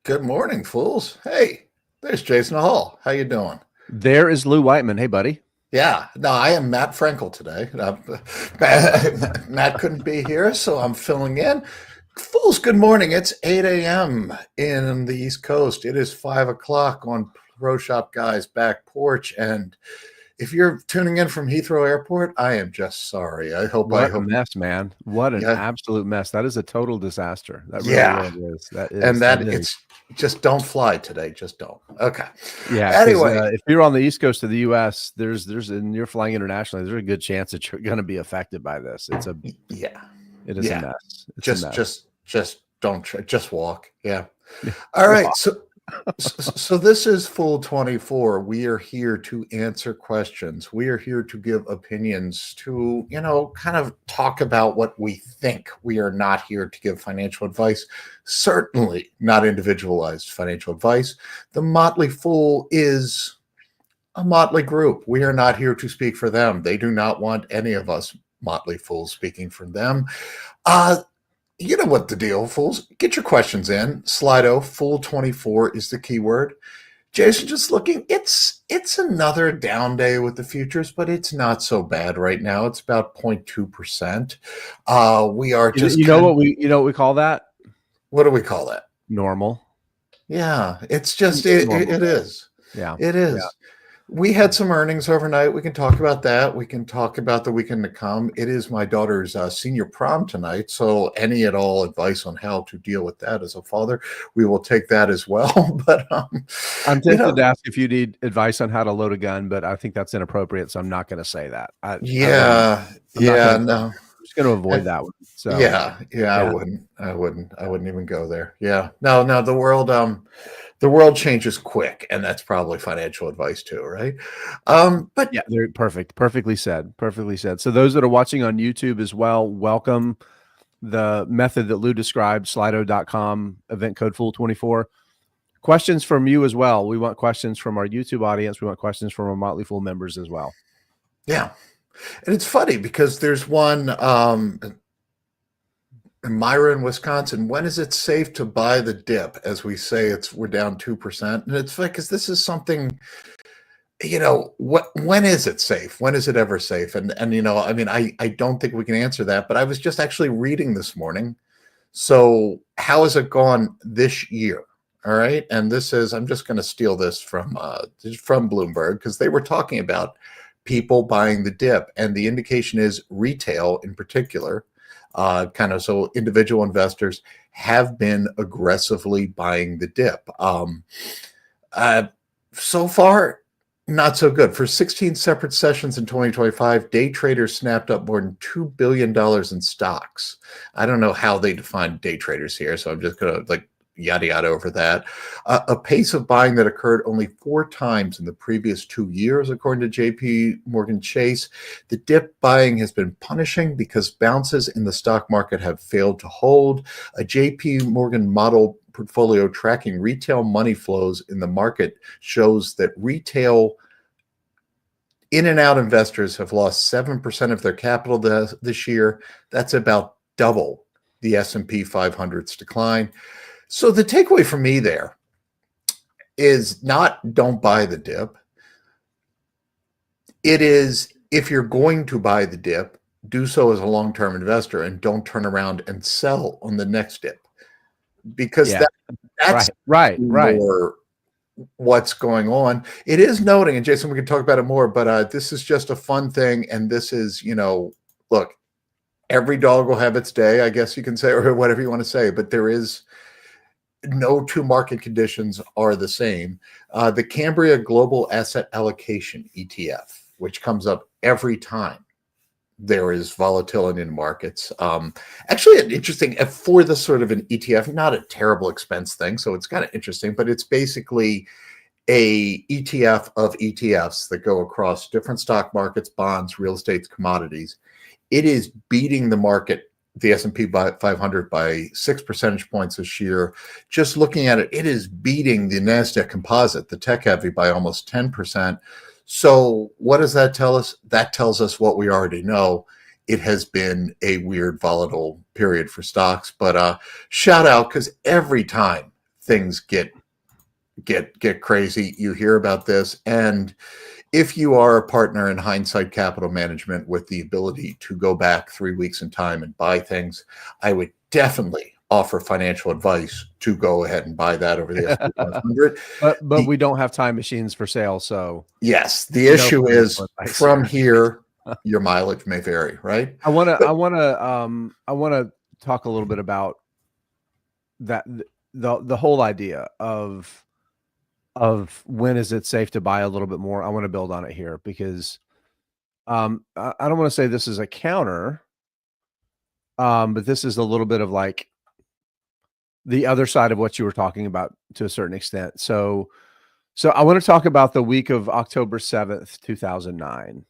Good morning, fools. Hey, there's Jason Hall. How you doing? There is Lou Whiteman. Hey, buddy. Yeah, no, I am Matt Frankel today. Matt couldn't be here, so I'm filling in. Fools, good morning. It's 8 a.m. in the East Coast. It is 5 o'clock on Pro Shop Guy's back porch. And if you're tuning in from Heathrow Airport, I am just sorry. What a mess, man. What an Yeah. absolute mess. That is a total disaster. That Yeah. really is. That is. And that is. it's just don't fly today. Just don't. Okay. Yeah. Anyway, if you're on the East Coast of the U.S., and you're flying internationally, there's a good chance that you're going to be affected by this. It is a mess. It's just don't try. Just walk. Yeah. All right. So this is Fool24. We are here to answer questions. We are here to give opinions, to, kind of talk about what we think. We are not here to give financial advice, certainly not individualized financial advice. The Motley Fool is a motley group. We are not here to speak for them. They do not want any of us Motley Fools speaking for them. You know what the deal, fools. Get your questions in. Slido, Fool24 is the keyword. Jason, just looking, it's another down day with the futures, but it's not so bad right now. It's about 0.2%. We are just what we call that? What do we call that? Normal. Yeah, it's just it is. Yeah. It is. Yeah. We had some earnings overnight. We can talk about that. We can talk about the weekend to come. It is my daughter's senior prom tonight, so any at all advice on how to deal with that as a father, we will take that as well. But I'm tempted to ask if you need advice on how to load a gun, but I think that's inappropriate, so I'm not going to say that. I'm just going to avoid that one. So I wouldn't even go there. Yeah, no, the world changes quick, and that's probably financial advice too, right? But yeah, they're perfectly said. So those that are watching on YouTube as well, welcome. The method that Lou described, slido.com, event code Fool24. Questions from you as well. We want questions from our YouTube audience. We want questions from our Motley Fool members as well. Yeah. And it's funny because there's one Myra in Wisconsin. When is it safe to buy the dip? As we say, we're down 2%. And it's like, because this is something, when is it safe? When is it ever safe? And I don't think we can answer that, but I was just actually reading this morning. So how has it gone this year? All right. And this is, I'm just going to steal this from Bloomberg, because they were talking about people buying the dip, and the indication is retail in particular. So individual investors have been aggressively buying the dip. So far, not so good. For 16 separate sessions in 2025, day traders snapped up more than $2 billion in stocks. I don't know how they define day traders here, so I'm just going to yada yada over that. A pace of buying that occurred only 4 times in the previous 2 years, according to JP Morgan Chase. The dip buying has been punishing because bounces in the stock market have failed to hold. A JP Morgan model portfolio tracking retail money flows in the market shows that retail in and out investors have lost 7% of their capital this year. That's about double the S&P 500's decline. So the takeaway for me there is not don't buy the dip. It is, if you're going to buy the dip, do so as a long-term investor and don't turn around and sell on the next dip. Because that's right. More what's going on. It is noting, and Jason, we can talk about it more, but this is just a fun thing. And this is, look, every dog will have its day, I guess you can say, or whatever you want to say, but there is no two market conditions are the same. The Cambria Global Asset Allocation ETF, which comes up every time there is volatility in markets. Actually, an interesting for the sort of an ETF, not a terrible expense thing. So it's kind of interesting, but it's basically a ETF of ETFs that go across different stock markets, bonds, real estate, commodities. It is beating the market, the S&P 500 by 6 percentage points this year. Just looking at it, it is beating the NASDAQ composite, the tech heavy, by almost 10%. So what does that tell us? That tells us what we already know. It has been a weird, volatile period for stocks. But shout out, because every time things get crazy. You hear about this, and if you are a partner in Hindsight Capital Management with the ability to go back 3 weeks in time and buy things, I would definitely offer financial advice to go ahead and buy that over the S&P 500. But we don't have time machines for sale, so yes, the issue is from here, your mileage may vary, right? I want to talk a little bit about that, the whole idea of when is it safe to buy a little bit more. I want to build on it here because I don't want to say this is a counter, but this is a little bit of like the other side of what you were talking about to a certain extent. So I want to talk about the week of October 7th, 2009.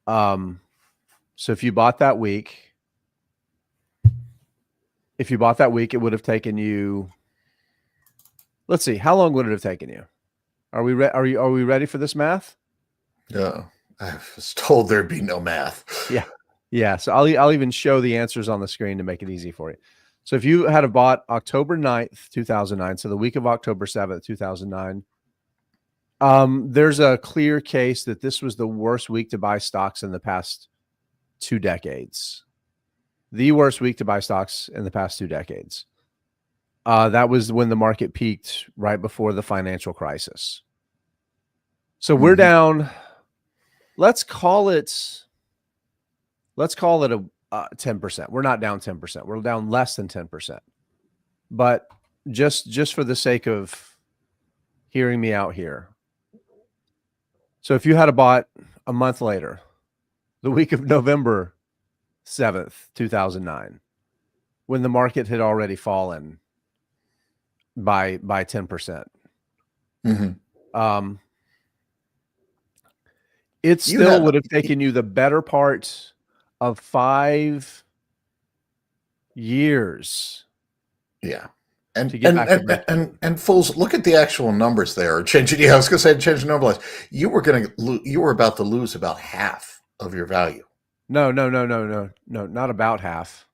So if you bought that week, it would have taken you, let's see, how long would it have taken you? Are we ready for this math? Yeah. I was told there'd be no math. Yeah. Yeah. So I'll even show the answers on the screen to make it easy for you. So if you had bought October 9th, 2009, so the week of October 7th, 2009, there's a clear case that this was the worst week to buy stocks in the past 2 decades. The worst week to buy stocks in the past 2 decades. That was when the market peaked right before the financial crisis. So we're down, let's call it a 10%. We're not down 10%. We're down less than 10%. But just for the sake of hearing me out here. So if you had bought a month later, the week of November 7th, 2009, when the market had already fallen by 10%. It still would have taken you the better part of 5 years. Yeah. And fools, look at the actual numbers there. Changing, I was going to say change the number lines. You were about to lose about half of your value. No, not about half.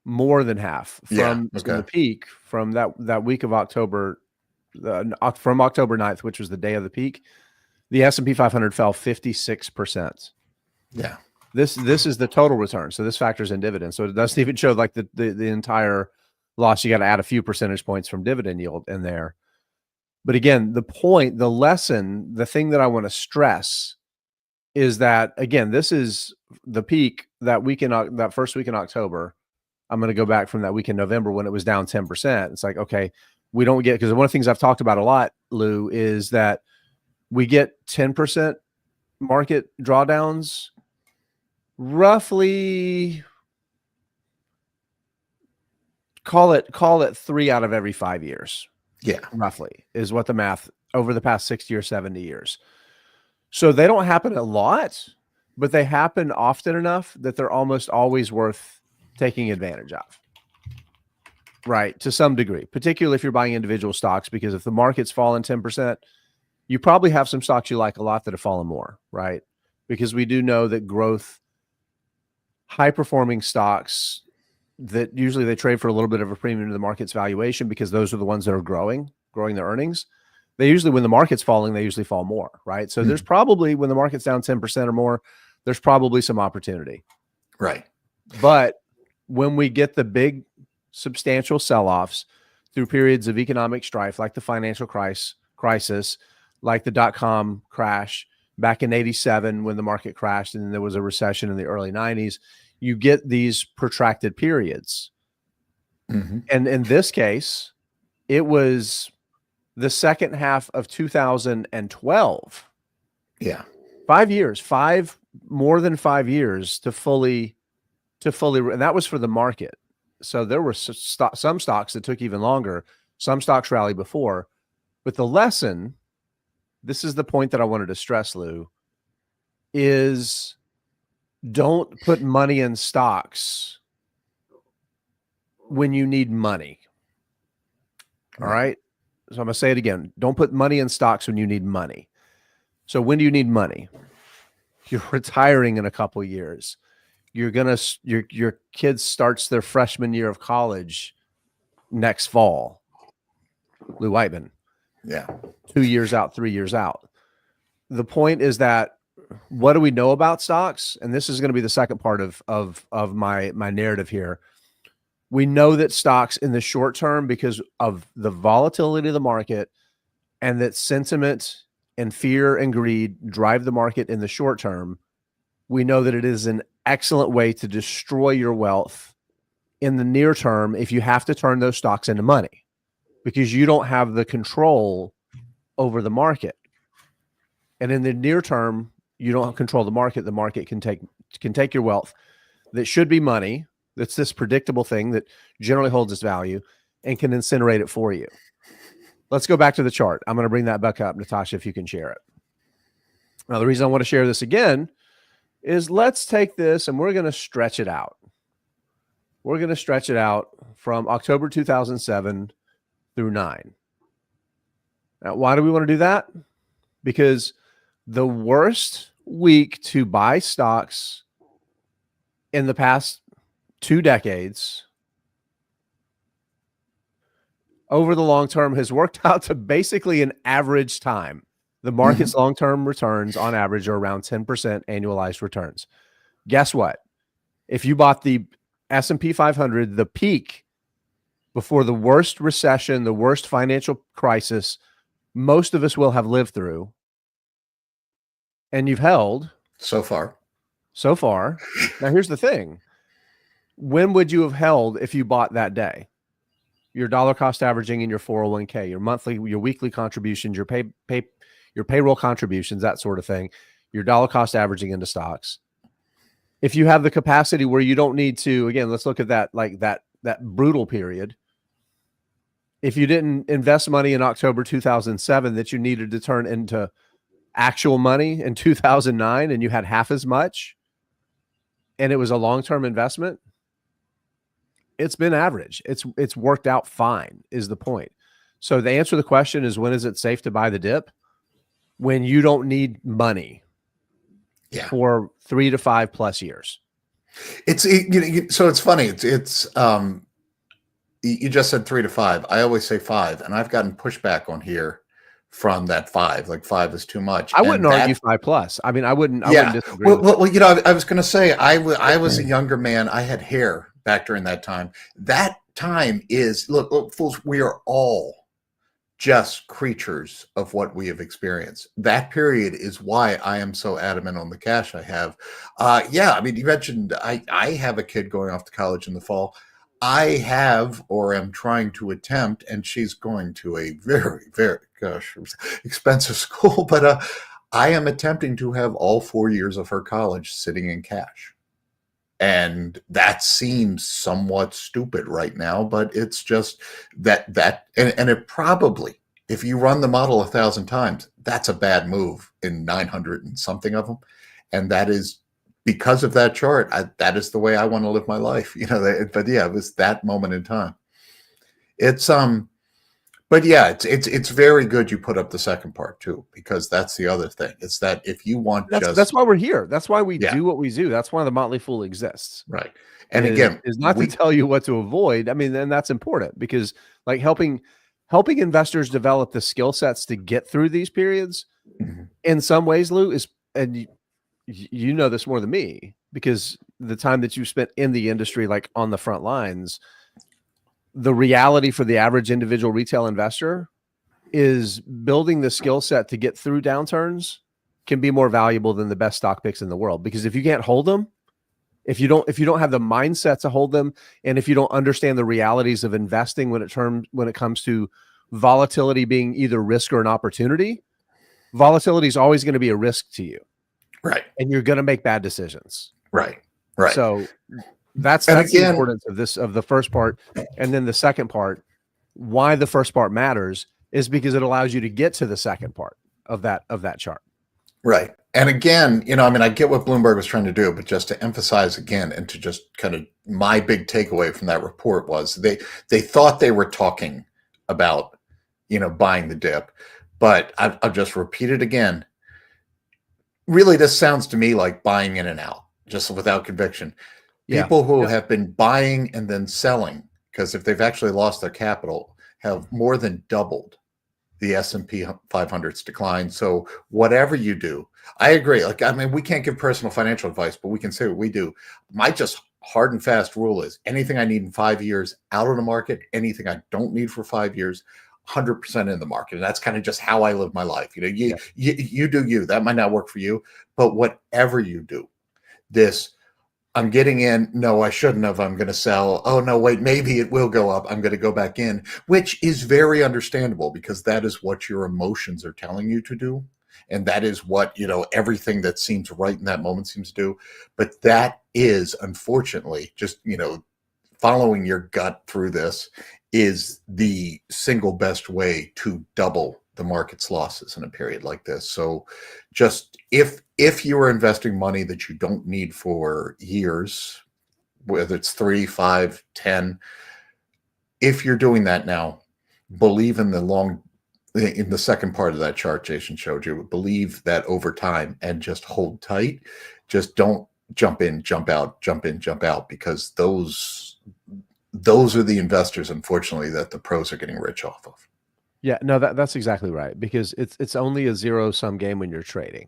More than half from the peak, from that week of October, from October 9th, which was the day of the peak. The S&P 500 fell 56%. Yeah. This is the total return. So this factors in dividends. So it doesn't even show like the entire loss. You got to add a few percentage points from dividend yield in there. But again, the point, the lesson, the thing that I want to stress is that, again, this is the peak that first week in October. I'm going to go back from that week in November when it was down 10%. It's like, okay, we don't get, because one of the things I've talked about a lot, Lou, is that we get 10% market drawdowns roughly, call it 3 out of every 5 years. Yeah. Roughly is what the math over the past 60 or 70 years. So they don't happen a lot, but they happen often enough that they're almost always worth taking advantage of. Right. To some degree, particularly if you're buying individual stocks, because if the market's fallen 10%, you probably have some stocks you like a lot that have fallen more, right? Because we do know that growth, high performing stocks that usually they trade for a little bit of a premium to the market's valuation because those are the ones that are growing their earnings. They usually, when the market's falling, they usually fall more, right? So there's probably, when the market's down 10% or more, there's probably some opportunity. Right. But when we get the big substantial sell-offs through periods of economic strife, like the financial crisis, like the dot-com crash back in 87 when the market crashed and there was a recession in the early 90s, you get these protracted periods. And in this case, it was the second half of 2012. Yeah. 5 years, more than 5 years to fully, and that was for the market. So there were some stocks that took even longer. Some stocks rallied before, but the lesson, this is the point that I wanted to stress, Lou, is don't put money in stocks when you need money. All right. So I'm going to say it again. Don't put money in stocks when you need money. So when do you need money? You're retiring in a couple of years. You're going to, your kid starts their freshman year of college next fall. Lou Whiteman. Yeah. 2 years out, 3 years out. The point is that what do we know about stocks? And this is going to be the second part of my narrative here. We know that stocks in the short term, because of the volatility of the market and that sentiment and fear and greed drive the market in the short term, we know that it is an excellent way to destroy your wealth in the near term if you have to turn those stocks into money, because you don't have the control over the market. And in the near term, you don't control the market. The market can take your wealth that should be money, that's this predictable thing that generally holds its value, and can incinerate it for you. Let's go back to the chart. I'm going to bring that back up, Natasha, if you can share it. Now, the reason I want to share this again is let's take this and we're going to stretch it out. We're going to stretch it out from October 2007 through 9. Now, why do we want to do that? Because the worst week to buy stocks in the past 2 decades over the long term has worked out to basically an average time. The market's long-term returns on average are around 10% annualized returns. Guess what? If you bought the S&P 500, the peak before the worst recession, the worst financial crisis most of us will have lived through, and you've held so far. Now, here's the thing. When would you have held if you bought that day? Your dollar cost averaging in your 401k, your weekly contributions, your payroll contributions, that sort of thing, your dollar cost averaging into stocks. If you have the capacity where you don't need to, again, let's look at that, like that brutal period. If you didn't invest money in October 2007 that you needed to turn into actual money in 2009, and you had half as much, and it was a long-term investment, it's been average. It's worked out fine, is the point. So the answer to the question is, when is it safe to buy the dip? When you don't need money for 3 to 5 plus years. So it's funny. You just said 3 to 5. I always say 5, and I've gotten pushback on here from that 5. Like 5 is too much. I wouldn't argue 5 plus. I mean, I wouldn't disagree. Well, I was going to say I was a younger man. I had hair back during that time. That time is look, fools. We are all just creatures of what we have experienced. That period is why I am so adamant on the cash I have. I mean, you mentioned I have a kid going off to college in the fall. I have, or am trying to attempt, and she's going to a very, very, expensive school, but I am attempting to have all 4 years of her college sitting in cash. And that seems somewhat stupid right now, but it's just and it probably, if you run the model 1,000 times, that's a bad move in 900 and something of them. And that is because of that chart. That is the way I want to live my life, it was that moment in time. It's very good you put up the second part too, because that's the other thing. It's that if you want, that's why we're here. That's why we do what we do. That's why the Motley Fool exists. Right. And again, is not to tell you what to avoid. I mean, and that's important, because like helping investors develop the skill sets to get through these periods in some ways, Lou, is, and you know this more than me, because the time that you spent in the industry, like on the front lines, the reality for the average individual retail investor is building the skill set to get through downturns can be more valuable than the best stock picks in the world. Because if you can't hold them, if you don't have the mindset to hold them, and if you don't understand the realities of investing when it comes to volatility being either risk or an opportunity, volatility is always going to be a risk to you. Right. And you're going to make bad decisions. Right. So that's the importance of the first part. And then the second part, why the first part matters is because it allows you to get to the second part of that chart. Right. And again, I get what Bloomberg was trying to do, but just to emphasize again, and to just kind of, my big takeaway from that report was they thought they were talking about, buying the dip, but I'll just repeat it again. Really, this sounds to me like buying in and out, just without conviction. People who have been buying and then selling, because if they've actually lost their capital, have more than doubled the S&P 500's decline. So whatever you do, I agree. Like, I mean, we can't give personal financial advice, but we can say what we do. My just hard and fast rule is anything I need in 5 years out of the market, anything I don't need for 5 years, 100% in the market. And that's kind of just how I live my life. You know, you do you. That might not work for you, but whatever you do, this I'm getting in. No, I shouldn't have. I'm going to sell. Oh, no, wait, maybe it will go up. I'm going to go back in, which is very understandable because that is what your emotions are telling you to do. And that is what, everything that seems right in that moment seems to do. But that is, unfortunately, just, following your gut through this is the single best way to double the market's losses in a period like this. So just if you are investing money that you don't need for years, whether it's 3, 5, 10, if you're doing that now, believe in the second part of that chart Jason showed you, believe that over time and just hold tight. Just don't jump in, jump out, jump in, jump out, because those are the investors, unfortunately, that the pros are getting rich off of. Yeah, no, that's exactly right, because it's only a zero-sum game when you're trading,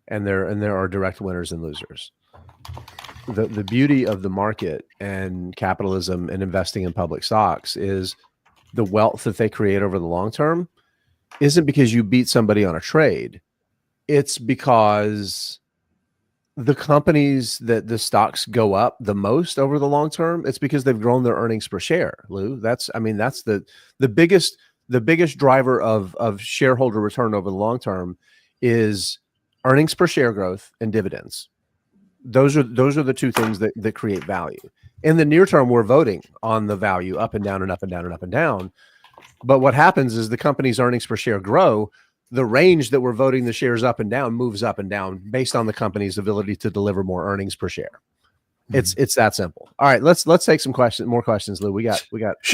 and there are direct winners and losers. The beauty of the market and capitalism and investing in public stocks is the wealth that they create over the long term isn't because you beat somebody on a trade. It's because the companies that the stocks go up the most over the long term, it's because they've grown their earnings per share, Lou. That's the biggest driver of shareholder return over the long term is earnings per share growth and dividends. Those are the two things that create value. In the near term, we're voting on the value up and down and up and down and up and down. But what happens is the company's earnings per share grow. The range that we're voting the shares up and down moves up and down based on the company's ability to deliver more earnings per share. It's that simple. All right, let's take some more questions, Lou. We got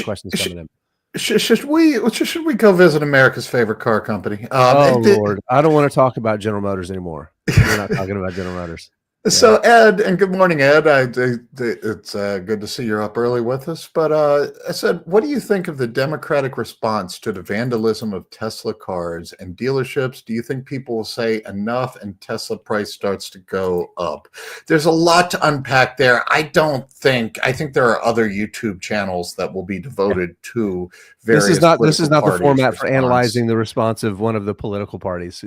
questions coming in. Should we go visit America's favorite car company? Lord, I don't want to talk about General Motors anymore. We're not talking about General Motors. So Ed, and good morning, Ed. It's good to see you're up early with us. But I said, what do you think of the Democratic response to the vandalism of Tesla cars and dealerships? Do you think people will say enough and Tesla price starts to go up? There's a lot to unpack there. I think there are other YouTube channels that will be devoted to various. This is not the format for analyzing the response of one of the political parties.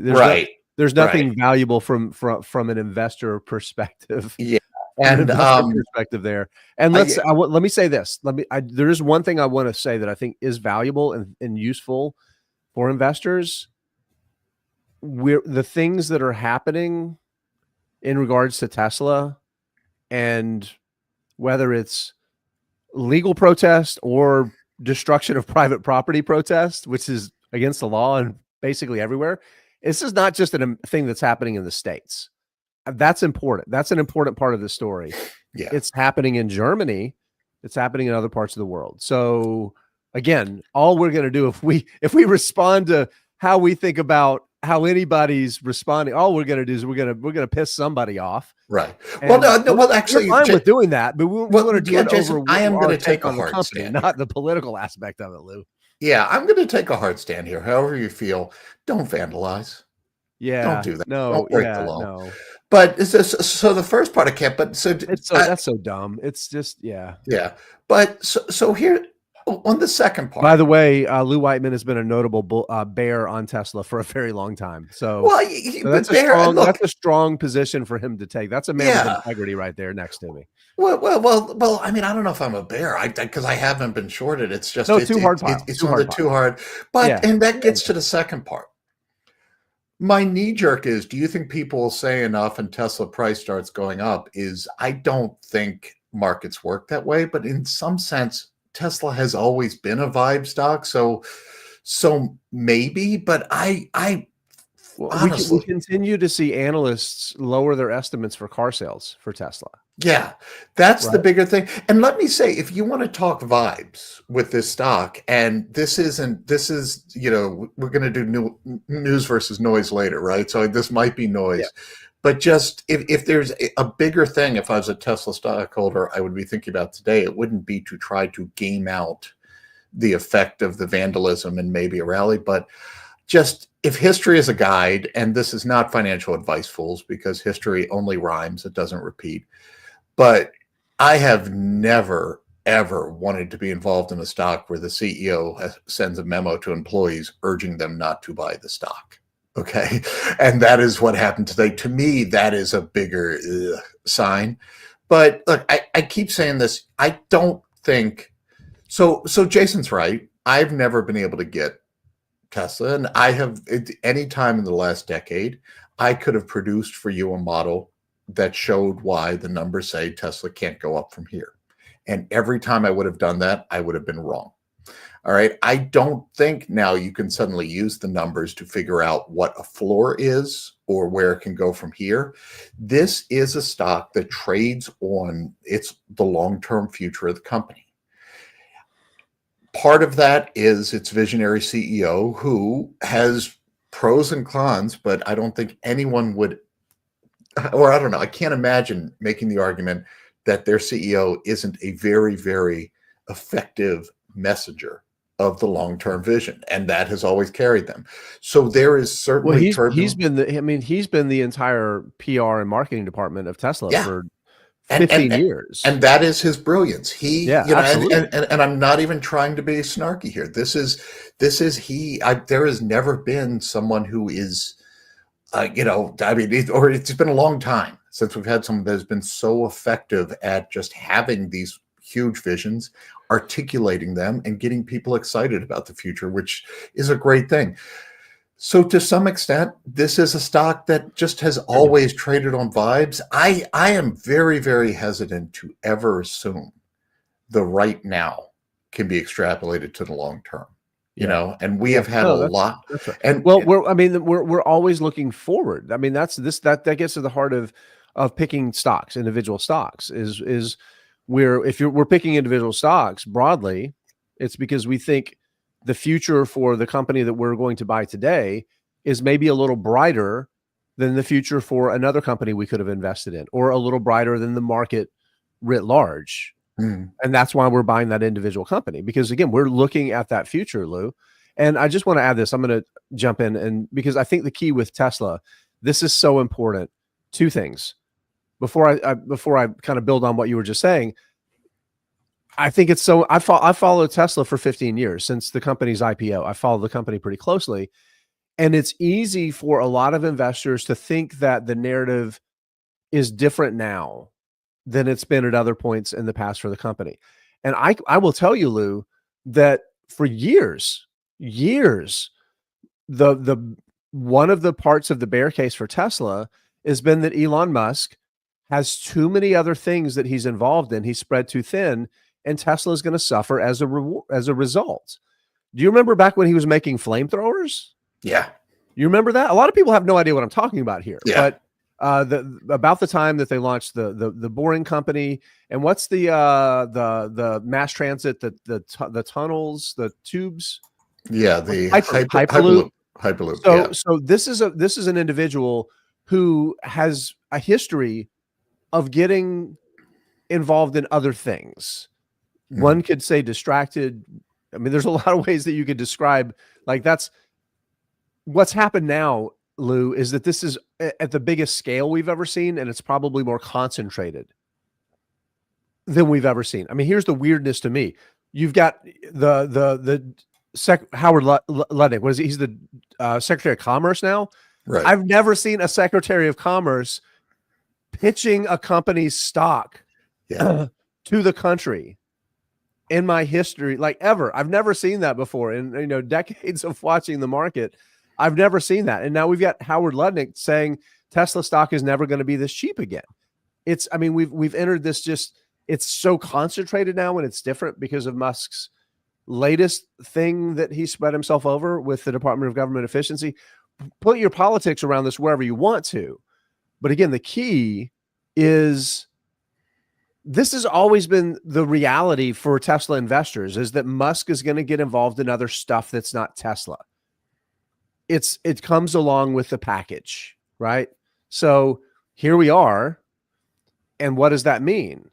There's nothing valuable from an investor perspective. Yeah, and perspective there. And let me say this. There is one thing I want to say that I think is valuable and useful for investors. The things that are happening in regards to Tesla, and whether it's legal protest or destruction of private property protest, which is against the law and basically everywhere. This is not just a thing that's happening in the States. That's important. That's an important part of the story. Yeah. It's happening in Germany. It's happening in other parts of the world. So again, all we're going to do if we respond to how we think about how anybody's responding, all we're going to do is we're going to piss somebody off. Right. Well, actually, we're fine with doing that, but we want to do it Jason, over. I am going to take a on the hard company, stand, not the political aspect of it, Lou. Yeah, I'm going to take a hard stand here. However you feel, don't vandalize. Yeah, don't do that. No, don't break the law. No. But so the first part I can't. But that's so dumb. It's just yeah. But so here on the second part. By the way, Lou Whiteman has been a notable bear on Tesla for a very long time. So that's a strong position for him to take. That's a man with integrity right there next to me. Well. I mean, I don't know if I'm a bear, because I haven't been shorted. It's just too hard. It's too hard. But and that gets to the second part. My knee jerk is: do you think people will say enough and Tesla price starts going up? I don't think markets work that way, but in some sense, Tesla has always been a vibe stock, so maybe. But honestly, we continue to see analysts lower their estimates for car sales for Tesla. Yeah, that's the bigger thing. And let me say, if you want to talk vibes with this stock, and this is, we're going to do news versus noise later, right? So this might be noise, But just if there's a bigger thing, if I was a Tesla stockholder, I would be thinking about today, it wouldn't be to try to game out the effect of the vandalism and maybe a rally, but just if history is a guide, and this is not financial advice, fools, because history only rhymes, it doesn't repeat. But I have never, ever wanted to be involved in a stock where the CEO sends a memo to employees urging them not to buy the stock. Okay. And that is what happened today. To me, that is a bigger sign. But look, I keep saying this. I don't think so. So Jason's right. I've never been able to get Tesla, and I have at any time in the last decade, I could have produced for you a model that showed why the numbers say Tesla can't go up from here. And every time I would have done that, I would have been wrong. All right. I don't think now you can suddenly use the numbers to figure out what a floor is or where it can go from here. This is a stock that trades on the long-term future of the company. Part of that is its visionary CEO, who has pros and cons, but I don't think anyone would, or I don't know, I can't imagine making the argument that their CEO isn't a very, very effective messenger of the long-term vision, and that has always carried them. So there is certainly he's been the entire PR and marketing department of Tesla for 15 years. And that is his brilliance. Absolutely. And I'm not even trying to be snarky here. There has never been someone who is, it's been a long time since we've had someone that has been so effective at just having these huge visions, articulating them, and getting people excited about the future, which is a great thing. So to some extent, this is a stock that just has always traded on vibes. I am very, very hesitant to ever assume the right now can be extrapolated to the long term. And we have had a lot. That's right. And we're always looking forward. I mean, that gets to the heart of picking stocks, individual stocks is we're picking individual stocks broadly, it's because we think the future for the company that we're going to buy today is maybe a little brighter than the future for another company we could have invested in, or a little brighter than the market writ large. And that's why we're buying that individual company, because again, we're looking at that future, Lou. And I just want to add this. I'm going to jump in, and because I think the key with Tesla, this is so important. Two things. Before I kind of build on what you were just saying, I think it's so. I followed Tesla for 15 years since the company's IPO. I followed the company pretty closely, and it's easy for a lot of investors to think that the narrative is different now than it's been at other points in the past for the company. And I will tell you, Lou, that for years, the one of the parts of the bear case for Tesla has been that Elon Musk has too many other things that he's involved in. He's spread too thin, and Tesla is going to suffer as a result. Do you remember back when he was making flamethrowers? Yeah. You remember that? A lot of people have no idea what I'm talking about here. Yeah. But about the time that they launched the Boring Company, and what's the mass transit, the tunnels, the tubes? Yeah, the Hyperloop. So this is an individual who has a history of getting involved in other things. One could say distracted. I mean, there's a lot of ways that you could describe, like, that's what's happened now, Lou, is that this is at the biggest scale we've ever seen, and it's probably more concentrated than we've ever seen. I mean, here's the weirdness to me. You've got Howard Lutnick. What is he? He's the Secretary of Commerce now. Right. I've never seen a Secretary of Commerce pitching a company's stock to the country in my history, like, ever. I've never seen that before. In decades of watching the market, I've never seen that. And now we've got Howard Lutnick saying Tesla stock is never going to be this cheap again. We've entered this, just, it's so concentrated now, and it's different because of Musk's latest thing that he spread himself over with the Department of Government Efficiency. Put your politics around this wherever you want to. But again, the key is, this has always been the reality for Tesla investors, is that Musk is going to get involved in other stuff that's not Tesla. It comes along with the package, right? So here we are. And what does that mean?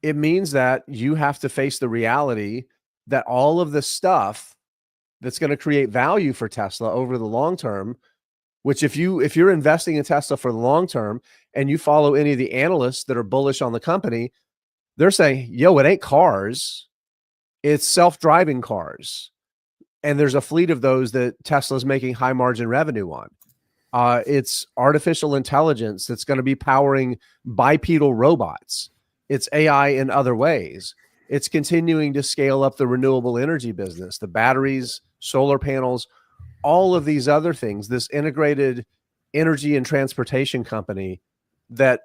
It means that you have to face the reality that all of the stuff that's going to create value for Tesla over the long term, which if you're investing in Tesla for the long term and you follow any of the analysts that are bullish on the company, they're saying, yo, it ain't cars, it's self-driving cars. And there's a fleet of those that Tesla's making high margin revenue on. It's artificial intelligence that's going to be powering bipedal robots. It's AI in other ways. It's continuing to scale up the renewable energy business, the batteries, solar panels, all of these other things, this integrated energy and transportation company that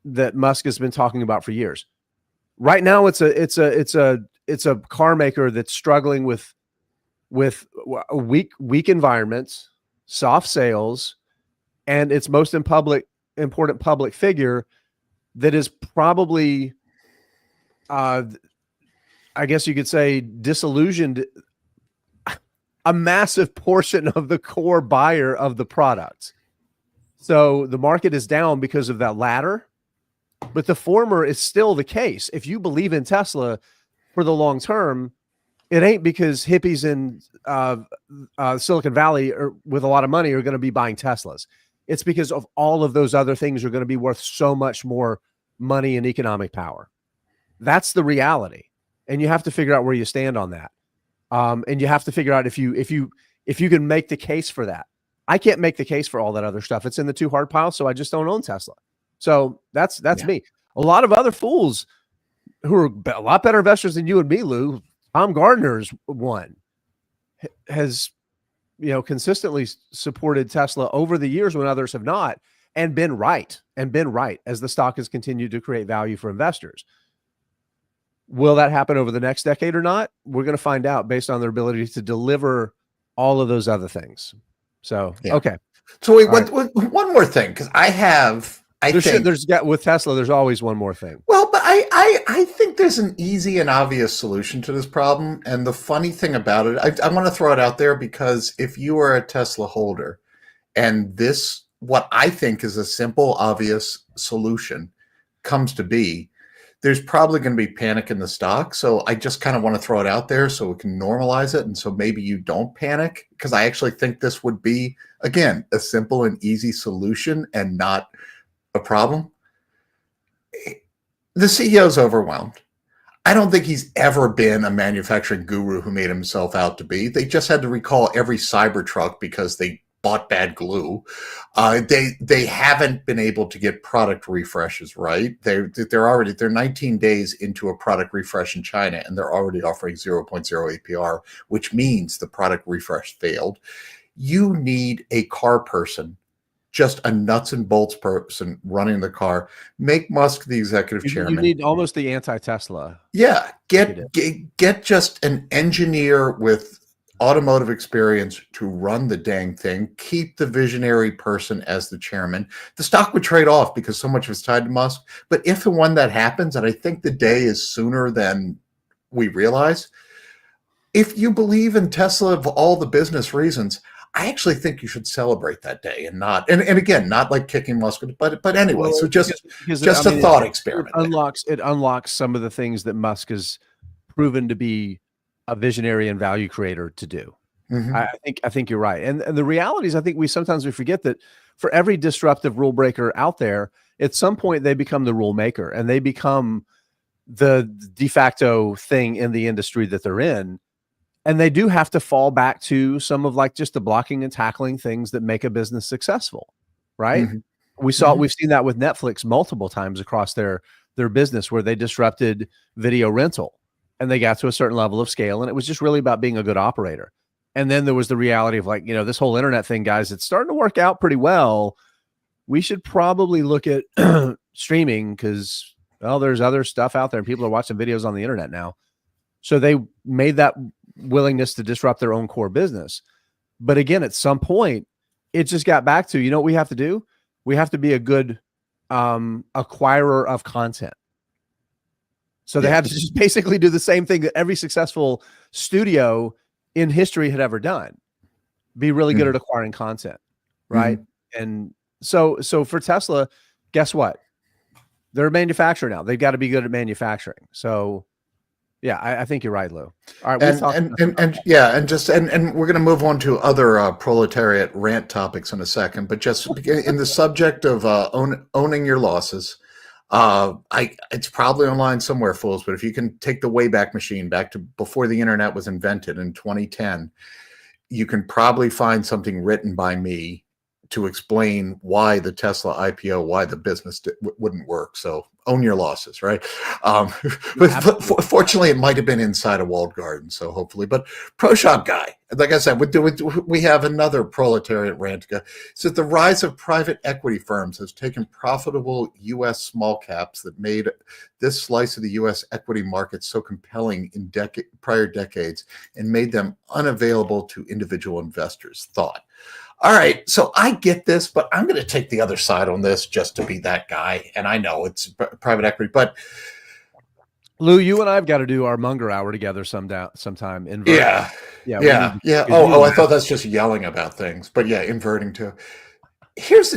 Musk has been talking about for years. Right now, it's a car maker that's struggling with a weak environment, soft sales, and its most important public figure that is probably, I guess you could say, disillusioned a massive portion of the core buyer of the product. So the market is down because of that latter, but the former is still the case. If you believe in Tesla for the long term, it ain't because hippies in Silicon Valley or with a lot of money are going to be buying Teslas. It's because of all of those other things are going to be worth so much more money and economic power. That's the reality. And you have to figure out where you stand on that. And you have to figure out if you can make the case for that. I can't make the case for all that other stuff. It's in the too hard pile, so I just don't own Tesla. So that's me. A lot of other fools who are a lot better investors than you and me, Lou. Tom Gardner's one, has consistently supported Tesla over the years when others have not, and been right as the stock has continued to create value for investors. Will that happen over the next decade or not? We're going to find out based on their ability to deliver all of those other things. So, okay. So wait, one more thing, because with Tesla, there's always one more thing. Well, but I think there's an easy and obvious solution to this problem. And the funny thing about it, I want to throw it out there, because if you are a Tesla holder and this, what I think is a simple, obvious solution comes to be, there's probably going to be panic in the stock. So I just kind of want to throw it out there so we can normalize it. And so maybe you don't panic, because I actually think this would be, again, a simple and easy solution and not a problem. The CEO's overwhelmed. I don't think he's ever been a manufacturing guru who made himself out to be. They just had to recall every Cybertruck because they bought bad glue. They haven't been able to get product refreshes right. They're 19 days into a product refresh in China, and they're already offering 0.0 APR, which means the product refresh failed. You need a car person, just a nuts and bolts person running the car. Make Musk the executive chairman. You need almost the anti-Tesla. Yeah, get just an engineer with automotive experience to run the dang thing. Keep the visionary person as the chairman. The stock would trade off because so much of it's tied to Musk. But if and when that happens, and I think the day is sooner than we realize, if you believe in Tesla for all the business reasons, I actually think you should celebrate that day and not, and again, not like kicking Musk, but anyway. So just a thought experiment. It unlocks some of the things that Musk has proven to be a visionary and value creator to do. Mm-hmm. I think you're right. And the reality is, I think we forget that for every disruptive rule breaker out there, at some point they become the rule maker and they become the de facto thing in the industry that they're in. And they do have to fall back to some of like just the blocking and tackling things that make a business successful, right? Mm-hmm. We've seen that with Netflix multiple times across their business, where they disrupted video rental and they got to a certain level of scale, and it was just really about being a good operator. And then there was the reality of like, this whole internet thing, guys, it's starting to work out pretty well. We should probably look at streaming because, well, there's other stuff out there and people are watching videos on the internet now. So they made that willingness to disrupt their own core business. But again, at some point, it just got back to, what we have to do? We have to be a good acquirer of content. So they had to just basically do the same thing that every successful studio in history had ever done. Be really good at acquiring content, right? Mm-hmm. And so for Tesla, guess what? They're a manufacturer now. They've got to be good at manufacturing. So yeah, I think you're right, Lou. All right, we've talked and we're going to move on to other proletariat rant topics in a second, but just in the subject of owning your losses, it's probably online somewhere, fools. But if you can take the Wayback Machine back to before the internet was invented in 2010, you can probably find something written by me to explain why the Tesla IPO, why the business wouldn't work. So own your losses, right? But fortunately, it might have been inside a walled garden. So hopefully, but Pro Shop Guy, like I said, we have another proletariat rant. So the rise of private equity firms has taken profitable U.S. small caps that made this slice of the U.S. equity market so compelling in prior decades and made them unavailable to individual investors. Thought. All right, so I get this, but I'm going to take the other side on this just to be that guy. And I know it's private equity, but Lou, you and I've got to do our Munger hour together sometime. Yeah. Oh, I thought that's just yelling about things, but yeah, inverting too. Here's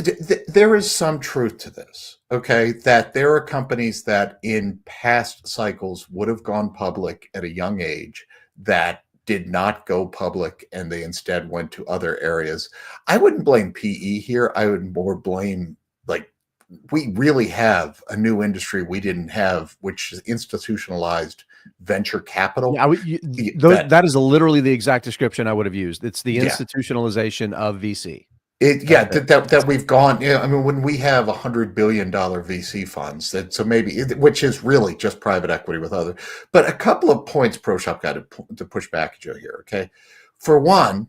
there is some truth to this, okay? That there are companies that in past cycles would have gone public at a young age that did not go public and they instead went to other areas. I wouldn't blame PE here. I would more blame, like, we really have a new industry we didn't have, which is institutionalized venture capital. Yeah, that is literally the exact description I would have used. It's the institutionalization of VC. That we've gone. Yeah, I mean, when we have $100 billion VC funds, which is really just private equity with other. But a couple of points, Pro Shop got to push back at you here. Okay, for one,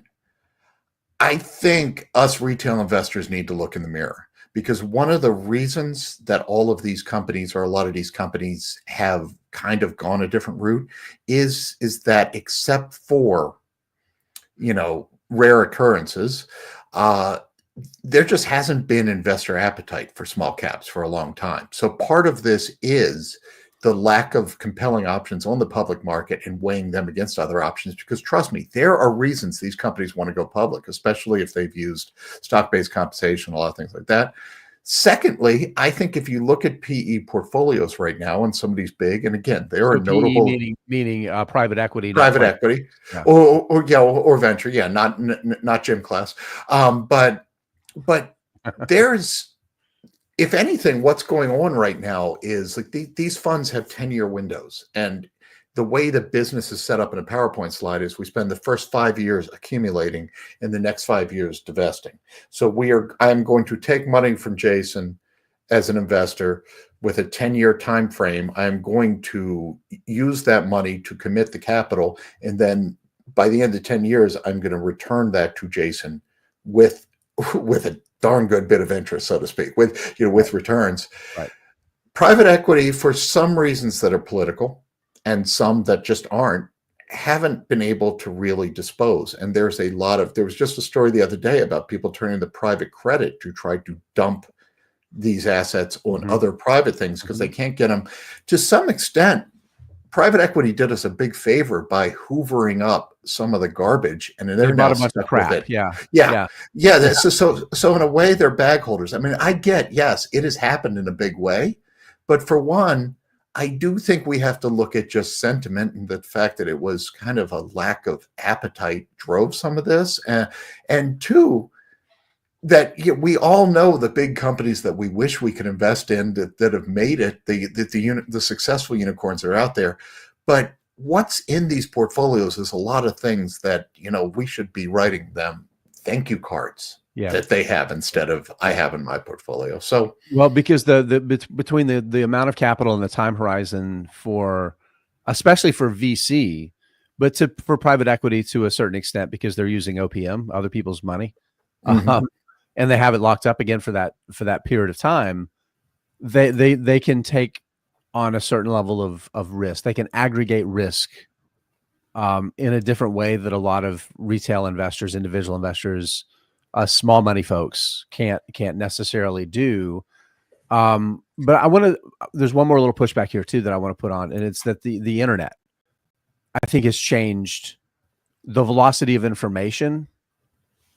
I think us retail investors need to look in the mirror, because one of the reasons that all of these companies, or a lot of these companies, have kind of gone a different route is that, except for, rare occurrences, there just hasn't been investor appetite for small caps for a long time. So part of this is the lack of compelling options on the public market and weighing them against other options, because trust me, there are reasons these companies want to go public, especially if they've used stock-based compensation, a lot of things like that. Secondly, I think if you look at PE portfolios right now, and some of these big, and again, there are notable, meaning private equity, yeah. or venture, yeah, not gym class, but there's, if anything, what's going on right now is like these funds have 10-year windows, and the way the business is set up in a PowerPoint slide is we spend the first 5 years accumulating and the next 5 years divesting. So I'm going to take money from Jason as an investor with a 10-year time frame. I'm going to use that money to commit the capital, and then by the end of 10 years, I'm going to return that to Jason with a darn good bit of interest, so to speak, with returns. Right. Private equity, for some reasons that are political and some that just aren't, haven't been able to really dispose. And there was just a story the other day about people turning to private credit to try to dump these assets on other private things because they can't get them. To some extent, private equity did us a big favor by hoovering up some of the garbage, and they're now a bunch of crap. Yeah. So in a way, they're bag holders. I mean, I get, yes, it has happened in a big way, but for one, I do think we have to look at just sentiment, and the fact that it was kind of a lack of appetite drove some of this, and two, that we all know the big companies that we wish we could invest in that have made it, the successful unicorns are out there. But what's in these portfolios is a lot of things that, we should be writing them thank you cards that they have instead of I have in my portfolio. So, well, because between the amount of capital and the time horizon especially for VC, but for private equity to a certain extent, because they're using OPM, other people's money. And they have it locked up again for that period of time, they can take on a certain level of risk. They can aggregate risk in a different way that a lot of retail investors, individual investors, small money folks can't necessarily do. But there's one more little pushback here too that I want to put on, and it's that the internet, I think, has changed the velocity of information.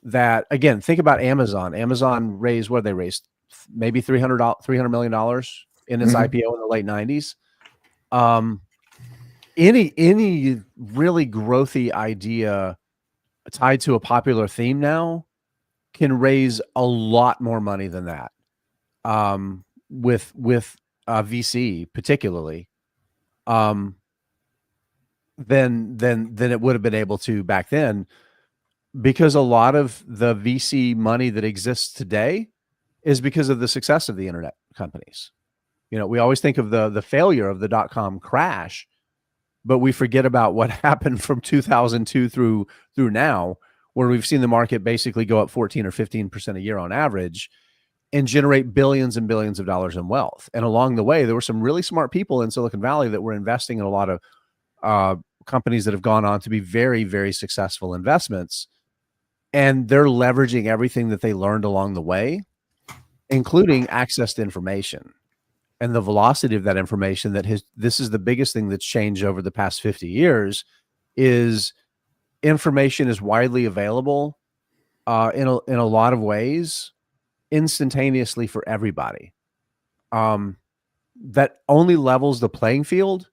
That, again, think about Amazon. Amazon raised, what they raised, maybe $300 million in its IPO in the late 90s. Any really growthy idea tied to a popular theme now can raise a lot more money than that. With VC particularly, than it would have been able to back then, because a lot of the VC money that exists today is because of the success of the internet companies. You know, we always think of the failure of the .com crash, but we forget about what happened from 2002 through now, where we've seen the market basically go up 14 or 15% a year on average and generate billions and billions of dollars in wealth. And along the way, there were some really smart people in Silicon Valley that were investing in a lot of companies that have gone on to be very, very successful investments. And they're leveraging everything that they learned along the way, including access to information and the velocity of that information. This is the biggest thing that's changed over the past 50 years is information is widely available in a lot of ways instantaneously for everybody. That only levels the playing field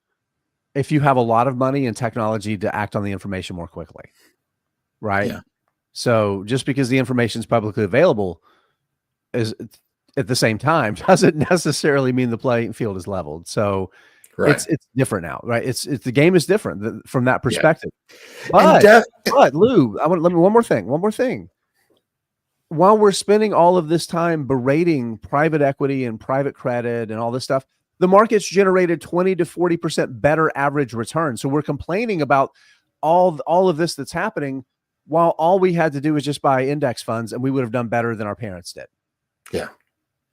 if you have a lot of money and technology to act on the information more quickly. Right. Yeah. So just because the information is publicly available is at the same time doesn't necessarily mean the playing field is leveled. So it's different now, right? It's the game is different from that perspective. Yeah. But Lou, let me one more thing. While we're spending all of this time berating private equity and private credit and all this stuff, the market's generated 20 to 40% better average return. So we're complaining about all of this that's happening, while all we had to do was just buy index funds and we would have done better than our parents did. Yeah.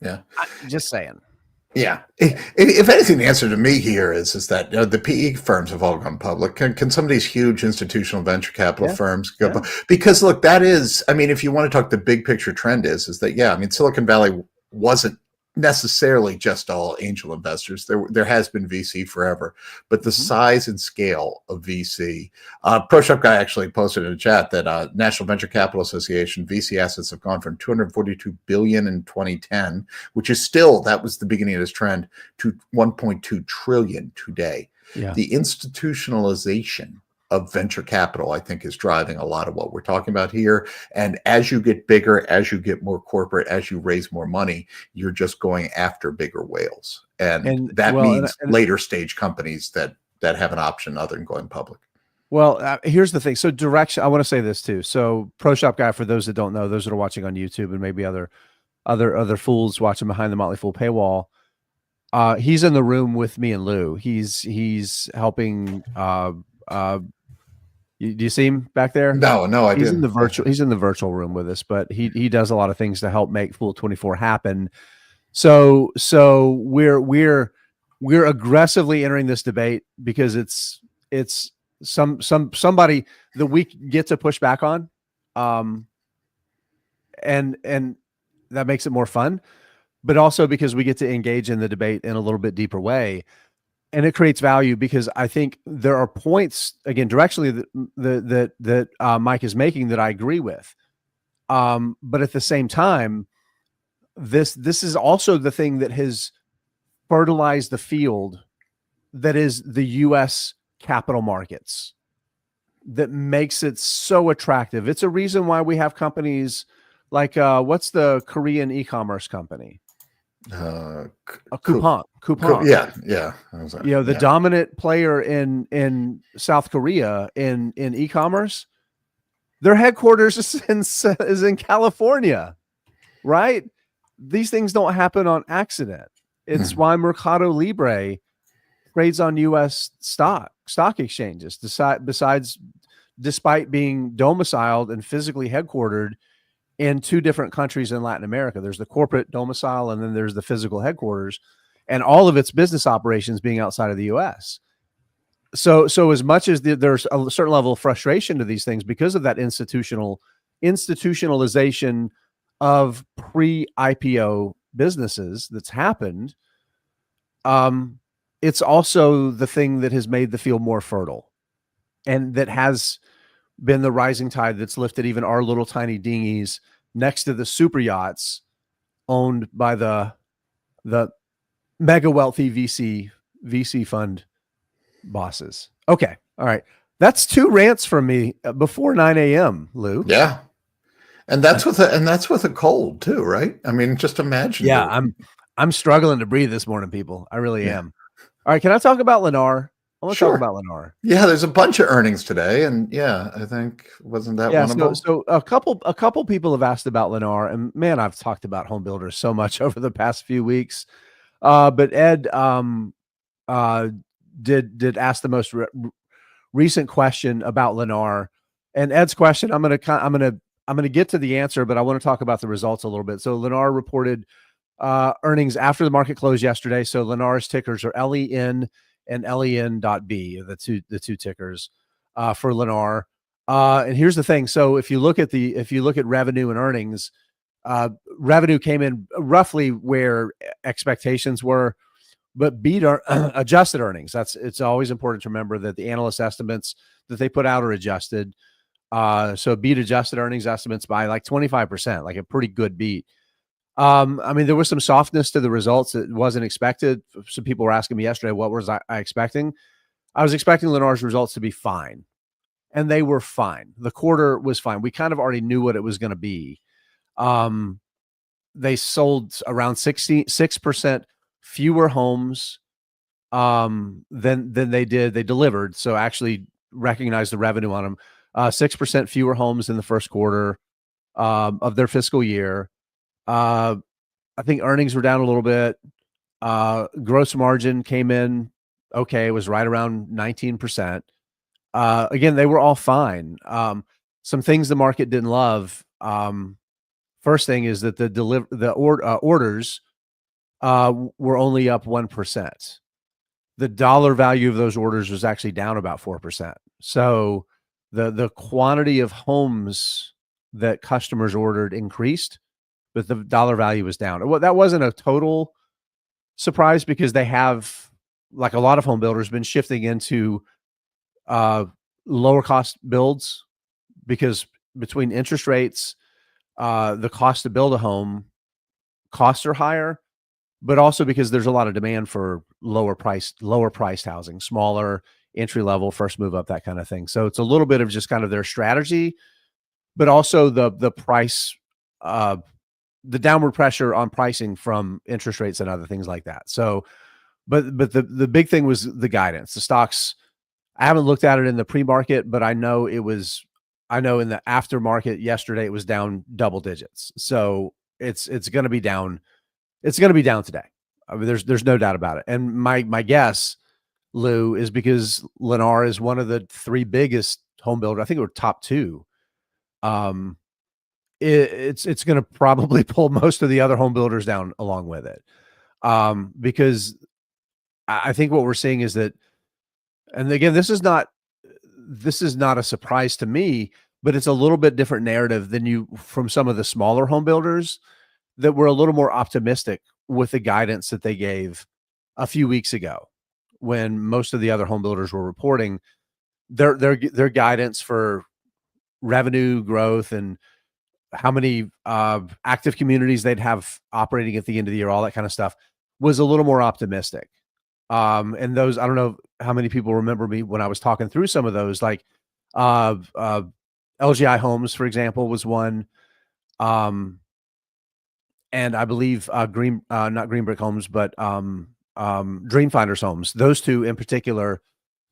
Yeah. Just saying. Yeah. If anything, the answer to me here is that the PE firms have all gone public. Can some of these huge institutional venture capital firms go public? Because look, that is, I mean, if you want to talk the big picture trend is that, I mean, Silicon Valley wasn't necessarily just all angel investors. There has been VC forever, but the size and scale of VC, Pro Shop Guy actually posted in the chat that National Venture Capital Association VC assets have gone from 242 billion in 2010, which is still, that was the beginning of this trend, to 1.2 trillion today. Yeah. The institutionalization of venture capital, I think, is driving a lot of what we're talking about here. And as you get bigger, as you get more corporate, as you raise more money, you're just going after bigger whales. And that means later stage companies that have an option other than going public. Well, here's the thing. So direction, I want to say this too. So Pro Shop Guy, for those that don't know, those that are watching on YouTube and maybe other fools watching behind the Motley Fool paywall, he's in the room with me and Lou. He's helping, do you see him back there? No, I didn't. He's in the virtual room with us, but he does a lot of things to help make Fool24 happen. So we're aggressively entering this debate because it's somebody that we get to push back on, and that makes it more fun, but also because we get to engage in the debate in a little bit deeper way. And it creates value because I think there are points, again, directionally that Mike is making that I agree with. But at the same time, this is also the thing that has fertilized the field that is the U.S. capital markets, that makes it so attractive. It's a reason why we have companies like, what's the Korean e-commerce company? Coupang. Yeah. You know, the dominant player in South Korea in e-commerce, their headquarters is in California, right? These things don't happen on accident. It's why Mercado Libre trades on U.S. stock exchanges, despite being domiciled and physically headquartered in two different countries in Latin America. There's the corporate domicile, and then there's the physical headquarters, and all of its business operations being outside of the U.S. So as much as there's a certain level of frustration to these things because of that institutionalization of pre-IPO businesses that's happened, it's also the thing that has made the field more fertile, and that has been the rising tide that's lifted even our little tiny dinghies next to the super yachts owned by the mega wealthy VC fund bosses. Okay. All right. That's 2 rants from me before 9 a.m., Lou. Yeah. And that's with a cold too, right? I mean, just imagine. Yeah, I'm struggling to breathe this morning, people. I really Yeah. am. All right, can I talk about Lenar? I want to talk Sure. about Lenar. Yeah, there's a bunch of earnings today, and yeah, I think wasn't that one of them? So a couple people have asked about Lenar, and man, I've talked about home builders so much over the past few weeks. But Ed did ask the most recent question about Lenar, and Ed's question, I'm gonna get to the answer, but I want to talk about the results a little bit. So Lenar reported earnings after the market closed yesterday. So Lenar's tickers are LEN and LEN.B, the two tickers for Lenar. And here's the thing. So if you look at revenue and earnings, revenue came in roughly where expectations were, but beat our adjusted earnings. It's always important to remember that the analyst estimates that they put out are adjusted. So beat adjusted earnings estimates by like 25%, like a pretty good beat. I mean, there was some softness to the results that wasn't expected. Some people were asking me yesterday, what was I expecting? I was expecting Lenar's results to be fine, and they were fine. The quarter was fine. We kind of already knew what it was going to be. They sold around 66% fewer homes than they did. They delivered, so actually recognize the revenue on them. 6% fewer homes in the first quarter of their fiscal year. I think earnings were down a little bit. Gross margin came in okay. It was right around 19%. Again, they were all fine. Some things the market didn't love. First thing is that the orders were only up 1%. The dollar value of those orders was actually down about 4%. So the quantity of homes that customers ordered increased, but the dollar value was down. Well, that wasn't a total surprise because they have, like a lot of home builders, been shifting into lower cost builds, because between interest rates, the cost to build a home, costs are higher, but also because there's a lot of demand for lower priced housing, smaller, entry level, first move up, that kind of thing. So it's a little bit of just kind of their strategy, but also the price, the downward pressure on pricing from interest rates and other things like that. So, but the big thing was the guidance. The stocks, I haven't looked at it in the pre-market, but I know in the aftermarket yesterday it was down double digits. So it's going to be down. It's going to be down today. I mean, there's no doubt about it. And my guess, Lou, is because Lenar is one of the 3 biggest home builders. I think we're top 2. It's going to probably pull most of the other home builders down along with it. Because I think what we're seeing is that, and again, this is not a surprise to me, but it's a little bit different narrative than from some of the smaller home builders that were a little more optimistic with the guidance that they gave a few weeks ago, when most of the other home builders were reporting their guidance for revenue growth and how many active communities they'd have operating at the end of the year, all that kind of stuff, was a little more optimistic. And those, I don't know how many people remember me when I was talking through some of those, like LGI Homes, for example, was one. And I believe not Green Brick Homes, but Dreamfinders Homes. Those two in particular,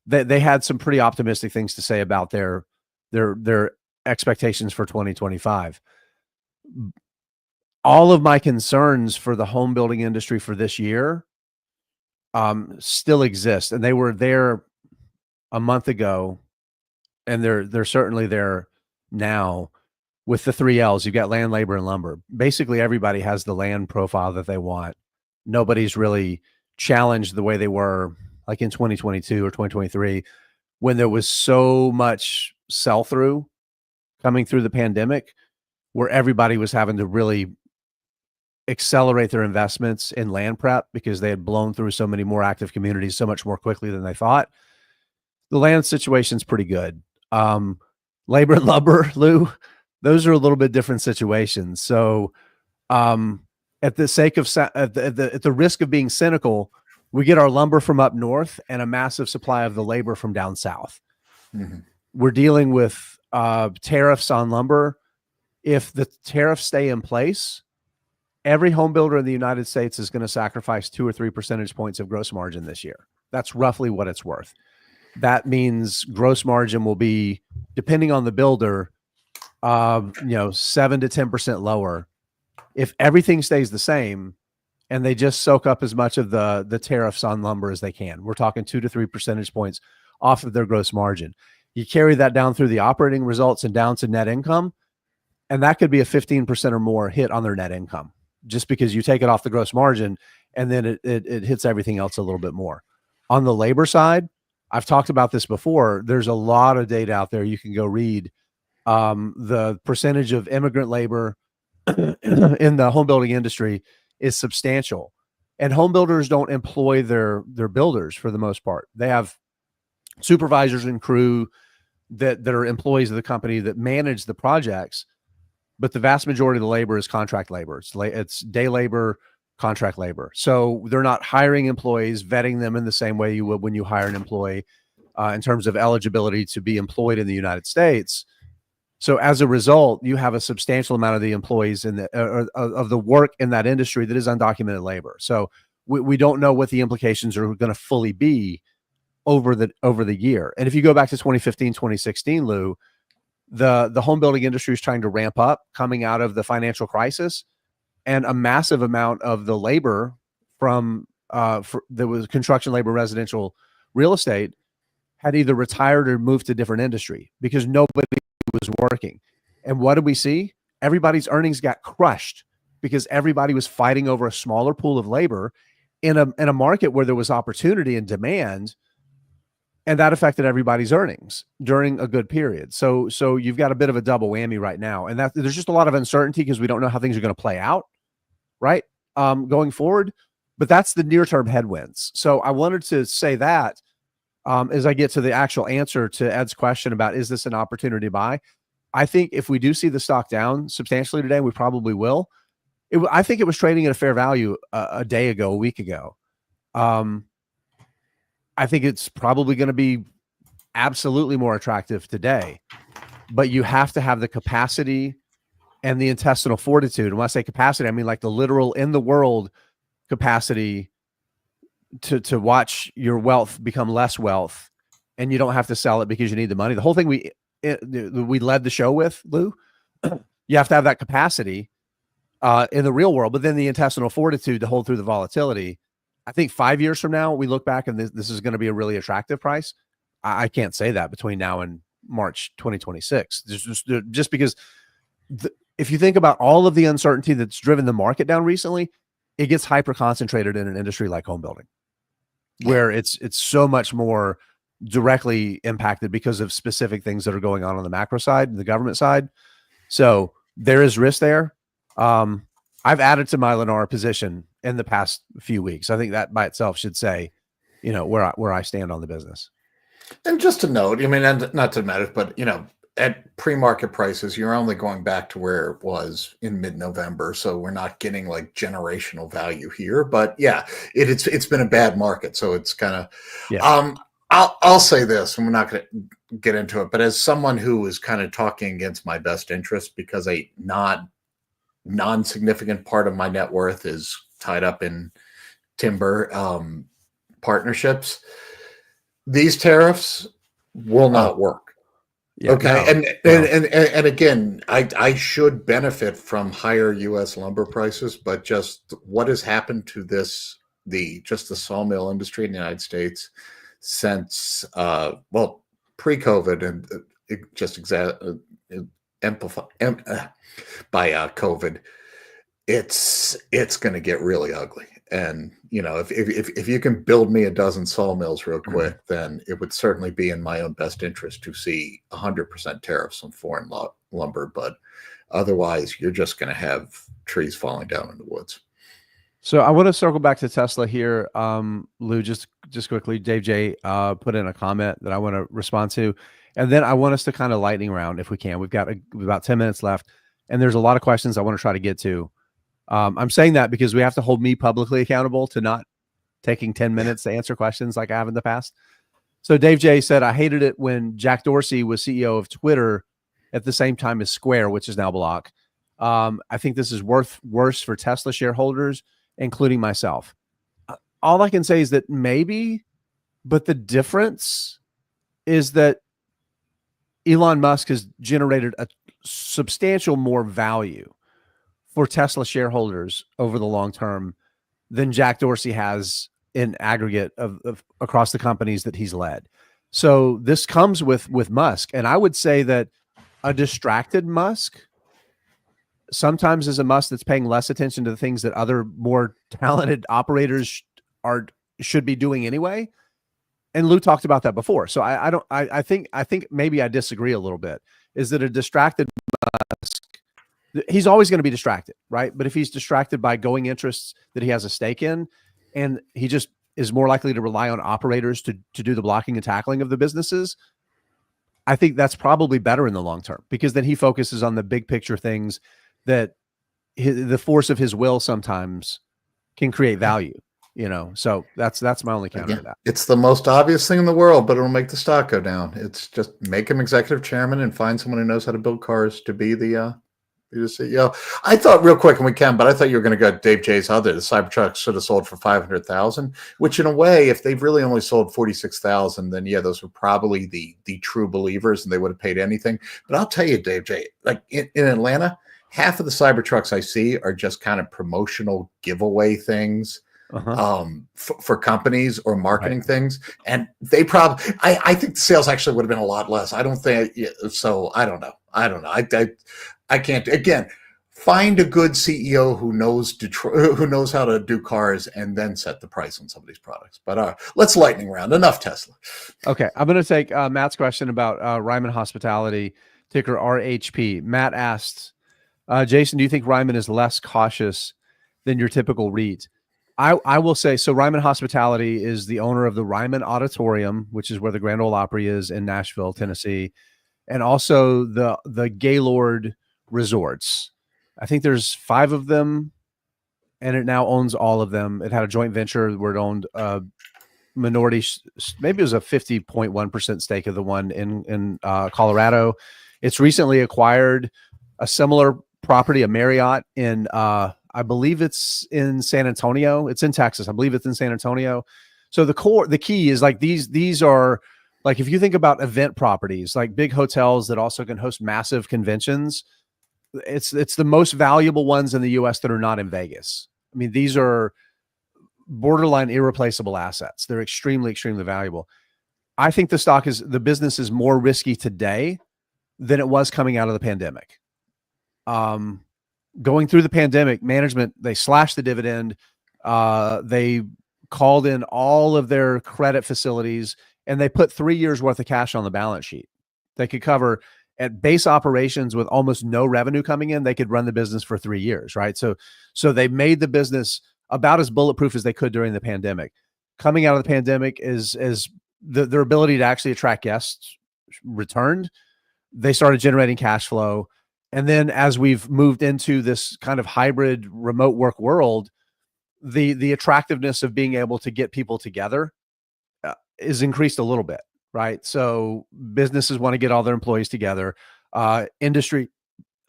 they had some pretty optimistic things to say about their expectations for 2025. All of my concerns for the home building industry for this year still exist, and they were there a month ago, and they're certainly there now. With the 3 L's, you've got land, labor, and lumber. Basically, everybody has the land profile that they want. Nobody's really challenged the way they were like in 2022 or 2023, when there was so much sell-through coming through the pandemic, where everybody was having to really accelerate their investments in land prep because they had blown through so many more active communities so much more quickly than they thought. The land situation's pretty good. Labor and lumber, Lou, those are a little bit different situations. So at the sake of at the risk of being cynical, we get our lumber from up north and a massive supply of the labor from down south. Mm-hmm. We're dealing with tariffs on lumber. If the tariffs stay in place, every home builder in the United States is going to sacrifice 2 or 3 percentage points of gross margin this year. That's roughly what it's worth. That means gross margin will be, depending on the builder, 7 to 10% lower. If everything stays the same and they just soak up as much of the tariffs on lumber as they can, we're talking 2 to 3 percentage points off of their gross margin. You carry that down through the operating results and down to net income, and that could be a 15% or more hit on their net income, just because you take it off the gross margin and then it hits everything else a little bit more. On the labor side, I've talked about this before. There's a lot of data out there you can go read. The percentage of immigrant labor in the home building industry is substantial, and home builders don't employ their builders for the most part. They have supervisors and crew that are employees of the company that manage the projects, but the vast majority of the labor is contract labor. It's day labor, contract labor. So they're not hiring employees, vetting them in the same way you would when you hire an employee in terms of eligibility to be employed in the United States. So as a result, you have a substantial amount of the employees of the work in that industry that is undocumented labor. So we don't know what the implications are going to fully be over the year. And if you go back to 2015, 2016, Lou, the home building industry is trying to ramp up coming out of the financial crisis, and a massive amount of the labor there was construction labor, residential real estate, had either retired or moved to different industry because nobody was working. And what did we see? Everybody's earnings got crushed because everybody was fighting over a smaller pool of labor in a market where there was opportunity and demand. And that affected everybody's earnings during a good period. So you've got a bit of a double whammy right now. And that there's just a lot of uncertainty because we don't know how things are going to play out, right? Going forward. But that's the near-term headwinds. So I wanted to say that as I get to the actual answer to Ed's question about, is this an opportunity to buy? I think if we do see the stock down substantially today, we probably will. I think it was trading at a fair value a day ago, a week ago. I think it's probably going to be absolutely more attractive today, but you have to have the capacity and the intestinal fortitude. And when I say capacity, I mean like the literal in the world capacity to watch your wealth become less wealth, and you don't have to sell it because you need the money. The whole thing we led the show with, Lou, you have to have that capacity in the real world, but then the intestinal fortitude to hold through the volatility. I think 5 years from now, we look back and this is going to be a really attractive price. I can't say that between now and March 2026, just because if you think about all of the uncertainty that's driven the market down recently, it gets hyper concentrated in an industry like home building, where it's so much more directly impacted because of specific things that are going on the macro side, the government side. So there is risk there. I've added to my Lenar position in the past few weeks. I think that by itself should say, where I stand on the business. And just to note, I mean, and not to matter, but at pre-market prices, you're only going back to where it was in mid-November, so we're not getting like generational value here. But yeah, it's been a bad market, so it's kind of. Yeah. I'll say this, and we're not going to get into it, but as someone who is kind of talking against my best interest because a non-significant part of my net worth is tied up in timber partnerships, these tariffs will not work. Yeah, okay. No, and again, I should benefit from higher U.S. lumber prices, but just what has happened to the sawmill industry in the United States since pre-COVID and amplified by COVID, it's going to get really ugly. And if you can build me a dozen sawmills real quick, then it would certainly be in my own best interest to see 100% tariffs on foreign lumber. But otherwise, you're just going to have trees falling down in the woods. So I want to circle back to Tesla here, Lou. Just quickly, Dave J put in a comment that I want to respond to, and then I want us to kind of lightning round if we can. We've got about 10 minutes left, and there's a lot of questions I want to try to get to. I'm saying that because we have to hold me publicly accountable to not taking 10 minutes to answer questions like I have in the past. So Dave J said, I hated it when Jack Dorsey was CEO of Twitter at the same time as Square, which is now Block. I think this is worse for Tesla shareholders, including myself. All I can say is that maybe, but the difference is that Elon Musk has generated a substantial more value for Tesla shareholders over the long term than Jack Dorsey has in aggregate of across the companies that he's led. So this comes with Musk. And I would say that a distracted Musk sometimes is a Musk that's paying less attention to the things that other more talented operators should be doing anyway. And Lou talked about that before. So I think maybe I disagree a little bit, is that a distracted Musk, he's always going to be distracted, right? But if he's distracted by going interests that he has a stake in, and he just is more likely to rely on operators to do the blocking and tackling of the businesses, I think that's probably better in the long term, because then he focuses on the big picture things that the force of his will sometimes can create value, so that's my only counter to that. It's the most obvious thing in the world, but it'll make the stock go down. It's just make him executive chairman and find someone who knows how to build cars to be the CEO. I thought real quick, and we can, but I thought you were going to go Dave J's other. The Cybertruck should have sold for 500,000, which in a way, if they've really only sold 46,000, then yeah, those were probably the true believers, and they would have paid anything. But I'll tell you, Dave J, like in Atlanta, half of the Cybertrucks I see are just kind of promotional giveaway things. For companies or marketing things, and they probably I think the sales actually would have been a lot less. I don't think so. I don't know. I can't, again, find a good CEO who knows how to do cars, and then set the price on some of these products. But let's lightning round. Enough Tesla. Okay, I'm going to take Matt's question about Ryman Hospitality, ticker RHP. Matt asked, Jason, do you think Ryman is less cautious than your typical REIT? I will say, so Ryman Hospitality is the owner of the Ryman Auditorium, which is where the Grand Ole Opry is in Nashville, Tennessee, and also the Gaylord Resorts. I think there's 5 of them, and it now owns all of them. It had a joint venture where it owned a minority, maybe it was a 50.1% stake of the one in Colorado. It's recently acquired a similar property, a Marriott in I believe it's in San Antonio. It's in Texas. I believe it's in San Antonio. So the key is like these are like, if you think about event properties, like big hotels that also can host massive conventions, it's the most valuable ones in the US that are not in Vegas. I mean, these are borderline irreplaceable assets. They're extremely, extremely valuable. I think the business is more risky today than it was coming out of the pandemic. Going through the pandemic, management, they slashed the dividend. They called in all of their credit facilities, and they put 3 years worth of cash on the balance sheet. They could cover at base operations with almost no revenue coming in. They could run the business for 3 years, right? So they made the business about as bulletproof as they could during the pandemic. Coming out of the pandemic is their ability to actually attract guests returned. They started generating cash flow. And then as we've moved into this kind of hybrid remote work world, the attractiveness of being able to get people together is increased a little bit, right? So businesses want to get all their employees together, industry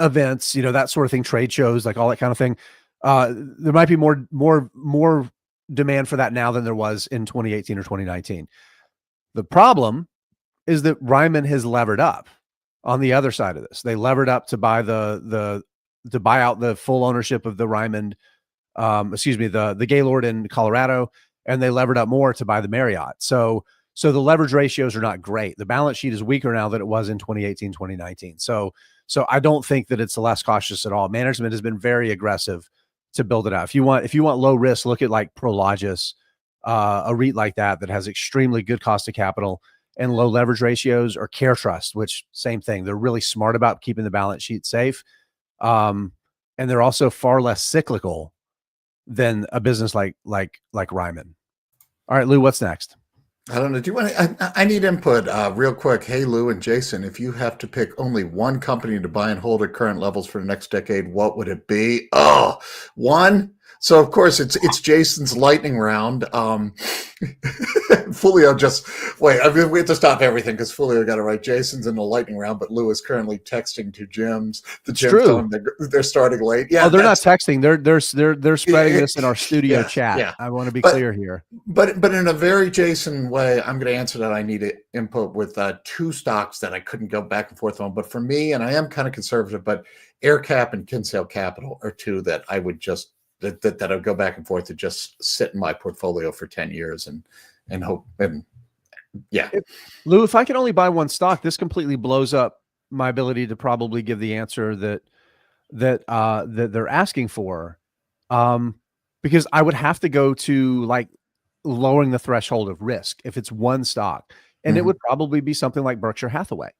events, that sort of thing, trade shows, like all that kind of thing. There might be more demand for that now than there was in 2018 or 2019. The problem is that Ryman has levered up. On the other side of this, they levered up to buy to buy out the full ownership of the Ryman, the Gaylord in Colorado, and they levered up more to buy the Marriott. So the leverage ratios are not great. The balance sheet is weaker now than it was in 2018, 2019. So I don't think that it's less cautious at all. Management has been very aggressive to build it out. If you want low risk, look at like Prologis, a REIT like that has extremely good cost of capital and low leverage ratios, or Care Trust, which same thing. They're really smart about keeping the balance sheet safe. And they're also far less cyclical than a business like Ryman. All right, Lou, what's next? I don't know. Do you want to, I need input real quick. Hey, Lou and Jason, if you have to pick only one company to buy and hold at current levels for the next decade, what would it be? Oh, one. So of course it's Jason's lightning round. Folio just wait. I mean, we have to stop everything because Folio got it right. Jason's in the lightning round, but Lou is currently texting to gyms. The It's gym true. telling them they're starting late. Yeah, Oh, they're not texting. They're spreading this in our studio chat. Yeah. I want to be clear here. But in a very Jason way, I'm going to answer that. I need input with two stocks that I couldn't go back and forth on. But for me, and I am kind of conservative, but AirCap and Kinsale Capital are two that I would just that I would go back and forth to just sit in my portfolio for 10 years and hope. And yeah, Lou, if I can only buy one stock, this completely blows up my ability to probably give the answer that they're asking for, because I would have to go to like lowering the threshold of risk if it's one stock, and it would probably be something like Berkshire Hathaway,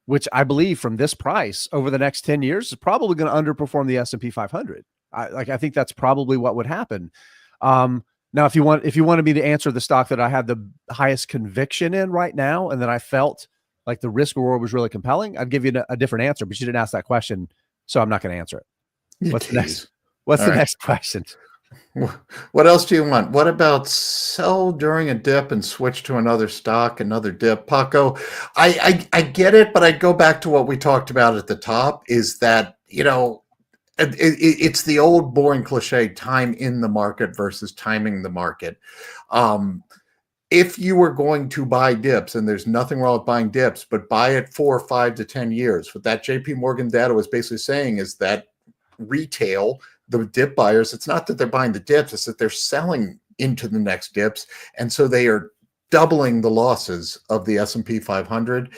which I believe from this price over the next 10 years is probably going to underperform the S&P 500. I think that's probably what would happen. Now, if you wanted me to answer the stock that I had the highest conviction in right now, and that I felt like the risk reward was really compelling, I'd give you a different answer, but you didn't ask that question, so I'm not going to answer it. What's the next? What's the next question? What else do you want? What about sell during a dip and switch to another stock, another dip? Paco, I get it, but I'd go back to what we talked about at the top, is that, it's the old boring cliche, time in the market versus timing the market. If you were going to buy dips, and there's nothing wrong with buying dips, but buy it 4, 5 to 10 years. What that JP Morgan data was basically saying is that retail, the dip buyers, it's not that they're buying the dips, it's that they're selling into the next dips. And so they are doubling the losses of the S&P 500.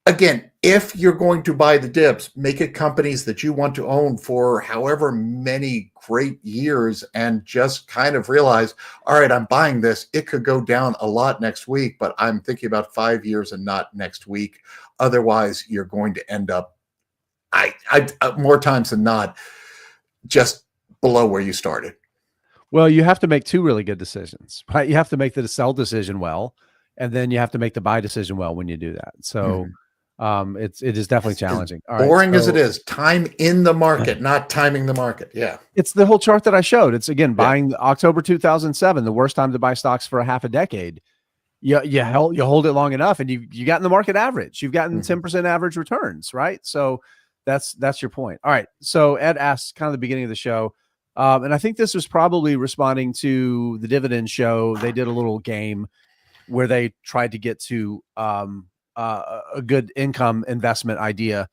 Again, if you're going to buy the dips, make it companies that you want to own for however many great years, and just kind of realize, all right, I'm buying this. It could go down a lot next week, but I'm thinking about 5 years and not next week. Otherwise, you're going to end up, I more times than not, just below where you started. Well, you have to make two really good decisions, right? You have to make the sell decision well, and then you have to make the buy decision well when you do that. So it is definitely challenging. All boring as it is, time in the market, not timing the market. Yeah. It's the whole chart that I showed. It's again, buying October 2007, the worst time to buy stocks for a half a decade. You hold it long enough, and you got in the market average. You've gotten 10% average returns, right? So that's your point. All right. So Ed asked kind of the beginning of the show, and I think this was probably responding to the dividend show. They did a little game where they tried to get to a good income investment idea.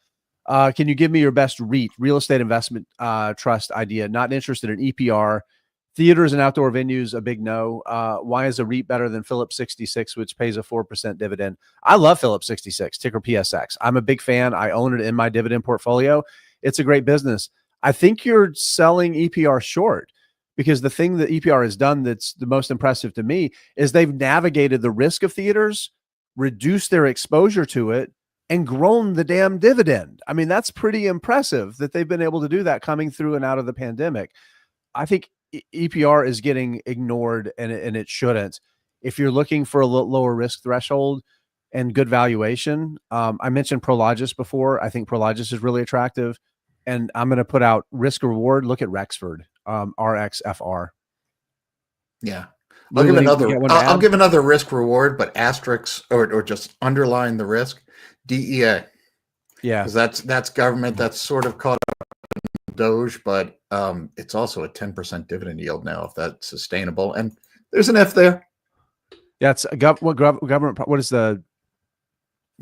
Can you give me your best REIT, real estate investment trust idea? Not interested in EPR. Theaters and outdoor venues, a big no. Why is a REIT better than Phillips 66, which pays a 4% dividend? I love Phillips 66, ticker PSX. I'm a big fan. I own it in my dividend portfolio. It's a great business. I think you're selling EPR short, because the thing that EPR has done that's the most impressive to me is they've navigated the risk of theaters, reduced their exposure to it, and grown the damn dividend. I mean, that's pretty impressive that they've been able to do that coming through and out of the pandemic. I think EPR is getting ignored, and it shouldn't. If you're looking for a lower risk threshold and good valuation, I mentioned Prologis before. I think Prologis is really attractive, and I'm going to put out risk reward. Look at Rexford, RXFR. Yeah. I'll give another risk reward, but asterisks or just underline the risk. DEA. Yeah. Because that's government that's sort of caught up in Doge, but it's also a 10% dividend yield now, if that's sustainable. And there's an F there. Yeah, it's government. What is the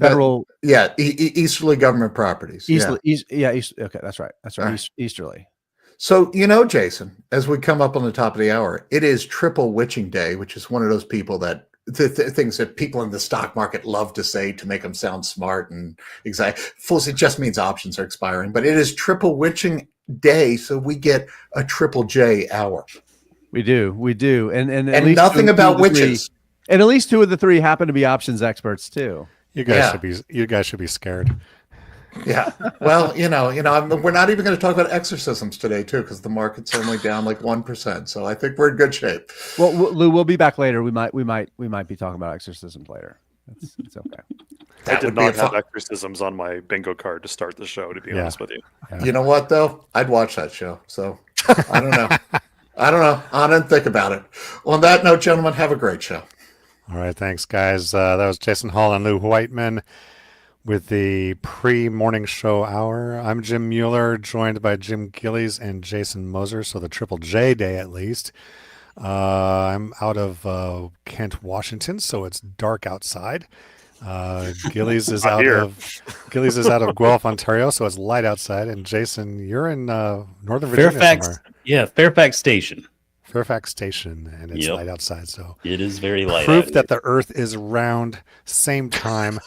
federal? Easterly government properties. Easterly. Okay, that's right. That's right. Right. Easterly. So, Jason, as we come up on the top of the hour, it is Triple Witching Day, which is one of those people that things that people in the stock market love to say to make them sound smart and exact. It just means options are expiring, but it is Triple Witching Day, so we get a Triple J hour. We do, and nothing about witches. And at least 2 of the 3 happen to be options experts too. You guys should be scared. Yeah. Well, we're not even going to talk about exorcisms today, too, because the market's only down like 1%. So I think we're in good shape. Well, Lou, we'll be back later. We might be talking about exorcisms later. It's okay. I did not have exorcisms on my bingo card to start the show, to be honest with you. Yeah. You know what, though? I'd watch that show. So I don't know. I didn't think about it. On that note, gentlemen, have a great show. All right. Thanks, guys. That was Jason Hall and Lou Whiteman with the pre-morning show hour. I'm Jim Mueller, joined by Jim Gillies and Jason Moser, so the Triple J day at least. I'm out of Kent, Washington, so it's dark outside. Gillies is out of Guelph, Ontario, so it's light outside. And Jason, you're in Northern Virginia somewhere. Yeah, Fairfax Station. Fairfax Station, and it's light outside, so it is very light. Proof that the Earth is round. Same time.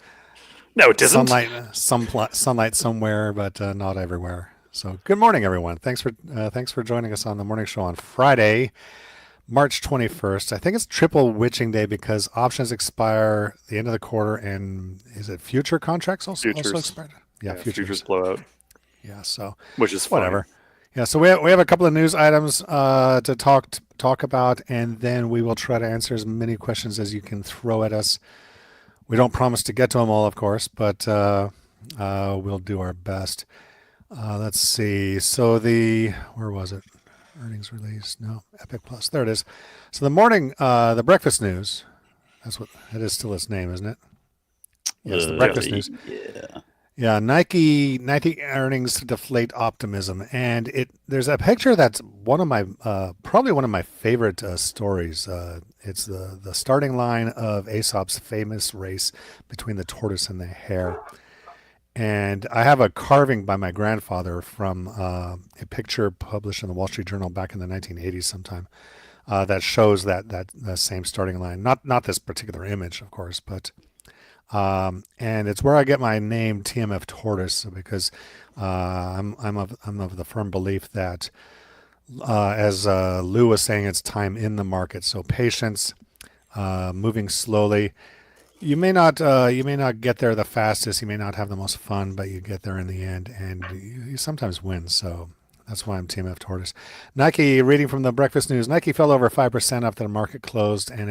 No, it isn't. Sunlight somewhere, but not everywhere. So, good morning, everyone. Thanks for joining us on the morning show on Friday, March 21st. I think it's Triple Witching Day because options expire the end of the quarter, and is it future contracts also expired? Yeah, futures blow out. Yeah, so which is whatever. Fine. Yeah, so we have a couple of news items to talk about, and then we will try to answer as many questions as you can throw at us. We don't promise to get to them all, of course, but we'll do our best. Let's see. So where was it? Earnings release. No, Epic Plus. There it is. So the breakfast news. That is still its name, isn't it? Yes, the breakfast news. Yeah. Nike earnings deflate optimism, and there's a picture that's probably one of my favorite stories. It's the starting line of Aesop's famous race between the tortoise and the hare. And I have a carving by my grandfather from a picture published in the Wall Street Journal back in the 1980s sometime that shows that same starting line. Not this particular image, of course, but and it's where I get my name TMF Tortoise, because I'm of the firm belief that as Lou was saying, it's time in the market. So patience, moving slowly. You may not get there the fastest. You may not have the most fun, but you get there in the end, and you sometimes win. So that's why I'm TMF Tortoise. Nike, reading from the Breakfast News, Nike fell over 5% after the market closed, and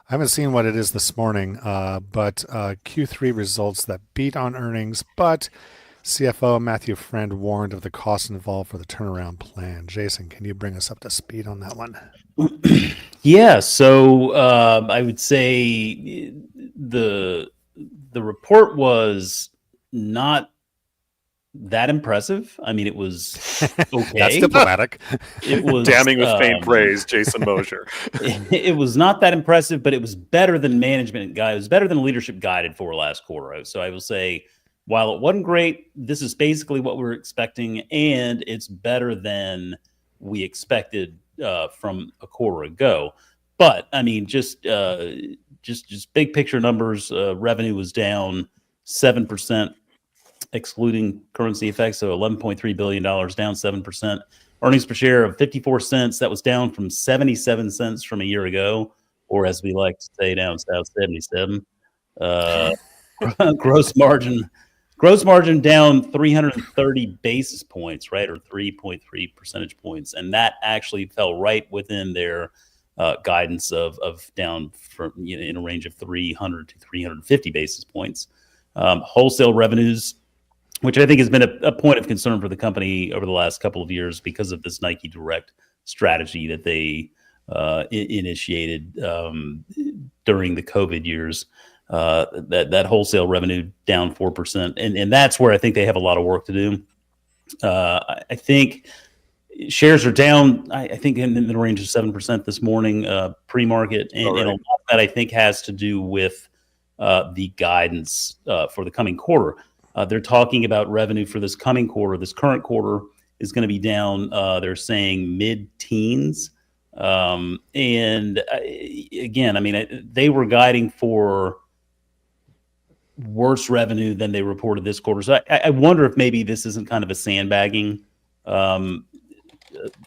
I haven't seen what it is this morning, but Q3 results that beat on earnings, but CFO Matthew Friend warned of the costs involved for the turnaround plan. Jason, can you bring us up to speed on that one? Yeah, so I would say the report was not that impressive. I mean, it was okay. That's diplomatic. It was damning with faint praise, Jason Moser. It was not that impressive, but it was better than management guide. It was better than leadership guided for last quarter. So I will say, while it wasn't great, this is basically what we're expecting, and it's better than we expected from a quarter ago. But I mean, just big picture numbers. Revenue was down 7%, excluding currency effects, so $11.3 billion, down 7%. Earnings per share of 54 cents. That was down from 77 cents from a year ago, or as we like to say down south, 77. Gross margin down 330 basis points, right, or 3.3 percentage points, and that actually fell right within their guidance of down from in a range of 300 to 350 basis points. Wholesale revenues, which I think has been a point of concern for the company over the last couple of years because of this Nike Direct strategy that they initiated during the COVID years. That wholesale revenue down 4%, and that's where I think they have a lot of work to do. I think shares are down. I think in the range of 7% this morning, pre-market, and a lot of that I think has to do with the guidance for the coming quarter. They're talking about revenue for this coming quarter. This current quarter is going to be down. They're saying mid-teens, and again, I mean, they were guiding for worse revenue than they reported this quarter. So I wonder if maybe this isn't kind of a sandbagging, of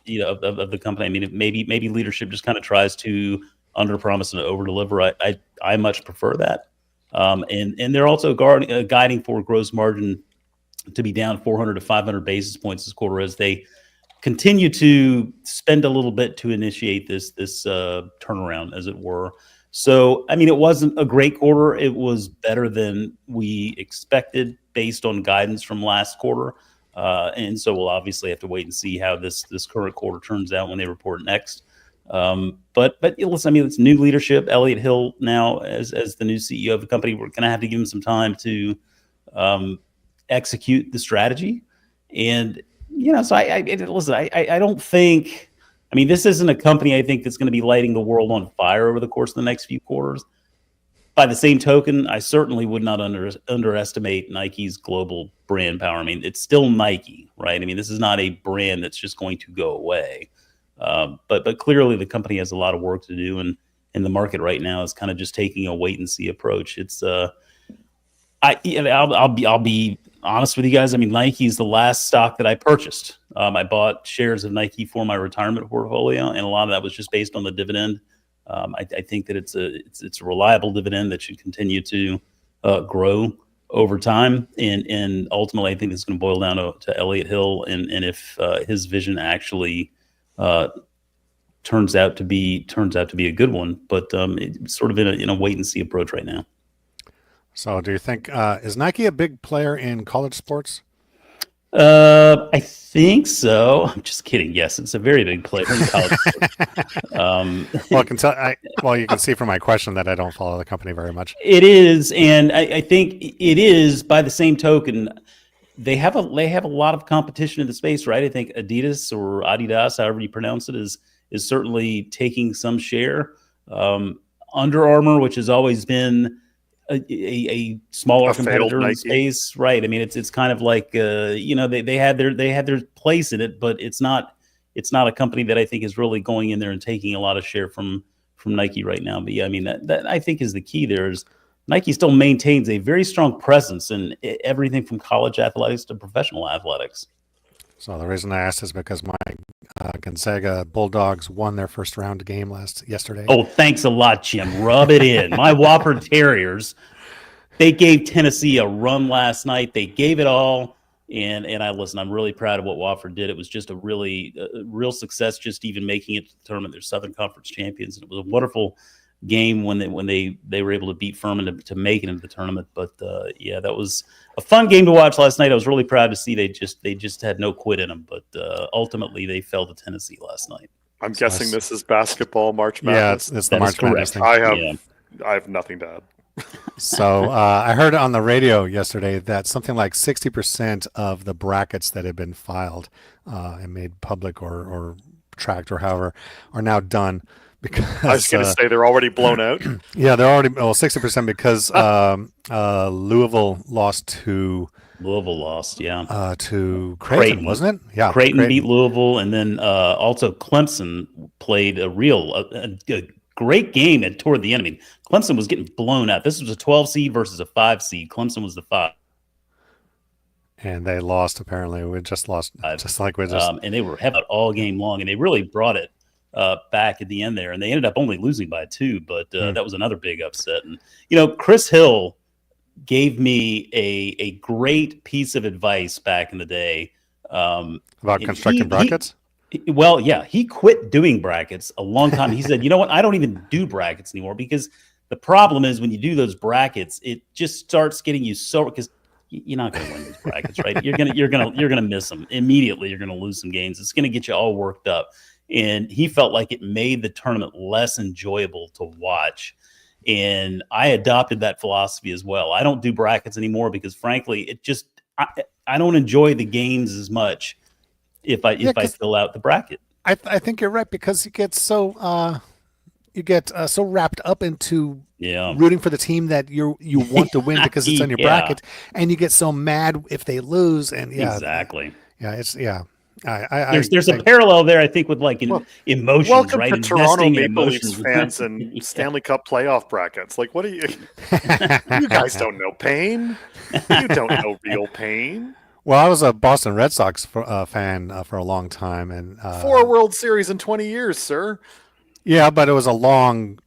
the company. I mean, maybe leadership just kind of tries to underpromise and overdeliver. I much prefer that. And they're also guiding for gross margin to be down 400 to 500 basis points this quarter as they continue to spend a little bit to initiate this turnaround, as it were. So, I mean, it wasn't a great quarter. It was better than we expected based on guidance from last quarter. And so we'll obviously have to wait and see how this current quarter turns out when they report next. But listen, I mean, it's new leadership. Elliott Hill now as the new CEO of the company. We're going to have to give him some time to execute the strategy. And, so I don't think, I mean, this isn't a company I think that's going to be lighting the world on fire over the course of the next few quarters. By the same token, I certainly would not underestimate Nike's global brand power. I mean, it's still Nike, right? I mean, this is not a brand that's just going to go away. But clearly the company has a lot of work to do, and in the market right now is kind of just taking a wait and see approach. It's I'll be honest with you guys. I mean, Nike is the last stock that I purchased. I bought shares of Nike for my retirement portfolio, and a lot of that was just based on the dividend. I think that it's a reliable dividend that should continue to grow over time, and ultimately, I think it's going to boil down to Elliott Hill, and if his vision actually turns out to be a good one. But it's sort of in a wait and see approach right now. So, do you think is Nike a big player in college sports? I think so. I'm just kidding. Yes, it's a very big player in college. Well, I can tell. Well, you can see from my question that I don't follow the company very much. It is, and I think it is. By the same token, they have a lot of competition in the space, right? I think Adidas or Adidas, however you pronounce it, is certainly taking some share. Under Armour, which has always been a smaller competitor in the space, right? I mean, it's kind of like they had their place in it, but it's not a company that I think is really going in there and taking a lot of share from Nike right now. But yeah, I mean that I think is the key. There is Nike still maintains a very strong presence in everything from college athletics to professional athletics. So the reason I asked is because my Gonzaga Bulldogs won their first round game yesterday. Oh, thanks a lot, Jim. Rub it in. My Wofford Terriers, they gave Tennessee a run last night. They gave it all. And I'm really proud of what Wofford did. It was just a real success, just even making it to the tournament. They're Southern Conference champions. And it was a wonderful game when they were able to beat Furman to make it into the tournament. But yeah, that was a fun game to watch last night. I was really proud to see they just had no quit in them. But ultimately, they fell to Tennessee last night. I'm guessing this is basketball March Madness. Yeah, it's the March Madness thing. I have nothing to add. So I heard on the radio yesterday that something like 60% of the brackets that have been filed and made public or tracked or however are now done. Because, I was going to say they're already blown out. Yeah, they're already 60% because Louisville lost to Creighton, wasn't it? Yeah, Creighton beat Louisville, and then also Clemson played a great game toward the end. I mean, Clemson was getting blown out. This was a 12 seed versus a 5 seed. Clemson was the 5. And they lost, apparently. We just lost, just like we just. And they were heavy all game long, and they really brought it back at the end there. And they ended up only losing by 2, but that was another big upset. And, Chris Hill gave me a great piece of advice back in the day. About constructing brackets? He quit doing brackets a long time. He said, you know what? I don't even do brackets anymore because the problem is when you do those brackets, it just starts getting you because you're not going to win these brackets, right? You're gonna miss them immediately. You're gonna lose some games. It's gonna get you all worked up. And he felt like it made the tournament less enjoyable to watch. And I adopted that philosophy as well. I don't do brackets anymore because, frankly, I don't enjoy the games as much if I fill out the bracket. I think you're right because you get so wrapped up into rooting for the team that you want to win because it's on your bracket, and you get so mad if they lose. And exactly. There's a parallel there, I think, with emotions. Welcome right? to Toronto Maple Leafs fans and Stanley Cup playoff brackets. Like, what are you? You guys don't know pain. You don't know real pain. Well, I was a Boston Red Sox fan for a long time, and 4 World Series in 20 years, sir. Yeah, but it was a long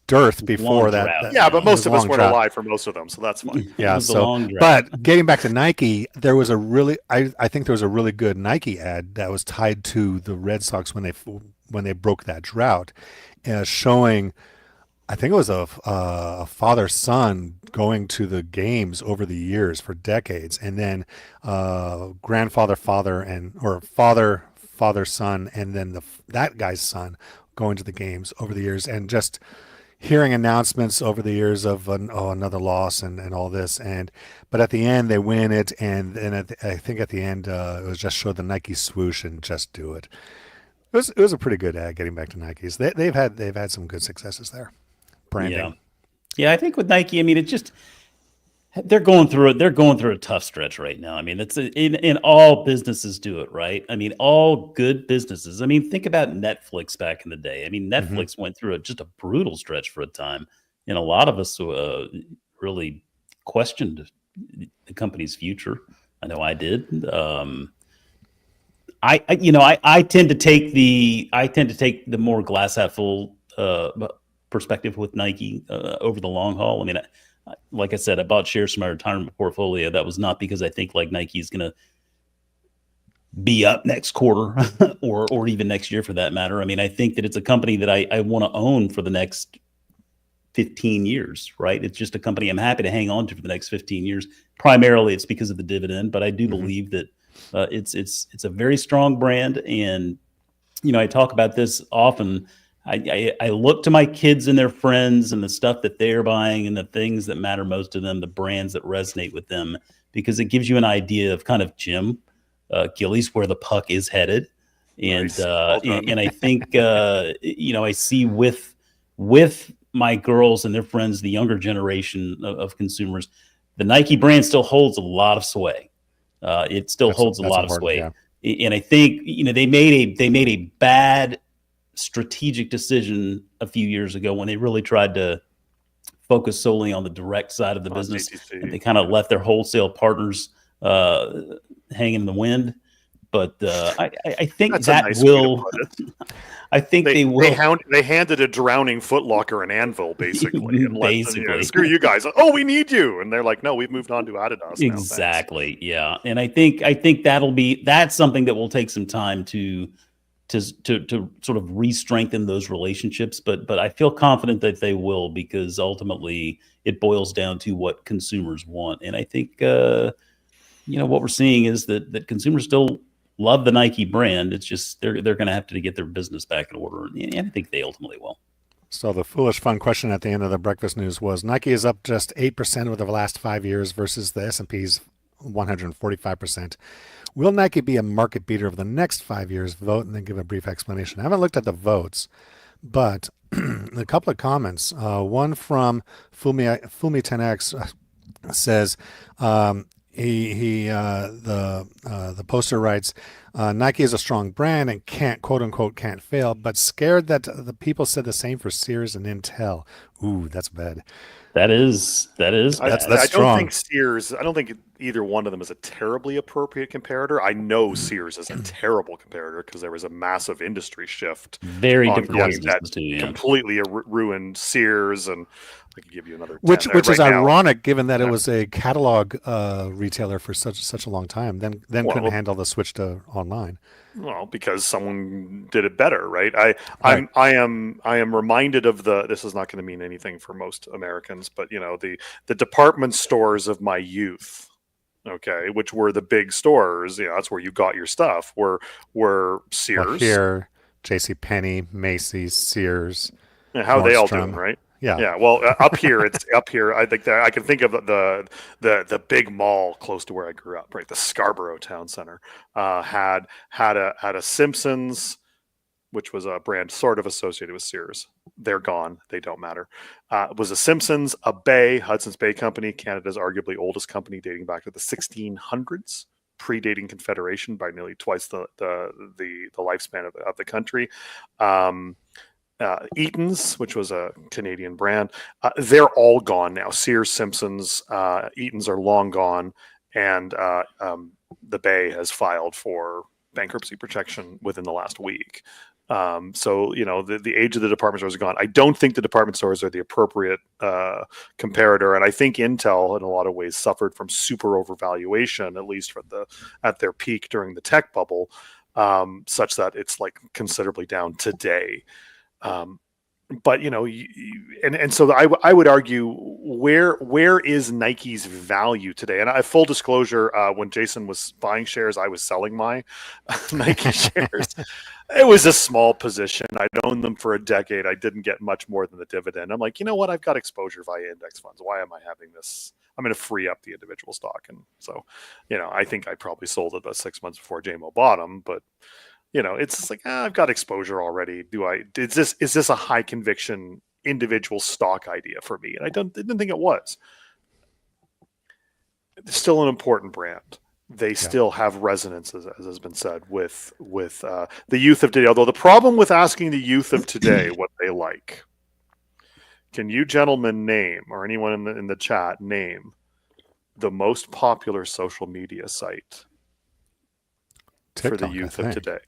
dearth before Long that. drought. Yeah, but it most was of a us long weren't drought. alive for most of them, so that's fine. Yeah. It was a So, long drought. but getting back to Nike, there was a really, I think there was a really good Nike ad that was tied to the Red Sox when they broke that drought, showing, I think it was a father son going to the games over the years for decades, and then grandfather father and or father son, and then that guy's son going to the games over the years, and just hearing announcements over the years of another loss and all this, but at the end they win it, and I think at the end it was just show the Nike swoosh and just do it. It was a pretty good ad. Getting back to Nikes, they've had some good successes there. Branding. Yeah. I think with Nike, I mean, it just they're going through a tough stretch right now. I mean, it's in all businesses do it, right? I mean, all good businesses. I mean, think about Netflix back in the day. I mean, Netflix went through just a brutal stretch for a time, and a lot of us really questioned the company's future. I know I did. I tend to take the more glass half full perspective with Nike over the long haul. I mean, like I said, I bought shares from my retirement portfolio. That was not because I think like Nike's going to be up next quarter or even next year for that matter. I mean, I think that it's a company that I want to own for the next 15 years, right? It's just a company I'm happy to hang on to for the next 15 years. Primarily it's because of the dividend, but I do believe that it's a very strong brand. And, I talk about this often. I look to my kids and their friends and the stuff that they're buying and the things that matter most to them, the brands that resonate with them, because it gives you an idea of kind of Jim Gillies, where the puck is headed. And Nice. Well done. and I think I see with my girls and their friends, the younger generation of consumers, the Nike brand still holds a lot of sway. It still holds a lot of sway. Yeah. And I think they made a bad strategic decision a few years ago when they really tried to focus solely on the direct side of the business, and they kind of let their wholesale partners hang in the wind. But I think that's that a nice will. way to put it. I think they will. They handed a drowning Foot Locker an anvil, basically, and basically, screw you guys. Oh, we need you, and they're like, no, we've moved on to Adidas. Exactly. Now, yeah, and I think that's something that will take some time to sort of re-strengthen those relationships, but I feel confident that they will, because ultimately it boils down to what consumers want. And I think what we're seeing is that consumers still love the Nike brand. It's just they're going to have to get their business back in order, and I think they ultimately will. So the foolish fun question at the end of the breakfast news was: Nike is up just 8% over the last 5 years versus the S&P's 145%. Will Nike be a market beater over the next 5 years? Vote and then give a brief explanation. I haven't looked at the votes, but a couple of comments. One from Fool10X says the poster writes, Nike is a strong brand and quote unquote can't fail, but scared that the people said the same for Sears and Intel. Ooh, that's bad. That's That's I strong. don't think Sears. I don't think either one of them is a terribly appropriate comparator. I know Sears is a terrible comparator because there was a massive industry shift. Very different businesses too. Yeah. Completely ruined Sears, and I can give you another. Which is now. ironic, given that it was a catalog retailer for such a long time. Then couldn't handle the switch to online. Well, because someone did it better, right? I am reminded of this is not going to mean anything for most Americans, but the department stores of my youth, okay, which were the big stores, that's where you got your stuff, were Sears, Here, JCPenney, Macy's, Sears. How are they all doing, right? Yeah. Well, up here, it's up here. I think that I can think of the big mall close to where I grew up, right? The Scarborough Town Center had a Simpsons, which was a brand sort of associated with Sears. They're gone. They don't matter. It was a Simpsons, a Bay, Hudson's Bay Company, Canada's arguably oldest company, dating back to the 1600s, predating Confederation by nearly twice the lifespan of the country. Eaton's, which was a Canadian brand, they're all gone now. Sears, Simpsons, Eaton's are long gone, and the Bay has filed for bankruptcy protection within the last week. So, the age of the department stores are gone. I don't think the department stores are the appropriate comparator. And I think Intel, in a lot of ways, suffered from super overvaluation, at least at their peak during the tech bubble, such that it's like considerably down today. But so I would argue where is Nike's value today? And full disclosure, when Jason was buying shares, I was selling my Nike shares. It was a small position. I'd owned them for a decade. I didn't get much more than the dividend. I'm like, you know what? I've got exposure via index funds. Why am I having this? I'm going to free up the individual stock. And so, I think I probably sold it about 6 months before JMO bought them, but it's just like, I've got exposure already. Is this a high conviction individual stock idea for me? And I didn't think it was. It's still an important brand. They still have resonance, as has been said, with the youth of today. Although the problem with asking the youth of today what they like, can you gentlemen name, or anyone in the chat name, the most popular social media site TikTok, for the youth of today?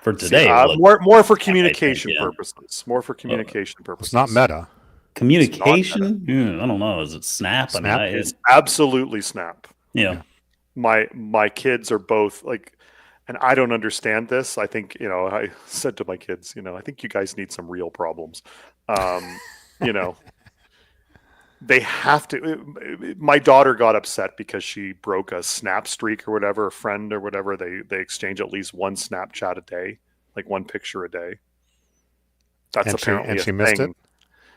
For today, more for communication purposes. More for communication purposes. It's not Meta. Communication? I don't know. Is it Snap? Snap? It's absolutely Snap. Yeah. My kids are both like, and I don't understand this. I think, I said to my kids, I think you guys need some real problems. They have to. My daughter got upset because she broke a Snap streak or whatever, a friend or whatever. They exchange at least one Snapchat a day, like one picture a day. That's apparently she a missed thing. it.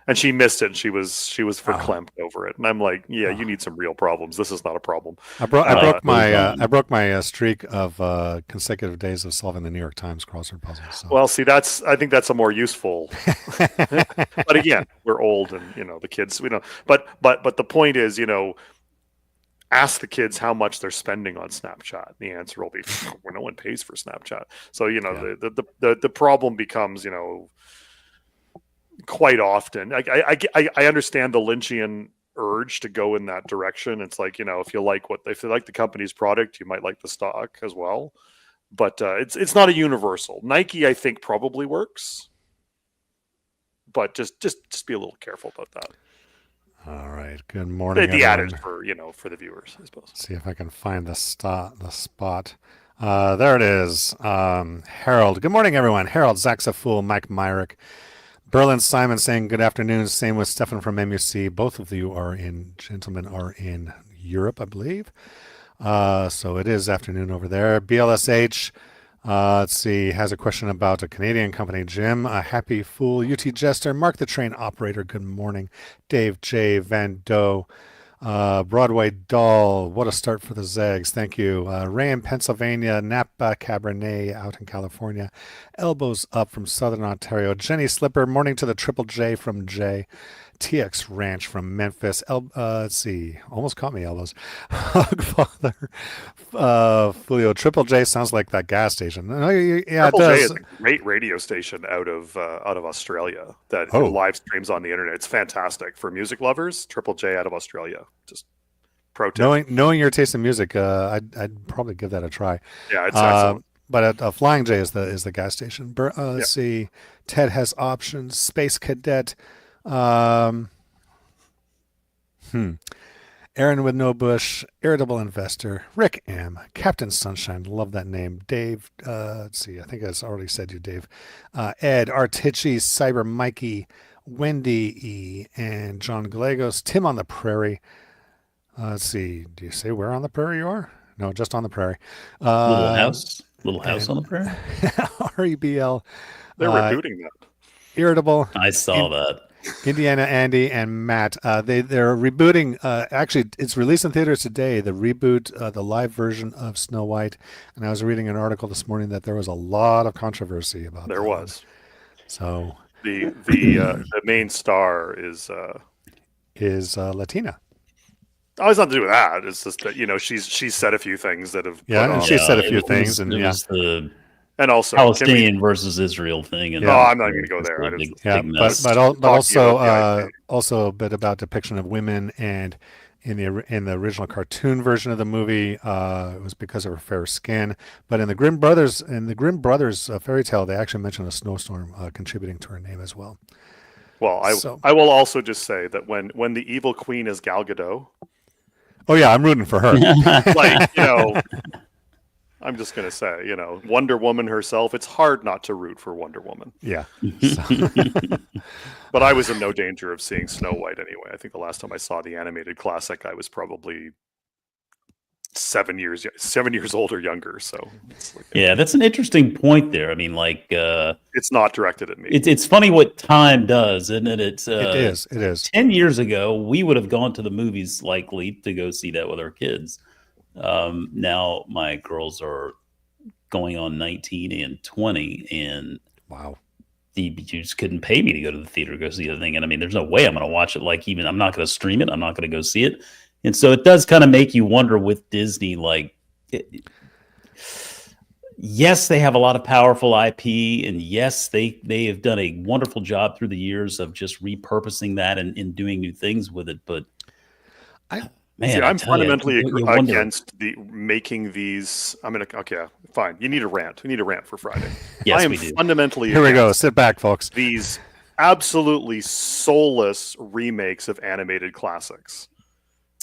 And she missed it. And she was verklempt over it. And I'm like, yeah, you need some real problems. This is not a problem. I broke my streak of consecutive days of solving the New York Times crossword puzzle. So. Well, see, I think that's a more useful. But again, we're old, and the kids, But the point is, ask the kids how much they're spending on Snapchat. The answer will be, well, no one pays for Snapchat. So the problem becomes, quite often, I understand the Lynchian urge to go in that direction. It's like, if you like the company's product, you might like the stock as well. But it's not a universal. Nike, I think, probably works, but just be a little careful about that. All right. Good morning. The adage for the viewers, I suppose. See if I can find the spot. There it is. Harold. Good morning, everyone. Harold, Zach's a fool. Mike Myrick. Berlin Simon saying good afternoon. Same with Stefan from MUC. Both of you gentlemen are in Europe, I believe. So it is afternoon over there. BLSH, let's see, has a question about a Canadian company. Jim, a happy fool. UT Jester, Mark the Train Operator, good morning. Dave J. Van Doe, Broadway Doll, what a start for the Zags. Thank you. Ray in Pennsylvania, Napa Cabernet out in California, Elbows Up from Southern Ontario, Jenny Slipper, morning to the Triple J from Jay. TX Ranch from Memphis. Let's see. Almost caught me, Elbows. Hogfather. Fulio. Triple J sounds like that gas station. Yeah, Triple it does. J is a great radio station out of Australia that live streams on the internet. It's fantastic for music lovers. Triple J out of Australia. Just pro tip. Knowing your taste in music, I'd probably give that a try. Yeah, it's excellent. But Flying J is the gas station. Let's see. Ted has options. Space Cadet. Aaron with no bush, Irritable Investor, Rick M, Captain Sunshine, love that name. Dave, let's see, I think I already said you, Dave. Ed, Artici, Cyber Mikey, Wendy E, and John Gallegos, Tim on the Prairie. Let's see, do you say where on the prairie you are? No, just on the prairie. Little house on the prairie. REBL. They're rebooting that. Irritable. I saw that. Indiana, Andy, and Matt. They're rebooting. Actually, it's released in theaters today. The reboot, the live version of Snow White. And I was reading an article this morning that there was a lot of controversy about. There was. So the main star is Latina. Oh, it's nothing to do with that. It's just that she's said a few things that have she said a few things, and and also Palestinian versus Israel thing. And I'm not going to go there. But also a bit about depiction of women and in the original cartoon version of the movie, it was because of her fair skin. But in the Grimm Brothers fairy tale, they actually mention a snowstorm contributing to her name as well. Well, I will also just say that when the evil queen is Gal Gadot, oh yeah, I'm rooting for her. like, I'm just going to say, Wonder Woman herself, it's hard not to root for Wonder Woman. Yeah. But I was in no danger of seeing Snow White anyway. I think the last time I saw the animated classic, I was probably 7 years old or younger. So yeah, that's an interesting point there. I mean, it's not directed at me. It's funny what time does, isn't it? It is. 10 years ago, we would have gone to the movies likely to go see that with our kids. Now my girls are going on 19 and 20, and wow, you just couldn't pay me to go to the theater to go see the thing. And I mean, there's no way I'm going to watch it. I'm not going to stream it. I'm not going to go see it. And so it does kind of make you wonder with Disney, yes, they have a lot of powerful IP, and yes, they have done a wonderful job through the years of just repurposing that and doing new things with it. But I'm fundamentally against making these. Okay, fine. You need a rant. We need a rant for Friday. Yes, I am we do. fundamentally Here we go. Sit back, folks. These absolutely soulless remakes of animated classics.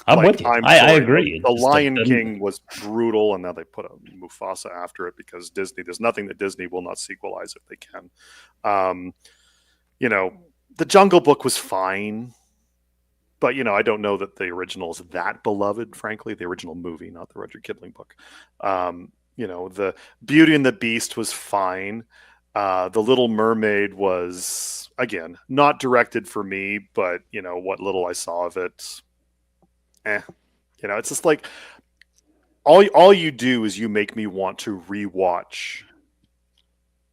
I'm with you. I agree. The Lion King was brutal, and now they put a Mufasa after it because Disney. There's nothing that Disney will not sequelize if they can. The Jungle Book was fine. But, I don't know that the original is that beloved, frankly, the original movie, not the Rudyard Kipling book. The Beauty and the Beast was fine. The Little Mermaid was, again, not directed for me, but, what little I saw of it, it's just like all you do is you make me want to rewatch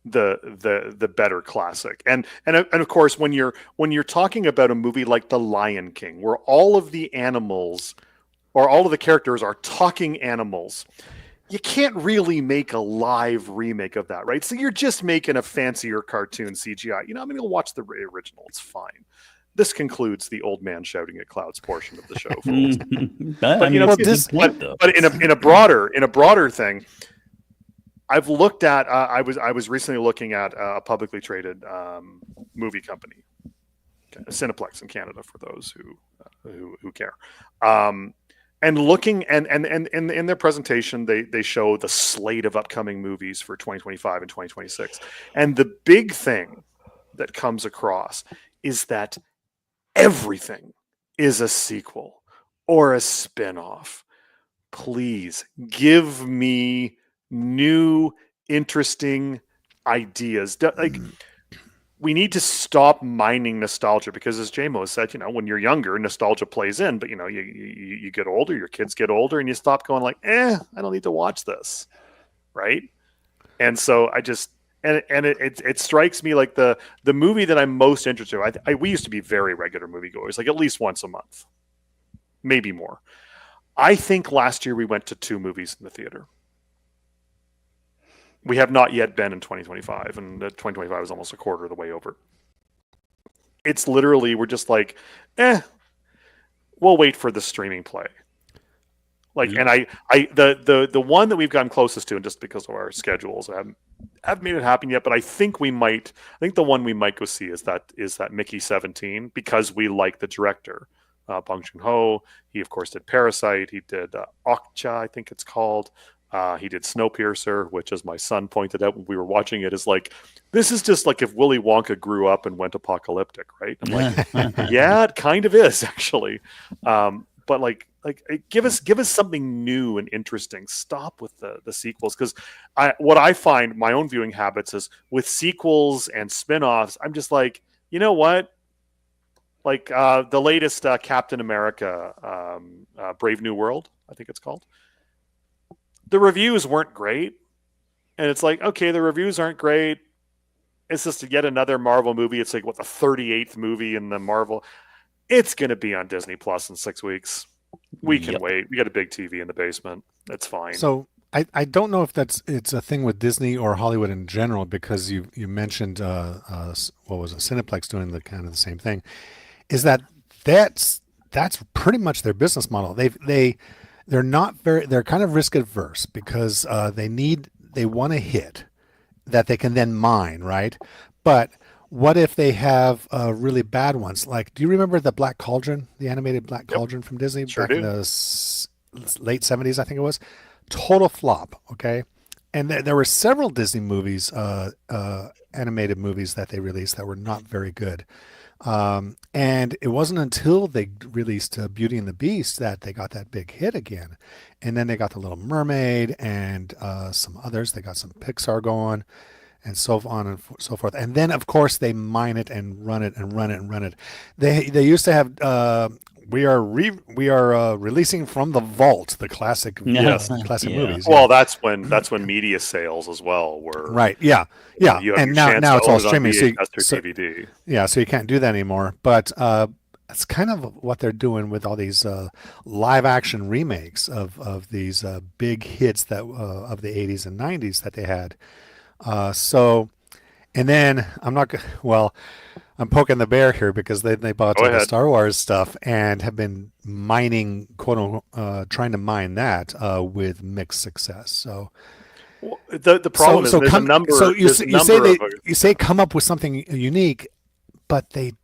the better classic, and of course when you're talking about a movie like The Lion King, where all of the animals or all of the characters are talking animals, you can't really make a live remake of that, right? So you're just making a fancier cartoon CGI. I'm going to watch the original. It's fine. This concludes the old man shouting at clouds portion of the show. But in a broader thing, I've looked at. I was recently looking at a publicly traded movie company, Cineplex in Canada, for those who care. And looking and in their presentation, they show the slate of upcoming movies for 2025 and 2026. And the big thing that comes across is that everything is a sequel or a spin-off. Please give me new, interesting ideas. We need to stop mining nostalgia, because as JMO said, when you're younger, nostalgia plays in, but you get older, your kids get older, and you stop going like, I don't need to watch this. Right. And so it strikes me like the movie that I'm most interested in. We used to be very regular moviegoers, like at least once a month, maybe more. I think last year we went to 2 movies in the theater. We have not yet been in 2025, and 2025 is almost a quarter of the way over. It's literally, we're just like, we'll wait for the streaming play. And the one that we've gotten closest to, and just because of our schedules, I haven't made it happen yet, but I think the one we might go see is that Mickey 17, because we like the director, Bong Joon-ho. He of course did Parasite. He did Okja, I think it's called. He did Snowpiercer, which, as my son pointed out when we were watching it, is like, this is just like if Willy Wonka grew up and went apocalyptic, right? I'm like, yeah, it kind of is actually. But give us something new and interesting. Stop with the sequels, because what I find my own viewing habits is with sequels and spin-offs, I'm just like, you know what? Like the latest Captain America, Brave New World, I think it's called. The reviews weren't great, and it's like, okay, the reviews aren't great. It's just yet another Marvel movie. It's like, the 38th movie in the Marvel. It's going to be on Disney Plus in 6 weeks. We can wait. We got a big TV in the basement. That's fine. So I don't know if it's a thing with Disney or Hollywood in general, because you mentioned what was it, Cineplex doing the kind of the same thing. Is that's that's pretty much their business model. They're kind of risk adverse because they want a hit that they can then mine, right? But what if they have really bad ones? Like, do you remember the Black Cauldron, the animated Black Cauldron from Disney Sure back do. in the late 70s, I think it was? Total flop, okay? And there were several Disney movies, animated movies that they released that were not very good. And it wasn't until they released Beauty and the Beast that they got that big hit again. And then they got The Little Mermaid and some others. They got some Pixar going and so on and so forth. And then, of course, they mine it and run it and run it and run it. They used to have we are releasing from the vault the classic movies. Well, that's when media sales as well were right. Yeah. And now it's all streaming. So DVD. Yeah, so you can't do that anymore. But that's kind of what they're doing with all these live action remakes of these big hits that of the 80s and 90s that they had. And then I'm poking the bear here because they bought the Star Wars stuff and have been mining, trying to mine that with mixed success. So the problem is there's a number. So you say come up with something unique, but they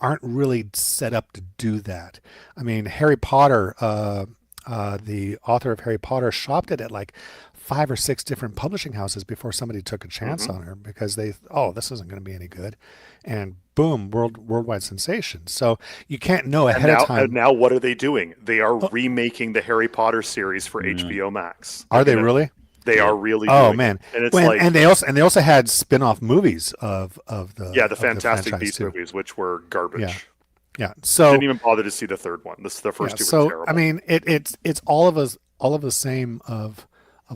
aren't really set up to do that. I mean, Harry Potter, the author of Harry Potter, shopped it at like 5 or 6 different publishing houses before somebody took a chance on her because this isn't going to be any good, and boom, worldwide sensation. So you can't know ahead of time. And now what are they doing? They are remaking the Harry Potter series for HBO Max. Are they really? They are really. Oh doing man! It. And it's and they also had spin-off movies of the Fantastic Beasts movies, which were garbage. Yeah. So didn't even bother to see the third one. The first two were terrible. I mean, it's all of the same of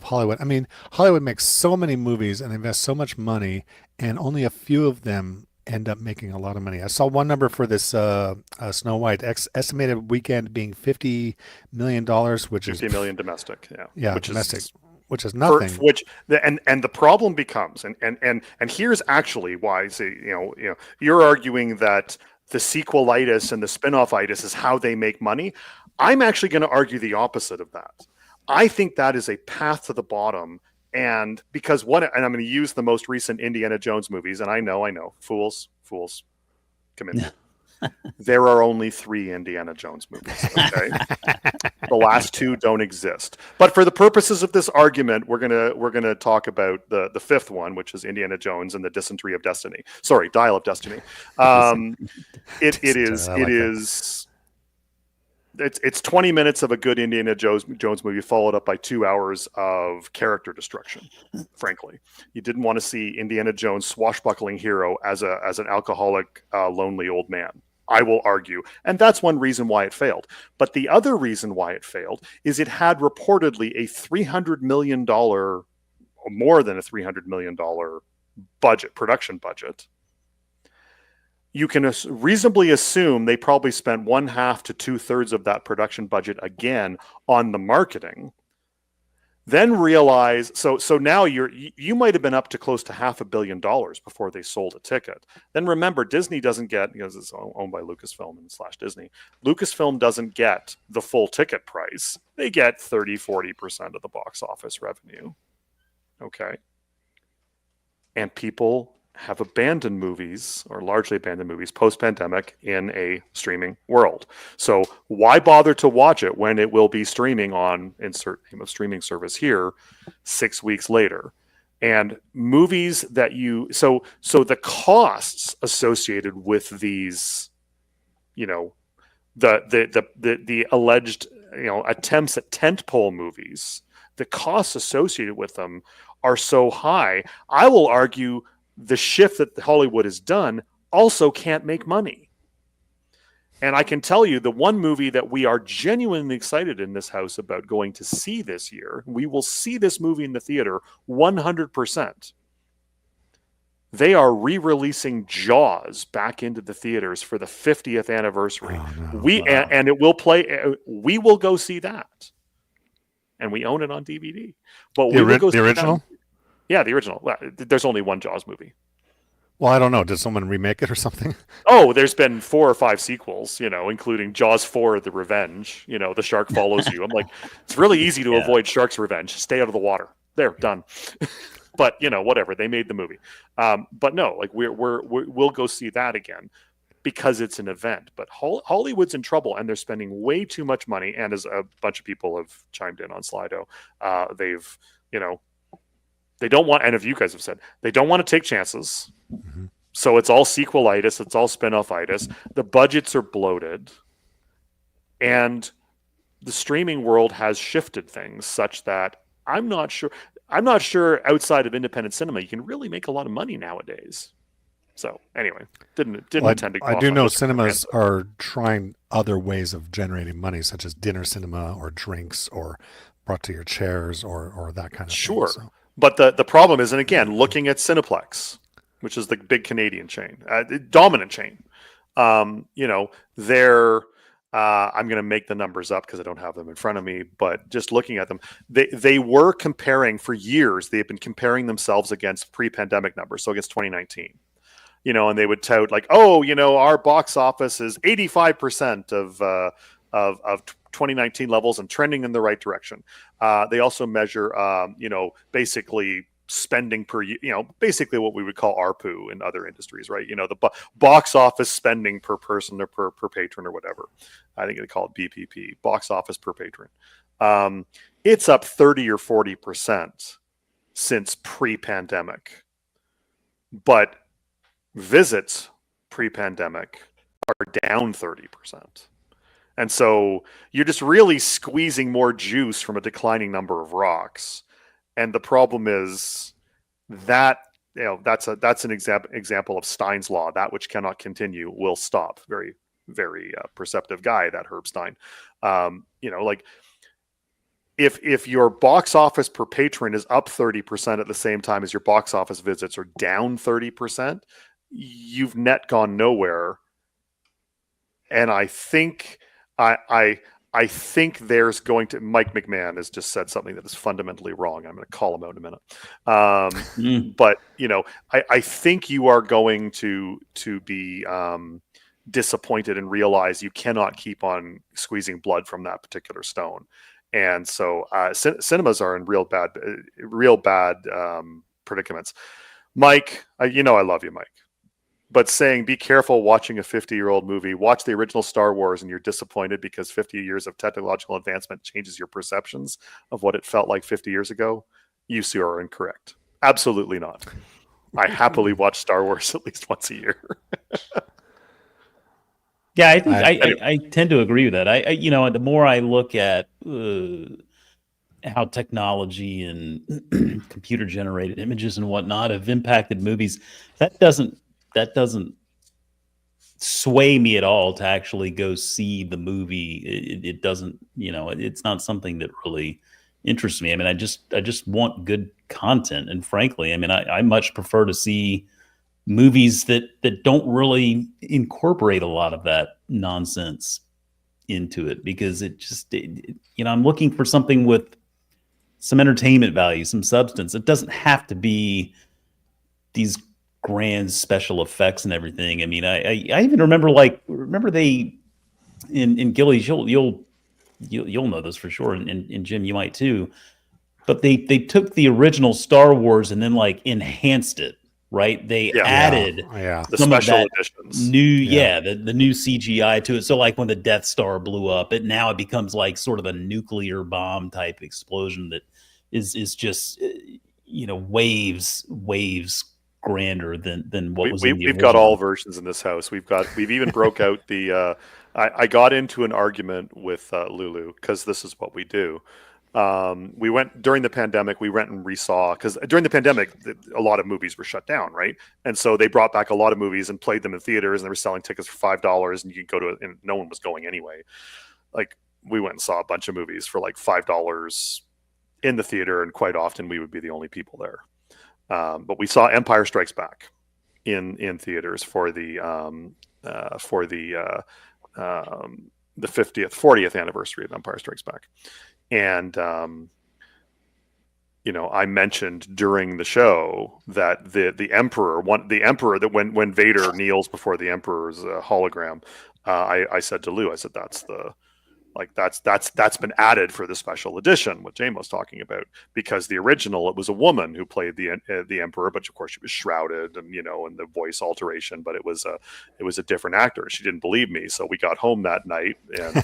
Hollywood. I mean, Hollywood makes so many movies and invest so much money, and only a few of them end up making a lot of money. I saw one number for this Snow White estimated weekend being $50 million, which is $50 million domestic. Domestic. Which is nothing. And the problem becomes, and here's actually why. You're arguing that the sequelitis and the spin-off-itis is how they make money. I'm actually going to argue the opposite of that. I think that is a path to the bottom, and I'm going to use the most recent Indiana Jones movies, and I know, fools, come in. There are only 3 Indiana Jones movies. Okay, the last 2 don't exist. But for the purposes of this argument, we're gonna talk about the 5th one, which is Indiana Jones and the Dysentery of Destiny. Sorry, Dial of Destiny. It's 20 minutes of a good Indiana Jones movie followed up by 2 hours of character destruction. Frankly, you didn't want to see Indiana Jones swashbuckling hero as an alcoholic, lonely old man. I will argue. And that's one reason why it failed. But the other reason why it failed is it had reportedly a $300 million, or more than a $300 million production budget. You can reasonably assume they probably spent 1/2 to 2/3 of that production budget again on the marketing. Then realize, so now you might have been up to close to $500 million before they sold a ticket. Then remember, Disney doesn't get, because it's owned by Lucasfilm and /Disney, Lucasfilm doesn't get the full ticket price. They get 30-40% of the box office revenue. Okay. And people have abandoned movies, or largely abandoned movies, post-pandemic in a streaming world. So why bother to watch it when it will be streaming on, insert name of streaming service here, 6 weeks later? And movies that so the costs associated with these, the alleged, attempts at tentpole movies, the costs associated with them are so high. I will argue the shift that Hollywood has done also can't make money. And I can tell you the one movie that we are genuinely excited in this house about going to see this year, we will see this movie in the theater 100%. They are re-releasing Jaws back into the theaters for the 50th anniversary. And it will play. We will go see that. And we own it on DVD. But we will go see the original? Yeah, the original. There's only one Jaws movie. Well, I don't know. Did someone remake it or something? Oh, there's been 4 or 5 sequels, including Jaws 4: The Revenge. The shark follows you. I'm like, it's really easy to avoid shark's revenge. Stay out of the water. There, done. But whatever. They made the movie. But no, like we'll go see that again because it's an event. But Hollywood's in trouble, and they're spending way too much money. And as a bunch of people have chimed in on Slido, they've they don't want, and if you guys have said, they don't want to take chances. Mm-hmm. So it's all sequelitis, it's all spin-off-itis. The budgets are bloated. And the streaming world has shifted things such that I'm not sure outside of independent cinema you can really make a lot of money nowadays. So anyway, didn't intend to go I off do on know this cinemas are trying other ways of generating money, such as dinner cinema or drinks or brought to your chairs or that kind of Sure. thing. So. But the problem is, and again, looking at Cineplex, which is the big Canadian chain, dominant chain, they're I'm going to make the numbers up because I don't have them in front of me, but just looking at them, they were comparing for years. They've been comparing themselves against pre-pandemic numbers, so against 2019. And they would tout like, our box office is 85% of 2019 levels and trending in the right direction. They also measure, basically spending per, basically what we would call ARPU in other industries, right? The box office spending per person or per patron or whatever. I think they call it BPP, box office per patron. It's up 30 or 40% since pre-pandemic, but visits pre-pandemic are down 30%. And so you're just really squeezing more juice from a declining number of rocks. And the problem is that that's an example of Stein's law. That which cannot continue will stop. Very, very perceptive guy, that Herb Stein. Like if your box office per patron is up 30% at the same time as your box office visits are down 30%, you've net gone nowhere. And I think I think there's going to, Mike McMahon has just said something that is fundamentally wrong. I'm going to call him out in a minute. But I think you are going to be disappointed and realize you cannot keep on squeezing blood from that particular stone. And so cinemas are in real bad predicaments. Mike, I love you, Mike. But saying, be careful watching a 50-year-old movie. Watch the original Star Wars and you're disappointed because 50 years of technological advancement changes your perceptions of what it felt like 50 years ago. You, sir, are incorrect. Absolutely not. I happily watch Star Wars at least once a year. Yeah, I think I tend to agree with that. The more I look at how technology and computer-generated images and whatnot have impacted movies, that doesn't sway me at all to actually go see the movie. It doesn't, it's not something that really interests me. I mean, I just want good content. And frankly, I mean, I much prefer to see movies that don't really incorporate a lot of that nonsense into it, because I'm looking for something with some entertainment value, some substance. It doesn't have to be these grand special effects and everything. I mean, I even remember they in Gillies, you'll know this for sure, and Jim, you might too. But they took the original Star Wars and then enhanced it, right? They added the some special of that editions, new the new CGI to it. So when the Death Star blew up, it becomes like sort of a nuclear bomb type explosion that is just waves grander than what was in the we've original. got all versions in this house. We've even broke out the I got into an argument with Lulu because this is what we do. We went during the pandemic, we went and resaw, because during the pandemic a lot of movies were shut down, right? And so they brought back a lot of movies and played them in theaters, and they were selling tickets for $5 and you could go to it, and no one was going anyway. Like, we went and saw a bunch of movies for like $5 in the theater, and quite often we would be the only people there. But we saw Empire Strikes Back in theaters for the 40th anniversary of Empire Strikes Back, and I mentioned during the show that the Emperor that when Vader kneels before the Emperor's hologram, I said to Lou, I said that's been added for the special edition, what Jane was talking about, because the original, it was a woman who played the Emperor, but of course she was shrouded and and the voice alteration, but it was a different actor. She didn't believe me, so we got home that night and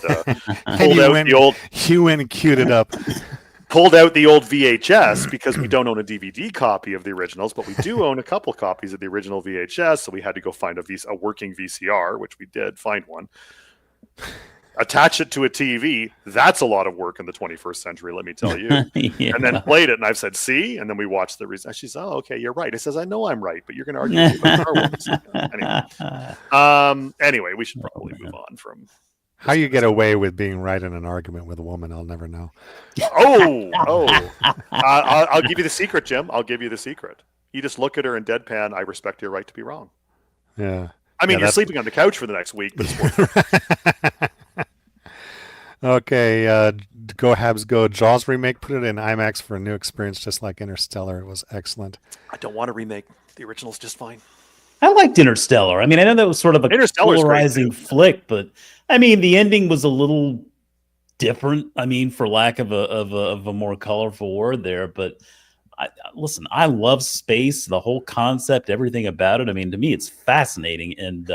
queued it up. Pulled out the old VHS because we don't own a DVD copy of the originals, but we do own a couple copies of the original VHS. So we had to go find a working VCR, which we did find one. Attach it to a TV. That's a lot of work in the 21st century, let me tell you. Yeah. And then played it, and I've said, see? And then we watched the reason. She says, oh, okay, you're right. I says, I know I'm right, but you're going to argue with me about Star Wars. Anyway, we should probably move on from... How you get away with being right in an argument with a woman, I'll never know. I'll give you the secret, Jim. I'll give you the secret. You just look at her and deadpan, I respect your right to be wrong. Yeah. I mean, you're sleeping on the couch for the next week, but it's worth it. Okay, go Habs go. Jaws remake, put it in IMAX for a new experience, just like Interstellar. It was excellent. I don't want to remake. The original's just fine. I liked Interstellar. I mean, I know that was sort of a polarizing flick, but I mean, the ending was a little different. I mean, for lack of a more colorful word there. But listen, I love space, the whole concept, everything about it. I mean, to me, it's fascinating. And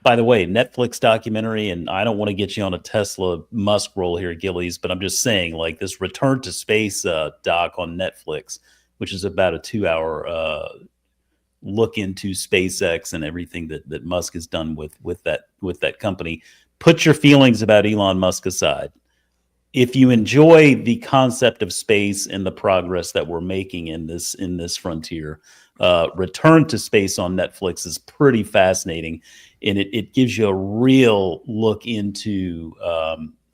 by the way, Netflix documentary, and I don't want to get you on a Tesla Musk roll here, Gillies, but I'm just saying, like this Return to Space doc on Netflix, which is about a 2-hour look into SpaceX and everything that Musk has done with that company. Put your feelings about Elon Musk aside. If you enjoy the concept of space and the progress that we're making in this frontier, Return to Space on Netflix is pretty fascinating, and it gives you a real look into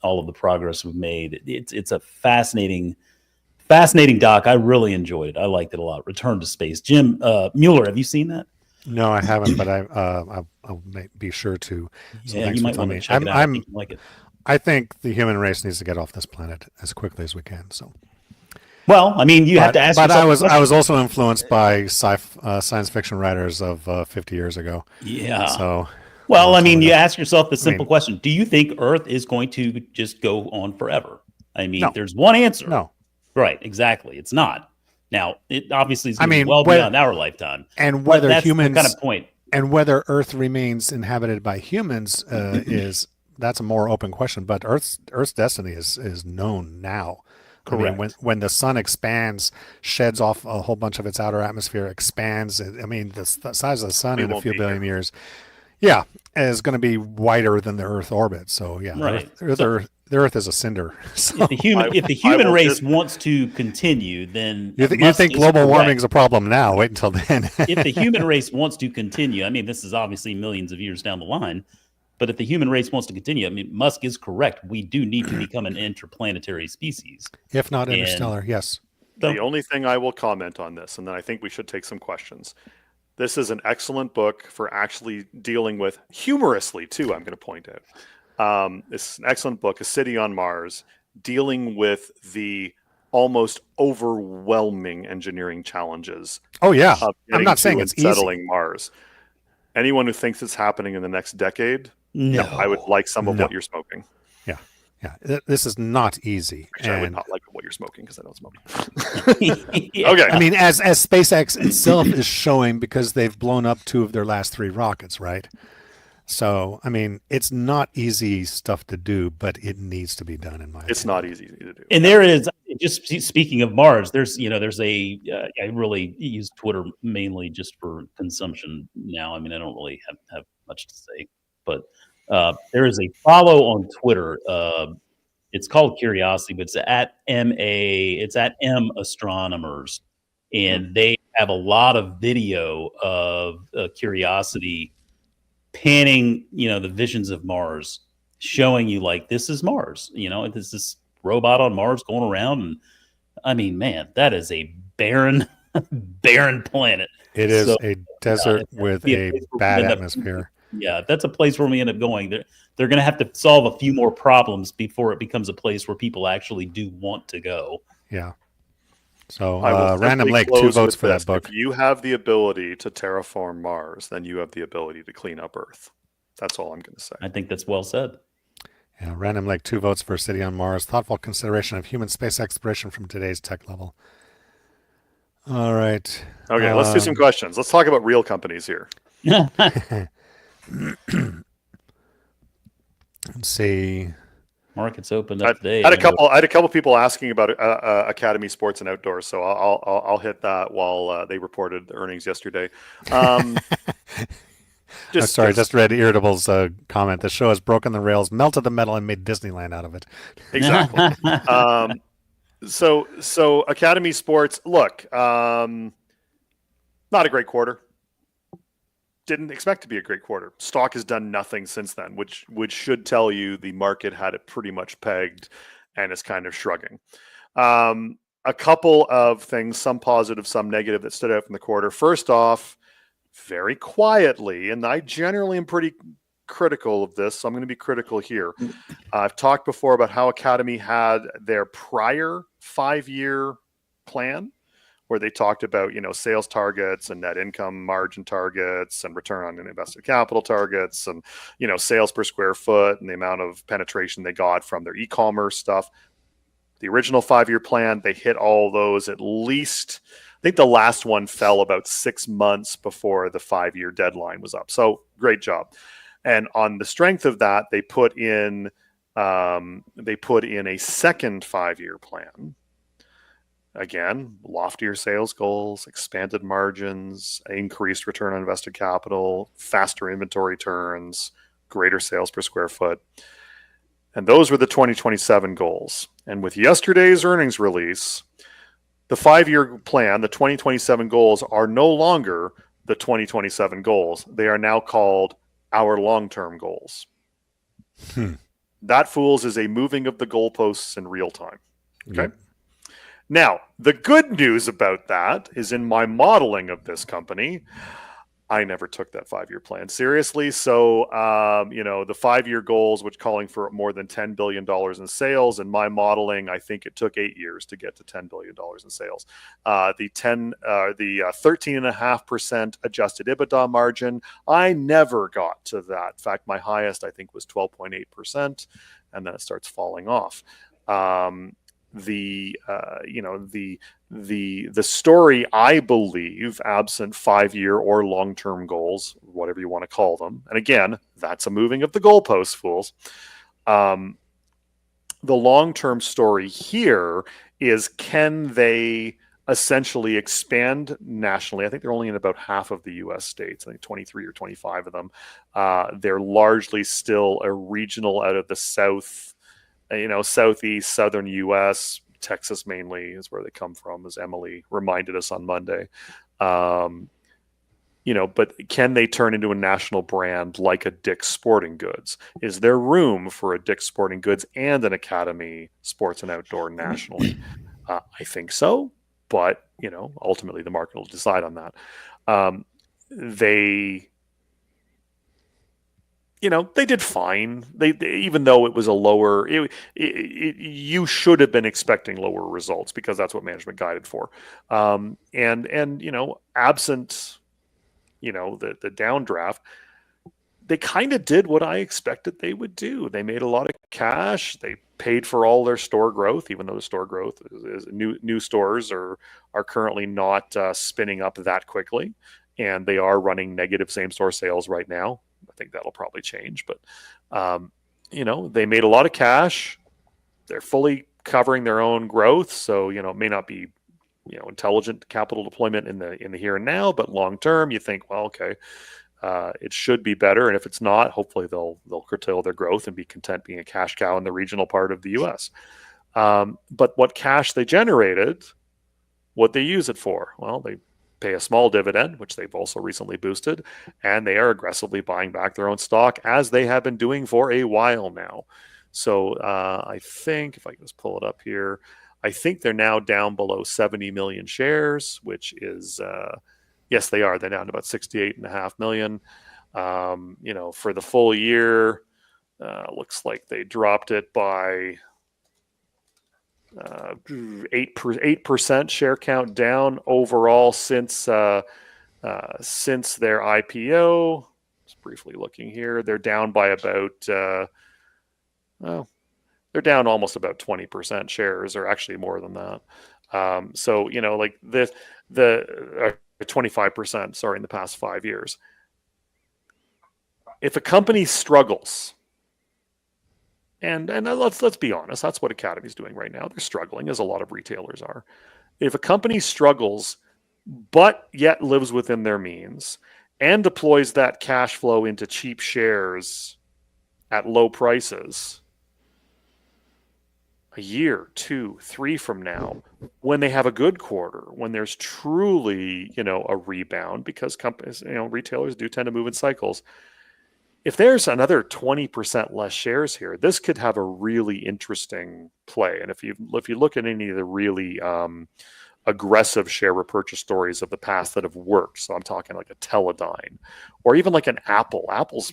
all of the progress we've made. It's a fascinating doc. I really enjoyed it. I liked it a lot. Return to Space. Jim Mueller, have you seen that? No, I haven't, but I'll be sure to. So yeah, you might want to check it out. I think you like it. I think the human race needs to get off this planet as quickly as we can. So, well, I mean, you have to ask. But I was also influenced by science fiction writers of 50 years ago. Yeah. So, well, I mean, you ask yourself the simple question: do you think Earth is going to just go on forever? I mean, there's one answer. No. Right. Exactly. It's not. Now, it obviously is going to be well beyond our lifetime. And whether that's humans the kind of point, and whether Earth remains inhabited by humans that's a more open question. But Earth's destiny is known now. Correct. I mean, when the sun expands, sheds off a whole bunch of its outer atmosphere, expands. I mean, the size of the sun in a few billion years, is going to be wider than the Earth orbit. So right. The Earth is a cinder. So. If the human race wants to continue, then you think global warming is a problem now? Wait until then. If the human race wants to continue, I mean, this is obviously millions of years down the line. But if the human race wants to continue, I mean, Musk is correct. We do need to become an interplanetary species. If not interstellar, yes. The only thing I will comment on this, and then I think we should take some questions. This is an excellent book for actually dealing with, humorously too, I'm going to point out. It's an excellent book, A City on Mars, dealing with the almost overwhelming engineering challenges. Oh, yeah. I'm not saying it's settling Mars. Anyone who thinks it's happening in the next decade, no. I would like some of what you're smoking. Yeah. This is not easy. I would not like what you're smoking because I don't smoke. Yeah. Okay. I mean, as SpaceX itself is showing, because they've blown up 2 of their last 3 rockets, right? So, I mean, it's not easy stuff to do, but it needs to be done in my opinion. It's not easy to do. And there is, just speaking of Mars, there's I really use Twitter mainly just for consumption now. I mean, I don't really have much to say, but there is a follow on Twitter. It's called Curiosity, but it's at M Astronomers, and they have a lot of video of Curiosity panning, the visions of Mars, showing you like, this is Mars, there's this robot on Mars going around. And I mean, man, that is a barren planet. It is a desert with a bad atmosphere. Yeah, that's a place where we end up going. They're going to have to solve a few more problems before it becomes a place where people actually do want to go. Yeah. So I will Random simply Lake, 2 close votes with for this. that book. If you have the ability to terraform Mars, then you have the ability to clean up Earth. That's all I'm going to say. I think that's well said. Yeah, Random Lake, 2 votes for City on Mars. Thoughtful consideration of human space exploration from today's tech level. All right. Okay, let's do some questions. Let's talk about real companies here. Let's see. Markets opened up today. I had a couple people asking about Academy Sports and Outdoors, so I'll hit that while they reported earnings yesterday. Just read Irritable's comment. The show has broken the rails, melted the metal, and made Disneyland out of it. Exactly. So Academy Sports, look, not a great quarter. Didn't expect to be a great quarter. Stock has done nothing since then, which should tell you the market had it pretty much pegged and is kind of shrugging. A couple of things, some positive, some negative, that stood out from the quarter. First off, very quietly, and I generally am pretty critical of this, so I'm going to be critical here. I've talked before about how Academy had their prior 5-year plan, where they talked about, sales targets and net income margin targets and return on invested capital targets and, sales per square foot and the amount of penetration they got from their e-commerce stuff. The original 5-year plan, they hit all those at least. I think the last one fell about 6 months before the 5-year deadline was up. So great job. And on the strength of that, they put in a second 5-year plan. Again, loftier sales goals, expanded margins, increased return on invested capital, faster inventory turns, greater sales per square foot. And those were the 2027 goals. And with yesterday's earnings release, the 5-year plan, the 2027 goals, are no longer the 2027 goals. They are now called our long-term goals. That, fools, is a moving of the goalposts in real time. Okay. Yep. Now, the good news about that is, in my modeling of this company, I never took that 5-year plan seriously. So, the 5-year goals, which calling for more than $10 billion in sales, in my modeling, I think it took 8 years to get to $10 billion in sales. The 13.5% adjusted EBITDA margin, I never got to that. In fact, my highest, I think, was 12.8%, and then it starts falling off. The story, I believe, absent 5-year or long-term goals, whatever you want to call them, and again, that's a moving of the goalposts, fools. The long-term story here is, can they essentially expand nationally? I think they're only in about half of the U.S. states. I think 23 or 25 of them. They're largely still a regional out of the south. Southeast, southern U.S., Texas mainly is where they come from, as Emily reminded us on Monday. But can they turn into a national brand like a Dick's Sporting Goods? Is there room for a Dick's Sporting Goods and an Academy Sports and Outdoor nationally? I think so, but ultimately the market will decide on that. They did fine. They even though it was a lower, you should have been expecting lower results, because that's what management guided for. Absent, the downdraft, they kind of did what I expected they would do. They made a lot of cash. They paid for all their store growth, even though the store growth is new stores are currently not spinning up that quickly, and they are running negative same-store sales right now. I think that'll probably change, but they made a lot of cash. They're fully covering their own growth, so it may not be intelligent capital deployment in the here and now, but long term, you think, well, okay, it should be better, and if it's not, hopefully they'll curtail their growth and be content being a cash cow in the regional part of the U.S. But what cash they generated, what they use it for? Well, they pay a small dividend, which they've also recently boosted, and they are aggressively buying back their own stock, as they have been doing for a while now. So I think, if I can just pull it up here, I think they're now down below 70 million shares, which is, yes, they are. They're down to about 68.5 million. For the full year, looks like they dropped it by 8% share count down overall since their IPO. Just briefly looking here, they're down by about they're down almost about 20% shares, or actually more than that. So like the 25%, sorry, in the past 5 years. If a company struggles, and let's be honest, that's what Academy's doing right now. They're struggling, as a lot of retailers are. If a company struggles, but yet lives within their means and deploys that cash flow into cheap shares at low prices, a year, 2, 3 from now, when they have a good quarter, when there's truly, a rebound, because companies, retailers do tend to move in cycles. If there's another 20% less shares here, this could have a really interesting play. And if you look at any of the really aggressive share repurchase stories of the past that have worked, so I'm talking like a Teledyne, or even like an Apple. Apple's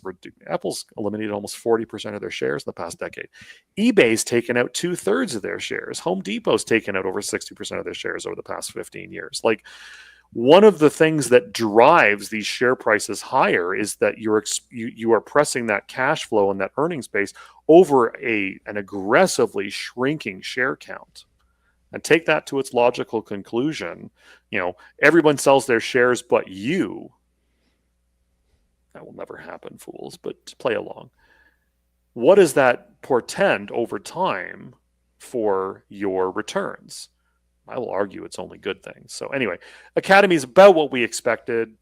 eliminated almost 40% of their shares in the past decade. eBay's taken out 2/3 of their shares. Home Depot's taken out over 60% of their shares over the past 15 years. Like, one of the things that drives these share prices higher is that you are pressing that cash flow and that earnings base over an aggressively shrinking share count. And take that to its logical conclusion. Everyone sells their shares but you. That will never happen, fools, but play along. What does that portend over time for your returns? I will argue it's only good things. So anyway, Academy is about what we expected,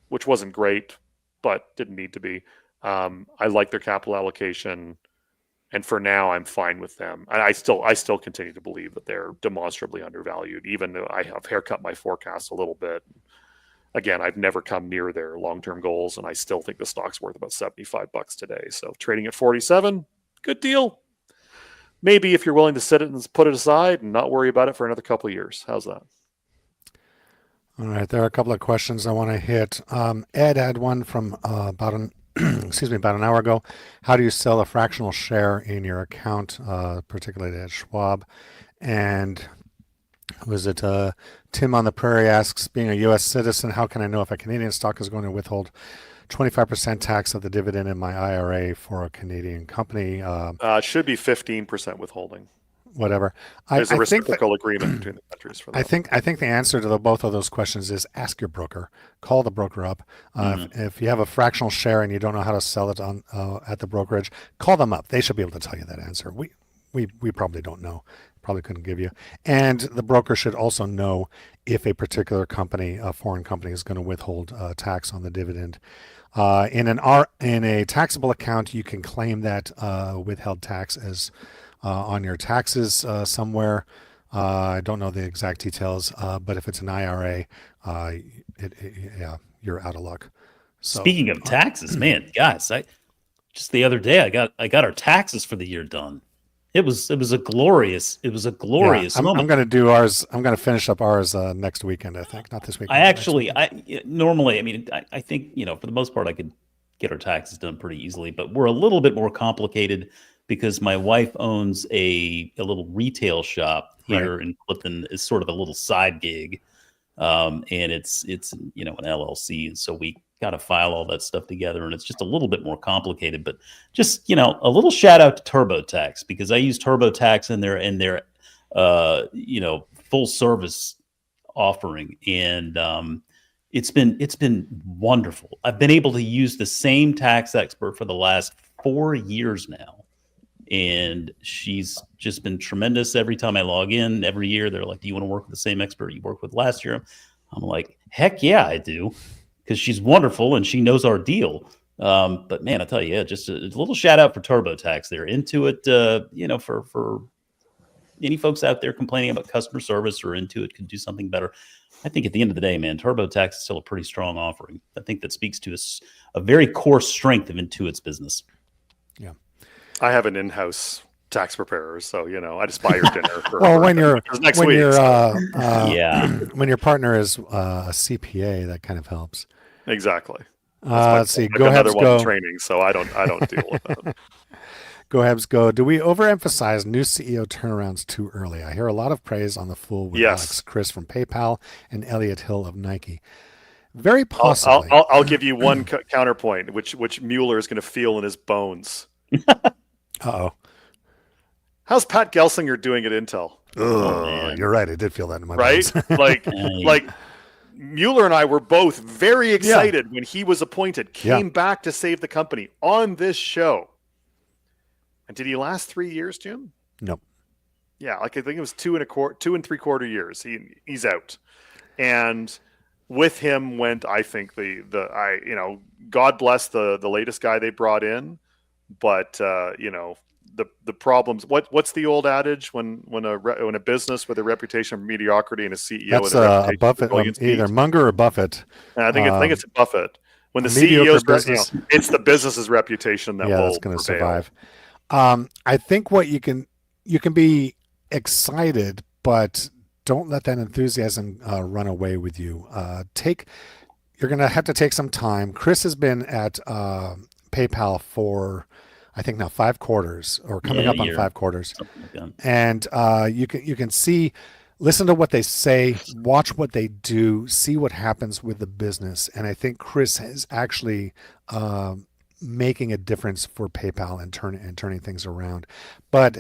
which wasn't great, but didn't need to be. I like their capital allocation, and for now, I'm fine with them. And I still continue to believe that they're demonstrably undervalued, even though I have haircut my forecast a little bit. Again, I've never come near their long-term goals, and I still think the stock's worth about $75 today. So trading at 47, good deal. Maybe if you're willing to sit it and put it aside and not worry about it for another couple of years. How's that? All right, there are a couple of questions I want to hit. Ed had one from about an hour ago. How do you sell a fractional share in your account, particularly at Schwab? And was it Tim on the Prairie asks, being a U.S. citizen, how can I know if a Canadian stock is going to withhold 25% tax of the dividend in my IRA for a Canadian company? It should be 15% withholding. Whatever. There's a reciprocal agreement between the countries for that. I think the answer to both of those questions is ask your broker. Call the broker up. If you have a fractional share and you don't know how to sell it on at the brokerage, call them up. They should be able to tell you that answer. We probably don't know. Probably couldn't give you. And the broker should also know if a particular company, a foreign company, is going to withhold tax on the dividend. In a taxable account, you can claim that withheld tax as on your taxes somewhere. I don't know the exact details, but if it's an IRA, you're out of luck. So, speaking of taxes, man, guys, just the other day I got our taxes for the year done. It was a glorious moment. I'm going to do ours. I'm going to finish up ours next weekend, I think, not this weekend. I think, for the most part, I could get our taxes done pretty easily, but we're a little bit more complicated because my wife owns a little retail shop here in Flippen. It's sort of a little side gig. And it's an LLC. And so we got to file all that stuff together, and it's just a little bit more complicated, but just, a little shout out to TurboTax, because I use TurboTax in their full service offering. And, it's been wonderful. I've been able to use the same tax expert for the last 4 years now. And she's just been tremendous. Every time I log in, every year, they're like, do you want to work with the same expert you worked with last year? I'm like, heck yeah, I do. Because she's wonderful and she knows our deal. But man, I tell you, just a little shout out for TurboTax. They're into it, for any folks out there complaining about customer service or Intuit could do something better. I think at the end of the day, man, TurboTax is still a pretty strong offering. I think that speaks to a very core strength of Intuit's business. Yeah. I have an in-house tax preparer, so I just buy your dinner. When your partner is a CPA, that kind of helps. Exactly. Let's see. Go ahead. Training, so I don't deal with that. Go Hebs Go. Do we overemphasize new CEO turnarounds too early? I hear a lot of praise on the Fool with Yes. Alex Chris from PayPal and Elliot Hill of Nike. Very possibly. I'll give you one counterpoint, which Mueller is going to feel in his bones. Uh-oh. How's Pat Gelsinger doing at Intel? Oh, you're right. I did feel that in my Right? bones. like Mueller and I were both very excited when he was appointed, came back to save the company on this show. And did he last 3 years, Jim? Nope. Yeah, like I think it was 2 3/4 years. He's out. And with him went, I think God bless the latest guy they brought in, but the problems. What's the old adage when a business with a reputation for mediocrity and a CEO That's with a Buffett, either Munger or Buffett. And I think it's Buffett. When the mediocre CEO's business, it's the business's reputation that will that's going to survive. I think what you can be excited, but don't let that enthusiasm run away with you. You're going to have to take some time. Chris has been at PayPal for, I think now 5 quarters or coming up on 5 quarters. Like and you can see, listen to what they say, watch what they do, see what happens with the business. And I think Chris is actually making a difference for PayPal and turning things around. But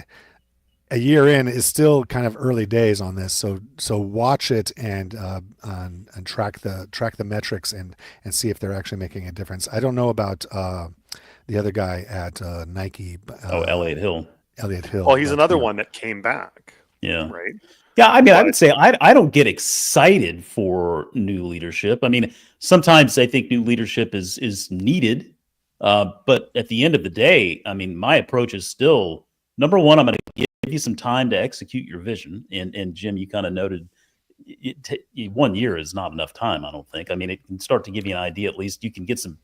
a year in is still kind of early days on this. So watch it and track the metrics and see if they're actually making a difference. I don't know about the other guy at Nike. Elliot Hill. Elliot Hill. Well, he's another one that came back. Yeah. Right. Yeah, I mean, I would say I don't get excited for new leadership. I mean, sometimes I think new leadership is needed, but at the end of the day, I mean, my approach is still, number one, I'm going to give you some time to execute your vision. And Jim, you kind of noted 1 year is not enough time, I don't think. I mean, it can start to give you an idea. At least you can get some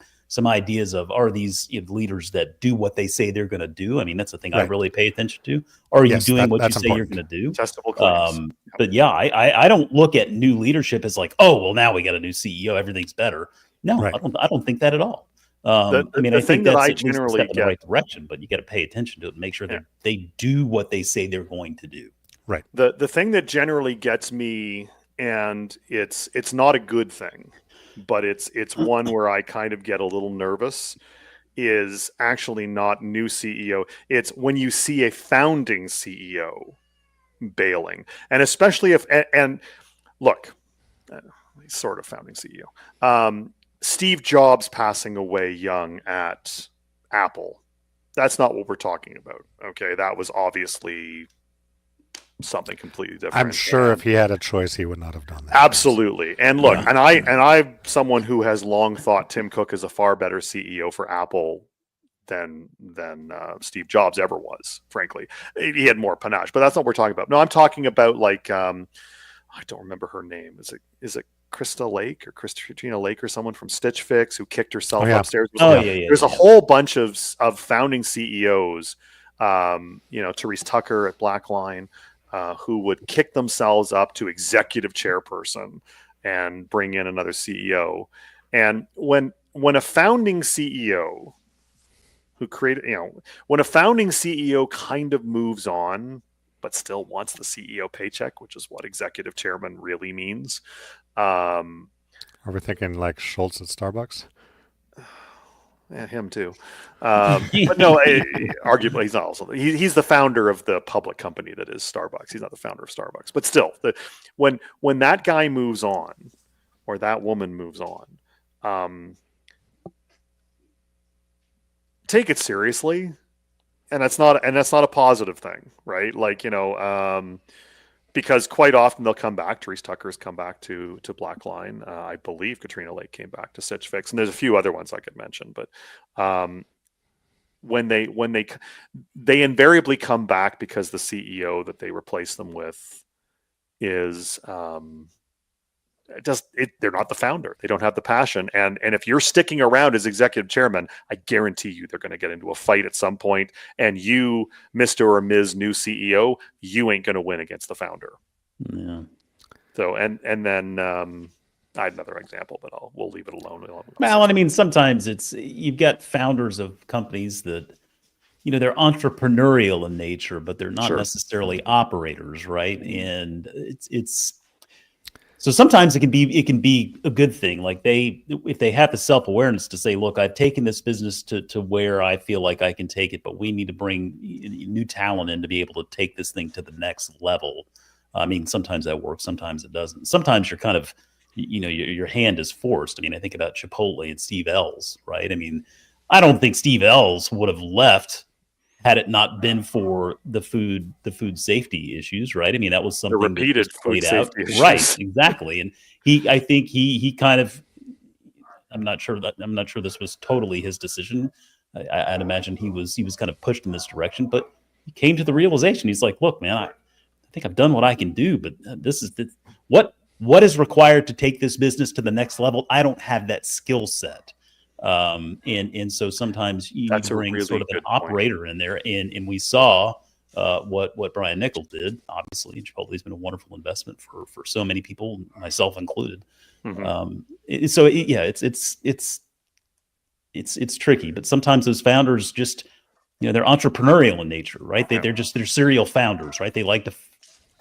ideas of, are these leaders that do what they say they're going to do? I mean, that's the thing I really pay attention to. Are you doing what you say you're going to do? Testable claims. But yeah, I don't look at new leadership as like, oh, well, now we got a new CEO, everything's better. No, I don't think that at all. I mean, I think that's at least a step in the right direction, but you got to pay attention to it and make sure that they do what they say they're going to do. Right. The thing that generally gets me, and it's not a good thing, but it's one where I kind of get a little nervous, is actually not new CEO. It's when you see a founding CEO bailing, and especially if and look, he's sort of founding CEO. Steve Jobs passing away young at Apple. That's not what we're talking about. Okay, that was obviously something completely different. I'm sure if he had a choice, he would not have done that. Absolutely. And look, and I'm someone who has long thought Tim Cook is a far better CEO for Apple than Steve Jobs ever was, frankly. He had more panache, but that's not what we're talking about. No, I'm talking about like I don't remember her name. Is it Krista Lake or Christina Lake or someone from Stitch Fix who kicked herself upstairs? There's a whole bunch of founding CEOs, Therese Tucker at Blackline, who would kick themselves up to executive chairperson and bring in another CEO. And when a founding CEO when a founding CEO kind of moves on, but still wants the CEO paycheck, which is what executive chairman really means. Are we thinking like Schultz at Starbucks? Yeah, him too. But no, arguably he's not also. He's the founder of the public company that is Starbucks. He's not the founder of Starbucks. But still, when that guy moves on, or that woman moves on, take it seriously, and that's not a positive thing, right? Like because quite often they'll come back. Therese Tucker's come back to Blackline. I believe Katrina Lake came back to Stitch Fix, and there's a few other ones I could mention. But when they invariably come back because the CEO that they replace them with is they're not the founder. They don't have the passion. And if you're sticking around as executive chairman, I guarantee you they're going to get into a fight at some point. And you, Mr. or Ms. new CEO, you ain't going to win against the founder. Yeah. So, and then I had another example, but we'll leave it alone. Well, and I mean, sometimes you've got founders of companies that, they're entrepreneurial in nature, but they're not Sure. necessarily operators, right? And it's so sometimes it can be a good thing. Like if they have the self-awareness to say, look, I've taken this business to where I feel like I can take it, but we need to bring new talent in to be able to take this thing to the next level. I mean, sometimes that works, sometimes it doesn't. Sometimes you're kind of, your hand is forced. I mean, I think about Chipotle and Steve Ells, right? I mean, I don't think Steve Ells would have left had it not been for the food safety issues, right? I mean, that was something The repeated that food played out, safety issues. right? Exactly. And I think he kind of, I'm not sure this was totally his decision. I'd imagine he was kind of pushed in this direction, but he came to the realization. He's like, look, man, I think I've done what I can do, but this is what is required to take this business to the next level. I don't have that skill set. And so sometimes you need to bring really sort of an good point. operator in there. And we saw what Brian Nichols did. Obviously, Chipotle's been a wonderful investment for so many people, myself included. Mhm. It's tricky, but sometimes those founders just, they're entrepreneurial in nature, right? They're serial founders, right? They like to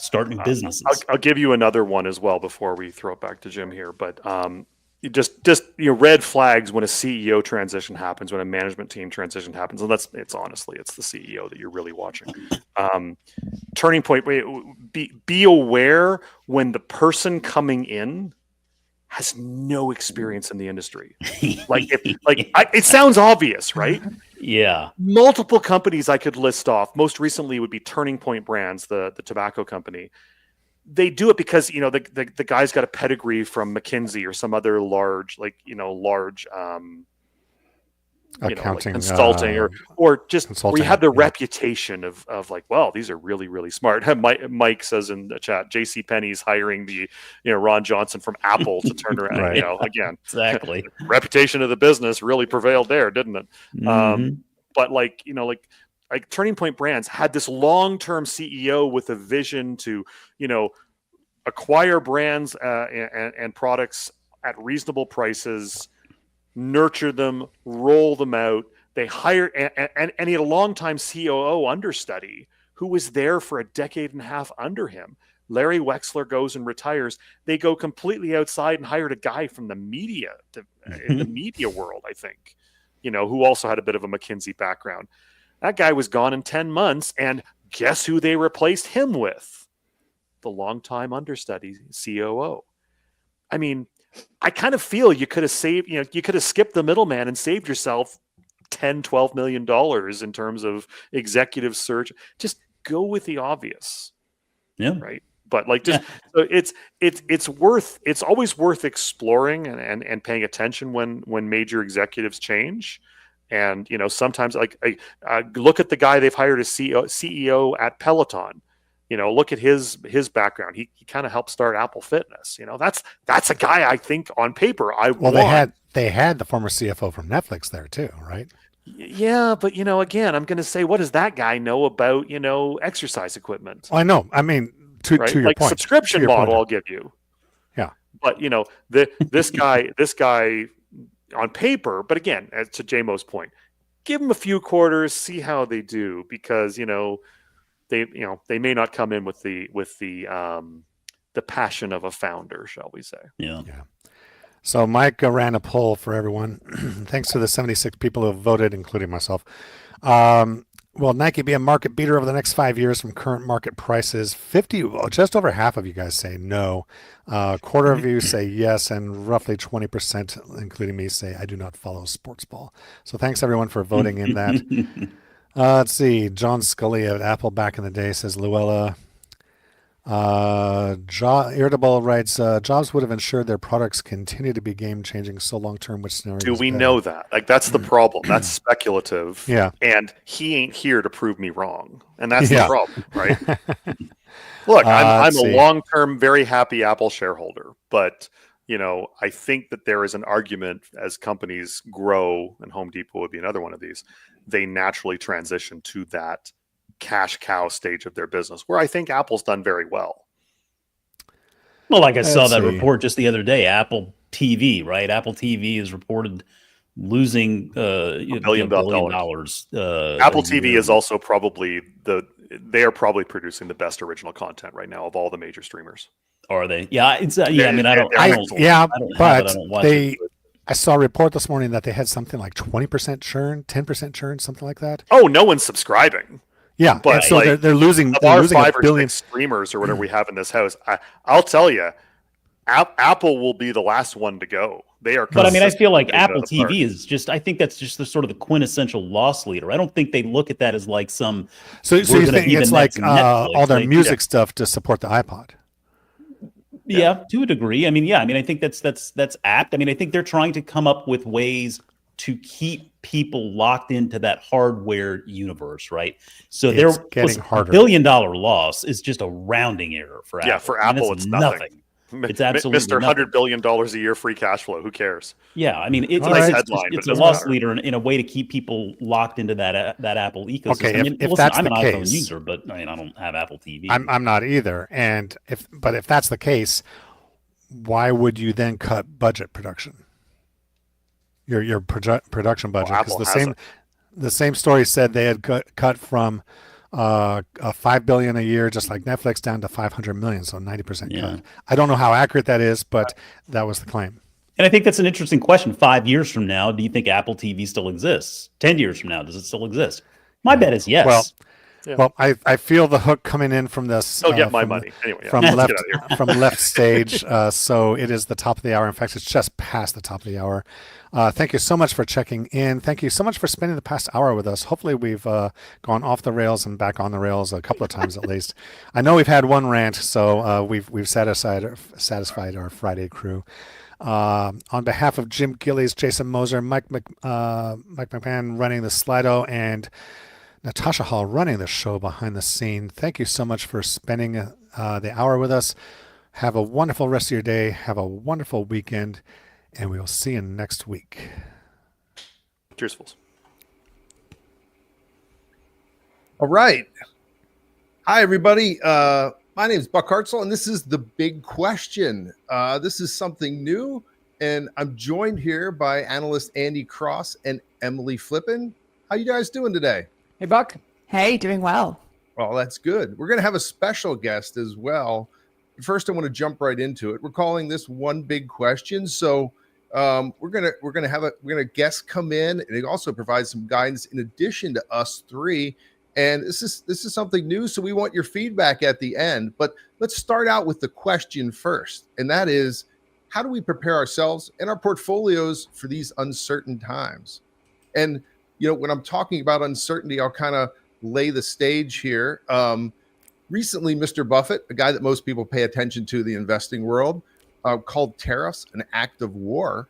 start new businesses. I'll give you another one as well before we throw it back to Jim here, but just red flags when a CEO transition happens, when a management team transition happens, and it's the CEO that you're really watching. Turning point: be aware when the person coming in has no experience in the industry. It sounds obvious, right? Yeah. Multiple companies I could list off. Most recently would be Turning Point Brands, the tobacco company. They do it because the guy's got a pedigree from McKinsey or some other large accounting, consulting or just consulting, where you have the reputation of like, well, these are really, really smart. Mike says in the chat, JC Penney's hiring the Ron Johnson from Apple to turn around. Right. Again, Exactly. reputation of the business really prevailed there, didn't it? Mm-hmm. But like Turning Point Brands had this long-term CEO with a vision to, acquire brands and products at reasonable prices, nurture them, roll them out. They hired, and he had a long-time COO understudy who was there for a decade and a half under him. Larry Wexler goes and retires. They go completely outside and hired a guy from the media, in the media world, I think, who also had a bit of a McKinsey background. That guy was gone in 10 months, and guess who they replaced him with? The longtime understudy COO. I mean, I kind of feel you could have saved, you could have skipped the middleman and saved yourself $10-12 million in terms of executive search. Just go with the obvious. Yeah. Right. But so it's always worth exploring and paying attention when major executives change. And, sometimes look at the guy they've hired as CEO at Peloton. Look at his background. He kind of helped start Apple Fitness. That's a guy I think on paper they had the former CFO from Netflix there too, right? Yeah, but again, I'm going to say, what does that guy know about exercise equipment? I know. I mean, to your point, subscription model, I'll give you. Yeah, but this guy on paper. But again, as to JMO's point, give them a few quarters, see how they do, because they may not come in with the passion of a founder, shall we say? Yeah. So Mike ran a poll for everyone. Thanks to the 76 people who have voted, including myself. Will Nike be a market beater over the next 5 years from current market prices? Just over half of you guys say no. Quarter of you say yes, and roughly 20%, including me, say I do not follow sports ball. So thanks everyone for voting in that. Let's see. John Scully at Apple back in the day says Luella. Irritable writes, Jobs would have ensured their products continue to be game-changing so long-term, which scenario do we know that? That's the problem. That's speculative. Yeah. And he ain't here to prove me wrong. And that's the problem, right? Look, I'm a long-term, very happy Apple shareholder. But, I think that there is an argument as companies grow, and Home Depot would be another one of these, they naturally transition to that cash cow stage of their business, where I think Apple's done very well. Well, like I saw that report just the other day, Apple TV, right? Apple TV is reported losing $1 billion. dollars. Apple TV is also probably they are probably producing the best original content right now of all the major streamers. Are they? Yeah, it's I mean, I don't watch it. I saw a report this morning that they had something like 20% churn, 10% churn, something like that. Oh, no one's subscribing. Yeah, but and so they're losing. Of they're our losing 5 or billion 6 streamers or whatever we have in this house, I'll tell you, Apple will be the last one to go. They are, but I mean, I feel like Apple TV is just. I think that's just the sort of the quintessential loss leader. I don't think they look at that as like some. So you think it's like all their music stuff to support the iPod? Yeah, to a degree. I mean, I think that's apt. I mean, I think they're trying to come up with ways to keep people locked into that hardware universe, right? So they're getting harder. $1 billion loss is just a rounding error for Apple. Yeah, for Apple, it's nothing. It's absolutely Mr. $100 billion a year free cash flow. Who cares? Yeah, I mean, it's a loss leader in a way to keep people locked into that Apple ecosystem. Okay, I mean, if that's I'm the an case, iPhone user, but I mean, I don't have Apple TV. I'm not either. And if that's the case, why would you then cut budget production? Your production budget, because the same story said they had cut from $5 billion a year, just like Netflix, down to $500 million, so 90% cut. I don't know how accurate that is, but that was the claim. And I think that's an interesting question. 5 years from now, do you think Apple TV still exists? 10 years from now, does it still exist? My bet is yes. Well, I feel the hook coming in from this. I'll get my money anyway. From left stage. So it is the top of the hour. In fact, it's just past the top of the hour. Thank you so much for checking in. Thank you so much for spending the past hour with us. Hopefully we've gone off the rails and back on the rails a couple of times at least. I know we've had one rant, so we've satisfied our Friday crew. On behalf of Jim Gillies, Jason Moser, Mike McMahon running the Slido, and Natasha Hall running the show behind the scene, thank you so much for spending the hour with us. Have a wonderful rest of your day. Have a wonderful weekend. And we will see you next week. Cheers, fools. All right. Hi, everybody. My name is Buck Hartzell, and this is The Big Question. This is something new, and I'm joined here by analyst Andy Cross and Emily Flippen. How you guys doing today? Hey, Buck. Hey, doing well. Well, that's good. We're going to have a special guest as well. First, I want to jump right into it. We're calling this One Big Question. So we're gonna have a guest come in, and it also provides some guidance in addition to us three. And this is something new, so we want your feedback at the end. But let's start out with the question first, and that is, how do we prepare ourselves and our portfolios for these uncertain times? And when I'm talking about uncertainty, I'll kind of lay the stage here. Recently, Mr. Buffett, a guy that most people pay attention to in the investing world, called tariffs an act of war.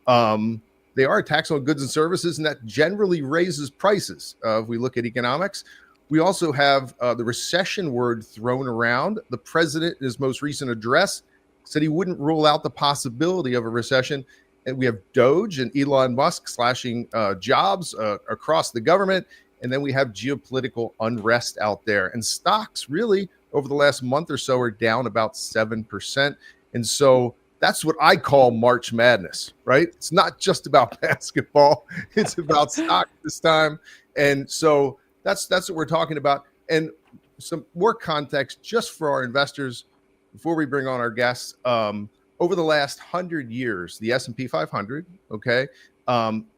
They are a tax on goods and services, and that generally raises prices. If we look at economics, we also have the recession word thrown around. The president, in his most recent address, said he wouldn't rule out the possibility of a recession. And we have Doge and Elon Musk slashing jobs across the government. And then we have geopolitical unrest out there. And stocks really over the last month or so are down about 7%. And so that's what I call March Madness, right? It's not just about basketball. It's about stock this time. And so that's what we're talking about. And some more context just for our investors before we bring on our guests. Over the last 100 years, the S&P 500, okay,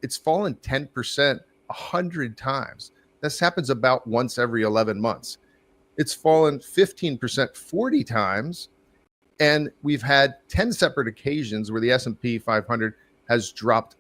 it's fallen 10% 100 times. This happens about once every 11 months. It's fallen 15% 40 times. And we've had 10 separate occasions where the S&P 500 has dropped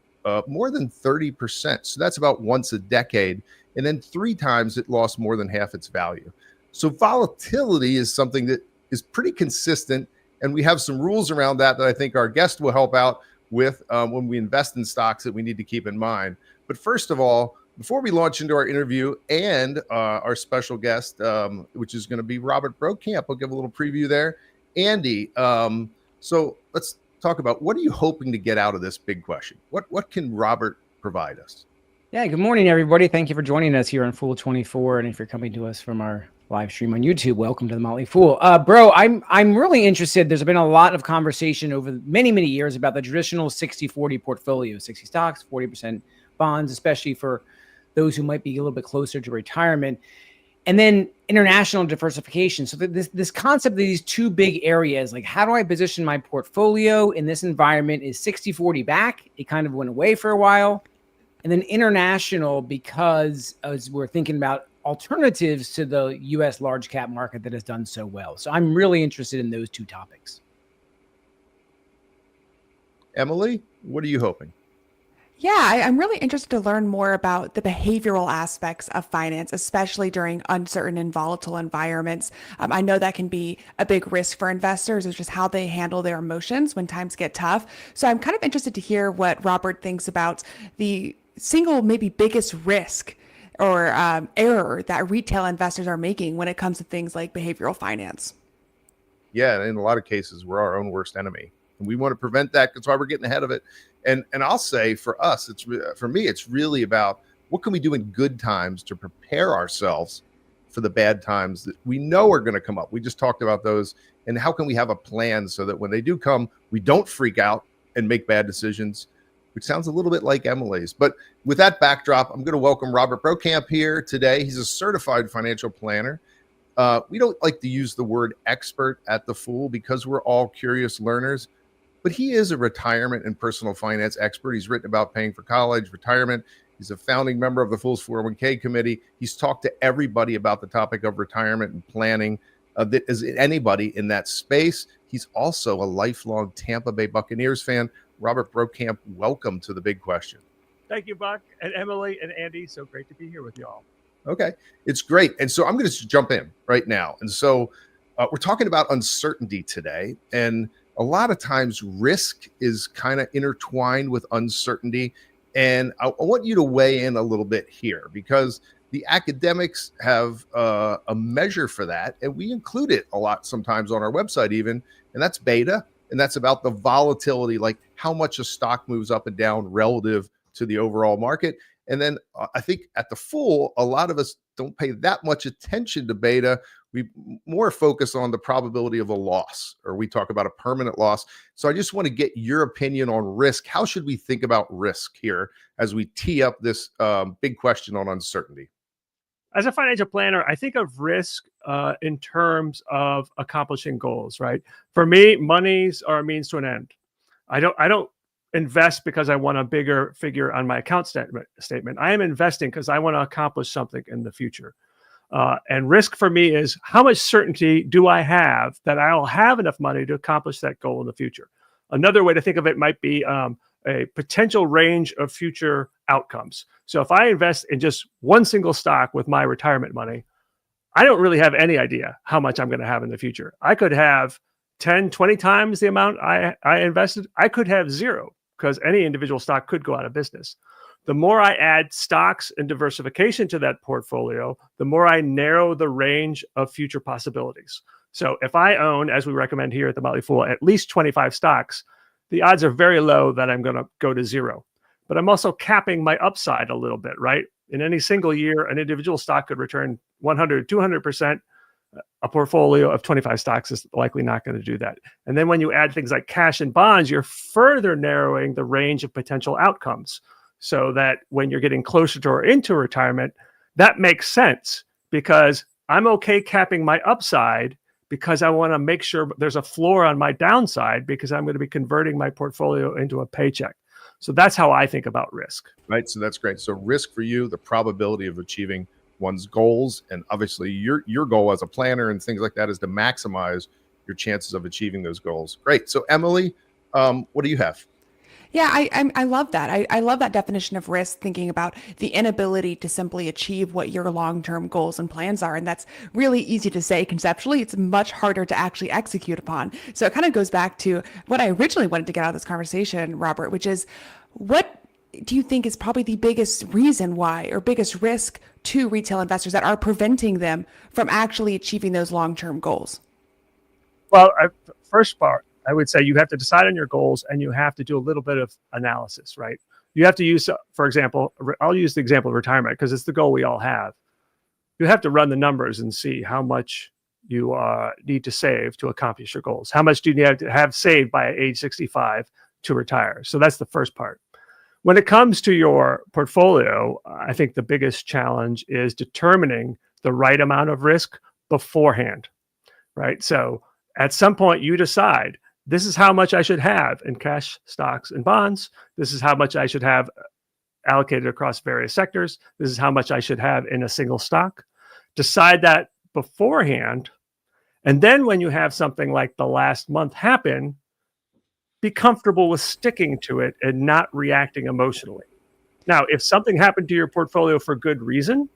more than 30%. So that's about once a decade. And then 3 times it lost more than half its value. So volatility is something that is pretty consistent. And we have some rules around that I think our guest will help out with when we invest in stocks that we need to keep in mind. But first of all, before we launch into our interview and our special guest, which is going to be Robert Brokamp, I'll give a little preview there. Andy, so let's talk about, what are you hoping to get out of this big question? What can Robert provide us? Yeah, good morning, everybody. Thank you for joining us here on Fool24, and if you're coming to us from our live stream on YouTube. Welcome to the Motley Fool. Bro, I'm really interested. There's been a lot of conversation over many years about the traditional 60-40 portfolio, 60 stocks, 40% bonds, especially for those who might be a little bit closer to retirement. And then international diversification. So this concept of these two big areas, like how do I position my portfolio in this environment? Is 60-40 back? It kind of went away for a while. And then international, because as we're thinking about alternatives to the U.S. large cap market that has done so well. So I'm really interested in those two topics. Emily, what are you hoping? Yeah, I'm really interested to learn more about the behavioral aspects of finance, especially during uncertain and volatile environments. I know that can be a big risk for investors, is just how they handle their emotions when times get tough. So I'm kind of interested to hear what Robert thinks about the single, maybe biggest risk or error that retail investors are making when it comes to things like behavioral finance. Yeah, in a lot of cases, we're our own worst enemy. And we want to prevent that. That's why we're getting ahead of it. And I'll say for us, for me, it's really about what can we do in good times to prepare ourselves for the bad times that we know are going to come up. We just talked about those. And how can we have a plan so that when they do come, we don't freak out and make bad decisions, which sounds a little bit like Emily's. But with that backdrop, I'm going to welcome Robert Brokamp here today. He's a certified financial planner. We don't like to use the word expert at the Fool because we're all curious learners, but he is a retirement and personal finance expert. He's written about paying for college, retirement. He's a founding member of the Fool's 401k committee. He's talked to everybody about the topic of retirement and planning. That is anybody in that space. He's also a lifelong Tampa Bay Buccaneers fan. Robert Brokamp, welcome to The Big Question. Thank you, Buck, and Emily and Andy. So great to be here with you all. Okay, it's great. And so I'm going to jump in right now. And so we're talking about uncertainty today. And a lot of times risk is kind of intertwined with uncertainty. And I want you to weigh in a little bit here because the academics have a measure for that. And we include it a lot sometimes on our website even, and that's beta. And that's about the volatility, like how much a stock moves up and down relative to the overall market. And then I think at the Fool, a lot of us don't pay that much attention to beta. We more focus on the probability of a loss, or we talk about a permanent loss. So I just want to get your opinion on risk. How should we think about risk here as we tee up this big question on uncertainty? As a financial planner, I think of risk in terms of accomplishing goals, right? For me, monies are a means to an end. I don't invest because I want a bigger figure on my account statement. I am investing because I want to accomplish something in the future. And risk for me is how much certainty do I have that I'll have enough money to accomplish that goal in the future? Another way to think of it might be a potential range of future outcomes. So if I invest in just one single stock with my retirement money, I don't really have any idea how much I'm going to have in the future. I could have 10, 20 times the amount I invested. I could have zero because any individual stock could go out of business. The more I add stocks and diversification to that portfolio, the more I narrow the range of future possibilities. So if I own, as we recommend here at the Motley Fool, at least 25 stocks, the odds are very low that I'm going to go to zero. But I'm also capping my upside a little bit, right? In any single year, an individual stock could return 100, 200%. A portfolio of 25 stocks is likely not going to do that. And then when you add things like cash and bonds, you're further narrowing the range of potential outcomes so that when you're getting closer to or into retirement, that makes sense because I'm okay capping my upside because I want to make sure there's a floor on my downside because I'm going to be converting my portfolio into a paycheck. So that's how I think about risk. Right. So that's great. So risk for you, the probability of achieving one's goals, and obviously your goal as a planner and things like that is to maximize your chances of achieving those goals. Great. So Emily, what do you have? Yeah, I love that. I love that definition of risk, thinking about the inability to simply achieve what your long-term goals and plans are. And that's really easy to say conceptually. It's much harder to actually execute upon. So it kind of goes back to what I originally wanted to get out of this conversation, Robert, which is what do you think is probably the biggest reason why, or biggest risk to retail investors that are preventing them from actually achieving those long-term goals? Well, first part, I would say you have to decide on your goals and you have to do a little bit of analysis, right? You have to use, for example, I'll use the example of retirement because it's the goal we all have. you have to run the numbers and see how much you need to save to accomplish your goals. How much do you need to have saved by age 65 to retire? So that's the first part. When it comes to your portfolio, I think the biggest challenge is determining the right amount of risk beforehand, right? So at some point you decide, this is how much I should have in cash, stocks, and bonds. This is how much I should have allocated across various sectors. This is how much I should have in a single stock. Decide that beforehand. And then when you have something like the last month happen, be comfortable with sticking to it and not reacting emotionally. Now, if something happened to your portfolio for good reason,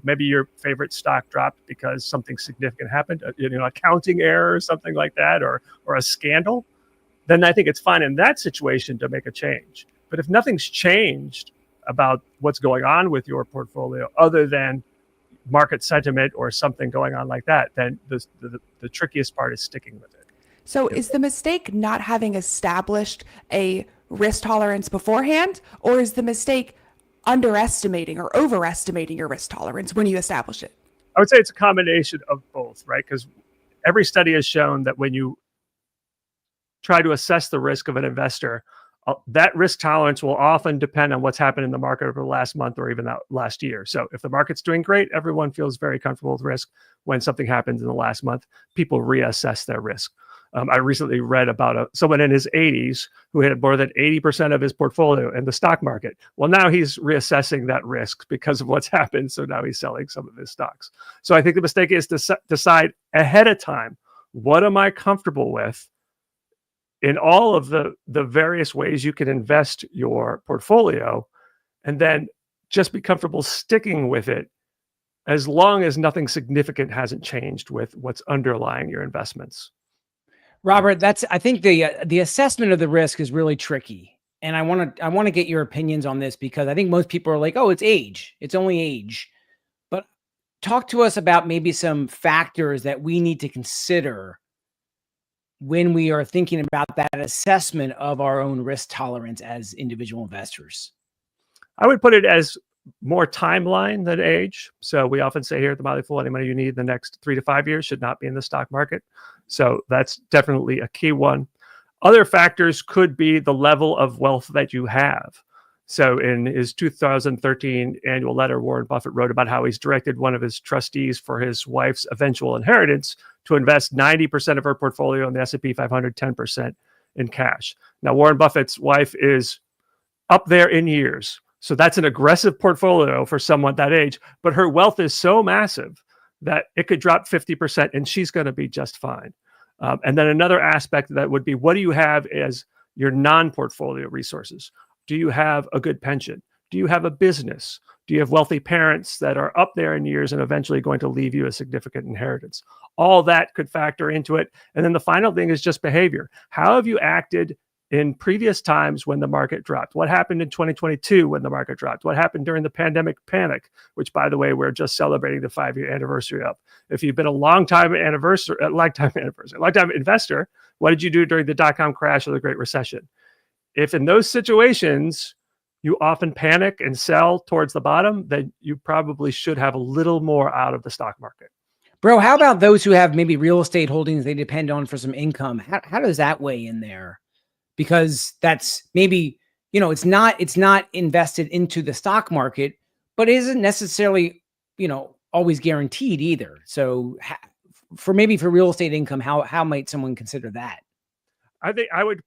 maybe your favorite stock dropped because something significant happened, accounting error or something like that, or a scandal, then I think it's fine in that situation to make a change. But if nothing's changed about what's going on with your portfolio other than market sentiment or something going on like that, then the trickiest part is sticking with it. So is the mistake not having established a risk tolerance beforehand, or is the mistake underestimating or overestimating your risk tolerance when you establish it? I would say it's a combination of both, right? Because every study has shown that when you try to assess the risk of an investor, that risk tolerance will often depend on what's happened in the market over the last month or even that last year. So if the market's doing great, everyone feels very comfortable with risk. When something happens in the last month, people reassess their risk. I recently read about someone in his 80s who had more than 80% of his portfolio in the stock market. Well, now he's reassessing that risk because of what's happened. So now he's selling some of his stocks. So I think the mistake is to decide ahead of time, what am I comfortable with in all of the various ways you can invest your portfolio, and then just be comfortable sticking with it as long as nothing significant hasn't changed with what's underlying your investments. Robert, I think the assessment of the risk is really tricky. And I want to get your opinions on this, because I think most people are like, oh, it's age. It's only age. But talk to us about maybe some factors that we need to consider when we are thinking about that assessment of our own risk tolerance as individual investors. I would put it as more timeline than age. So we often say here at the Motley Fool, any money you need in the next 3 to 5 years should not be in the stock market. So that's definitely a key one. Other factors could be the level of wealth that you have. So in his 2013 annual letter, Warren Buffett wrote about how he's directed one of his trustees for his wife's eventual inheritance to invest 90% of her portfolio in the S&P 500, 10% in cash. Now, Warren Buffett's wife is up there in years. So that's an aggressive portfolio for someone that age, but her wealth is so massive that it could drop 50% and she's going to be just fine. And then another aspect of that would be, what do you have as your non-portfolio resources? Do you have a good pension? Do you have a business? Do you have wealthy parents that are up there in years and eventually going to leave you a significant inheritance? All that could factor into it. And then the final thing is just behavior. How have you acted in previous times when the market dropped? What happened in 2022 when the market dropped? What happened during the pandemic panic, which, by the way, we're just celebrating the 5-year anniversary of? If you've been a longtime investor, what did you do during the dot-com crash or the Great Recession? If in those situations you often panic and sell towards the bottom, then you probably should have a little more out of the stock market. Bro, how about those who have maybe real estate holdings they depend on for some income? How does that weigh in there? Because that's maybe, it's not invested into the stock market, but it isn't necessarily, always guaranteed either. So for real estate income, how might someone consider that? I think I would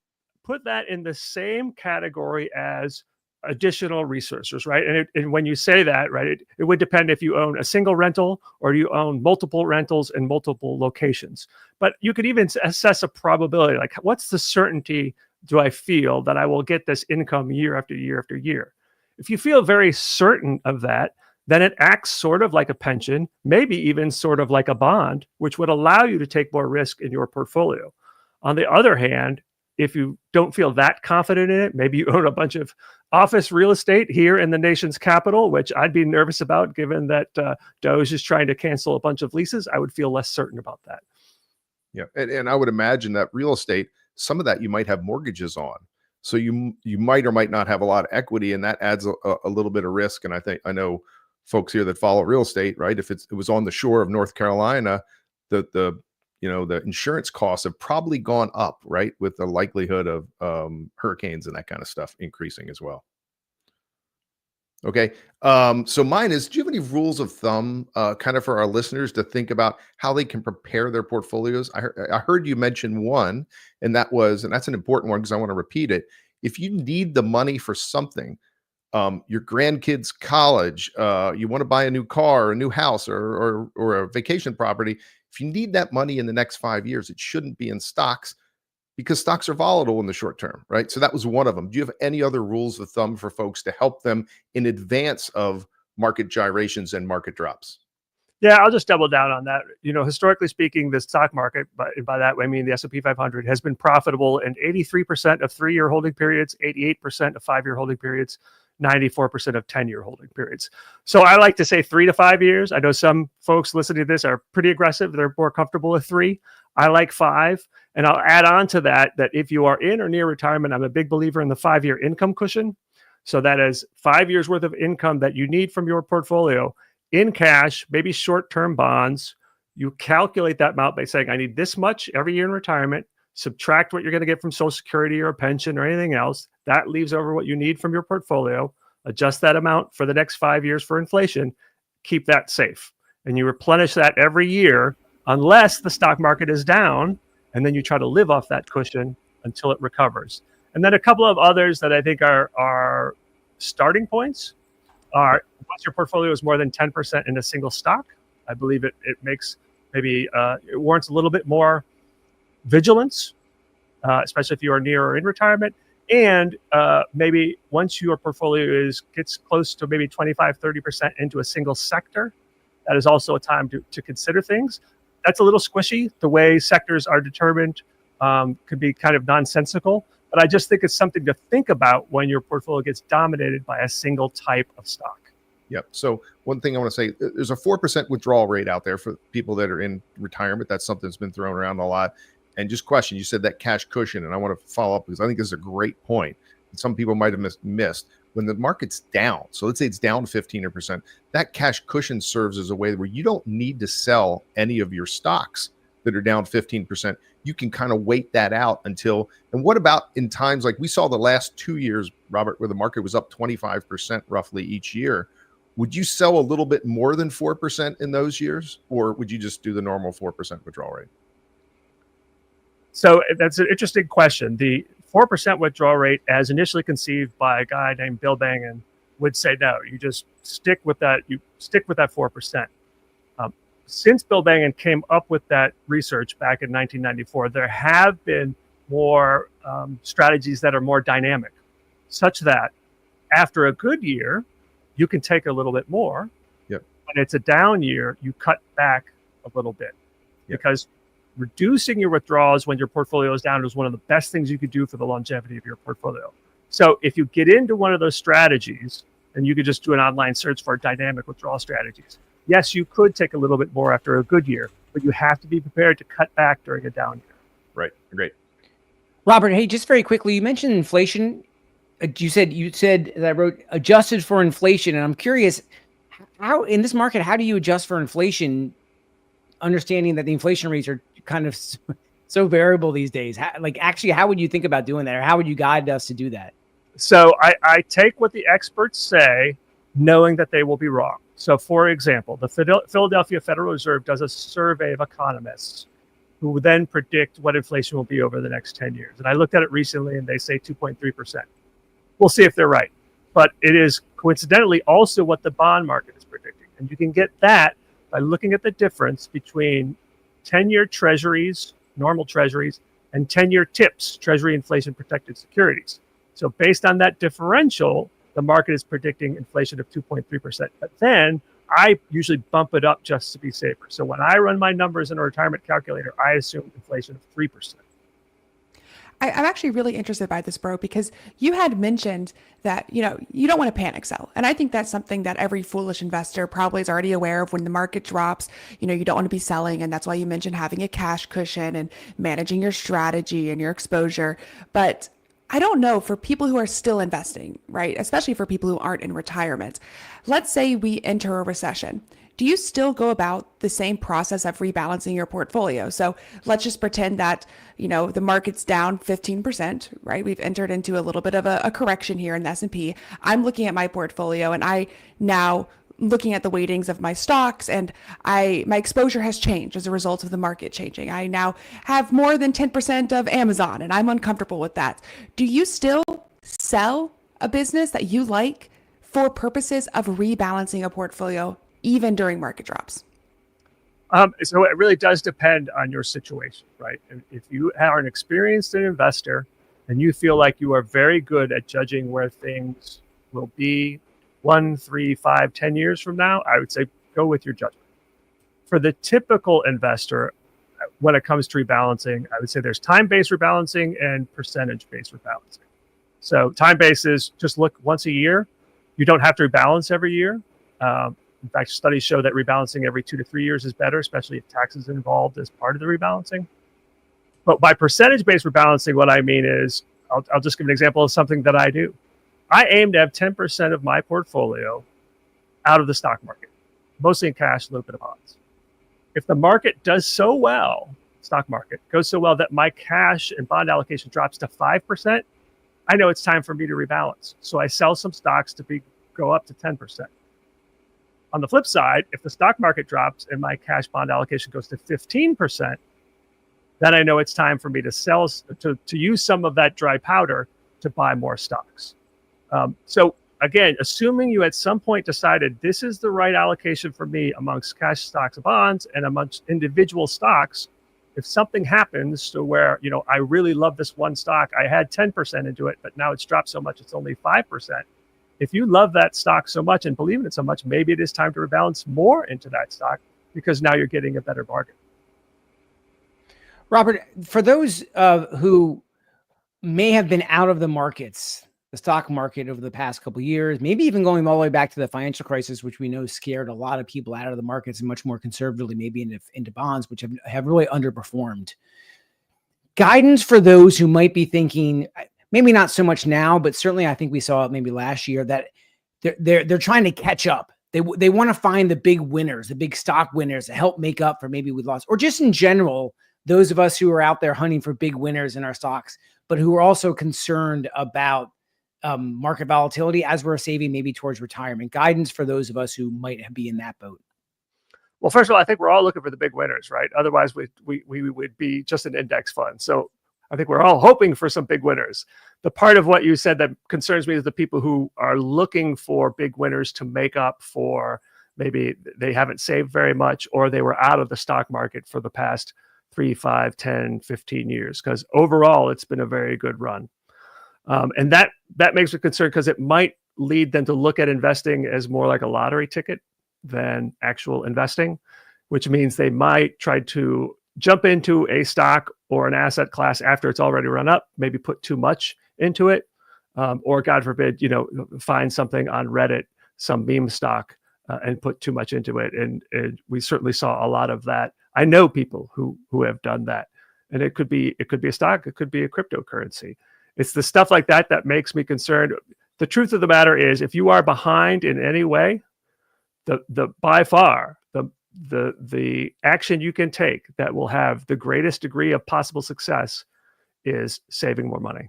put that in the same category as additional resources, right? And when you say that, right, it would depend if you own a single rental or you own multiple rentals in multiple locations. But you could even assess a probability, like what's the certainty do I feel that I will get this income year after year after year? If you feel very certain of that, then it acts sort of like a pension, maybe even sort of like a bond, which would allow you to take more risk in your portfolio. On the other hand, if you don't feel that confident in it, maybe you own a bunch of office real estate here in the nation's capital, which I'd be nervous about given that Doge is trying to cancel a bunch of leases. I would feel less certain about that. Yeah. And I would imagine that real estate, some of that you might have mortgages on. So you might or might not have a lot of equity, and that adds a little bit of risk. And I know folks here that follow real estate, right? If it was on the shore of North Carolina, the insurance costs have probably gone up, right? With the likelihood of hurricanes and that kind of stuff increasing as well. Okay. So mine is, do you have any rules of thumb kind of for our listeners to think about how they can prepare their portfolios? I heard you mention one, and that's an important one because I want to repeat it. If you need the money for something, your grandkids' college, you want to buy a new car, a new house, or a vacation property, if you need that money in the next 5 years, it shouldn't be in stocks because stocks are volatile in the short term, right? So that was one of them. Do you have any other rules of thumb for folks to help them in advance of market gyrations and market drops? Yeah, I'll just double down on that. Historically speaking, the stock market, by that I mean the S&P 500, has been profitable in 83% of 3-year holding periods, 88% of 5-year holding periods, 94% of 10-year holding periods. So I like to say 3 to 5 years. I know some folks listening to this are pretty aggressive. They're more comfortable with 3. I like 5. And I'll add on to that if you are in or near retirement, I'm a big believer in the 5-year income cushion. So that is 5 years worth of income that you need from your portfolio in cash, maybe short-term bonds. You calculate that amount by saying, I need this much every year in retirement, subtract what you're going to get from Social Security or a pension or anything else. That leaves over what you need from your portfolio. Adjust that amount for the next 5 years for inflation. Keep that safe. And you replenish that every year unless the stock market is down, and then you try to live off that cushion until it recovers. And then a couple of others that I think are starting points are, once your portfolio is more than 10% in a single stock, I believe it makes maybe it warrants a little bit more vigilance, especially if you are near or in retirement. And maybe once your portfolio gets close to maybe 25-30% into a single sector, that is also a time to consider things. That's a little squishy. The way sectors are determined could be kind of nonsensical, but I just think it's something to think about when your portfolio gets dominated by a single type of stock. Yep. So one thing I want to say, there's a 4% withdrawal rate out there for people that are in retirement. That's something that's been thrown around a lot. And just question, you said that cash cushion, and I want to follow up because I think this is a great point. Some people might have missed. When the market's down, so let's say it's down 15%, that cash cushion serves as a way where you don't need to sell any of your stocks that are down 15%. You can kind of wait that out until, and what about in times like we saw the last 2 years, Robert, where the market was up 25% roughly each year? Would you sell a little bit more than 4% in those years, or would you just do the normal 4% withdrawal rate? So that's an interesting question. The 4% withdrawal rate, as initially conceived by a guy named Bill Bangin, would say no. You just stick with that. You stick with that 4%. Since Bill Bangin came up with that research back in 1994, there have been more strategies that are more dynamic, such that after a good year, you can take a little bit more. Yep. When it's a down year, you cut back a little bit. Yep. Because reducing your withdrawals when your portfolio is down is one of the best things you could do for the longevity of your portfolio. So if you get into one of those strategies, and you could just do an online search for dynamic withdrawal strategies, yes, you could take a little bit more after a good year, but you have to be prepared to cut back during a down year. Right. Great. Robert, hey, just very quickly, you mentioned inflation. You said that I wrote adjusted for inflation, and I'm curious, how in this market, how do you adjust for inflation, understanding that the inflation rates are kind of so variable these days? How would you think about doing that, or how would you guide us to do that? So I take what the experts say, knowing that they will be wrong. So, for example, the Philadelphia Federal Reserve does a survey of economists who then predict what inflation will be over the next 10 years. And I looked at it recently, and they say 2.3%. We'll see if they're right. But it is coincidentally also what the bond market is predicting. And you can get that by looking at the difference between 10-year treasuries, normal treasuries, and 10-year TIPS, Treasury Inflation Protected Securities. So based on that differential, the market is predicting inflation of 2.3%. But then I usually bump it up just to be safer. So when I run my numbers in a retirement calculator, I assume inflation of 3%. I'm actually really interested by this, bro, because you had mentioned that, you don't want to panic sell. And I think that's something that every foolish investor probably is already aware of. When the market drops, you don't want to be selling. And that's why you mentioned having a cash cushion and managing your strategy and your exposure. But I don't know, for people who are still investing, right? Especially for people who aren't in retirement. Let's say we enter a recession. Do you still go about the same process of rebalancing your portfolio? So let's just pretend that, the market's down 15%, right? We've entered into a little bit of a correction here in the S&P. I'm looking at my portfolio and I now looking at the weightings of my stocks, and my exposure has changed as a result of the market changing. I now have more than 10% of Amazon and I'm uncomfortable with that. Do you still sell a business that you like for purposes of rebalancing a portfolio even during market drops? So it really does depend on your situation, right? If you are an experienced investor and you feel like you are very good at judging where things will be 1, 3, 5, 10 years from now, I would say go with your judgment. For the typical investor, when it comes to rebalancing, I would say there's time-based rebalancing and percentage-based rebalancing. So time-based is just look once a year. You don't have to rebalance every year. In fact, studies show that rebalancing every 2 to 3 years is better, especially if taxes are involved as part of the rebalancing. But by percentage-based rebalancing, what I mean is, I'll just give an example of something that I do. I aim to have 10% of my portfolio out of the stock market, mostly in cash, a little bit of bonds. If the market does so well, stock market goes so well that my cash and bond allocation drops to 5%, I know it's time for me to rebalance. So I sell some stocks to go up to 10%. On the flip side, if the stock market drops and my cash bond allocation goes to 15%, then I know it's time for me to sell, to use some of that dry powder to buy more stocks. So again, assuming you at some point decided this is the right allocation for me amongst cash, stocks, and bonds, and amongst individual stocks, if something happens to where, I really love this one stock, I had 10% into it, but now it's dropped so much, it's only 5%. If you love that stock so much and believe in it so much, maybe it is time to rebalance more into that stock because now you're getting a better bargain. Robert, for those who may have been out of the markets, the stock market over the past couple of years, maybe even going all the way back to the financial crisis, which we know scared a lot of people out of the markets and much more conservatively, maybe into bonds, which have really underperformed. Guidance for those who might be thinking, maybe not so much now, but certainly I think we saw it maybe last year, that they're trying to catch up. They want to find the big winners, the big stock winners to help make up for maybe we lost, or just in general, those of us who are out there hunting for big winners in our stocks, but who are also concerned about market volatility as we're saving maybe towards retirement. Guidance for those of us who might be in that boat. Well, first of all, I think we're all looking for the big winners, right? Otherwise, we would be just an index fund. So I think we're all hoping for some big winners. The part of what you said that concerns me is the people who are looking for big winners to make up for maybe they haven't saved very much, or they were out of the stock market for the past 3, 5, 10, 15 years. Because overall, it's been a very good run. And that makes me concerned because it might lead them to look at investing as more like a lottery ticket than actual investing, which means they might try to jump into a stock or an asset class after it's already run up, maybe put too much into it, or God forbid, find something on Reddit, some meme stock, and put too much into it. And we certainly saw a lot of that. I know people who have done that, and it could be a stock, it could be a cryptocurrency. It's the stuff like that that makes me concerned. The truth of the matter is, if you are behind in any way, by far the action you can take that will have the greatest degree of possible success is saving more money,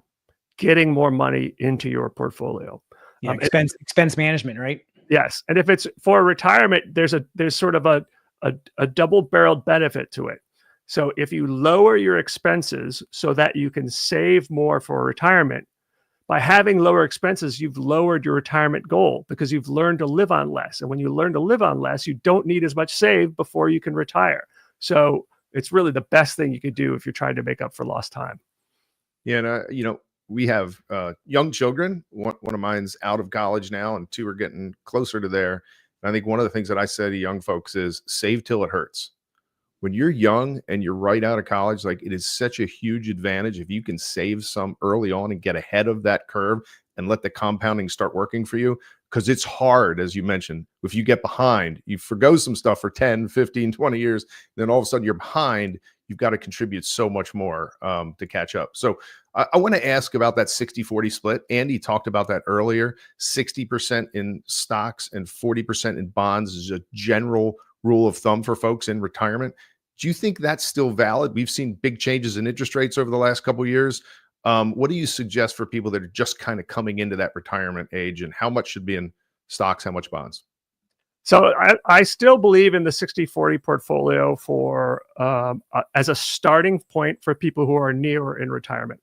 getting more money into your portfolio. Yeah, expense management, right? Yes, and if it's for retirement, there's sort of a double-barreled benefit to it. So if you lower your expenses so that you can save more for retirement, by having lower expenses, you've lowered your retirement goal because you've learned to live on less. And when you learn to live on less, you don't need as much saved before you can retire. So it's really the best thing you could do if you're trying to make up for lost time. Yeah, and we have young children. One of mine's out of college now, and 2 are getting closer to there. And I think one of the things that I say to young folks is save till it hurts. When you're young and you're right out of college, like, it is such a huge advantage if you can save some early on and get ahead of that curve and let the compounding start working for you. Because it's hard, as you mentioned, if you get behind, you forgo some stuff for 10, 15, 20 years, then all of a sudden you're behind. you've got to contribute so much more to catch up. So I want to ask about that 60-40 split. Andy talked about that earlier. 60% in stocks and 40% in bonds is a general rule of thumb for folks in retirement. Do you think that's still valid? We've seen big changes in interest rates over the last couple of years. What do you suggest for people that are just kind of coming into that retirement age, and how much should be in stocks, how much bonds? So I still believe in the 60-40 portfolio for as a starting point for people who are near in retirement.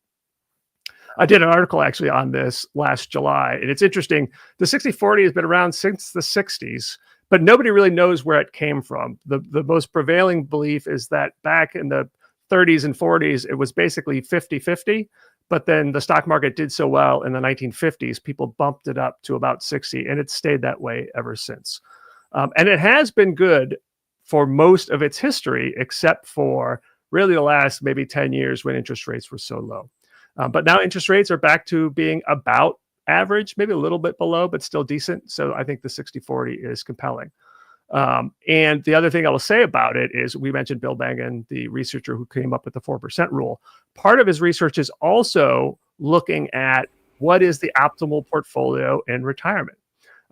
I did an article actually on this last July, and it's interesting. The 60-40 has been around since the 60s, but nobody really knows where it came from. The most prevailing belief is that back in the 30s and 40s, it was basically 50-50, but then the stock market did so well in the 1950s, people bumped it up to about 60, and it's stayed that way ever since. And it has been good for most of its history, except for really the last maybe 10 years when interest rates were so low. But now interest rates are back to being about average, maybe a little bit below, but still decent. So I think the 60-40 is compelling. And the other thing I will say about it is we mentioned Bill Bengen, the researcher who came up with the 4% rule. Part of his research is also looking at what is the optimal portfolio in retirement.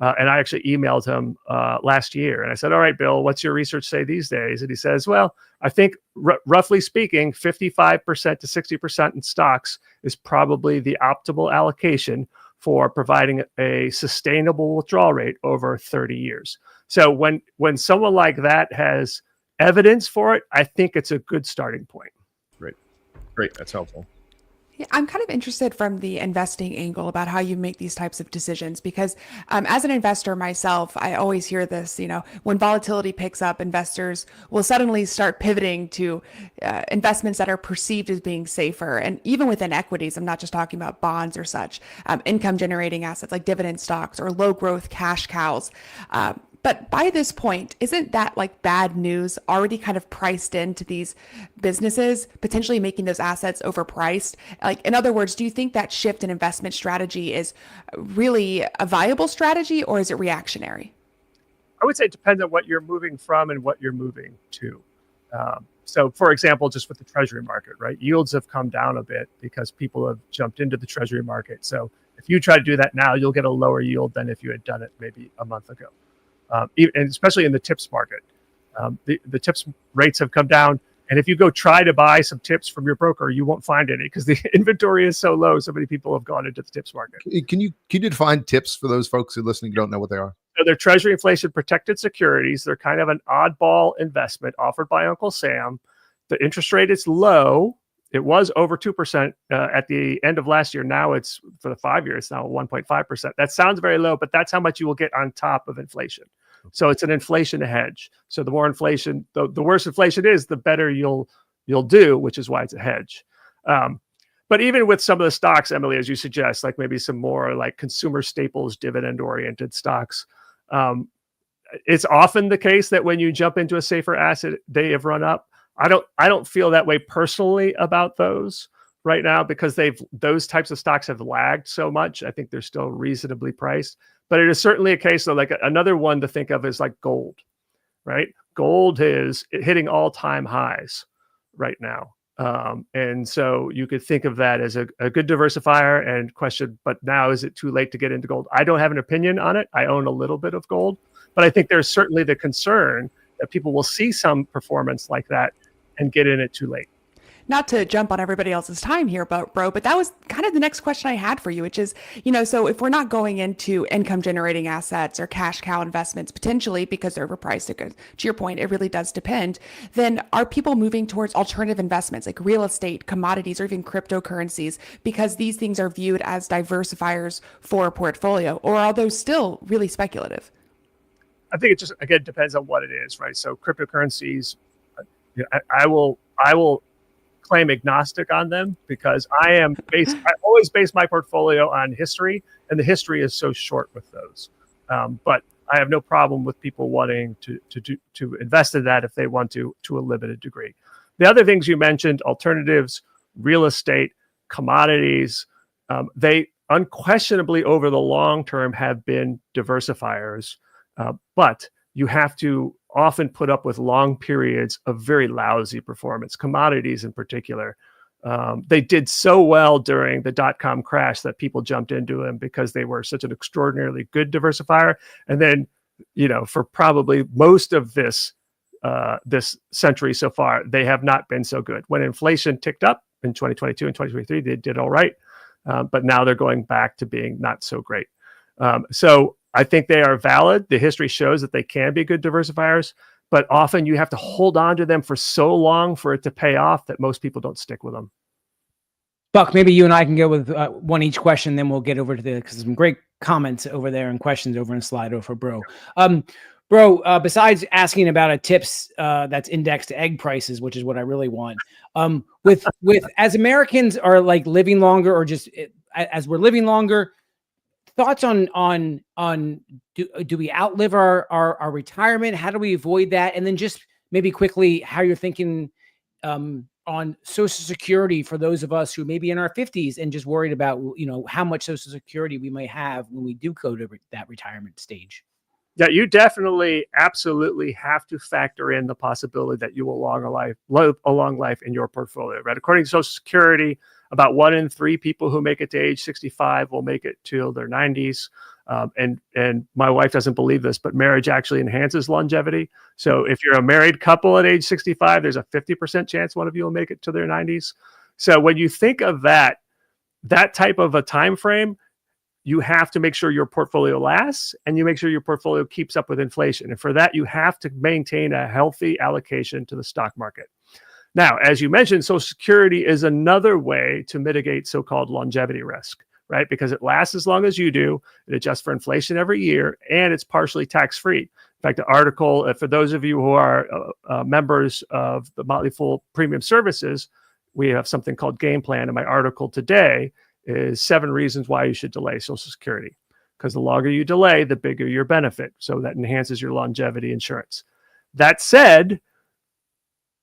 And I actually emailed him last year and I said, all right, Bill, what's your research say these days? And he says, well, I think roughly speaking, 55% to 60% in stocks is probably the optimal allocation for providing a sustainable withdrawal rate over 30 years. So when someone like that has evidence for it, I think it's a good starting point. Great. That's helpful. Yeah, I'm kind of interested from the investing angle about how you make these types of decisions because as an investor myself, I always hear this, when volatility picks up, investors will suddenly start pivoting to investments that are perceived as being safer. And even within equities, I'm not just talking about bonds or such, income generating assets like dividend stocks or low growth cash cows. But by this point, isn't that like bad news already kind of priced into these businesses, potentially making those assets overpriced? Like, in other words, do you think that shift in investment strategy is really a viable strategy or is it reactionary? I would say it depends on what you're moving from and what you're moving to. So, for example, just with the treasury market, right? Yields have come down a bit because people have jumped into the treasury market. So if you try to do that now, you'll get a lower yield than if you had done it maybe a month ago. And especially in the tips market, the tips rates have come down. And if you go try to buy some tips from your broker, you won't find any because the inventory is so low. So many people have gone into the tips market. Can you define tips for those folks who are listening who don't know what they are? So they're treasury inflation protected securities. They're kind of an oddball investment offered by Uncle Sam. The interest rate is low. It was over 2% at the end of last year. Now it's for the 5 years, it's now 1.5%. That sounds very low, but that's how much you will get on top of inflation. So it's an inflation hedge. So the more inflation, the worse inflation is, the better you'll do, which is why it's a hedge. But even with some of the stocks, Emily, as you suggest, like maybe some more like consumer staples, dividend-oriented stocks, it's often the case that when you jump into a safer asset, they have run up. I don't feel that way personally about those right now because those types of stocks have lagged so much. I think they're still reasonably priced, but it is certainly a case of like another one to think of is like gold, right? Gold is hitting all-time highs right now. And so you could think of that as a good diversifier and question, but now is it too late to get into gold? I don't have an opinion on it. I own a little bit of gold, but I think there's certainly the concern that people will see some performance like that and get in it too late. Not to jump on everybody else's time here, but that was kind of the next question I had for you, which is, so if we're not going into income generating assets or cash cow investments, potentially because they're overpriced, to your point, it really does depend, then are people moving towards alternative investments like real estate, commodities, or even cryptocurrencies because these things are viewed as diversifiers for a portfolio, or are those still really speculative? I think it just, again, depends on what it is, right? So cryptocurrencies, I will claim agnostic on them because I always base my portfolio on history, and the history is so short with those. But I have no problem with people wanting to invest in that if they want to a limited degree. The other things you mentioned, alternatives, real estate, commodities, they unquestionably over the long term have been diversifiers, but you have to often put up with long periods of very lousy performance, commodities in particular. They did so well during the dot-com crash that people jumped into them because they were such an extraordinarily good diversifier. And then, for probably most of this century so far, they have not been so good. When inflation ticked up in 2022 and 2023, they did all right. But now they're going back to being not so great. So I think they are valid. The history shows that they can be good diversifiers, but often you have to hold on to them for so long for it to pay off that most people don't stick with them. Buck, maybe you and I can go with one each question, then we'll get over to because some great comments over there and questions over in Slido for Bro. Bro, besides asking about a tips that's indexed to egg prices, which is what I really want, with as Americans are like living longer, or just as we're living longer, thoughts on do we outlive our retirement? How do we avoid that? And then just maybe quickly how you're thinking on Social Security for those of us who may be in our 50s and just worried about how much Social Security we might have when we do go to that retirement stage. Yeah, you definitely, absolutely have to factor in the possibility that you will live a long life in your portfolio, right? According to Social Security, about 1 in 3 people who make it to age 65 will make it till their 90s. And my wife doesn't believe this, but marriage actually enhances longevity. So if you're a married couple at age 65, there's a 50% chance one of you will make it to their 90s. So when you think of that type of a time frame, you have to make sure your portfolio lasts, and you make sure your portfolio keeps up with inflation. And for that, you have to maintain a healthy allocation to the stock market. Now, as you mentioned, Social Security is another way to mitigate so-called longevity risk, right? Because it lasts as long as you do, it adjusts for inflation every year, and it's partially tax-free. In fact, the article, for those of you who are members of the Motley Fool Premium Services, we have something called Game Plan, and my article today is 7 reasons why you should delay Social Security. Because the longer you delay, the bigger your benefit. So that enhances your longevity insurance. That said,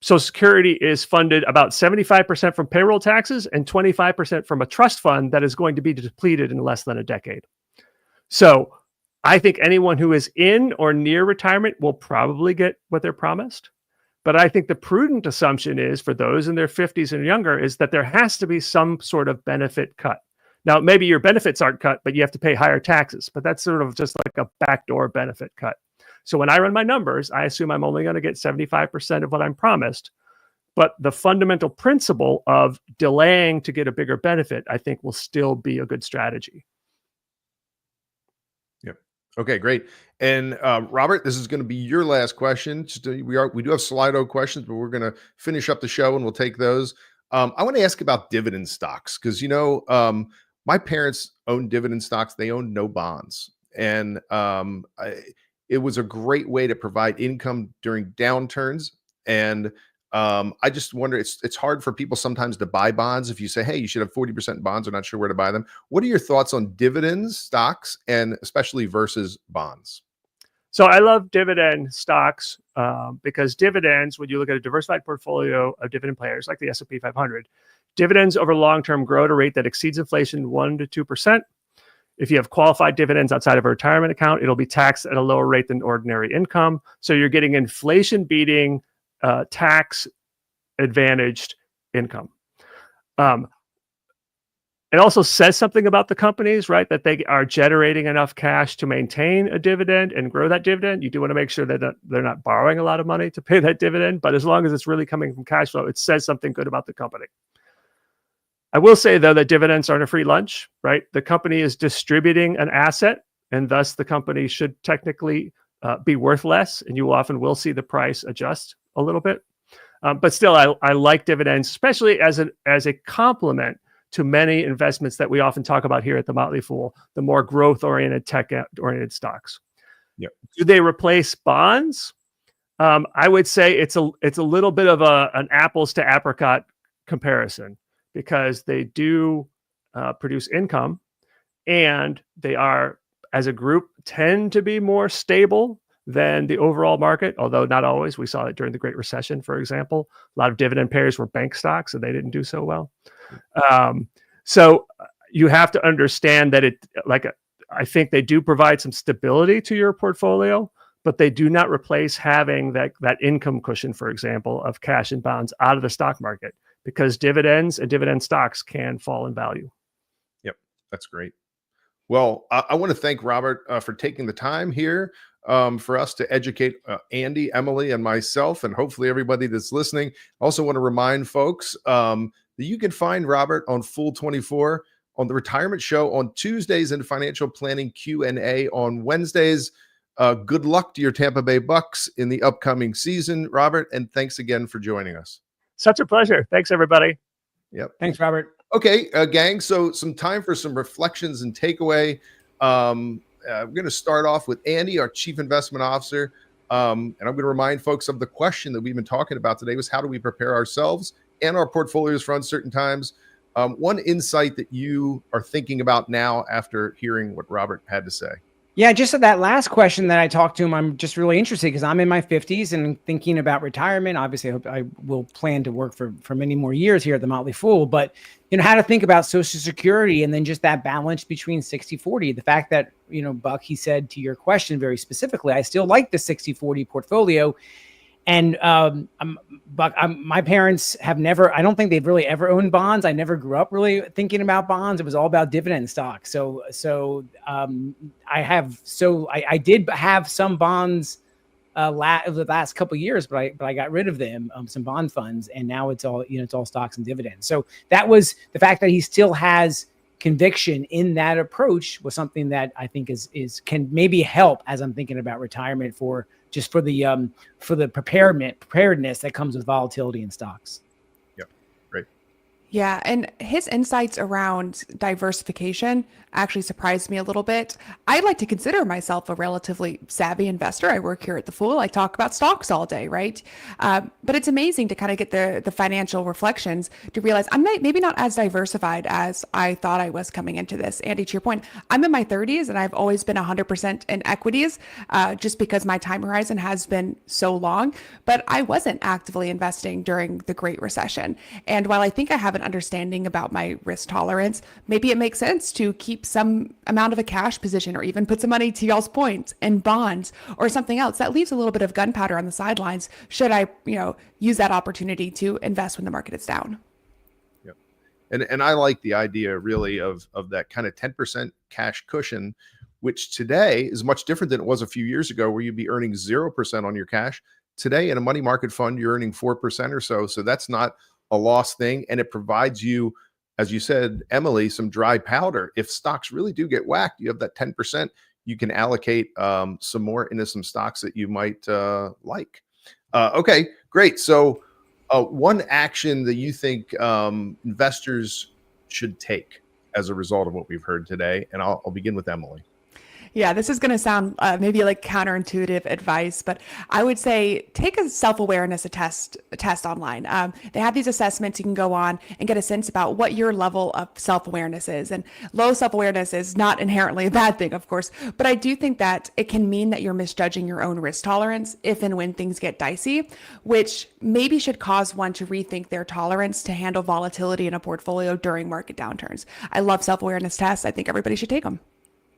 Social Security is funded about 75% from payroll taxes and 25% from a trust fund that is going to be depleted in less than a decade. So I think anyone who is in or near retirement will probably get what they're promised. But I think the prudent assumption is, for those in their 50s and younger, is that there has to be some sort of benefit cut. Now, maybe your benefits aren't cut, but you have to pay higher taxes. But that's sort of just like a backdoor benefit cut. So when I run my numbers, I assume I'm only going to get 75% of what I'm promised. But the fundamental principle of delaying to get a bigger benefit, I think, will still be a good strategy. Okay, great. And Robert, this is going to be your last question. We do have Slido questions, but we're going to finish up the show and we'll take those. I want to ask about dividend stocks because my parents owned dividend stocks. They owned no bonds, and it was a great way to provide income during downturns. And I just wonder, it's hard for people sometimes to buy bonds. If you say, hey, you should have 40% bonds, they're not sure where to buy them. What are your thoughts on dividends, stocks, and especially versus bonds? So I love dividend stocks because dividends, when you look at a diversified portfolio of dividend players like the S&P 500, dividends over long-term grow at a rate that exceeds inflation 1% to 2%. If you have qualified dividends outside of a retirement account, it'll be taxed at a lower rate than ordinary income. So you're getting inflation-beating tax advantaged income. It also says something about the companies, right? That they are generating enough cash to maintain a dividend and grow that dividend. You do want to make sure that they're not borrowing a lot of money to pay that dividend, but as long as it's really coming from cash flow, it says something good about the company. I will say, though, that dividends aren't a free lunch, right? The company is distributing an asset, and thus the company should technically be worth less, and you often will see the price adjust a little bit. But still, I like dividends, especially as a complement to many investments that we often talk about here at the Motley Fool, the more growth-oriented, tech-oriented stocks. Yep. Do they replace bonds? I would say it's a little bit of an apples to apricot comparison because they do produce income, and they are, as a group, tend to be more stable than the overall market, although not always. We saw it during the Great Recession, for example. A lot of dividend payers were bank stocks, and they didn't do so well. So you have to understand that I think they do provide some stability to your portfolio, but they do not replace having that income cushion, for example, of cash and bonds out of the stock market, because dividends and dividend stocks can fall in value. Yep, that's great. Well, I want to thank Robert for taking the time here for us to educate Andy, Emily, and myself, and hopefully everybody that's listening. I also want to remind folks that you can find Robert on Fool24 on the Retirement Show on Tuesdays and Financial Planning Q&A on Wednesdays. Good luck to your Tampa Bay Bucks in the upcoming season, Robert, and thanks again for joining us. Such a pleasure. Thanks, everybody. Yep. Thanks, Robert. Okay, gang. So some time for some reflections and takeaway. We're going to start off with Andy, our Chief Investment Officer. And I'm going to remind folks of the question that we've been talking about today was how do we prepare ourselves and our portfolios for uncertain times? One insight that you are thinking about now after hearing what Robert had to say. Yeah, just that last question that I talked to him, I'm just really interested because I'm in my 50s and thinking about retirement. Obviously, I hope I will plan to work for many more years here at the Motley Fool, but how to think about Social Security and then just that balance between 60-40. The fact that, Buck, he said to your question very specifically, I still like the 60-40 portfolio. And Buck, my parents have never, I don't think they've really ever owned bonds. I never grew up really thinking about bonds. It was all about dividend stocks. So I did have some bonds the last couple of years, but I got rid of them, some bond funds, and now it's all, it's all stocks and dividends. So that was the fact that he still has conviction in that approach was something that I think can maybe help as I'm thinking about retirement for the preparedness that comes with volatility in stocks. Yep. Great. Yeah, and his insights around diversification actually surprised me a little bit. I'd like to consider myself a relatively savvy investor. I work here at the Fool. I talk about stocks all day, right? But it's amazing to kind of get the financial reflections to realize I'm maybe not as diversified as I thought I was coming into this. Andy, to your point, I'm in my 30s and I've always been 100% in equities just because my time horizon has been so long, but I wasn't actively investing during the Great Recession. And while I think I have an understanding about my risk tolerance, maybe it makes sense to keep some amount of a cash position or even put some money, to y'all's point, in bonds or something else that leaves a little bit of gunpowder on the sidelines should I use that opportunity to invest when the market is down. Yep. And I like the idea really of that kind of 10% cash cushion, which today is much different than it was a few years ago where you'd be earning 0% on your cash. Today in a money market fund, you're earning 4% or so. So that's not a loss thing. And it provides you, as you said, Emily, some dry powder. If stocks really do get whacked, you have that 10%. You can allocate some more into some stocks that you might like. Okay, great. So one action that you think investors should take as a result of what we've heard today, and I'll begin with Emily. Yeah, this is going to sound maybe like counterintuitive advice, but I would say take a self-awareness test online. They have these assessments you can go on and get a sense about what your level of self-awareness is. And low self-awareness is not inherently a bad thing, of course, but I do think that it can mean that you're misjudging your own risk tolerance if and when things get dicey, which maybe should cause one to rethink their tolerance to handle volatility in a portfolio during market downturns. I love self-awareness tests. I think everybody should take them.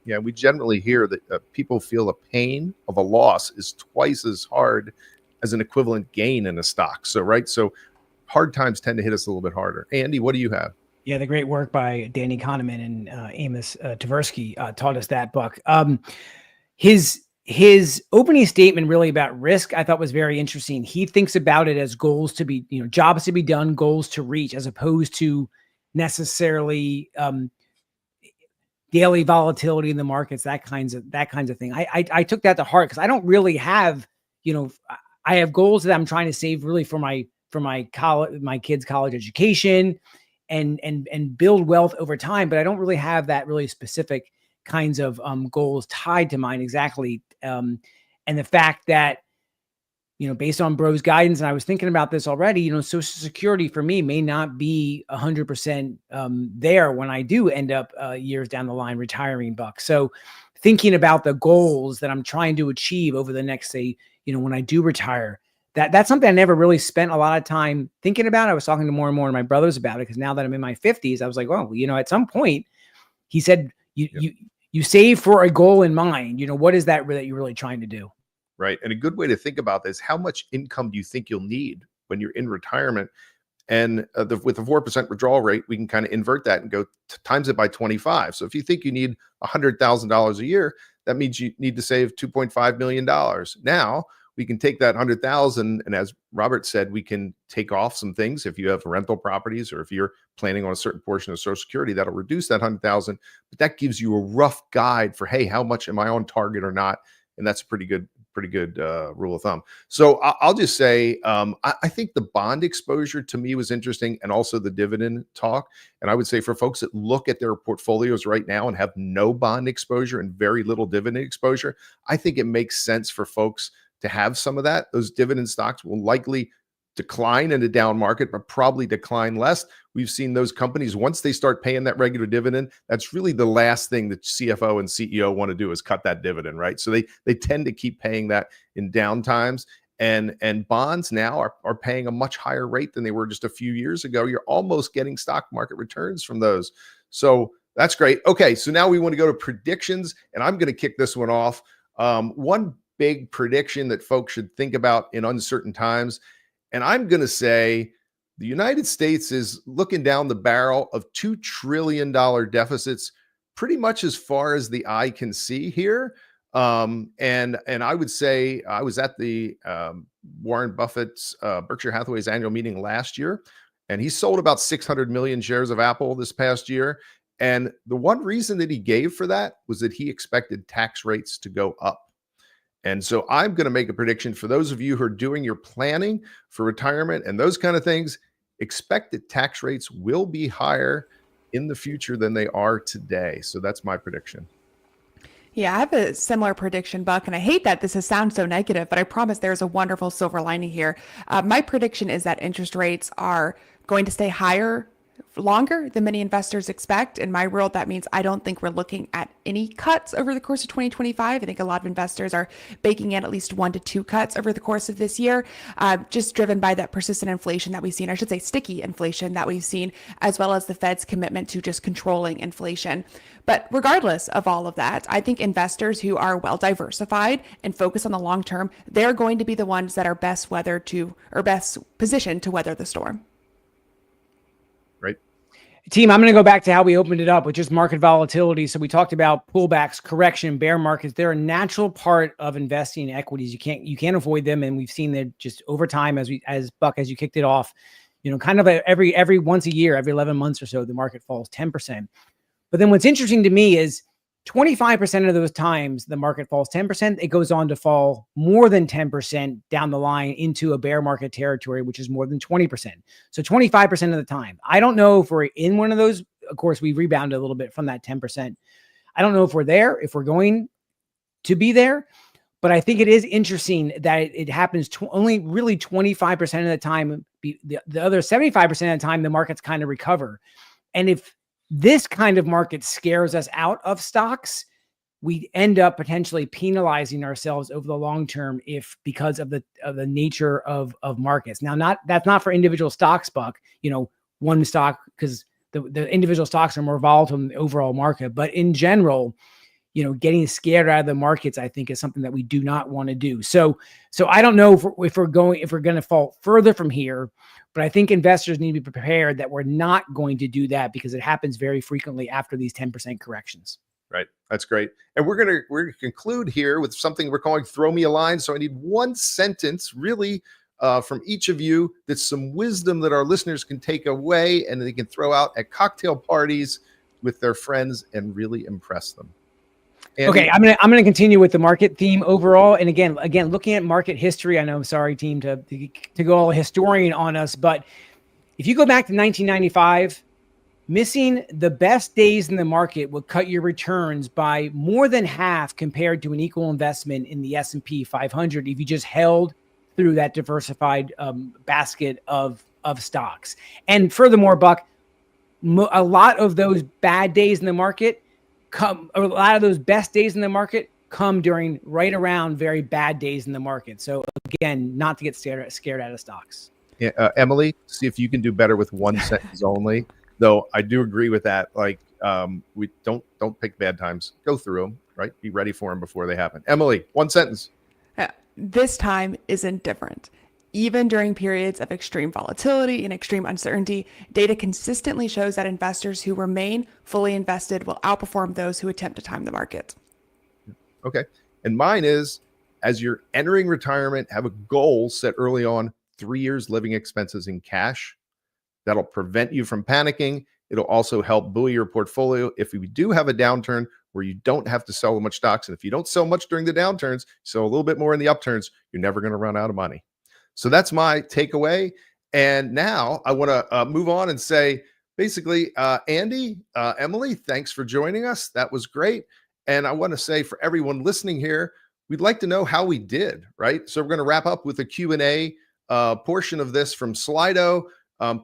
Yeah, we generally hear that people feel the pain of a loss is twice as hard as an equivalent gain in a stock. So hard times tend to hit us a little bit harder. Andy, what do you have? Yeah, the great work by Danny Kahneman and Amos Tversky taught us that, Buck. His opening statement really about risk, I thought was very interesting. He thinks about it as goals to be, jobs to be done, goals to reach, as opposed to necessarily daily volatility in the markets, that kinds of thing. I took that to heart because I don't really have, I have goals that I'm trying to save really for my kids' college education and build wealth over time, but I don't really have that really specific kinds of goals tied to mine exactly. And the fact that, based on Bro's guidance, and I was thinking about this already, Social Security for me may not be 100% there when I do end up years down the line retiring, Buck. So thinking about the goals that I'm trying to achieve over the next, say, when I do retire, that's something I never really spent a lot of time thinking about. I was talking to more and more of my brothers about it because now that I'm in my 50s, I was like, well, at some point, he said, you save for a goal in mind. What is that that you're really trying to do? right? And a good way to think about this, how much income do you think you'll need when you're in retirement? And with the 4% withdrawal rate, we can kind of invert that and go times it by 25. So if you think you need $100,000 a year, that means you need to save $2.5 million. Now we can take that 100,000, and as Robert said, we can take off some things. If you have rental properties, or if you're planning on a certain portion of Social Security, that'll reduce that 100,000. But that gives you a rough guide for, hey, how much am I on target or not? And that's a pretty good rule of thumb. So I'll just say, I think the bond exposure to me was interesting, and also the dividend talk. And I would say for folks that look at their portfolios right now and have no bond exposure and very little dividend exposure, I think it makes sense for folks to have some of that. Those dividend stocks will likely decline in a down market, but probably decline less. We've seen those companies, once they start paying that regular dividend, that's really the last thing that CFO and CEO want to do, is cut that dividend, right? So they tend to keep paying that in down times. And bonds now are paying a much higher rate than they were just a few years ago. You're almost getting stock market returns from those. So that's great. Okay, so now we want to go to predictions, and I'm going to kick this one off. One big prediction that folks should think about in uncertain times, and I'm going to say the United States is looking down the barrel of $2 trillion deficits pretty much as far as the eye can see here. And I would say I was at the Warren Buffett's Berkshire Hathaway's annual meeting last year, and he sold about 600 million shares of Apple this past year. And the one reason that he gave for that was that he expected tax rates to go up. And so I'm going to make a prediction for those of you who are doing your planning for retirement and those kind of things. Expect that tax rates will be higher in the future than they are today. So that's my prediction. Yeah, I have a similar prediction, Buck, and I hate that this sounds so negative, but I promise there's a wonderful silver lining here. My prediction is that interest rates are going to stay higher longer than many investors expect. In my world, that means I don't think we're looking at any cuts over the course of 2025. I think a lot of investors are baking in at least 1 to 2 cuts over the course of this year, just driven by that persistent inflation that we've seen, I should say sticky inflation that we've seen, as well as the Fed's commitment to just controlling inflation. But regardless of all of that, I think investors who are well diversified and focus on the long term, they're going to be the ones that are best positioned to weather the storm. Team, I'm going to go back to how we opened it up with just market volatility. So we talked about pullbacks, correction, bear markets. They're a natural part of investing in equities. You can't avoid them, and we've seen that just over time as Buck, as you kicked it off, kind of every once a year, every 11 months or so, the market falls 10%. But then what's interesting to me is 25% of those times the market falls 10%, it goes on to fall more than 10% down the line into a bear market territory, which is more than 20%. So 25% of the time. I don't know if we're in one of those. Of course, we rebounded a little bit from that 10%. I don't know if we're there, if we're going to be there, but I think it is interesting that it happens only really 25% of the time. The other 75% of the time, the markets kind of recover. And if this kind of market scares us out of stocks, we end up potentially penalizing ourselves over the long term because of the nature of markets. Now, that's not for individual stocks, Buck, one stock, because the individual stocks are more volatile than the overall market. But in general, getting scared out of the markets, I think, is something that we do not want to do. So I don't know if we're going to fall further from here, but I think investors need to be prepared that we're not going to do that, because it happens very frequently after these 10% corrections. Right. That's great. And we're going to conclude here with something we're calling Throw Me a Line. So I need one sentence really from each of you that's some wisdom that our listeners can take away and they can throw out at cocktail parties with their friends and really impress them. Andy? Okay, I'm gonna continue with the market theme overall, and again, looking at market history. I know, sorry, team, to go all historian on us, but if you go back to 1995, missing the best days in the market would cut your returns by more than half compared to an equal investment in the S&P 500 if you just held through that diversified basket of stocks. And furthermore, Buck, a lot of those bad days in the market a lot of those best days in the market come during right around very bad days in the market. So again, not to get scared out of stocks. Yeah, Emily, see if you can do better with one sentence only. Though I do agree with that. Like, we don't pick bad times. Go through them, right? Be ready for them before they happen. Emily, one sentence. this time isn't different. Even during periods of extreme volatility and extreme uncertainty, data consistently shows that investors who remain fully invested will outperform those who attempt to time the market. Okay. And mine is, as you're entering retirement, have a goal set early on, 3 years living expenses in cash. That'll prevent you from panicking. It'll also help buoy your portfolio if we do have a downturn where you don't have to sell much stocks. And if you don't sell much during the downturns, sell a little bit more in the upturns, you're never going to run out of money. So that's my takeaway. And now I want to move on and say, basically, Andy, Emily, thanks for joining us. That was great. And I want to say for everyone listening here, we'd like to know how we did, right? So we're going to wrap up with a Q&A portion of this from Slido.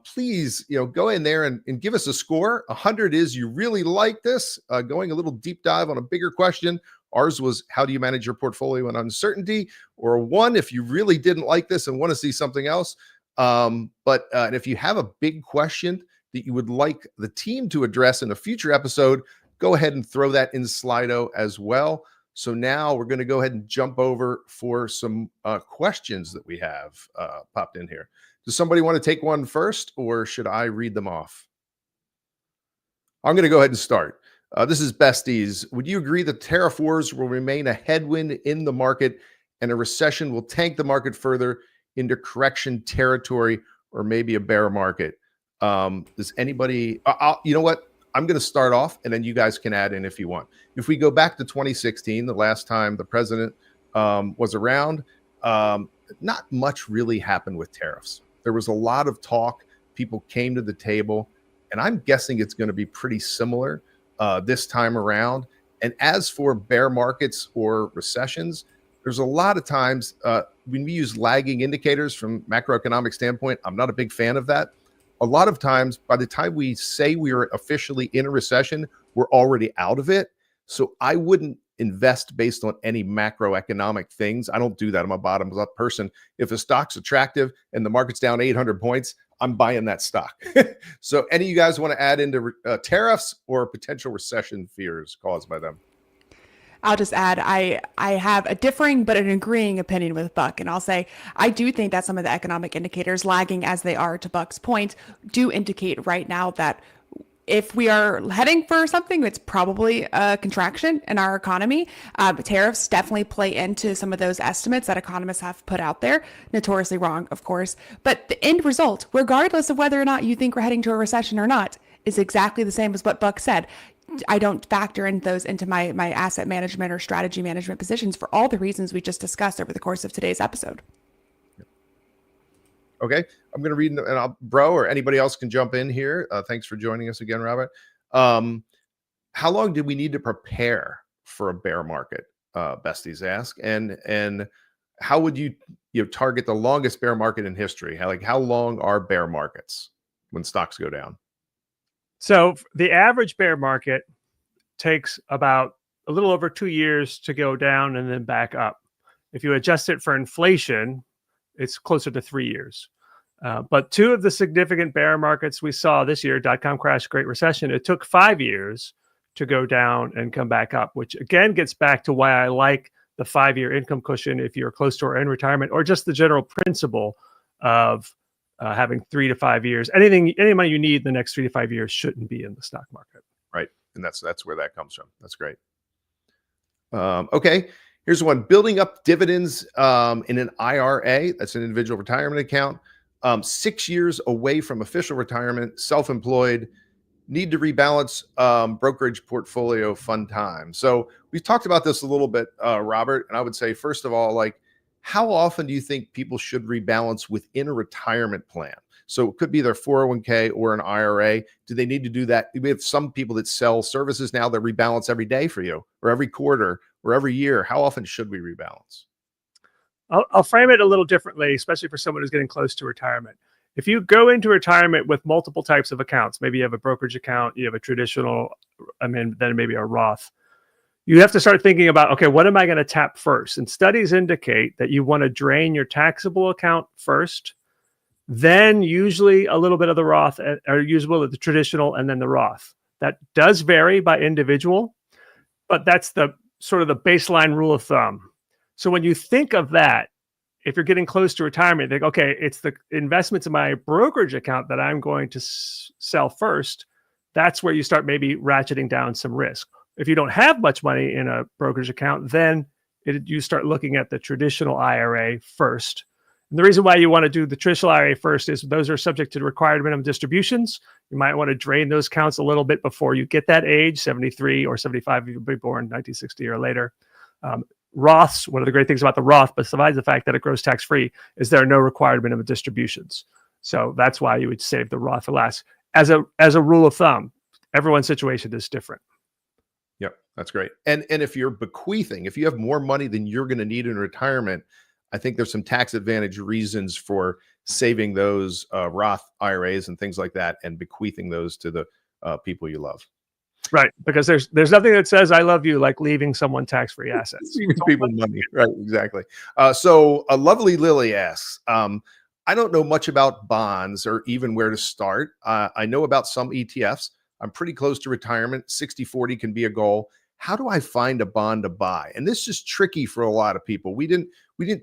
Please, go in there and give us a score. 100 is you really like this, going a little deep dive on a bigger question. Ours was, how do you manage your portfolio in uncertainty? Or 1, if you really didn't like this and want to see something else. And if you have a big question that you would like the team to address in a future episode, go ahead and throw that in Slido as well. So now we're going to go ahead and jump over for some questions that we have popped in here. Does somebody want to take one first, or should I read them off? I'm going to go ahead and start. This is Besties. Would you agree that tariff wars will remain a headwind in the market and a recession will tank the market further into correction territory or maybe a bear market? Does anybody, you know what? I'm going to start off and then you guys can add in if you want. If we go back to 2016, the last time the president was around, not much really happened with tariffs. There was a lot of talk. People came to the table, and I'm guessing it's going to be pretty similar this time around. And as for bear markets or recessions, there's a lot of times when we use lagging indicators from macroeconomic standpoint, I'm not a big fan of that. A lot of times, by the time we say we are officially in a recession, we're already out of it. So I wouldn't invest based on any macroeconomic things. I don't do that. I'm a bottoms up person. If a stock's attractive and the market's down 800 points, I'm buying that stock. So any of you guys want to add into tariffs or potential recession fears caused by them? I'll just add, I have a differing but an agreeing opinion with Buck. And I'll say, I do think that some of the economic indicators, lagging as they are to Buck's point, do indicate right now that if we are heading for something, it's probably a contraction in our economy. Tariffs definitely play into some of those estimates that economists have put out there. Notoriously wrong, of course. But the end result, regardless of whether or not you think we're heading to a recession or not, is exactly the same as what Buck said. I don't factor in those into my asset management or strategy management positions for all the reasons we just discussed over the course of today's episode. Okay, I'm going to read, and Bro or anybody else can jump in here. Thanks for joining us again, Robert. How long do we need to prepare for a bear market? Besties ask, and how would you target the longest bear market in history? How long are bear markets when stocks go down? So the average bear market takes about a little over 2 years to go down and then back up. If you adjust it for inflation, it's closer to 3 years. But 2 of the significant bear markets we saw this year, dot-com crash, Great Recession, it took 5 years to go down and come back up, which again gets back to why I like the 5-year income cushion if you're close to or in retirement, or just the general principle of having 3 to 5 years. Any money you need in the next 3 to 5 years shouldn't be in the stock market. Right. And that's where that comes from. That's great. Okay. Here's one. Building up dividends in an IRA. That's an individual retirement account. 6 years away from official retirement, self-employed, need to rebalance brokerage portfolio fund time. So we've talked about this a little bit, Robert, and I would say, first of all, how often do you think people should rebalance within a retirement plan? So it could be their 401k or an IRA. Do they need to do that? We have some people that sell services now that rebalance every day for you, or every quarter, or every year. How often should we rebalance? I'll frame it a little differently, especially for someone who's getting close to retirement. If you go into retirement with multiple types of accounts, maybe you have a brokerage account, you have a traditional, then maybe a Roth, you have to start thinking about, okay, what am I going to tap first? And studies indicate that you want to drain your taxable account first, then usually a little bit of the Roth, or usually the traditional, and then the Roth. That does vary by individual, but that's the sort of the baseline rule of thumb. So when you think of that, if you're getting close to retirement, think, okay, it's the investments in my brokerage account that I'm going to sell first. That's where you start maybe ratcheting down some risk. If you don't have much money in a brokerage account, then you start looking at the traditional IRA first. And the reason why you want to do the traditional IRA first is those are subject to required minimum distributions. You might want to drain those accounts a little bit before you get that age, 73 or 75 if you'll be born 1960 or later. Roths, one of the great things about the Roth, besides the fact that it grows tax-free, is there are no required minimum distributions. So that's why you would save the Roth for last. As a rule of thumb, everyone's situation is different. Yep, that's great. And if you're bequeathing, if you have more money than you're going to need in retirement, I think there's some tax advantage reasons for saving those Roth IRAs and things like that and bequeathing those to the people you love. Right, because there's nothing that says I love you like leaving someone tax-free assets. Leaving people money, right? Exactly. So a lovely Lily asks, I don't know much about bonds or even where to start. I know about some ETFs. I'm pretty close to retirement. 60-40 can be a goal. How do I find a bond to buy? And this is tricky for a lot of people. We didn't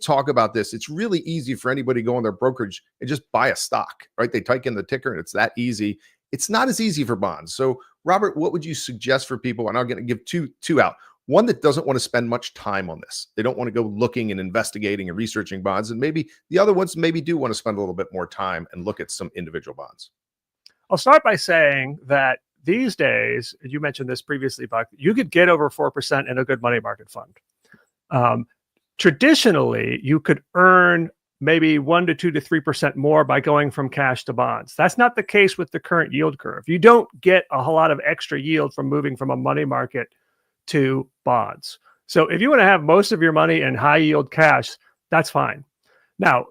talk about this. It's really easy for anybody to go on their brokerage and just buy a stock, right? They type in the ticker and it's that easy. It's not as easy for bonds. So Robert, what would you suggest for people? And I'm going to give two out. One that doesn't want to spend much time on this. They don't want to go looking and investigating and researching bonds. And maybe the other ones maybe do want to spend a little bit more time and look at some individual bonds. I'll start by saying that these days, you mentioned this previously, Buck, you could get over 4% in a good money market fund. Traditionally, you could earn maybe 1 to 2 to 3% more by going from cash to bonds. That's not the case with the current yield curve. You don't get a whole lot of extra yield from moving from a money market to bonds. So if you want to have most of your money in high yield cash, that's fine. Now,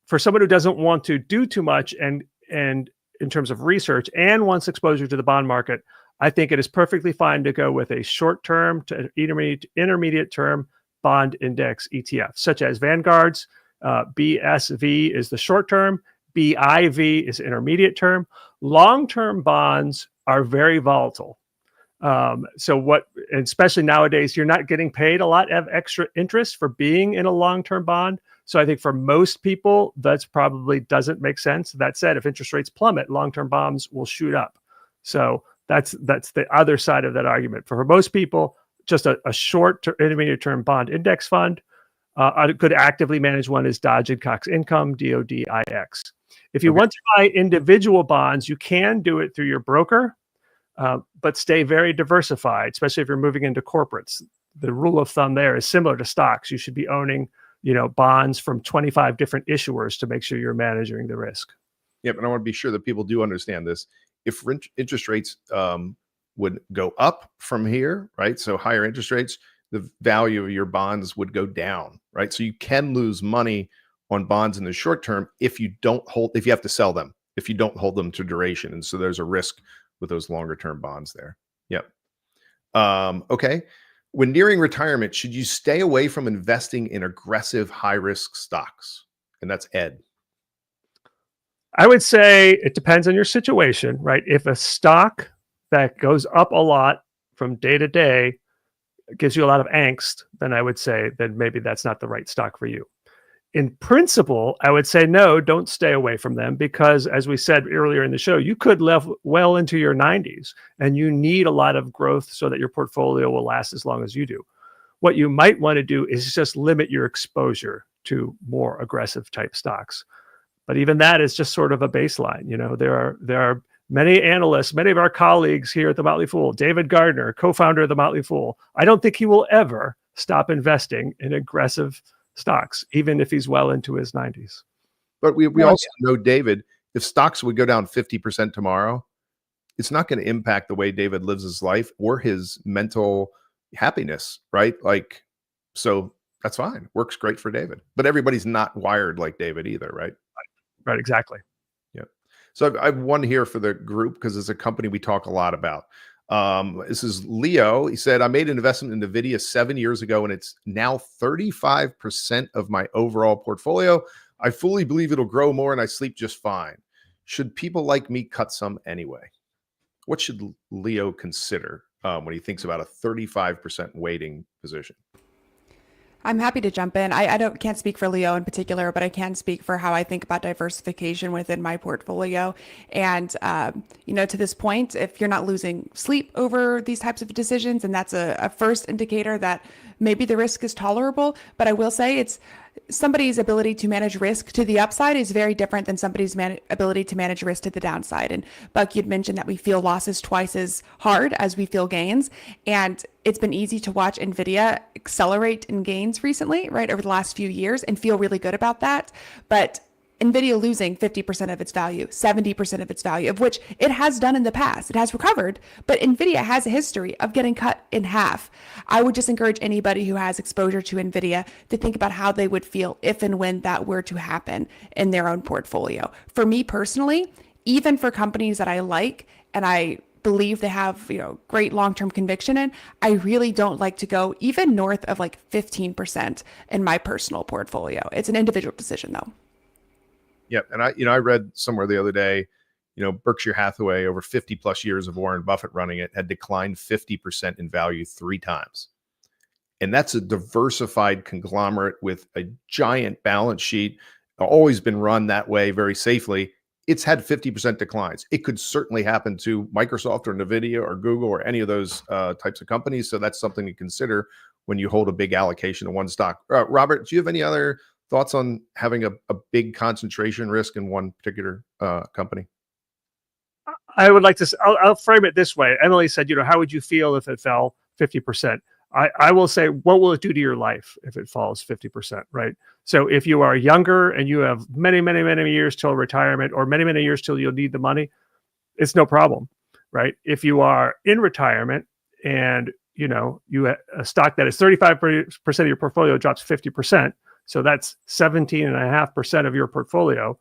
for someone who doesn't want to do too much and in terms of research and wants exposure to the bond market, I think it is perfectly fine to go with a short-term to intermediate term bond index ETF, such as Vanguard's BSV is the short term, BIV is intermediate term. Long-term bonds are very volatile. And especially nowadays, you're not getting paid a lot of extra interest for being in a long-term bond. So I think for most people, that's probably doesn't make sense. That said, if interest rates plummet, long-term bonds will shoot up. So that's the other side of that argument. For most people, just a short to intermediate term bond index fund. A good actively managed one is Dodge and Cox Income, DODIX. If you want to buy individual bonds, you can do it through your broker, but stay very diversified, especially if you're moving into corporates. The rule of thumb there is similar to stocks. You should be owning, bonds from 25 different issuers to make sure you're managing the risk. Yep, and I want to be sure that people do understand this. If interest rates would go up from here, right? So higher interest rates, the value of your bonds would go down, right? So you can lose money on bonds in the short term if you have to sell them, if you don't hold them to duration. And so there's a risk with those longer term bonds there. Yep. Okay. When nearing retirement, should you stay away from investing in aggressive high risk stocks? And that's Ed. I would say it depends on your situation, right? If a stock that goes up a lot from day to day gives you a lot of angst, then I would say that maybe that's not the right stock for you. In principle, I would say no, don't stay away from them because, as we said earlier in the show, you could live well into your 90s and you need a lot of growth so that your portfolio will last as long as you do. What you might want to do is just limit your exposure to more aggressive type stocks. But even that is just sort of a baseline. There are many analysts, many of our colleagues here at the Motley Fool, David Gardner, co-founder of the Motley Fool, I don't think he will ever stop investing in aggressive stocks, even if he's well into his 90s. But we also know, David, if stocks would go down 50% tomorrow, it's not going to impact the way David lives his life or his mental happiness, right? So that's fine. Works great for David. But everybody's not wired like David either, right? Right, exactly. Yeah. So I have one here for the group because it's a company we talk a lot about. This is Leo. He said, I made an investment in NVIDIA 7 years ago, and it's now 35% of my overall portfolio. I fully believe it'll grow more, and I sleep just fine. Should people like me cut some anyway? What should Leo consider when he thinks about a 35% weighting position? I'm happy to jump in. I can't speak for Leo in particular, but I can speak for how I think about diversification within my portfolio. And to this point, if you're not losing sleep over these types of decisions, and that's a first indicator that maybe the risk is tolerable. But I will say it's somebody's ability to manage risk to the upside is very different than somebody's ability to manage risk to the downside. And Buck, you'd mentioned that we feel losses twice as hard as we feel gains. And it's been easy to watch NVIDIA accelerate in gains recently, right, over the last few years and feel really good about that. But NVIDIA losing 50% of its value, 70% of its value, of which it has done in the past. It has recovered, but NVIDIA has a history of getting cut in half. I would just encourage anybody who has exposure to NVIDIA to think about how they would feel if and when that were to happen in their own portfolio. For me personally, even for companies that I like and I believe they have, great long-term conviction in, I really don't like to go even north of like 15% in my personal portfolio. It's an individual decision though. Yep. And I read somewhere the other day, Berkshire Hathaway, over 50 plus years of Warren Buffett running it, had declined 50% in value 3 times. And that's a diversified conglomerate with a giant balance sheet, always been run that way very safely. It's had 50% declines. It could certainly happen to Microsoft or NVIDIA or Google or any of those types of companies. So that's something to consider when you hold a big allocation to one stock. Robert, do you have any other thoughts on having a big concentration risk in one particular company? I would like to, I'll frame it this way. Emily said, how would you feel if it fell 50%? I will say, what will it do to your life if it falls 50%, right? So if you are younger and you have many, many, many years till retirement or many, many years till you'll need the money, it's no problem, right? If you are in retirement and, you have a stock that is 35% of your portfolio drops 50%, so that's 17.5% of your portfolio.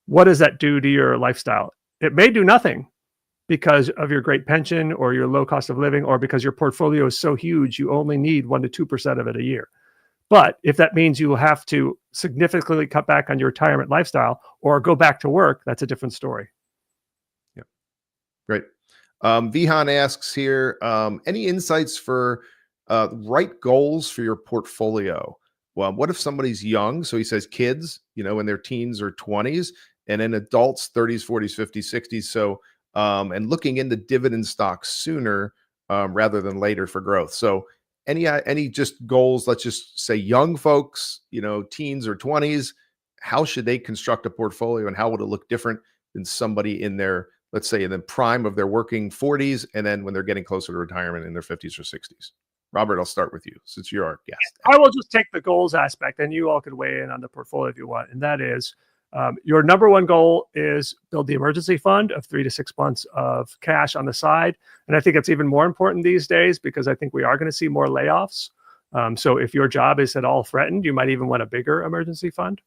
What does that do to your lifestyle? It may do nothing because of your great pension or your low cost of living, or because your portfolio is so huge, you only need 1 to 2% of it a year. But if that means you will have to significantly cut back on your retirement lifestyle or go back to work, that's a different story. Yeah, great. Vihan asks here, any insights for right goals for your portfolio? Well, what if somebody's young? So he says kids, in their teens or 20s, and then adults, 30s, 40s, 50s, 60s. So, and looking into dividend stocks sooner rather than later for growth. So any just goals, let's just say young folks, teens or 20s, how should they construct a portfolio and how would it look different than somebody in their, let's say in the prime of their working 40s, and then when they're getting closer to retirement in their 50s or 60s? Robert, I'll start with you since you're our guest. I will just take the goals aspect and you all could weigh in on the portfolio if you want. And that is your number one goal is build the emergency fund of 3 to 6 months of cash on the side. And I think it's even more important these days because I think we are going to see more layoffs. So if your job is at all threatened, you might even want a bigger emergency fund.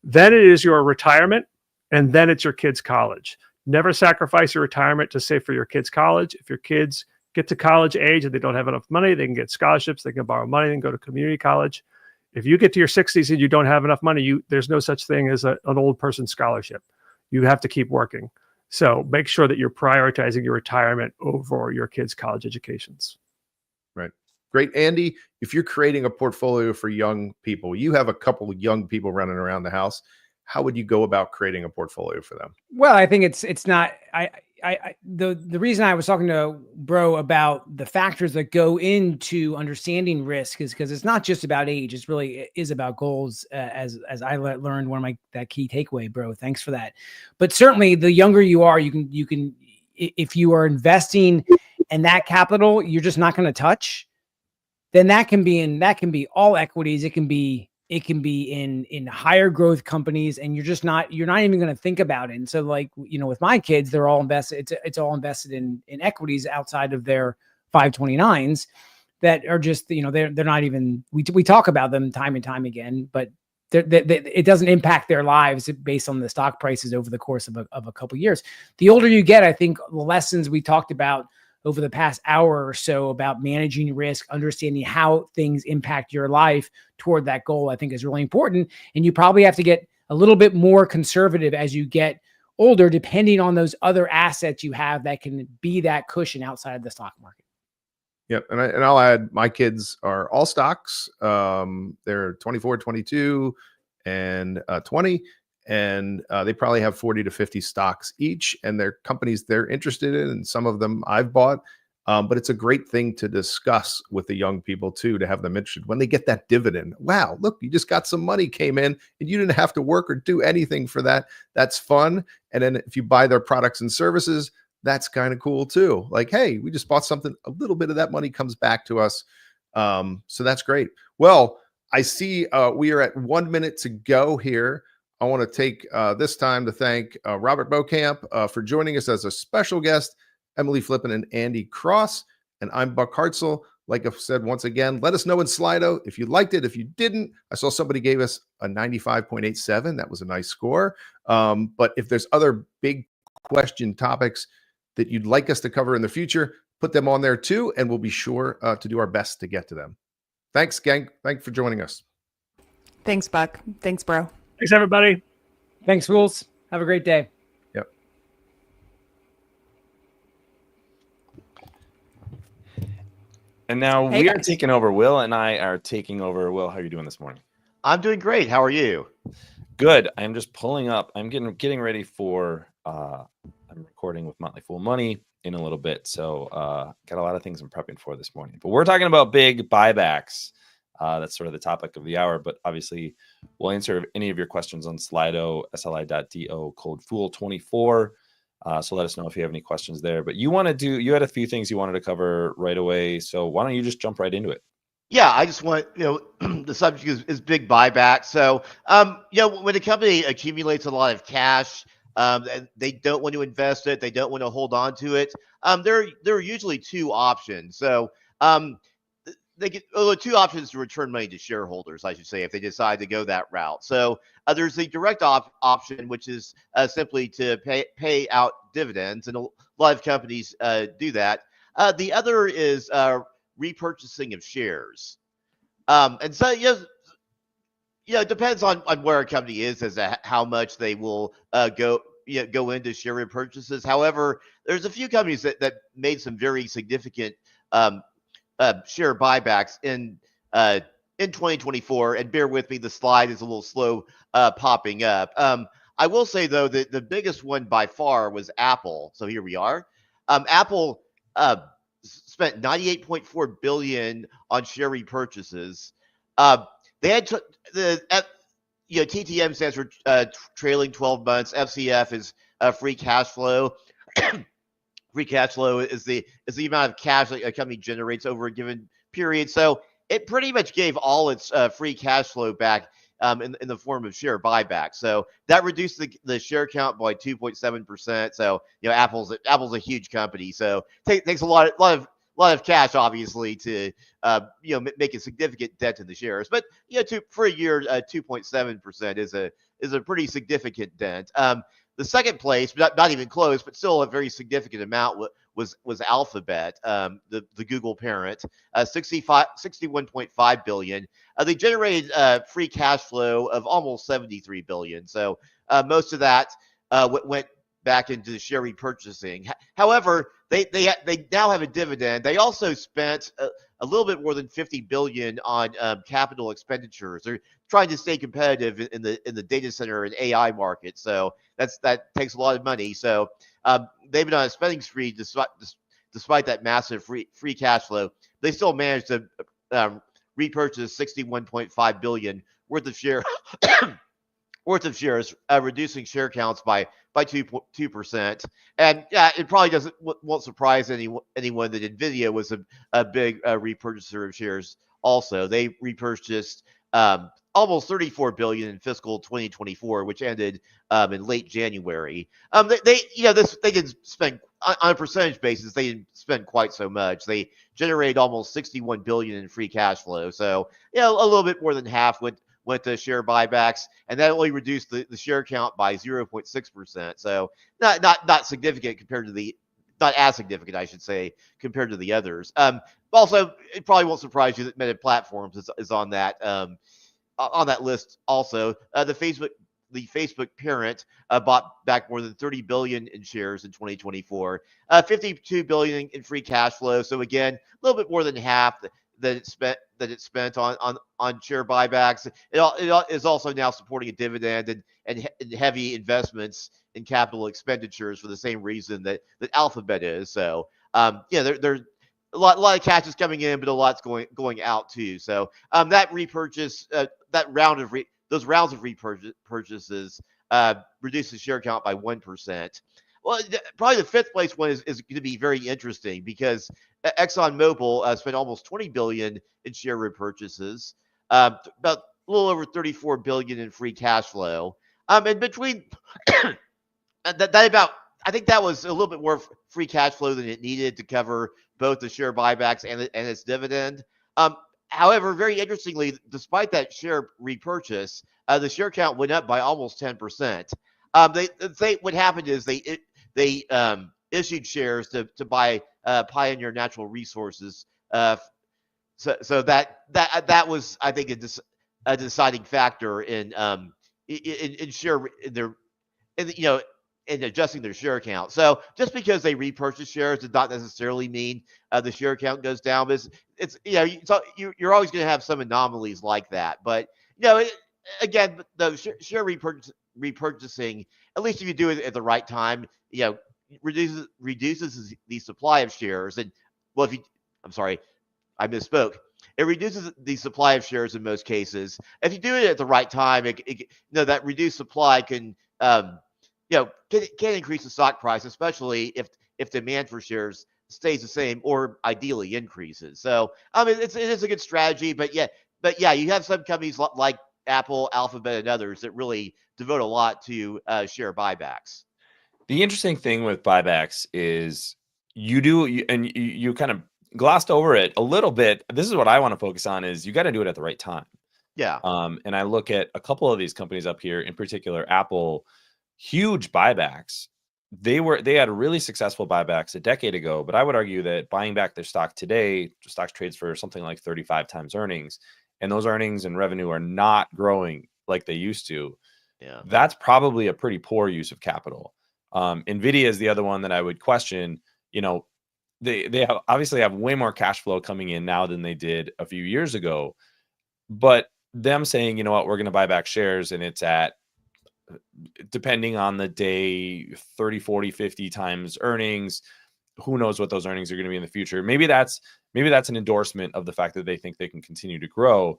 Then it is your retirement, and then it's your kids' college. Never sacrifice your retirement to save for your kids' college. If your kids get to college age and they don't have enough money, they can get scholarships, they can borrow money and go to community college. If you get to your 60s and you don't have enough money, there's no such thing as an old person scholarship. You have to keep working. So make sure that you're prioritizing your retirement over your kids' college educations. Right. Great. Andy, if you're creating a portfolio for young people, you have a couple of young people running around the house. How would you go about creating a portfolio for them? Well, I think it's not, the reason I was talking to Bro about the factors that go into understanding risk is because it's not just about age. It's really is about goals. As I learned, one of that key takeaway, Bro. Thanks for that. But certainly, the younger you are, you can if you are investing in that capital, you're just not going to touch. Then that can be all equities. It can be in higher growth companies, and you're not even going to think about it. And so with my kids, they're all invested. It's all invested in equities outside of their 529s that are just, they're not even, we talk about them time and time again, but it doesn't impact their lives based on the stock prices over the course of a couple of years. The older you get, I think the lessons we talked about over the past hour or so about managing risk, understanding how things impact your life toward that goal, I think is really important. And you probably have to get a little bit more conservative as you get older, depending on those other assets you have that can be that cushion outside of the stock market. Yep. And I'll add, my kids are all stocks. They're 24, 22, and 20. And they probably have 40 to 50 stocks each, and they're companies they're interested in. And some of them I've bought. But it's a great thing to discuss with the young people too, to have them interested when they get that dividend. Wow, look, you just got some money came in and you didn't have to work or do anything for that. That's fun. And then if you buy their products and services, that's kind of cool too. Like, hey, we just bought something, a little bit of that money comes back to us. So that's great. Well, I see we are at 1 minute to go here. I want to take this time to thank Robert Brokamp for joining us as a special guest, Emily Flippen and Andy Cross, and I'm Buck Hartzell. Like I've said, once again, let us know in Slido if you liked it. If you didn't, I saw somebody gave us a 95.87. That was a nice score. But if there's other big question topics that you'd like us to cover in the future, put them on there too, and we'll be sure to do our best to get to them. Thanks, gang. Thanks for joining us. Thanks, Buck. Thanks, bro. Thanks, everybody. Thanks, Fools. Have a great day. Yep. And now Hey, we are guys. taking over. Will and I are taking over. Will, how are you doing this morning? I'm doing great. How are you? Good. I'm just pulling up. I'm getting ready for. I'm recording with Motley Fool Money in a little bit, so got a lot of things I'm prepping for this morning. But we're talking about big buybacks. That's sort of the topic of the hour. But obviously, we'll answer any of your questions on Slido, sli.do, code Fool24. So let us know if you have any questions there. But you had a few things you wanted to cover right away. So why don't you just jump right into it? Yeah, I just want, the subject is big buyback. So, when a company accumulates a lot of cash, and they don't want to invest it, they don't want to hold on to it. There are usually two options. So, two options to return money to shareholders, I should say, if they decide to go that route. So there's the direct option, which is simply to pay out dividends, and a lot of companies do that. The other is repurchasing of shares. And so, it depends on where a company is as to how much they will go into share repurchases. However, there's a few companies that made some very significant share buybacks in 2024, and bear with me, the slide is a little slow popping up. I will say though that the biggest one by far was Apple. So here we are. Apple spent $98.4 billion on share repurchases. They had TTM stands for trailing 12 months. FCF is free cash flow. Free cash flow is the amount of cash that a company generates over a given period. So it pretty much gave all its free cash flow back in the form of share buyback. So that reduced the share count by 2.7%. So Apple's a huge company. So takes a lot of cash, obviously, to make a significant dent in the shares. But for a year, 2.7% is a pretty significant dent. The second place, not even close, but still a very significant amount, was Alphabet, the Google parent, $61.5 billion. They generated free cash flow of almost $73 billion. So most of that went back into the share repurchasing. However, they now have a dividend. They also spent a little bit more than $50 billion on capital expenditures. They're trying to stay competitive in the data center and AI market. So that takes a lot of money. So they've been on a spending spree despite that massive free cash flow. They still managed to repurchase $61.5 billion worth of shares, reducing share counts by 2%. And yeah, it probably won't surprise anyone that NVIDIA was a big repurchaser of shares. Also, they repurchased almost $34 billion in fiscal 2024, which ended in late January. They didn't spend on a percentage basis. They didn't spend quite so much. They generated almost $61 billion in free cash flow. So a little bit more than half went to share buybacks, and that only reduced the share count by 0.6%. So not significant not as significant, I should say, compared to the others. Also, it probably won't surprise you that Meta Platforms is on that list. Also, the the Facebook parent bought back more than 30 billion in shares in 2024, 52 billion in free cash flow. So again, a little bit more than half that it spent on share buybacks. It is also now supporting a dividend and heavy investments in capital expenditures for the same reason that Alphabet is. So there's a lot of cash is coming in, but a lot's going out too. So that repurchase, those rounds of repurchases reduces share count by 1%. Well, probably the fifth place one is going to be very interesting because ExxonMobil spent almost 20 billion in share repurchases, about a little over 34 billion in free cash flow. And between I think that was a little bit more free cash flow than it needed to cover both the share buybacks and its dividend. However, very interestingly, despite that share repurchase, the share count went up by almost 10%. What happened is they issued shares to buy Pioneer Natural Resources. So that was, I think, a deciding factor in share in adjusting their share count. So just because they repurchase shares does not necessarily mean the share count goes down. But you're always going to have some anomalies like that. But again, the share repurchasing, at least if you do it at the right time, reduces the supply of shares. And well, I'm sorry, I misspoke. It reduces the supply of shares in most cases. If you do it at the right time, that reduced supply can increase the stock price, especially if demand for shares stays the same or ideally increases. So it is a good strategy, but yeah, you have some companies like Apple, Alphabet, and others that really devote a lot to share buybacks. The interesting thing with buybacks is you kind of glossed over it a little bit. This is what I want to focus on: is you got to do it at the right time. Yeah. And I look at a couple of these companies up here, in particular, Apple. Huge buybacks. They had really successful buybacks a decade ago, but I would argue that buying back their stock today, the stock trades for something like 35 times earnings, and those earnings and revenue are not growing like they used to. Yeah, that's probably a pretty poor use of capital. Nvidia is the other one that I would question. They obviously have way more cash flow coming in now than they did a few years ago, but them saying, we're going to buy back shares, and it's at, depending on the day, 30, 40, 50 times earnings. Who knows what those earnings are going to be in the future? Maybe that's an endorsement of the fact that they think they can continue to grow.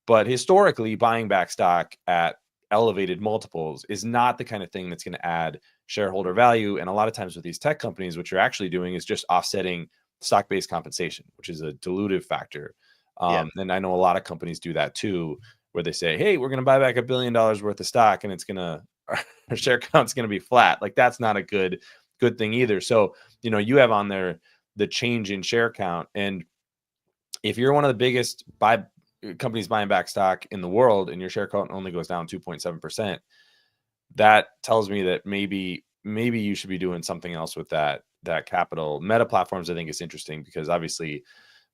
But historically, buying back stock at elevated multiples is not the kind of thing that's going to add shareholder value. And a lot of times with these tech companies, what you're actually doing is just offsetting stock-based compensation, which is a dilutive factor. And I know a lot of companies do that too, where they say, hey, we're going to buy back $1 billion worth of stock, and our share count's going to be flat. Like, that's not a good thing either. So, you have on there the change in share count. And if you're one of the biggest companies buying back stock in the world, and your share count only goes down 2.7%, that tells me that maybe you should be doing something else with that capital. Meta Platforms, I think, is interesting because obviously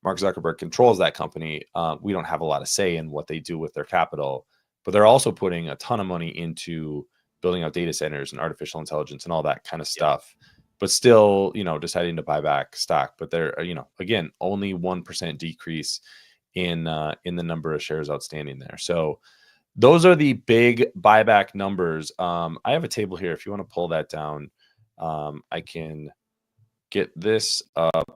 Mark Zuckerberg controls that company. We don't have a lot of say in what they do with their capital, but they're also putting a ton of money into building out data centers and artificial intelligence and all that kind of stuff, but still, deciding to buy back stock. But they're, again, only 1% decrease in the number of shares outstanding there. So those are the big buyback numbers. I have a table here. If you want to pull that down, I can get this up.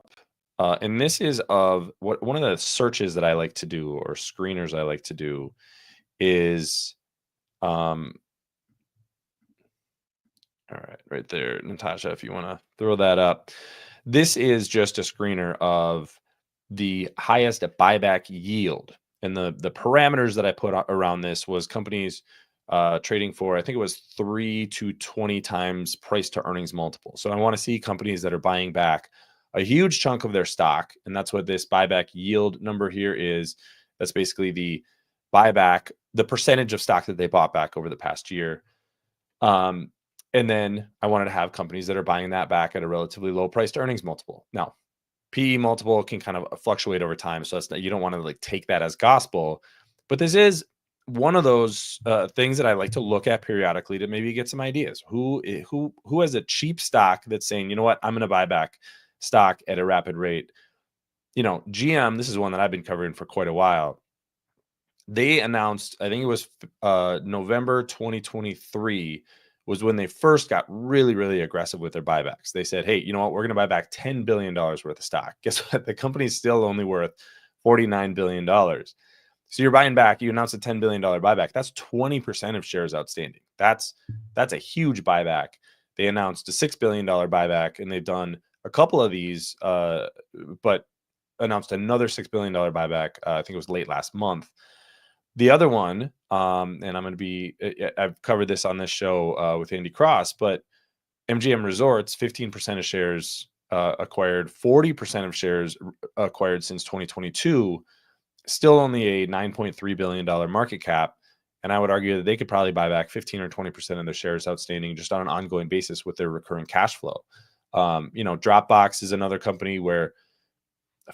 And this is one of the searches that I like to do, or screeners I like to do, is all right there, Natasha, if you want to throw that up. This is just a screener of the highest buyback yield. And the parameters that I put around this was companies trading for, I think it was 3 to 20 times price to earnings multiple. So I want to see companies that are buying back a huge chunk of their stock. And that's what this buyback yield number here is. That's basically the buyback, the percentage of stock that they bought back over the past year. And then I wanted to have companies that are buying that back at a relatively low price to earnings multiple. Now, PE multiple can kind of fluctuate over time. So you don't want to take that as gospel, but this is one of those things that I like to look at periodically to maybe get some ideas. Who has a cheap stock that's saying, you know what, I'm going to buy back stock at a rapid rate. GM, this is one that I've been covering for quite a while. They announced, I think it was November 2023 was when they first got really, really aggressive with their buybacks. They said, hey, you know what, we're going to buy back $10 billion worth of stock. Guess what? The company's still only worth $49 billion. So you're buying back, you announced a $10 billion buyback. That's 20% of shares outstanding. That's a huge buyback. They announced a $6 billion buyback, and they've done a couple of these, but announced another $6 billion buyback. I think it was late last month. The other one, and I've covered this on this show with Andy Cross, but MGM Resorts, 15% of shares acquired, 40% of shares acquired since 2022, still only a $9.3 billion market cap. And I would argue that they could probably buy back 15 or 20% of their shares outstanding just on an ongoing basis with their recurring cash flow. Dropbox is another company where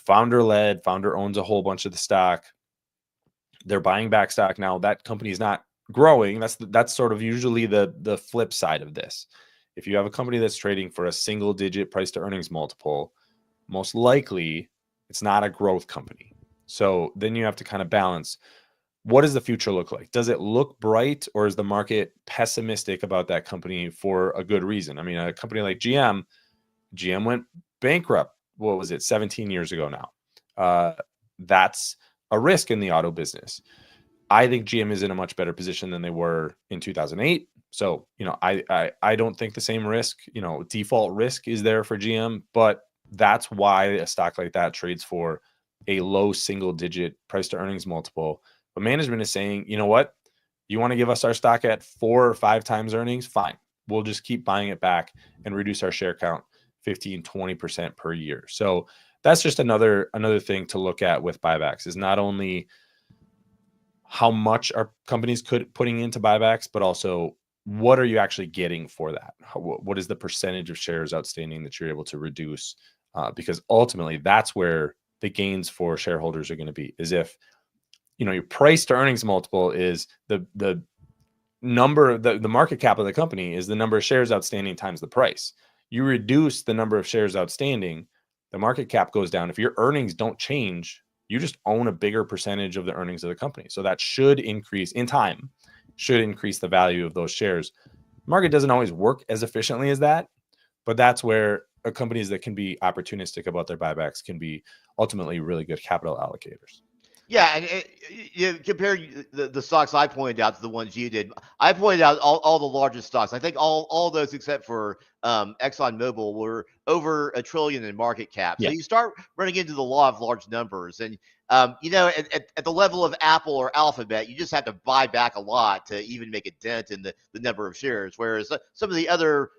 founder owns a whole bunch of the stock. They're buying back stock now. That company is not growing. That's sort of usually the flip side of this. If you have a company that's trading for a single digit price to earnings multiple, most likely it's not a growth company. So then you have to kind of balance, what does the future look like? Does it look bright, or is the market pessimistic about that company for a good reason? I mean, a company like GM went bankrupt. What was it, 17 years ago now? That's a risk in the auto business. I think GM is in a much better position than they were in 2008. So, I don't think the same risk, default risk is there for GM, but that's why a stock like that trades for a low single digit price to earnings multiple. But management is saying, you know what, you want to give us our stock at 4 or 5 times earnings? Fine. We'll just keep buying it back and reduce our share count 15, 20% per year. So that's just another thing to look at with buybacks, is not only how much are companies putting into buybacks, but also what are you actually getting for that? What is the percentage of shares outstanding that you're able to reduce? Because ultimately that's where the gains for shareholders are going to be, is if, your price to earnings multiple is the number, the market cap of the company is the number of shares outstanding times the price. You reduce the number of shares outstanding, the market cap goes down. If your earnings don't change, you just own a bigger percentage of the earnings of the company. So that should increase in time, should increase the value of those shares. Market doesn't always work as efficiently as that, but that's where companies that can be opportunistic about their buybacks can be ultimately really good capital allocators. Yeah, and you compare the stocks I pointed out to the ones you did. I pointed out all the largest stocks. I think all those except for ExxonMobil were over $1 trillion in market cap. So you start running into the law of large numbers, and at the level of Apple or Alphabet, you just have to buy back a lot to even make a dent in the number of shares. Whereas some of the other,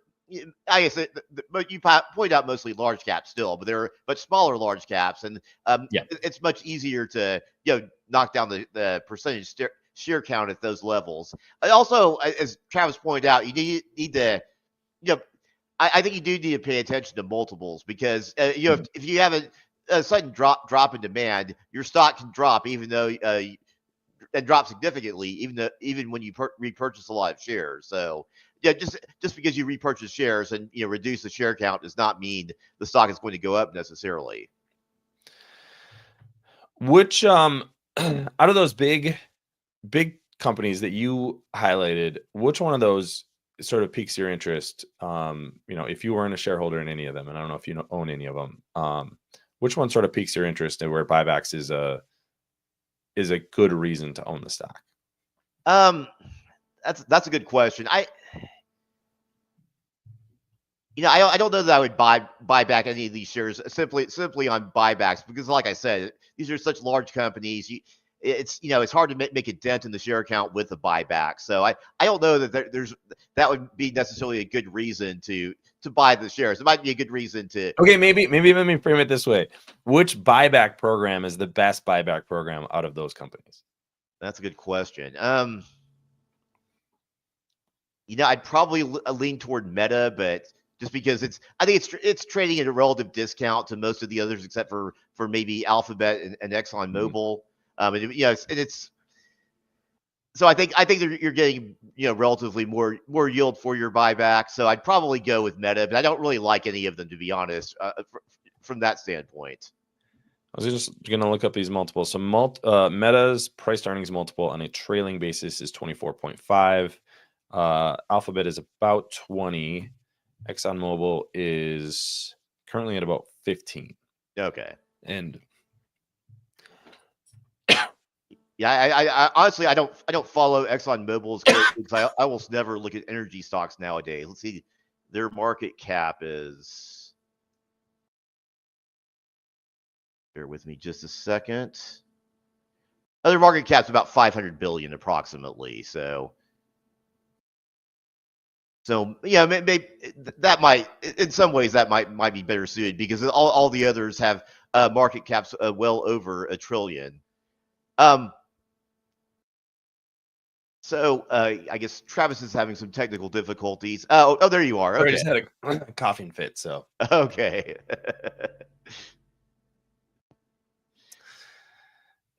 I guess, but you point out mostly large caps still, but they're much smaller large caps, and it's much easier to knock down the percentage share count at those levels. Also, as Travis pointed out, you need to, I think you do need to pay attention to multiples, because if you have a sudden drop in demand, your stock can drop even though and drop significantly, even when you repurchase a lot of shares. So just because you repurchase shares and reduce the share count does not mean the stock is going to go up necessarily. Which out of those big companies that you highlighted, which one of those sort of piques your interest? If you weren't a shareholder in any of them, and I don't know if you own any of them, which one sort of piques your interest and where buybacks is a good reason to own the stock? That's a good question. I don't know that I would buy back any of these shares simply on buybacks, because, like I said, these are such large companies. It's hard to make a dent in the share count with a buyback. So I don't know that that would be necessarily a good reason to buy the shares. It might be a good reason to. Okay, maybe let me frame it this way: which buyback program is the best buyback program out of those companies? That's a good question. I'd probably lean toward Meta, but just because I think it's trading at a relative discount to most of the others, except for maybe Alphabet and ExxonMobil. So I think you're getting relatively more yield for your buyback. So I'd probably go with Meta, but I don't really like any of them, to be honest, from that standpoint. I was just going to look up these multiples. So Meta's price to earnings multiple on a trailing basis is 24.5. Alphabet is about 20. ExxonMobil is currently at about 15. Okay. And yeah, I honestly I don't follow ExxonMobil's because I almost never look at energy stocks nowadays. Let's see, their market cap is. Bear with me just a second. Their market cap's about 500 billion approximately. So yeah, maybe that might, in some ways, that might be better suited because all the others have market caps well over $1 trillion. So I guess Travis is having some technical difficulties. Oh, there you are. Okay. I just had a coughing fit, so okay.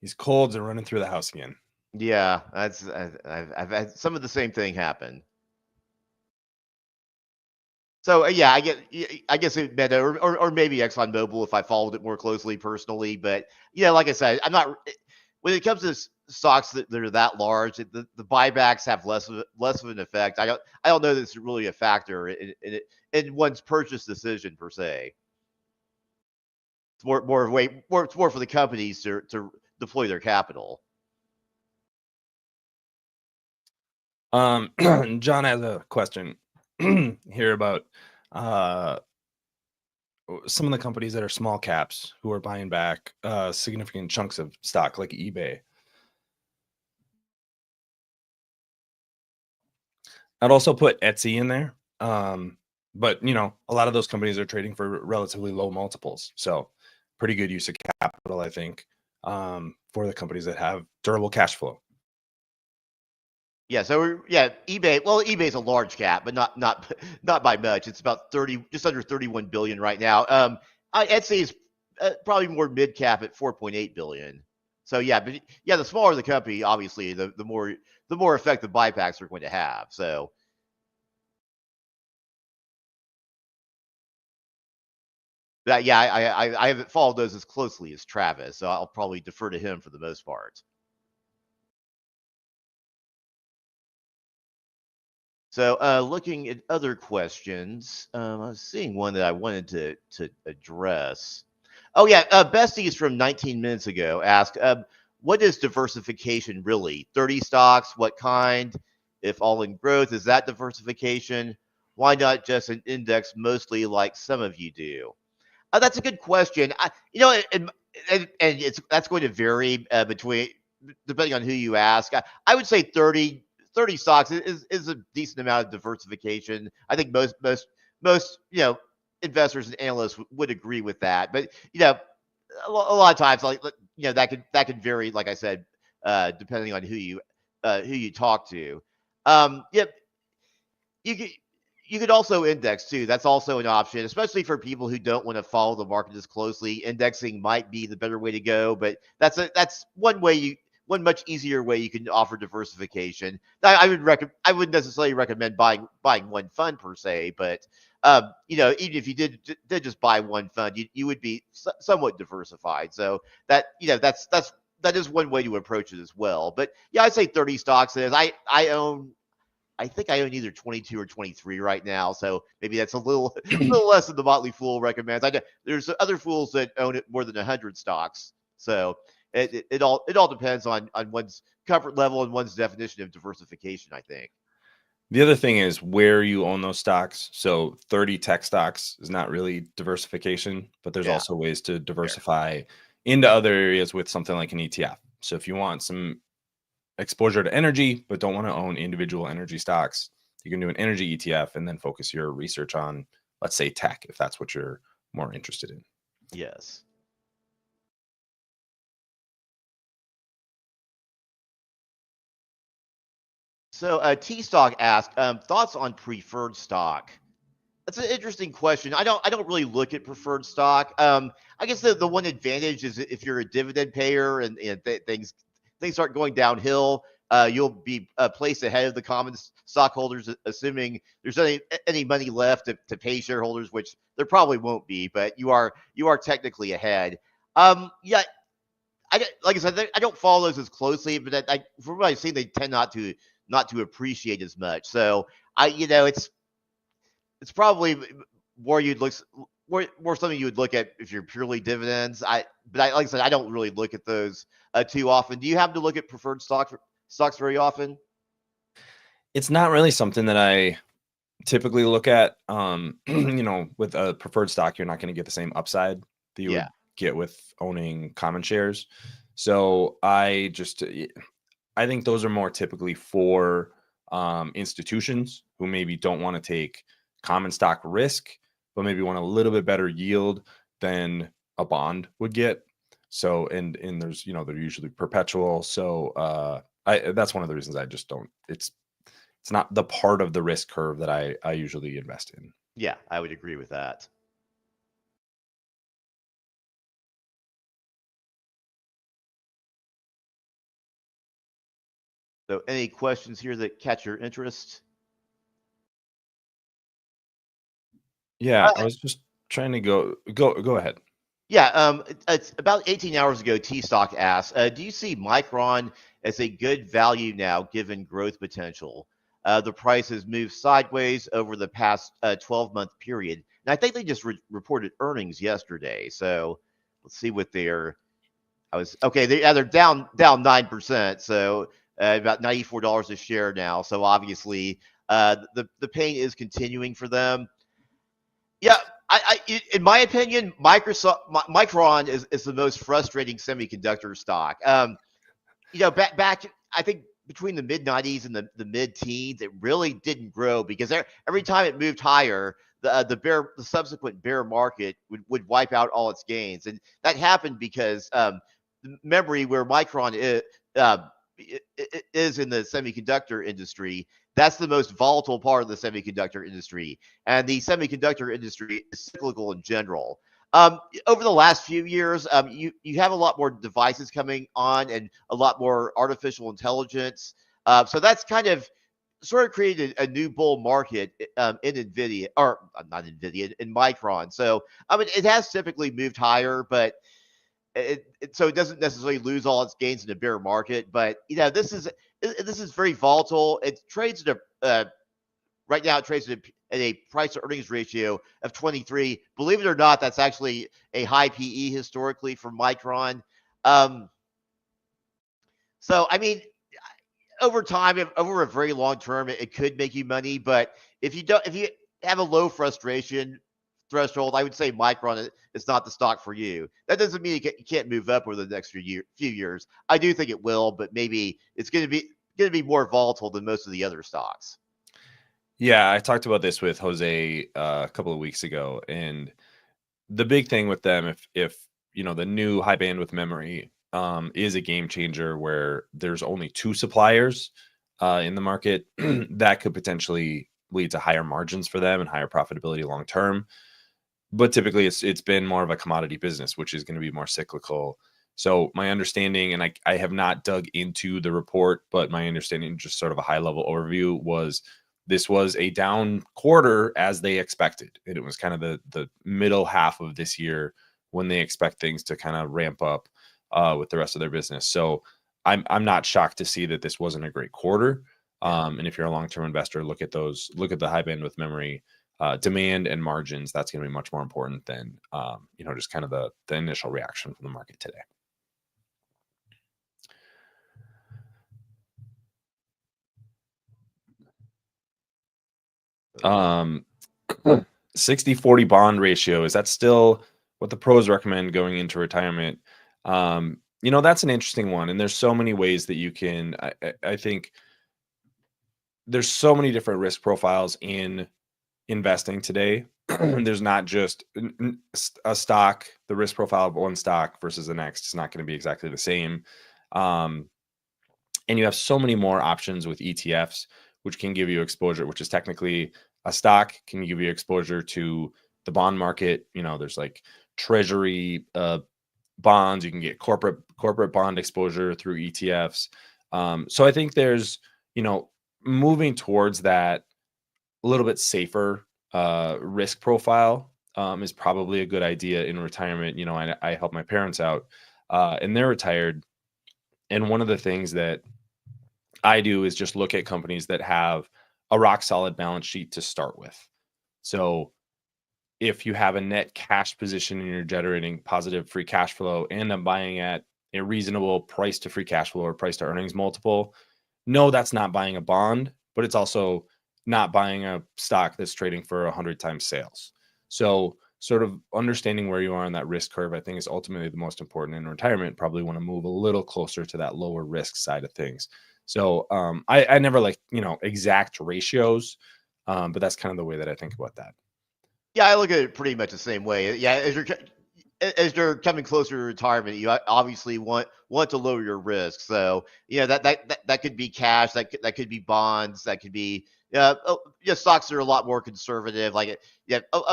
These colds are running through the house again. Yeah, I've had some of the same thing happen. So yeah, I guess it Meta or maybe ExxonMobil if I followed it more closely personally. But yeah, like I said, I'm not when it comes to stocks that are that large. The buybacks have less of an effect. I don't know that it's really a factor in one's purchase decision per se. It's more for the companies to deploy their capital. John has a question here about some of the companies that are small caps who are buying back significant chunks of stock like eBay. I'd also put Etsy in there. But a lot of those companies are trading for relatively low multiples. So pretty good use of capital, I think, for the companies that have durable cash flow. Yeah, so eBay. Well, eBay's a large cap, but not by much. It's about just under 31 billion right now. Etsy is probably more mid cap at 4.8 billion. So yeah, but yeah, the smaller the company, obviously, the more effective buybacks are going to have. So. But yeah, I haven't followed those as closely as Travis, so I'll probably defer to him for the most part. So looking at other questions, I was seeing one that I wanted to address. Oh yeah, Besties from 19 minutes ago asked, what is diversification really? 30 stocks, what kind? If all in growth, is that diversification? Why not just an index mostly like some of you do? That's a good question. And that's going to vary depending on who you ask. I would say 30 stocks is a decent amount of diversification. I think most investors and analysts would agree with that. But a lot of times, that could vary. Like I said, depending on who you talk to. You could also index too. That's also an option, especially for people who don't want to follow the market as closely. Indexing might be the better way to go, but that's one much easier way you can offer diversification. I wouldn't necessarily recommend buying one fund per se, but even if you did just buy one fund, you would be somewhat diversified. So that is one way to approach it as well. But yeah, I'd say 30 stocks is. I think I own either 22 or 23 right now, so maybe that's a little less than the Motley Fool recommends. There's other fools that own it more than 100 stocks, so it all depends on one's comfort level and one's definition of diversification, I think. The other thing is where you own those stocks. So 30 tech stocks is not really diversification, but there's also ways to diversify into other areas with something like an ETF. So if you want some exposure to energy, but don't want to own individual energy stocks, you can do an energy ETF and then focus your research on, let's say, tech, if that's what you're more interested in. Yes. So T-Stock asked, thoughts on preferred stock? That's an interesting question. I don't really look at preferred stock. I guess the one advantage is if you're a dividend payer and things start going downhill, you'll be placed ahead of the common stockholders, assuming there's any money left to pay shareholders, which there probably won't be, but you are technically ahead. Yeah, like I said, I don't follow those as closely, but from what I've seen, they tend not to appreciate as much. So it's probably more something you would look at if you're purely dividends. But like I said, I don't really look at those too often. Do you happen to look at preferred stocks very often? It's not really something that I typically look at. With a preferred stock, you're not going to get the same upside that you would get with owning common shares. So I think those are more typically for institutions who maybe don't want to take common stock risk, but maybe want a little bit better yield than a bond would get. So, and there's, they're usually perpetual. So that's one of the reasons I just don't, it's not the part of the risk curve that I usually invest in. Yeah, I would agree with that. So any questions here that catch your interest? Yeah, I was just trying to go ahead. Yeah, it's about 18 hours ago, T-Stock asked, do you see Micron as a good value now given growth potential? The price has moved sideways over the past 12-month period. And I think they just reported earnings yesterday. So let's see what they're down 9%. So about $94 a share now. So obviously the pain is continuing for them. Yeah, in my opinion, Micron is the most frustrating semiconductor stock. Back I think between the mid 90s and the mid teens, it really didn't grow because every time it moved higher, the subsequent bear market would wipe out all its gains, and that happened because memory where Micron is in the semiconductor industry. That's the most volatile part of the semiconductor industry. And the semiconductor industry is cyclical in general. Over the last few years, you have a lot more devices coming on and a lot more artificial intelligence. So that's kind of sort of created a new bull market in NVIDIA, or not NVIDIA, in Micron. So, it has typically moved higher, but so it doesn't necessarily lose all its gains in the bear market. But this is very volatile. It trades at right now. It trades at a price to earnings ratio of 23. Believe it or not, that's actually a high PE historically for Micron. So over time, over a very long term, it could make you money. But if you have a low frustration threshold, I would say Micron is not the stock for you. That doesn't mean you can't move up over the next few years. I do think it will, but maybe it's going to be more volatile than most of the other stocks. Yeah, I talked about this with Jose a couple of weeks ago, and the big thing with them, if the new high bandwidth memory is a game changer where there's only 2 suppliers in the market, that could potentially lead to higher margins for them and higher profitability long term. But typically it's been more of a commodity business, which is going to be more cyclical. So my understanding, and I have not dug into the report, but my understanding, just sort of a high level overview, was this was a down quarter as they expected. And it was kind of the middle half of this year when they expect things to kind of ramp up with the rest of their business. So I'm not shocked to see that this wasn't a great quarter. And if you're a long-term investor, look at the high bandwidth memory demand and margins. That's going to be much more important than just kind of the initial reaction from the market today. 60-40 bond ratio, is that still what the pros recommend going into retirement? That's an interesting one, and there's so many ways that you can. I think there's so many different risk profiles in investing today. There's not just a stock. The risk profile of one stock versus the next is not going to be exactly the same. And you have so many more options with ETFs, which can give you exposure, which is technically a stock, can give you exposure to the bond market. There's like treasury bonds. You can get corporate bond exposure through ETFs. So I think there's, moving towards that a little bit safer risk profile is probably a good idea in retirement. I help my parents out and they're retired. And one of the things that I do is just look at companies that have a rock solid balance sheet to start with. So if you have a net cash position and you're generating positive free cash flow and I'm buying at a reasonable price to free cash flow or price to earnings multiple, no, that's not buying a bond, but it's also not buying a stock that's trading for 100 times sales. So sort of understanding where you are on that risk curve, I think is ultimately the most important in retirement. Probably want to move a little closer to that lower risk side of things. So I never like, exact ratios, but that's kind of the way that I think about that. Yeah, I look at it pretty much the same way. Yeah, as you're coming closer to retirement, you obviously want to lower your risk. So that could be cash, that could be bonds, that could be stocks that are a lot more conservative, like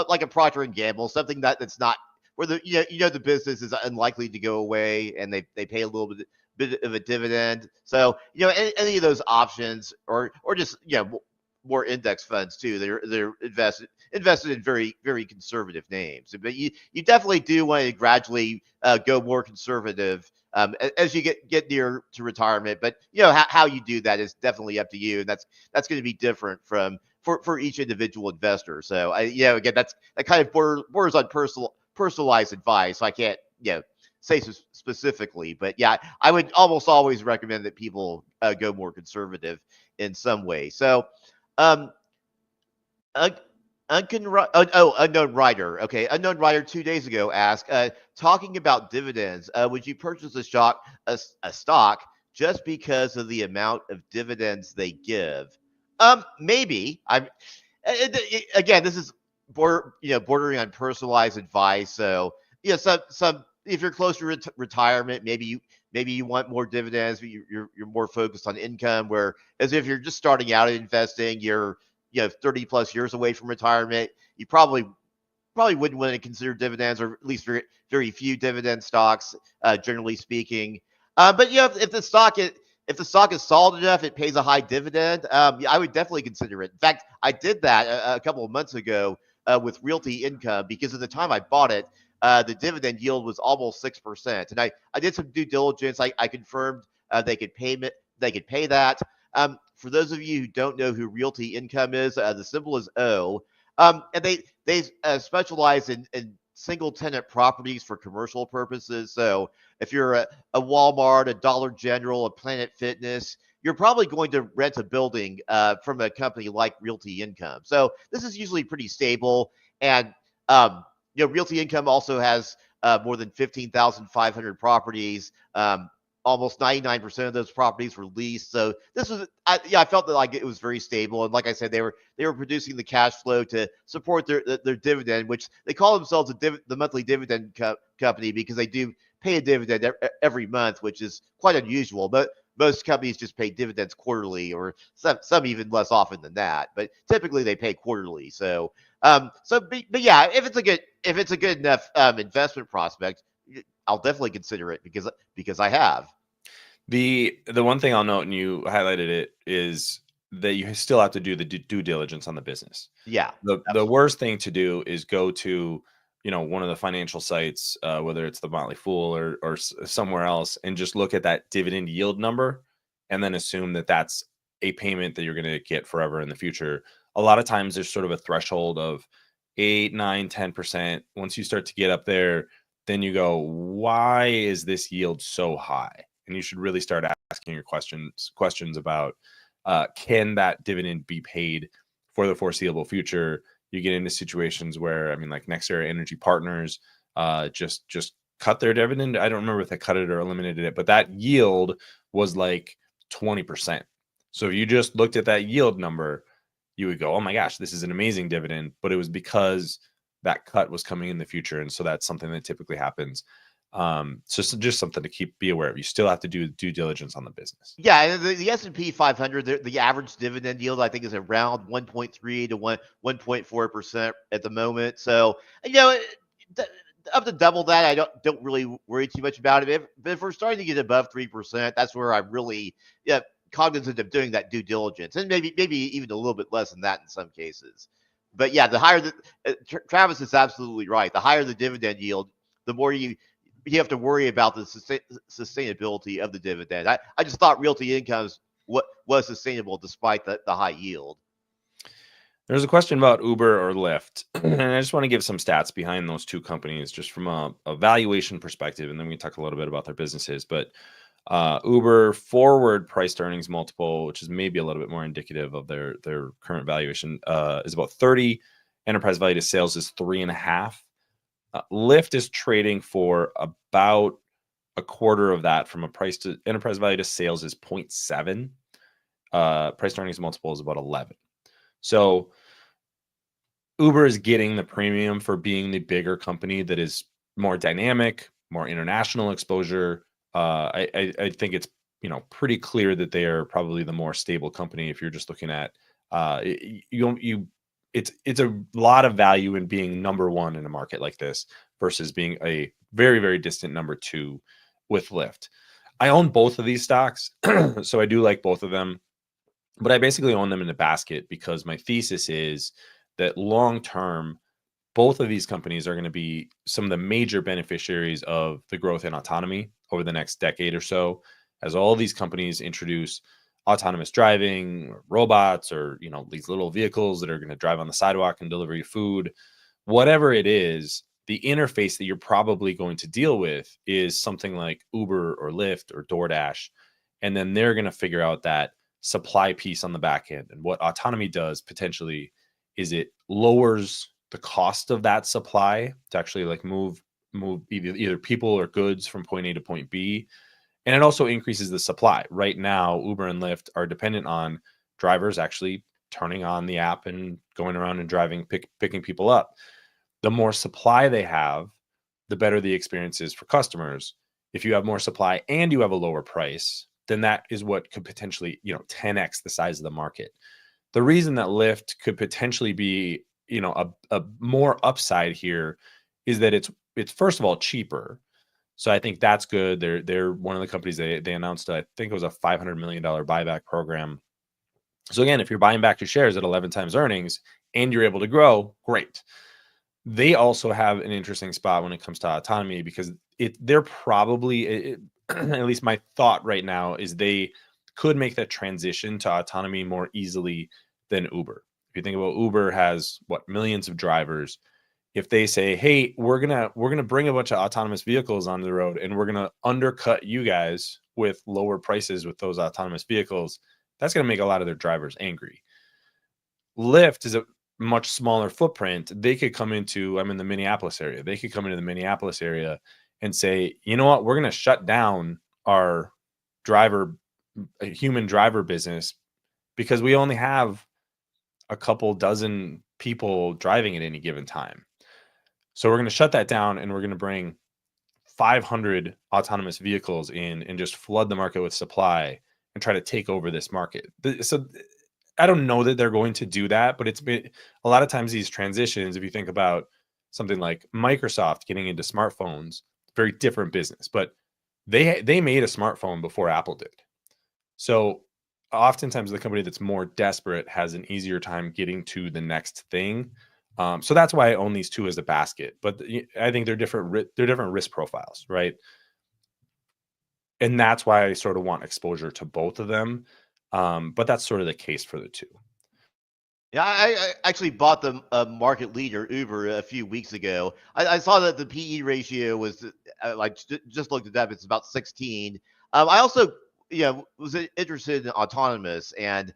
like a Procter and Gamble, something that's not where the business is unlikely to go away, and they pay a little bit of a dividend. So any of those options, or just more index funds too. They're invested in very, very conservative names. But you definitely do want to gradually go more conservative as you get near to retirement. But how you do that is definitely up to you, and that's going to be different for each individual investor. So again, that kind of borders on personalized advice. So I can't say specifically, but yeah, I would almost always recommend that people go more conservative in some way. So. Unknown writer. Okay, unknown writer 2 days ago asked, talking about dividends, would you purchase a stock just because of the amount of dividends they give? Maybe. Again, this is bordering on personalized advice. So some if you're close to retirement, maybe you want more dividends, but you're more focused on income. Where as if you're just starting out investing, you're 30 plus years away from retirement, you probably wouldn't want to consider dividends, or at least very, very few dividend stocks, generally speaking. But if the stock is solid enough, it pays a high dividend. I would definitely consider it. In fact, I did that a couple of months ago with Realty Income, because at the time I bought it, the dividend yield was almost 6%. And I did some due diligence. I confirmed they could pay that. For those of you who don't know who Realty Income is, the symbol is O. And they specialize in single tenant properties for commercial purposes. So if you're a Walmart, a Dollar General, a Planet Fitness, you're probably going to rent a building from a company like Realty Income. So this is usually pretty stable. And Realty Income also has more than 15,500 properties. Almost 99% of those properties were leased. So this was, I felt that like it was very stable. And like I said, they were producing the cash flow to support their dividend, which they call themselves the monthly dividend company, because they do pay a dividend every month, which is quite unusual. But most companies just pay dividends quarterly, or some even less often than that. But typically they pay quarterly. So but yeah, if it's a good enough investment prospect, I'll definitely consider it because I have. The one thing I'll note, and you highlighted it, is that you still have to do the due diligence on the business. Yeah. The worst thing to do is go to one of the financial sites, whether it's the Motley Fool or somewhere else, and just look at that dividend yield number and then assume that that's a payment that you're going to get forever in the future. A lot of times there's sort of a threshold of 8, 9, 10%. Once you start to get up there, then you go, why is this yield so high? And you should really start asking your questions about, can that dividend be paid for the foreseeable future? You get into situations where, like NextEra Energy Partners just cut their dividend. I don't remember if they cut it or eliminated it, but that yield was like 20%. So if you just looked at that yield number, you would go, oh my gosh, this is an amazing dividend. But it was because that cut was coming in the future. And so that's something that typically happens. So just something to be aware of. You still have to do due diligence on the business. Yeah, the S&P 500, the average dividend yield, I think, is around 1.3 to 1.4% at the moment. So up to double that, I don't really worry too much about it. But if we're starting to get above 3%, that's where I'm really cognizant of doing that due diligence, and maybe even a little bit less than that in some cases. But yeah, the higher Travis is absolutely right. The higher the dividend yield, the more you have to worry about the sustainability of the dividend. I just thought Realty Incomes was sustainable despite the high yield. There's a question about Uber or Lyft, and I just want to give some stats behind those two companies just from a valuation perspective, and then we can talk a little bit about their businesses. But Uber forward price to earnings multiple, which is maybe a little bit more indicative of their current valuation, is about 30. Enterprise value to sales is 3.5. Lyft is trading for about a quarter of that from a price to enterprise value to sales is 0.7. Price to earnings multiple is about 11. So Uber is getting the premium for being the bigger company that is more dynamic, more international exposure. I think it's pretty clear that they are probably the more stable company if you're just looking at it's a lot of value in being number one in a market like this versus being a very, very distant number two with Lyft. I own both of these stocks, so I do like both of them. But I basically own them in a basket because my thesis is that long term, both of these companies are going to be some of the major beneficiaries of the growth in autonomy over the next decade or so, as all these companies introduce autonomous driving, or robots, or these little vehicles that are going to drive on the sidewalk and deliver you food. Whatever it is, the interface that you're probably going to deal with is something like Uber or Lyft or DoorDash, and then they're going to figure out that supply piece on the back end. And what autonomy does potentially is it lowers the cost of that supply to actually move either people or goods from point A to point B. And it also increases the supply. Right now, Uber and Lyft are dependent on drivers actually turning on the app and going around and driving, picking people up. The more supply they have, the better the experience is for customers. If you have more supply and you have a lower price, then that is what could potentially, 10x the size of the market. The reason that Lyft could potentially be, a more upside here is that it's first of all cheaper. So I think that's good. They're one of the companies they announced, I think it was a $500 million buyback program. So again, if you're buying back your shares at 11 times earnings and you're able to grow, great. They also have an interesting spot when it comes to autonomy because they're probably, at least my thought right now is they could make that transition to autonomy more easily than Uber. If you think about Uber has millions of drivers. If they say, hey, we're gonna bring a bunch of autonomous vehicles on the road and we're gonna undercut you guys with lower prices with those autonomous vehicles, that's gonna make a lot of their drivers angry. Lyft is a much smaller footprint. They could come into, I'm in the Minneapolis area. They could come into the Minneapolis area and say, you know what, we're gonna shut down our human driver business because we only have a couple dozen people driving at any given time. So we're going to shut that down and we're going to bring 500 autonomous vehicles in and just flood the market with supply and try to take over this market. So I don't know that they're going to do that, but it's been a lot of times these transitions, if you think about something like Microsoft getting into smartphones, very different business, but they made a smartphone before Apple did. So oftentimes the company that's more desperate has an easier time getting to the next thing. So that's why I own these two as a basket. But I think they're different. They're different risk profiles, right? And that's why I sort of want exposure to both of them. But that's sort of the case for the two. Yeah, I actually bought the market leader Uber a few weeks ago. I saw that the PE ratio was just looked it up. It's about 16. I also was interested in autonomous, and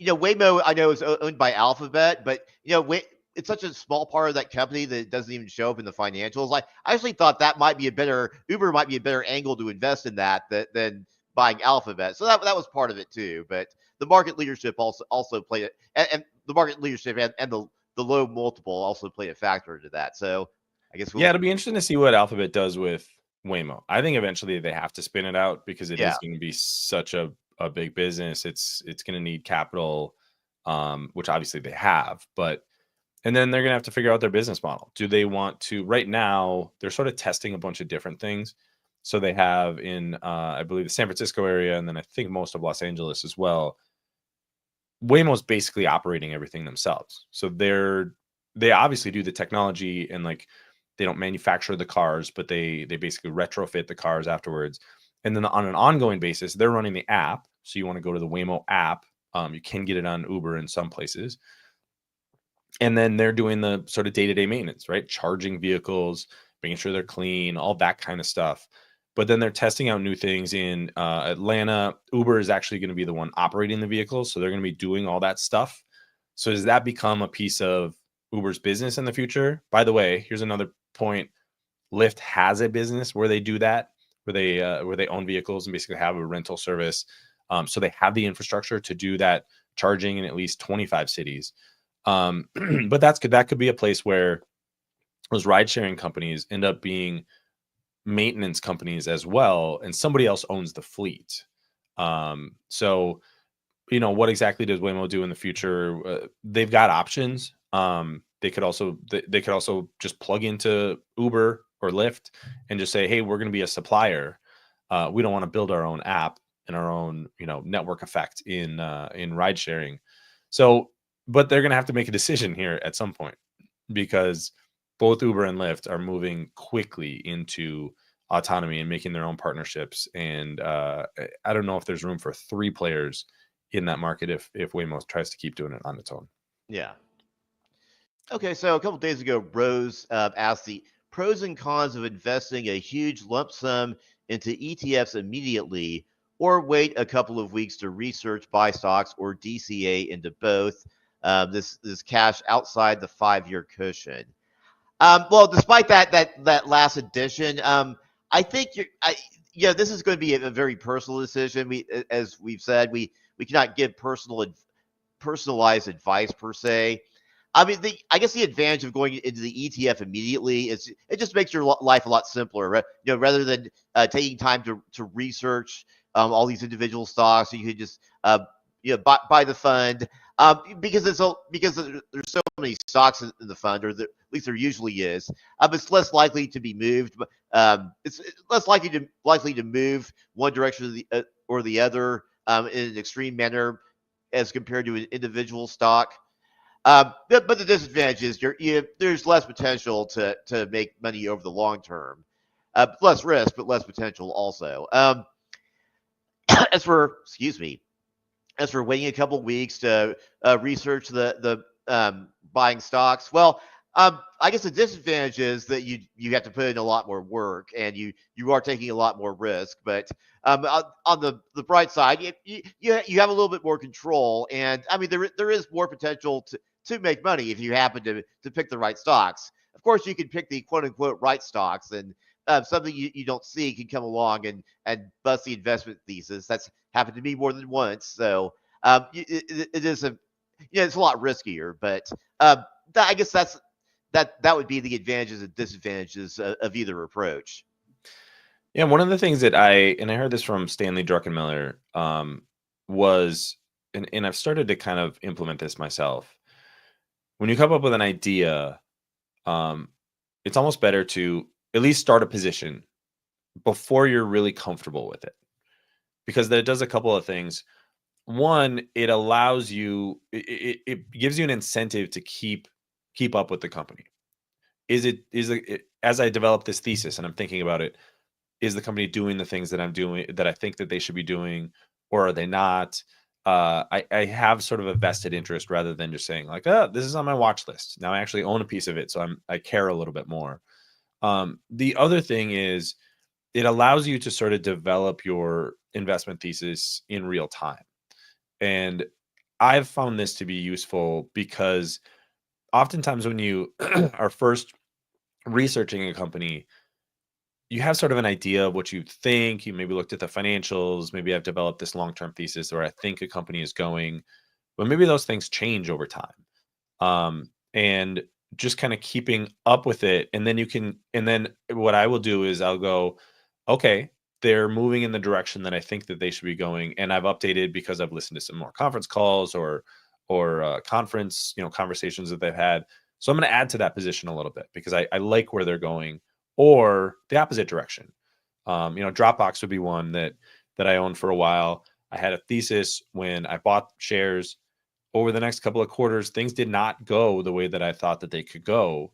Waymo I know is owned by Alphabet, but it's such a small part of that company that it doesn't even show up in the financials. I actually thought that Uber might be a better angle to invest in that than buying Alphabet. So that was part of it too. But the market leadership also played it, and the market leadership and the low multiple also played a factor into that. So I guess it'll be interesting to see what Alphabet does with Waymo. I think eventually they have to spin it out because it is going to be such a big business. It's going to need capital, which obviously they have, but And then they're going to have to figure out their business model. Do they want to, right now, they're sort of testing a bunch of different things. So they have in, I believe, the San Francisco area, and then I think most of Los Angeles as well, Waymo's basically operating everything themselves. So they obviously do the technology, and like they don't manufacture the cars, but they basically retrofit the cars afterwards. And then on an ongoing basis, they're running the app. So you want to go to the Waymo app. You can get it on Uber in some places. And then they're doing the sort of day-to-day maintenance, right? Charging vehicles, making sure they're clean, all that kind of stuff. But then they're testing out new things in Atlanta. Uber is actually going to be the one operating the vehicles. So they're going to be doing all that stuff. So does that become a piece of Uber's business in the future? By the way, here's another point. Lyft has a business where they do that, where they own vehicles and basically have a rental service. So they have the infrastructure to do that charging in at least 25 cities. But that could be a place where those ride sharing companies end up being maintenance companies as well, and somebody else owns the fleet. So, what exactly does Waymo do in the future? They've got options. They could also just plug into Uber or Lyft and just say, hey, we're going to be a supplier. We don't want to build our own app and our own network effect in ride sharing. So, but they're going to have to make a decision here at some point, because both Uber and Lyft are moving quickly into autonomy and making their own partnerships. And I don't know if there's room for 3 players in that market if Waymo tries to keep doing it on its own. Yeah. Okay, so a couple days ago, Rose asked the pros and cons of investing a huge lump sum into ETFs immediately, or wait a couple of weeks to research, buy stocks, or DCA into both. This cash outside the 5-year cushion. Well, despite that last addition, I think this is going to be a very personal decision. As we've said, we cannot give personalized advice per se. I mean, I guess the advantage of going into the ETF immediately is it just makes your life a lot simpler, right? Rather than taking time to research all these individual stocks, you could just buy the fund. Because there's so many stocks in the fund, or at least there usually is. It's less likely to be moved, but it's less likely to move one direction or the other in an extreme manner as compared to an individual stock. But the disadvantage is there's less potential to make money over the long term. Less risk, but less potential also. As for waiting a couple weeks to research the buying stocks, well, I guess the disadvantage is that you have to put in a lot more work, and you are taking a lot more risk. But on the bright side, you have a little bit more control, and I mean there is more potential to make money if you happen to pick the right stocks. Of course, you can pick the quote unquote right stocks, and something you don't see can come along and bust the investment thesis. That's happened to me more than once. So it is it's a lot riskier, but I guess that would be the advantages and disadvantages of either approach. Yeah, one of the things that I heard this from Stanley Druckenmiller was, and I've started to kind of implement this myself. When you come up with an idea, it's almost better to at least start a position before you're really comfortable with it, because that does a couple of things. One, it allows you, it gives you an incentive to keep up with the company. As I develop this thesis and I'm thinking about it, is the company doing the things that I'm doing, that I think that they should be doing, or are they not? I have sort of a vested interest, rather than just saying like, oh, this is on my watch list. Now I actually own a piece of it, so I care a little bit more. The other thing is, it allows you to sort of develop your investment thesis in real time. And I've found this to be useful because oftentimes when you are first researching a company, you have sort of an idea of what you think. You maybe looked at the financials. Maybe I've developed this long-term thesis where I think a company is going, but maybe those things change over time. And just kind of keeping up with it. And then what I will do is I'll go, okay, they're moving in the direction that I think that they should be going. And I've updated because I've listened to some more conference calls or conference, conversations that they've had. So I'm going to add to that position a little bit because I like where they're going, or the opposite direction. Dropbox would be one that I owned for a while. I had a thesis when I bought shares. Over the next couple of quarters, things did not go the way that I thought that they could go.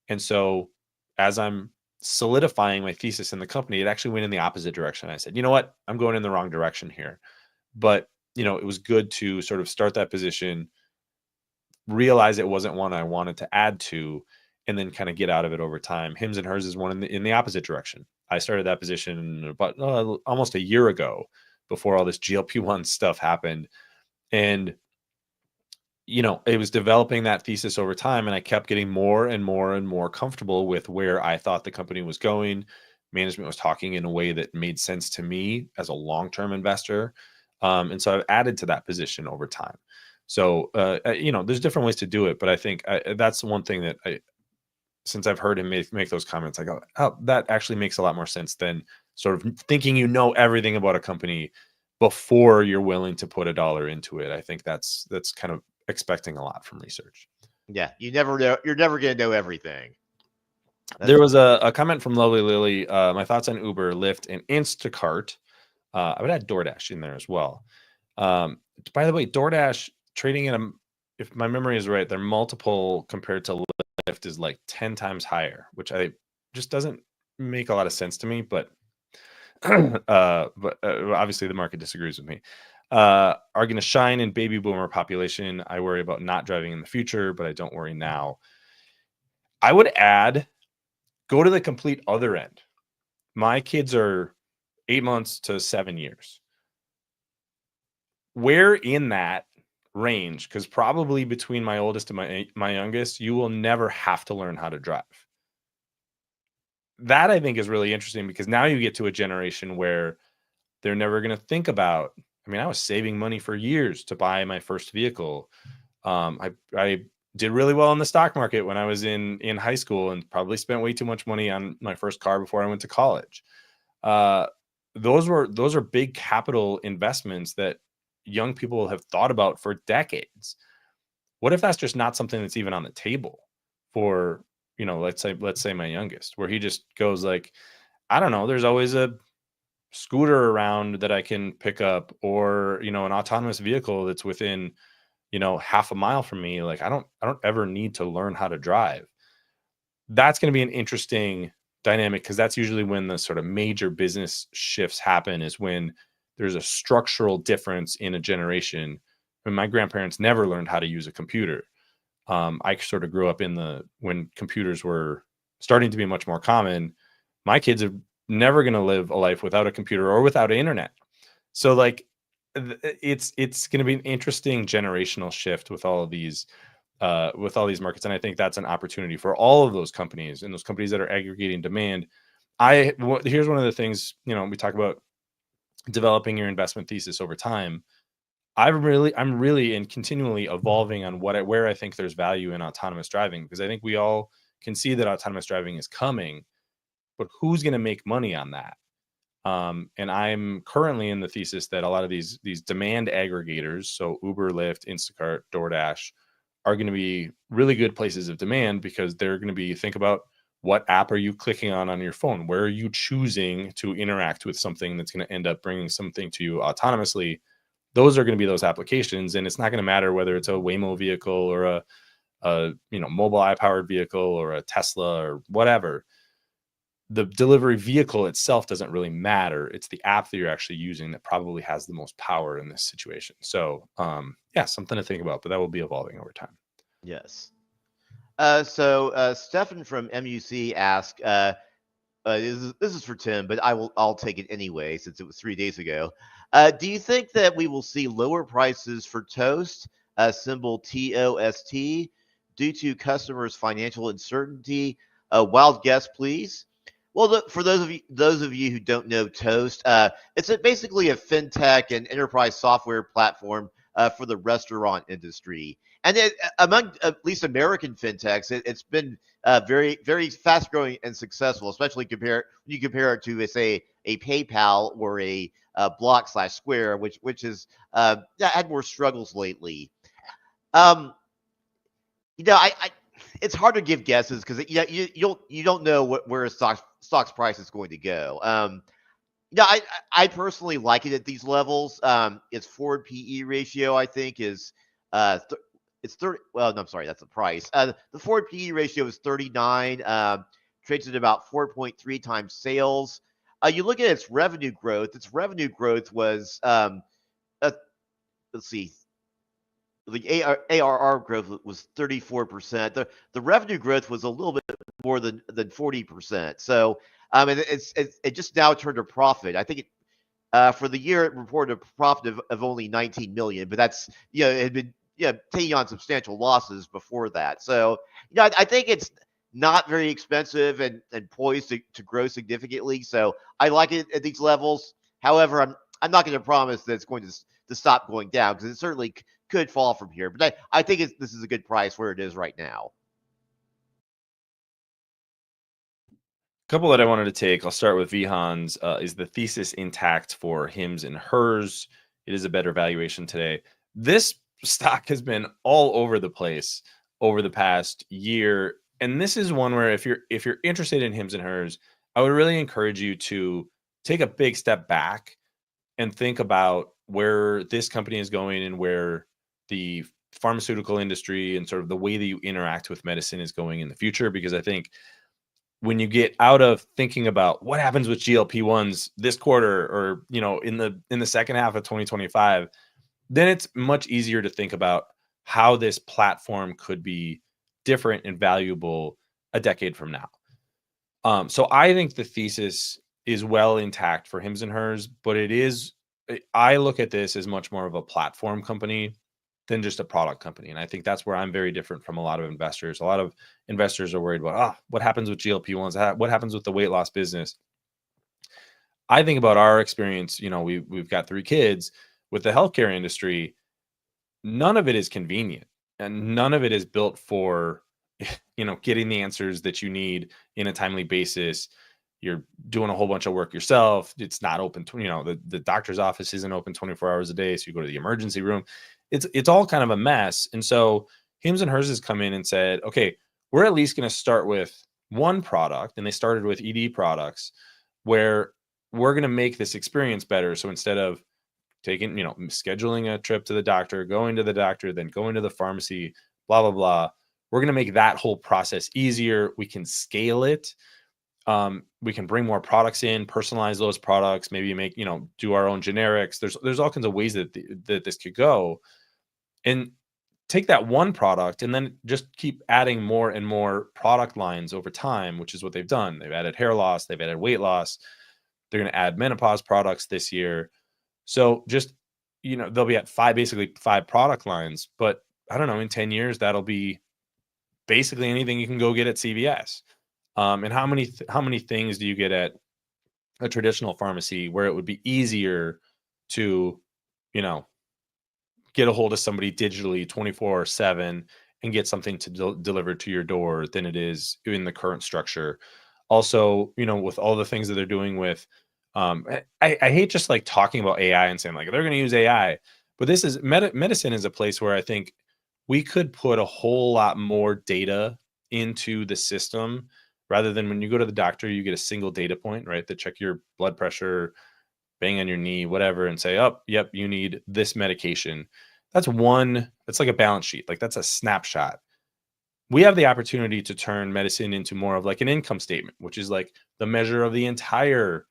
And so as I'm solidifying my thesis in the company, it actually went in the opposite direction. I said, you know what? I'm going in the wrong direction here. But, it was good to sort of start that position, realize it wasn't one I wanted to add to, and then kind of get out of it over time. Hims and Hers is one in the opposite direction. I started that position about almost a year ago before all this GLP-1 stuff happened. And it was developing that thesis over time, and I kept getting more and more and more comfortable with where I thought the company was going. Management was talking in a way that made sense to me as a long-term investor. And so I've added to that position over time. So, there's different ways to do it, but I think that's one thing that since I've heard him make those comments, I go, oh, that actually makes a lot more sense than sort of thinking everything about a company before you're willing to put $1 into it. I think that's kind of expecting a lot from research. Yeah, you never know. You're never going to know everything. There was a comment from Lovely Lily. My thoughts on Uber, Lyft, and Instacart. I would add DoorDash in there as well. By the way, DoorDash trading at if my memory is right, their multiple compared to Lyft is like 10 times higher, which just doesn't make a lot of sense to me. But obviously the market disagrees with me. Are going to shine in baby boomer population. I worry about not driving in the future, but I don't worry now. I would add, go to the complete other end. My kids are 8 months to 7 years. Where in that range, because probably between my oldest and my youngest, you will never have to learn how to drive. That I think is really interesting, because now you get to a generation where they're never going to think about, I was saving money for years to buy my first vehicle. I did really well in the stock market when I was in high school, and probably spent way too much money on my first car before I went to college. Those are big capital investments that young people have thought about for decades. What if that's just not something that's even on the table for, let's say my youngest, where he just goes like, I don't know, there's always a scooter around that I can pick up, or, an autonomous vehicle that's within, half a mile from me. Like, I don't ever need to learn how to drive. That's going to be an interesting dynamic, because that's usually when the sort of major business shifts happen, is when there's a structural difference in a generation. When my grandparents never learned how to use a computer. I sort of grew up when computers were starting to be much more common. My kids are never going to live a life without a computer or without internet. So like, it's going to be an interesting generational shift with all of these markets. And I think that's an opportunity for all of those companies, and those companies that are aggregating demand. Here's one of the things, we talk about developing your investment thesis over time. I'm really and continually evolving on where I think there's value in autonomous driving, because I think we all can see that autonomous driving is coming, but who's going to make money on that? And I'm currently in the thesis that a lot of these demand aggregators, so Uber, Lyft, Instacart, DoorDash, are going to be really good places of demand, because they're going to be, think about, what app are you clicking on your phone? Where are you choosing to interact with something that's going to end up bringing something to you autonomously? Those are going to be those applications. And it's not going to matter whether it's a Waymo vehicle or a mobile eye-powered vehicle or a Tesla or whatever. The delivery vehicle itself doesn't really matter. It's the app that you're actually using that probably has the most power in this situation. So, something to think about, but that will be evolving over time. Yes. So Stefan from MUC asked, this is for Tim, but I'll take it anyway, since it was 3 days ago. Do you think that we will see lower prices for toast, symbol TOST, due to customers' financial uncertainty? Wild guess, please. Well, for those of you who don't know Toast, it's basically a fintech and enterprise software platform for the restaurant industry. And among at least American fintechs, it's been very, very fast growing and successful, especially when you compare it to, say, a PayPal or a Block/Square, which has had more struggles lately. I it's hard to give guesses because you don't know where a stock's price is going to go. I personally like it at these levels. Its forward PE ratio, I think, is it's 30. Well, no, I'm sorry, that's the price. The forward PE ratio is 39. Trades at about 4.3 times sales. You look at its revenue growth. Its revenue growth was let's see. The ARR growth was 34%. The revenue growth was a little bit more than 40%. So and it just now turned a profit. I think for the year it reported a profit of only 19 million, but that's it had been taking on substantial losses before that. So I think it's not very expensive and poised to grow significantly. So I like it at these levels. However, I'm not going to promise that it's going to stop going down because it certainly could fall from here. But I think this is a good price where it is right now. A couple that I wanted to take, I'll start with Vihan's. Is the thesis intact for Hims and Hers? It is a better valuation today. This stock has been all over the place over the past year. And this is one where if you're interested in Hims and Hers, I would really encourage you to take a big step back and think about where this company is going and where the pharmaceutical industry and sort of the way that you interact with medicine is going in the future. Because I think when you get out of thinking about what happens with GLP-1s this quarter or in the second half of 2025, then it's much easier to think about how this platform could be different and valuable a decade from now. So I think the thesis is well intact for Hims and Hers, but I look at this as much more of a platform company than just a product company. And I think that's where I'm very different from a lot of investors. A lot of investors are worried about, what happens with GLP-1s? What happens with the weight loss business? I think about our experience. We've got 3 kids with the healthcare industry. None of it is convenient and none of it is built for, getting the answers that you need in a timely basis. You're doing a whole bunch of work yourself. It's not open to, the doctor's office isn't open 24 hours a day. So you go to the emergency room. It's all kind of a mess. And so Hims and Hers has come in and said, okay, we're at least going to start with one product. And they started with ED products where we're going to make this experience better. So instead of taking, scheduling a trip to the doctor, going to the doctor, then going to the pharmacy, blah, blah, blah, we're going to make that whole process easier. We can scale it. We can bring more products in, personalize those products, maybe make, do our own generics. There's all kinds of ways that this could go, and take that one product and then just keep adding more and more product lines over time, which is what they've done. They've added hair loss, they've added weight loss. They're going to add menopause products this year. So just, they'll be at basically 5 product lines, but I don't know, in 10 years, that'll be basically anything you can go get at CVS. And how many things do you get at a traditional pharmacy where it would be easier to, get a hold of somebody digitally 24/7 and get something to deliver to your door than it is in the current structure? Also, with all the things that they're doing with, I hate just like talking about AI and saying like they're going to use AI, but this is medicine is a place where I think we could put a whole lot more data into the system. Rather than when you go to the doctor, you get a single data point, right? That check your blood pressure, bang on your knee, whatever, and say, oh, yep, you need this medication. That's like a balance sheet. Like that's a snapshot. We have the opportunity to turn medicine into more of like an income statement, which is like the measure of the entire.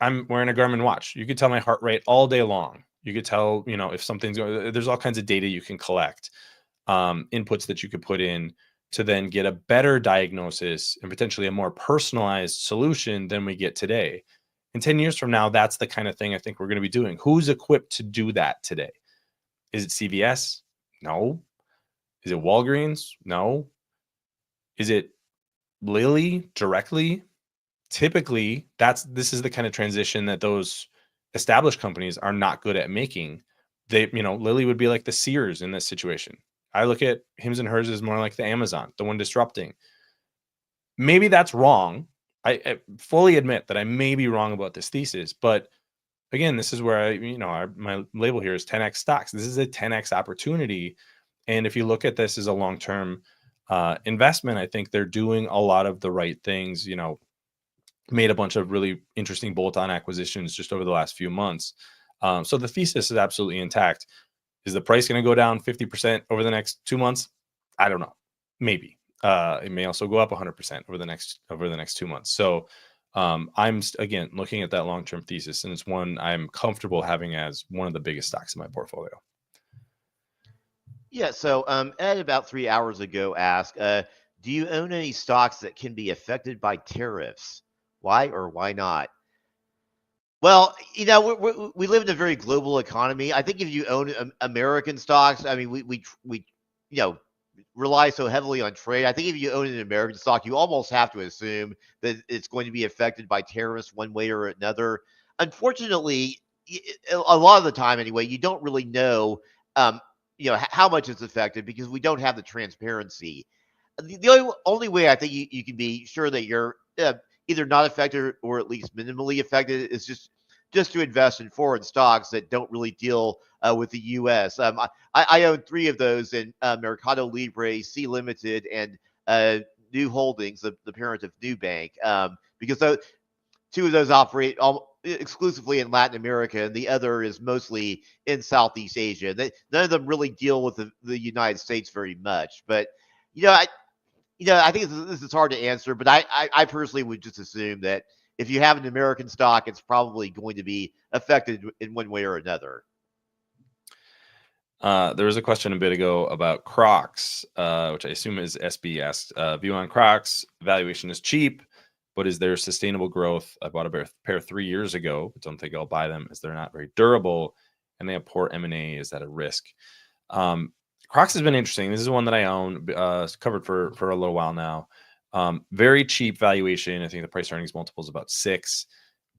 I'm wearing a Garmin watch. You could tell my heart rate all day long. You could tell, if something's going, there's all kinds of data you can collect, inputs that you could put in to then get a better diagnosis and potentially a more personalized solution than we get today. In 10 years from now, that's the kind of thing I think we're going to be doing. Who's equipped to do that today? Is it CVS? No. Is it Walgreens? No. Is it Lilly directly? Typically, this is the kind of transition that those established companies are not good at making. Lilly would be like the Sears in this situation. I look at Hims and Hers as more like the Amazon, the one disrupting. Maybe that's wrong. I fully admit that I may be wrong about this thesis, but again, this is where my label here is 10x stocks. This is a 10x opportunity And if you look at this as a long-term investment, I think they're doing a lot of the right things. Made a bunch of really interesting bolt-on acquisitions just over the last few months. So the thesis is absolutely intact. Is the price going to go down 50% over the next 2 months? I don't know. Maybe. It may also go up 100% over the next 2 months. So I'm again looking at that long-term thesis, and it's one I'm comfortable having as one of the biggest stocks in my portfolio. Yeah. So Ed about 3 hours ago asked, do you own any stocks that can be affected by tariffs? Why or why not? Well, we live in a very global economy. I think if you own American stocks, I mean, we rely so heavily on trade. I think if you own an American stock, you almost have to assume that it's going to be affected by tariffs one way or another. Unfortunately, a lot of the time, anyway, you don't really know, how much it's affected because we don't have the transparency. The only way I think you can be sure that you're either not affected or at least minimally affected is just to invest in foreign stocks that don't really deal with the U.S. I own 3 of those in Mercado Libre, C Limited, and New Holdings, the parent of New Bank, because 2 of those operate exclusively in Latin America, and the other is mostly in Southeast Asia. None of them really deal with the United States very much, but I think this is hard to answer, but I personally would just assume that if you have an American stock, it's probably going to be affected in one way or another. There was a question a bit ago about Crocs, which I assume is SB asked. View on Crocs, valuation is cheap, but is there sustainable growth? I bought a pair 3 years ago, but don't think I'll buy them as they're not very durable, and they have poor M&A. Is that a risk? Crocs has been interesting. This is one that I own, covered for a little while now. Very cheap valuation. I think the price earnings multiple is about 6.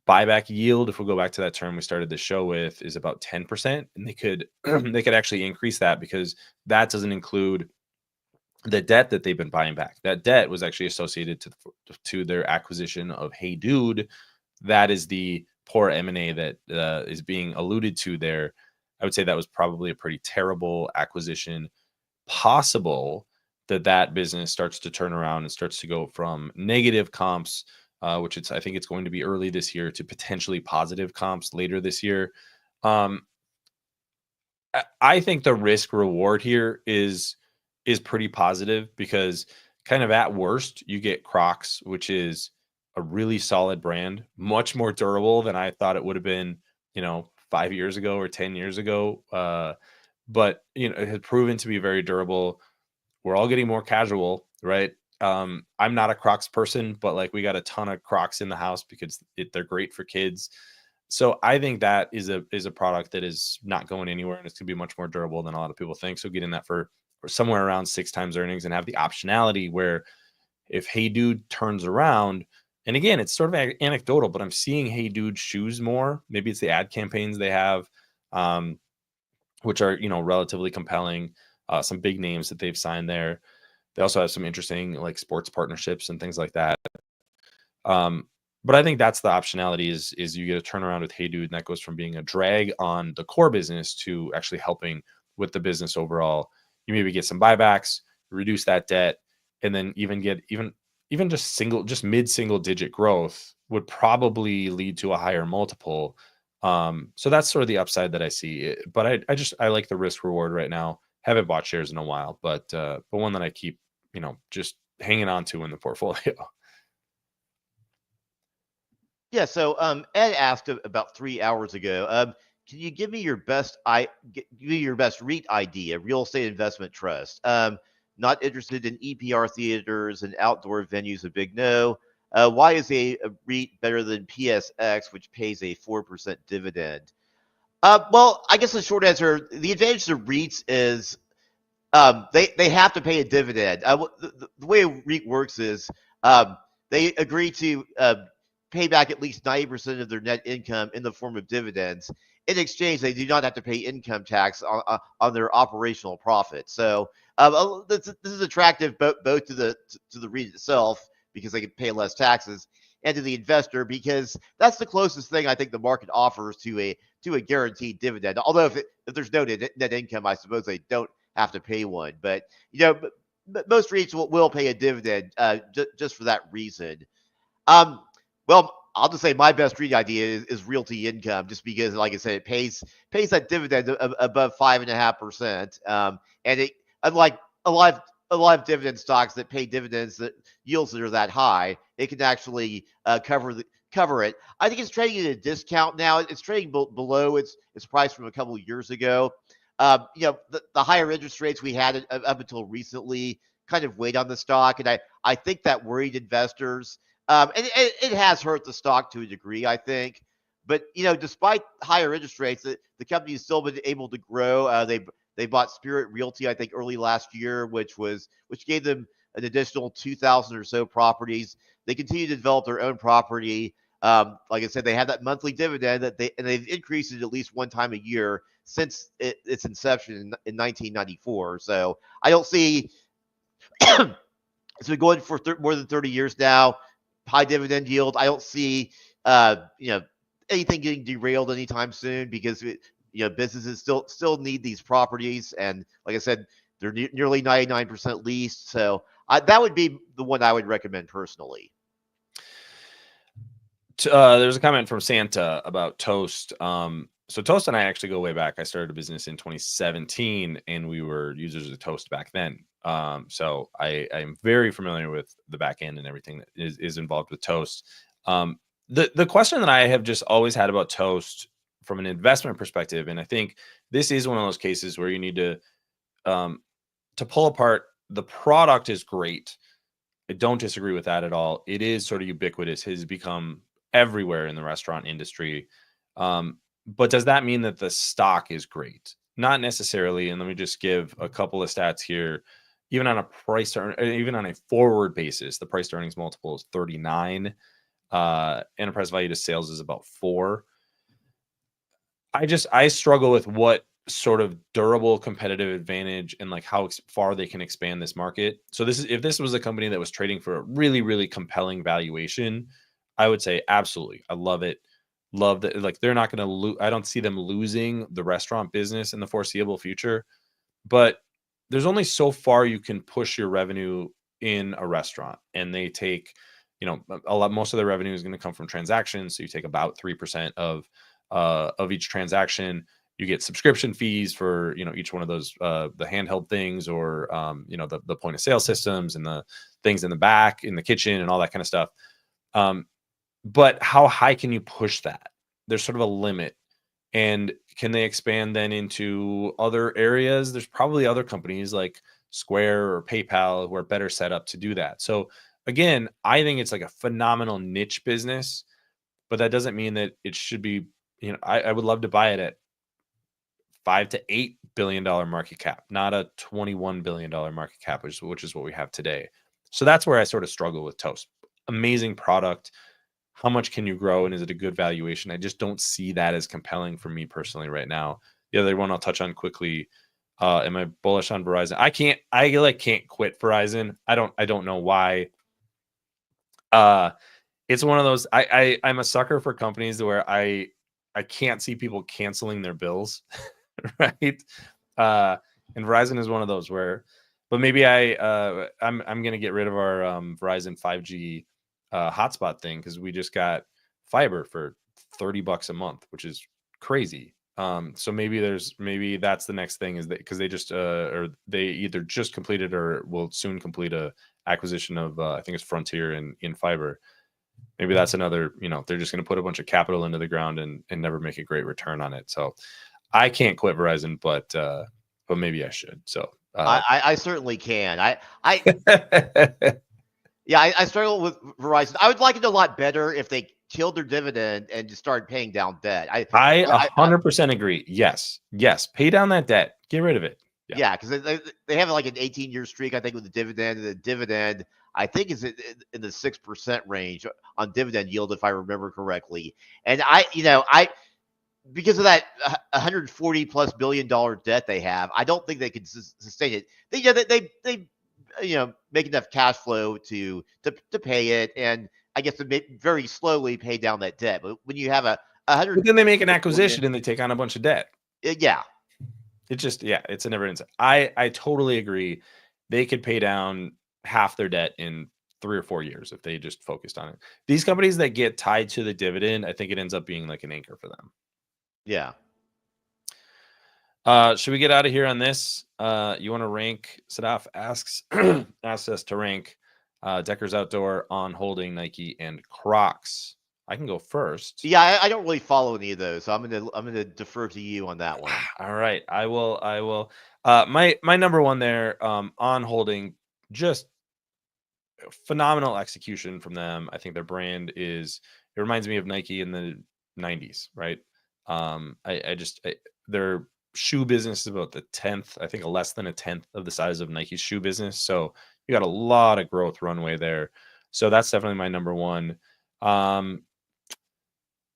Buyback yield, if we go back to that term we started the show with, is about 10%, and they could actually increase that because that doesn't include the debt that they've been buying back. That debt was actually associated to their acquisition of Hey Dude. That is the poor M&A that is being alluded to there. I would say that was probably a pretty terrible acquisition. Possible that business starts to turn around and starts to go from negative comps, which I think it's going to be early this year, to potentially positive comps later this year. I think the risk reward here is pretty positive because kind of at worst you get Crocs, which is a really solid brand, much more durable than I thought it would have been, 5 years ago or 10 years ago. But it has proven to be very durable. We're all getting more casual, right? I'm not a Crocs person, but we got a ton of Crocs in the house because they're great for kids. So I think that is a product that is not going anywhere, and it's going to be much more durable than a lot of people think. So getting that for somewhere around 6 times earnings and have the optionality where if Hey Dude turns around, and again, it's sort of anecdotal, but I'm seeing Hey Dude shoes more. Maybe it's the ad campaigns they have, which are, relatively compelling. Some big names that they've signed there. They also have some interesting sports partnerships and things like that. But I think that's the optionality is you get a turnaround with Hey Dude, and that goes from being a drag on the core business to actually helping with the business overall. You maybe get some buybacks, reduce that debt, and then even just mid-single digit growth would probably lead to a higher multiple. So that's sort of the upside that I see. But I like the risk reward right now. Haven't bought shares in a while, but one that I keep, just hanging on to in the portfolio. Yeah. So Ed asked about 3 hours ago. Can you give me your best REIT idea, real estate investment trust? Not interested in EPR theaters and outdoor venues, a big no. Why is a REIT better than PSX, which pays a 4% dividend? Well, I guess the short answer, the advantage of REITs is they have to pay a dividend. The way a REIT works is they agree to pay back at least 90% of their net income in the form of dividends. In exchange, they do not have to pay income tax on their operational profit. So this is attractive both to the REIT itself because they can pay less taxes, and to the investor because that's the closest thing I think the market offers to a guaranteed dividend. Although if there's no net income, I suppose they don't have to pay one. But most REITs will pay a dividend just for that reason. Well, I'll just say my best REIT idea is Realty Income, just because, like I said, it pays that dividend above 5.5%. And it, unlike a lot of dividend stocks that pay dividends that yields that are that high, it can actually cover it. I think it's trading at a discount now. It's trading below its price from a couple of years ago. The higher interest rates we had up until recently kind of weighed on the stock, and I think that worried investors. And it has hurt the stock to a degree, I think. But despite higher interest rates, the company has still been able to grow. They bought Spirit Realty, I think, early last year, which gave them an additional 2,000 or so properties. They continue to develop their own property. Like I said, they have that monthly dividend they've increased it at least one time a year since its inception in 1994. So I don't see it's been going for more than 30 years now. High dividend yield. I don't see anything getting derailed anytime soon, because businesses still need these properties, and like I said, they're nearly 99% leased. So that would be the one I would recommend personally. There's a comment from Santa about Toast. So Toast and I actually go way back. I started a business in 2017, and we were users of Toast back then. So I'm very familiar with the back end and everything that is involved with Toast. The question that I have just always had about Toast from an investment perspective, and I think this is one of those cases where you need to pull apart. The product is great. I don't disagree with that at all. It is sort of ubiquitous. It has become everywhere in the restaurant industry. But does that mean that the stock is great? Not necessarily. And let me just give a couple of stats here. Even on a forward basis, the price to earnings multiple is 39. Enterprise value to sales is about 4. I struggle with what sort of durable competitive advantage and like how far they can expand this market. So if this was a company that was trading for a really, really compelling valuation, I would say absolutely. I love it. Love that. Like, they're not going to lose. I don't see them losing the restaurant business in the foreseeable future, but there's only so far you can push your revenue in a restaurant, and they take, most of their revenue is going to come from transactions. So you take about 3% of each transaction. You get subscription fees for, each one of those, the handheld things, or, the point of sale systems and the things in the back, in the kitchen, and all that kind of stuff. But how high can you push that? There's sort of a limit. And can they expand then into other areas? There's probably other companies like Square or PayPal who are better set up to do that. So again, I think it's like a phenomenal niche business, but that doesn't mean that it should be, I would love to buy it at $5 to $8 billion market cap, not a $21 billion market cap, which is what we have today. So that's where I sort of struggle with Toast. Amazing product. How much can you grow, and is it a good valuation? I just don't see that as compelling for me personally right now. The other one I'll touch on quickly. Am I bullish on Verizon? I can't quit Verizon. I don't know why. It's one of those, I'm a sucker for companies where I can't see people canceling their bills. Right. And Verizon is one of those where, but maybe I'm going to get rid of our Verizon 5G hotspot thing, because we just got fiber for $30 a month, which is crazy. So maybe that's the next thing, is that because they just or they either just completed or will soon complete a acquisition of I think it's Frontier in fiber. Maybe that's another, they're just going to put a bunch of capital into the ground and never make a great return on it. So I can't quit Verizon, but maybe I should. So I certainly can. I struggle with Verizon. I would like it a lot better if they killed their dividend and just started paying down debt. I 100% agree. Yes. Pay down that debt. Get rid of it. Yeah, because they have like an 18-year streak, I think, with the dividend. And the dividend, I think, is in the 6% range on dividend yield, if I remember correctly. And because of that $140+ billion debt they have, I don't think they can sustain it. They make enough cash flow to pay it, and I guess to very slowly pay down that debt. But when you have a 100, but then they make an acquisition and they take on a bunch of debt. Yeah. It just, yeah, it's a never ending. I totally agree. They could pay down half their debt in 3 or 4 years if they just focused on it. These companies that get tied to the dividend, I think it ends up being like an anchor for them. Yeah. Should we get out of here on this? You want to rank? Sadaf asks us to rank Decker's Outdoor, On Holding, Nike, and Crocs. I can go first. Yeah, I don't really follow any of those, so I'm gonna defer to you on that one. All right, I will. My number one there, On Holding, just phenomenal execution from them. I think their brand it reminds me of Nike in the 90s, right? Their shoe business is about the 10th, I think less than a 10th of the size of Nike's shoe business. So you got a lot of growth runway there. So that's definitely my number one. I'm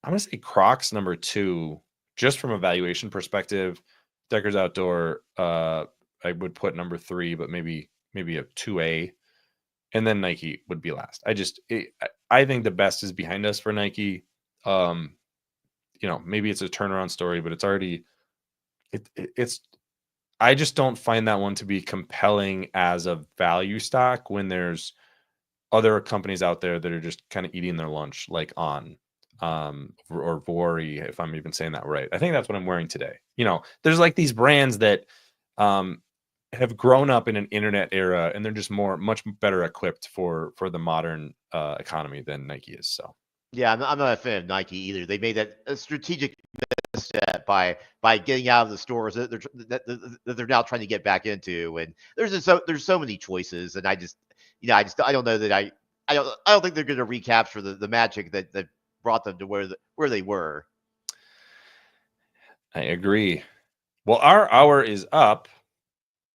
going to say Crocs number 2, just from a valuation perspective. Decker's Outdoor, I would put number 3, but maybe a 2A. And then Nike would be last. I think the best is behind us for Nike. Maybe it's a turnaround story, but it's already, I just don't find that one to be compelling as a value stock when there's other companies out there that are just kind of eating their lunch, like On, or Vori, if I'm even saying that right. I think that's what I'm wearing today. There's like these brands that, have grown up in an internet era, and they're just much better equipped for the modern economy than Nike is. So yeah, I'm not a fan of Nike either. They made a strategic misstep by getting out of the stores that they're now trying to get back into, and there's so many choices, and I don't know that I don't think they're going to recapture the magic that brought them to where they were. I agree. Well, our hour is up.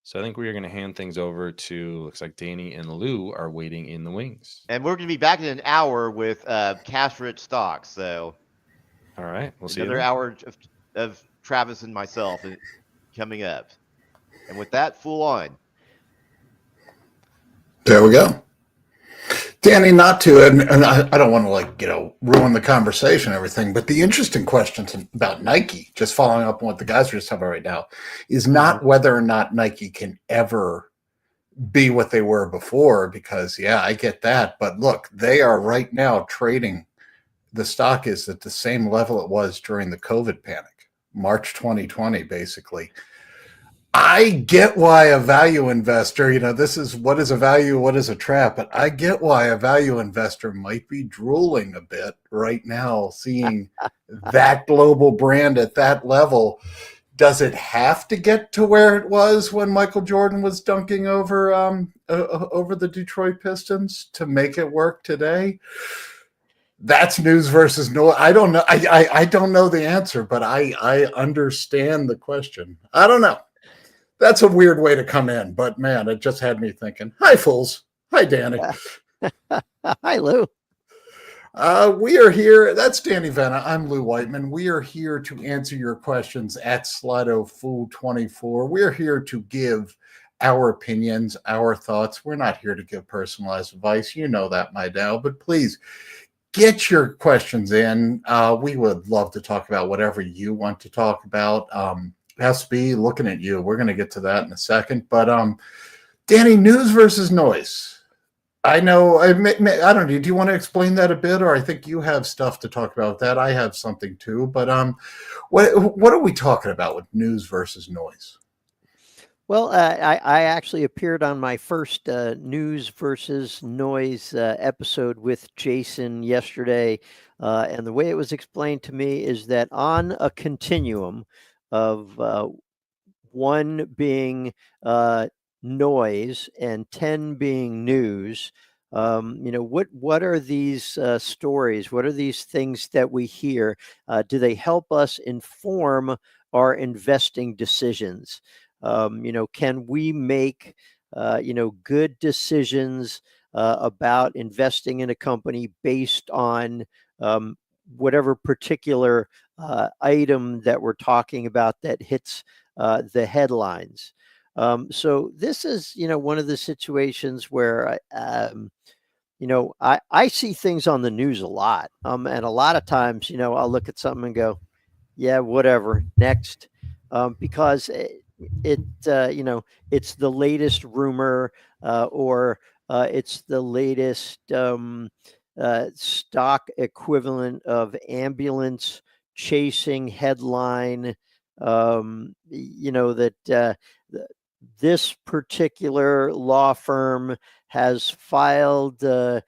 So I think we are going to hand things over to, looks like Danny and Lou are waiting in the wings. And we're going to be back in an hour with cash-rich stocks. So, all right, we'll see you another hour of Travis and myself coming up. And with that, Fool on. There we go. Danny, not to, and I don't want to ruin the conversation and everything, but the interesting question about Nike, just following up on what the guys are just talking about right now, is not whether or not Nike can ever be what they were before, because, yeah, I get that. But look, they are right now trading. The stock is at the same level it was during the COVID panic, March 2020, basically. I get why a value investor, this is what is a value, what is a trap, but I get why a value investor might be drooling a bit right now, seeing that global brand at that level. Does it have to get to where it was when Michael Jordan was dunking over the Detroit Pistons to make it work today? That's news versus noise. I don't know. I don't know the answer, but I understand the question. I don't know. That's a weird way to come in, but man, it just had me thinking. Hi, fools. Hi, Danny. Hi, Lou. We are here. That's Danny Vena. I'm Lou Whiteman. We are here to answer your questions at Slido Fool24. We're here to give our opinions, our thoughts. We're not here to give personalized advice. You know that, my Dow, but please get your questions in. We would love to talk about whatever you want to talk about. SB, looking at you. We're going to get to that in a second. But Danny, news versus noise. I know. I don't know. Do you want to explain that a bit, or I think you have stuff to talk about that? I have something too. But what are we talking about with news versus noise? Well, I actually appeared on my first news versus noise episode with Jason yesterday, and the way it was explained to me is that on a continuum of 1 being noise and 10 being news, what are these stories? What are these things that we hear? Do they help us inform our investing decisions? Can we make good decisions about investing in a company based on whatever particular item that we're talking about that hits the headlines? So this is, one of the situations where, I see things on the news a lot. And a lot of times, I'll look at something and go, yeah, whatever, next. because it's the latest rumor, or it's the latest stock equivalent of ambulance chasing headline. That this particular law firm has filed a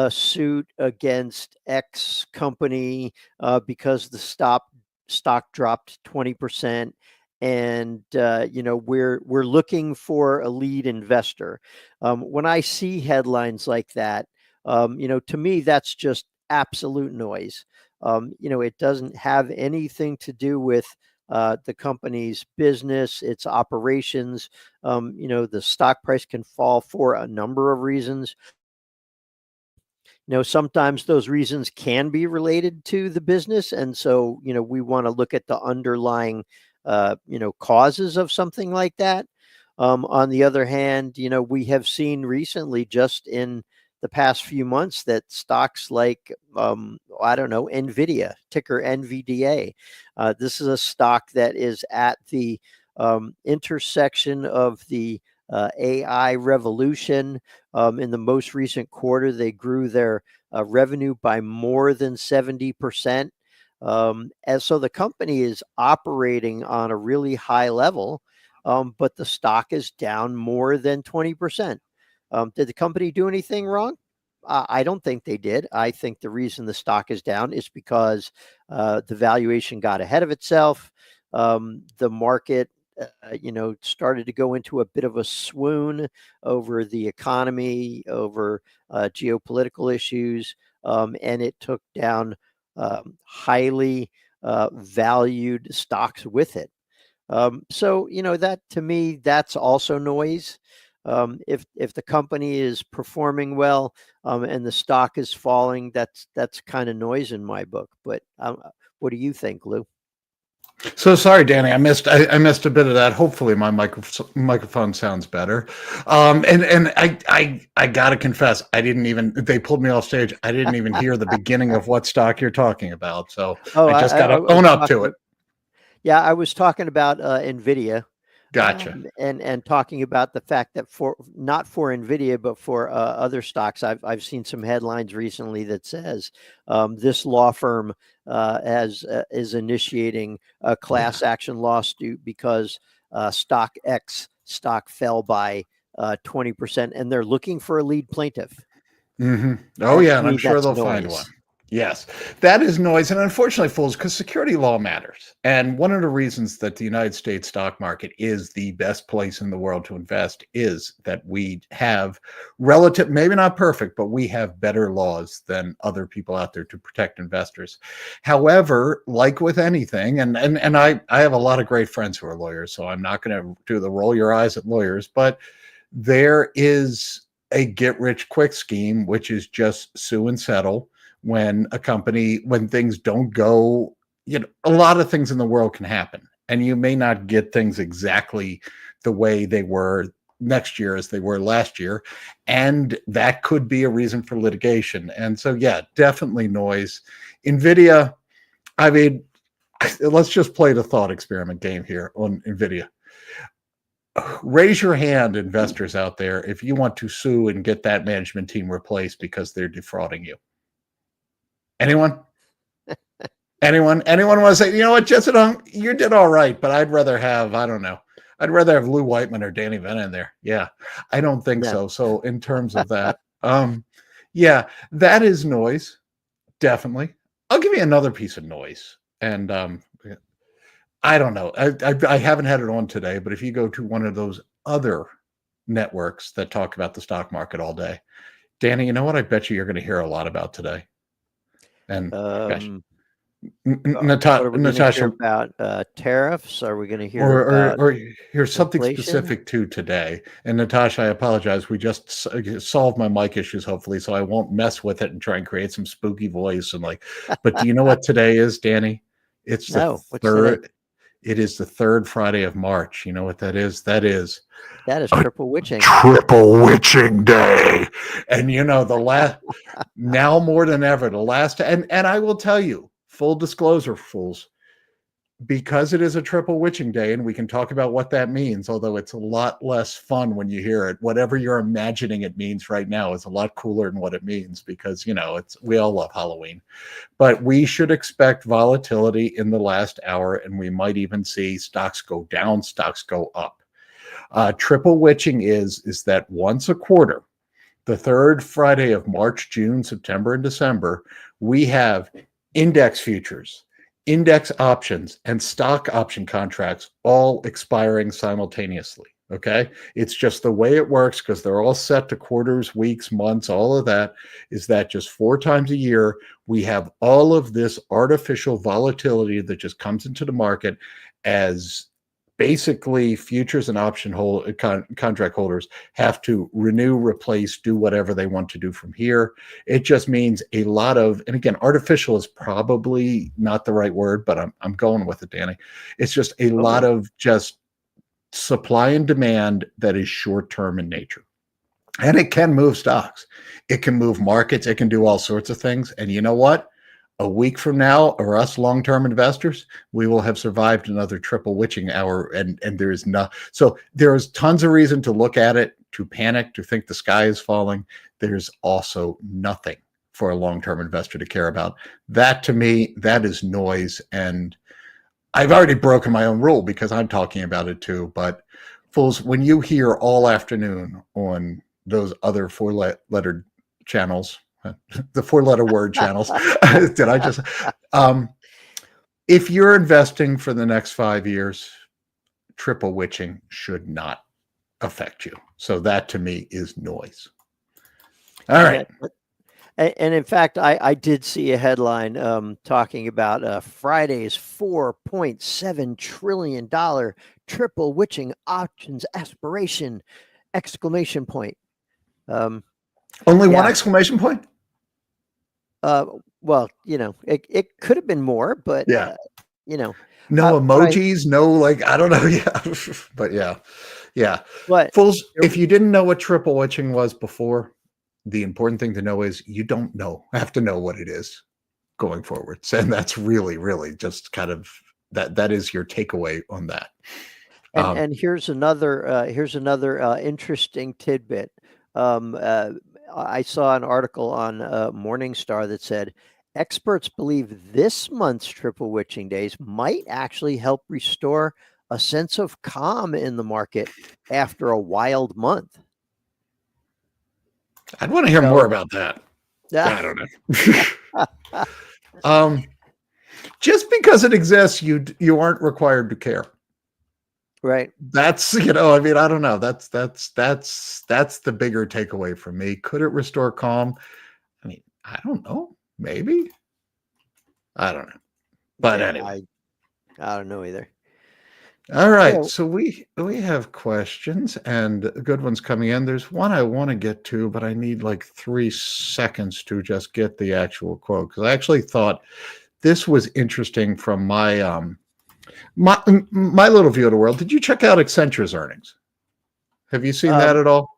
suit against X company because the stock dropped 20%, and we're looking for a lead investor. When I see headlines like that, to me that's just absolute noise. It doesn't have anything to do with the company's business, its operations. The stock price can fall for a number of reasons. Sometimes those reasons can be related to the business. And so, we want to look at the underlying, causes of something like that. On the other hand, we have seen recently, just in the past few months, that stocks like, NVIDIA, ticker NVDA, this is a stock that is at the intersection of the AI revolution. In the most recent quarter, they grew their revenue by more than 70%. And so the company is operating on a really high level, but the stock is down more than 20%. Did the company do anything wrong? I don't think they did. I think the reason the stock is down is because the valuation got ahead of itself. The market started to go into a bit of a swoon over the economy, over geopolitical issues, and it took down highly valued stocks with it. So, that, to me, that's also noise. If the company is performing well and the stock is falling, that's kind of noise in my book. But what do you think, Lou? So sorry, Danny, I missed a bit of that. Hopefully my microphone sounds better. And I gotta confess, they pulled me off stage. I didn't even hear the beginning of what stock you're talking about. So I just gotta own up to it. Yeah, I was talking about NVIDIA. Gotcha. And talking about the fact that not for NVIDIA, but for other stocks, I've seen some headlines recently that says this law firm is initiating a class action lawsuit because stock X stock fell by 20%, and they're looking for a lead plaintiff. Mm-hmm. Oh, yeah, and I'm sure they'll find one. Yes, that is noise. And unfortunately, fools, because security law matters. And one of the reasons that the United States stock market is the best place in the world to invest is that we have maybe not perfect, but we have better laws than other people out there to protect investors. However, like with anything, and I have a lot of great friends who are lawyers, so I'm not going to do the roll your eyes at lawyers, but there is a get rich quick scheme, which is just sue and settle. When things don't go, a lot of things in the world can happen, and you may not get things exactly the way they were next year as they were last year. And that could be a reason for litigation. And so, yeah, definitely noise. NVIDIA, I mean, let's just play the thought experiment game here on NVIDIA. Raise your hand, investors out there, if you want to sue and get that management team replaced because they're defrauding you. Anyone? Anyone want to say, you know what, Jessica, you did all right, but I'd rather have, I'd rather have Lou Whiteman or Danny Vena in there. Yeah, I don't think so. So in terms of that, yeah, that is noise. Definitely. I'll give you another piece of noise. And I don't know. I haven't had it on today, but if you go to one of those other networks that talk about the stock market all day, Danny, you know what? I bet you're going to hear a lot about today. And Natasha, about tariffs? Are we going to hear or hear something specific to today? And Natasha, I apologize. We just solved my mic issues, hopefully, so I won't mess with it and try and create some spooky voice and But do you know what today is, Danny? It's the third. It is the third Friday of March. You know what that is? That is triple witching. Triple witching day. And the last now more than ever, and I will tell you, full disclosure, fools, because it is a triple witching day, and we can talk about what that means, although it's a lot less fun when you hear it. Whatever you're imagining it means right now is a lot cooler than what it means, because, we all love Halloween. But we should expect volatility in the last hour, and we might even see stocks go down, stocks go up. Triple witching is that once a quarter, the third Friday of March, June, September, and December, we have index futures, index options, and stock option contracts all expiring simultaneously. Okay. It's just the way it works, because they're all set to quarters, weeks, months, all of that. Is that just 4 times a year, we have all of this artificial volatility that just comes into the market, as basically futures and option contract holders have to renew, replace, do whatever they want to do from here. It just means a lot of, and again, artificial is probably not the right word, but I'm going with it, Danny. It's just a lot of just supply and demand that is short-term in nature. And it can move stocks. It can move markets. It can do all sorts of things. And you know what? A week from now, or us long-term investors, we will have survived another triple witching hour, and there is no. So there is tons of reason to look at it, to panic, to think the sky is falling. There's also nothing for a long-term investor to care about. That, to me, that is noise. And I've already broken my own rule because I'm talking about it too. But fools, when you hear all afternoon on those other four-lettered channels, the 4-letter word channels. Did I just? If you're investing for the next 5 years, triple witching should not affect you. So that, to me, is noise. All right. And in fact, I did see a headline talking about Friday's $4.7 trillion triple witching options aspiration! Exclamation point. Only one exclamation point? Well, it could have been more, but yeah, no emojis, no, I don't know. Yeah, but yeah. But fools, if you didn't know what triple witching was before, the important thing to know is you don't have to know what it is going forward. And that's really, really just kind of that is your takeaway on that. And here's another interesting tidbit. I saw an article on Morningstar that said experts believe this month's triple witching days might actually help restore a sense of calm in the market after a wild month. I'd want to hear more about that. I don't know. Just because it exists, you aren't required to care. Right. That's, I don't know. That's the bigger takeaway for me. Could it restore calm? I don't know. Maybe. I don't know. But anyway. I don't know either. All right. So we have questions and good ones coming in. There's one I want to get to, but I need 3 seconds to just get the actual quote, because I actually thought this was interesting from my my little view of the world. Did you check out Accenture's earnings? Have you seen that at all?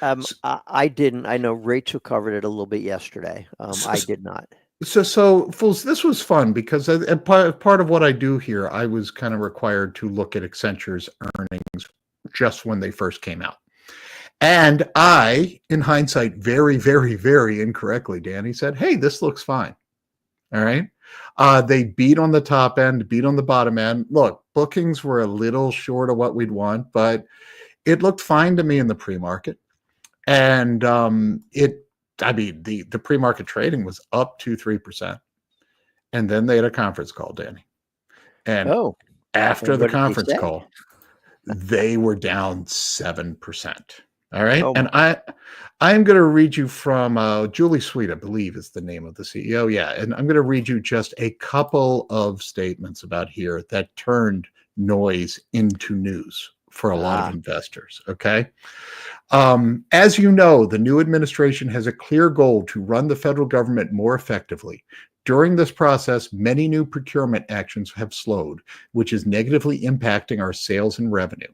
I didn't. I know Rachel covered it a little bit yesterday. I did not. So fools, this was fun because part of what I do here, I was kind of required to look at Accenture's earnings just when they first came out. And I, in hindsight, very, very, very incorrectly, Danny, said, hey, this looks fine. All right. They beat on the top end, beat on the bottom end. Look, bookings were a little short of what we'd want, but it looked fine to me in the pre-market. And the pre-market trading was up 2-3%. And then they had a conference call, Danny. And after the conference call, they were down 7%. All right. And I'm going to read you from Julie Sweet, I believe is the name of the CEO. Yeah. And I'm going to read you just a couple of statements about here that turned noise into news for a lot of investors. Okay. As you know, the new administration has a clear goal to run the federal government more effectively. During this process, many new procurement actions have slowed, which is negatively impacting our sales and revenue.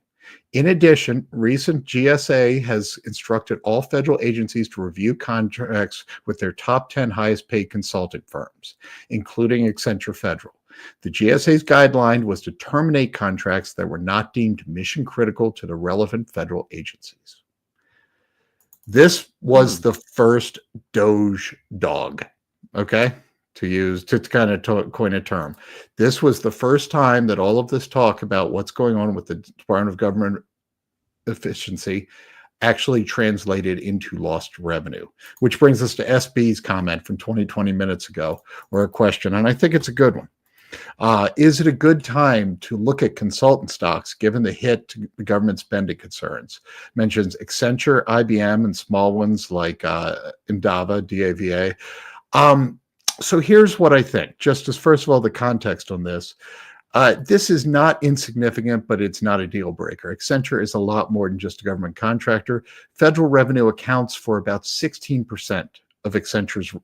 In addition, recent GSA has instructed all federal agencies to review contracts with their top 10 highest paid consulting firms, including Accenture Federal. The GSA's guideline was to terminate contracts that were not deemed mission critical to the relevant federal agencies. This was the first Doge dog, okay? To kind of coin a term. This was the first time that all of this talk about what's going on with the Department of Government Efficiency actually translated into lost revenue, which brings us to SB's comment from 20 minutes ago, or a question, and I think it's a good one. Is it a good time to look at consultant stocks given the hit to the government spending concerns? Mentions Accenture, IBM, and small ones like Endava, DAVA. So here's what I think, just as first of all, the context on this. This is not insignificant, but it's not a deal breaker. Accenture is a lot more than just a government contractor. Federal revenue accounts for about 16% of Accenture's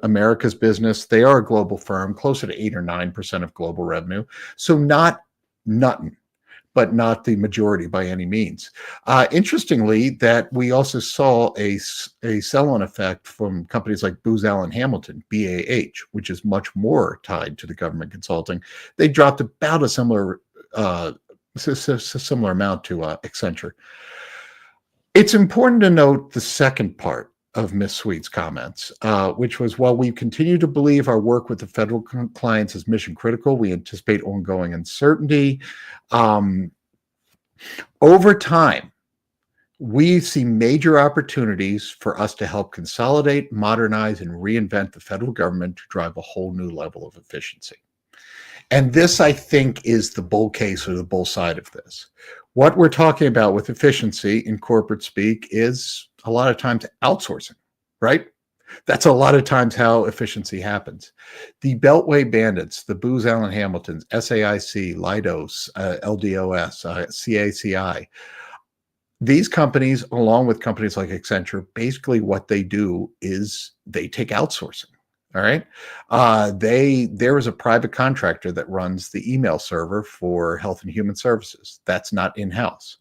America's business. They are a global firm, closer to 8 or 9% of global revenue. So not nothing, but not the majority by any means. Interestingly, that we also saw a sell-on effect from companies like Booz Allen Hamilton, BAH, which is much more tied to the government consulting. They dropped about a similar amount to Accenture. It's important to note the second part of Ms. Sweet's comments, which was, while we continue to believe our work with the federal clients is mission critical, we anticipate ongoing uncertainty. Over time, we see major opportunities for us to help consolidate, modernize, and reinvent the federal government to drive a whole new level of efficiency. And this, I think, is the bull case or the bull side of this. What we're talking about with efficiency in corporate speak is a lot of times outsourcing, right? That's a lot of times how efficiency happens. The Beltway Bandits, the Booz Allen Hamiltons, SAIC, Leidos, LDOS, CACI, these companies, along with companies like Accenture, basically what they do is they take outsourcing. All right. There is a private contractor that runs the email server for Health and Human Services. That's not in-house.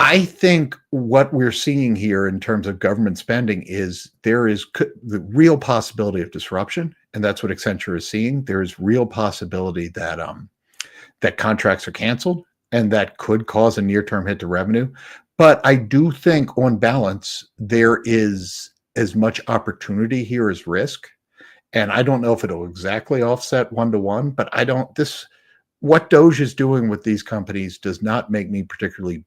I think what we're seeing here in terms of government spending is there is the real possibility of disruption, and that's what Accenture is seeing. There is real possibility that that contracts are canceled, and that could cause a near-term hit to revenue. But I do think, on balance, there is as much opportunity here as risk, and I don't know if it'll exactly offset one-to-one, but what Doge is doing with these companies does not make me particularly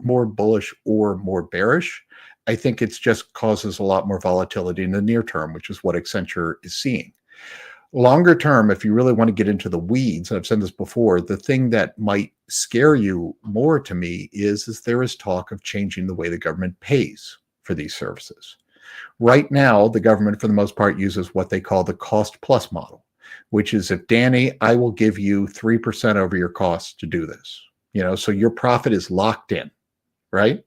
more bullish or more bearish. I think it just causes a lot more volatility in the near term, which is what Accenture is seeing. Longer term, if you really want to get into the weeds, and I've said this before, the thing that might scare you more to me is there is talk of changing the way the government pays for these services. Right now, the government, for the most part, uses what they call the cost plus model, which is, if Danny, I will give you 3% over your costs to do this. So your profit is locked in, right?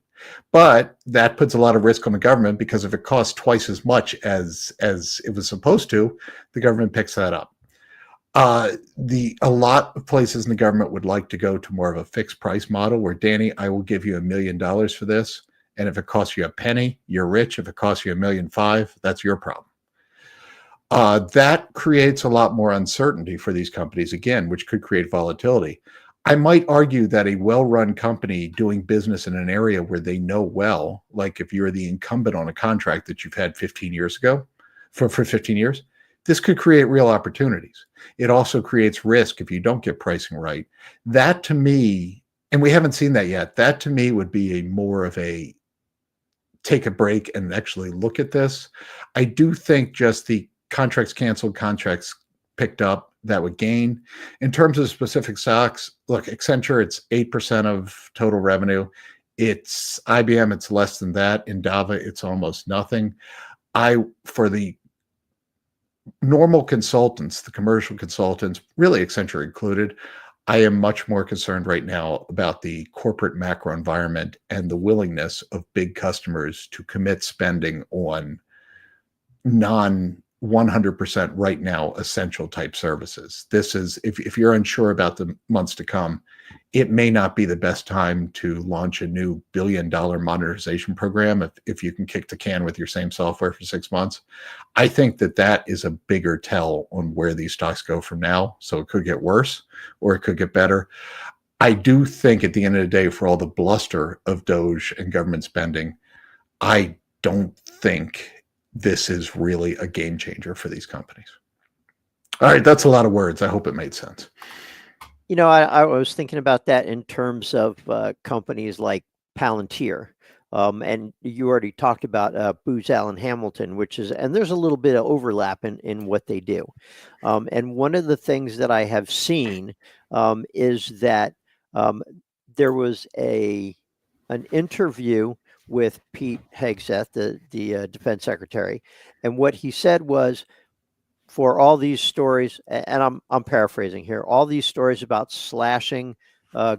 But that puts a lot of risk on the government, because if it costs twice as much as it was supposed to, the government picks that up. A lot of places in the government would like to go to more of a fixed price model where, Danny, I will give you $1 million for this. And if it costs you a penny, you're rich. If it costs you $1.5 million, that's your problem. That creates a lot more uncertainty for these companies, again, which could create volatility. I might argue that a well-run company doing business in an area where they know well, like if you're the incumbent on a contract that you've had 15 years ago, for 15 years, this could create real opportunities. It also creates risk if you don't get pricing right. That, to me, and we haven't seen that yet, that to me would be more of a take a break and actually look at this. I do think just the contracts canceled, contracts picked up, that would gain. In terms of specific stocks, look, Accenture, it's 8% of total revenue. It's IBM, it's less than that. Endava, it's almost nothing. For the normal consultants, the commercial consultants, really Accenture included, I am much more concerned right now about the corporate macro environment and the willingness of big customers to commit spending on 100% right now essential type services. This is, if you're unsure about the months to come, it may not be the best time to launch a new billion-dollar modernization program if you can kick the can with your same software for 6 months. I think that is a bigger tell on where these stocks go from now. So it could get worse or it could get better. I do think at the end of the day, for all the bluster of Doge and government spending, I don't think this is really a game changer for these companies. All right, that's a lot of words. I hope it made sense. You know, I was thinking about that in terms of companies like Palantir. And you already talked about Booz Allen Hamilton, and there's a little bit of overlap in what they do. And one of the things that I have seen is that there was an interview with Pete Hegseth, the defense secretary, and what he said was, for all these stories, and I'm paraphrasing here, all these stories about slashing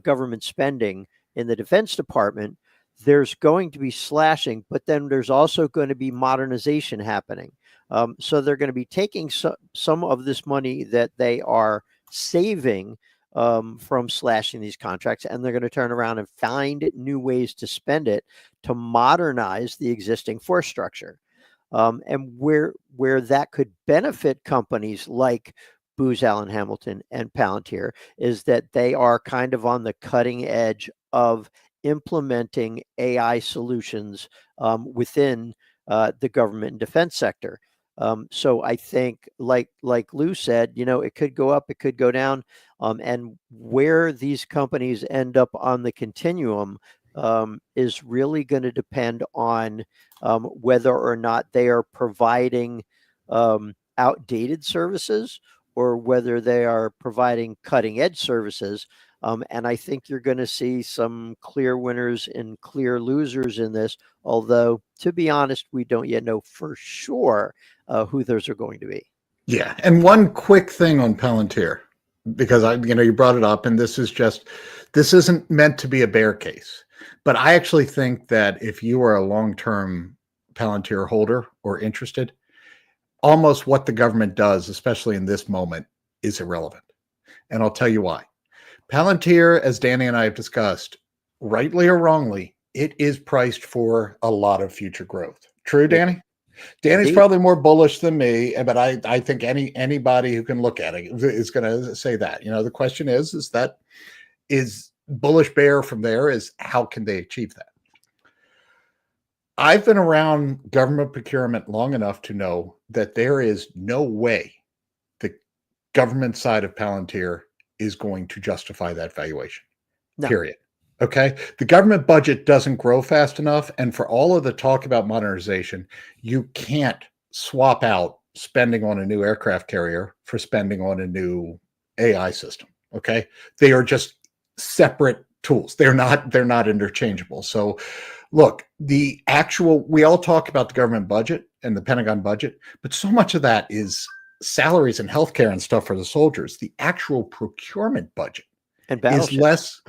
government spending in the Defense Department, there's going to be slashing, but then there's also going to be modernization happening. So they're going to be taking some of this money that they are saving from slashing these contracts, and they're going to turn around and find new ways to spend it to modernize the existing force structure. And where that could benefit companies like Booz Allen Hamilton and Palantir is that they are kind of on the cutting edge of implementing AI solutions within the government and defense sector. So I think, like Lou said, you know, it could go up, it could go down, and where these companies end up on the continuum is really going to depend on whether or not they are providing outdated services or whether they are providing cutting edge services. And I think you're going to see some clear winners and clear losers in this, although, to be honest, we don't yet know for sure who those are going to be. Yeah. And one quick thing on Palantir, because you brought it up, and this isn't meant to be a bear case. But I actually think that if you are a long-term Palantir holder or interested, almost what the government does, especially in this moment, is irrelevant. And I'll tell you why. Palantir, as Danny and I have discussed, rightly or wrongly, it is priced for a lot of future growth. True, Danny? Danny's probably more bullish than me, but I think anybody who can look at it is going to say that. You know, the question is bullish bear from there is how can they achieve that? I've been around government procurement long enough to know that there is no way the government side of Palantir is going to justify that valuation. No. Period. Okay. The government budget doesn't grow fast enough. And for all of the talk about modernization, you can't swap out spending on a new aircraft carrier for spending on a new AI system. Okay. They are just separate tools. They're not interchangeable. So look, we all talk about the government budget and the Pentagon budget, but so much of that is salaries and healthcare and stuff for the soldiers. The actual procurement budget is less.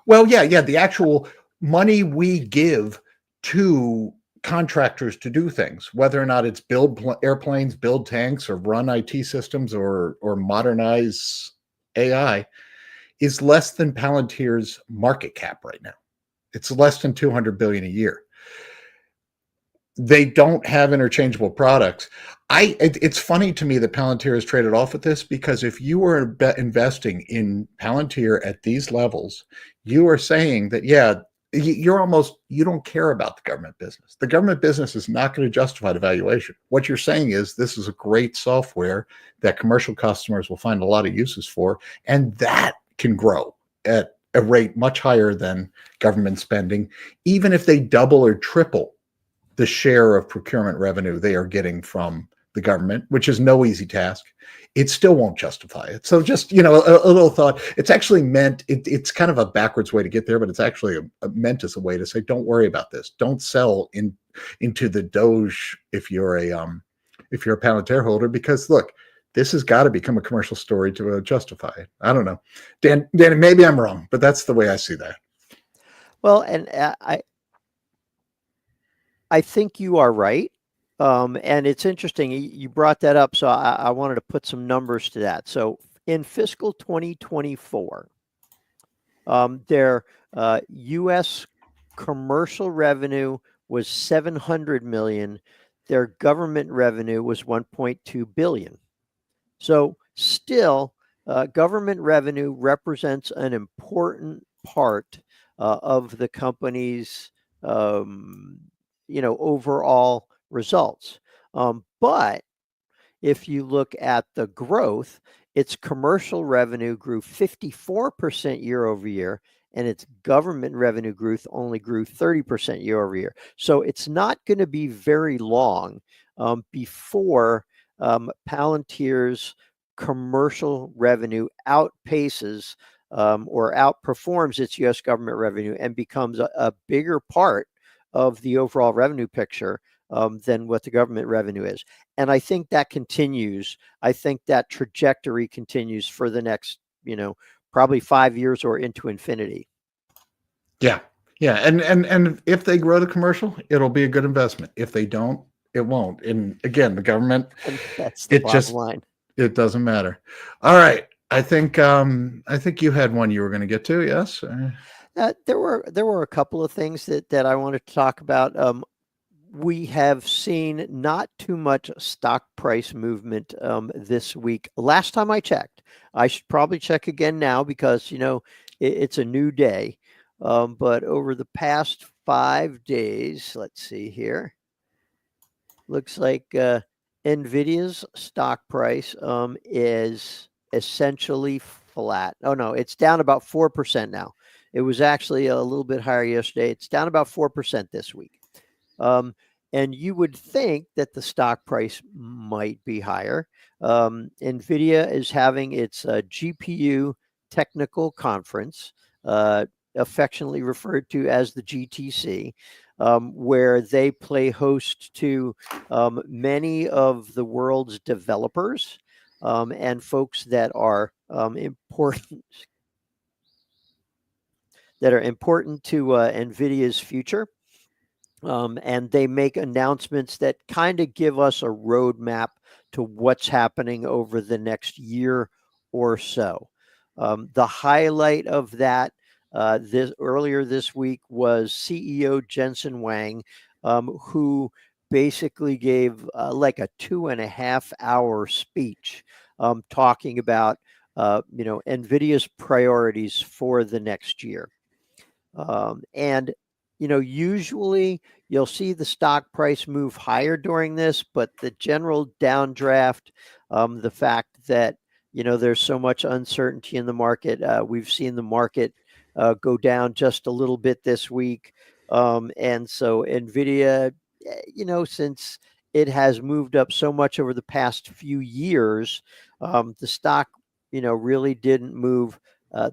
Well, yeah. The actual money we give to contractors to do things, whether or not it's build airplanes, build tanks, or run IT systems or modernize AI, is less than Palantir's market cap right now. It's less than $200 billion a year. They don't have interchangeable products. It's funny to me that Palantir is traded off with this, because if you are investing in Palantir at these levels, you are saying that, yeah, you don't care about the government business. The government business is not going to justify the valuation. What you're saying is this is a great software that commercial customers will find a lot of uses for, and that can grow at a rate much higher than government spending, even if they double or triple the share of procurement revenue they are getting from the government, which is no easy task. It still won't justify it. So just, a little thought. It's actually meant, it's kind of a backwards way to get there, but it's actually meant as a way to say, don't worry about this. Don't sell into the Doge if you're a Palantir holder, because look, this has got to become a commercial story to justify it. I don't know. Dan, maybe I'm wrong, but that's the way I see that. Well, and I think you are right. And it's interesting. You brought that up. So I wanted to put some numbers to that. So in fiscal 2024, Their U.S. commercial revenue was 700 million. Their government revenue was 1.2 billion. So still, government revenue represents an important part of the company's, overall results. But if you look at the growth, its commercial revenue grew 54% year over year, and its government revenue growth only grew 30% year over year. So it's not going to be very long before Palantir's commercial revenue outpaces or outperforms its U.S. government revenue and becomes a bigger part of the overall revenue picture than what the government revenue is. And I think that continues. I think that trajectory continues for the next, probably 5 years or into infinity. Yeah. Yeah. And if they grow the commercial, it'll be a good investment. If they don't, it won't. And again, the government, and that's the bottom line. It doesn't matter. All right. I think you had one you were going to get to. Yes. There were a couple of things that I wanted to talk about. We have seen not too much stock price movement this week. Last time I checked, I should probably check again now because, it's a new day. But over the past 5 days, let's see here, looks like NVIDIA's stock price is essentially flat. Oh, no, it's down about 4% now. It was actually a little bit higher yesterday. It's down about 4% this week. And you would think that the stock price might be higher. NVIDIA is having its GPU technical conference, affectionately referred to as the GTC, where they play host to many of the world's developers and folks that are important to NVIDIA's future. And they make announcements that kind of give us a roadmap to what's happening over the next year or so. The highlight of that earlier this week was CEO Jensen Huang, who basically gave like a 2.5-hour speech talking about NVIDIA's priorities for the next year. And usually you'll see the stock price move higher during this, but the general downdraft, the fact that, there's so much uncertainty in the market, we've seen the market go down just a little bit this week. And so NVIDIA, since it has moved up so much over the past few years, the stock, really didn't move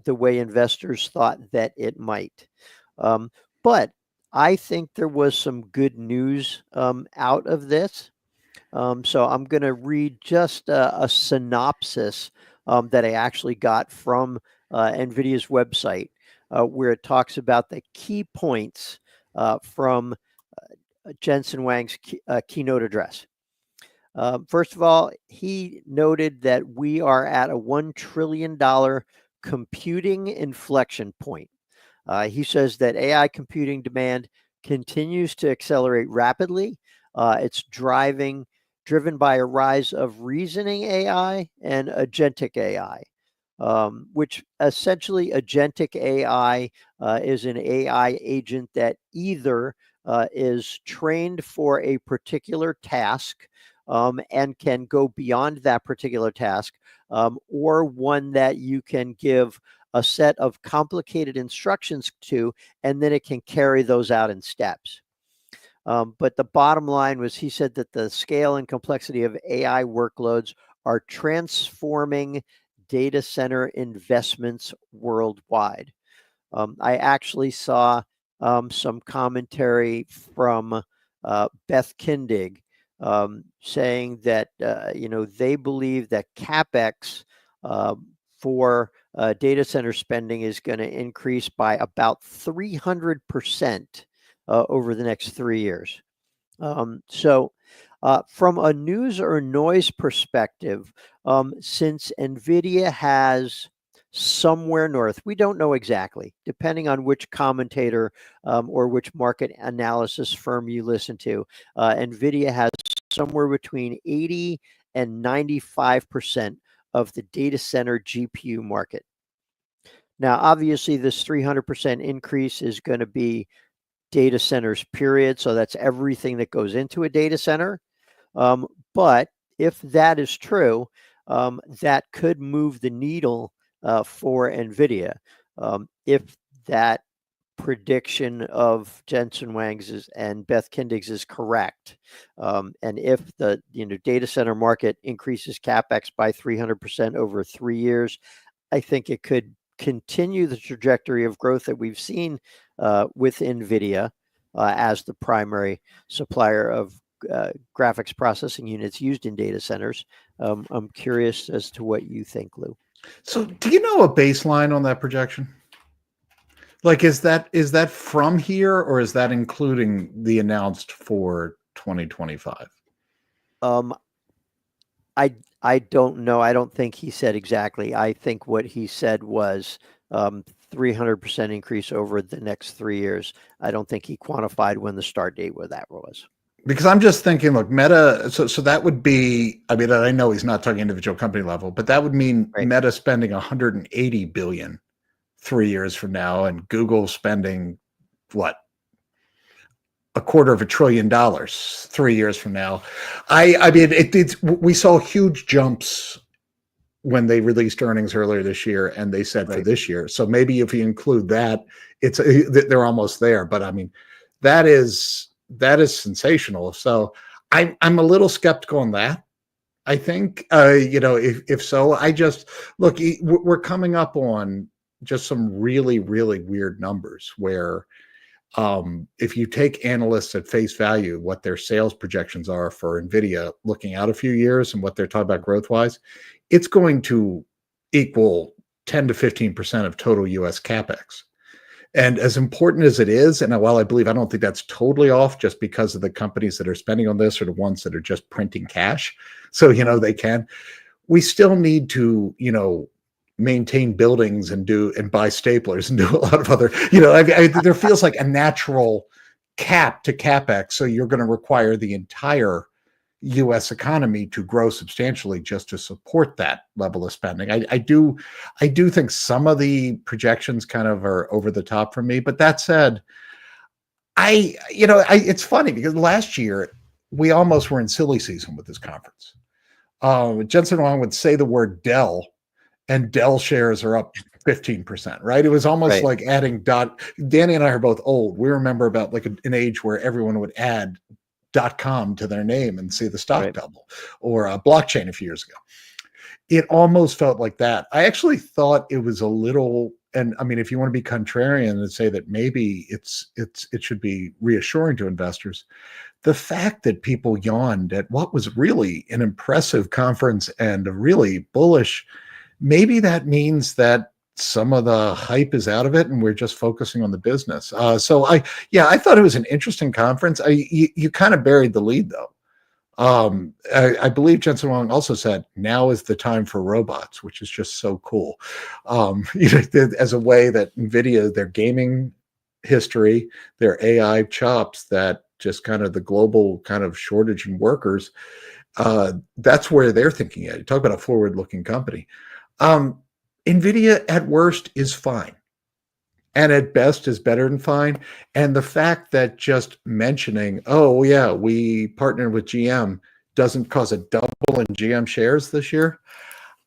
the way investors thought that it might. But I think there was some good news out of this. So I'm going to read just a synopsis that I actually got from NVIDIA's website, where it talks about the key points from Jensen Huang's keynote address. First of all, he noted that we are at a $1 trillion computing inflection point. He says that AI computing demand continues to accelerate rapidly. It's driven by a rise of reasoning AI and agentic AI, which essentially agentic AI is an AI agent that either is trained for a particular task and can go beyond that particular task, or one that you can give a set of complicated instructions to, and then it can carry those out in steps. But the bottom line was, he said that the scale and complexity of AI workloads are transforming data center investments worldwide. I actually saw some commentary from Beth Kindig saying that, they believe that CapEx for data center spending is going to increase by about 300% over the next 3 years. So from a news or noise perspective, since NVIDIA has somewhere north. We don't know exactly, depending on which commentator or which market analysis firm you listen to. NVIDIA has somewhere between 80 and 95% of the data center GPU market. Now, obviously, this 300% increase is going to be data centers, period. So that's everything that goes into a data center. But if that is true, that could move the needle for NVIDIA. If that prediction of Jensen Huang's and Beth Kindig's is correct, and if the data center market increases CapEx by 300% over 3 years, I think it could continue the trajectory of growth that we've seen with NVIDIA as the primary supplier of graphics processing units used in data centers. I'm curious as to what you think, Lou. So do you know a baseline on that projection? Like, is that from here, or is that including the announced for 2025? I don't know. I don't think he said exactly. I think what he said was 300% increase over the next 3 years. I don't think he quantified when the start date with that was. Because I'm just thinking, look, Meta, so that would be, I mean, I know he's not talking individual company level, but that would mean Meta spending 180 billion 3 years from now, and Google spending what? $250 billion 3 years from now. I mean, we saw huge jumps when they released earnings earlier this year, and they said for this year. So maybe if you include that, they're almost there. But I mean, that is sensational. So I'm a little skeptical on that. I think if so, I just look. We're coming up on just some really, really weird numbers where. If you take analysts at face value, what their sales projections are for NVIDIA looking out a few years and what they're talking about growth-wise, it's going to equal 10 to 15% of total U.S. CapEx. And as important as it is, and while I don't think that's totally off, just because of the companies that are spending on this are the ones that are just printing cash, so they can. We still need to, maintain buildings and buy staplers and do a lot of other, there feels like a natural cap to CapEx. So you're going to require the entire U.S. economy to grow substantially just to support that level of spending. I do think some of the projections kind of are over the top for me. But that said, it's funny because last year we almost were in silly season with this conference. Jensen Huang would say the word Dell, and Dell shares are up 15%, right? It was almost like adding Danny and I are both old. We remember about like an age where everyone would add .com to their name and see the stock double, or a blockchain a few years ago. It almost felt like that. I actually thought it was a little, and I mean, if you want to be contrarian and say that maybe it should be reassuring to investors, the fact that people yawned at what was really an impressive conference and a really bullish, maybe that means that some of the hype is out of it and we're just focusing on the business. So I thought it was an interesting conference. You kind of buried the lead though. I believe Jensen Huang also said now is the time for robots, which is just so cool. As a way that NVIDIA, their gaming history, their AI chops, that just kind of the global kind of shortage in workers, that's where they're thinking at. You talk about a forward-looking company. NVIDIA at worst is fine, and at best is better than fine. And the fact that just mentioning, oh yeah, we partnered with GM doesn't cause a double in GM shares this year,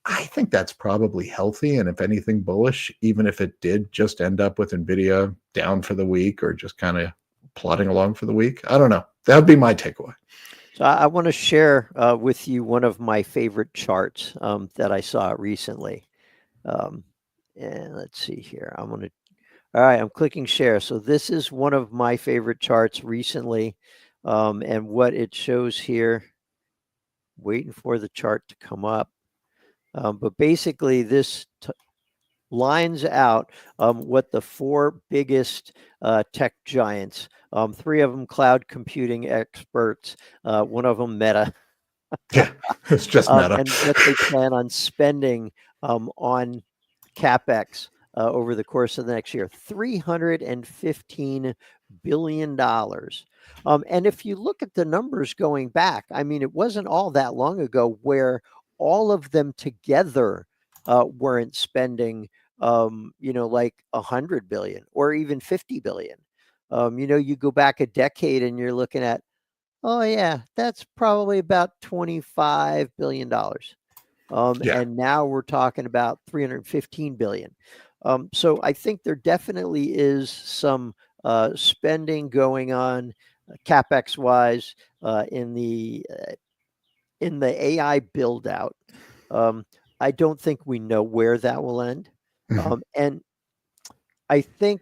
I think that's probably healthy. And if anything, bullish, even if it did just end up with NVIDIA down for the week or just kind of plodding along for the week. I don't know. That would be my takeaway. So I want to share with you one of my favorite charts that I saw recently. And let's see here. All right, I'm clicking share. So this is one of my favorite charts recently. And what it shows here, waiting for the chart to come up. But basically this lines out what the four biggest tech giants, three of them cloud computing experts, one of them Meta. Yeah, it's just Meta. And what they plan on spending on CapEx over the course of the next year, $315 billion. And if you look at the numbers going back, I mean, it wasn't all that long ago where all of them together weren't spending, like 100 billion or even 50 billion. You go back a decade and you're looking at, oh yeah, that's probably about $25 billion. And now we're talking about 315 billion. So I think there definitely is some spending going on CapEx wise in the AI build out. I don't think we know where that will end. And I think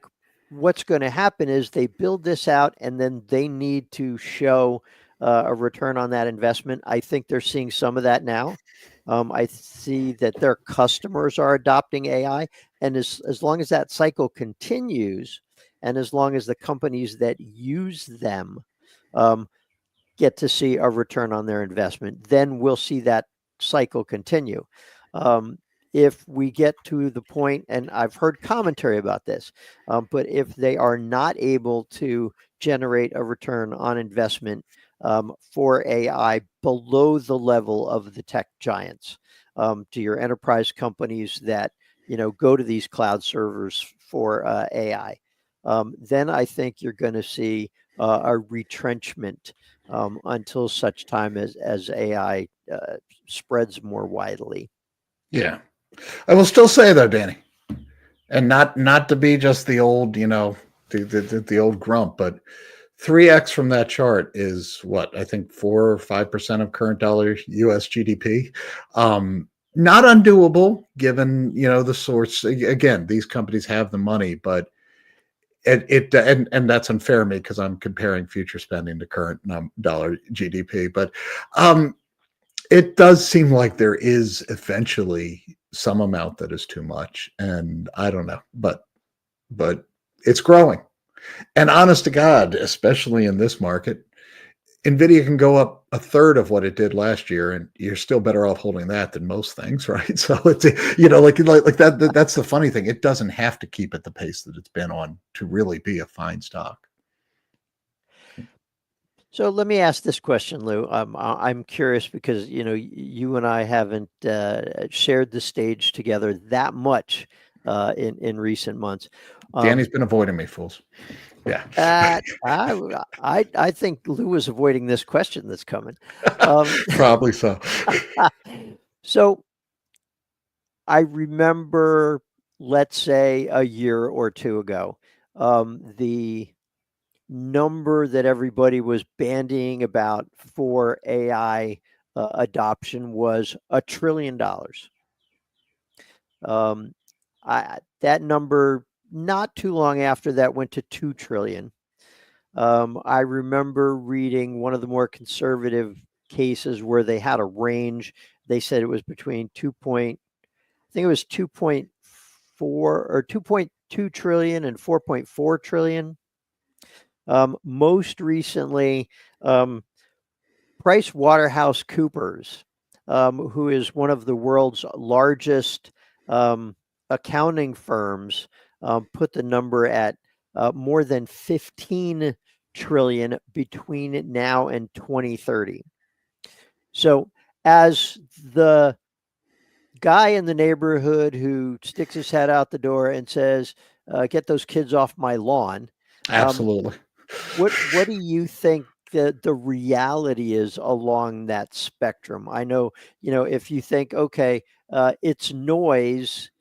what's going to happen is they build this out and then they need to show a return on that investment. I think they're seeing some of that now. I see that their customers are adopting AI. And as long as that cycle continues, and as long as the companies that use them get to see a return on their investment, then we'll see that cycle continue. If we get to the point, and I've heard commentary about this, but if they are not able to generate a return on investment for AI below the level of the tech giants, to your enterprise companies that go to these cloud servers for AI, then I think you're going to see a retrenchment until such time as AI spreads more widely. Yeah. I will still say though, Danny, and not to be just the old, the old grump, but 3x from that chart is what I think 4 or 5% of current dollar US GDP. Not undoable given, the source. Again, these companies have the money, but and that's unfair to me because I'm comparing future spending to current dollar GDP. But it does seem like there is eventually some amount that is too much, and I don't know, but it's growing. And honest to God, especially in this market, Nvidia can go up a third of what it did last year, and you're still better off holding that than most things, right? So it's like that. That's the funny thing. It doesn't have to keep at the pace that it's been on to really be a fine stock. So let me ask this question, Lou. I'm curious because you and I haven't shared the stage together that much in recent months. Danny's been avoiding me, fools. Yeah. I think Lou was avoiding this question that's coming. Probably so. So I remember, let's say a year or two ago, the number that everybody was bandying about for AI adoption was $1 trillion. That number, not too long after that, went to 2 trillion. I remember reading one of the more conservative cases where they had a range. They said it was between 2.4 or 2.2 trillion and 4.4 trillion. Most recently, PricewaterhouseCoopers, who is one of the world's largest accounting firms, put the number at more than 15 trillion between now and 2030. So as the guy in the neighborhood who sticks his head out the door and says, get those kids off my lawn. Absolutely. What do you think the reality is along that spectrum? I know, if you think, okay, it's noise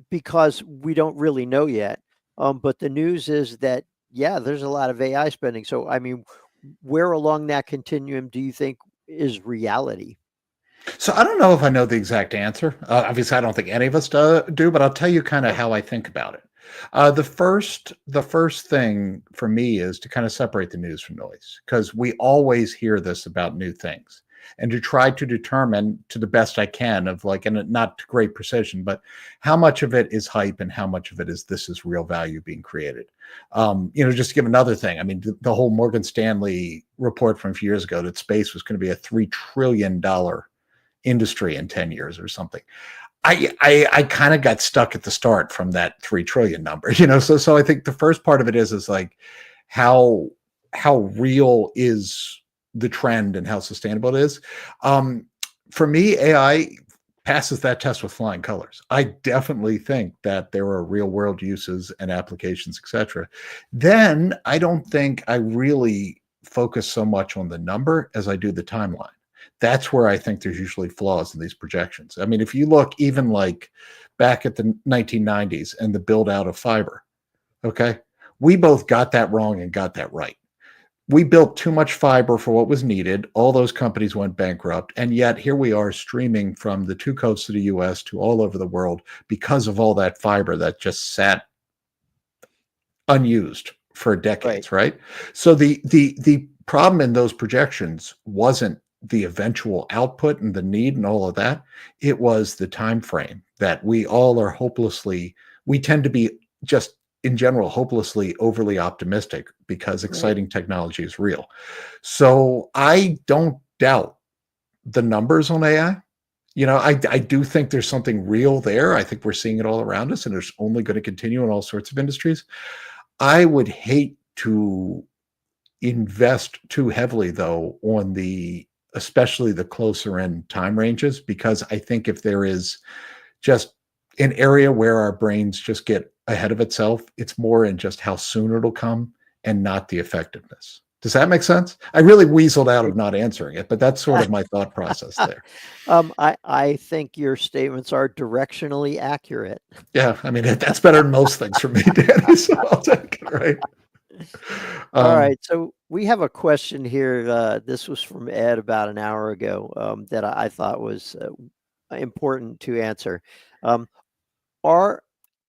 because we don't really know yet. But the news is that, there's a lot of AI spending. So, I mean, where along that continuum do you think is reality? So I don't know if I know the exact answer. Obviously, I don't think any of us do, but I'll tell you kind of how I think about it. The first thing for me is to kind of separate the news from noise, because we always hear this about new things, and to try to determine to the best I can and not to great precision, but how much of it is hype and how much of it is this is real value being created. Just to give another thing, I mean, the whole Morgan Stanley report from a few years ago that space was going to be a $3 trillion industry in 10 years or something. I kind of got stuck at the start from that 3 trillion number, so I think the first part of it is like how real is the trend and how sustainable it is. For me, AI passes that test with flying colors. I definitely think that there are real world uses and applications, etc. Then I don't think I really focus so much on the number as I do the timeline. That's where I think there's usually flaws in these projections. I mean, if you look even like back at the 1990s and the build out of fiber, okay, we both got that wrong and got that right. We built too much fiber for what was needed. All those companies went bankrupt. And yet here we are streaming from the 2 coasts of the US to all over the world because of all that fiber that just sat unused for decades, right? So the problem in those projections wasn't the eventual output and the need and all of that. It was the time frame that we all are we tend to be just in general hopelessly overly optimistic because exciting technology is real. So I don't doubt the numbers on AI. I do think there's something real there. I think we're seeing it all around us, and it's only going to continue in all sorts of industries. I would hate to invest too heavily, though, on especially the closer end time ranges, because I think if there is just an area where our brains just get ahead of itself, it's more in just how soon it'll come and not the effectiveness. Does that make sense? I really weaseled out of not answering it, but that's sort of my thought process there. I think your statements are directionally accurate. Yeah, I mean, that's better than most things for me, Danny, so I'll take it, right? All right, so we have a question here. This was from Ed about an hour ago that I thought was important to answer.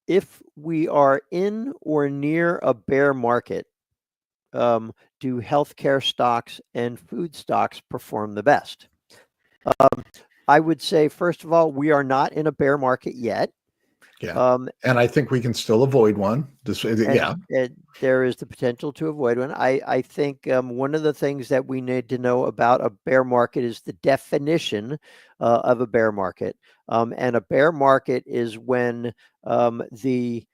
If we are in or near a bear market, do healthcare stocks and food stocks perform the best? I would say, first of all, we are not in a bear market yet. Yeah. And I think we can still avoid one. There is the potential to avoid one. I think one of the things that we need to know about a bear market is the definition of a bear market. And a bear market is when the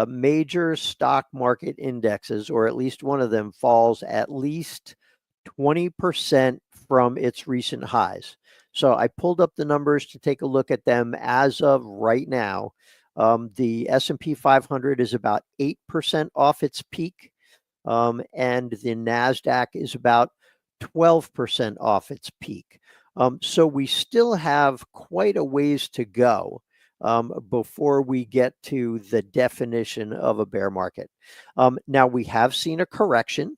major stock market indexes, or at least one of them, falls at least 20% from its recent highs. So I pulled up the numbers to take a look at them as of right now. The S&P 500 is about 8% off its peak, and the NASDAQ is about 12% off its peak. So we still have quite a ways to go before we get to the definition of a bear market. Now, we have seen a correction.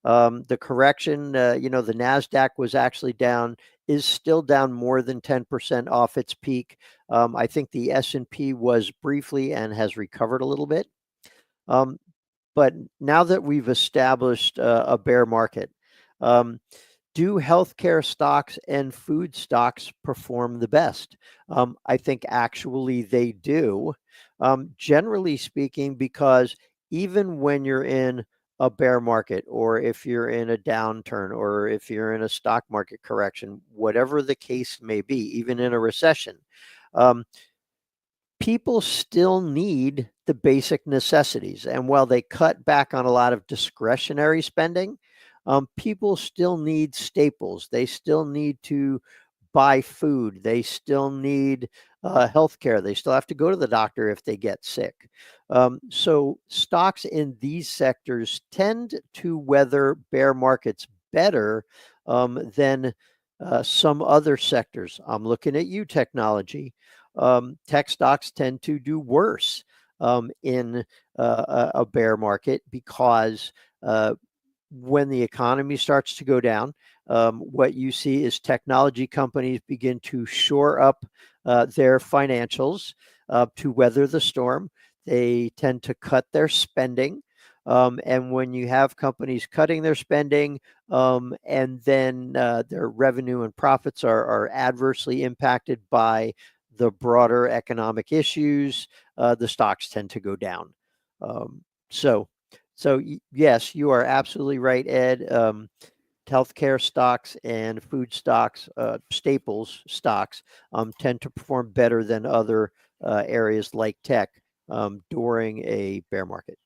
The correction, the NASDAQ was actually is still down more than 10% off its peak. I think the S&P was briefly and has recovered a little bit. But now that we've established a bear market, do healthcare stocks and food stocks perform the best? I think actually they do, generally speaking, because even when you're in a bear market, or if you're in a downturn, or if you're in a stock market correction, whatever the case may be, even in a recession, people still need the basic necessities. And while they cut back on a lot of discretionary spending, people still need staples. They still need to buy food. They still need healthcare. They still have to go to the doctor if they get sick. So stocks in these sectors tend to weather bear markets better than some other sectors. I'm looking at you, technology. Tech stocks tend to do worse in a bear market because when the economy starts to go down, what you see is technology companies begin to shore up their financials to weather the storm. They tend to cut their spending. And when you have companies cutting their spending and then their revenue and profits are adversely impacted by the broader economic issues, the stocks tend to go down. So yes, you are absolutely right, Ed. healthcare stocks and food stocks, staples stocks, tend to perform better than other areas like tech during a bear market.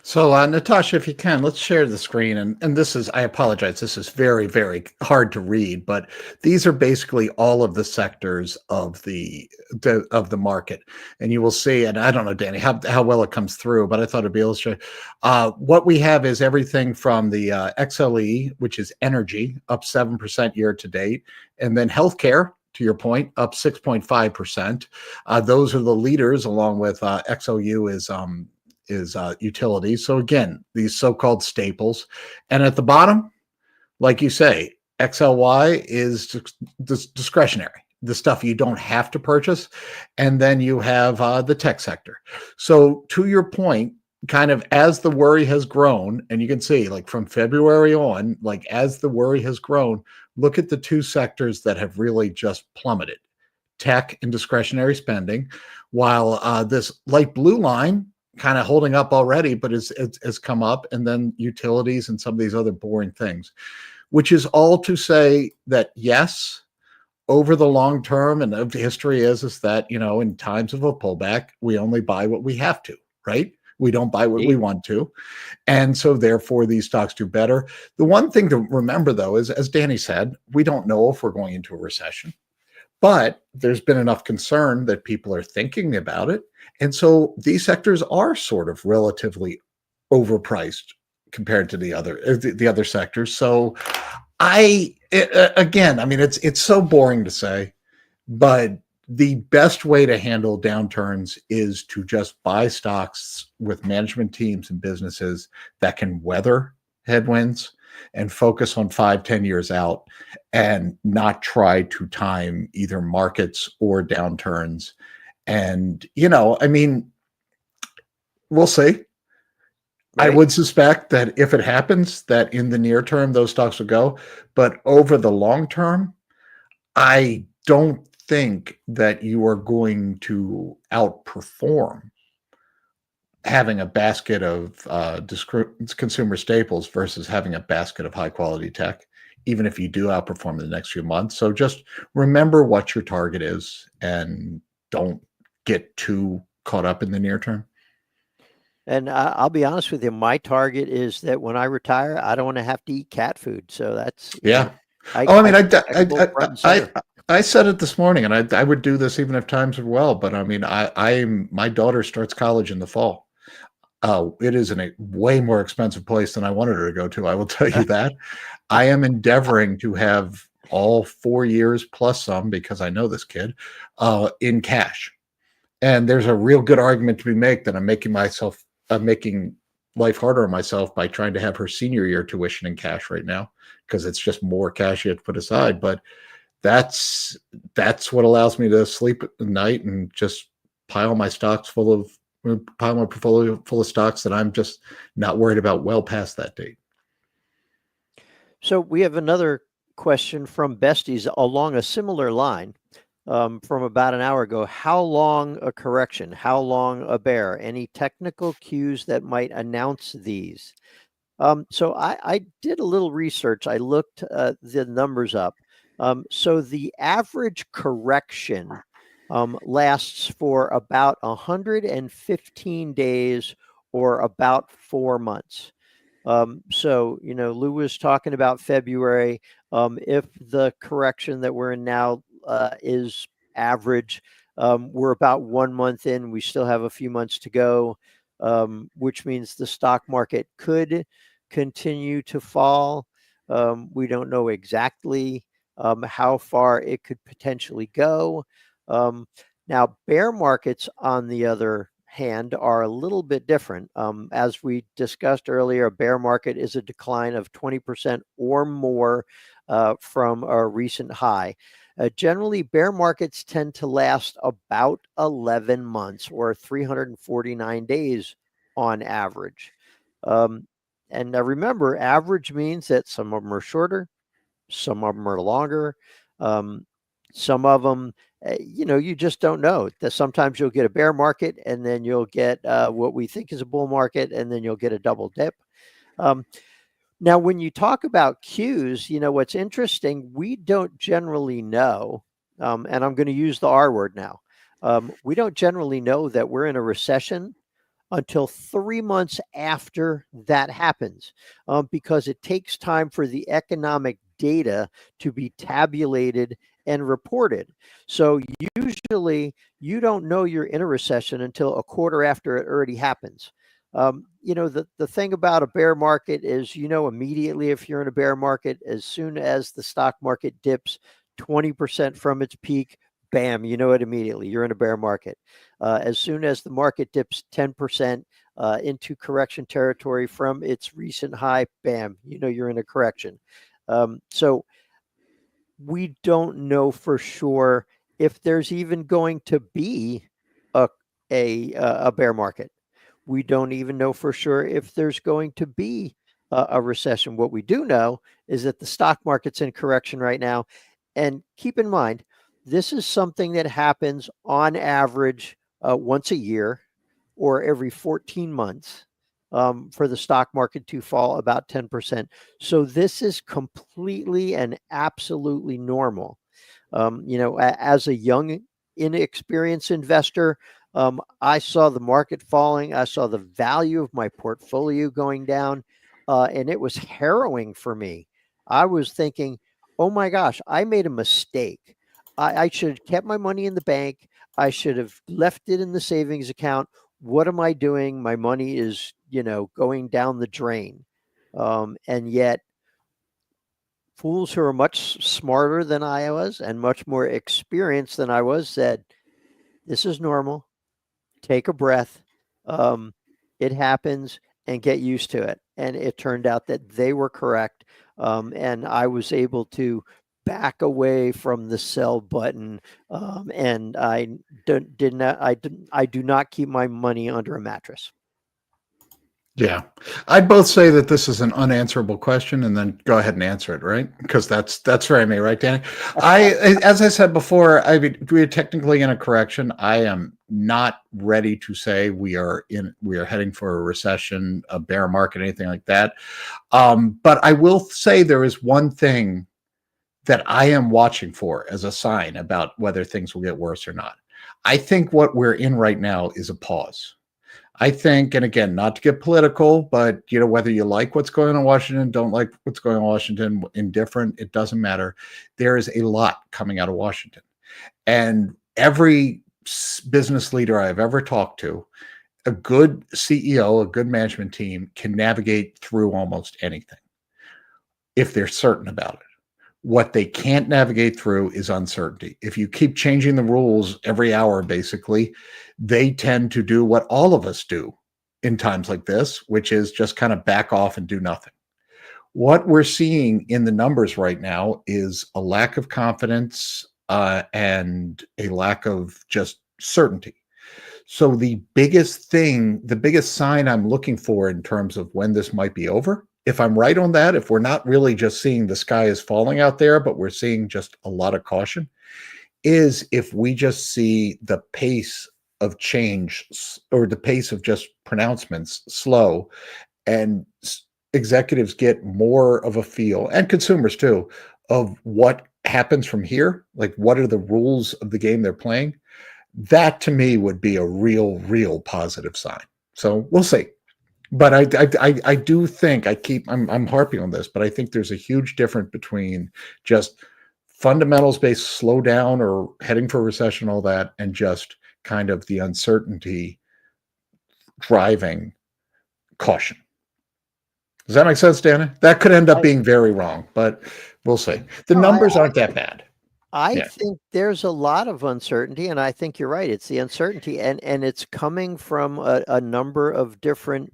So, Natasha, if you can, let's share the screen. And this is, I apologize, this is very, very hard to read, but these are basically all of the sectors of the market. And you will see, and I don't know, Danny, how well it comes through, but I thought it'd be illustrated. What we have is everything from the XLE, which is energy, up 7% year to date, and then healthcare, to your point, up 6.5%. Those are the leaders, along with XOU is utility. So again, these so-called staples. And at the bottom, like you say, XLY is discretionary, the stuff you don't have to purchase. And then you have the tech sector. So to your point, kind of as the worry has grown, and you can see like from February on, like as the worry has grown, look at the two sectors that have really just plummeted: tech and discretionary spending, while this light blue line kind of holding up already, but has come up, and then utilities and some of these other boring things, which is all to say that yes, over the long term, and the history is that, you know, in times of a pullback, we only buy what we have to, right? We don't buy what we want to. And so therefore these stocks do better. The one thing to remember though is, as Danny said, we don't know if we're going into a recession. But there's been enough concern that people are thinking about it. And so these sectors are sort of relatively overpriced compared to the other sectors. So again, I mean, it's so boring to say, but the best way to handle downturns is to just buy stocks with management teams and businesses that can weather headwinds and focus on 5-10 years out, and not try to time either markets or downturns. And, you know, I mean, we'll see. Right. I would suspect that if it happens, that in the near term, those stocks will go. But over the long term, I don't think that you are going to outperform having a basket of consumer staples versus having a basket of high quality tech, even if you do outperform in the next few months. So just remember what your target is and don't get too caught up in the near term. And I'll be honest with you, my target is that when I retire, I don't want to have to eat cat food. So that's, yeah. I said it this morning, and I would do this even if times are well, but I mean, my daughter starts college in the fall. It is a way more expensive place than I wanted her to go to. I will tell you that. I am endeavoring to have all 4 years plus some, because I know this kid, in cash. And there's a real good argument to be made that I'm making life harder on myself by trying to have her senior year tuition in cash right now, because it's just more cash you have to put aside. But that's what allows me to sleep at night and just pile my portfolio full of stocks that I'm just not worried about well past that date. So we have another question from Besties along a similar line from about an hour ago. How long a correction? How long a bear? Any technical cues that might announce these? So I did a little research. I looked the numbers up. So the average correction lasts for about 115 days or about 4 months. So, you know, Lou was talking about February. If the correction that we're in now is average, we're about 1 month in. We still have a few months to go, which means the stock market could continue to fall. We don't know exactly how far it could potentially go. Now, bear markets, on the other hand, are a little bit different. As we discussed earlier, a bear market is a decline of 20% or more from a recent high. Generally, bear markets tend to last about 11 months or 349 days on average. And now remember, average means that some of them are shorter, some of them are longer. Some of them, you know, you just don't know. Sometimes you'll get a bear market, and then you'll get what we think is a bull market, and then you'll get a double dip. Now, when you talk about cues, what's interesting, we don't generally know, and I'm going to use the R word now. We don't generally know that we're in a recession until 3 months after that happens, because it takes time for the economic data to be tabulated and reported. So usually you don't know you're in a recession until a quarter after it already happens. The thing about a bear market is, immediately if you're in a bear market, as soon as the stock market dips 20% from its peak, bam, you know it immediately. You're in a bear market. As soon as the market dips 10% into correction territory from its recent high, bam, you're in a correction. So we don't know for sure if there's even going to be a bear market. We don't even know for sure if there's going to be a recession. What we do know is that the stock market's in correction right now. And keep in mind, this is something that happens on average once a year or every 14 months for the stock market to fall about 10%. So this is completely and absolutely normal. As a young, inexperienced investor, I saw the market falling. I saw the value of my portfolio going down, and it was harrowing for me. I was thinking, oh my gosh, I made a mistake. I should have kept my money in the bank. I should have left it in the savings account. What am I doing? My money is, going down the drain. And yet, fools who are much smarter than I was and much more experienced than I was said, this is normal. Take a breath. It happens, and get used to it. And it turned out that they were correct. And I was able to back away from the sell button. And I do not keep my money under a mattress. Yeah, I'd both say that this is an unanswerable question, and then go ahead and answer it, right? Because that's very me, right, Danny? As I said before, we are technically in a correction. I am not ready to say we are heading for a recession, a bear market, anything like that. But I will say there is one thing that I am watching for as a sign about whether things will get worse or not. I think what we're in right now is a pause. I think, and again, not to get political, but whether you like what's going on in Washington, don't like what's going on in Washington, indifferent, it doesn't matter. There is a lot coming out of Washington. And every business leader I've ever talked to, a good CEO, a good management team can navigate through almost anything if they're certain about it. What they can't navigate through is uncertainty. If you keep changing the rules every hour, basically, they tend to do what all of us do in times like this, which is just kind of back off and do nothing. What we're seeing in the numbers right now is a lack of confidence and a lack of just certainty. So the biggest sign I'm looking for in terms of when this might be over, if I'm right on that, if we're not really just seeing the sky is falling out there, but we're seeing just a lot of caution, is if we just see the pace of change or the pace of just pronouncements slow and executives get more of a feel, and consumers too, of what happens from here, like what are the rules of the game they're playing. That to me would be a real positive sign. So we'll see. But I do think I'm harping on this, but I think there's a huge difference between just fundamentals based slowdown or heading for a recession, all that, and just kind of the uncertainty driving caution. Does that make sense, Dana? That could end up being very wrong, but we'll see. The numbers aren't that bad. I think there's a lot of uncertainty, and I think you're right. It's the uncertainty, and it's coming from a number of different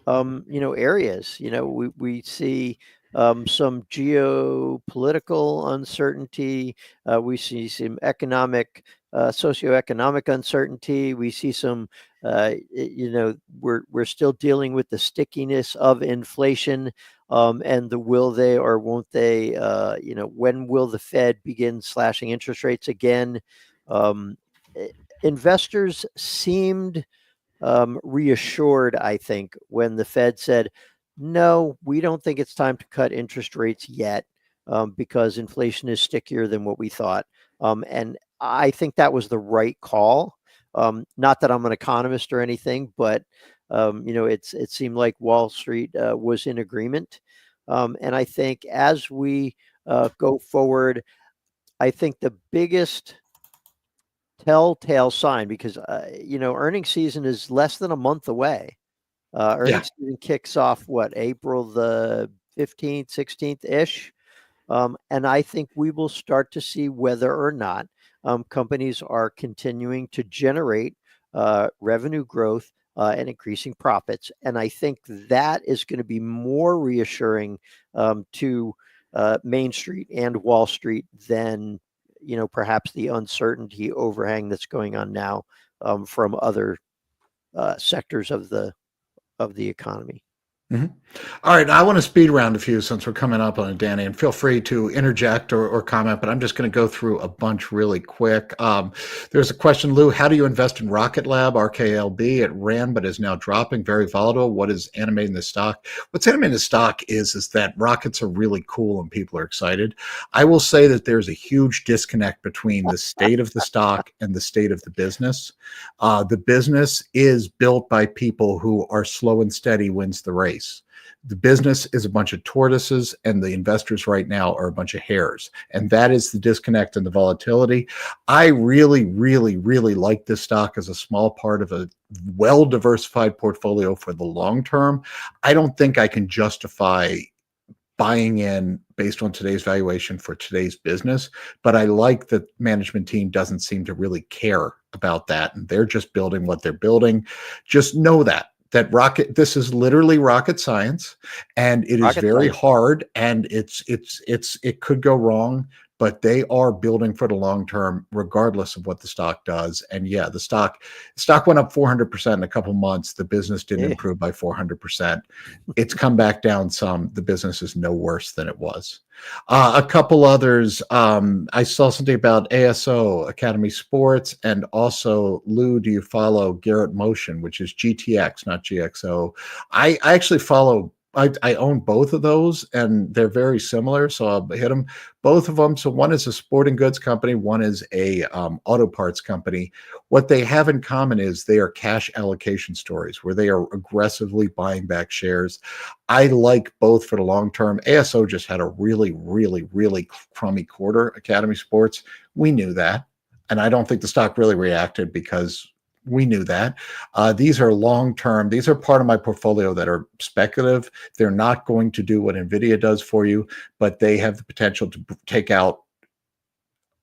areas. We see some geopolitical uncertainty. We see some socioeconomic uncertainty. We see some, we're still dealing with the stickiness of inflation, and the will they or won't they, when will the Fed begin slashing interest rates again? Investors seemed reassured, I think, when the Fed said no, we don't think it's time to cut interest rates yet, because inflation is stickier than what we thought. And I think that was the right call. Not that I'm an economist or anything, but it seemed like Wall Street was in agreement. And I think as we go forward, I think the biggest telltale sign, because earnings season is less than a month away. Earnings season kicks off April the 15th, 16th ish. And I think we will start to see whether or not companies are continuing to generate revenue growth and increasing profits. And I think that is going to be more reassuring to Main Street and Wall Street than perhaps the uncertainty overhang that's going on now from other sectors of the economy. Mm-hmm. All right, I want to speed round a few since we're coming up on it, Danny, and feel free to interject or comment, but I'm just going to go through a bunch really quick. There's a question, Lou, how do you invest in Rocket Lab, RKLB? It ran but is now dropping, very volatile. What is animating the stock? What's animating the stock is that rockets are really cool and people are excited. I will say that there's a huge disconnect between the state of the stock and the state of the business. The business is built by people who are slow and steady wins the race. The business is a bunch of tortoises and the investors right now are a bunch of hares. And that is the disconnect and the volatility. I really, really, really like this stock as a small part of a well-diversified portfolio for the long term. I don't think I can justify buying in based on today's valuation for today's business, but I like that management team doesn't seem to really care about that. And they're just building what they're building. Just know that this is literally rocket science, and it is very hard, and it could go wrong, but they are building for the long term, regardless of what the stock does. And yeah, the stock went up 400% in a couple months. The business didn't improve by 400%. It's come back down some. The business is no worse than it was. A couple others. I saw something about ASO, Academy Sports, and also, Lou, do you follow Garrett Motion, which is GTX, not GXO? I actually follow. I own both of those, and they're very similar, so I'll hit them, both of them. So one is a sporting goods company, one is a auto parts company. What they have in common is they are cash allocation stories where they are aggressively buying back shares. I like both for the long term. ASO just had a really, really, really crummy quarter. Academy Sports, we knew that, and I don't think the stock really reacted because we knew that. These are long-term. These are part of my portfolio that are speculative. They're not going to do what NVIDIA does for you, but they have the potential to take out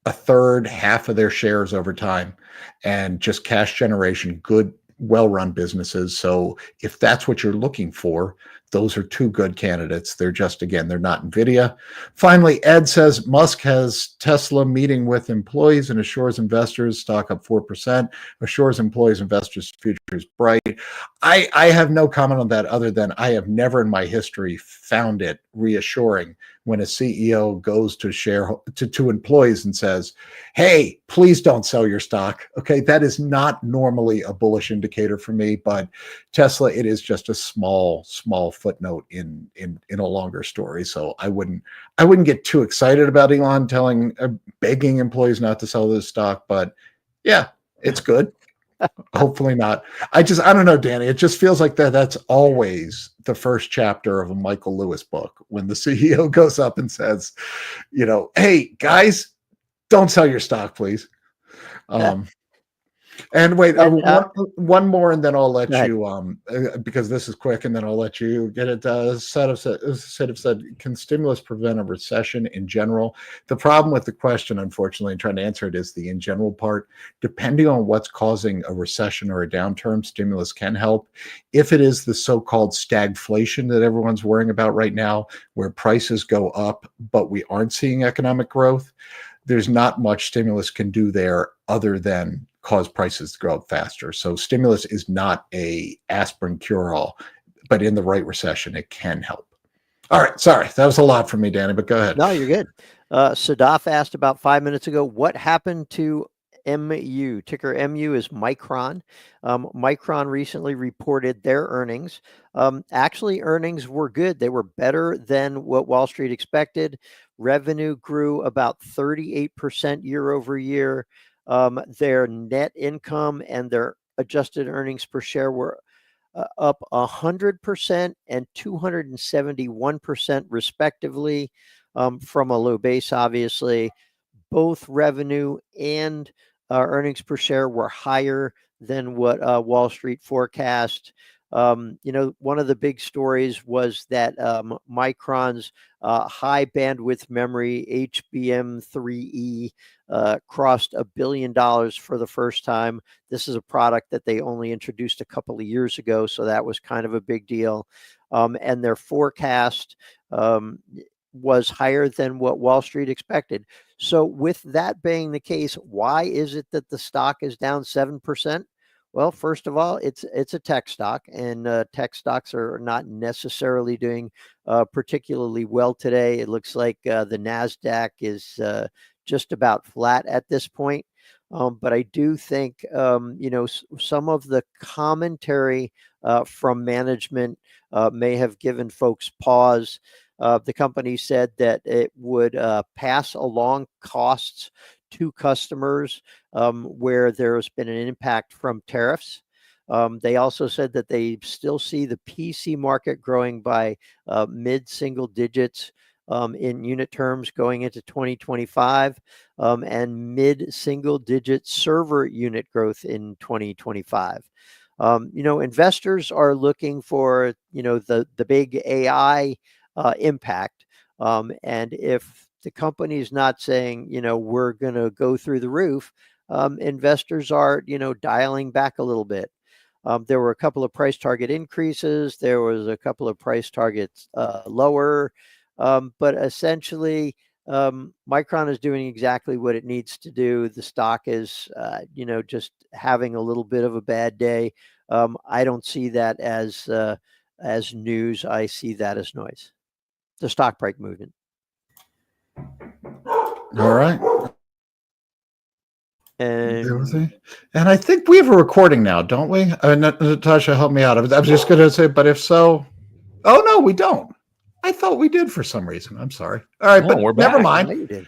a third, half of their shares over time, and just cash generation, good, well-run businesses. So if that's what you're looking for, those are two good candidates. They're just, again, they're not NVIDIA. Finally, Ed says Musk has Tesla meeting with employees and assures investors, stock up 4%, assures employees investors future is bright. I have no comment on that other than I have never in my history found it reassuring when a CEO goes to employees and says, hey, please don't sell your stock. Okay, that is not normally a bullish indicator for me, but Tesla, it is just a small footnote in a longer story. So I wouldn't get too excited about Elon begging employees not to sell this stock, but yeah, it's good. Hopefully not. I don't know, Danny. It just feels like that's always the first chapter of a Michael Lewis book when the CEO goes up and says, hey guys, don't sell your stock, please. And wait, one more, and then I'll let you, because this is quick, and then I'll let you get it. Said said, can stimulus prevent a recession in general? The problem with the question, unfortunately, and trying to answer it is the in general part. Depending on what's causing a recession or a downturn, stimulus can help. If it is the so-called stagflation that everyone's worrying about right now, where prices go up, but we aren't seeing economic growth, there's not much stimulus can do there other than cause prices to go up faster. So stimulus is not a aspirin cure-all, but in the right recession, it can help. All right, sorry, that was a lot for me, Danny, but go ahead. No, you're good. Sadaf asked about 5 minutes ago, what happened to MU. Ticker MU is Micron. Micron recently reported their earnings. Actually, earnings were good. They were better than what Wall Street expected. Revenue grew about 38% year over year. Their net income and their adjusted earnings per share were up 100% and 271% respectively, from a low base, obviously. Both revenue and earnings per share were higher than what Wall Street forecast. One of the big stories was that Micron's high bandwidth memory HBM3E crossed $1 billion for the first time. This is a product that they only introduced a couple of years ago, so that was kind of a big deal. And their forecast was higher than what Wall Street expected. So with that being the case, why is it that the stock is down 7%? Well, first of all, it's a tech stock, and tech stocks are not necessarily doing particularly well today. It looks like the NASDAQ is just about flat at this point. But I do think, some of the commentary from management may have given folks pause. The company said that it would pass along costs to customers where there's been an impact from tariffs. They also said that they still see the PC market growing by mid-single digits in unit terms going into 2025, and mid-single digit server unit growth in 2025. Investors are looking for, the big AI impact. And if the company is not saying, we're going to go through the roof, investors are, dialing back a little bit. There were a couple of price target increases. There was a couple of price targets lower. But essentially, Micron is doing exactly what it needs to do. The stock is, just having a little bit of a bad day. I don't see that as news. I see that as noise. The stock price movement. All right. And I think we have a recording now, don't we? Natasha, help me out. I was just going to say, but if so, oh no, we don't. I thought we did for some reason. I'm sorry. All right, No, but we're never back. mind.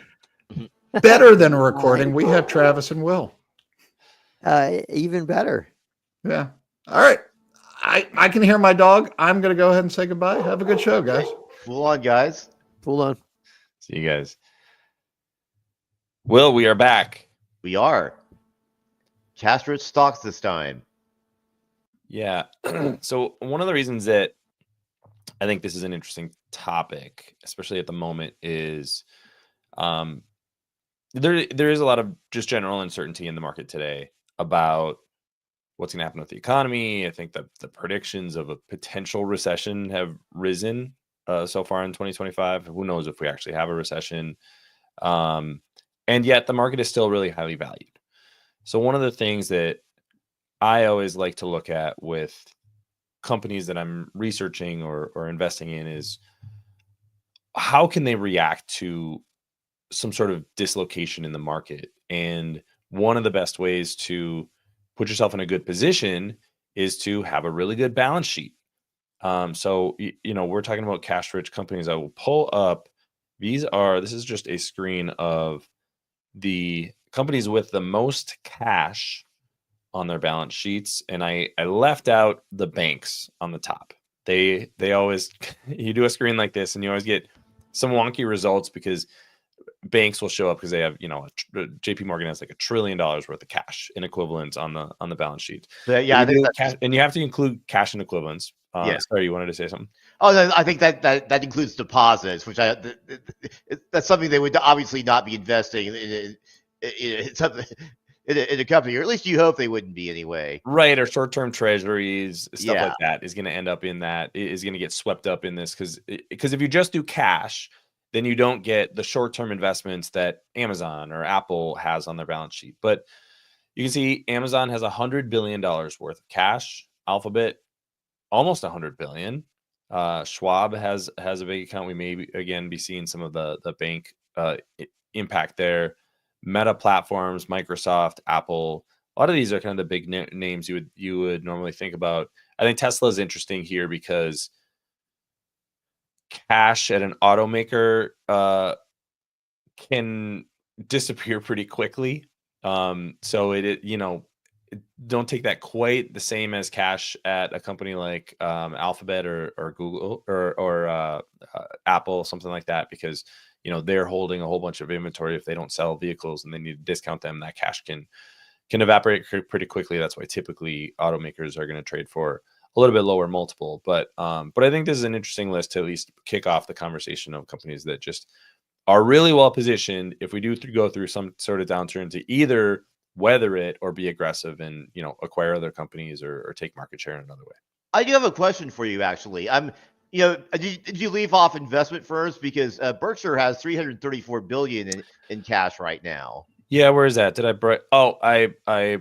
Better than a recording. We have Travis and Will. Even better. Yeah. All right. I can hear my dog. I'm going to go ahead and say goodbye. Have a good show, guys. Fool on, guys. Fool on. See you guys. Will, we are back. We are. Cash-rich stocks this time. Yeah. So one of the reasons that I think this is an interesting topic, especially at the moment, is there is a lot of just general uncertainty in the market today about what's going to happen with the economy. I think that the predictions of a potential recession have risen so far in 2025. Who knows if we actually have a recession? And yet the market is still really highly valued. So one of the things that I always like to look at with companies that I'm researching or investing in is how can they react to some sort of dislocation in the market? And one of the best ways to put yourself in a good position is to have a really good balance sheet. So, we're talking about cash-rich companies. I will pull up. This is just a screen of the companies with the most cash on their balance sheets. And I left out the banks on the top. They always, you do a screen like this and you always get some wonky results because banks will show up because they have, JP Morgan has like $1 trillion worth of cash in equivalents on the balance sheet. Yeah, I think cash, and you have to include cash in equivalents. Yeah. Sorry, you wanted to say something? Oh, I think that includes deposits, which that's something they would obviously not be investing in something in a company, or at least you hope they wouldn't be anyway. Right, or short-term treasuries, stuff Yeah. like that is going to end up in that, is going to get swept up in this because if you just do cash, then you don't get the short-term investments that Amazon or Apple has on their balance sheet. But you can see Amazon has $100 billion worth of cash. Alphabet, almost $100 billion. Schwab has a big account. We may again be seeing some of the bank impact there. Meta Platforms, Microsoft, Apple. A lot of these are kind of the big names you would normally think about. I think Tesla is interesting here because cash at an automaker can disappear pretty quickly. So don't take that quite the same as cash at a company like Alphabet or Google or Apple, something like that, because they're holding a whole bunch of inventory. If they don't sell vehicles and they need to discount them, that cash can evaporate pretty quickly. That's why typically automakers are going to trade for a little bit lower multiple. But I think this is an interesting list to at least kick off the conversation of companies that just are really well positioned if we do go through some sort of downturn to either weather it or be aggressive and acquire other companies or take market share in another way. I do have a question for you, actually. Did you leave off investment firms, because Berkshire has $334 billion in cash right now? Yeah, where is that? Did I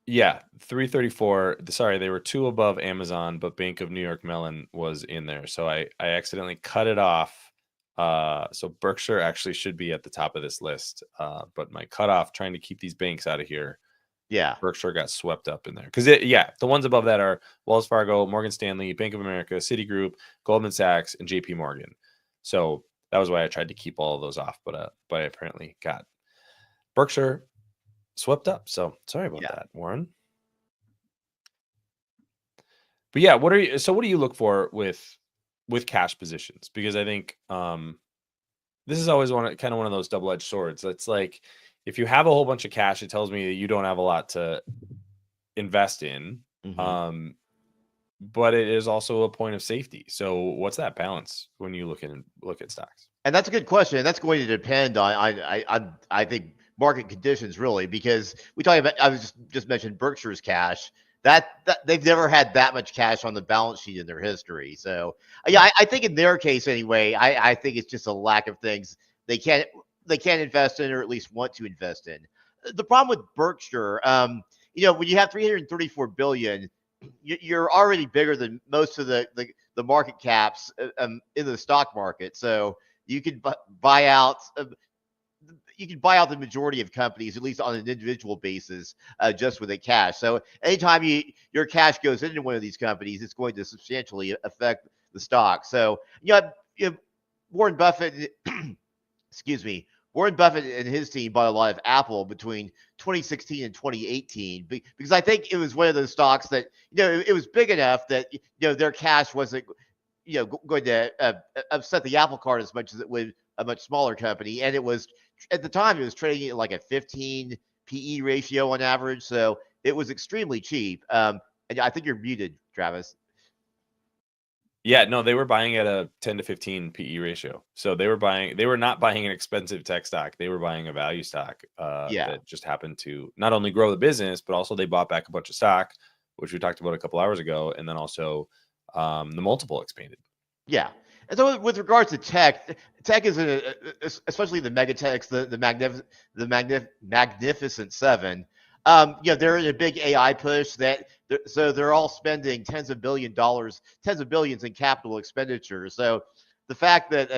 yeah, 334. Sorry, they were 2 above Amazon, but Bank of New York Mellon was in there, so I accidentally cut it off. So Berkshire actually should be at the top of this list, but my cutoff, trying to keep these banks out of here. Yeah, Berkshire got swept up in there because the ones above that are Wells Fargo, Morgan Stanley, Bank of America, Citigroup, Goldman Sachs, and JP Morgan. So that was why I tried to keep all of those off, but I apparently got Berkshire swept up. So sorry about that, Warren. But yeah, what do you look for with cash positions? Because I think this is always one of those double-edged swords. It's like, if you have a whole bunch of cash, it tells me that you don't have a lot to invest in. Mm-hmm. But it is also a point of safety. So what's that balance when you look at stocks? And that's a good question. That's going to depend on I think market conditions, really, because we talk about, I was just mentioned Berkshire's cash. That they've never had that much cash on the balance sheet in their history. So yeah, I think in their case anyway, I think it's just a lack of things they can't invest in, or at least want to invest in. The problem with Berkshire, when you have $334 billion, you're already bigger than most of the market caps in the stock market. So you could buy out. You can buy out the majority of companies, at least on an individual basis, just with the cash. So anytime your cash goes into one of these companies, it's going to substantially affect the stock. So Warren Buffett, excuse me, Warren Buffett and his team bought a lot of Apple between 2016 and 2018 because I think it was one of those stocks that it was big enough that their cash wasn't going to upset the apple cart as much as it would a much smaller company. And it was, at the time, it was trading at like a 15 PE ratio on average. So it was extremely cheap. And I think you're muted, Travis. Yeah, no, they were buying at a 10 to 15 PE ratio. So they were not buying an expensive tech stock. They were buying a value stock that just happened to not only grow the business, but also they bought back a bunch of stock, which we talked about a couple hours ago. And then also the multiple expanded. Yeah. And so with regards to tech is especially the mega techs, the magnificent seven. They're in a big AI push so they're all spending tens of billions in capital expenditures. So the fact that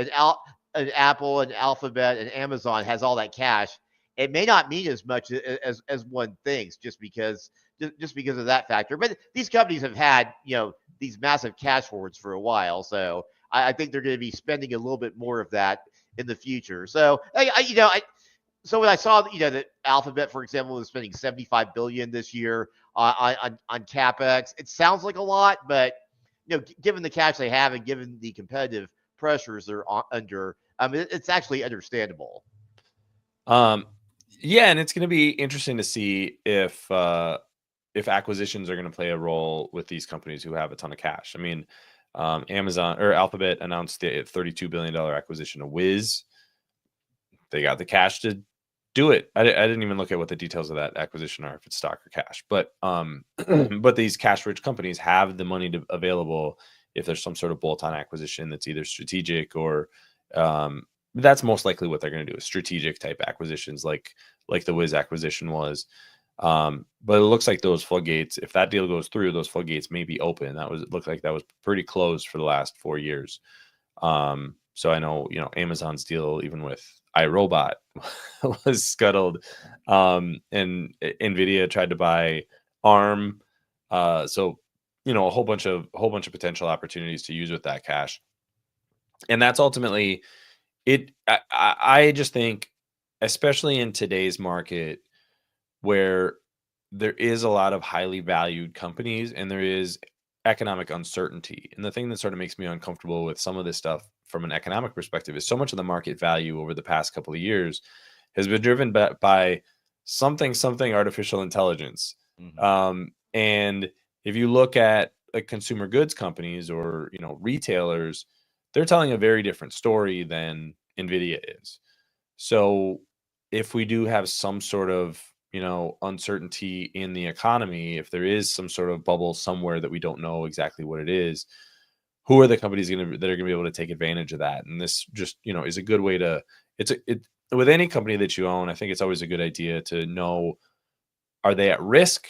an Apple, an Alphabet, and Amazon has all that cash, it may not mean as much as one thinks just because of that factor. But these companies have had these massive cash hoards for a while, so I think they're going to be spending a little bit more of that in the future. So so when I saw that Alphabet, for example, was spending $75 billion this year on capex, it sounds like a lot, but given the cash they have and given the competitive pressures they're under, it's actually understandable. Yeah, and it's going to be interesting to see if acquisitions are going to play a role with these companies who have a ton of cash. I mean, Amazon or Alphabet announced the $32 billion acquisition of Wiz. They got the cash to do it. I didn't even look at what the details of that acquisition are, if it's stock or cash. But but these cash-rich companies have the money available if there's some sort of bolt-on acquisition that's either strategic or that's most likely what they're going to do, is strategic type acquisitions like the Wiz acquisition was. But it looks like those floodgates, if that deal goes through, those floodgates may be open. It looked like that was pretty closed for the last 4 years. So I know, Amazon's deal, even with iRobot, was scuttled. And Nvidia tried to buy ARM. So, a whole bunch of potential opportunities to use with that cash. And that's ultimately it. I just think, especially in today's market, where there is a lot of highly valued companies and there is economic uncertainty. And the thing that sort of makes me uncomfortable with some of this stuff from an economic perspective is so much of the market value over the past couple of years has been driven by something artificial intelligence. And if you look at consumer goods companies or retailers, they're telling a very different story than Nvidia is. So if we do have some sort of uncertainty in the economy, if there is some sort of bubble somewhere that we don't know exactly what it is, who are the companies that are going to be able to take advantage of that? And this just is a good way to with any company that you own. I think it's always a good idea to know, are they at risk,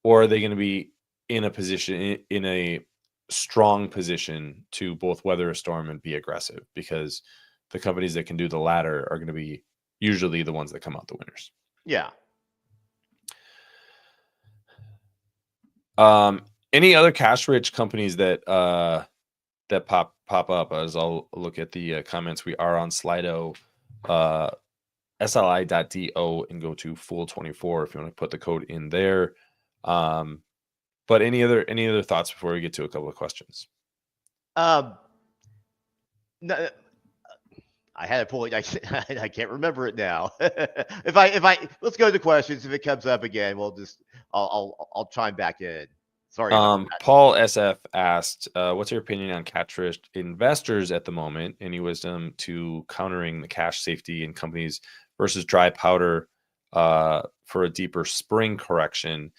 or are they going to be in a position, in a strong position to both weather a storm and be aggressive? Because the companies that can do the latter are going to be usually the ones that come out the winners. Yeah. Any other cash rich companies that that pop up? As I'll look at the comments, we are on Slido, sli.do, and go to Fool24 if you want to put the code in there. But any other thoughts before we get to a couple of questions? No, I had a point. I can't remember it now. if I let's go to the questions. If it comes up again, I'll chime back in. Sorry. Paul SF asked, what's your opinion on cash-rich investors at the moment? Any wisdom to countering the cash safety in companies versus dry powder for a deeper spring correction?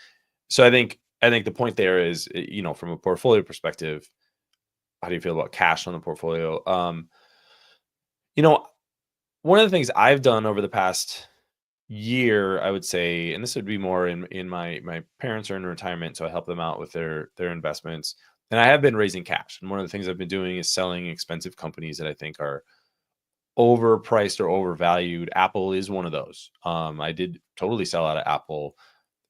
So I think the point there is, from a portfolio perspective, how do you feel about cash on the portfolio? One of the things I've done over the past year, I would say, and this would be more in my parents are in retirement, so I help them out with their investments, and I have been raising cash. And one of the things I've been doing is selling expensive companies that I think are overpriced or overvalued. Apple is one of those. I did totally sell out of Apple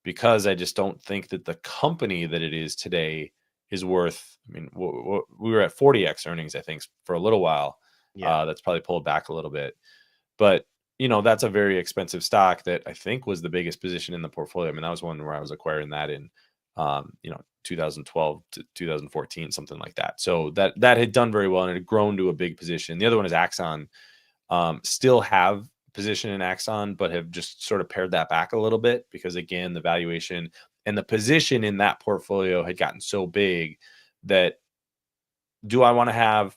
because I just don't think that the company that it is today is worth. I mean, we were at 40x earnings, I think, for a little while. Yeah. That's probably pulled back a little bit, but that's a very expensive stock that I think was the biggest position in the portfolio. I mean, that was one where I was acquiring that in 2012 to 2014, something like that. So that had done very well and it had grown to a big position. The other one is Axon. Still have position in Axon, but have just sort of pared that back a little bit because, again, the valuation and the position in that portfolio had gotten so big that, do I want to have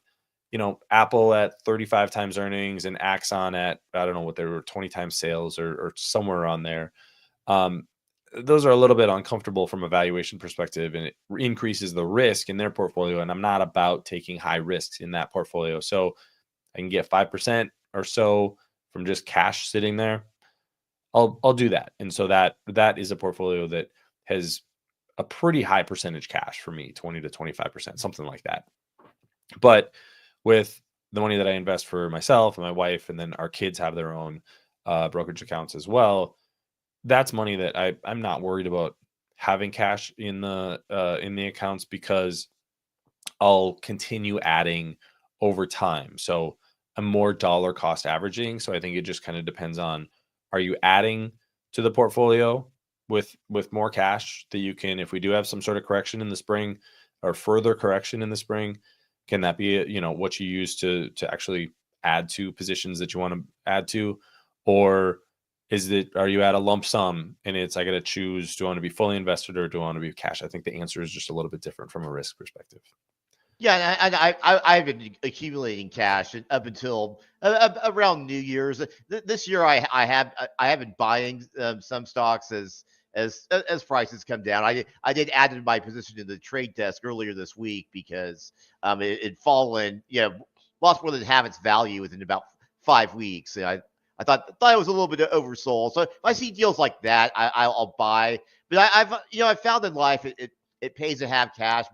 Apple at 35 times earnings and Axon at, I don't know what they were, 20 times sales or somewhere around there. Those are a little bit uncomfortable from a valuation perspective, and it increases the risk in their portfolio. And I'm not about taking high risks in that portfolio. So I can get 5% or so from just cash sitting there. I'll do that. And so that is a portfolio that has a pretty high percentage cash for me, 20 to 25%, something like that. But with the money that I invest for myself and my wife, and then our kids have their own brokerage accounts as well, that's money that I'm not worried about having cash in the accounts, because I'll continue adding over time. So I'm more dollar cost averaging. So I think it just kind of depends on, are you adding to the portfolio with more cash that you can, if we do have some sort of correction in the spring or further correction in the spring, can that be, what you use to actually add to positions that you want to add to? Or are you at a lump sum and I got to choose, do I want to be fully invested or do I want to be cash? I think the answer is just a little bit different from a risk perspective. Yeah, and I've been accumulating cash up until around New Year's. This year, I have been buying some stocks as prices come down. I did add to my position in the trade desk earlier this week because it had fallen, lost more than half its value within about 5 weeks. And I thought it was a little bit oversold. So if I see deals like that, I'll buy. But I've found in life it pays to have cash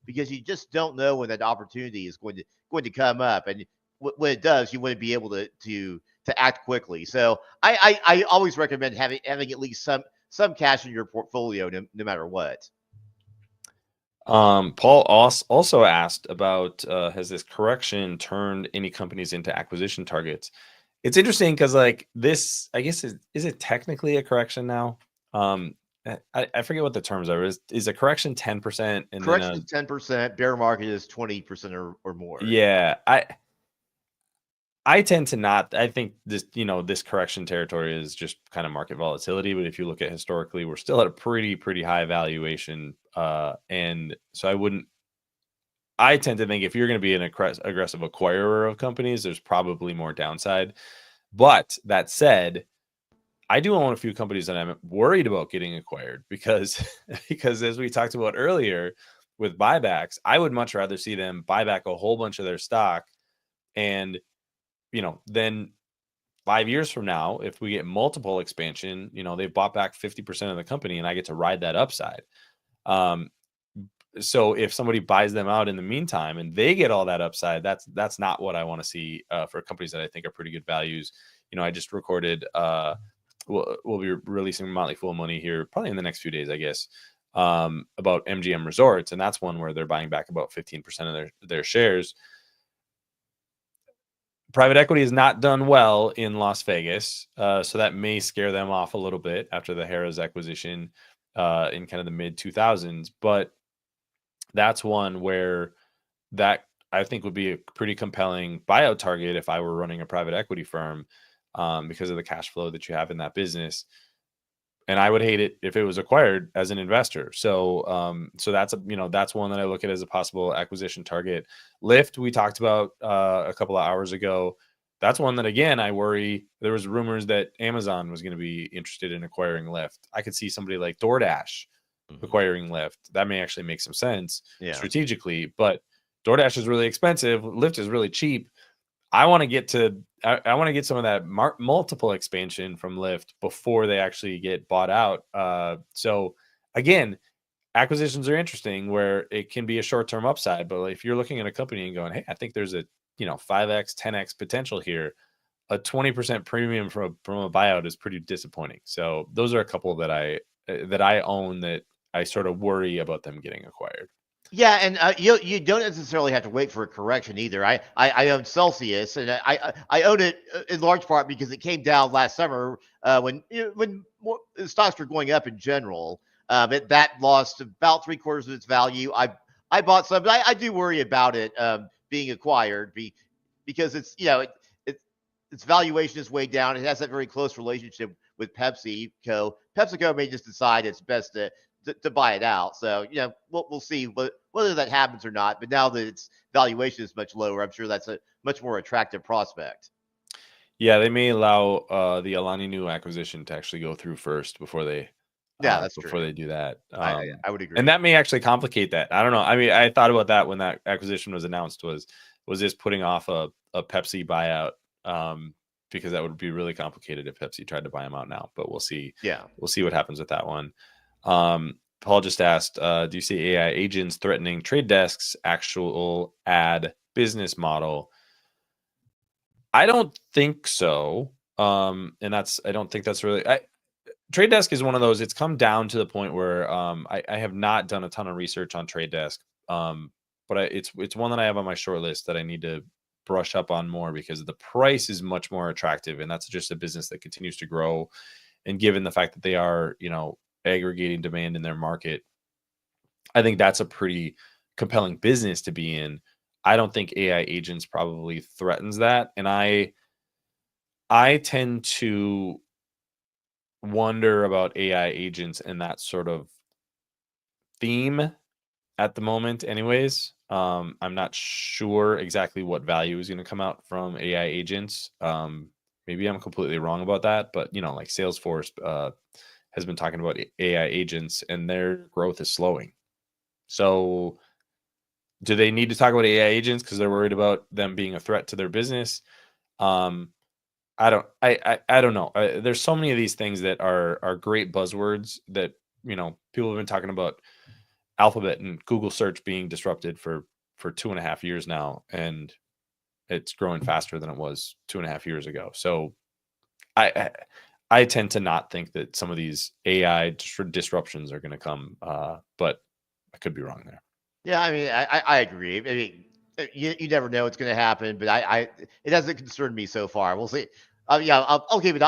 because you just don't know when that opportunity is going to come up. And when it does, you want to be able to act quickly. So I always recommend having at least some cash in your portfolio, no matter what. Paul also asked about has this correction turned any companies into acquisition targets? It's interesting because like this, I guess is it technically a correction now? I forget what the terms are. Is a correction 10% and correction is 10%, bear market is 20% or more. Yeah, I tend to not. I think this, this correction territory is just kind of market volatility. But if you look at historically, we're still at a pretty high valuation. And so I tend to think if you're going to be an aggressive acquirer of companies, there's probably more downside. But that said, I do own a few companies that I'm worried about getting acquired because as we talked about earlier with buybacks, I would much rather see them buy back a whole bunch of their stock and then 5 years from now, if we get multiple expansion, they've bought back 50% of the company and I get to ride that upside. So if somebody buys them out in the meantime and they get all that upside, that's not what I want to see for companies that I think are pretty good values. I just recorded, we'll be releasing Motley Fool Money here probably in the next few days, I guess, about MGM Resorts. And that's one where they're buying back about 15% of their shares. Private equity has not done well in Las Vegas, so that may scare them off a little bit after the Harrah's acquisition in kind of the mid 2000s. But that's one where that I think would be a pretty compelling buyout target if I were running a private equity firm because of the cash flow that you have in that business. And I would hate it if it was acquired as an investor. So, so that's that's one that I look at as a possible acquisition target. Lyft, we talked about a couple of hours ago. That's one that, again, I worry. There was rumors that Amazon was going to be interested in acquiring Lyft. I could see somebody like DoorDash acquiring Lyft. That may actually make some sense strategically, but DoorDash is really expensive. Lyft is really cheap. I want to get some of that multiple expansion from Lyft before they actually get bought out. So again, acquisitions are interesting where it can be a short-term upside, but if you're looking at a company and going, hey, I think there's a 5x, 10x potential here, a 20% premium from a buyout is pretty disappointing. So those are a couple that I own that I sort of worry about them getting acquired. Yeah, and you don't necessarily have to wait for a correction either. I own Celsius, and I own it in large part because it came down last summer when stocks were going up in general. That lost about 3/4 of its value. I bought some, but I do worry about it being acquired because it's its valuation is way down. It has that very close relationship with PepsiCo. PepsiCo may just decide it's best to buy it out. So, we'll see whether that happens or not. But now that its valuation is much lower, I'm sure that's a much more attractive prospect. Yeah, they may allow the Alani Nu acquisition to actually go through first before they that's before true. they do that. I would agree. And that may actually complicate that. I don't know. I mean, I thought about that when that acquisition was announced. Was this putting off a Pepsi buyout? Because that would be really complicated if Pepsi tried to buy them out now. But we'll see. Yeah, we'll see what happens with that one. Paul just asked, do you see AI agents threatening trade desks' actual ad business model? I don't think so. And I don't think that's really. Trade Desk is one of those. It's come down to the point where I have not done a ton of research on Trade Desk, but it's one that I have on my short list that I need to brush up on more because the price is much more attractive, and that's just a business that continues to grow. And given the fact that they are, aggregating demand in their market, I think that's a pretty compelling business to be in. I don't think AI agents probably threatens that, and I tend to wonder about AI agents and that sort of theme at the moment anyways. I'm not sure exactly what value is going to come out from AI agents. Maybe I'm completely wrong about that, but like Salesforce has been talking about AI agents and their growth is slowing. So do they need to talk about AI agents because they're worried about them being a threat to their business? I don't know. There's so many of these things that are great buzzwords that, people have been talking about Alphabet and Google search being disrupted for 2.5 years now. And it's growing faster than it was 2.5 years ago. So I tend to not think that some of these AI disruptions are going to come, but I could be wrong there. Yeah, I mean, I agree. I mean, you never know what's going to happen, but it hasn't concerned me so far. We'll see. Yeah, I'm keeping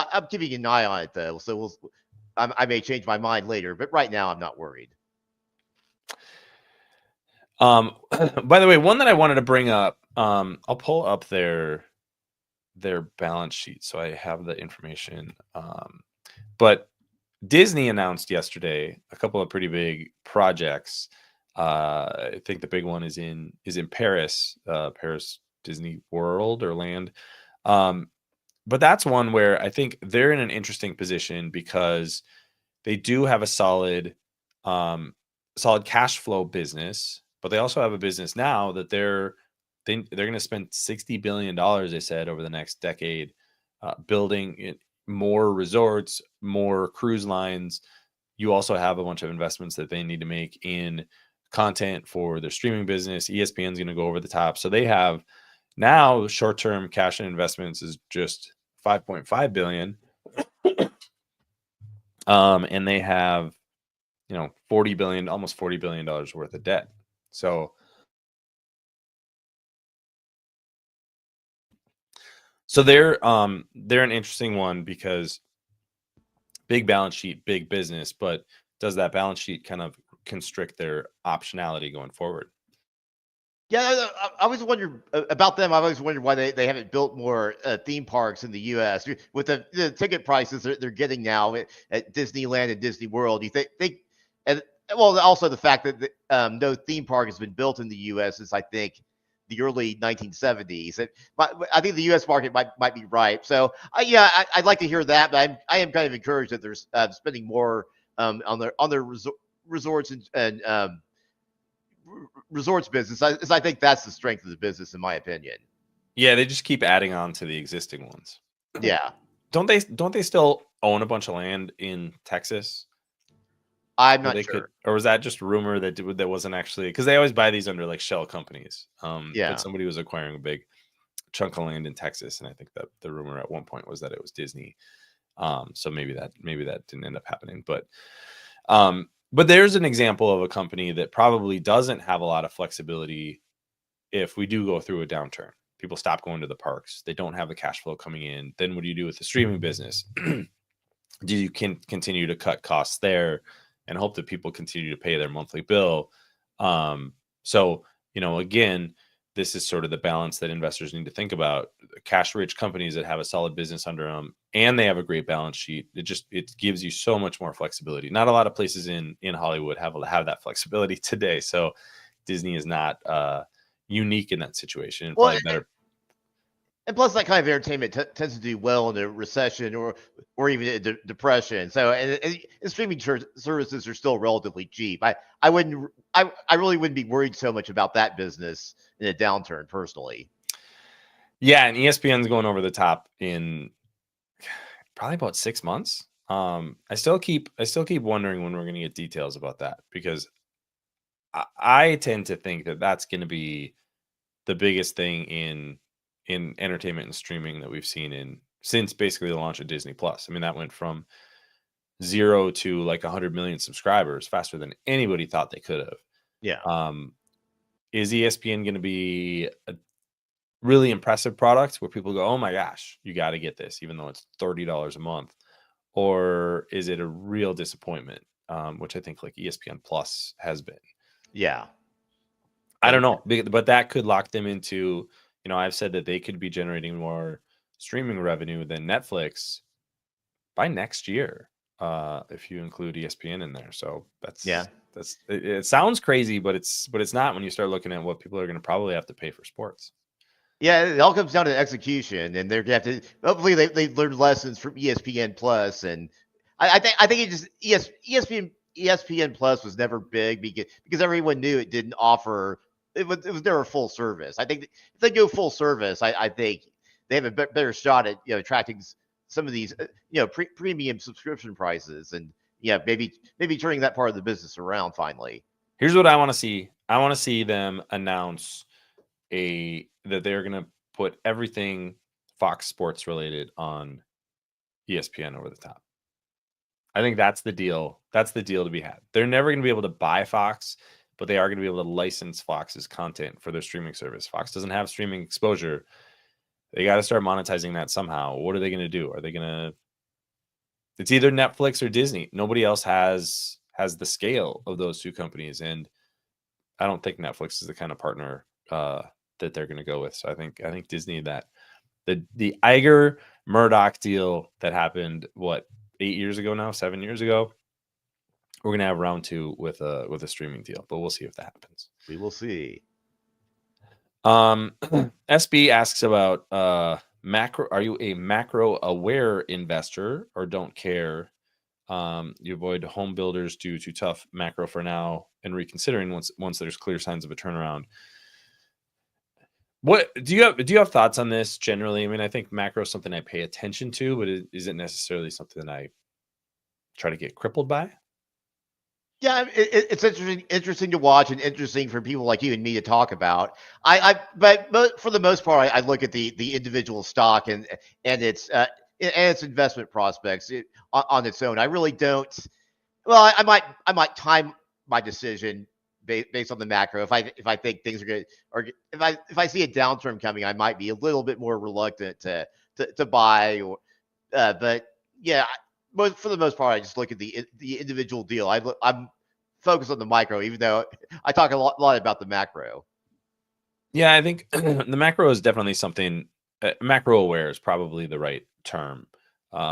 an eye on it though. So I may change my mind later, but right now I'm not worried. By the way, one that I wanted to bring up, I'll pull up their balance sheet so I have the information. But Disney announced yesterday a couple of pretty big projects. I think the big one is in Paris, Paris Disney World or Land. But that's one where I think they're in an interesting position because they do have a solid cash flow business, but they also have a business now that they're going to spend $60 billion, they said, over the next decade, building more resorts, more cruise lines. You also have a bunch of investments that they need to make in content for their streaming business. ESPN's going to go over the top. So they have now short-term cash and investments is just $5.5 billion. And they have, $40 billion, almost $40 billion worth of debt. So they're an interesting one because big balance sheet, big business, but does that balance sheet kind of constrict their optionality going forward? Yeah, I always wondered about them. I've always wondered why they haven't built more theme parks in the U.S. with the ticket prices they're getting now at Disneyland and Disney World. You think and well, also the fact that no theme park has been built in the U.S. since I think the early 1970s. I think the U.S. market might be ripe. So I'd like to hear that, but I am kind of encouraged that they're spending more on their resorts and resorts business. I think that's the strength of the business, in my opinion. Yeah, they just keep adding on to the existing ones. Yeah. Don't they still own a bunch of land in Texas? I'm not sure. Or was that just rumor that wasn't actually, because they always buy these under like shell companies. Yeah. But somebody was acquiring a big chunk of land in Texas, and I think that the rumor at one point was that it was Disney. So maybe that didn't end up happening. But there's an example of a company that probably doesn't have a lot of flexibility if we do go through a downturn. People stop going to the parks. They don't have the cash flow coming in. Then what do you do with the streaming business? Do you continue to cut costs there and hope that people continue to pay their monthly bill? So, again, this is sort of the balance that investors need to think about. Cash-rich companies that have a solid business under them and they have a great balance sheet. It gives you so much more flexibility. Not a lot of places in Hollywood have that flexibility today. So Disney is not unique in that situation. And probably better. And plus, that kind of entertainment tends to do well in a recession or even a depression. So, and streaming services are still relatively cheap. I really wouldn't be worried so much about that business in a downturn, personally. Yeah, and ESPN's going over the top in probably about 6 months. I still keep wondering when we're going to get details about that, because I tend to think that that's going to be the biggest thing in entertainment and streaming that we've seen since basically the launch of Disney Plus. I mean, that went from 0 to like 100 million subscribers faster than anybody thought they could have. Yeah. Is ESPN going to be a really impressive product where people go, oh my gosh, you got to get this, even though it's $30 a month? Or is it a real disappointment, which I think like ESPN Plus has been? Yeah. I don't know, but that could lock them into, I've said that they could be generating more streaming revenue than Netflix by next year, if you include ESPN in there. So it sounds crazy, but it's not when you start looking at what people are going to probably have to pay for sports. Yeah, it all comes down to execution, and they're going to have to. Hopefully, they've learned lessons from ESPN Plus, and I think it just ESPN Plus was never big because everyone knew it didn't offer. It was never full service. I think if they go full service, I think they have a better shot at attracting some of these premium subscription prices, and maybe turning that part of the business around finally. Here's what I want to see. I want to see them announce that they're going to put everything Fox Sports related on ESPN over the top. I think that's the deal. That's the deal to be had. They're never going to be able to buy Fox, but they are going to be able to license Fox's content for their streaming service. Fox doesn't have streaming exposure. They got to start monetizing that somehow. What are they going to do? Are they going to? It's either Netflix or Disney. Nobody else has the scale of those two companies, and I don't think Netflix is the kind of partner that they're going to go with. So I think Disney, that the Iger Murdoch deal that happened 8 years ago now, 7 years ago, we're gonna have round 2 with a streaming deal, but we'll see if that happens. We will see. SB asks about macro. Are you a macro aware investor or don't care? You avoid home builders due to tough macro for now and reconsidering once there's clear signs of a turnaround. What do you have thoughts on this generally? I mean, I think macro is something I pay attention to, but is it necessarily something that I try to get crippled by? Yeah, it's interesting to watch and interesting for people like you and me to talk about. But for the most part, I look at the individual stock and its investment prospects on its own. I really don't. Well, I might time my decision based on the macro. If I think things are good, or if I see a downturn coming, I might be a little bit more reluctant to buy. But yeah, but for the most part, I just look at the individual deal. I'm focused on the micro, even though I talk a lot about the macro. Yeah, I think the macro is definitely something. Macro aware is probably the right term.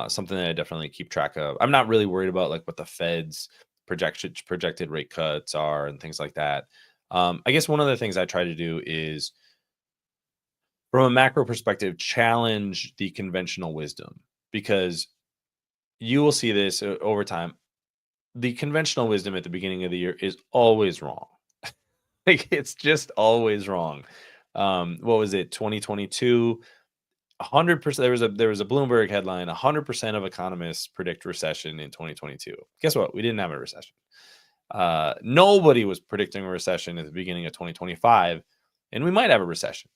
Something that I definitely keep track of. I'm not really worried about like what the Fed's projected rate cuts are and things like that. I guess one of the things I try to do is, from a macro perspective, challenge the conventional wisdom, because you will see this over time. The conventional wisdom at the beginning of the year is always wrong. Like, it's just always wrong. What was it? 2022, 100%. There was a Bloomberg headline: 100% of economists predict recession in 2022. Guess what? We didn't have a recession. Nobody was predicting a recession at the beginning of 2025, and we might have a recession.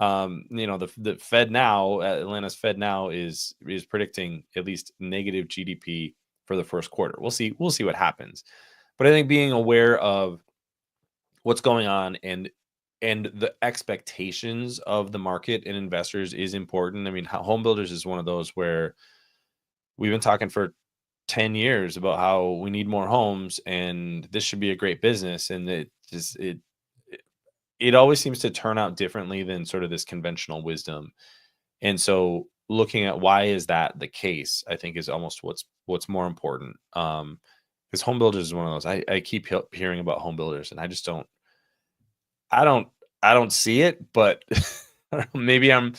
The Fed now, Atlanta's Fed now is predicting at least negative GDP for the first quarter. We'll see what happens. But I think being aware of what's going on and the expectations of the market and investors is important. I mean, home builders is one of those where we've been talking for 10 years about how we need more homes and this should be a great business. And it always seems to turn out differently than sort of this conventional wisdom. And so looking at why is that the case, I think is almost what's more important. Because home builders is one of those, I keep hearing about home builders and I just don't see it, but maybe I'm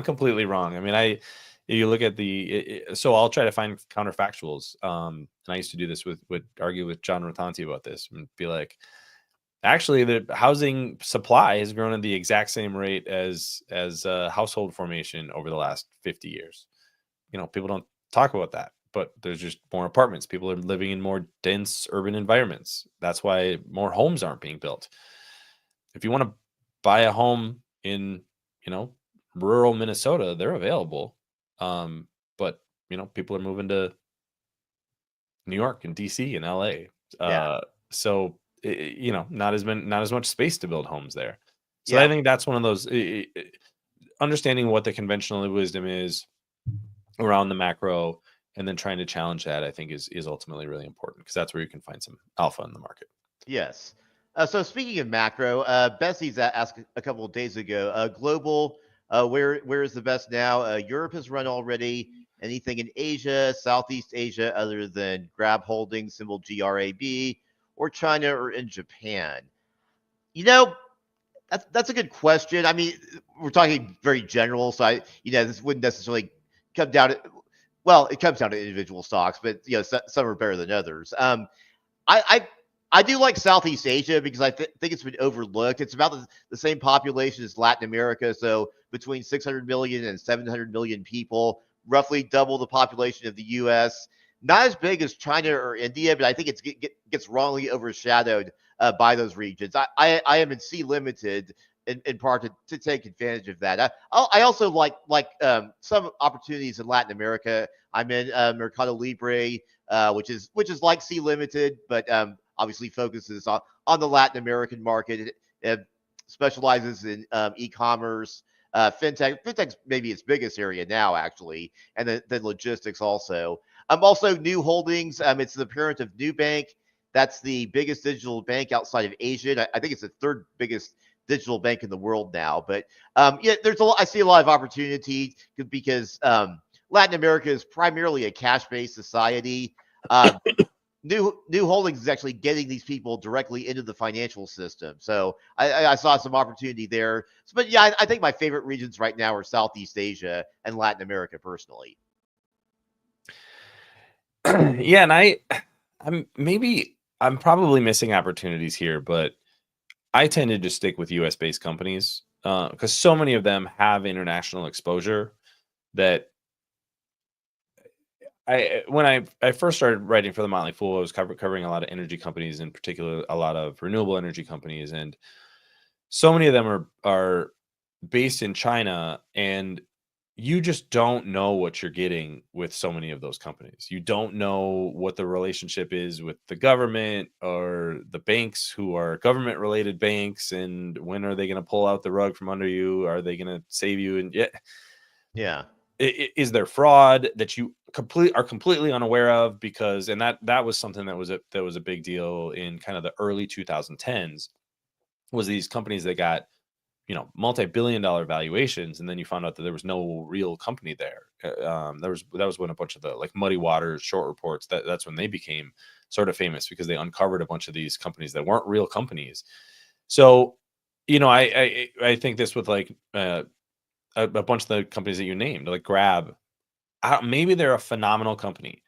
completely wrong. I mean, you look at so I'll try to find counterfactuals. And I used to do this argue with John Rotanti about this and be like, actually, the housing supply has grown at the exact same rate as household formation over the last 50 years. People don't talk about that, but there's just more apartments. People are living in more dense urban environments. That's why more homes aren't being built. If you want to buy a home in, rural Minnesota, they're available. But people are moving to New York and DC and LA. So not as much space to build homes there. So I think that's one of those, understanding what the conventional wisdom is around the macro and then trying to challenge that, I think is ultimately really important, because that's where you can find some alpha in the market. Yes. So speaking of macro, Bessie's asked a couple of days ago, global, where is the best now? Europe has run already. Anything in Asia, Southeast Asia, other than Grab Holdings, symbol GRAB, or China, or in Japan? That's a good question. I mean, we're talking very general, so this wouldn't necessarily come down to, well, it comes down to individual stocks, but some are better than others. I do like Southeast Asia because I think it's been overlooked. It's about the same population as Latin America, so between 600 million and 700 million people, roughly double the population of the U.S. Not as big as China or India, but I think it gets wrongly overshadowed by those regions. I am in C Limited, in part to take advantage of that. I also like some opportunities in Latin America. I'm in Mercado Libre, which is like C Limited, but obviously focuses on the Latin American market. It specializes in e-commerce, fintech. Fintech's maybe its biggest area now, actually, and then logistics also. Also New Holdings. It's the parent of Nubank. That's the biggest digital bank outside of Asia. I think it's the third biggest digital bank in the world now. But yeah, I see a lot of opportunity because Latin America is primarily a cash-based society. New Holdings is actually getting these people directly into the financial system. So I saw some opportunity there. But yeah, I think my favorite regions right now are Southeast Asia and Latin America personally. Yeah, and I'm probably missing opportunities here, but I tended to stick with US based companies because so many of them have international exposure that when I first started writing for the Motley Fool, I was covering a lot of energy companies, in particular a lot of renewable energy companies, and so many of them are based in China, and you just don't know what you're getting with so many of those companies. You don't know what the relationship is with the government or the banks who are government related banks, and when are they going to pull out the rug from under you? Are they going to save you? And yeah. Is there fraud that you are completely unaware of? Because that was something that was a big deal in kind of the early 2010s, was these companies that got multi-billion-dollar valuations, and then you found out that there was no real company there. That was when a bunch of the Muddy Waters short reports, that's when they became sort of famous, because they uncovered a bunch of these companies that weren't real companies. So I think this with a bunch of the companies that you named, like Grab, maybe they're a phenomenal company,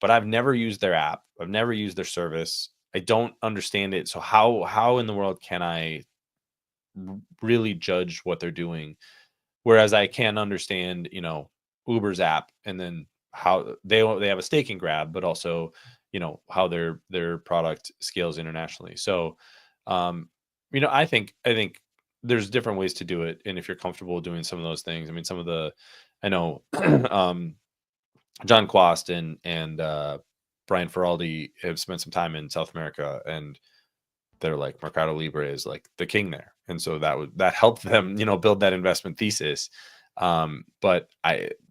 but I've never used their app. I've never used their service. I don't understand it. So how in the world can I really judge what they're doing? Whereas I can understand, Uber's app, and then how they have a stake in Grab, but also, how their product scales internationally. So, I think there's different ways to do it. And if you're comfortable doing some of those things, I mean, I know, John Quast and Brian Feraldi have spent some time in South America, and they're like, Mercado Libre is like the king there. And so that helped them, build that investment thesis. But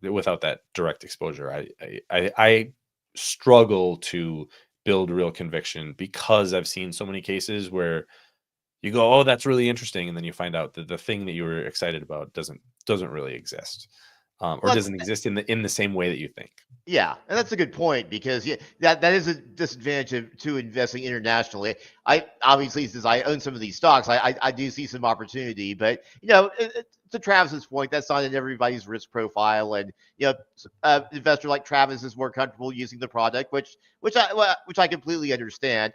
without that direct exposure, I struggle to build real conviction, because I've seen so many cases where you go, oh, that's really interesting, and then you find out that the thing that you were excited about doesn't really exist, or doesn't exist in the same way that you think. Yeah, and that's a good point, because that is a disadvantage to investing internationally. I obviously, since I own some of these stocks, I do see some opportunity, but to Travis's point, that's not in everybody's risk profile, and investor like Travis is more comfortable using the product, which I completely understand.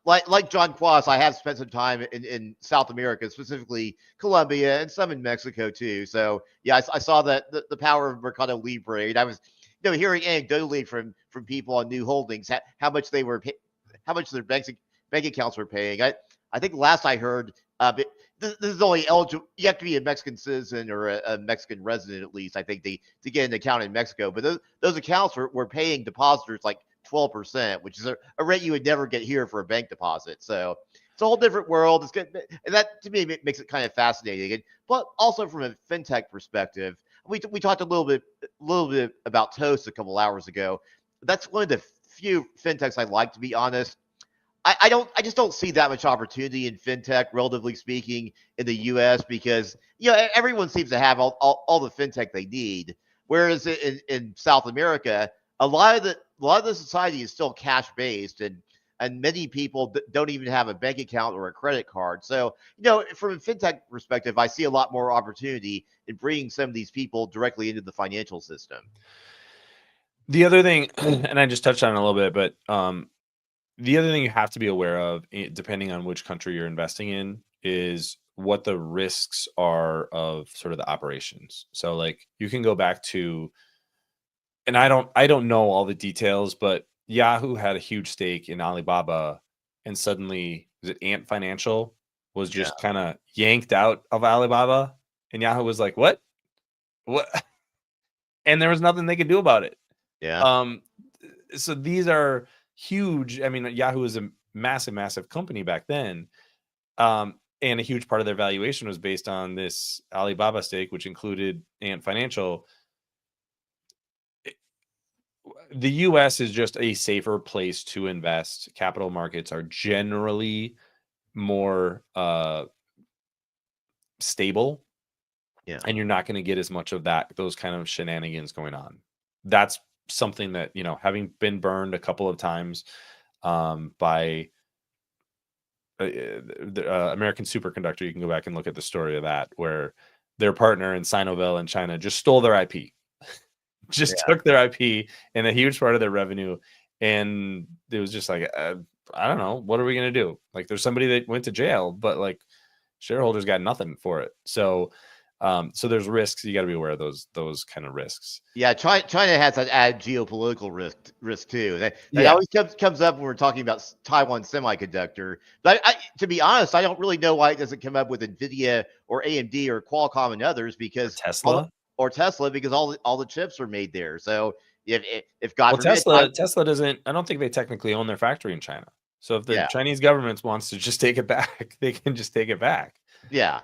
Like John Quast, I have spent some time in South America, specifically Colombia, and some in Mexico too. So yeah, I saw that the power of Mercado Libre, and I was hearing anecdotally from people on New Holdings how much how much their bank accounts were paying. I think last I heard, this is only eligible. You have to be a Mexican citizen or a Mexican resident at least, I think, to get an account in Mexico. But those accounts were paying depositors like 12%, which is a rate you would never get here for a bank deposit. So it's a whole different world. It's good, and that to me makes it kind of fascinating. But also from a fintech perspective, we talked a little bit about Toast a couple hours ago. That's one of the few fintechs I like, to be honest. I just don't see that much opportunity in fintech, relatively speaking, in the U.S. because everyone seems to have all the fintech they need, whereas in South America, a lot of the society is still cash based, and many people don't even have a bank account or a credit card. So from a fintech perspective, I see a lot more opportunity in bringing some of these people directly into the financial system. The other thing, and I just touched on it a little bit, but the other thing you have to be aware of, depending on which country you're investing in, is what the risks are of sort of the operations. So like you can go back to, and I don't know all the details, but Yahoo had a huge stake in Alibaba, and suddenly, was it Ant Financial? was just kind of yanked out of Alibaba, and Yahoo was like, what? And there was nothing they could do about it. So these are huge. I mean, Yahoo was a massive company back then. And a huge part of their valuation was based on this Alibaba stake, which included Ant Financial. The US is just a safer place to invest. Capital markets are generally more stable. Yeah. And you're not going to get as much of those kind of shenanigans going on. That's something that, having been burned a couple of times by the American Superconductor, you can go back and look at the story of that, where their partner in Sinovel in China just stole their IP, took their IP and a huge part of their revenue. And it was just like, I don't know, what are we going to do? Like, there's somebody that went to jail, but like shareholders got nothing for it. So there's risks. You got to be aware of those kind of risks. Yeah, China has an added geopolitical risk too. That always comes up when we're talking about Taiwan Semiconductor. But to be honest, I don't really know why it doesn't come up with Nvidia or AMD or Qualcomm and others, because Tesla because all the chips are made there. So if God forbid, Tesla doesn't. I don't think they technically own their factory in China. So if the Chinese government wants to just take it back, they can just take it back. Yeah.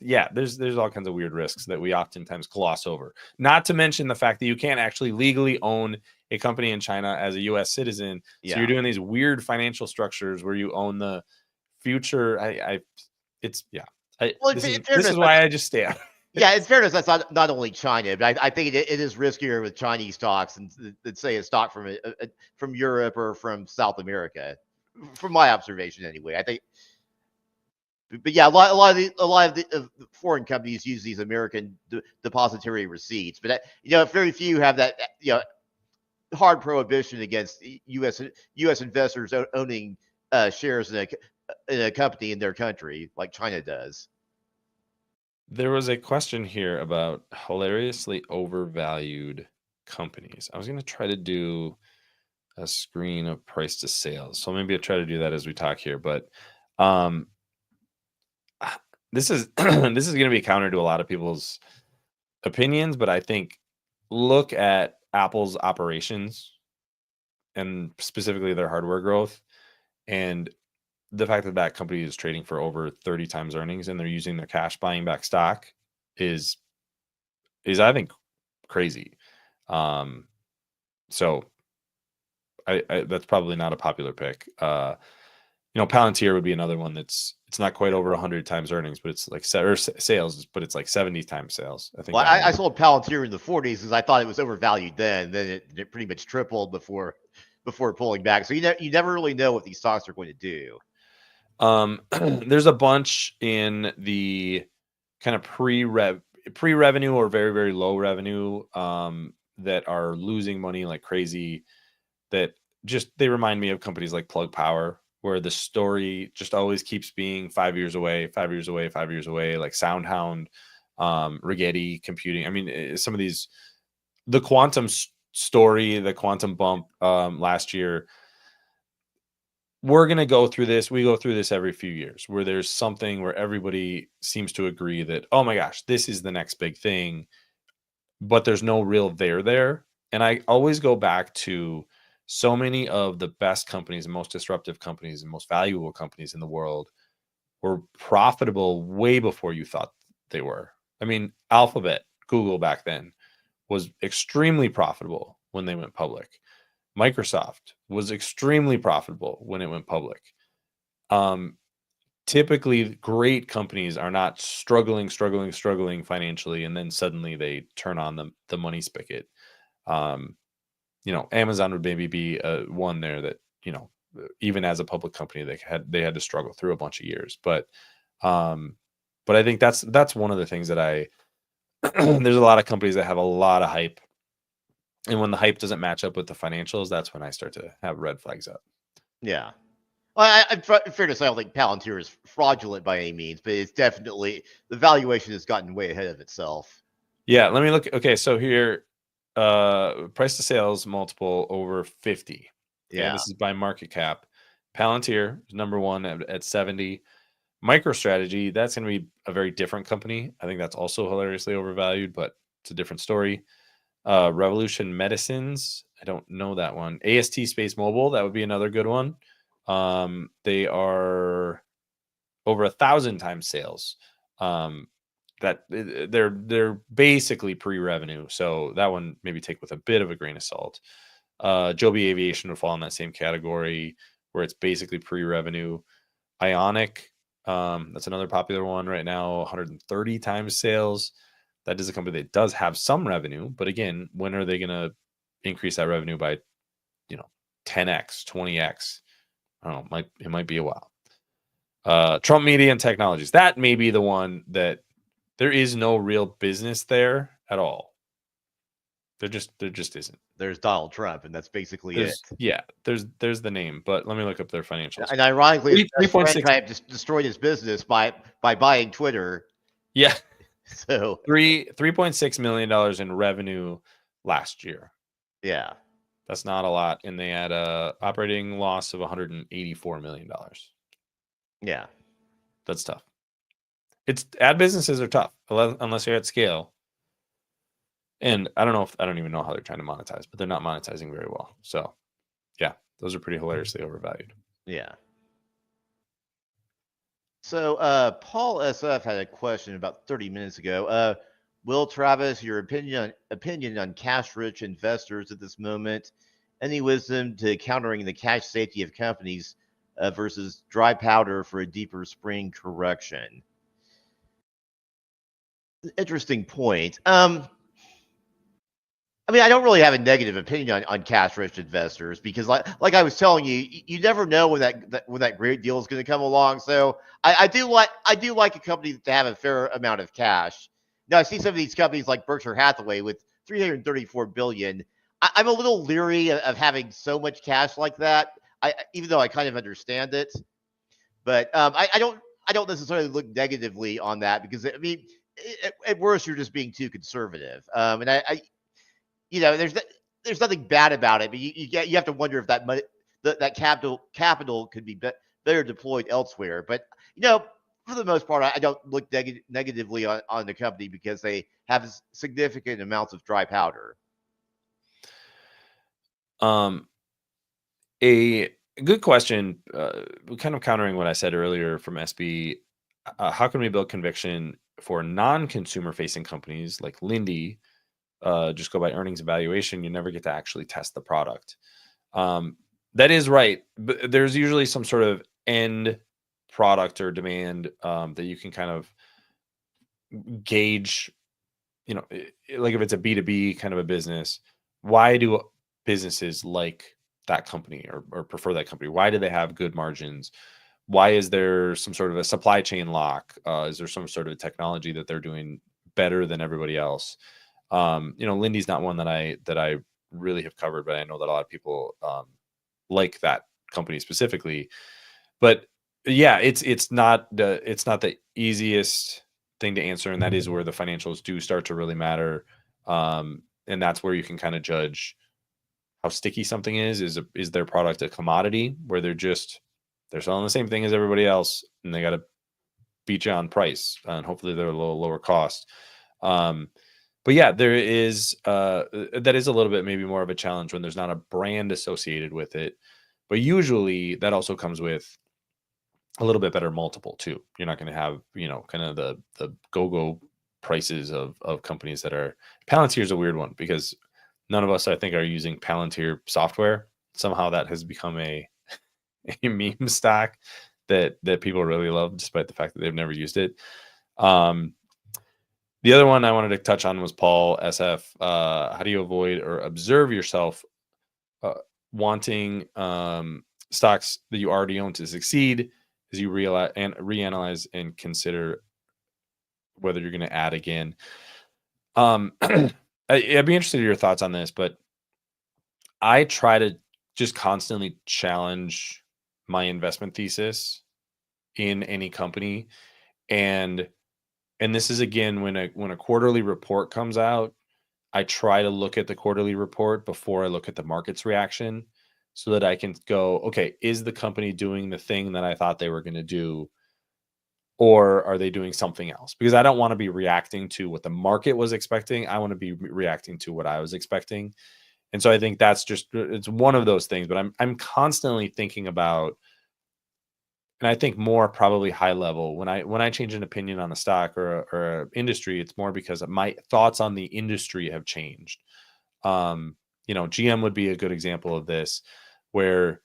There's all kinds of weird risks that we oftentimes gloss over. Not to mention the fact that you can't actually legally own a company in China as a U.S. citizen. So you're doing these weird financial structures where you own the future. This is why I just stay out. Yeah, in fairness, that's not only China, but I think it is riskier with Chinese stocks than say a stock from Europe or from South America, from my observation anyway. I think. But yeah, a lot of the foreign companies use these American depository receipts, but very few have that hard prohibition against U.S. investors owning shares in a company in their country like China does. There was a question here about hilariously overvalued companies. I was going to try to do a screen of price to sales, so maybe I'll try to do that as we talk here, but this is going to be counter to a lot of people's opinions, but I think look at Apple's operations and specifically their hardware growth, and the fact that that company is trading for over 30 times earnings and they're using their cash buying back stock is I think crazy. So I that's probably not a popular pick. Palantir would be another one it's not quite over 100 times earnings, but it's like sales, but it's like 70 times sales. I think. Well, I sold Palantir in the 40s because I thought it was overvalued then. Then it pretty much tripled before pulling back. So you never really know what these stocks are going to do. There's a bunch in the kind of pre-revenue or very, very low revenue that are losing money like crazy, that they remind me of companies like Plug Power, where the story just always keeps being 5 years away, 5 years away, 5 years away, like SoundHound, Rigetti Computing. I mean, some of these, the quantum story, the quantum bump last year, we're going to go through this. We go through this every few years where there's something where everybody seems to agree that, oh my gosh, this is the next big thing, but there's no real there. And I always go back to so many of the best companies and most disruptive companies and most valuable companies in the world were profitable way before you thought they were. I mean, Alphabet, Google back then was extremely profitable when they went public. Microsoft was extremely profitable when it went public. Typically, great companies are not struggling financially, and then suddenly they turn on the money spigot. Amazon would maybe be one there that, even as a public company, they had to struggle through a bunch of years. But I think that's one of the things that there's a lot of companies that have a lot of hype. And when the hype doesn't match up with the financials, that's when I start to have red flags up. Yeah. Well, I'm fair to say I don't think Palantir is fraudulent by any means, but it's definitely, the valuation has gotten way ahead of itself. Yeah, let me look. Okay, so here, price to sales multiple over 50. Okay, Yeah. this is by market cap. Palantir is number one at 70. MicroStrategy, that's going to be a very different company. I think that's also hilariously overvalued, but it's a different story. Revolution Medicines, I don't know that one. AST Space Mobile, that would be another good one. They are over 1,000 times sales. That they're basically pre-revenue, so that one maybe take with a bit of a grain of salt. Joby Aviation would fall in that same category where it's basically pre-revenue. Ionic, that's another popular one right now, 130 times sales. That is a company that does have some revenue, but again, when are they going to increase that revenue by 10x, 20x? I don't know, it might be a while. Trump Media and Technologies, that may be the one that there is no real business there at all. There just isn't. There's Donald Trump, and that's basically it. Yeah, there's the name, but let me look up their financials. And ironically, 3.6 just destroyed his business by buying Twitter. Yeah. So $3.6 million in revenue last year. Yeah. That's not a lot. And they had a operating loss of $184 million. Yeah. That's tough. Ad businesses are tough unless you're at scale. And I don't even know how they're trying to monetize, but they're not monetizing very well. So yeah, those are pretty hilariously overvalued. Yeah. So Paul SF had a question about 30 minutes ago. Will Travis, your opinion on cash-rich investors at this moment? Any wisdom to countering the cash safety of companies versus dry powder for a deeper spring correction? Interesting point. I mean, I don't really have a negative opinion on cash-rich investors because, like I was telling you, you never know when that great deal is going to come along. So I do like a company to have a fair amount of cash. Now I see some of these companies like Berkshire Hathaway with $334 billion. I'm a little leery of having so much cash like that. Even though I kind of understand it, but I don't necessarily look negatively on that because I mean, at worst you're just being too conservative. And there's nothing bad about it, but you have to wonder if that money, that capital could be better deployed elsewhere. But for the most part, I don't look negatively on the company because they have significant amounts of dry powder. A good question, kind of countering what I said earlier from SB. How can we build conviction for non-consumer facing companies like Lindy? Just go by earnings and valuation. You never get to actually test the product. That is right. But there's usually some sort of end product or demand that you can kind of gauge, like if it's a B2B kind of a business, why do businesses like that company or prefer that company? Why do they have good margins? Why is there some sort of a supply chain lock? Is there some sort of technology that they're doing better than everybody else? Lindy's not one that I really have covered, but I know that a lot of people like that company specifically. But yeah, it's not the easiest thing to answer, and that is where the financials do start to really matter. And that's where you can kind of judge how sticky something is. Is their product a commodity where they're selling the same thing as everybody else and they got to beat you on price, and hopefully they're a little lower cost. But yeah, there is that is a little bit maybe more of a challenge when there's not a brand associated with it. But usually that also comes with a little bit better multiple too. You're not going to have, kind of the go-go prices of companies that are. Palantir is a weird one because none of us, I think, are using Palantir software. Somehow that has become a meme stock that people really love, despite the fact that they've never used it. The other one I wanted to touch on was Paul SF. How do you avoid or observe yourself wanting stocks that you already own to succeed as you reanalyze and consider whether you're going to add again? I'd be interested in your thoughts on this, but I try to just constantly challenge my investment thesis in any company. And this is, again, when a quarterly report comes out, I try to look at the quarterly report before I look at the market's reaction so that I can go, okay, is the company doing the thing that I thought they were going to do or are they doing something else? Because I don't want to be reacting to what the market was expecting. I want to be reacting to what I was expecting. And so I think that's just, it's one of those things, but I'm constantly thinking about, and I think more probably high level when I change an opinion on a stock or a industry, it's more because my thoughts on the industry have changed. GM would be a good example of this, where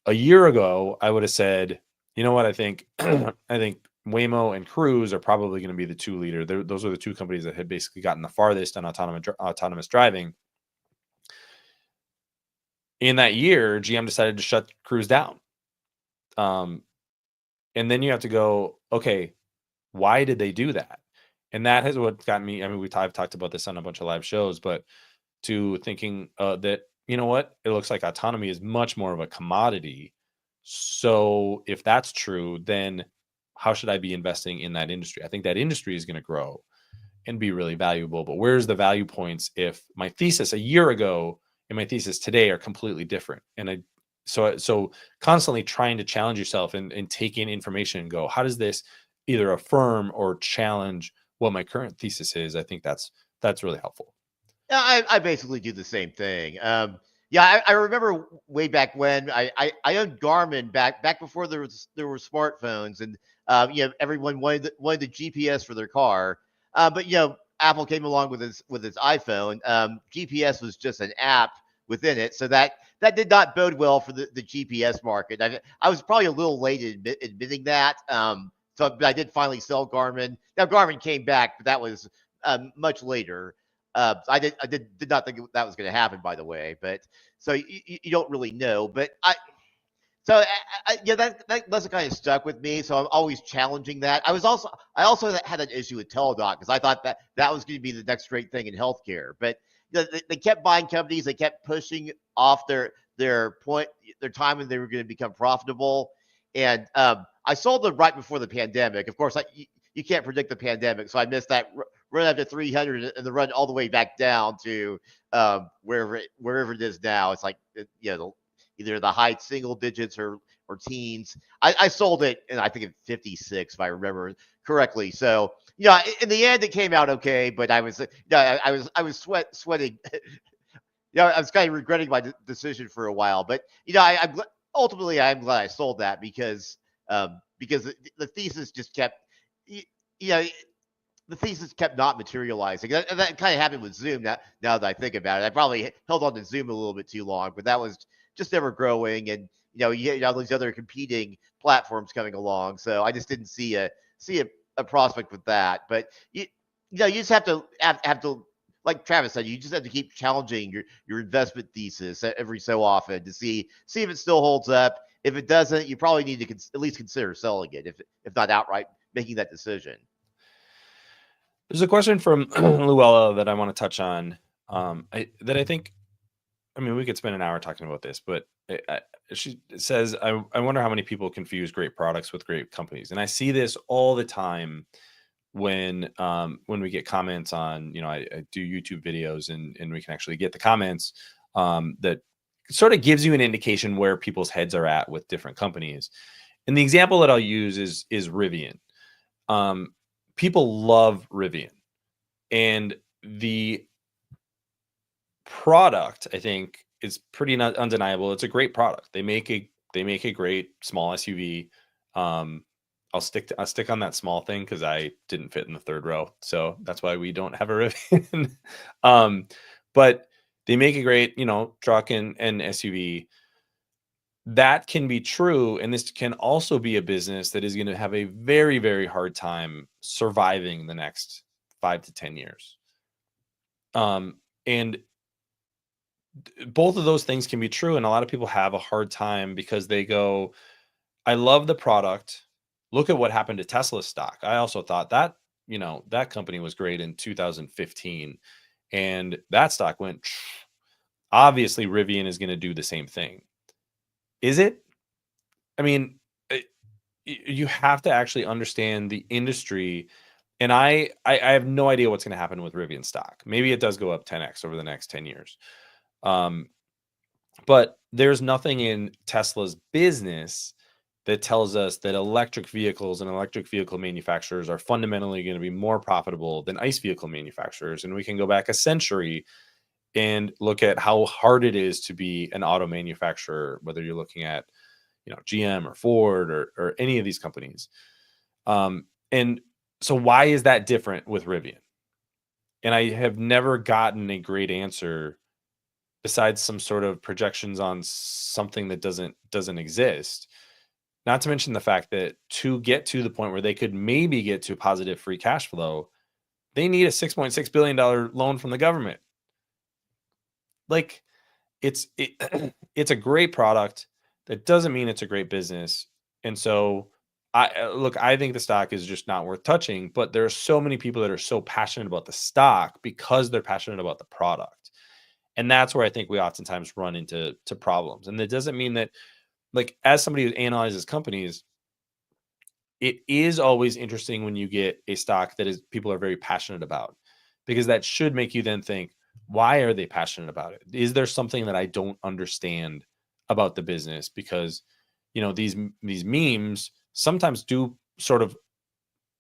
a year ago I would have said, you know what, I think I think Waymo and Cruise are probably going to be the two leader. Those are the two companies that had basically gotten the farthest on autonomous driving. In that year, GM decided to shut Cruise down. And then you have to go, okay, why did they do that? And that is what got me. I mean, I've talked about this on a bunch of live shows, but to thinking that, you know what, it looks like autonomy is much more of a commodity. So if that's true, then how should I be investing in that industry? I think that industry is going to grow and be really valuable. But where's the value points if my thesis a year ago and my thesis today are completely different? And so constantly trying to challenge yourself and take in information and go, how does this either affirm or challenge what my current thesis is? I think that's really helpful. Yeah, I basically do the same thing. I remember way back when I owned Garmin back before there were smartphones, and everyone wanted the GPS for their car. But Apple came along with its iPhone. GPS was just an app within it, so that did not bode well for the GPS market. I was probably a little late admitting that. But I did finally sell Garmin. Now Garmin came back, but that was much later. I did not think that was going to happen, by the way. But so you don't really know. But that lesson kind of stuck with me. So I'm always challenging that. I also had an issue with Teladoc because I thought that was going to be the next great thing in healthcare. But they kept buying companies. They kept pushing off their time when they were going to become profitable. And I sold them right before the pandemic. Of course, you can't predict the pandemic, so I missed that run up to 300 and the run all the way back down to wherever it is now. It's like either the high single digits or teens. I sold it, and I think at 56 if I remember correctly. So in the end it came out okay, but I was sweating. I was kind of regretting my decision for a while, but ultimately I'm glad I sold that because the thesis just kept the thesis kept not materializing. That kind of happened with Zoom. Now that I think about it, I probably held on to Zoom a little bit too long, but that was just never growing. And you had all these other competing platforms coming along, so I just didn't see a prospect with that. But you just have to like Travis said, you just have to keep challenging your investment thesis every so often to see if it still holds up. If it doesn't, you probably need to at least consider selling it, if not outright making that decision. There's a question from Luella that I want to touch on. I think, I mean, we could spend an hour talking about this, but she says, I wonder how many people confuse great products with great companies. And I see this all the time when we get comments on, I do YouTube videos and we can actually get the comments that sort of gives you an indication where people's heads are at with different companies. And the example that I'll use is Rivian. People love Rivian, and the product, I think, is pretty undeniable. It's a great product. They make a great small SUV. I'll stick on that small thing because I didn't fit in the third row, so that's why we don't have a Rivian. But they make a great, truck and SUV. That can be true, and this can also be a business that is going to have a very, very hard time surviving the next 5 to 10 years. And both of those things can be true, and a lot of people have a hard time because they go, I love the product. Look at what happened to Tesla stock. I also thought that, that company was great in 2015, and that stock went. Obviously, Rivian is going to do the same thing. Is it? I mean, you have to actually understand the industry. And I have no idea what's going to happen with Rivian stock. Maybe it does go up 10x over the next 10 years. But there's nothing in Tesla's business that tells us that electric vehicles and electric vehicle manufacturers are fundamentally going to be more profitable than ICE vehicle manufacturers. And we can go back a century and look at how hard it is to be an auto manufacturer, whether you're looking at, GM or Ford or any of these companies. And so why is that different with Rivian? And I have never gotten a great answer besides some sort of projections on something that doesn't exist. Not to mention the fact that to get to the point where they could maybe get to positive free cash flow, they need a $6.6 billion loan from the government. Like, it's a great product. That doesn't mean it's a great business. And so I think the stock is just not worth touching, but there are so many people that are so passionate about the stock because they're passionate about the product. And that's where I think we oftentimes run into problems. And that doesn't mean that, like, as somebody who analyzes companies, it is always interesting when you get a stock that is people are very passionate about, because that should make you then think, why are they passionate about it? Is there something that I don't understand about the business? Because, these memes sometimes do sort of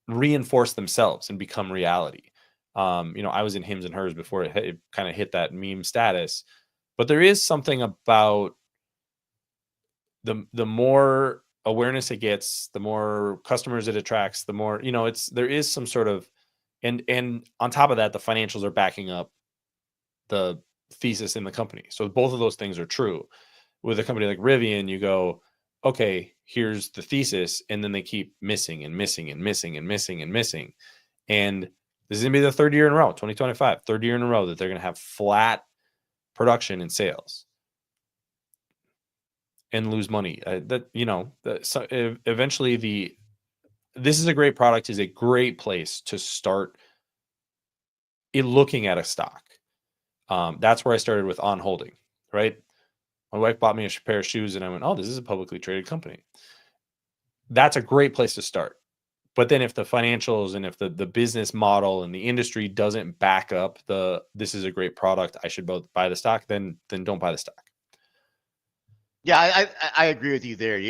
reinforce themselves and become reality. I was in Hims and Hers before it kind of hit that meme status, but there is something about the more awareness it gets, the more customers it attracts, the more, there is some sort of, and on top of that, the financials are backing up the thesis in the company. So both of those things are true. With a company like Rivian, you go, okay, here's the thesis, and then they keep missing and missing and missing and missing and missing. And this is going to be the third year in a row, 2025, third year in a row that they're going to have flat production and sales and lose money. Eventually this is a great product, is a great place to start looking at a stock. That's where I started with On Holding, right? My wife bought me a pair of shoes and I went, oh, this is a publicly traded company. That's a great place to start. But then if the financials and if the business model and the industry doesn't back up this is a great product, I should both buy the stock, then don't buy the stock. Yeah, I agree with you there.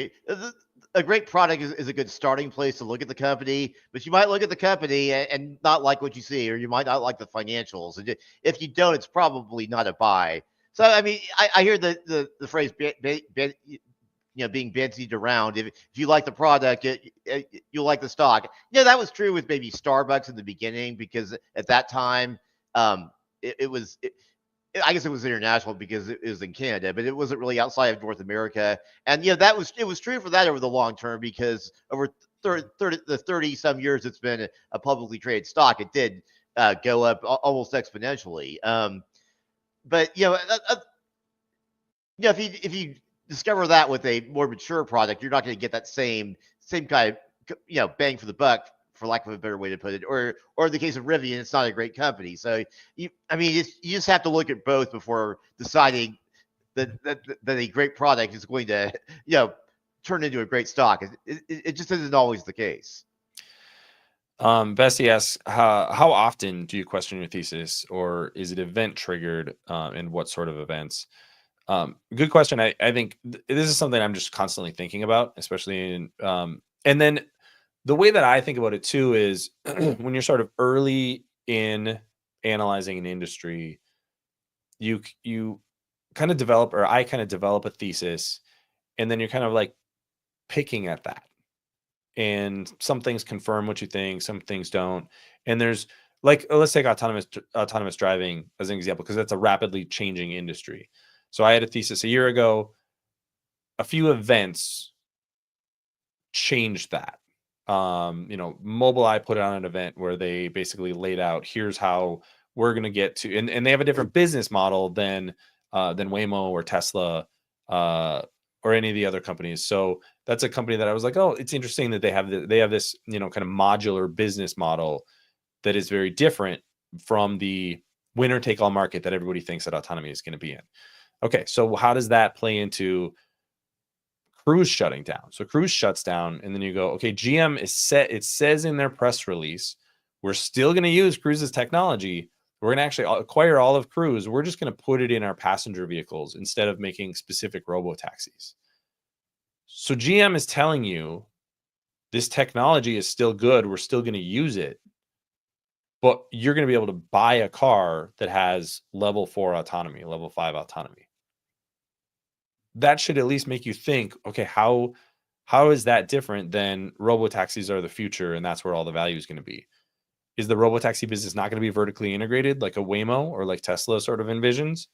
A great product is a good starting place to look at the company, but you might look at the company and not like what you see, or you might not like the financials. And if you don't, it's probably not a buy. So, I mean, I hear the phrase being bandied around. If you like the product, you'll like the stock. That was true with maybe Starbucks in the beginning, because at that time, I guess it was international because it was in Canada, but it wasn't really outside of North America. And it was true for that over the long term, because over 30 some years it's been a publicly traded stock, it did go up almost exponentially. But if you discover that with a more mature product, you're not going to get that same kind of bang for the buck, for lack of a better way to put it. Or in the case of Rivian, it's not a great company. So you just have to look at both before deciding that a great product is going to turn into a great stock. It just isn't always the case. Bessie asks, how often do you question your thesis, or is it event triggered, and what sort of events? Good question. I think this is something I'm just constantly thinking about, especially in, and then the way that I think about it too is when you're sort of early in analyzing an industry, you kind of develop, or I kind of develop a thesis, and then you're kind of like picking at that. And some things confirm what you think, some things don't. And there's, like, let's take autonomous driving as an example, because that's a rapidly changing industry. So I had a thesis a year ago. A few events changed that. Mobileye put on an event where they basically laid out, here's how we're going to get to, and they have a different business model than Waymo or Tesla, or any of the other companies. So that's a company that I was like, oh, it's interesting that they have this, kind of modular business model that is very different from the winner take all market that everybody thinks that autonomy is going to be in. Okay, so how does that play into Cruise shutting down? So Cruise shuts down, and then you go, okay, GM is set. It says in their press release, we're still going to use Cruise's technology. We're going to actually acquire all of Cruise. We're just going to put it in our passenger vehicles instead of making specific robo taxis. So GM is telling you this technology is still good. We're still going to use it. But you're going to be able to buy a car that has level 4 autonomy, level 5 autonomy. That should at least make you think, okay, how is that different than robotaxis are the future and that's where all the value is going to be? Is the robotaxi business not going to be vertically integrated like a Waymo or like Tesla sort of envisions?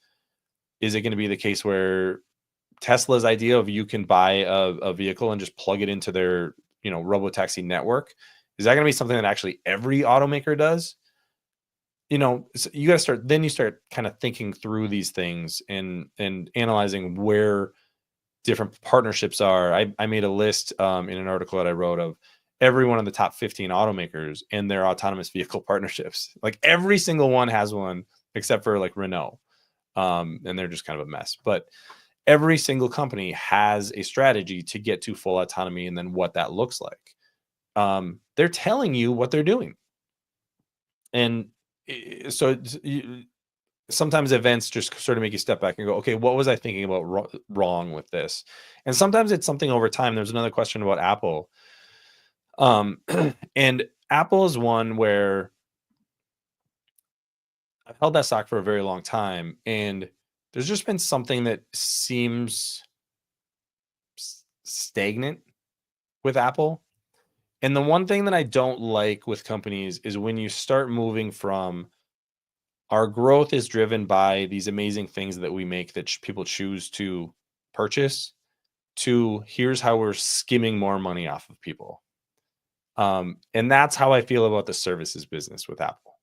Is it going to be the case where Tesla's idea of you can buy a vehicle and just plug it into their, robotaxi network, is that going to be something that actually every automaker does? So you got to start kind of thinking through these things and analyzing where different partnerships are. I made a list in an article that I wrote of every one of the top 15 automakers and their autonomous vehicle partnerships. Like every single one has one except for like Renault. And they're just kind of a mess. But every single company has a strategy to get to full autonomy and then what that looks like. They're telling you what they're doing. And so sometimes events just sort of make you step back and go, okay, what was I thinking about wrong with this? And sometimes it's something over time. There's another question about Apple. And Apple is one where I've held that stock for a very long time. And there's just been something that seems stagnant with Apple. And the one thing that I don't like with companies is when you start moving from our growth is driven by these amazing things that we make that people choose to purchase to here's how we're skimming more money off of people. And that's how I feel about the services business with Apple.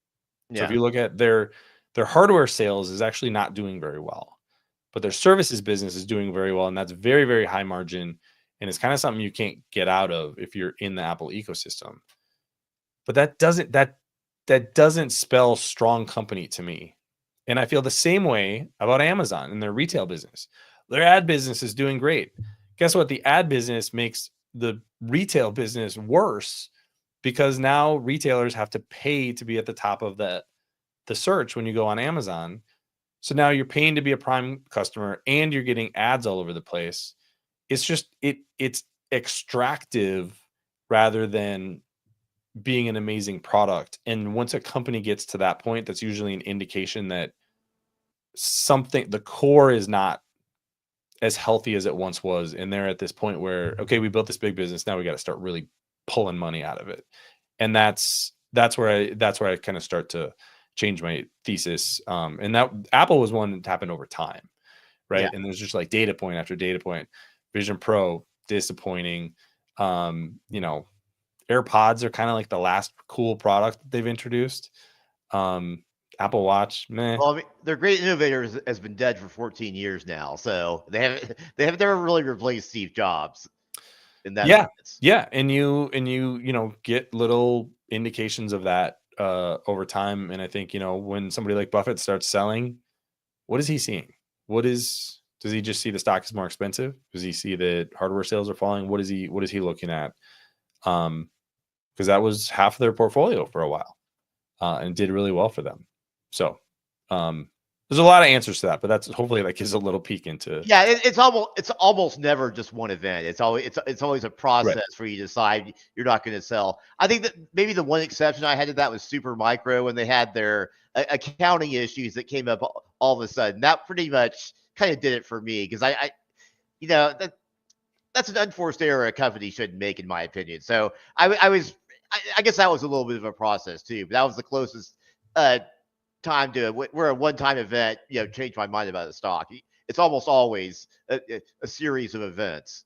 Yeah. So if you look at their hardware sales is actually not doing very well, but their services business is doing very well. And that's very, very high margin. And it's kind of something you can't get out of if you're in the Apple ecosystem. But that doesn't spell strong company to me. And I feel the same way about Amazon and their retail business. Their ad business is doing great. Guess what? The ad business makes the retail business worse because now retailers have to pay to be at the top of the search when you go on Amazon. So now you're paying to be a Prime customer and you're getting ads all over the place. It's just, it's extractive rather than being an amazing product. And once a company gets to that point, that's usually an indication that the core is not as healthy as it once was. And they're at this point where, okay, we built this big business. Now we got to start really pulling money out of it. And that's where I kind of start to change my thesis. And that Apple was one that happened over time. Right. Yeah. And there's just like data point after data point. Vision Pro, disappointing. AirPods are kind of like the last cool product that they've introduced. Apple Watch, meh. Well, I mean, their great innovator has been dead for 14 years now, so they haven't never really replaced Steve Jobs in that sense. Yeah, and you get little indications of that over time. And I think when somebody like Buffett starts selling, what is he seeing? Does he just see the stock is more expensive? Does he see that hardware sales are falling? What is he looking at? Because that was half of their portfolio for a while, and did really well for them. So there's a lot of answers to that, but that's hopefully that gives a little peek into. Yeah, it's almost never just one event. It's always a process where you decide you're not going to sell. I think that maybe the one exception I had to that was Super Micro when they had their accounting issues that came up all of a sudden. That pretty much kind of did it for me because that's an unforced error a company shouldn't make, in my opinion. So I guess that was a little bit of a process too, but that was the closest time to where a one-time event changed my mind about the stock. It's almost always a series of events.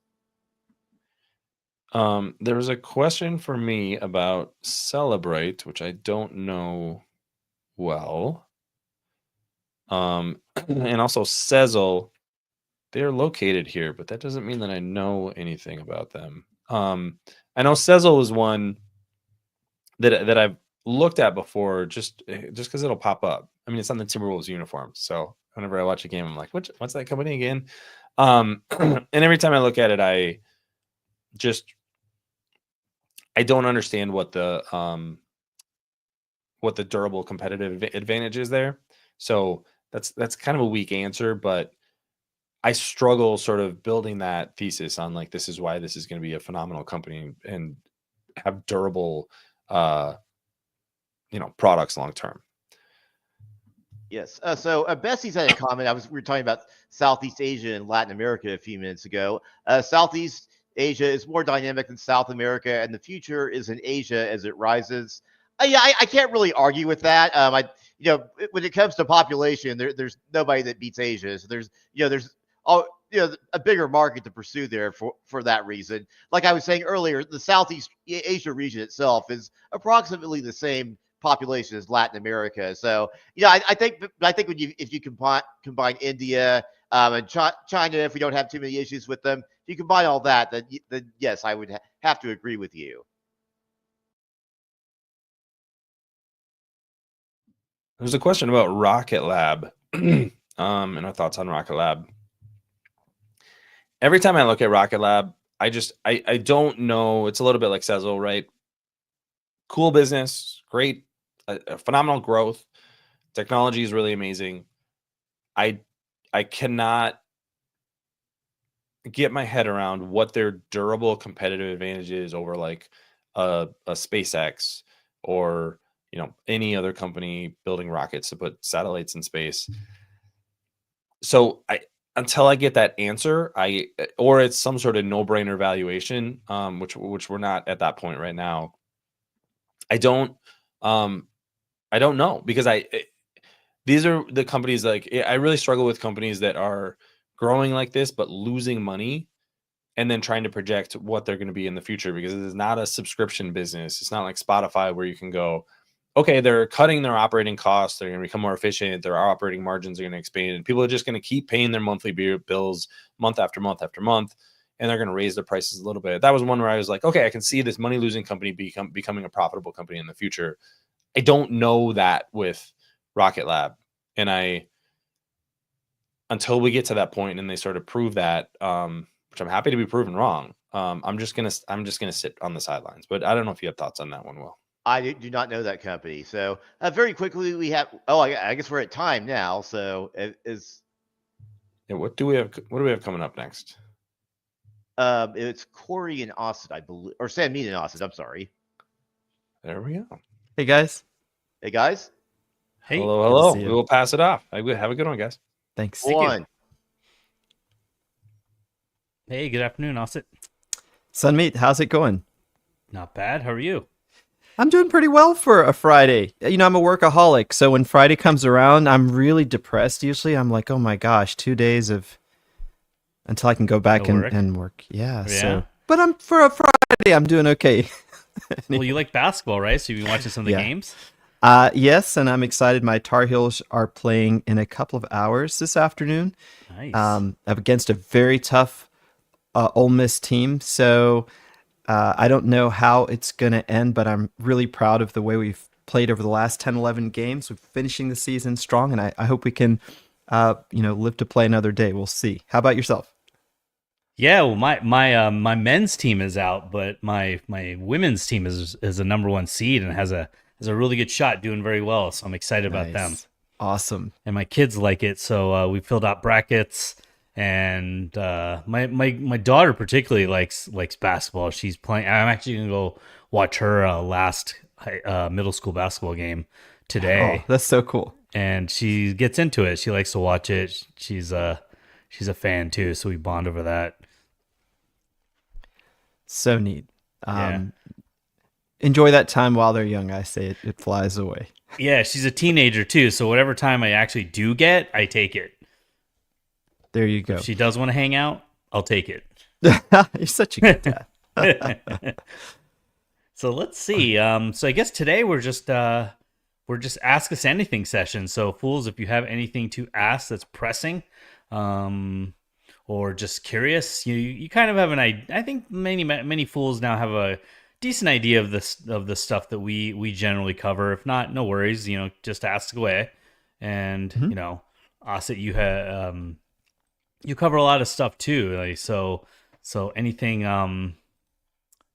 There was a question for me about Celebrate, which I don't know well. And also Sezzle, they're located here, but that doesn't mean that I know anything about them. I know Sezzle was one that I've looked at before just because it'll pop up. I mean, it's on the Timberwolves uniform. So whenever I watch a game, I'm like, what's that company again? And every time I look at it, I don't understand what the durable competitive advantage is there. So that's kind of a weak answer, but I struggle sort of building that thesis on like, this is why this is going to be a phenomenal company and have durable, products long term. Yes. So Bessie's had a comment. We were talking about Southeast Asia and Latin America a few minutes ago. Southeast Asia is more dynamic than South America, and the future is in Asia as it rises. I can't really argue with that. When it comes to population, there's nobody that beats Asia. So there's a bigger market to pursue there for that reason. Like I was saying earlier, the Southeast Asia region itself is approximately the same population as Latin America. So I think if you combine India and China, if we don't have too many issues with them, if you combine all that, then yes, I would have to agree with you. There's a question about Rocket Lab and our thoughts on Rocket Lab. Every time I look at Rocket Lab, I don't know. It's a little bit like Sezzle, right? Cool business, great, phenomenal growth. Technology is really amazing. I cannot get my head around what their durable competitive advantage is over like a SpaceX or any other company building rockets to put satellites in space. So until I get that answer, or it's some sort of no-brainer valuation, which we're not at that point right now. I don't know, because these are the companies, like I really struggle with companies that are growing like this but losing money and then trying to project what they're going to be in the future, because it is not a subscription business. It's not like Spotify where you can go, okay, they're cutting their operating costs, they're going to become more efficient, their operating margins are going to expand, and people are just going to keep paying their monthly bills month after month after month, and they're going to raise their prices a little bit. That was one where I was like, okay, I can see this money-losing company becoming a profitable company in the future. I don't know that with Rocket Lab, and until we get to that point and they sort of prove that, which I'm happy to be proven wrong, I'm just gonna sit on the sidelines. But I don't know if you have thoughts on that one, Will. I do not know that company. So very quickly, we have. Oh, I guess we're at time now. So what do we have coming up next? It's Corey and Asit, I believe, or Sanmeen and Asit. I'm sorry. There we go. Hey guys. Hey guys. Hey. Hello. We will pass it off. Have a good one, guys. Thanks. Thank you. Hey, good afternoon, Asit. Sunmeet, how's it going? Not bad. How are you? I'm doing pretty well for a Friday. I'm a workaholic, so when Friday comes around, I'm really depressed. Usually I'm like, oh my gosh, 2 days until I can go back and work. Yeah. So, but for a Friday, I'm doing okay. Well, you like basketball, right? So you've been watching some of the games? Yes, and I'm excited. My Tar Heels are playing in a couple of hours this afternoon. Nice. Against a very tough Ole Miss team. So I don't know how it's going to end, but I'm really proud of the way we've played over the last 10, 11 games. We're finishing the season strong, and I hope we can, live to play another day. We'll see. How about yourself? Yeah, well, my men's team is out, but my women's team is a number 1 seed and has a really good shot, doing very well. So I'm excited about them. Awesome. And my kids like it, so we filled out brackets. And my daughter particularly likes basketball. She's playing. I'm actually gonna go watch her last middle school basketball game today. Oh, that's so cool. And she gets into it. She likes to watch it. She's a fan too, so we bond over that. So neat. Enjoy that time while they're young. I say it flies away. Yeah, she's a teenager too, so whatever time I actually do get, I take it. There you go. If she does want to hang out, I'll take it. You're such a good dad. So let's see. So I guess today we're just ask us anything session. So fools, if you have anything to ask that's pressing, or just curious, you kind of have an idea. I think many fools now have a decent idea of the stuff that we generally cover. If not, no worries. Just ask away. And Asit, you cover a lot of stuff too. Like, so anything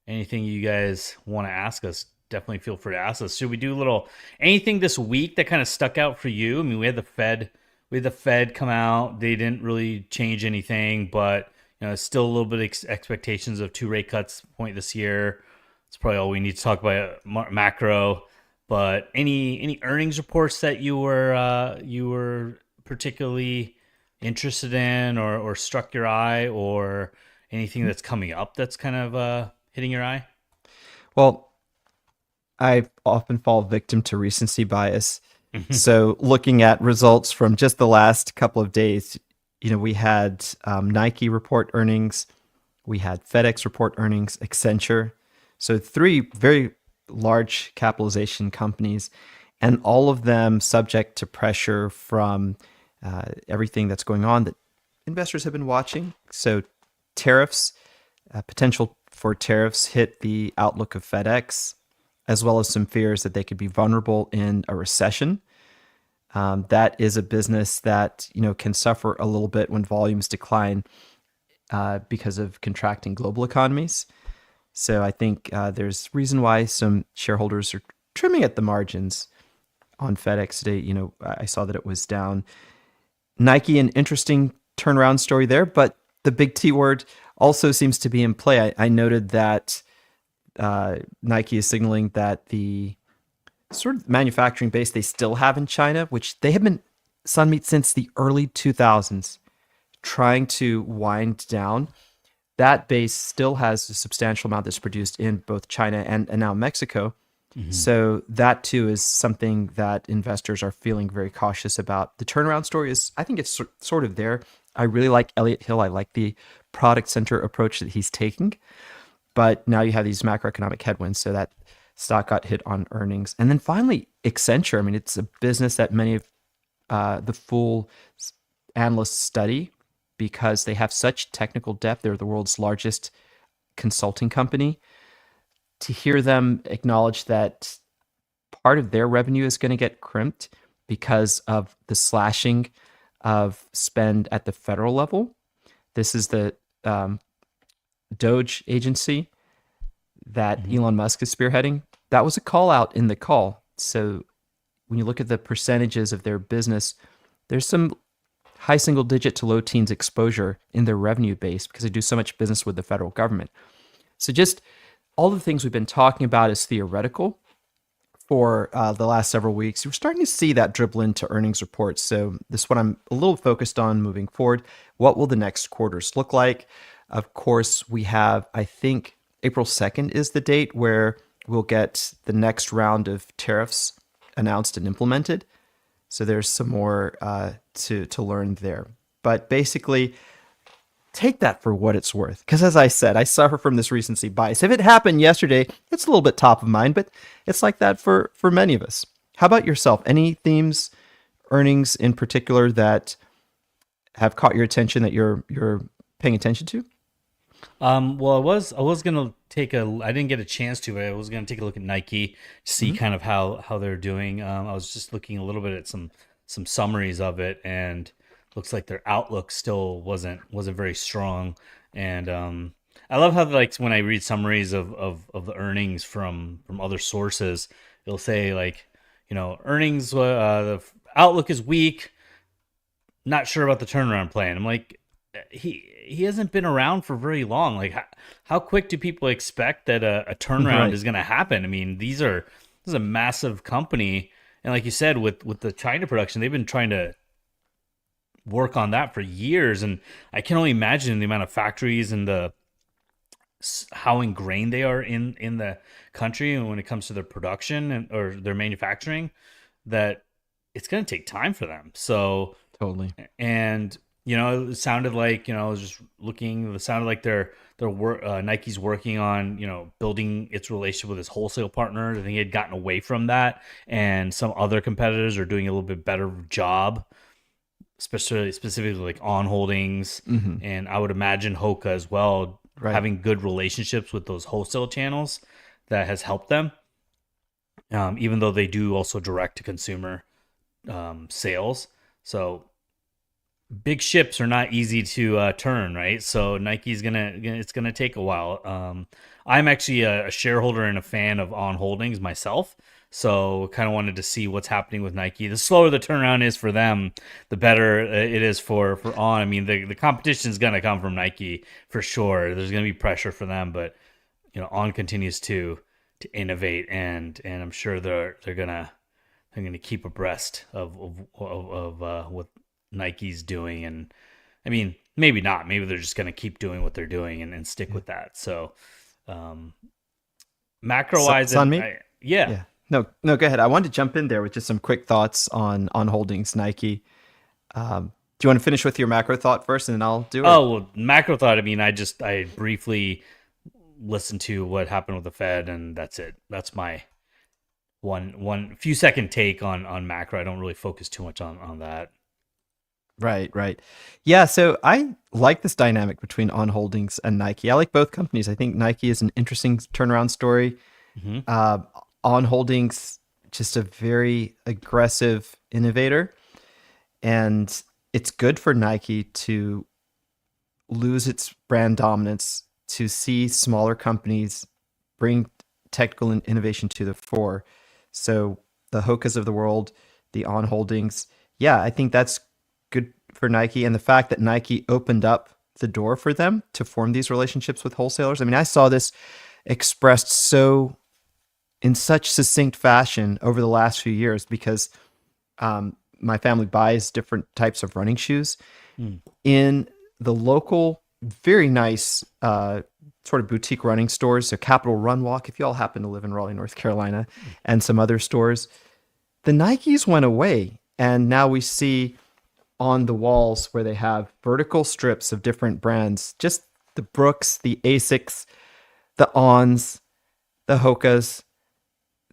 you guys want to ask us, definitely feel free to ask us. Should we do anything this week that kind of stuck out for you? I mean, we had the Fed we had the Fed come out. They didn't really change anything, but still a little bit of expectations of 2 rate cuts point this year. It's probably all we need to talk about macro. But any earnings reports that you were particularly interested in or struck your eye, or anything that's coming up that's kind of hitting your eye? Well, I often fall victim to recency bias. So looking at results from just the last couple of days, we had Nike report earnings, we had FedEx report earnings, Accenture. So 3 very large capitalization companies, and all of them subject to pressure from everything that's going on that investors have been watching. So tariffs, potential for tariffs hit the outlook of FedEx, as well as some fears that they could be vulnerable in a recession. That is a business that can suffer a little bit when volumes decline because of contracting global economies. So I think there's reason why some shareholders are trimming at the margins on FedEx today. I saw that it was down. Nike, an interesting turnaround story there, but the big T word also seems to be in play. I noted that Nike is signaling that the sort of manufacturing base they still have in China, which they have been, Sunmeat, since the early 2000s, trying to wind down. That base still has a substantial amount that's produced in both China and now Mexico. So that too is something that investors are feeling very cautious about. The turnaround story is, I think it's sort of there. I really like Elliott Hill. I like the product center approach that he's taking. But now you have these macroeconomic headwinds, so that stock got hit on earnings. And then finally, Accenture. I mean, it's a business that many of the Fool analysts study because they have such technical depth. They're the world's largest consulting company. To hear them acknowledge that part of their revenue is going to get crimped because of the slashing of spend at the federal level. This is the Doge agency that Elon Musk is spearheading. That was a call out in the call. So when you look at the percentages of their business, there's some high single digit to low teens exposure in their revenue base because they do so much business with the federal government. So just all the things we've been talking about is theoretical for the last several weeks. We're starting to see that dribble into earnings reports. So this is what I'm a little focused on moving forward. What will the next quarters look like? Of course, we have, I think, April 2nd is the date where we'll get the next round of tariffs announced and implemented. So there's some more to learn there. But basically, take that for what it's worth. Because as I said, I suffer from this recency bias. If it happened yesterday, it's a little bit top of mind, but it's like that for many of us. How about yourself? Any themes, earnings in particular that have caught your attention that you're paying attention to? Well, I was gonna I didn't get a chance to, but I was gonna take a look at Nike, see kind of how they're doing. I was just looking a little bit at some summaries of it, and looks like their outlook still wasn't very strong. And I love how, like, when I read summaries of the earnings from other sources, it'll say, like, earnings, the outlook is weak, not sure about the turnaround plan. I'm like, he hasn't been around for very long. Like, how quick do people expect that a turnaround is going to happen? I mean, this is a massive company, and like you said, with the China production, they've been trying to work on that for years, and I can only imagine the amount of factories and how ingrained they are in the country, and when it comes to their production or their manufacturing, that it's going to take time for them. So totally. And it sounded like, I was just looking, it sounded like Nike's working on, building its relationship with its wholesale partners. I think he had gotten away from that, and some other competitors are doing a little bit better job, specifically like On Holdings, and I would imagine Hoka as well, having good relationships with those wholesale channels that has helped them, even though they do also direct to consumer sales. So big ships are not easy to turn, right? So Nike's it's gonna take a while. I'm actually a shareholder and a fan of On Holdings myself, So kind of wanted to see what's happening with Nike. The slower the turnaround is for them, the better it is for On. I mean, the competition is going to come from Nike for sure. There's going to be pressure for them, but On continues to innovate, and I'm sure they're gonna keep abreast of what Nike's doing. And I mean, maybe not. Maybe they're just gonna keep doing what they're doing and stick with that. So, macro wise, on me. Yeah. No, go ahead. I wanted to jump in there with just some quick thoughts on holdings Nike. Do you want to finish with your macro thought first, and then I'll do it? Oh, well, macro thought. I mean, I briefly listened to what happened with the Fed, and that's it. That's my one few second take on macro. I don't really focus too much on that. Right. Yeah, so I like this dynamic between On Holdings and Nike. I like both companies. I think Nike is an interesting turnaround story. Mm-hmm. On Holdings, just a very aggressive innovator. And it's good for Nike to lose its brand dominance, to see smaller companies bring technical innovation to the fore. So the Hokas of the world, the On Holdings, I think that's good for Nike. And the fact that Nike opened up the door for them to form these relationships with wholesalers. I mean, I saw this expressed in such succinct fashion over the last few years, because my family buys different types of running shoes in the local, very nice sort of boutique running stores. So Capital Run Walk, if you all happen to live in Raleigh, North Carolina, and some other stores. The Nikes went away, and now we see on the walls where they have vertical strips of different brands, just the Brooks, the Asics, the Ons, the Hokas.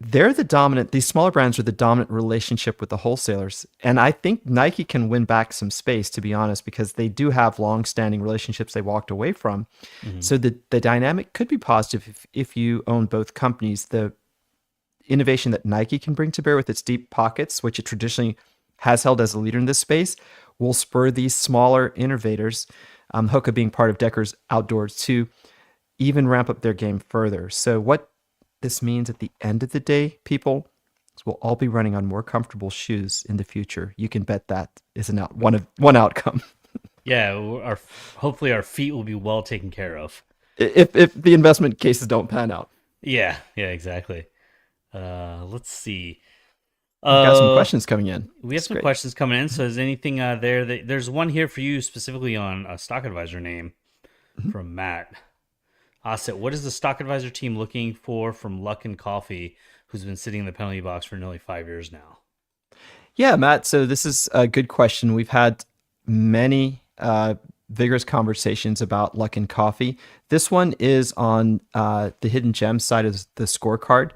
They're the dominant, these smaller brands are the dominant relationship with the wholesalers. And I think Nike can win back some space, to be honest, because they do have long-standing relationships they walked away from. Mm-hmm. So the dynamic could be positive if you own both companies. The innovation that Nike can bring to bear with its deep pockets, which it traditionally has held as a leader in this space, will spur these smaller innovators, Hoka being part of Decker's Outdoors, to even ramp up their game further. So what this means at the end of the day, people, is we'll all be running on more comfortable shoes in the future. You can bet that is one outcome. Yeah, hopefully our feet will be well taken care of. If the investment cases don't pan out. Yeah, exactly. Let's see. We've got some questions coming in. We have some questions coming in. So is anything there? There's one here for you specifically on a stock advisor name from Matt. Asit, what is the stock advisor team looking for from Luckin Coffee, who's been sitting in the penalty box for nearly 5 years now? Yeah, Matt. So this is a good question. We've had many vigorous conversations about Luckin Coffee. This one is on the hidden gem side of the scorecard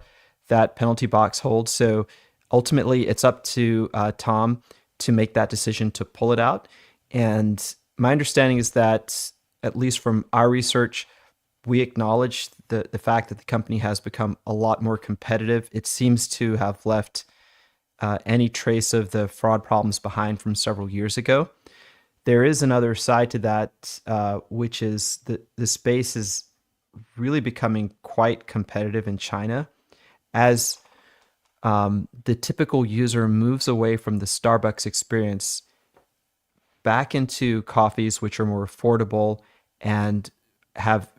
that penalty box holds. So ultimately, it's up to Tom to make that decision to pull it out. And my understanding is that, at least from our research, we acknowledge the fact that the company has become a lot more competitive. It seems to have left any trace of the fraud problems behind from several years ago. There is another side to that, which is the space is really becoming quite competitive in China as the typical user moves away from the Starbucks experience back into coffees which are more affordable and have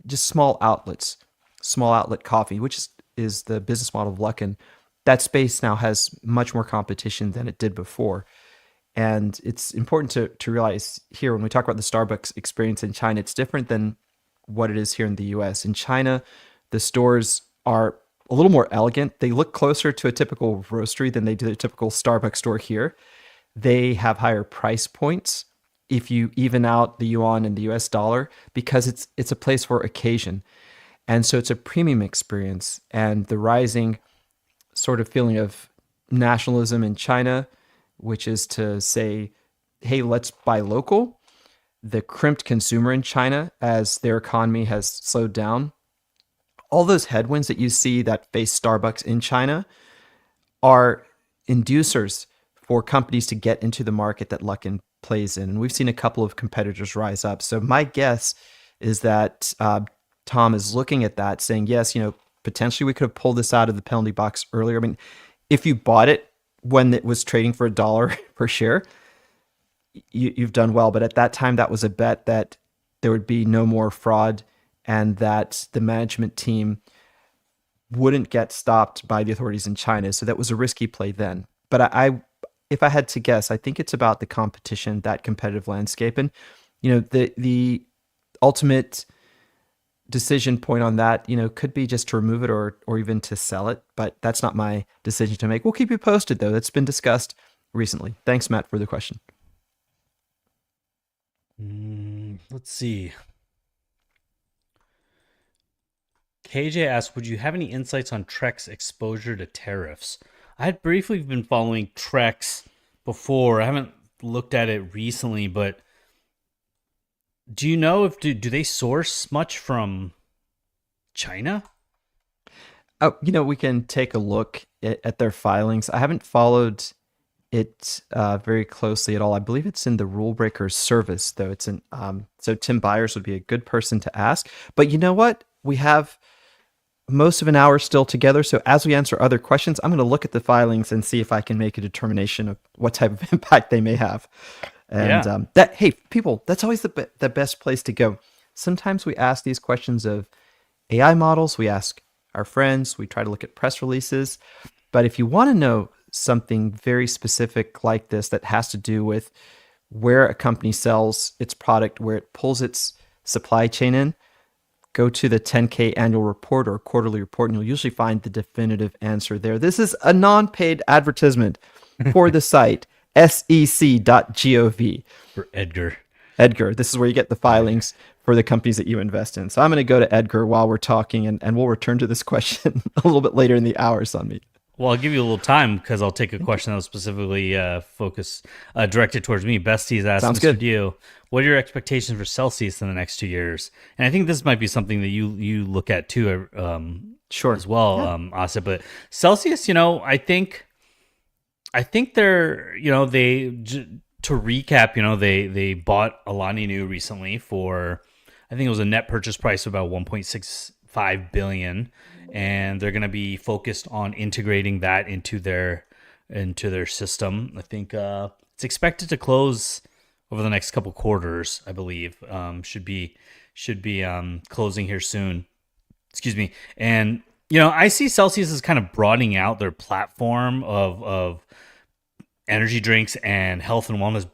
just small outlets, small outlet coffee, which is the business model of Luckin. That space now has much more competition than it did before. And it's important to realize here, when we talk about the Starbucks experience in China, it's different than what it is here in the US. In China, the stores are a little more elegant. They look closer to a typical roastery than they do a typical Starbucks store here. They have higher price points if you even out the yuan and the US dollar, because it's a place for occasion. And so it's a premium experience. And the rising sort of feeling of nationalism in China, which is to say, hey, let's buy local. The crimped consumer in China as their economy has slowed down. All those headwinds that you see that face Starbucks in China are inducers for companies to get into the market that Luckin plays in. And we've seen a couple of competitors rise up. So my guess is that Tom is looking at that saying, yes, potentially we could have pulled this out of the penalty box earlier. I mean, if you bought it when it was trading for $1 per share, you've done well. But at that time, that was a bet that there would be no more fraud and that the management team wouldn't get stopped by the authorities in China. So that was a risky play then. But if I had to guess, I think it's about the competition, that competitive landscape. And, the ultimate decision point on that, could be just to remove it or even to sell it. But that's not my decision to make. We'll keep you posted, though. That's been discussed recently. Thanks, Matt, for the question. Let's see. KJ asked, would you have any insights on Trek's exposure to tariffs? I had briefly been following Trek's before. I haven't looked at it recently, but do you know if do they source much from China? Oh, we can take a look at their filings. I haven't followed it very closely at all. I believe it's in the Rule Breakers service, though. It's in so Tim Byers would be a good person to ask. But you know what? We have most of an hour still together. So as we answer other questions, I'm going to look at the filings and see if I can make a determination of what type of impact they may have. And hey, people, that's always the best place to go. Sometimes we ask these questions of AI models. We ask our friends. We try to look at press releases. But if you want to know something very specific like this that has to do with where a company sells its product, where it pulls its supply chain in, go to the 10K annual report or quarterly report, and you'll usually find the definitive answer there. This is a non-paid advertisement for the site, sec.gov. For Edgar. Edgar, this is where you get the filings for the companies that you invest in. So I'm going to go to Edgar while we're talking, and we'll return to this question a little bit later in the hour, Sunmeet. Well, I'll give you a little time because I'll take a question that was specifically directed towards me. Bestie's asked, Sounds Mr. good. Dio, what are your expectations for Celsius in the next 2 years? And I think this might be something that you look at too, sure, as well, Asit. But Celsius, I think they're, to recap, they bought Alani Nu recently for, I think it was a net purchase price of about $1.65 billion. And they're going to be focused on integrating that into their system. I think it's expected to close over the next couple quarters. I believe should be closing here soon. Excuse me. And I see Celsius as kind of broadening out their platform of energy drinks and health and wellness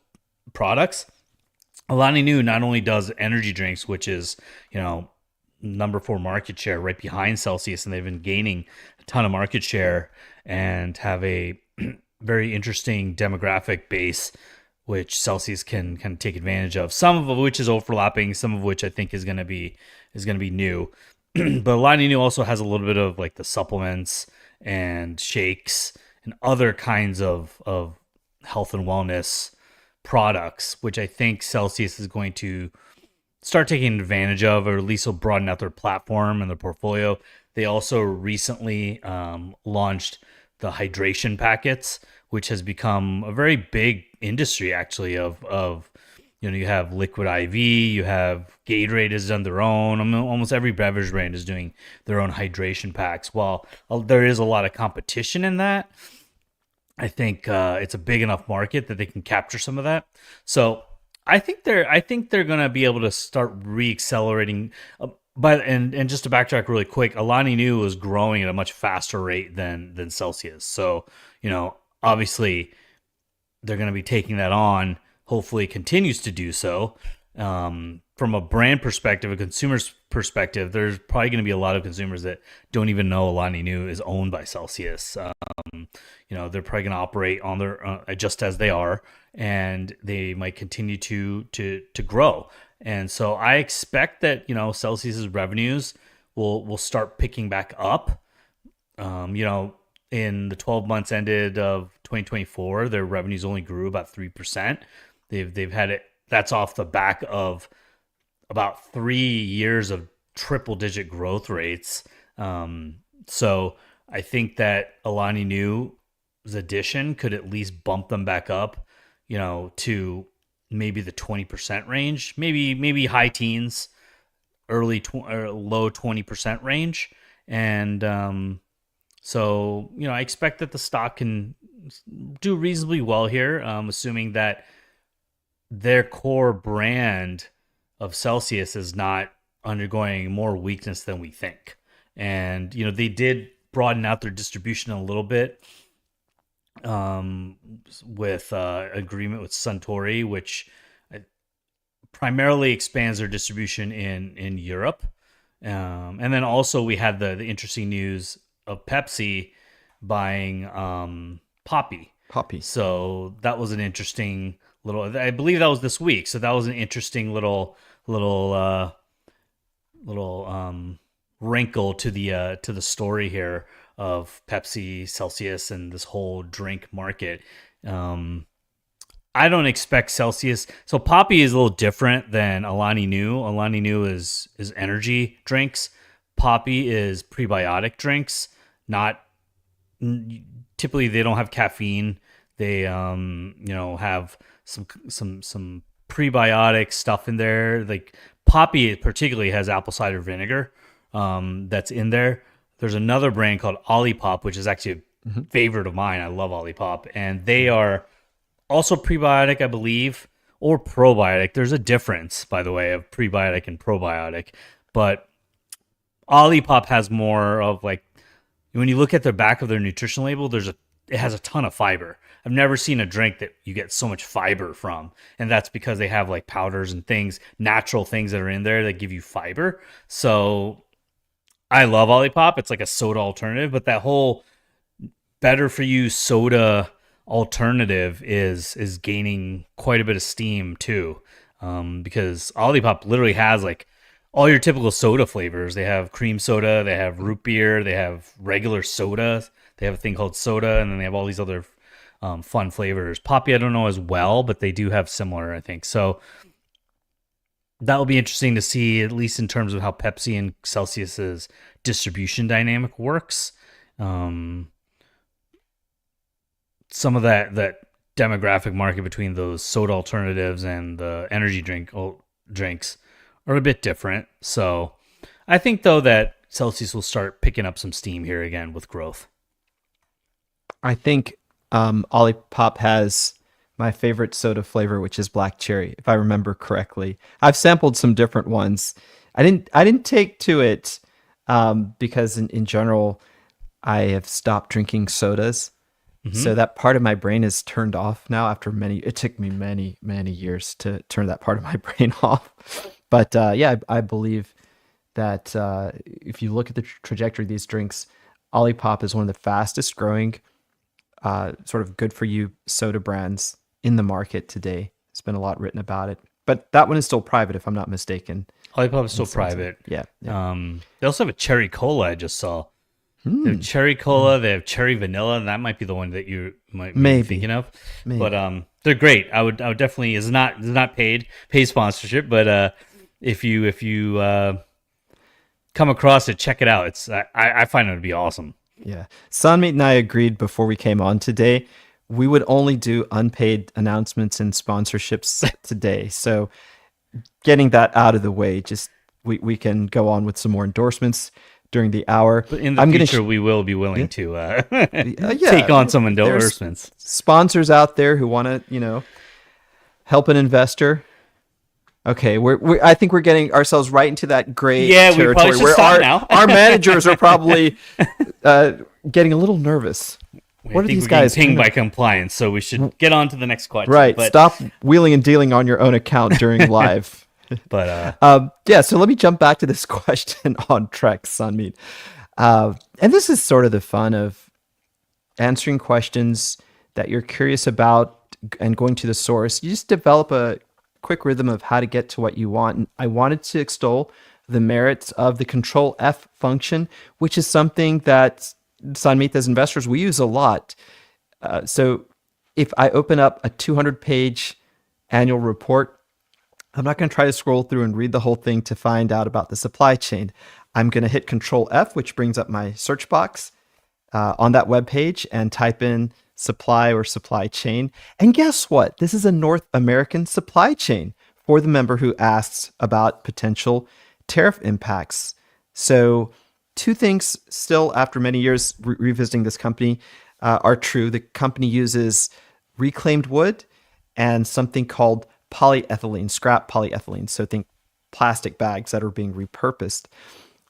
products. Alani Nu not only does energy drinks, which is number 4 market share right behind Celsius, and they've been gaining a ton of market share and have a very interesting demographic base which Celsius can kind of take advantage of, some of which is overlapping, some of which I think is going to be new. But Alani Nu also has a little bit of like the supplements and shakes and other kinds of health and wellness products, which I think Celsius is going to start taking advantage of, or at least will broaden out their platform and their portfolio. They also recently launched the hydration packets, which has become a very big industry actually of you have Liquid IV, you have Gatorade has done their own. Almost every beverage brand is doing their own hydration packs. While there is a lot of competition in that, I think it's a big enough market that they can capture some of that. So I think they're going to be able to start re-accelerating. But just to backtrack really quick, Alani Nu is growing at a much faster rate than Celsius. So obviously they're going to be taking that on. Hopefully, continues to do so. From a brand perspective, a consumer's perspective, there's probably going to be a lot of consumers that don't even know Alani Nu is owned by Celsius. They're probably going to operate on their just as they are, and they might continue to grow. And so I expect that Celsius's revenues will start picking back up. In the 12 months ended of 2024, their revenues only grew about 3%. They've had it. That's off the back of about 3 years of triple-digit growth rates. So I think that Alani Nu's addition could at least bump them back up, to maybe the 20% range, maybe high teens, low 20% range. And so, I expect that the stock can do reasonably well here, assuming that their core brand of Celsius is not undergoing more weakness than we think. And, they did broaden out their distribution a little bit with agreement with Santoro, which primarily expands their distribution in Europe. And then also we had the interesting news of Pepsi buying Poppy. So that was an interesting little, I believe that was this week. So that was an interesting little wrinkle to the story here of Pepsi, Celsius, and this whole drink market. I don't expect Celsius. So Poppy is a little different than Alani Nu. Alani Nu is energy drinks. Poppy is prebiotic drinks. Not typically they don't have caffeine. They have some prebiotic stuff in there. Like Poppy particularly has apple cider vinegar that's in there. There's another brand called Olipop, which is actually a favorite of mine. I love Olipop, and they are also prebiotic, I believe, or probiotic. There's a difference, by the way, of prebiotic and probiotic. But Olipop has more of like, when you look at the back of their nutrition label, it has a ton of fiber. I've never seen a drink that you get so much fiber from. And that's because they have like powders and things, natural things that are in there that give you fiber. So I love Olipop. It's like a soda alternative, but that whole better for you soda alternative is gaining quite a bit of steam too, because Olipop literally has like all your typical soda flavors. They have cream soda, they have root beer, they have regular soda, they have a thing called soda, and then they have all these other fun flavors. Poppy I don't know as well, but they do have similar, I think. So that will be interesting to see, at least in terms of how Pepsi and Celsius's distribution dynamic works. Some of that demographic market between those soda alternatives and the energy drinks are a bit different. So I think, though, that Celsius will start picking up some steam here again with growth. I think Olipop has my favorite soda flavor, which is black cherry, if I remember correctly. I've sampled some different ones. I didn't take to it because in general, I have stopped drinking sodas. So that part of my brain is turned off now after it took me many, many years to turn that part of my brain off. But I believe that if you look at the trajectory of these drinks, Olipop is one of the fastest growing sort of good for you soda brands in the market today. There's been a lot written about it, but that one is still private, if I'm not mistaken. Olipop is still private. Yeah. They also have a cherry cola I just saw. They have cherry cola, they have cherry vanilla, and that might be the one that you might be thinking of. Maybe. But they're great. I would definitely, it's not paid sponsorship, but if you come across it, check it out. I find it to be awesome. Yeah. Sanmeet and I agreed before we came on today, we would only do unpaid announcements and sponsorships today. So getting that out of the way, just we can go on with some more endorsements during the hour. But in the future, we will be willing to take on some endorsements. There's sponsors out there who want to, help an investor. Okay, I think we're getting ourselves right into that gray territory where our managers are probably getting a little nervous. What are these guys pinged by compliance? So we should get on to the next question. Right, stop wheeling and dealing on your own account during live. But so let me jump back to this question on Trek, Sanmeet. And this is sort of the fun of answering questions that you're curious about and going to the source. You just develop a quick rhythm of how to get to what you want. And I wanted to extol the merits of the Control F function, which is something that Sanmeet, as investors, we use a lot. So if I open up a 200-page annual report, I'm not going to try to scroll through and read the whole thing to find out about the supply chain. I'm going to hit Control F, which brings up my search box on that web page, and type in supply or supply chain. And guess what? This is a North American supply chain for the member who asks about potential tariff impacts. So two things still after many years revisiting this company are true. The company uses reclaimed wood and something called polyethylene, scrap polyethylene. So think plastic bags that are being repurposed.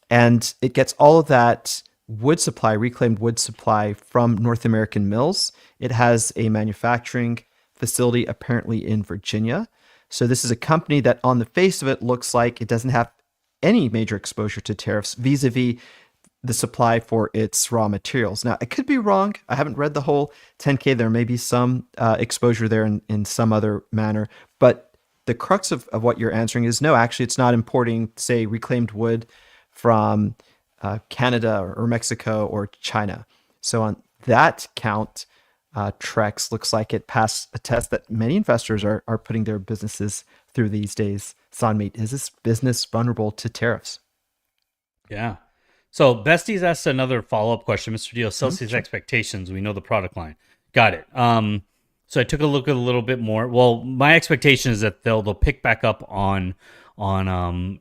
And it gets all of that wood supply, reclaimed wood supply from North American mills. It has a manufacturing facility apparently in Virginia. So this is a company that on the face of it looks like it doesn't have any major exposure to tariffs vis-a-vis the supply for its raw materials. Now, I could be wrong. I haven't read the whole 10K. There may be some exposure there in some other manner. But the crux of what you're answering is no, actually, it's not importing, say, reclaimed wood from Canada or Mexico or China. So on that count, Trex looks like it passed a test that many investors are putting their businesses through these days. Sanmeet, is this business vulnerable to tariffs? Yeah. So Besties asked another follow-up question. Mr. Deal, Celsius expectations. We know the product line. Got it. So I took a look at a little bit more. Well, my expectation is that they'll pick back up on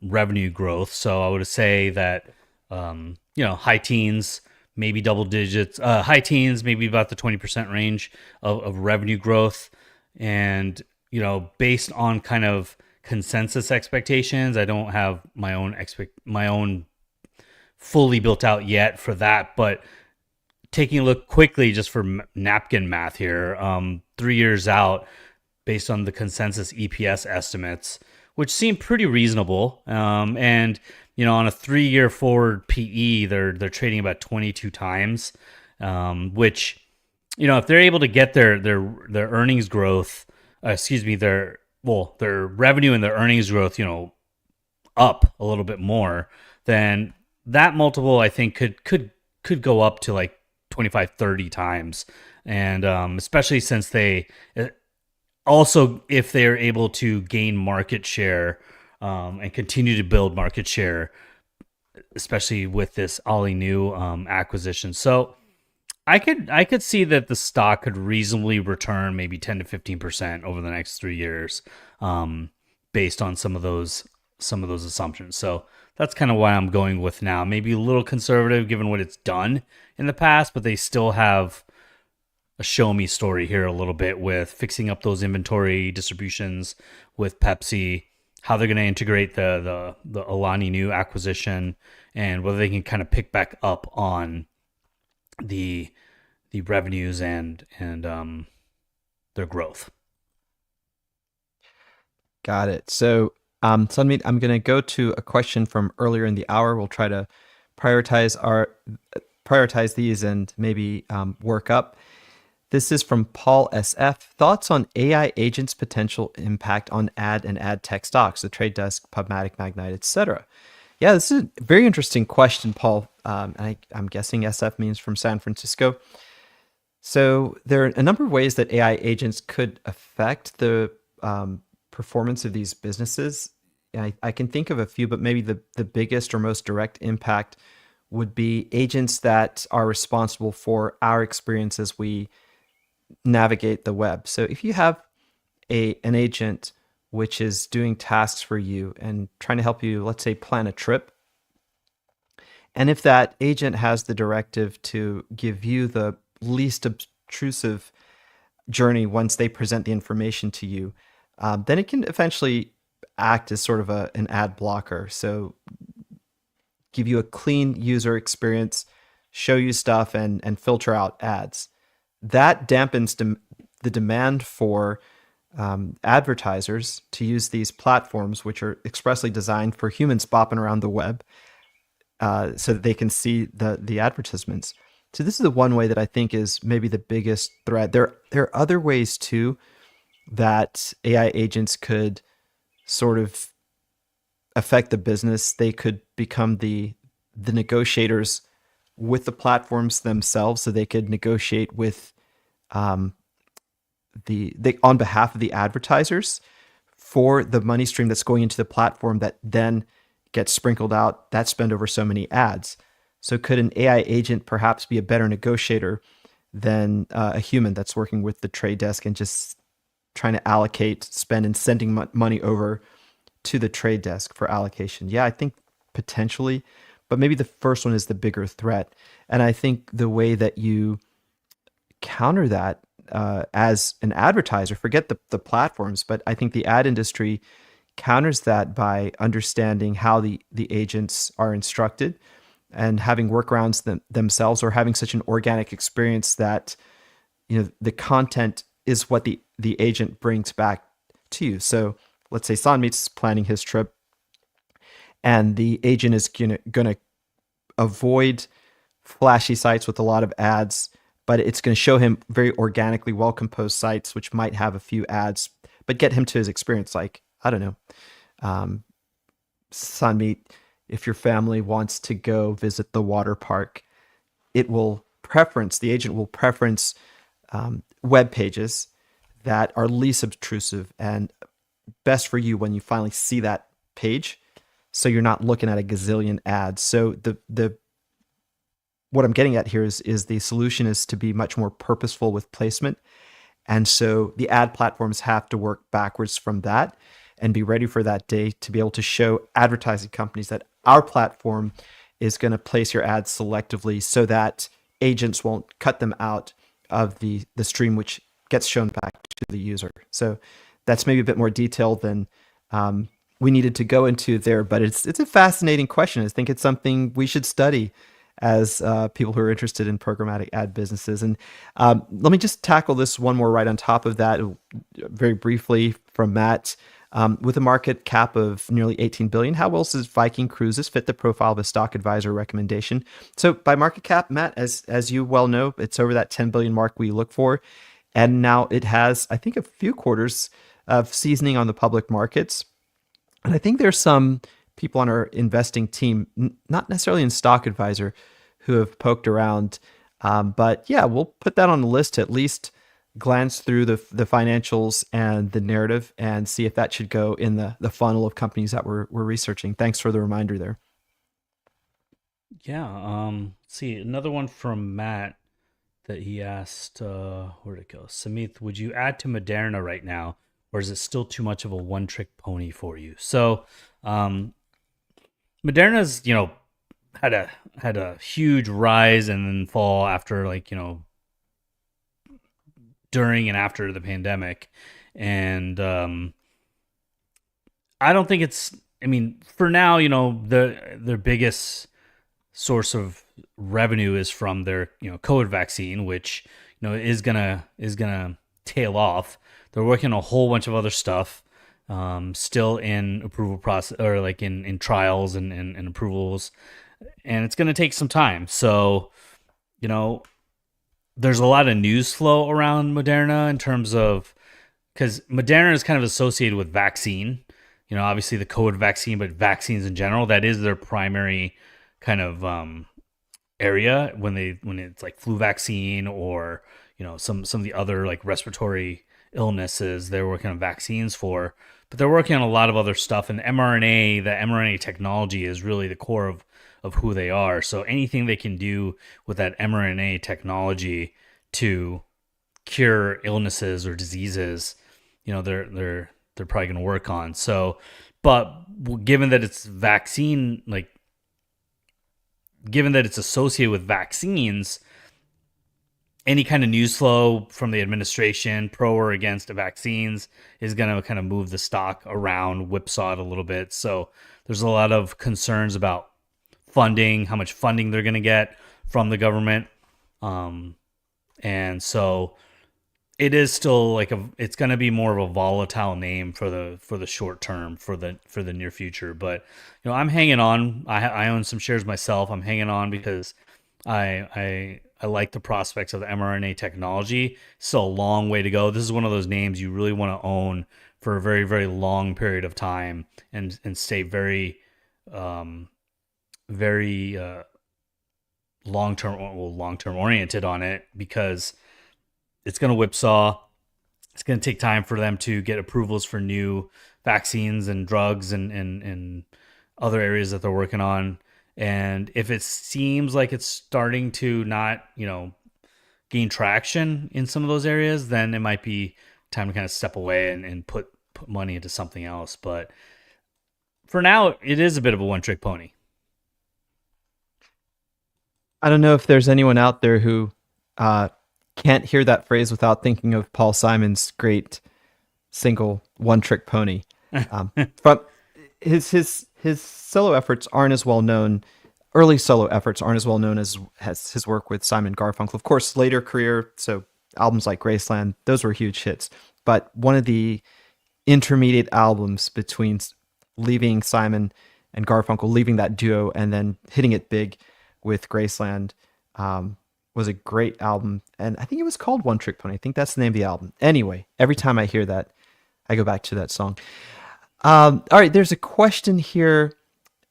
revenue growth. So I would say that high teens, maybe double digits, high teens, maybe about the 20% range of revenue growth. And based on kind of consensus expectations, I don't have my own fully built out yet for that, but taking a look quickly just for napkin math here, 3 years out based on the consensus EPS estimates, which seem pretty reasonable. And on a 3-year forward PE, they're trading about 22 times, which, if they're able to get their earnings growth, their revenue and their earnings growth, up a little bit more, then that multiple, I think, could go up to like 25, 30 times. And especially since if they're able to gain market share and continue to build market share, especially with this Ollie New acquisition. So I could see that the stock could reasonably return maybe 10 to 15% over the next 3 years, based on some of those assumptions. So that's kind of why I'm going with now. Maybe a little conservative given what it's done in the past, but they still have a show me story here a little bit with fixing up those inventory distributions with Pepsi, how they're going to integrate the Alani New acquisition, and whether they can kind of pick back up on the revenues and their growth. Got it. So Sunmeet, I'm going to go to a question from earlier in the hour. We'll try to prioritize these and maybe work up. This is from Paul SF. Thoughts on AI agents' potential impact on ad and ad tech stocks, the Trade Desk, PubMatic, Magnite, etc. Yeah, this is a very interesting question, Paul. I'm guessing SF means from San Francisco. So there are a number of ways that AI agents could affect the performance of these businesses. I can think of a few, but maybe the biggest or most direct impact would be agents that are responsible for our experience as we navigate the web. So if you have an agent which is doing tasks for you and trying to help you, let's say, plan a trip, and if that agent has the directive to give you the least obtrusive journey once they present the information to you, then it can eventually act as sort of an ad blocker. So give you a clean user experience, show you stuff, and filter out ads. That dampens the demand for advertisers to use these platforms, which are expressly designed for humans bopping around the web, so that they can see the advertisements. So this is the one way that I think is maybe the biggest threat. There are other ways too that AI agents could sort of affect the business. They could become the negotiators with the platforms themselves, so they could negotiate with on behalf of the advertisers for the money stream that's going into the platform that then gets sprinkled out, that spend over so many ads. So could an AI agent perhaps be a better negotiator than a human that's working with the trade desk and just trying to allocate spend and sending money over to the trade desk for allocation? Yeah, I think potentially, but maybe the first one is the bigger threat. And I think the way that you counter that as an advertiser, forget the platforms, but I think the ad industry counters that by understanding how the agents are instructed and having workarounds themselves, or having such an organic experience that the content is what the agent brings back to you. So let's say Sanmeet's planning his trip, and the agent is gonna avoid flashy sites with a lot of ads, but it's going to show him very organically well-composed sites, which might have a few ads, but get him to his experience. Like, I don't know, Sanmeet, if your family wants to go visit the water park, the agent will preference web pages that are least obtrusive and best for you when you finally see that page. So you're not looking at a gazillion ads. So what I'm getting at here is the solution is to be much more purposeful with placement. And so the ad platforms have to work backwards from that and be ready for that day to be able to show advertising companies that our platform is going to place your ads selectively so that agents won't cut them out of the stream, which gets shown back to the user. So that's maybe a bit more detailed than we needed to go into there, but it's a fascinating question. I think it's something we should study as people who are interested in programmatic ad businesses. And let me just tackle this one more right on top of that very briefly from Matt. With a market cap of nearly 18 billion, how well does Viking Cruises fit the profile of a stock advisor recommendation? So by market cap, Matt, as you well know, it's over that 10 billion mark we look for. And now it has, I think, a few quarters of seasoning on the public markets. And I think there's some people on our investing team, not necessarily in Stock Advisor, who have poked around. But yeah, we'll put that on the list to at least glance through the financials and the narrative and see if that should go in the funnel of companies that we're researching. Thanks for the reminder there. Yeah. See, another one from Matt that he asked, where'd it go? Samith, would you add to Moderna right now, or is it still too much of a one-trick pony for you? So, Moderna's, had a huge rise and then fall after during and after the pandemic. And I don't think for now, their biggest source of revenue is from their, COVID vaccine, which, is gonna tail off. They're working on a whole bunch of other stuff, still in approval process, or in trials and approvals. And it's going to take some time. So, there's a lot of news flow around Moderna in terms of, because Moderna is kind of associated with vaccine, obviously the COVID vaccine, but vaccines in general, that is their primary kind of area when it's like flu vaccine or, some of the other like respiratory illnesses they're working on vaccines for, but they're working on a lot of other stuff. And the mRNA technology is really the core of who they are. So anything they can do with that mRNA technology to cure illnesses or diseases, they're probably going to work on. So, but given that it's vaccine, given that it's associated with vaccines, any kind of news flow from the administration, pro or against the vaccines, is going to kind of move the stock around, whipsaw it a little bit. So there's a lot of concerns about funding, how much funding they're going to get from the government. And so it is still it's going to be more of a volatile name for the short term, for the near future. But, I'm hanging on. I own some shares myself. I'm hanging on because I like the prospects of the mRNA technology. Still a long way to go. This is one of those names you really want to own for a very, very long period of time and stay very, very long-term oriented on it, because it's going to whipsaw. It's going to take time for them to get approvals for new vaccines and drugs and other areas that they're working on. And if it seems like it's starting to not, gain traction in some of those areas, then it might be time to kind of step away and put money into something else. But for now, it is a bit of a one-trick pony. I don't know if there's anyone out there who can't hear that phrase without thinking of Paul Simon's great single "One Trick Pony." From his solo efforts aren't as well known. Early solo efforts aren't as well known as his work with Simon Garfunkel. Of course, later career, so albums like Graceland, those were huge hits. But one of the intermediate albums between leaving Simon and Garfunkel, leaving that duo, and then hitting it big with Graceland, was a great album. And I think it was called One Trick Pony. I think that's the name of the album. Anyway, every time I hear that, I go back to that song. All right, there's a question here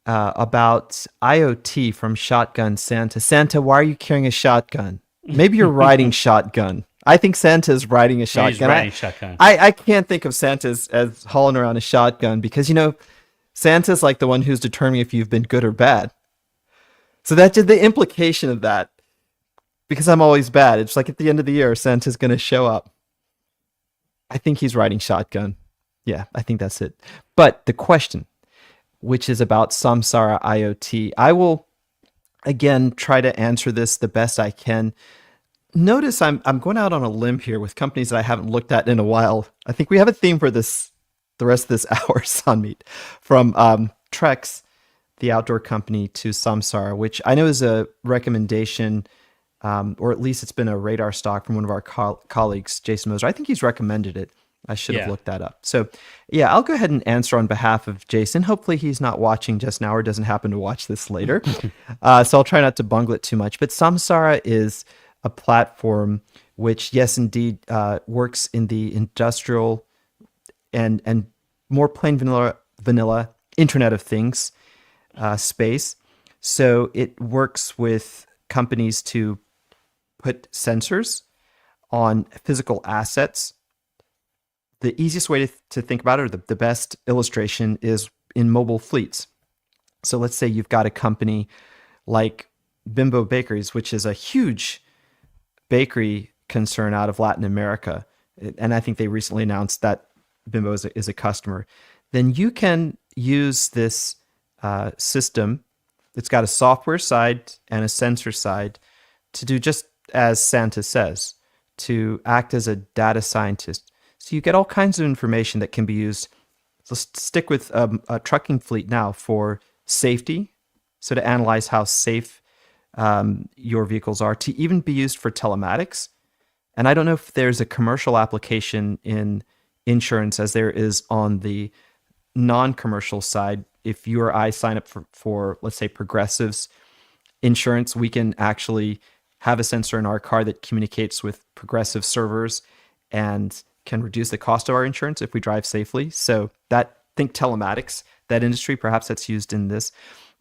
about IoT from Shotgun Santa. Santa, why are you carrying a shotgun? Maybe you're riding shotgun. I think Santa's riding a shotgun. He's riding shotgun. I can't think of Santa as hauling around a shotgun because, Santa's like the one who's determining if you've been good or bad. So that's the implication of that. Because I'm always bad. It's like at the end of the year, Santa's going to show up. I think he's riding shotgun. Yeah, I think that's it. But the question, which is about Samsara IoT, I will, again, try to answer this the best I can. Notice I'm going out on a limb here with companies that I haven't looked at in a while. I think we have a theme for this, the rest of this hour, Sunmeet, from Trex, the outdoor company, to Samsara, which I know is a recommendation, or at least it's been a radar stock from one of our colleagues, Jason Moser. I think he's recommended it. I should have looked that up. So yeah, I'll go ahead and answer on behalf of Jason. Hopefully he's not watching just now or doesn't happen to watch this later. So I'll try not to bungle it too much. But Samsara is a platform which, yes, indeed, works in the industrial and more plain vanilla Internet of Things space. So it works with companies to put sensors on physical assets. The easiest way to think about it, or the best illustration, is in mobile fleets. So let's say you've got a company like Bimbo Bakeries, which is a huge bakery concern out of Latin America. And I think they recently announced that Bimbo is a customer. Then you can use this system. It's got a software side and a sensor side to do just as Santa says, to act as a data scientist. So you get all kinds of information that can be used. Let's stick with a trucking fleet now for safety. So to analyze how safe your vehicles are, to even be used for telematics. And I don't know if there's a commercial application in insurance as there is on the non-commercial side. If you or I sign up for let's say, Progressive's insurance, we can actually have a sensor in our car that communicates with Progressive servers and can reduce the cost of our insurance if we drive safely. So think telematics, that industry, perhaps that's used in this.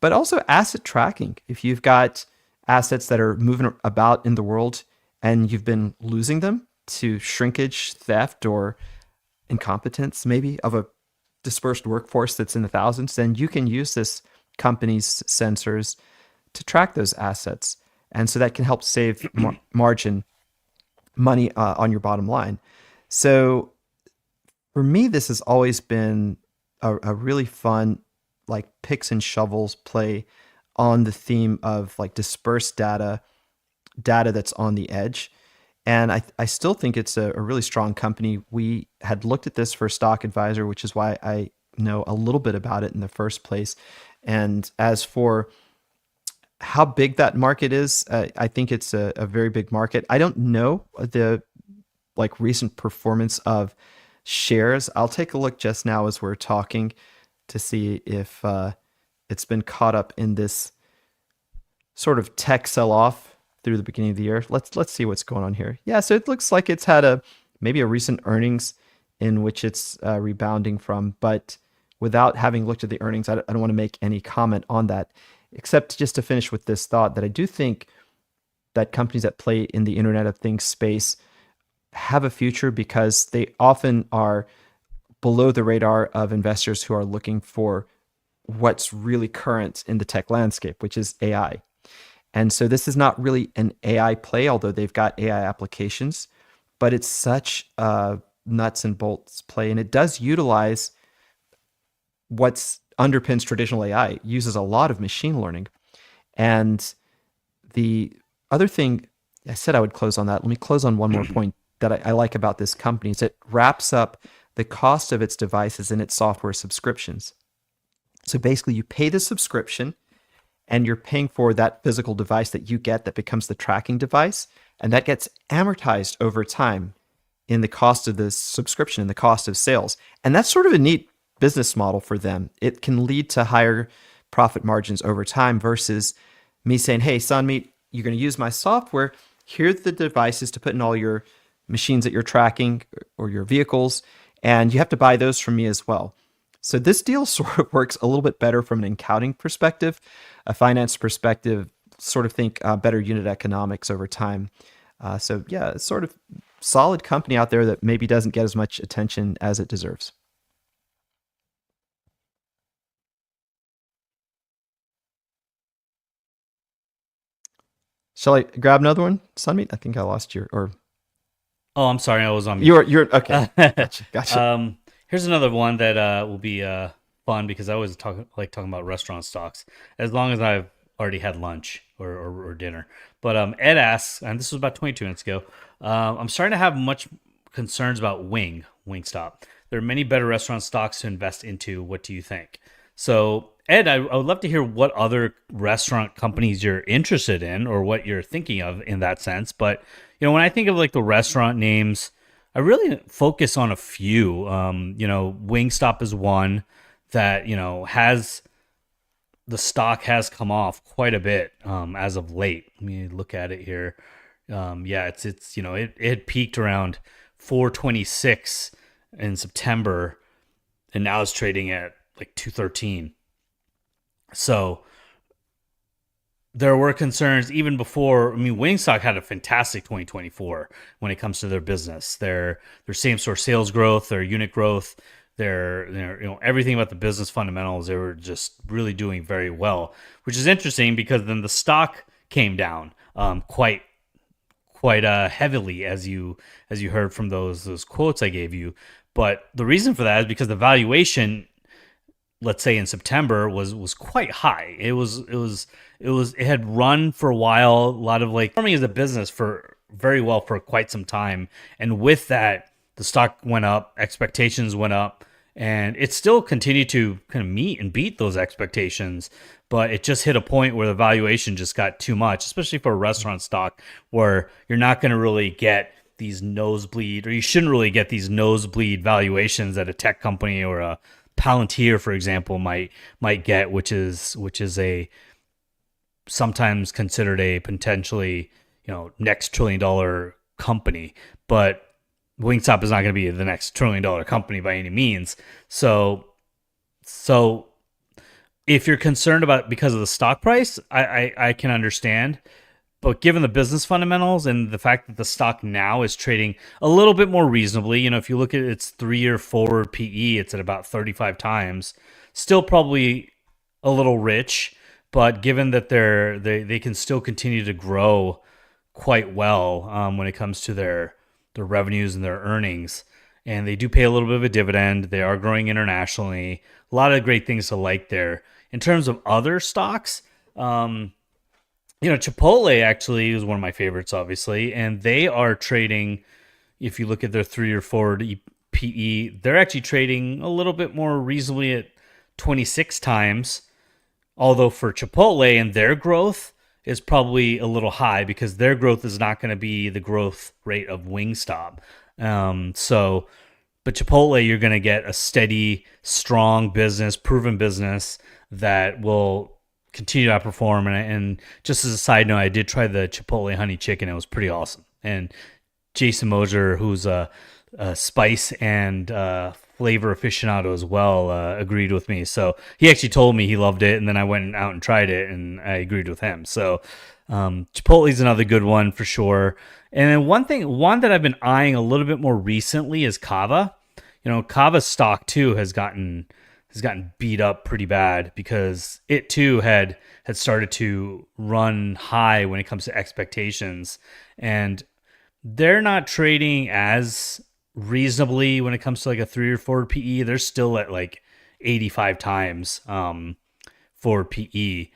But also asset tracking. If you've got assets that are moving about in the world and you've been losing them to shrinkage, theft, or incompetence maybe of a dispersed workforce that's in the thousands, then you can use this company's sensors to track those assets. And so that can help save margin money on your bottom line. So for me, this has always been a really fun, like picks and shovels play on the theme of like dispersed data that's on the edge. And I still think it's a really strong company. We had looked at this for Stock Advisor, which is why I know a little bit about it in the first place. And as for how big that market is, I think it's a very big market. I don't know the recent performance of shares. I'll take a look just now as we're talking to see if it's been caught up in this sort of tech sell-off through the beginning of the year. Let's see what's going on here. Yeah, so it looks like it's had maybe a recent earnings in which it's rebounding from, but without having looked at the earnings, I don't want to make any comment on that, except just to finish with this thought that I do think that companies that play in the Internet of Things space have a future because they often are below the radar of investors who are looking for what's really current in the tech landscape, which is AI. And so this is not really an AI play, although they've got AI applications, but it's such a nuts and bolts play. And it does utilize what's underpins traditional AI. It uses a lot of machine learning. And the other thing I said I would close on that. Let me close on one more point that I like about this company is it wraps up the cost of its devices in its software subscriptions. So basically you pay the subscription and you're paying for that physical device that you get that becomes the tracking device. And that gets amortized over time in the cost of the subscription and the cost of sales. And that's sort of a neat business model for them. It can lead to higher profit margins over time versus me saying, hey, Sunmeet, you're going to use my software. Here are the devices to put in all your machines that you're tracking or your vehicles, and you have to buy those from me as well. So this deal sort of works a little bit better from an accounting perspective, a finance perspective, sort of think better unit economics over time. So yeah, it's sort of solid company out there that maybe doesn't get as much attention as it deserves. Shall I grab another one, Sunmeet? I think I lost your or. Oh, I'm sorry, I was on mute. You're okay. Gotcha. Here's another one that will be fun because I always like talking about restaurant stocks as long as I've already had lunch or dinner. But Ed asks, and this was about 22 minutes ago, I'm starting to have much concerns about Wingstop. There are many better restaurant stocks to invest into. What do you think? So Ed, I would love to hear what other restaurant companies you're interested in or what you're thinking of in that sense. But, when I think of like the restaurant names, I really focus on a few. Wingstop is one that, has the stock has come off quite a bit as of late. Let me look at it here. It peaked around 426 in September and now it's trading at like 213. So there were concerns even before. Wingstop had a fantastic 2024 when it comes to their business, their same store sales growth, their unit growth, their everything about the business fundamentals. They were just really doing very well, which is interesting because then the stock came down quite heavily as you heard from those quotes I gave you. But the reason for that is because the valuation, let's say in September, was quite high. It had run for a while. A lot of farming is a business for very well for quite some time, and with that, the stock went up, expectations went up, and it still continued to kind of meet and beat those expectations. But it just hit a point where the valuation just got too much, especially for a restaurant stock, where you're not going to really get these nosebleed, or you shouldn't really get these nosebleed valuations that a tech company or a Palantir, for example, might get, which is a sometimes considered a potentially next $1 trillion company. But Wingstop is not going to be the next $1 trillion company by any means. So if you're concerned about because of the stock price, I can understand. But given the business fundamentals and the fact that the stock now is trading a little bit more reasonably, if you look at its 3-year forward PE, it's at about 35 times. Still probably a little rich, but given that they can still continue to grow quite well when it comes to their revenues and their earnings, and they do pay a little bit of a dividend. They are growing internationally. A lot of great things to like there. In terms of other stocks, Chipotle actually is one of my favorites, obviously, and they are trading, if you look at their 3-year forward PE, they're actually trading a little bit more reasonably at 26 times, although for Chipotle and their growth is probably a little high because their growth is not going to be the growth rate of Wingstop. But Chipotle, you're going to get a steady, strong business, proven business that will continue to outperform. And just as a side note, I did try the Chipotle honey chicken. It was pretty awesome. And Jason Moser, who's a spice and flavor aficionado as well, agreed with me. So he actually told me he loved it, and then I went out and tried it, and I agreed with him. So Chipotle is another good one for sure. And then one that I've been eyeing a little bit more recently is Kava. Kava's stock too has gotten beat up pretty bad because it too had started to run high when it comes to expectations, and they're not trading as reasonably when it comes to like a 3 or 4 PE. They're still at like 85 times for PE.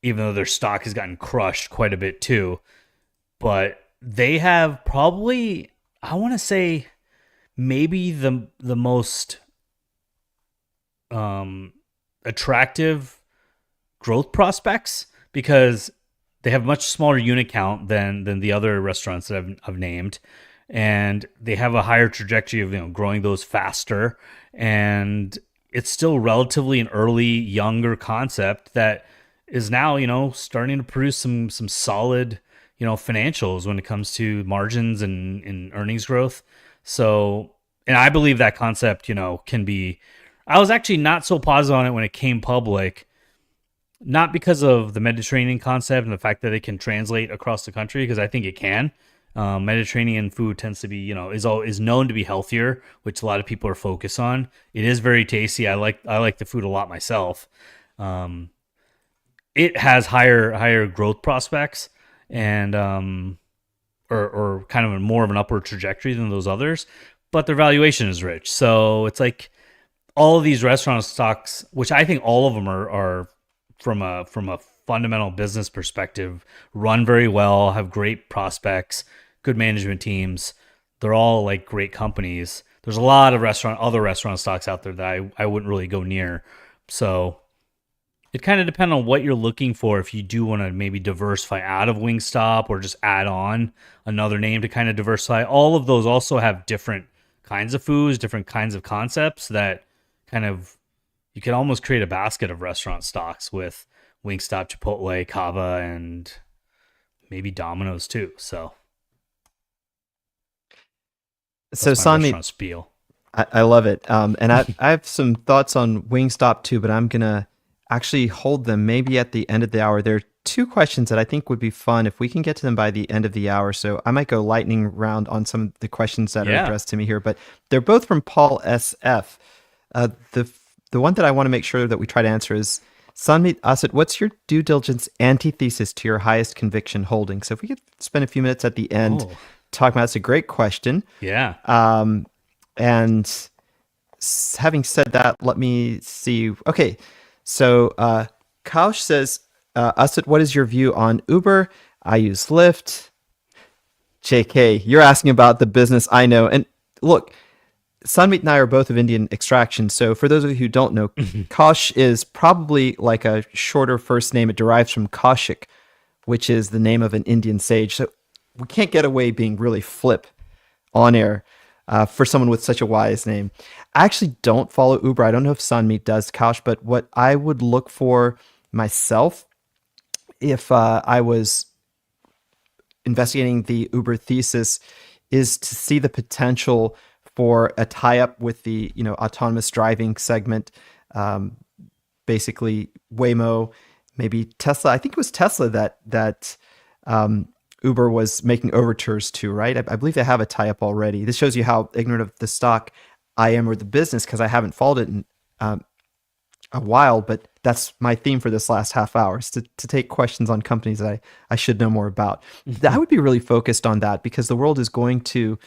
even though their stock has gotten crushed quite a bit too. But they have probably, I want to say, maybe the most attractive growth prospects, because they have much smaller unit count than the other restaurants that I've named, and they have a higher trajectory of growing those faster, and it's still relatively an early younger concept that is now starting to produce some solid financials when it comes to margins and earnings growth. So, and I believe that concept can be. I was actually not so positive on it when it came public, not because of the Mediterranean concept and the fact that it can translate across the country, because I think it can. Mediterranean food tends to be, is known to be healthier, which a lot of people are focused on. It is very tasty. I like the food a lot myself. It has higher growth prospects and or kind of more of an upward trajectory than those others, but their valuation is rich. So it's like all of these restaurant stocks, which I think all of them are from a fundamental business perspective, run very well, have great prospects, good management teams. They're all like great companies. There's a lot of other restaurant stocks out there that I wouldn't really go near. So it kind of depends on what you're looking for. If you do want to maybe diversify out of Wingstop or just add on another name to kind of diversify, all of those also have different kinds of foods, different kinds of concepts that kind of, you can almost create a basket of restaurant stocks with Wingstop, Chipotle, Cava, and maybe Domino's too. So So that's my Sanmi, restaurant spiel. I love it. And I have some thoughts on Wingstop too, but I'm going to actually hold them maybe at the end of the hour. There are two questions that I think would be fun if we can get to them by the end of the hour. So I might go lightning round on some of the questions that are addressed to me here, but they're both from Paul SF. The one that I want to make sure that we try to answer is, Sanmeet Asit, what's your due diligence antithesis to your highest conviction holding? So if we could spend a few minutes at the end talking about it, it's a great question. Yeah. And having said that, let me see. Okay. So Kaush says, Asit, what is your view on Uber? I use Lyft. JK, you're asking about the business I know. And look, Sanmeet and I are both of Indian extraction. So for those of you who don't know, Kaush is probably like a shorter first name. It derives from Kaushik, which is the name of an Indian sage. So we can't get away being really flip on air for someone with such a wise name. I actually don't follow Uber. I don't know if Sanmeet does, Kaush, but what I would look for myself if I was investigating the Uber thesis is to see the potential for a tie-up with the autonomous driving segment, basically Waymo, maybe Tesla. I think it was Tesla that Uber was making overtures to, right? I believe they have a tie-up already. This shows you how ignorant of the stock I am or the business, because I haven't followed it in a while, but that's my theme for this last half hour, is to take questions on companies that I should know more about. I would be really focused on that, because the world is going to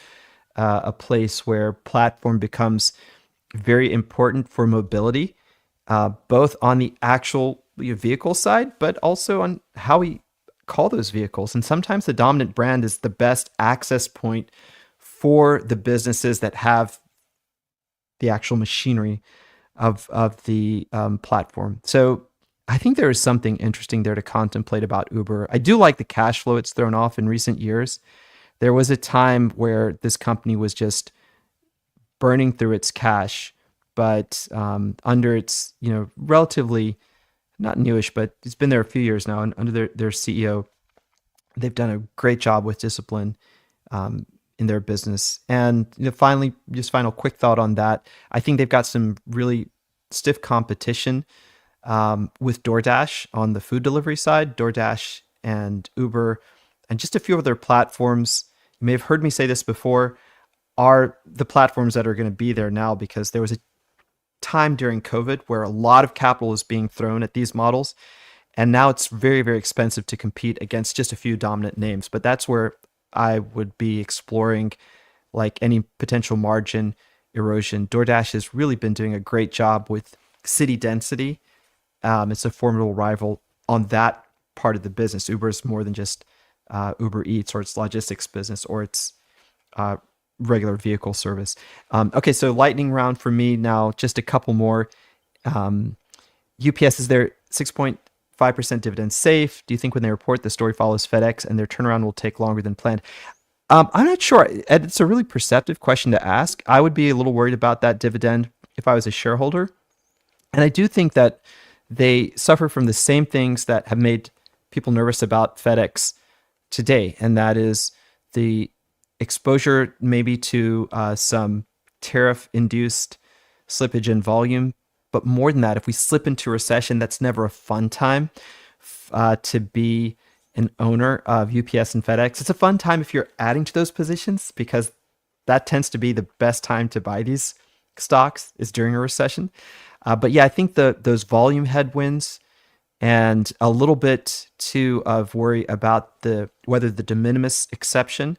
a place where platform becomes very important for mobility, both on the actual vehicle side, but also on how we call those vehicles. And sometimes the dominant brand is the best access point for the businesses that have the actual machinery of the platform. So I think there is something interesting there to contemplate about Uber. I do like the cash flow it's thrown off in recent years. There was a time where this company was just burning through its cash, but under its, relatively not newish, but it's been there a few years now, and under their CEO, they've done a great job with discipline in their business. And finally, just final quick thought on that. I think they've got some really stiff competition with DoorDash on the food delivery side, DoorDash and Uber, and just a few other platforms. You may have heard me say this before, are the platforms that are going to be there now, because there was a time during COVID where a lot of capital was being thrown at these models. And now it's very, very expensive to compete against just a few dominant names. But that's where I would be exploring like any potential margin erosion. DoorDash has really been doing a great job with city density. It's a formidable rival on that part of the business. Uber is more than just Uber Eats or its logistics business or its regular vehicle service. Okay, so lightning round for me now, just a couple more. UPS is their 6.5% dividend safe? Do you think when they report the story follows FedEx and their turnaround will take longer than planned? I'm not sure. Ed, it's a really perceptive question to ask. I would be a little worried about that dividend if I was a shareholder. And I do think that they suffer from the same things that have made people nervous about FedEx today. And that is the exposure maybe to some tariff-induced slippage in volume. But more than that, if we slip into a recession, that's never a fun time to be an owner of UPS and FedEx. It's a fun time if you're adding to those positions because that tends to be the best time to buy these stocks is during a recession. But yeah, I think those volume headwinds and a little bit too of worry about whether the de minimis exception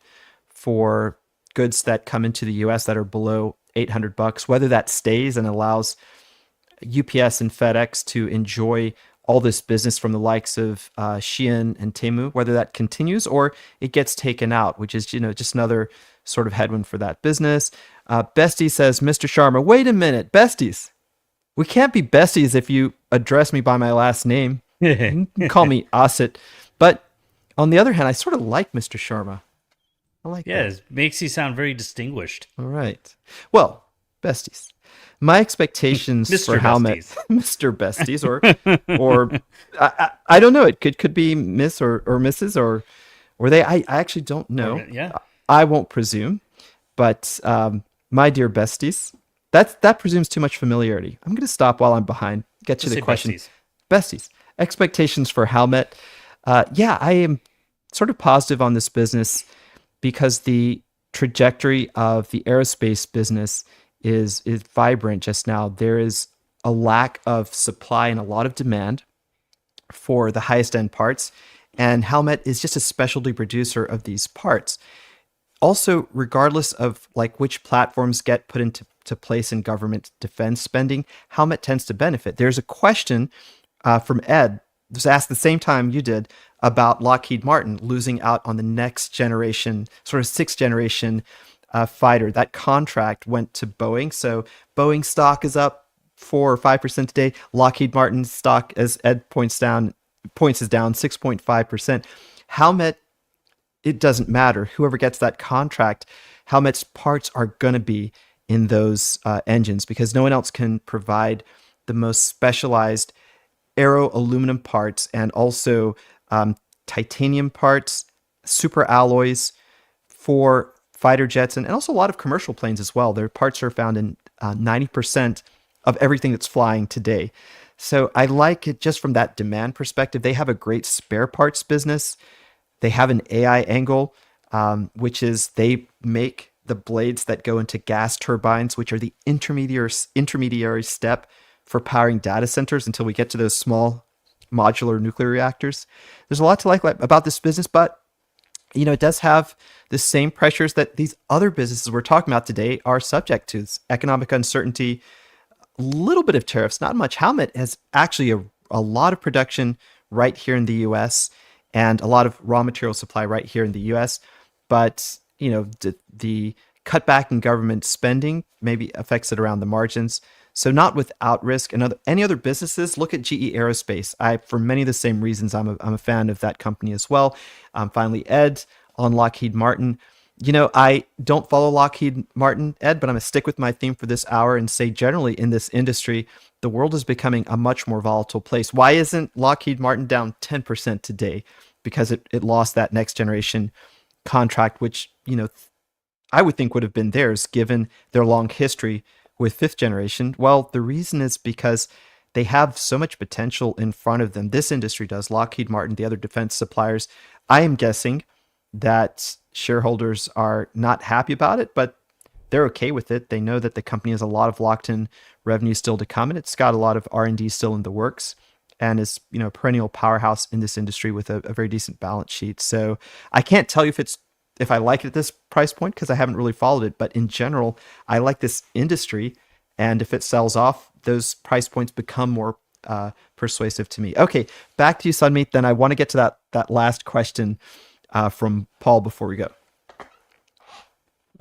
for goods that come into the US that are below $800, whether that stays and allows UPS and FedEx to enjoy all this business from the likes of Shein and Temu, whether that continues or it gets taken out, which is, just another sort of headwind for that business. Bestie says, Mr. Sharma, wait a minute, besties. We can't be besties if you address me by my last name. You can call me Asit. But on the other hand, I sort of like Mr. Sharma. I like that. It makes you sound very distinguished. All right. Well, besties. My expectations for Helmet, Mr. Besties, or I don't know. It could be Miss or Mrs. or they. I actually don't know. Yeah. I won't presume, but my dear besties, that presumes too much familiarity. I'm going to stop while I'm behind. Get to the question. Besties. Expectations for Helmet. Yeah, I am sort of positive on this business because the trajectory of the aerospace business is vibrant just now. There is a lack of supply and a lot of demand for the highest end parts, and Helmet is just a specialty producer of these parts. Also, regardless of which platforms get put into place in government defense spending, Helmet tends to benefit. There's a question from Ed, was asked the same time you did, about Lockheed Martin losing out on the next generation, sort of sixth generation fighter. That contract went to Boeing. So Boeing stock is up 4 or 5% today. Lockheed Martin's stock, as Ed points is down 6.5%. Helmet, it doesn't matter. Whoever gets that contract, Helmet's parts are going to be in those engines because no one else can provide the most specialized aero aluminum parts and also titanium parts, super alloys for fighter jets, and also a lot of commercial planes as well. Their parts are found in 90% of everything that's flying today. So I like it just from that demand perspective. They have a great spare parts business. They have an AI angle, which is they make the blades that go into gas turbines, which are the intermediary step for powering data centers until we get to those small modular nuclear reactors. There's a lot to like about this business, but it does have the same pressures that these other businesses we're talking about today are subject to. It's economic uncertainty, a little bit of tariffs, not much. Helmet has actually a lot of production right here in the U.S. and a lot of raw material supply right here in the U.S. But, the cutback in government spending maybe affects it around the margins. So not without risk. And any other businesses, look at GE Aerospace. For many of the same reasons, I'm a fan of that company as well. Finally, Ed, on Lockheed Martin. I don't follow Lockheed Martin, Ed, but I'm going to stick with my theme for this hour and say generally in this industry, the world is becoming a much more volatile place. Why isn't Lockheed Martin down 10% today? Because it lost that next generation contract, which, I would think would have been theirs given their long history with fifth generation. Well, the reason is because they have so much potential in front of them. This industry does, Lockheed Martin, the other defense suppliers. I am guessing that shareholders are not happy about it, but they're okay with it. They know that the company has a lot of locked-in revenue still to come, and it's got a lot of R&D still in the works, and is a perennial powerhouse in this industry with a very decent balance sheet. So I can't tell you if I like it at this price point because I haven't really followed it, but in general, I like this industry, and if it sells off, those price points become more persuasive to me. Okay, back to you, Sunmeet. Then I want to get to that last question from Paul before we go.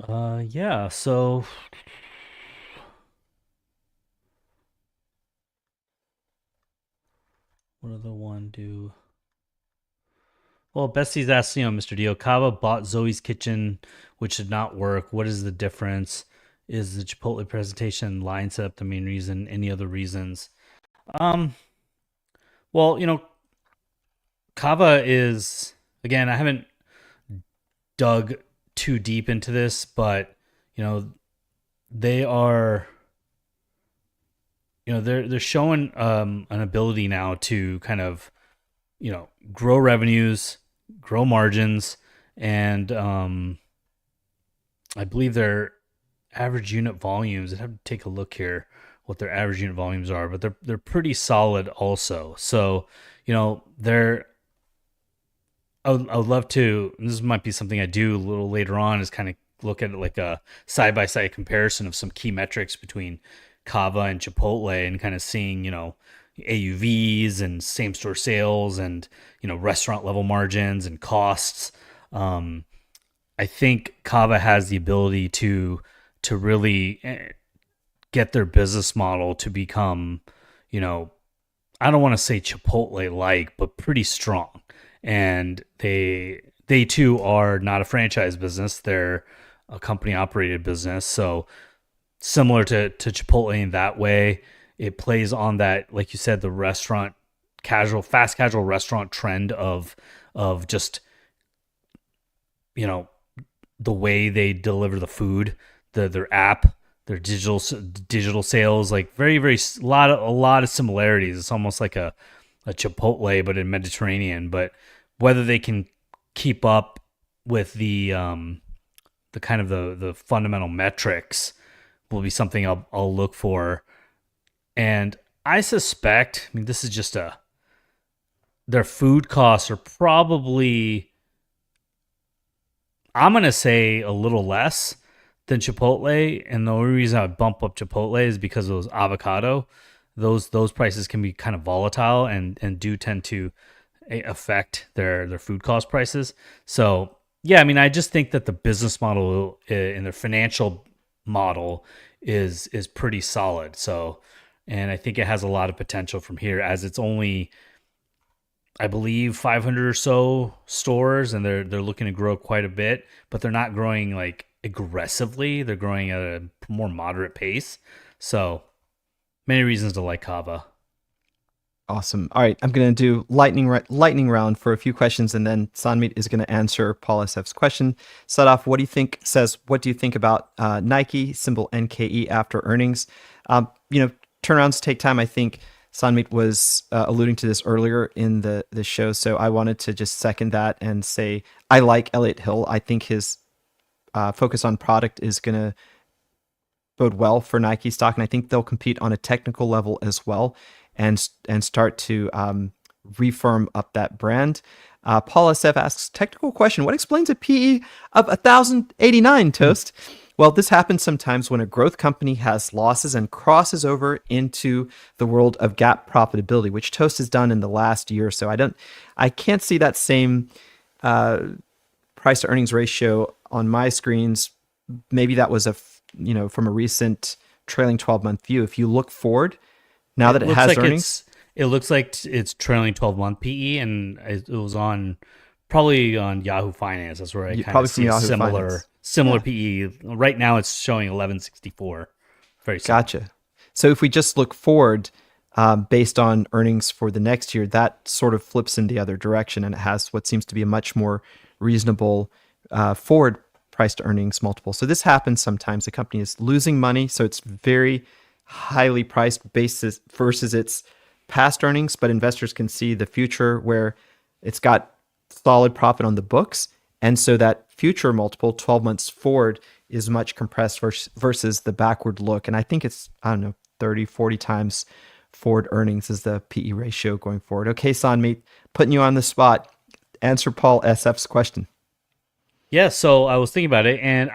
Yeah. So what did the one do? Well, Bessie's asked, Mr. Dio, Kava bought Zoe's Kitchen, which did not work. What is the difference? Is the Chipotle presentation line setup the main reason? Any other reasons? Well, Kava is, again, I haven't dug too deep into this, but they are, they're showing an ability now to kind of grow revenues, grow margins, and I believe their average unit volumes, I'd have to take a look here what their average unit volumes are, but they're pretty solid also. So I would love to, this might be something I do a little later on, is kind of look at it like a side-by-side comparison of some key metrics between Kava and Chipotle, and kind of seeing, AUVs and same-store sales and, restaurant-level margins and costs. I think Kava has the ability to really get their business model to become, I don't want to say Chipotle-like, but pretty strong. And they too are not a franchise business. They're a company-operated business. So similar to Chipotle in that way, it plays on that, like you said, the restaurant fast casual restaurant trend of just, the way they deliver the food, their app, their digital sales, like very, very a lot of similarities. It's almost like a Chipotle, but in Mediterranean. But whether they can keep up with the kind of the fundamental metrics will be something I'll look for. And I suspect, this is just their food costs are probably, I'm going to say, a little less than Chipotle. And the only reason I would bump up Chipotle is because of those avocado. Those prices can be kind of volatile and do tend to affect their food cost prices. So yeah, I just think that the business model and their financial model is pretty solid. So, and I think it has a lot of potential from here, as it's only, I believe, 500 or so stores, and they're looking to grow quite a bit, but they're not growing like aggressively. They're growing at a more moderate pace. So many reasons to like Kava. Awesome. All right, I'm going to do lightning round for a few questions, and then Sanmeet is going to answer Paul SF's question. Start off, what do you think about Nike, symbol NKE, after earnings? Turnarounds take time. I think Sanmeet was alluding to this earlier in the show, so I wanted to just second that and say I like Elliott Hill. I think his focus on product is going to bode well for Nike stock, and I think they'll compete on a technical level as well, and start to refirm up that brand. Paul SF asks, technical question, what explains a PE of 1,089, Toast? Well, this happens sometimes when a growth company has losses and crosses over into the world of GAAP profitability, which Toast has done in the last year or so. I can't see that same price to earnings ratio on my screens. Maybe that was from a recent trailing 12-month view. If you look forward, now that it has earnings, it looks like it's trailing 12-month PE, and it was probably on Yahoo Finance. That's where I kind of see a similar PE. Right now, it's showing 1164. Very similar. Gotcha. So if we just look forward, based on earnings for the next year, that sort of flips in the other direction, and it has what seems to be a much more reasonable forward price to earnings multiple. So this happens sometimes. The company is losing money, so it's very highly priced basis versus its past earnings, but investors can see the future where it's got solid profit on the books. And so that future multiple 12 months forward is much compressed versus the backward look. And I think it's, 30, 40 times forward earnings is the PE ratio going forward. Okay, Sanmeet, putting you on the spot. Answer Paul SF's question. Yeah, so I was thinking about it, and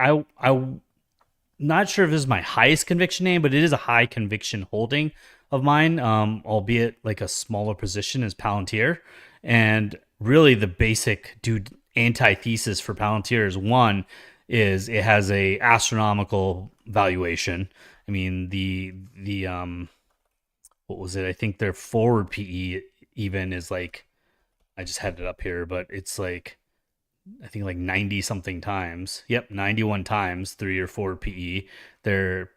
not sure if this is my highest conviction name, but it is a high conviction holding of mine, albeit like a smaller position, is Palantir. And really the basic antithesis for Palantir is, one, is it has a astronomical valuation. I mean, the what was it? I think their forward PE even is like, I just had it up here, but it's like, I think like 90 something times. Yep, 91 times 3-year forward PE. Their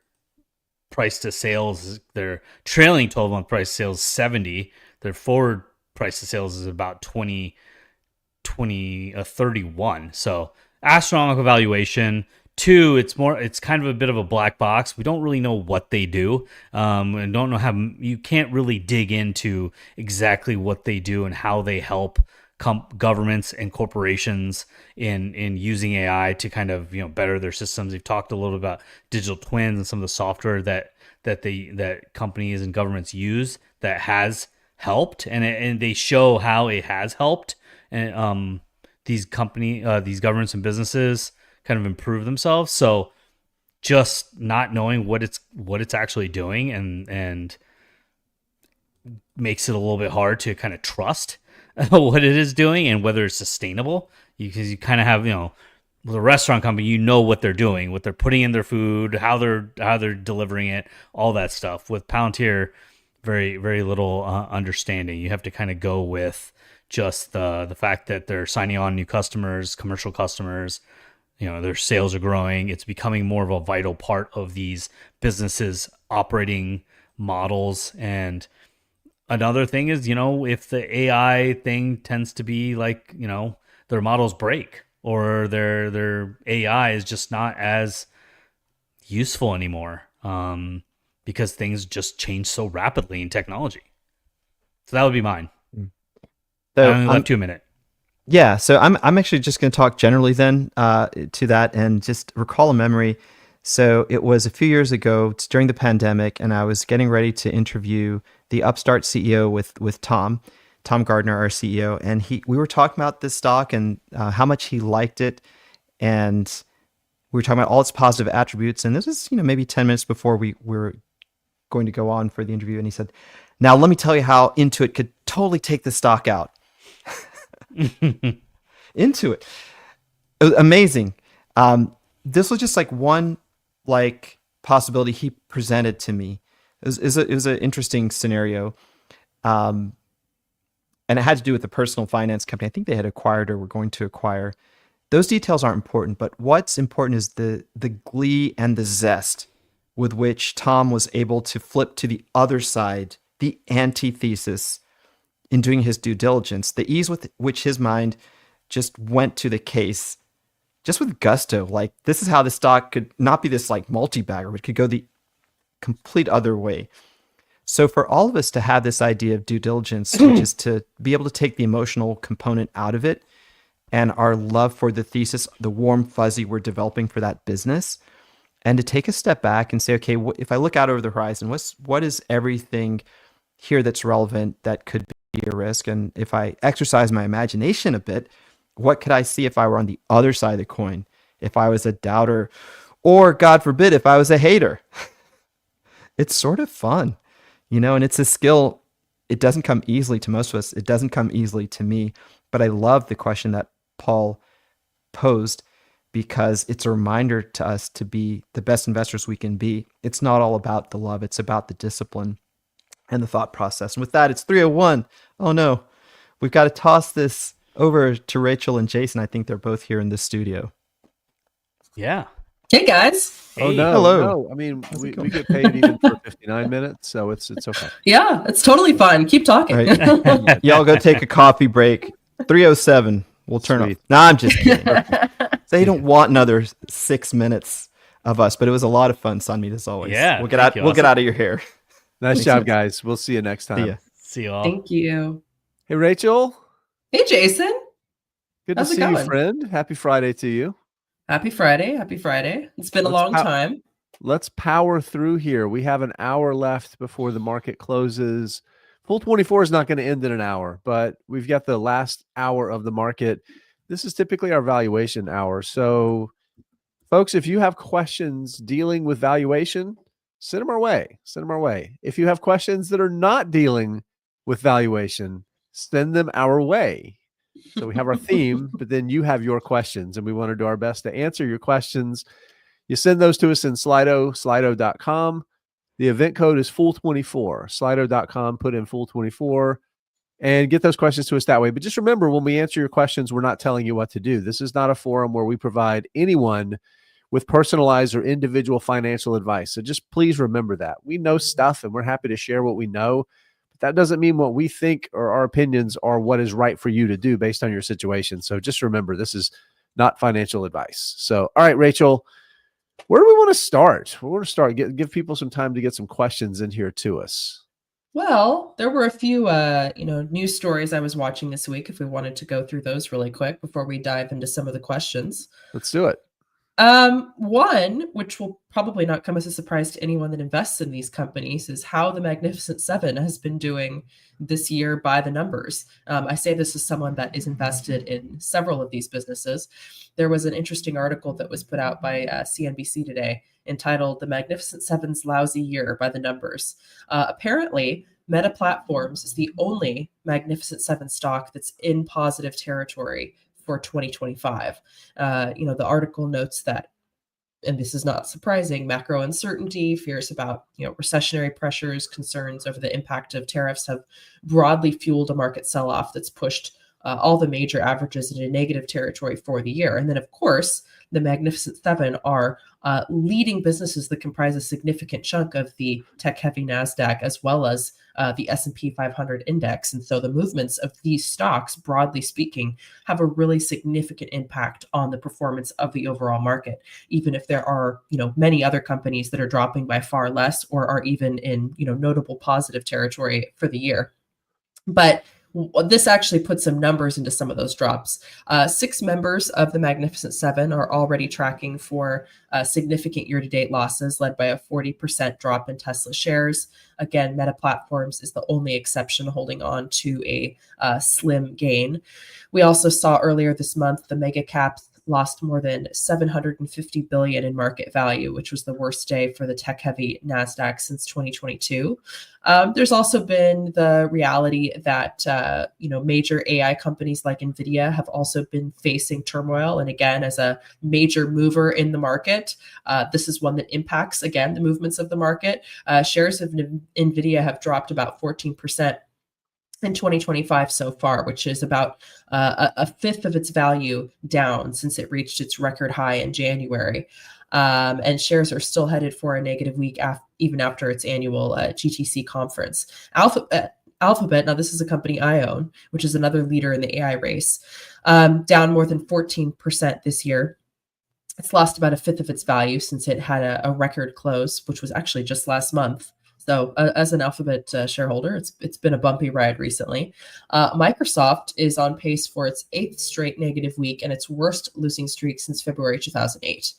price to sales, their trailing 12-month price to sales 70. Their forward price to sales is about 31. So astronomical valuation. 2, it's kind of a bit of a black box. We don't really know what they do, and don't know how. You can't really dig into exactly what they do and how they help governments and corporations in using AI to kind of better their systems. They've talked a little about digital twins and some of the software that companies and governments use that has helped, and they show how it has helped, and these governments and businesses kind of improve themselves. So just not knowing what it's actually doing and makes it a little bit hard to kind of trust what it is doing and whether it's sustainable, because you kind of have, with a restaurant company, what they're doing, what they're putting in their food, how they're delivering it, all that stuff. With Palantir, very, very little understanding. You have to kind of go with just the fact that they're signing on new customers, commercial customers, their sales are growing. It's becoming more of a vital part of these businesses' operating models. And another thing is, if the AI thing tends to be like, their models break or their AI is just not as useful anymore, because things just change so rapidly in technology. So that would be mine. So I only left 2 minutes. Yeah, so I'm actually just going to talk generally then to that and just recall a memory. So it was a few years ago, it's during the pandemic, and I was getting ready to interview the Upstart CEO with Tom Gardner, our CEO, and we were talking about this stock and how much he liked it, and we were talking about all its positive attributes. And this was maybe 10 minutes before we were going to go on for the interview, and he said, "Now let me tell you how Intuit could totally take the stock out." Intuit, amazing. This was just like one possibility he presented to me. It was an interesting scenario, and it had to do with the personal finance company. I think they had acquired or were going to acquire. Those details aren't important, but what's important is the glee and the zest with which Tom was able to flip to the other side, the antithesis, in doing his due diligence, the ease with which his mind just went to the case, just with gusto. Like, this is how the stock could not be this multi-bagger, but could go the complete other way. So for all of us to have this idea of due diligence, which is to be able to take the emotional component out of it and our love for the thesis, the warm fuzzy we're developing for that business, and to take a step back and say, okay, if I look out over the horizon, what is everything here that's relevant that could be a risk? And if I exercise my imagination a bit, what could I see if I were on the other side of the coin? If I was a doubter, or God forbid, if I was a hater? It's sort of fun, and it's a skill. It doesn't come easily to most of us. It doesn't come easily to me, but I love the question that Paul posed, because it's a reminder to us to be the best investors we can be. It's not all about the love. It's about the discipline and the thought process. And with that, it's 3:01. Oh no, we've got to toss this over to Rachel and Jason. I think they're both here in the studio. Yeah. Hey guys. Oh no, hello. no. I mean, we get paid even for 59 minutes, so it's okay. Yeah, it's totally fine. Keep talking. Right. Y'all go take a coffee break. 3:07. We'll turn off. No, I'm just kidding. They don't want another 6 minutes of us, but it was a lot of fun, Sunmeet, as always. Yeah, we'll get out of your hair. Nice job, guys. We'll see you next time. See you all. Thank you. Hey, Rachel. Hey, Jason. Good How's to it see you, going? friend. Happy Friday to you. Happy Friday. Happy Friday. It's been a long time. Let's power through here. We have an hour left before the market closes. Fool24 is not going to end in an hour, but we've got the last hour of the market. This is typically our valuation hour. So Folks, if you have questions dealing with valuation, send them our way. Send them our way. If you have questions that are not dealing with valuation, send them our way. So we have our theme, but then you have your questions, and we want to do our best to answer your questions. You send those to us in Slido.com. The event code is Fool24. Slido.com, put in Fool24, and get those questions to us that way. But just remember, when we answer your questions, we're not telling you what to do. This is not a forum where we provide anyone with personalized or individual financial advice. So just please remember that. We know stuff, and we're happy to share what we know. But that doesn't mean what we think or our opinions are what is right for you to do based on your situation. So just remember, this is not financial advice. So, all right, Rachel, where do we want to start? We want to start. Give people some time to get some questions in here to us. Well, there were a few, news stories I was watching this week. If we wanted to go through those really quick before we dive into some of the questions, let's do it. One, which will probably not come as a surprise to anyone that invests in these companies, is how the Magnificent Seven has been doing this year by the numbers. I say this as someone that is invested in several of these businesses. There was an interesting article that was put out by CNBC today entitled "The Magnificent Seven's Lousy Year by the Numbers." Apparently, Meta Platforms is the only Magnificent Seven stock that's in positive territory for 2025. The article notes that, and this is not surprising, macro uncertainty, fears about recessionary pressures, concerns over the impact of tariffs have broadly fueled a market sell-off that's pushed all the major averages into negative territory for the year. And then, of course, the Magnificent Seven are leading businesses that comprise a significant chunk of the tech-heavy NASDAQ, as well as the S&P 500 index. And so the movements of these stocks, broadly speaking, have a really significant impact on the performance of the overall market, even if there are many other companies that are dropping by far less or are even in notable positive territory for the year. But this actually puts some numbers into some of those drops. 6 members of the Magnificent Seven are already tracking for significant year-to-date losses, led by a 40% drop in Tesla shares. Again, Meta Platforms is the only exception, holding on to a slim gain. We also saw earlier this month the mega caps lost more than $750 billion in market value, which was the worst day for the tech-heavy NASDAQ since 2022. There's also been the reality that major AI companies like NVIDIA have also been facing turmoil. And again, as a major mover in the market, this is one that impacts, again, the movements of the market. Shares of NVIDIA have dropped about 14% in 2025 so far, which is about a fifth of its value down since it reached its record high in January. And shares are still headed for a negative week even after its annual GTC conference. Alphabet, now this is a company I own, which is another leader in the AI race, down more than 14% this year. It's lost about a fifth of its value since it had a record close, which was actually just last month. So as an Alphabet shareholder, it's been a bumpy ride recently. Microsoft is on pace for its 8th straight negative week and its worst losing streak since February 2008.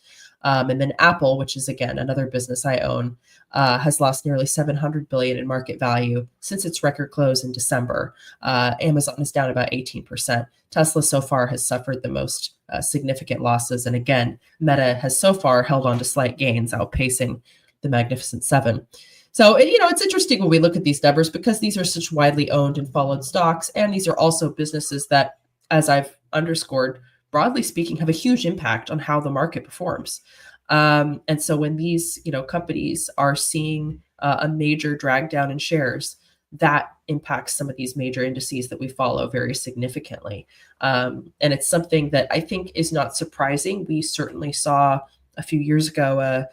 And then Apple, which is, again, another business I own, has lost nearly $700 billion in market value since its record close in December. Amazon is down about 18%. Tesla so far has suffered the most significant losses. And again, Meta has so far held on to slight gains, outpacing the Magnificent Seven. So, it's interesting when we look at these numbers because these are such widely owned and followed stocks. And these are also businesses that, as I've underscored, broadly speaking, have a huge impact on how the market performs. And so when these, companies are seeing a major drag down in shares, that impacts some of these major indices that we follow very significantly. And it's something that I think is not surprising. We certainly saw a few years ago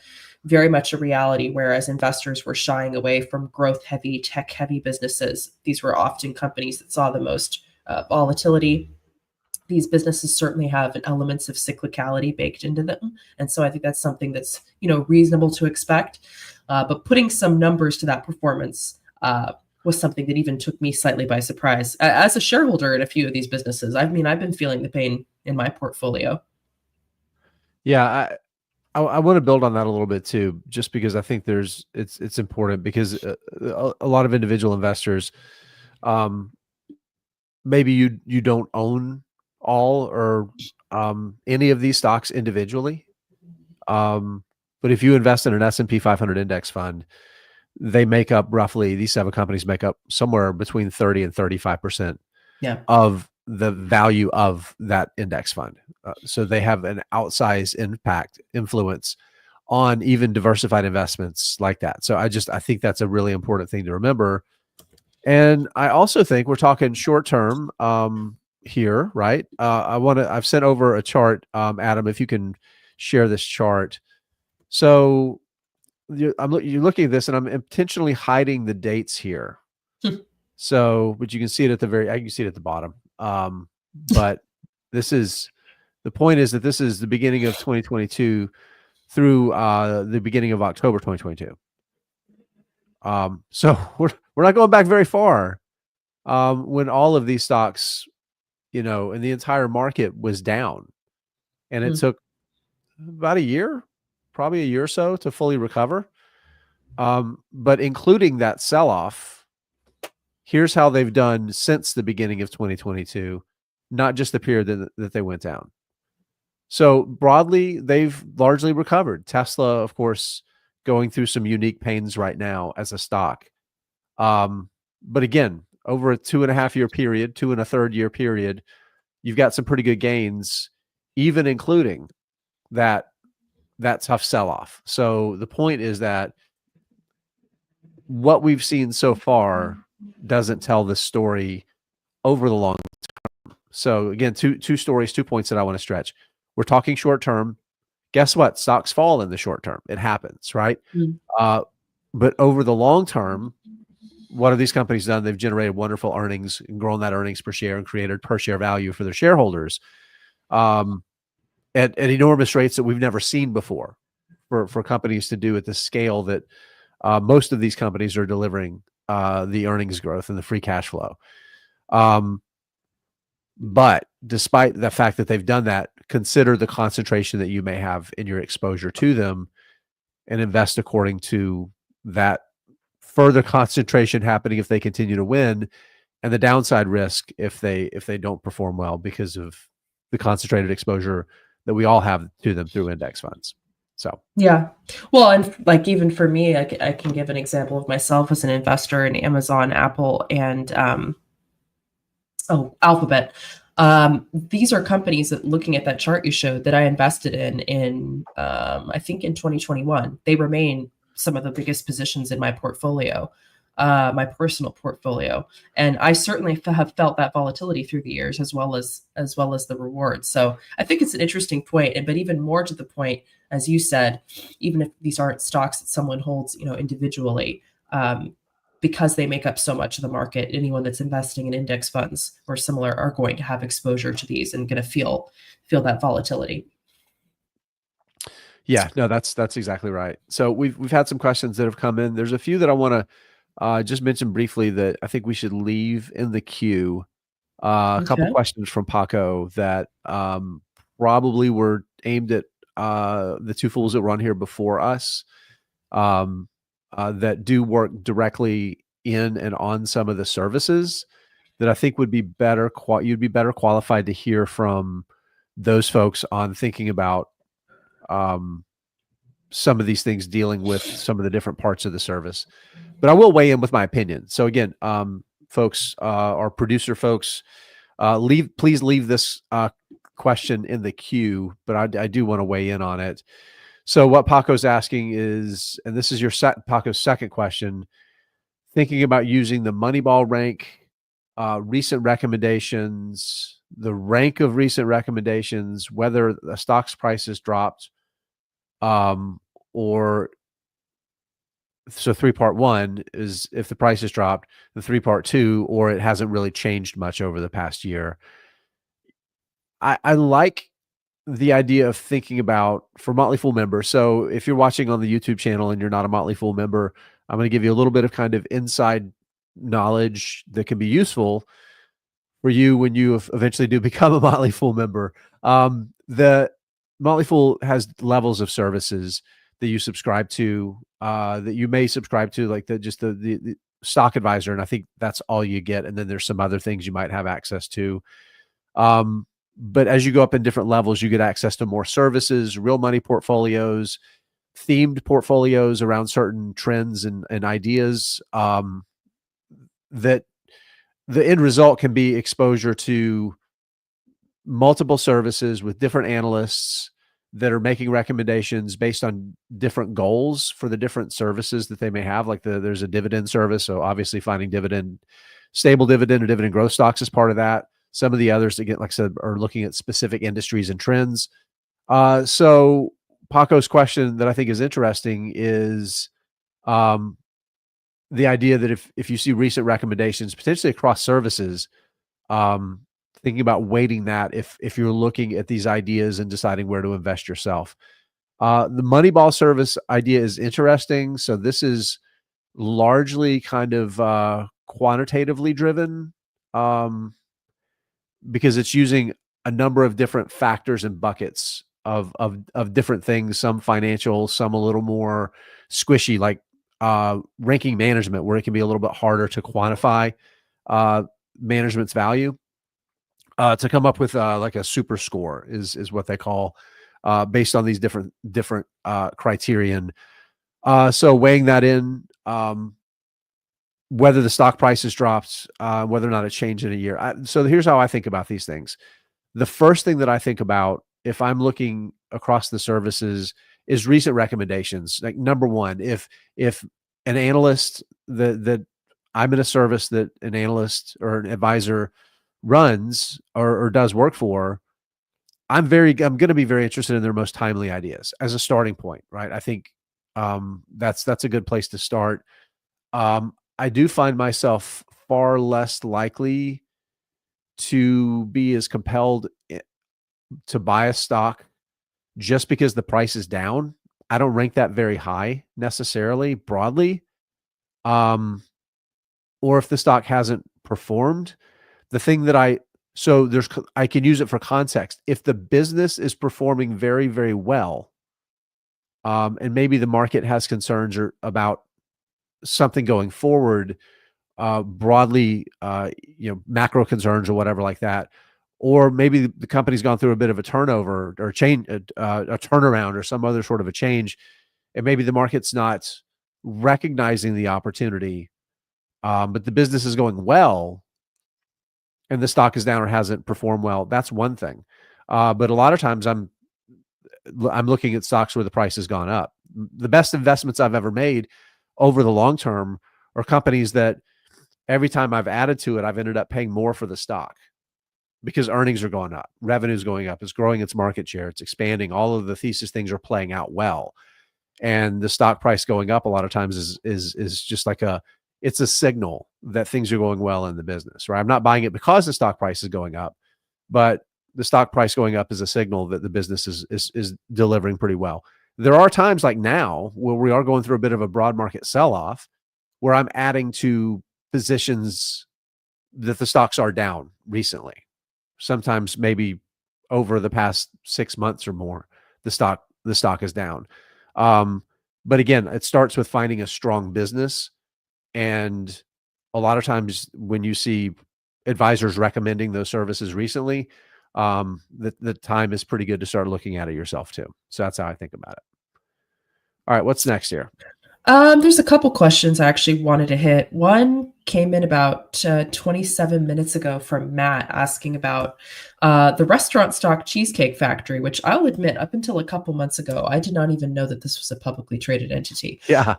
very much a reality, whereas investors were shying away from growth-heavy, tech-heavy businesses. These were often companies that saw the most volatility. These businesses certainly have elements of cyclicality baked into them. And so I think that's something that's, reasonable to expect. But putting some numbers to that performance was something that even took me slightly by surprise. As a shareholder in a few of these businesses, I've been feeling the pain in my portfolio. Yeah, I want to build on that a little bit too, just because I think it's important because a lot of individual investors, maybe you don't own all or any of these stocks individually, But if you invest in an S&P 500 index fund, they make up roughly, these 7 companies make up somewhere between 30 and 35% of the value of that index fund. So they have an outsized influence on even diversified investments like that. So I think that's a really important thing to remember. And I also think we're talking short term here, right? I've sent over a chart, Adam, if you can share this chart. So you're looking at this, and I'm intentionally hiding the dates here. So, but you can see it at I can see it at the bottom. But the point is that this is the beginning of 2022 through the beginning of October 2022. So we're not going back very far. When all of these stocks, and the entire market was down, and it took about a year, probably a year or so, to fully recover. But including that sell-off, here's how they've done since the beginning of 2022, not just the period that they went down. So broadly, they've largely recovered. Tesla, of course, going through some unique pains right now as a stock. But again, over a 2.5-year period, 2.33 period, you've got some pretty good gains, even including that tough sell-off. So the point is that what we've seen so far doesn't tell the story over the long term. So again, two stories, 2 points that I want to stretch. We're talking short term. Guess what? Stocks fall in the short term. It happens, right? But over the long term, what have these companies done? They've generated wonderful earnings and grown that earnings per share and created per share value for their shareholders at enormous rates that we've never seen before for companies to do at the scale that most of these companies are delivering the earnings growth and the free cash flow. But despite the fact that they've done that, consider the concentration that you may have in your exposure to them and invest according to that further concentration happening if they continue to win, and the downside risk if they don't perform well because of the concentrated exposure that we all have to them through index funds. So yeah, well, and like even for me, I can give an example of myself as an investor in Amazon, Apple, and Alphabet. These are companies that, looking at that chart you showed, that I invested in I think in 2021. They remain some of the biggest positions in my portfolio, my personal portfolio, and I certainly have felt that volatility through the years, as well as the rewards. So I think it's an interesting point, but even more to the point, as you said, even if these aren't stocks that someone holds, individually, because they make up so much of the market, anyone that's investing in index funds or similar are going to have exposure to these and going to feel that volatility. Yeah, no, that's exactly right. So we've had some questions that have come in. There's a few that I want to just mention briefly that I think we should leave in the queue. A couple questions from Paco that probably were aimed at the two fools that were on here before us, that do work directly in and on some of the services that I think would be better. You'd be better qualified to hear from those folks on thinking about some of these things, dealing with some of the different parts of the service. But I will weigh in with my opinion. So again, folks, our producer folks, please leave this question in the queue, but I do want to weigh in on it. So what Paco's asking is, and this is Paco's second question, thinking about using the Moneyball rank, recent recommendations, the rank of recent recommendations, whether the stock's price has dropped, or so 3-part 1 is if the price has dropped, the 3-part 2, or it hasn't really changed much over the past year. I like the idea of thinking about, for Motley Fool members. So if you're watching on the YouTube channel and you're not a Motley Fool member, I'm going to give you a little bit of kind of inside knowledge that can be useful for you when you eventually do become a Motley Fool member. The Motley Fool has levels of services that you subscribe to, that you may subscribe to, like the stock advisor. And I think that's all you get. And then there's some other things you might have access to. but as you go up in different levels, you get access to more services, real money portfolios, themed portfolios around certain trends and ideas, that the end result can be exposure to multiple services with different analysts that are making recommendations based on different goals for the different services that they may have. Like there's a dividend service. So obviously finding stable dividend or dividend growth stocks is part of that. Some of the others, again, like I said, are looking at specific industries and trends. So Paco's question that I think is interesting is the idea that if you see recent recommendations, potentially across services, thinking about weighting that if you're looking at these ideas and deciding where to invest yourself. The Moneyball service idea is interesting. So this is largely kind of quantitatively driven, because it's using a number of different factors and buckets of different things, some financial, some a little more squishy, like ranking management, where it can be a little bit harder to quantify management's value. To come up with like a super score is what they call, based on these different criterion. So weighing that in, whether the stock price has dropped, whether or not it changed in a year. So here's how I think about these things. The first thing that I think about if I'm looking across the services is recent recommendations. Like number one, if an analyst that I'm in a service that an analyst or an advisor runs or does work for, I'm going to be very interested in their most timely ideas as a starting point, right? I think that's a good place to start. I do find myself far less likely to be as compelled to buy a stock just because the price is down. I don't rank that very high necessarily broadly. Or if the stock hasn't performed, the thing that I can use it for context. If the business is performing very, very well, and maybe the market has concerns about something going forward, broadly, macro concerns or whatever like that, or maybe the company's gone through a bit of a turnover or a turnaround or some other sort of a change, and maybe the market's not recognizing the opportunity, but the business is going well, and the stock is down or hasn't performed well. That's one thing. But a lot of times I'm looking at stocks where the price has gone up. The best investments I've ever made over the long term are companies that every time I've added to it, I've ended up paying more for the stock because earnings are going up, revenue's going up, it's growing its market share, it's expanding. All of the thesis things are playing out well. And the stock price going up a lot of times is just like it's a signal that things are going well in the business, right? I'm not buying it because the stock price is going up, but the stock price going up is a signal that the business is delivering pretty well. There are times like now where we are going through a bit of a broad market sell-off where I'm adding to positions that the stocks are down recently. Sometimes maybe over the past 6 months or more, the stock is down. But again, it starts with finding a strong business. And a lot of times when you see advisors recommending those services recently, the time is pretty good to start looking at it yourself too. So that's how I think about it. All right, what's next here? There's a couple questions I actually wanted to hit. One came in about 27 minutes ago from Matt asking about the restaurant stock Cheesecake Factory, which I'll admit, up until a couple months ago, I did not even know that this was a publicly traded entity. Yeah.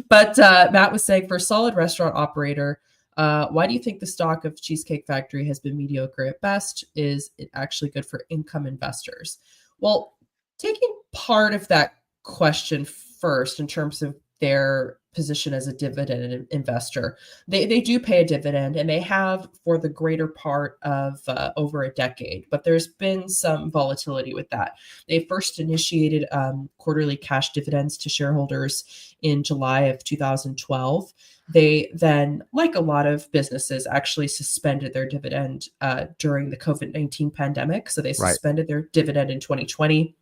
But Matt was saying, for a solid restaurant operator, why do you think the stock of Cheesecake Factory has been mediocre at best? Is it actually good for income investors? Well, taking part of that question first in terms of their position as a dividend investor, they do pay a dividend, and they have for the greater part of over a decade, but there's been some volatility with that. They first initiated quarterly cash dividends to shareholders in July of 2012. They then, like a lot of businesses, actually suspended their dividend during the COVID-19 pandemic. So they suspended their dividend in 2020.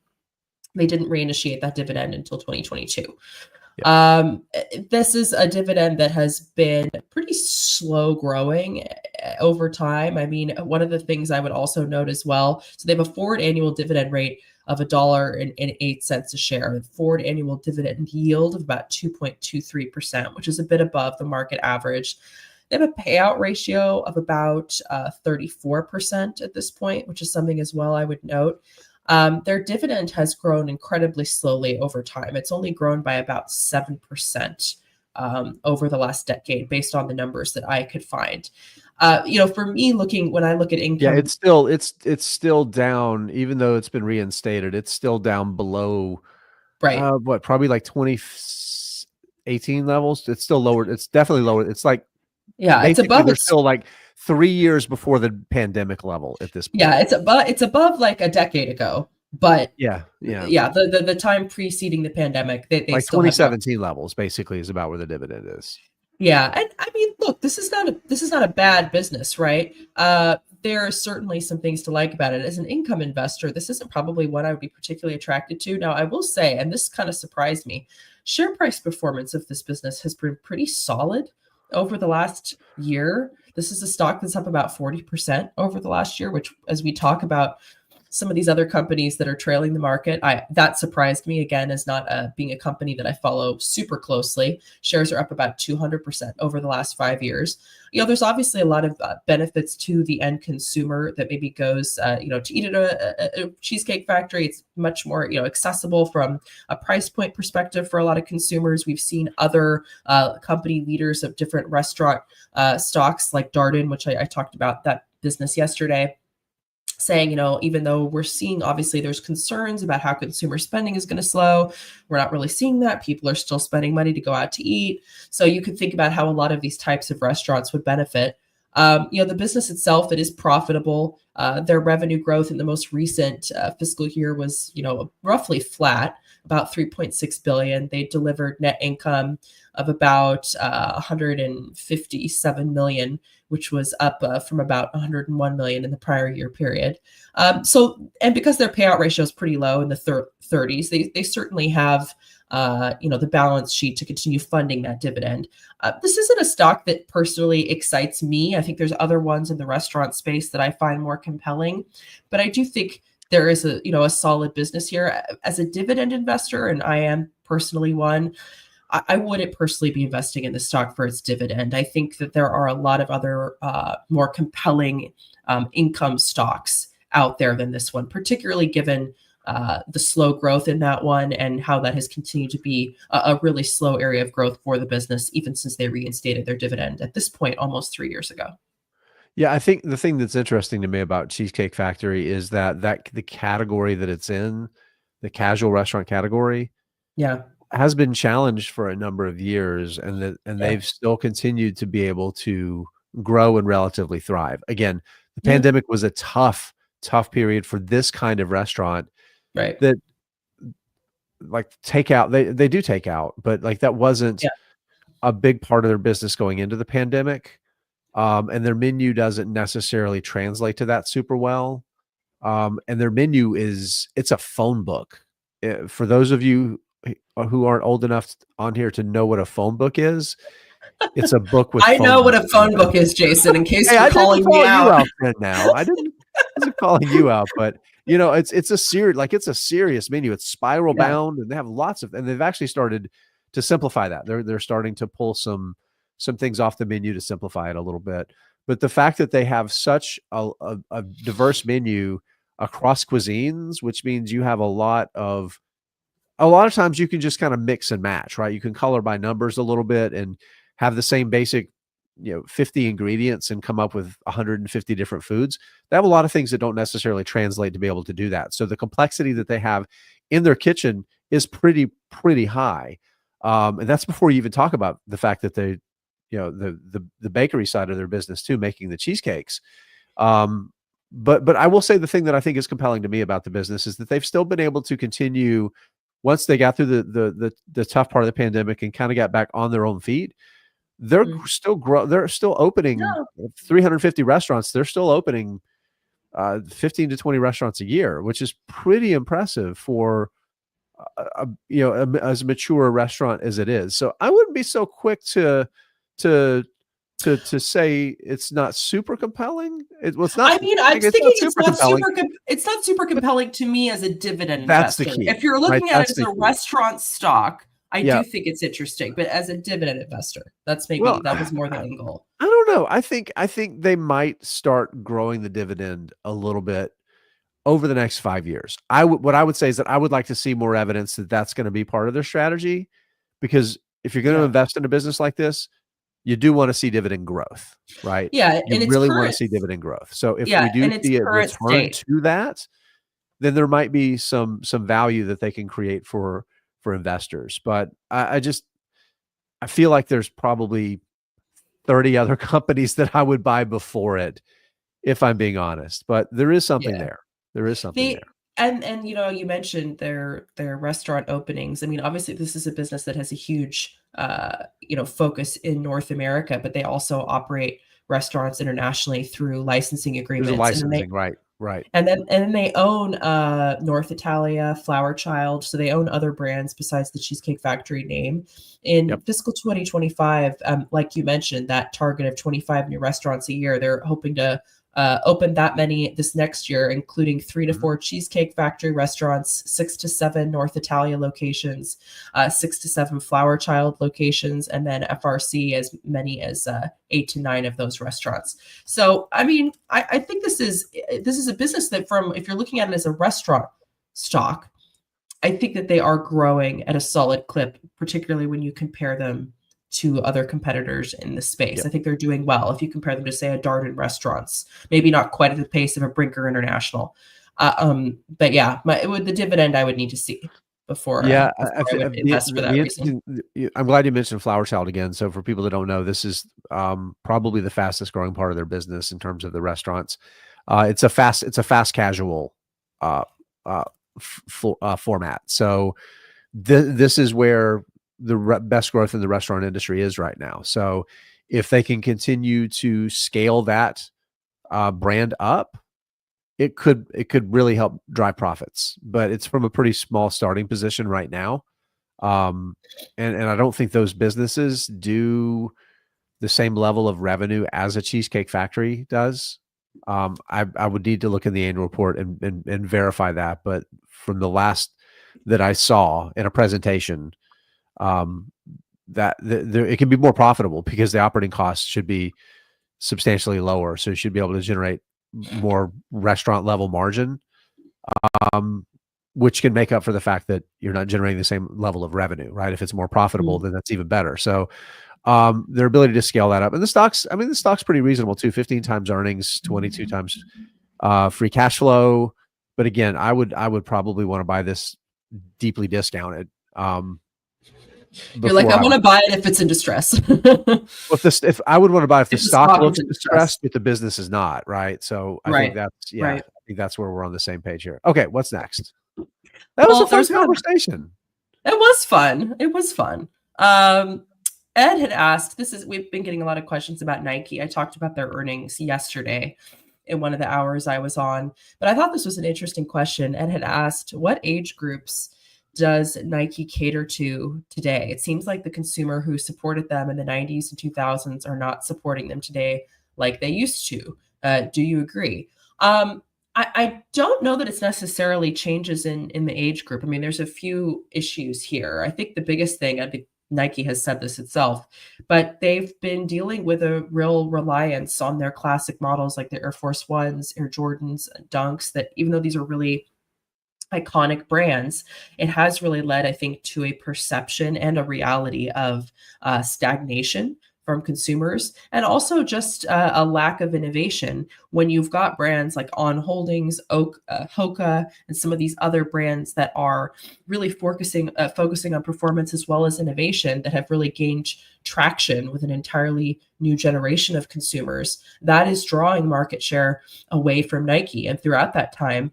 They didn't reinitiate that dividend until 2022. This is a dividend that has been pretty slow growing over time. I mean, one of the things I would also note as well, so they have a forward annual dividend rate of $1.08 a share, forward annual dividend yield of about 2.23%, which is a bit above the market average. They have a payout ratio of about 34% at this point, which is something as well I would note. Their dividend has grown incredibly slowly over time. It's only grown by about 7% over the last decade, based on the numbers that I could find. For me, when I look at income, it's still down, even though it's been reinstated. It's still down below, right? Probably like 2018 levels. It's still lower. It's definitely lower. It's like, it's above. They're still like 3 years before the pandemic level at this point. Yeah, it's above like a decade ago, but the time preceding the pandemic, they like still 2017 levels basically is about where the dividend is. Yeah, and I mean, look, this is not a bad business, right? There are certainly some things to like about it. As an income investor, this isn't probably what I would be particularly attracted to. Now, I will say, and this kind of surprised me, share price performance of this business has been pretty solid over the last year. This is a stock that's up about 40% over the last year, which, as we talk about some of these other companies that are trailing the market, that surprised me, again, as not being a company that I follow super closely. Shares are up about 200% over the last 5 years. There's obviously a lot of benefits to the end consumer that maybe goes, to eat at a Cheesecake Factory. It's much more, accessible from a price point perspective for a lot of consumers. We've seen other company leaders of different restaurant stocks like Darden, which I talked about that business yesterday, saying, even though we're seeing, obviously there's concerns about how consumer spending is going to slow, we're not really seeing that. People are still spending money to go out to eat. So you could think about how a lot of these types of restaurants would benefit. The business itself, it is profitable. Their revenue growth in the most recent fiscal year was, roughly flat, about 3.6 billion. They delivered net income of about 157 million, which was up from about 101 million in the prior year period. And because their payout ratio is pretty low in the 30s, they certainly have the balance sheet to continue funding that dividend. This isn't a stock that personally excites me. I think there's other ones in the restaurant space that I find more compelling, but I do think there is a solid business here. As a dividend investor, and I am personally one, I wouldn't personally be investing in the stock for its dividend. I think that there are a lot of other more compelling income stocks out there than this one, particularly given the slow growth in that one and how that has continued to be a really slow area of growth for the business, even since they reinstated their dividend at this point almost 3 years ago. Yeah, I think the thing that's interesting to me about Cheesecake Factory is that the category that it's in, the casual restaurant category, has been challenged for a number of years, and they've still continued to be able to grow and relatively thrive. Again, the pandemic was a tough period for this kind of restaurant. Right. That like takeout, they do take out, but like that wasn't a big part of their business going into the pandemic. And their menu doesn't necessarily translate to that super well. And their menu it's a phone book. For those of you who aren't old enough on here to know what a phone book is, it's a book with. I know what a phone book is, Jason. In case you're calling me out. Now I wasn't calling you out, but it's a serious menu. It's spiral bound, and they have and they've actually started to simplify that. They're starting to pull some things off the menu to simplify it a little bit. But the fact that they have such a diverse menu across cuisines, which means you have a lot of times you can just kind of mix and match, right? You can color by numbers a little bit and have the same basic, 50 ingredients and come up with 150 different foods. They have a lot of things that don't necessarily translate to be able to do that. So the complexity that they have in their kitchen is pretty high. And that's before you even talk about the fact that they, the bakery side of their business too, making the cheesecakes. But I will say the thing that I think is compelling to me about the business is that they've still been able to continue once they got through the tough part of the pandemic and kind of got back on their own feet. They're still opening 350 restaurants. They're still opening 15 to 20 restaurants a year, which is pretty impressive for as mature a restaurant as it is. So I wouldn't be so quick to say it's not super compelling. It's not. I mean, I'm thinking it's not compelling. it's not super compelling to me as a dividend That's investor. the key. If you're looking at it as a restaurant stock, I Yeah. do think it's interesting. But as a dividend investor, that was more the angle. I don't know. I think they might start growing the dividend a little bit over the next 5 years. What I would say is that I would like to see more evidence that that's going to be part of their strategy, because if you're going to invest in a business like this, you do want to see dividend growth, right? Yeah, you and really want to see dividend growth. So if we do see a return to that, then there might be some value that they can create for investors. But I feel like there's probably 30 other companies that I would buy before it, if I'm being honest. But there is something there. There is something there. And you mentioned their restaurant openings. I mean, obviously this is a business that has a huge focus in North America, but they also operate restaurants internationally through licensing agreements. There's a licensing, right. And then they own North Italia, Flower Child, so they own other brands besides the Cheesecake Factory name. In fiscal 2025, like you mentioned, that target of 25 new restaurants a year, they're hoping to open that many this next year, including 3 to 4 Cheesecake Factory restaurants, 6 to 7 North Italia locations, 6 to 7 Flower Child locations, and then FRC as many as 8 to 9 of those restaurants. So, I mean, I think this is a business that, if you're looking at it as a restaurant stock, I think that they are growing at a solid clip, particularly when you compare them to other competitors in the space. I think they're doing well if you compare them to, say, a Darden Restaurants, maybe not quite at the pace of a Brinker International. But yeah, with the dividend, I would need to see before. I would invest for that reason. I'm glad you mentioned Flower Child again. So for people that don't know, this is probably the fastest growing part of their business in terms of the restaurants. It's a fast casual format. So this is where the best growth in the restaurant industry is right now. So if they can continue to scale that brand up, it could really help drive profits. But it's from a pretty small starting position right now. And I don't think those businesses do the same level of revenue as a Cheesecake Factory does. I would need to look in the annual report and verify that. But from the last that I saw in a presentation, that it can be more profitable because the operating costs should be substantially lower. So you should be able to generate more restaurant level margin, which can make up for the fact that you're not generating the same level of revenue, right? If it's more profitable, then that's even better. So their ability to scale that up, and the stock's pretty reasonable too. 15 times earnings, 22 times free cash flow. But again, I would probably want to buy this deeply discounted. You're like, I want to buy it if it's in distress. if I would want to buy if the stock looks distressed, but the business is not, right? So I think that's I think that's where we're on the same page here. Okay, what's next? That was a fun conversation. It was fun. It was fun. Ed had asked, we've been getting a lot of questions about Nike. I talked about their earnings yesterday in one of the hours I was on, but I thought this was an interesting question. Ed had asked, what age groups does Nike cater to today? It seems like the consumer who supported them in the 90s and 2000s are not supporting them today like they used to. Do you agree? I don't know that it's necessarily changes in the age group. I mean, there's a few issues here. I think the biggest thing, I think Nike has said this itself, but they've been dealing with a real reliance on their classic models like the Air Force Ones, Air Jordans, Dunks, that even though these are really iconic brands, it has really led, I think, to a perception and a reality of stagnation from consumers, and also just a lack of innovation when you've got brands like On Holdings, Hoka, and some of these other brands that are really focusing on performance as well as innovation that have really gained traction with an entirely new generation of consumers. That is drawing market share away from Nike. And throughout that time,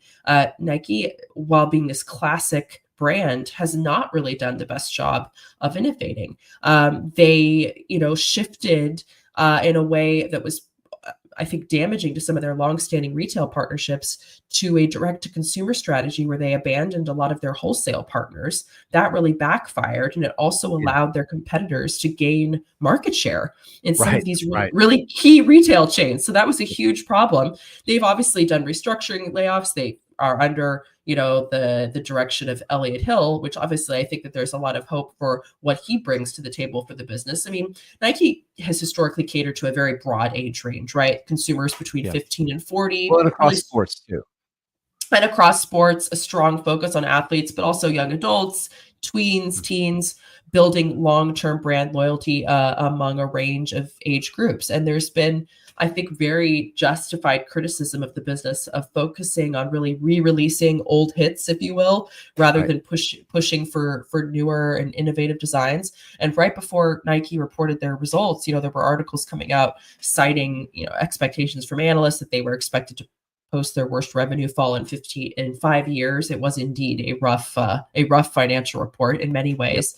Nike, while being this classic brand, has not really done the best job of innovating. They, shifted in a way that was I think, damaging to some of their longstanding retail partnerships to a direct-to-consumer strategy where they abandoned a lot of their wholesale partners. That really backfired, and it also allowed their competitors to gain market share in some of these really key retail chains. So that was a huge problem. They've obviously done restructuring, layoffs. They are under, the direction of Elliott Hill, which obviously I think that there's a lot of hope for what he brings to the table for the business. I mean, Nike has historically catered to a very broad age range, right? Consumers between 15 and 40. Well, and across sports too. And across sports, a strong focus on athletes, but also young adults, tweens, teens, building long-term brand loyalty among a range of age groups. And there's been, I think, very justified criticism of the business of focusing on really re-releasing old hits, if you will, rather than pushing for newer and innovative designs. And right before Nike reported their results, there were articles coming out citing, expectations from analysts that they were expected to post their worst revenue fall in 5 years. It was indeed a rough financial report in many ways.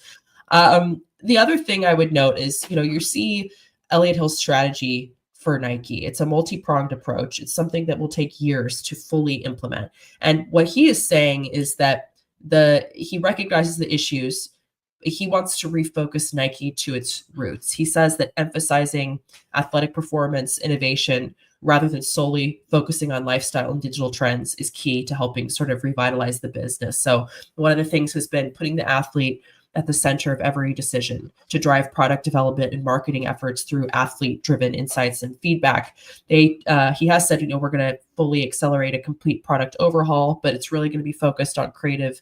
The other thing I would note is, you see Elliott Hill's strategy for Nike. It's a multi-pronged approach. It's something that will take years to fully implement. And what he is saying is that he recognizes the issues. He wants to refocus Nike to its roots. He says that emphasizing athletic performance, innovation, rather than solely focusing on lifestyle and digital trends is key to helping sort of revitalize the business. So one of the things has been putting the athlete at the center of every decision to drive product development and marketing efforts through athlete-driven insights and feedback. He has said, we're going to fully accelerate a complete product overhaul, but it's really going to be focused on creating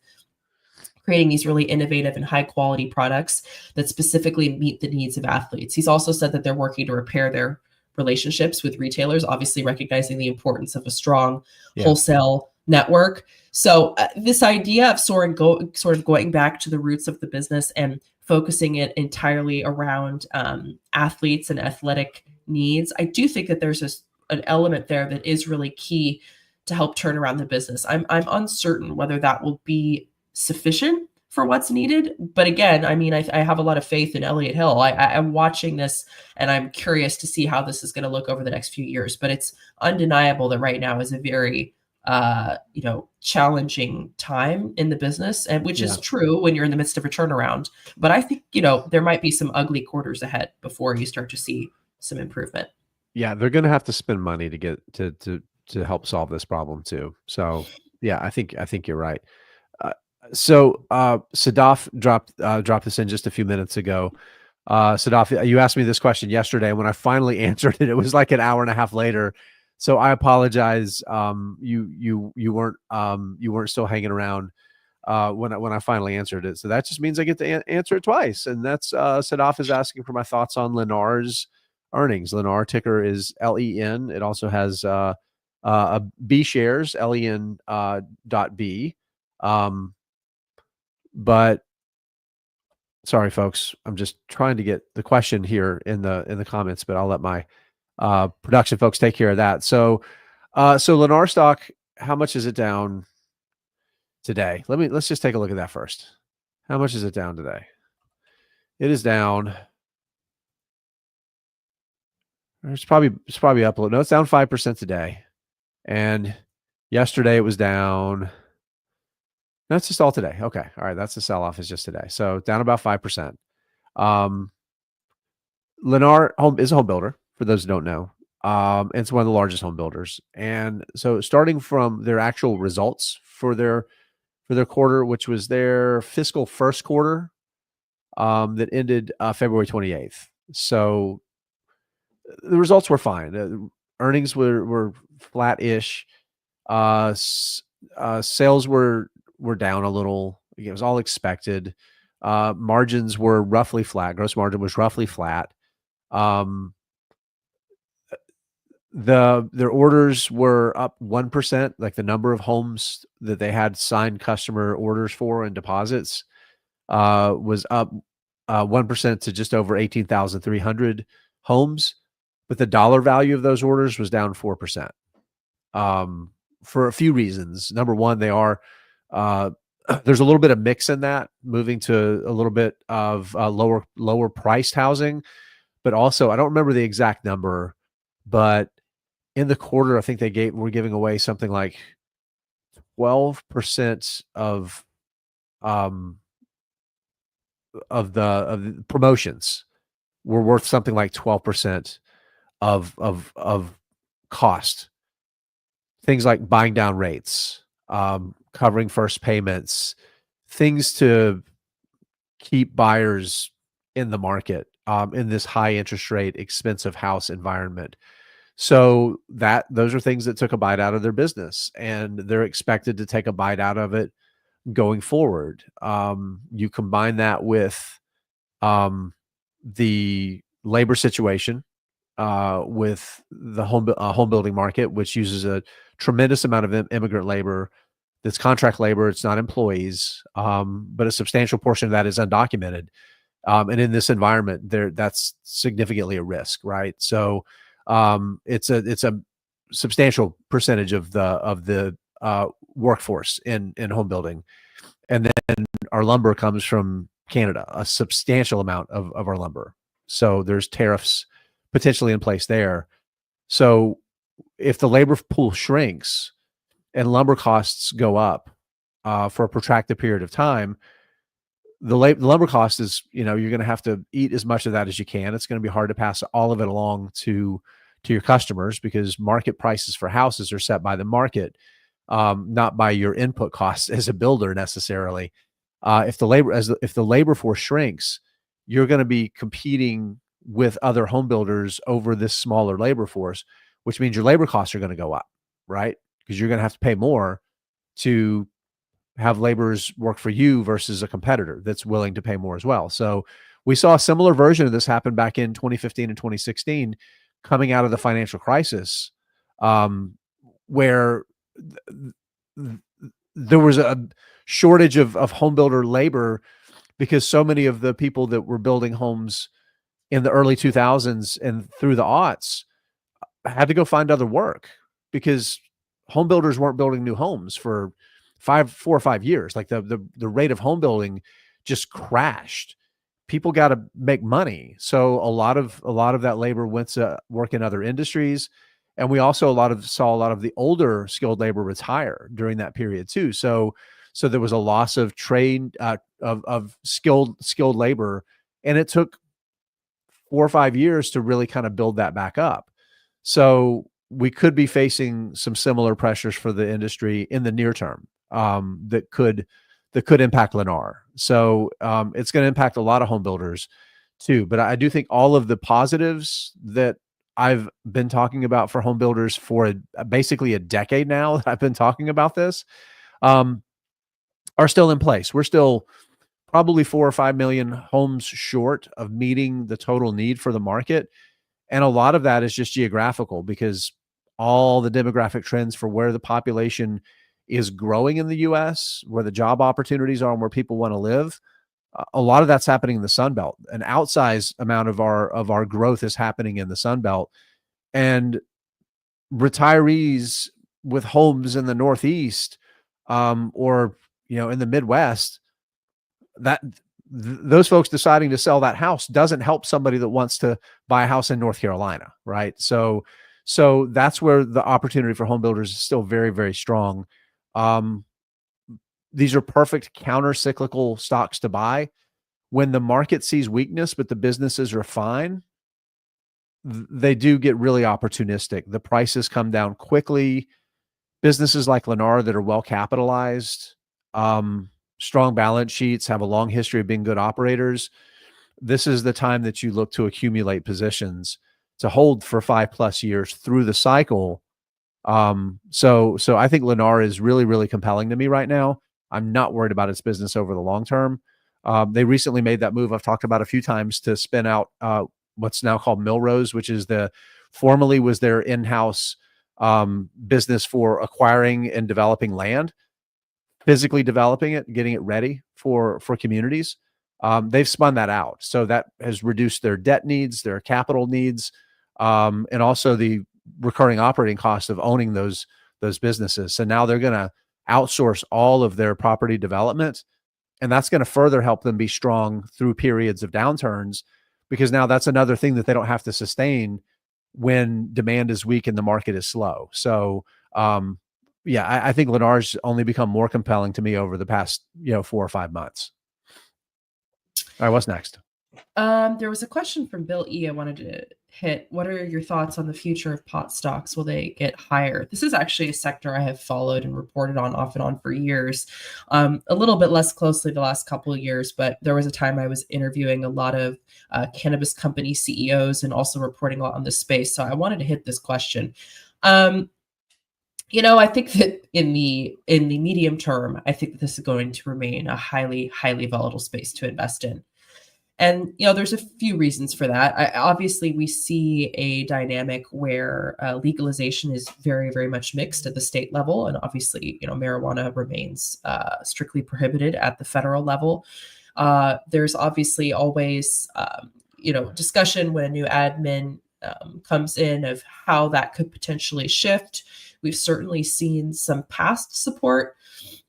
these really innovative and high-quality products that specifically meet the needs of athletes. He's also said that they're working to repair their relationships with retailers, obviously recognizing the importance of a strong wholesale network. So this idea of sort of going back to the roots of the business and focusing it entirely around athletes and athletic needs, I do think that there's an element there that is really key to help turn around the business. I'm uncertain whether that will be sufficient for what's needed. But again, I mean, I have a lot of faith in Elliott Hill. I'm watching this and I'm curious to see how this is going to look over the next few years. But it's undeniable that right now is a very challenging time in the business, and which is true when you're in the midst of a turnaround. But I think, there might be some ugly quarters ahead before you start to see some improvement. Yeah, they're going to have to spend money to get to help solve this problem too. So yeah, I think you're right. So Sadaf dropped this in just a few minutes ago. Sadaf, you asked me this question yesterday. When I finally answered it, it was like an hour and a half later. So I apologize. You weren't still hanging around when I finally answered it. So that just means I get to answer it twice. And that's Sadaf is asking for my thoughts on Lenar's earnings. Lenar ticker is LEN. It also has a B shares, LEN.B. But sorry, folks, I'm just trying to get the question here in the comments, but I'll let my production folks take care of that. So Lenar stock, how much is it down today? Let's just take a look at that first. How much is it down today? It is down. It's probably up a little. No, it's down 5% today. And yesterday it was down. That's just all today. Okay. All right. That's the sell-off is just today. So down about 5%. Lenar is a home builder, for those who don't know. It's one of the largest home builders. And so starting from their actual results for their quarter, which was their fiscal first quarter, that ended February 28th. So the results were fine. Earnings were flat-ish. Sales were down a little. It was all expected. Margins were roughly flat. Gross margin was roughly flat. Their orders were up 1%, like the number of homes that they had signed customer orders for and deposits was up 1% to just over 18,300 homes, but the dollar value of those orders was down 4%. For a few reasons. Number one, they are there's a little bit of mix in that, moving to a little bit of lower priced housing, but also I don't remember the exact number, but in the quarter, I think were giving away something like 12% of the promotions were worth something like 12% of cost. Things like buying down rates, covering first payments, things to keep buyers in the market in this high interest rate, expensive house environment. So those are things that took a bite out of their business, and they're expected to take a bite out of it going forward. You combine that with the labor situation, with the home building market, which uses a tremendous amount of immigrant labor. That's contract labor. It's not employees, but a substantial portion of that is undocumented. And in this environment, that's significantly a risk, right? So it's a substantial percentage of the workforce in home building. And then our lumber comes from Canada, a substantial amount of our lumber. So there's tariffs potentially in place there. So if the labor pool shrinks and lumber costs go up for a protracted period of time, the lumber cost is, you're going to have to eat as much of that as you can. It's going to be hard to pass all of it along to your customers, because market prices for houses are set by the market, not by your input costs as a builder necessarily. If the labor force shrinks, you're going to be competing with other home builders over this smaller labor force, which means your labor costs are going to go up, right? Because you're going to have to pay more to have laborers work for you versus a competitor that's willing to pay more as well. So we saw a similar version of this happen back in 2015 and 2016, coming out of the financial crisis, where there was a shortage of home builder labor, because so many of the people that were building homes in the early 2000s and through the aughts had to go find other work, because home builders weren't building new homes for 4 or 5 years. Like the rate of home building just crashed. People got to make money. So a lot of that labor went to work in other industries. And we also saw a lot of the older skilled labor retire during that period too. So there was a loss of trade, of skilled labor, and it took 4 or 5 years to really kind of build that back up. So we could be facing some similar pressures for the industry in the near term, that could impact Lenar. So it's going to impact a lot of home builders too. But I do think all of the positives that I've been talking about for home builders for basically a decade now that I've been talking about this, are still in place. We're still probably 4 or 5 million homes short of meeting the total need for the market. And a lot of that is just geographical, because all the demographic trends for where the population is growing in the U.S., where the job opportunities are and where people want to live, a lot of that's happening in the Sun Belt. An outsized amount of our growth is happening in the Sun Belt. And retirees with homes in the Northeast, or in the Midwest, those folks deciding to sell that house doesn't help somebody that wants to buy a house in North Carolina, right? So that's where the opportunity for home builders is still very, very strong. These are perfect counter-cyclical stocks to buy. When the market sees weakness, but the businesses are fine, they do get really opportunistic. The prices come down quickly. Businesses like Lenar that are well capitalized, strong balance sheets, have a long history of being good operators. This is the time that you look to accumulate positions to hold for 5+ years through the cycle. So I think Lenar is really, really compelling to me right now. I'm not worried about its business over the long term. They recently made that move I've talked about a few times to spin out what's now called Millrose, which is formerly was their in-house business for acquiring and developing land, physically developing it, getting it ready for communities. They've spun that out. So that has reduced their debt needs, their capital needs, and also the recurring operating costs of owning those businesses. So now they're going to outsource all of their property development, and that's going to further help them be strong through periods of downturns, because now that's another thing that they don't have to sustain when demand is weak and the market is slow. So, I think Lenar's only become more compelling to me over the past, 4 or 5 months. All right, what's next? There was a question from Bill E. I wanted to hit. What are your thoughts on the future of pot stocks? Will they get higher? This is actually a sector I have followed and reported on off and on for years. A little bit less closely the last couple of years, but there was a time I was interviewing a lot of cannabis company CEOs and also reporting on this space. So I wanted to hit this question. I think that in the medium term, I think that this is going to remain a highly, highly volatile space to invest in. And, there's a few reasons for that. Obviously, we see a dynamic where legalization is very, very much mixed at the state level. And obviously, marijuana remains strictly prohibited at the federal level. There's obviously always, discussion when a new admin comes in of how that could potentially shift. We've certainly seen some past support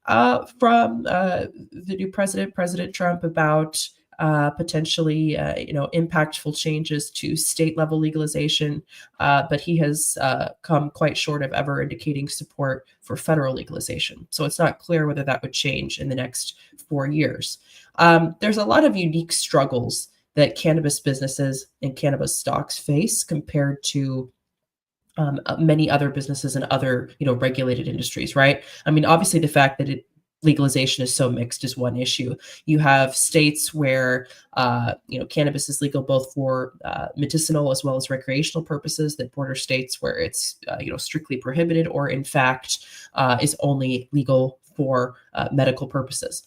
from the new President Trump, about potentially, impactful changes to state level legalization. But he has come quite short of ever indicating support for federal legalization. So it's not clear whether that would change in the next 4 years. There's a lot of unique struggles that cannabis businesses and cannabis stocks face compared to many other businesses and other, regulated industries, right? I mean, obviously the fact that legalization is so mixed is one issue. You have states where, cannabis is legal both for medicinal as well as recreational purposes, that border states where it's, strictly prohibited, or in fact is only legal for medical purposes.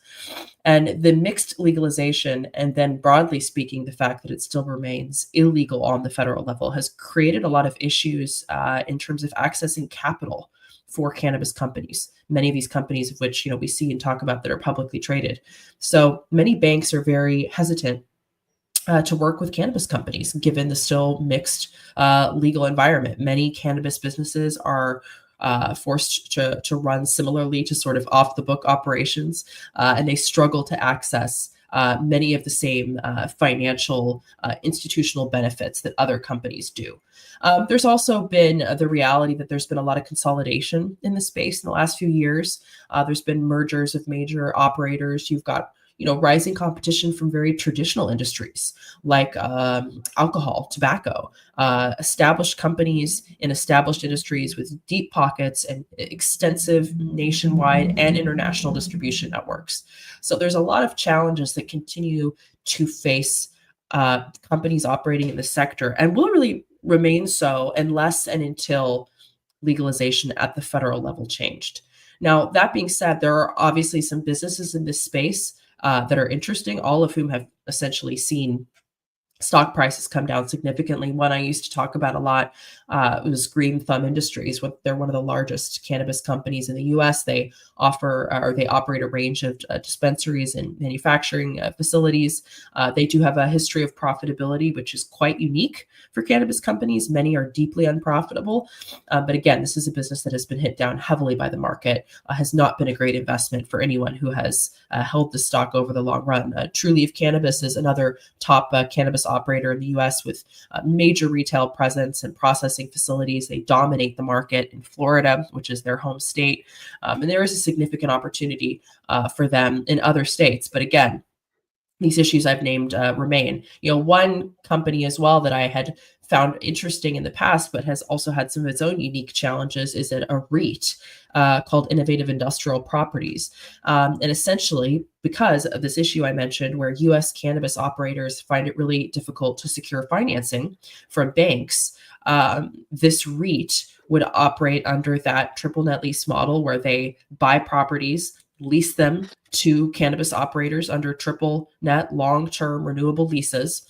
And the mixed legalization, and then broadly speaking, the fact that it still remains illegal on the federal level, has created a lot of issues in terms of accessing capital for cannabis companies, many of these companies of which, we see and talk about that are publicly traded. So many banks are very hesitant to work with cannabis companies, given the still mixed legal environment. Many cannabis businesses are forced to run similarly to sort of off the book operations, and they struggle to access many of the same financial institutional benefits that other companies do. There's also been the reality that there's been a lot of consolidation in the space in the last few years. There's been mergers of major operators. You've got rising competition from very traditional industries like alcohol, tobacco, established companies in established industries with deep pockets and extensive nationwide and international distribution networks. So there's a lot of challenges that continue to face companies operating in the sector, and will really remain so unless and until legalization at the federal level changed. Now, that being said, there are obviously some businesses in this space that are interesting, all of whom have essentially seen stock prices come down significantly. One I used to talk about a lot was Green Thumb Industries. They're one of the largest cannabis companies in the U.S. They they operate a range of dispensaries and manufacturing facilities. They do have a history of profitability, which is quite unique for cannabis companies. Many are deeply unprofitable. But again, this is a business that has been hit down heavily by the market, has not been a great investment for anyone who has held the stock over the long run. True Leaf Cannabis is another top cannabis operator in the U.S. with major retail presence and processing facilities. They dominate the market in Florida, which is their home state. And there is a significant opportunity for them in other states. But again, these issues I've named remain. One company as well that I had found interesting in the past, but has also had some of its own unique challenges, is a REIT called Innovative Industrial Properties. And essentially, because of this issue I mentioned, where U.S. cannabis operators find it really difficult to secure financing from banks, this REIT would operate under that triple net lease model, where they buy properties, lease them to cannabis operators under triple net long-term renewable leases.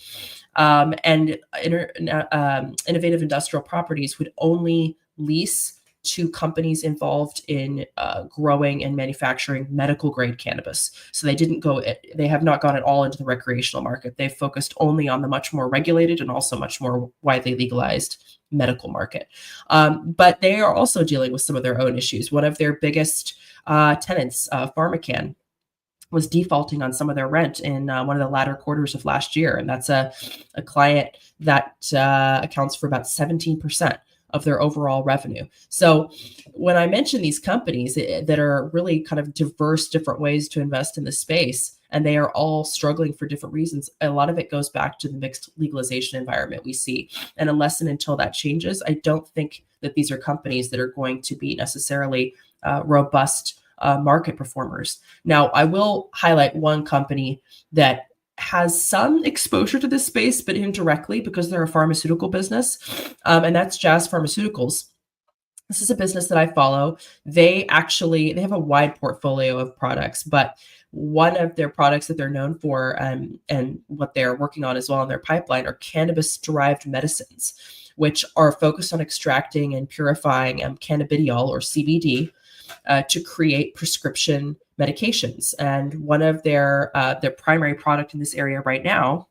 And Innovative Industrial Properties would only lease to companies involved in growing and manufacturing medical grade cannabis. So they have not gone at all into the recreational market. They've focused only on the much more regulated and also much more widely legalized medical market. But they are also dealing with some of their own issues. One of their biggest tenants, PharmaCann, was defaulting on some of their rent in one of the latter quarters of last year. And that's a client that accounts for about 17% of their overall revenue. So when I mention these companies that are really kind of diverse, different ways to invest in the space, and they are all struggling for different reasons, a lot of it goes back to the mixed legalization environment we see. And unless and until that changes, I don't think that these are companies that are going to be necessarily robust market performers. Now, I will highlight one company that has some exposure to this space, but indirectly because they're a pharmaceutical business, and that's Jazz Pharmaceuticals. This is a business that I follow. They have a wide portfolio of products, but one of their products that they're known for and what they're working on as well in their pipeline are cannabis-derived medicines, which are focused on extracting and purifying cannabidiol or CBD to create prescription medications. And one of their primary product in this area right now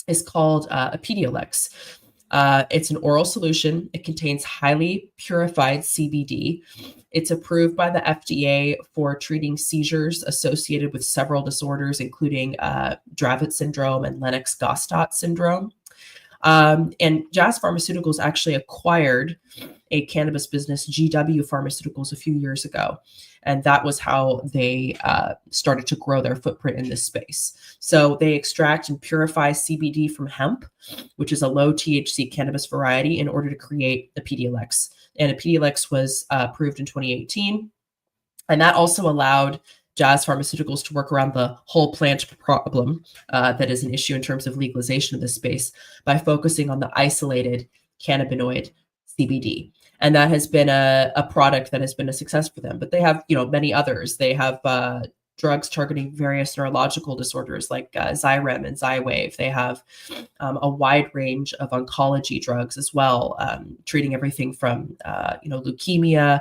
is called Epidiolex. It's an oral solution. It contains highly purified CBD. It's approved by the FDA for treating seizures associated with several disorders, including Dravet syndrome and Lennox-Gastaut syndrome. And Jazz Pharmaceuticals actually acquired a cannabis business, GW Pharmaceuticals, a few years ago. And that was how they started to grow their footprint in this space. So they extract and purify CBD from hemp, which is a low THC cannabis variety, in order to create Epidiolex. And Epidiolex was approved in 2018. And that also allowed Jazz Pharmaceuticals to work around the whole plant problem that is an issue in terms of legalization of this space by focusing on the isolated cannabinoid CBD. And that has been a product that has been a success for them. But they have, many others. They have drugs targeting various neurological disorders like Xyrem and Xywav. They have a wide range of oncology drugs as well, treating everything from, leukemia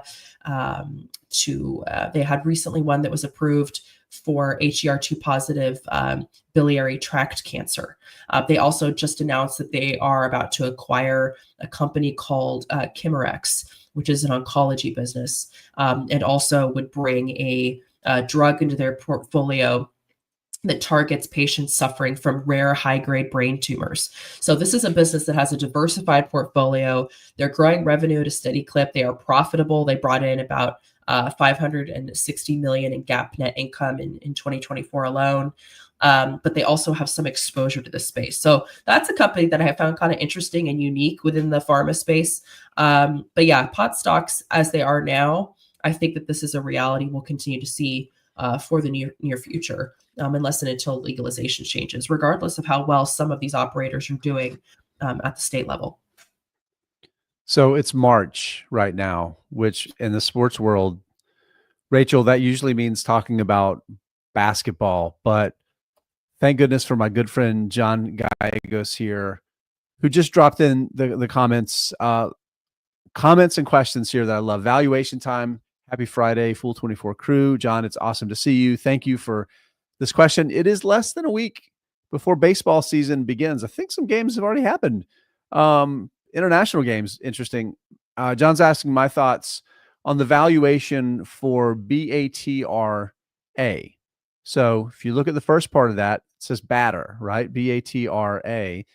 to they had recently one that was approved for HER2 positive biliary tract cancer. They also just announced that they are about to acquire a company called Chimerex, which is an oncology business, and also would bring a drug into their portfolio that targets patients suffering from rare high-grade brain tumors. So this is a business that has a diversified portfolio. They're growing revenue at a steady clip. They are profitable. They brought in about $560 million in GAAP net income in 2024 alone. But they also have some exposure to this space. So that's a company that I have found kind of interesting and unique within the pharma space. But yeah, pot stocks as they are now, I think that this is a reality we'll continue to see for the near future, unless and until legalization changes, regardless of how well some of these operators are doing at the state level. So it's March right now, which in the sports world, Rachel, that usually means talking about basketball. But thank goodness for my good friend John Gallegos here, who just dropped in the comments and questions here that I love. Valuation time. Happy Friday, Fool24 crew. John, it's awesome to see you. Thank you for this question. It is less than a week before baseball season begins. I think some games have already happened. International games, interesting. John's asking my thoughts on the valuation for BATRA. So if you look at the first part of that, it says batter, right? BATRA.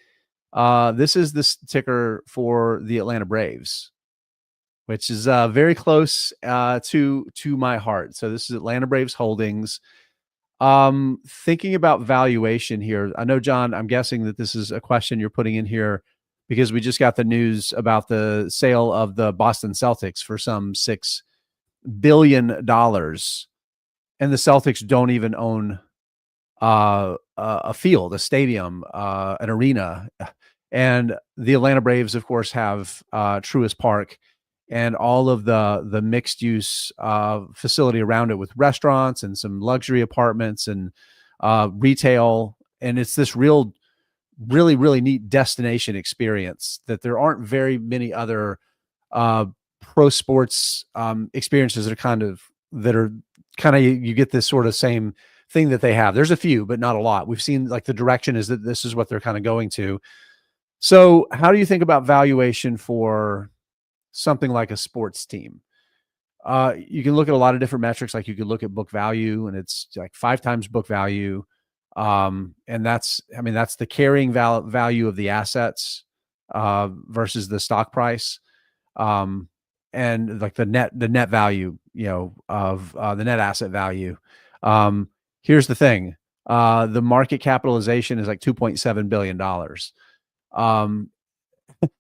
This is the ticker for the Atlanta Braves, which is very close to my heart. So this is Atlanta Braves Holdings. Thinking about valuation here, I know, John, I'm guessing that this is a question you're putting in here because we just got the news about the sale of the Boston Celtics for some $6 billion. And the Celtics don't even own a field, a stadium, an arena. And the Atlanta Braves, of course, have Truist Park and all of the mixed use facility around it with restaurants and some luxury apartments and retail. And it's this really, really neat destination experience that there aren't very many other pro sports experiences that are kind of you get this sort of same thing that they have. There's a few, but not a lot. We've seen like the direction is that this is what they're kind of going to. So how do you think about valuation for something like a sports team? you can look at a lot of different metrics. Like you could look at book value, and it's like 5 times book value. And that's the carrying value of the assets versus the stock price. And like the net value, of the net asset value. Here's the thing. The market capitalization is like $2.7 billion.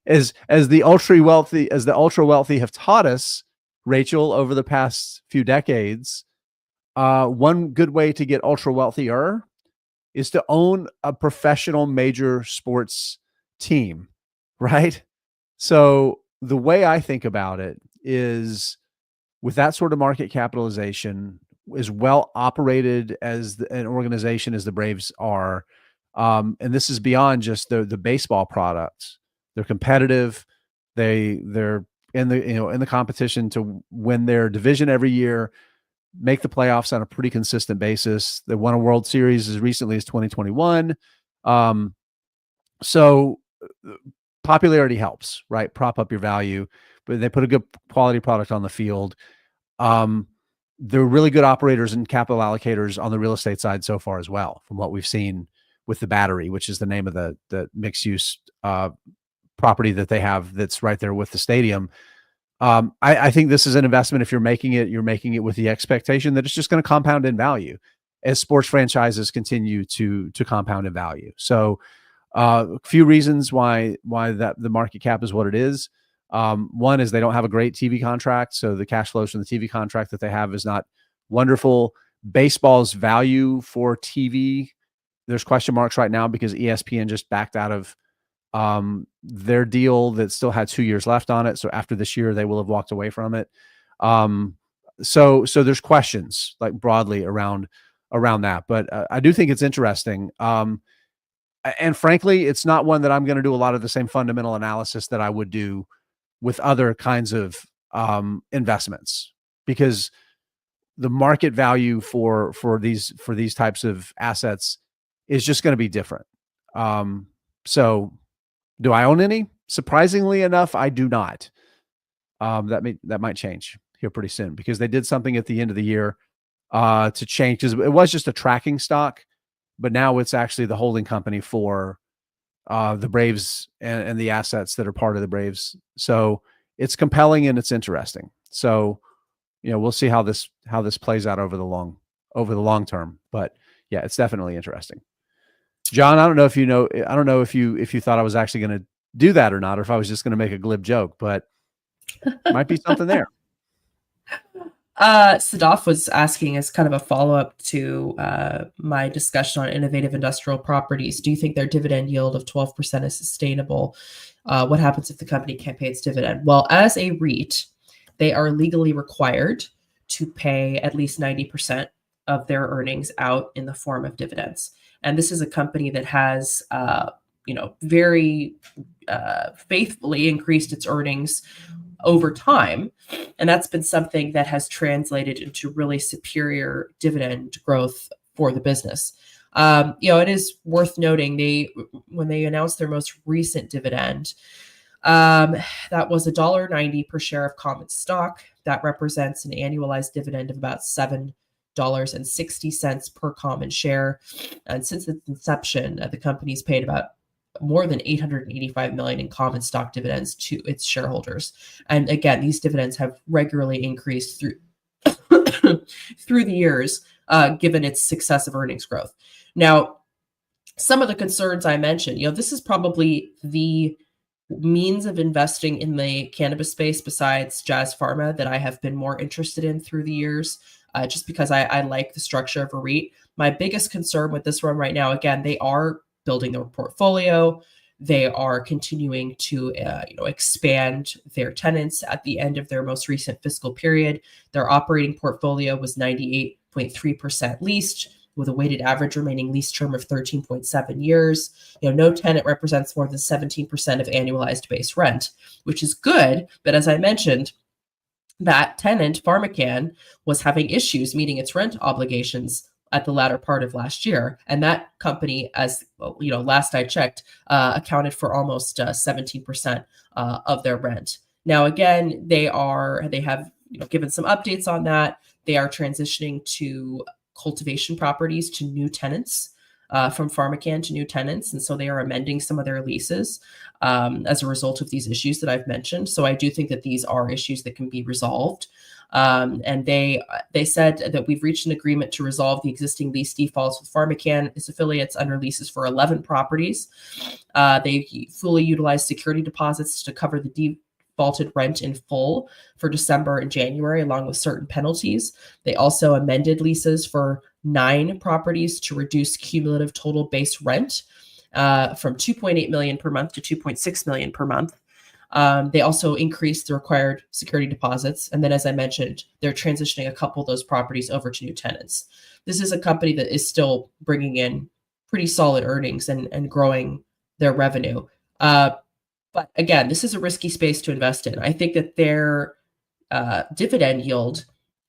As the ultra wealthy have taught us, Rachel, over the past few decades, one good way to get ultra wealthier is to own a professional major sports team, right? So the way I think about it is, with that sort of market capitalization, as well operated as an organization as the Braves are, and this is beyond just the baseball products. They're competitive. They're in the competition to win their division every year, make the playoffs on a pretty consistent basis. They won a World Series as recently as 2021. So popularity helps, right? Prop up your value, but they put a good quality product on the field. They're really good operators and capital allocators on the real estate side so far as well, from what we've seen with the Battery, which is the name of the mixed use property that they have that's right there with the stadium. I think this is an investment. If you're making it with the expectation that it's just going to compound in value as sports franchises continue to compound in value. So a few reasons why that the market cap is what it is. One is they don't have a great TV contract, so the cash flows from the TV contract that they have is not wonderful. Baseball's value for TV, there's question marks right now because ESPN just backed out of their deal that still had 2 years left on it. So after this year, they will have walked away from it. So there's questions like broadly around that, but I do think it's interesting. And frankly, it's not one that I'm going to do a lot of the same fundamental analysis that I would do with other kinds of investments, because the market value for these types of assets is just going to be different. So do I own any? Surprisingly enough, I do not. That might change here pretty soon, because they did something at the end of the year to change, because it was just a tracking stock, but now it's actually the holding company for the Braves and the assets that are part of the Braves. So it's compelling and it's interesting. So, we'll see how this plays out over the long term. But yeah, it's definitely interesting. John, I don't know if you thought I was actually going to do that or not, or if I was just going to make a glib joke, but might be something there. Sadaf was asking, as kind of a follow-up to my discussion on innovative industrial properties, do you think their dividend yield of 12% is sustainable? What happens if the company can't pay its dividend? Well, as a REIT, they are legally required to pay at least 90% of their earnings out in the form of dividends. And this is a company that has, very faithfully increased its earnings over time. And that's been something that has translated into really superior dividend growth for the business. It is worth noting when they announced their most recent dividend, that was $1.90 per share of common stock. That represents an annualized dividend of about $7.60 per common share. And since its inception, the company's paid about more than $885 million in common stock dividends to its shareholders. And again, these dividends have regularly increased through the years, given its successive earnings growth. Now, some of the concerns I mentioned, this is probably the means of investing in the cannabis space besides Jazz Pharma that I have been more interested in through the years, just because I like the structure of a REIT. My biggest concern with this one right now, again, they are building their portfolio. They are continuing to expand their tenants. At the end of their most recent fiscal period, their operating portfolio was 98.3% leased, with a weighted average remaining lease term of 13.7 years. No tenant represents more than 17% of annualized base rent, which is good. But as I mentioned, that tenant, PharmaCann, was having issues meeting its rent obligations at the latter part of last year. And that company, as last I checked, accounted for almost 17% of their rent. Now, again, they have given some updates on that. They are transitioning to cultivation properties to new tenants, from PharmaCann to new tenants. And so they are amending some of their leases as a result of these issues that I've mentioned. So I do think that these are issues that can be resolved. And they said that we've reached an agreement to resolve the existing lease defaults with PharmaCann, its affiliates, under leases for 11 properties. They fully utilized security deposits to cover the defaulted rent in full for December and January, along with certain penalties. They also amended leases for 9 properties to reduce cumulative total base rent from $2.8 million per month to $2.6 million per month. They also increased the required security deposits. And then, as I mentioned, they're transitioning a couple of those properties over to new tenants. This is a company that is still bringing in pretty solid earnings and growing their revenue. But again, this is a risky space to invest in. I think that their dividend yield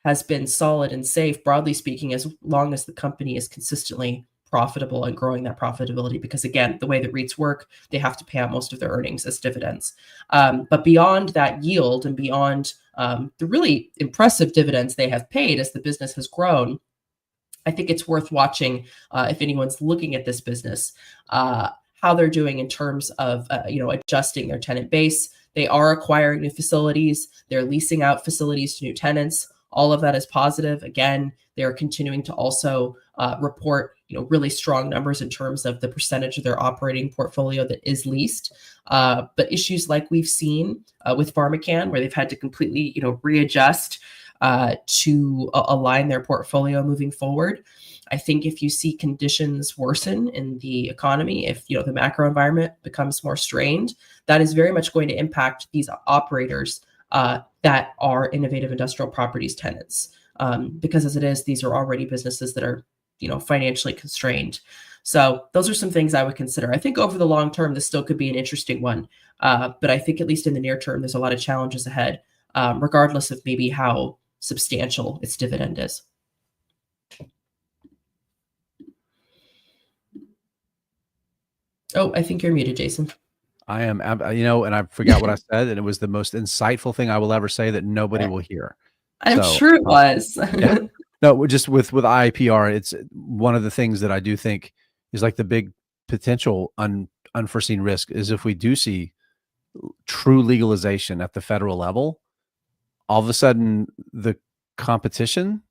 has been solid and safe, broadly speaking, as long as the company is consistently profitable and growing that profitability. Because again, the way that REITs work, they have to pay out most of their earnings as dividends. But beyond that yield and beyond the really impressive dividends they have paid as the business has grown, I think it's worth watching if anyone's looking at this business, how they're doing in terms of adjusting their tenant base. They are acquiring new facilities. They're leasing out facilities to new tenants. All of that is positive. Again, they're continuing to also report really strong numbers in terms of the percentage of their operating portfolio that is leased. But issues like we've seen with PharmaCann, where they've had to completely readjust to align their portfolio moving forward. I think if you see conditions worsen in the economy, if the macro environment becomes more strained, that is very much going to impact these operators that are innovative industrial properties tenants. Because as it is, these are already businesses that are financially constrained. So those are some things I would consider. I think over the long term, this still could be an interesting one. But I think at least in the near term, there's a lot of challenges ahead, regardless of maybe how substantial its dividend is. Oh, I think you're muted, Jason. I am, and I forgot what I said, and it was the most insightful thing I will ever say that nobody will hear. I'm sure it was. Yeah. No, just with IPR, it's one of the things that I do think is like the big potential unforeseen risk is if we do see true legalization at the federal level, all of a sudden the competition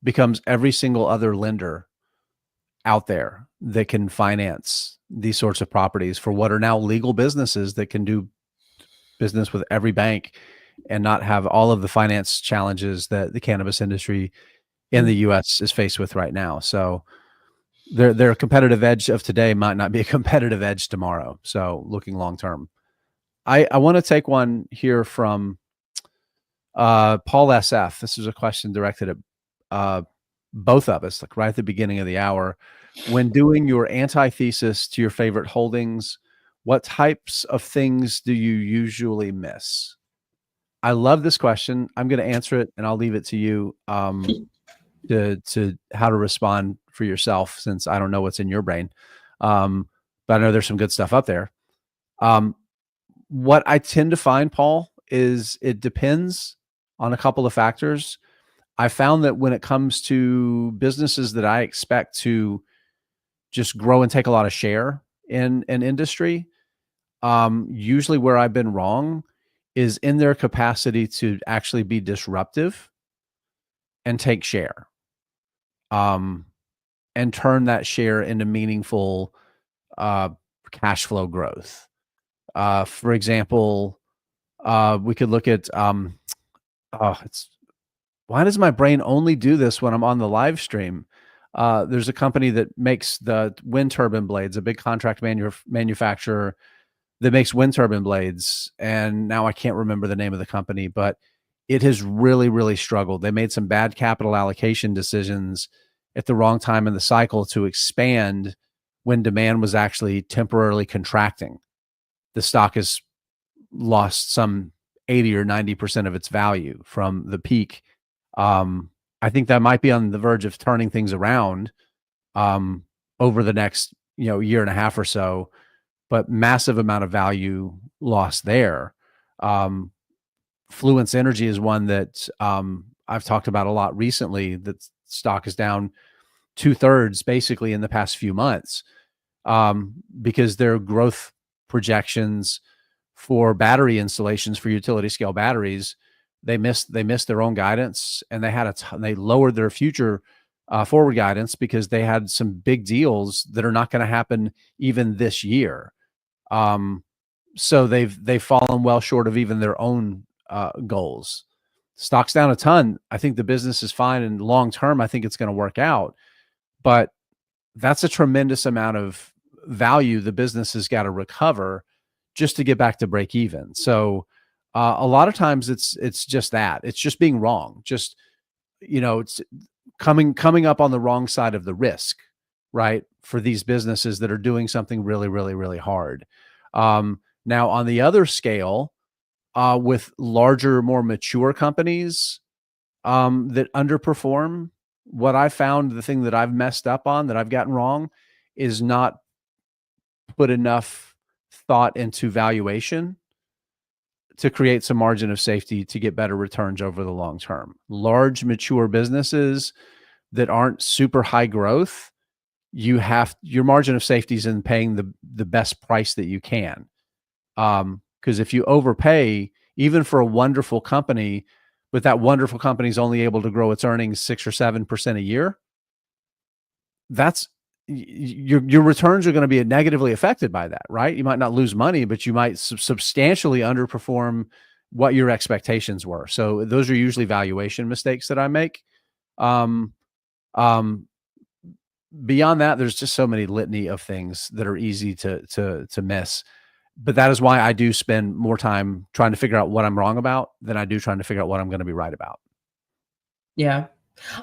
becomes every single other lender out there that can finance these sorts of properties for what are now legal businesses that can do business with every bank and not have all of the finance challenges that the cannabis industry in the US is faced with right now. So their competitive edge of today might not be a competitive edge tomorrow. So looking long term, I want to take one here from Paul SF. This is a question directed at both of us, like right at the beginning of the hour. When doing your antithesis to your favorite holdings, what types of things do you usually miss? I love this question. I'm going to answer it, and I'll leave it to you to how to respond for yourself, since I don't know what's in your brain. But I know there's some good stuff up there. What I tend to find, Paul, is it depends on a couple of factors. I found that when it comes to businesses that I expect to just grow and take a lot of share in an industry, usually where I've been wrong is in their capacity to actually be disruptive and take share, and turn that share into meaningful cash flow growth. For example, we could look at why does my brain only do this when I'm on the live stream? There's a company that makes the wind turbine blades, a big contract manufacturer that makes wind turbine blades. And now I can't remember the name of the company, but it has really, really struggled. They made some bad capital allocation decisions at the wrong time in the cycle to expand when demand was actually temporarily contracting. The stock has lost some 80 or 90% of its value from the peak. I think that might be on the verge of turning things around over the next year and a half or so, but massive amount of value lost there. Fluence Energy is one that I've talked about a lot recently. That stock is down 2/3 basically in the past few months because their growth projections for battery installations for utility scale batteries, they missed their own guidance, and they lowered their future forward guidance because they had some big deals that are not going to happen even this year. So they've fallen well short of even their own goals. Stock's down a ton. I think the business is fine, and long term, I think it's going to work out. But that's a tremendous amount of value the business has got to recover just to get back to break even. So a lot of times it's just that. It's just being wrong. Just, it's coming up on the wrong side of the risk, right? For these businesses that are doing something really, really, really hard. Now on the other scale, with larger, more mature companies that underperform, what I found, the thing that I've messed up on, that I've gotten wrong, is not put enough thought into valuation to create some margin of safety to get better returns over the long term. Large, mature businesses that aren't super high growth, your margin of safety is in paying the best price that you can. Because if you overpay, even for a wonderful company, but that wonderful company is only able to grow its earnings 6 or 7% a year, that's your returns are going to be negatively affected by that, right? You might not lose money, but you might substantially underperform what your expectations were. So those are usually valuation mistakes that I make. Beyond that, there's just so many litany of things that are easy to miss. But that is why I do spend more time trying to figure out what I'm wrong about than I do trying to figure out what I'm going to be right about. Yeah.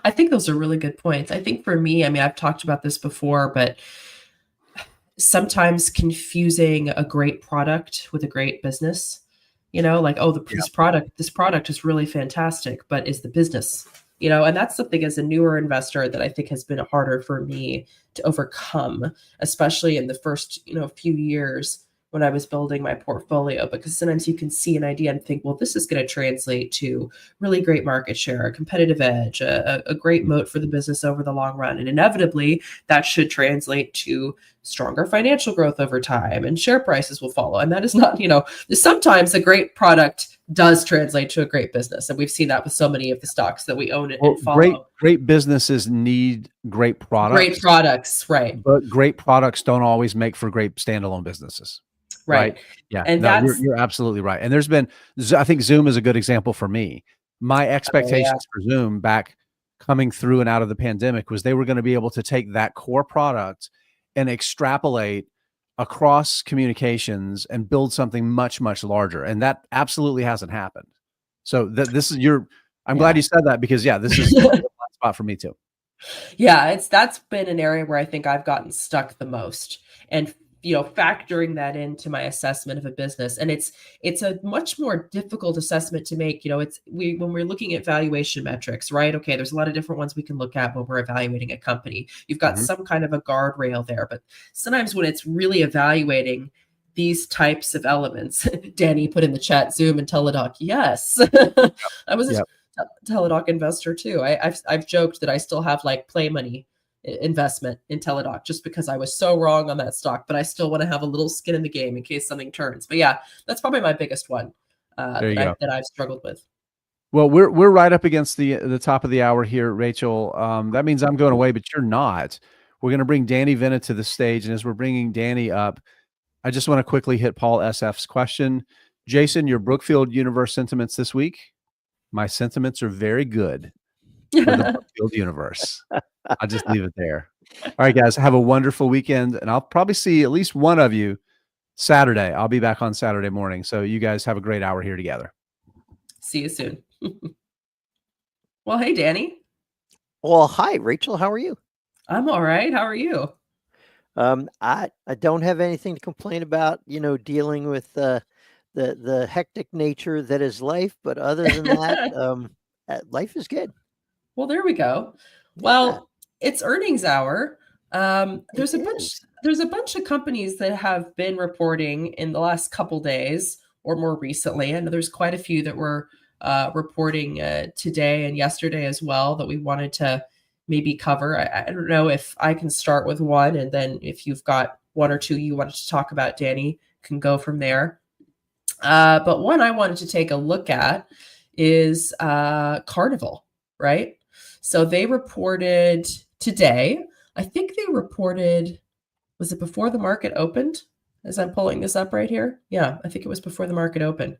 I think those are really good points. I think for me, I mean, I've talked about this before, but sometimes confusing a great product with a great business, like, oh, this product is really fantastic, but is the business, and that's something as a newer investor that I think has been harder for me to overcome, especially in the first, few years when I was building my portfolio, because sometimes you can see an idea and think, well, this is going to translate to really great market share, a competitive edge, a great moat for the business over the long run. And inevitably that should translate to stronger financial growth over time, and share prices will follow. And that is not, sometimes a great product does translate to a great business. And we've seen that with so many of the stocks that we own and follow. Great businesses need great products. Great products, right. But great products don't always make for great standalone businesses. Right. Yeah. And you're absolutely right. And I think Zoom is a good example for me. My expectations for Zoom back coming through and out of the pandemic was they were going to be able to take that core product and extrapolate across communications and build something much, much larger. And that absolutely hasn't happened. So I'm glad you said that, because this is a blind spot for me too. Yeah. That's been an area where I think I've gotten stuck the most. And factoring that into my assessment of a business. And it's a much more difficult assessment to make. When we're looking at valuation metrics, right? Okay, there's a lot of different ones we can look at when we're evaluating a company. You've got some kind of a guardrail there, but sometimes when it's really evaluating these types of elements, Danny put in the chat, Zoom and Teladoc. Yes. I was a Teladoc investor too. I've joked that I still have like play money investment in Teladoc just because I was so wrong on that stock, but I still want to have a little skin in the game in case something turns. But that's probably my biggest one that I've struggled with. Well, we're right up against the top of the hour here, Rachel. That means I'm going away, but you're not. We're going to bring Danny Vena to the stage, and as we're bringing Danny up, I just want to quickly hit Paul SF's question. Jason, your Brookfield universe sentiments this week? My sentiments are very good for the Brookfield universe. I'll just leave it there. All right, guys, have a wonderful weekend, and I'll probably see at least one of you Saturday. I'll be back on Saturday morning. So you guys have a great hour here together. See you soon. Well, hey, Danny. Well, hi, Rachel. How are you? I'm all right. How are you? I don't have anything to complain about, dealing with the hectic nature that is life. But other than that, life is good. Well, there we go. Well, it's earnings hour. There's a bunch of companies that have been reporting in the last couple days or more recently. I know there's quite a few that were reporting today and yesterday as well that we wanted to maybe cover. I don't know if I can start with one, and then if you've got one or two you wanted to talk about, Danny, can go from there. But one I wanted to take a look at is Carnival, right? So they reported today. I think they reported, was it before the market opened? As I'm pulling this up right here. Yeah, I think it was before the market opened.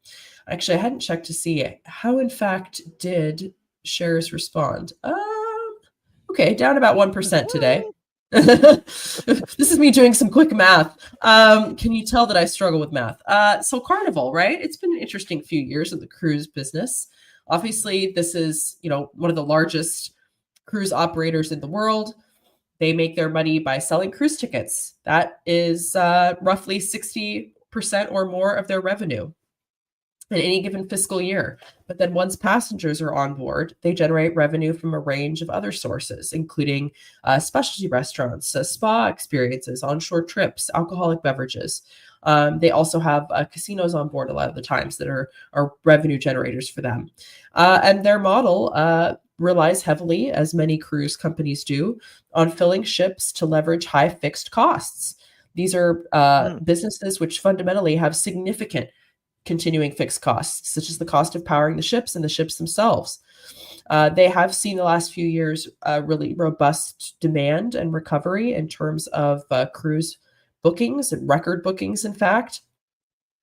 Actually, I hadn't checked to see how, in fact, did shares respond. Okay, down about 1% today. This is me doing some quick math. Can you tell that I struggle with math? So Carnival, right? It's been an interesting few years in the cruise business. Obviously, this is, one of the largest cruise operators in the world. They make their money by selling cruise tickets. That is roughly 60% or more of their revenue in any given fiscal year. But then once passengers are on board, they generate revenue from a range of other sources, including specialty restaurants, spa experiences, onshore trips, alcoholic beverages. They also have casinos on board a lot of the times that are revenue generators for them. And their model relies heavily, as many cruise companies do, on filling ships to leverage high fixed costs. These are businesses which fundamentally have significant continuing fixed costs, such as the cost of powering the ships and the ships themselves. They have seen the last few years really robust demand and recovery in terms of cruise bookings and record bookings, in fact.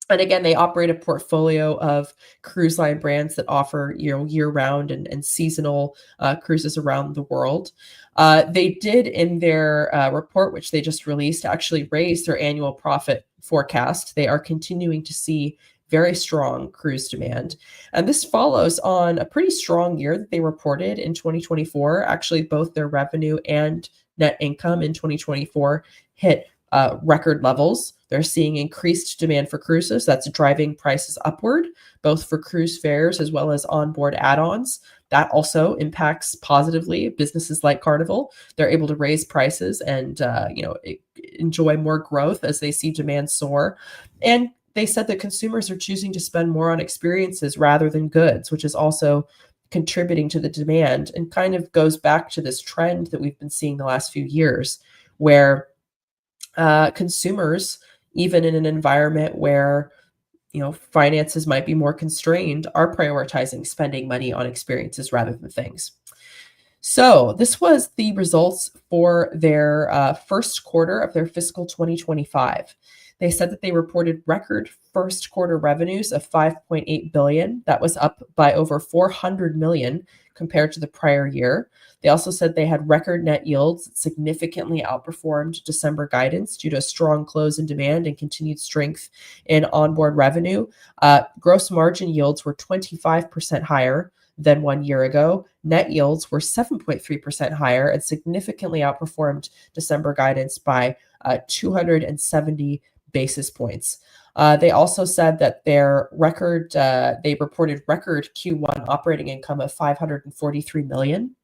And again, they operate a portfolio of cruise line brands that offer year-round and seasonal cruises around the world. They did, in their report, which they just released, actually raise their annual profit forecast. They are continuing to see very strong cruise demand. And this follows on a pretty strong year that they reported in 2024. Actually, both their revenue and net income in 2024 hit record levels. They're seeing increased demand for cruises. That's driving prices upward, both for cruise fares as well as onboard add-ons. That also impacts positively businesses like Carnival. They're able to raise prices and enjoy more growth as they see demand soar. And they said that consumers are choosing to spend more on experiences rather than goods, which is also contributing to the demand and kind of goes back to this trend that we've been seeing the last few years, where consumers, even in an environment where finances might be more constrained, are prioritizing spending money on experiences rather than things. So this was the results for their first quarter of their fiscal 2025. They said that they reported record first quarter revenues of $5.8 billion. That was up by over $400 million compared to the prior year. They also said they had record net yields that significantly outperformed December guidance due to a strong close in demand and continued strength in onboard revenue. Gross margin yields were 25% higher than 1 year ago. Net yields were 7.3% higher and significantly outperformed December guidance by 270 basis points. They also said that their record, they reported record Q1 operating income of $543 million.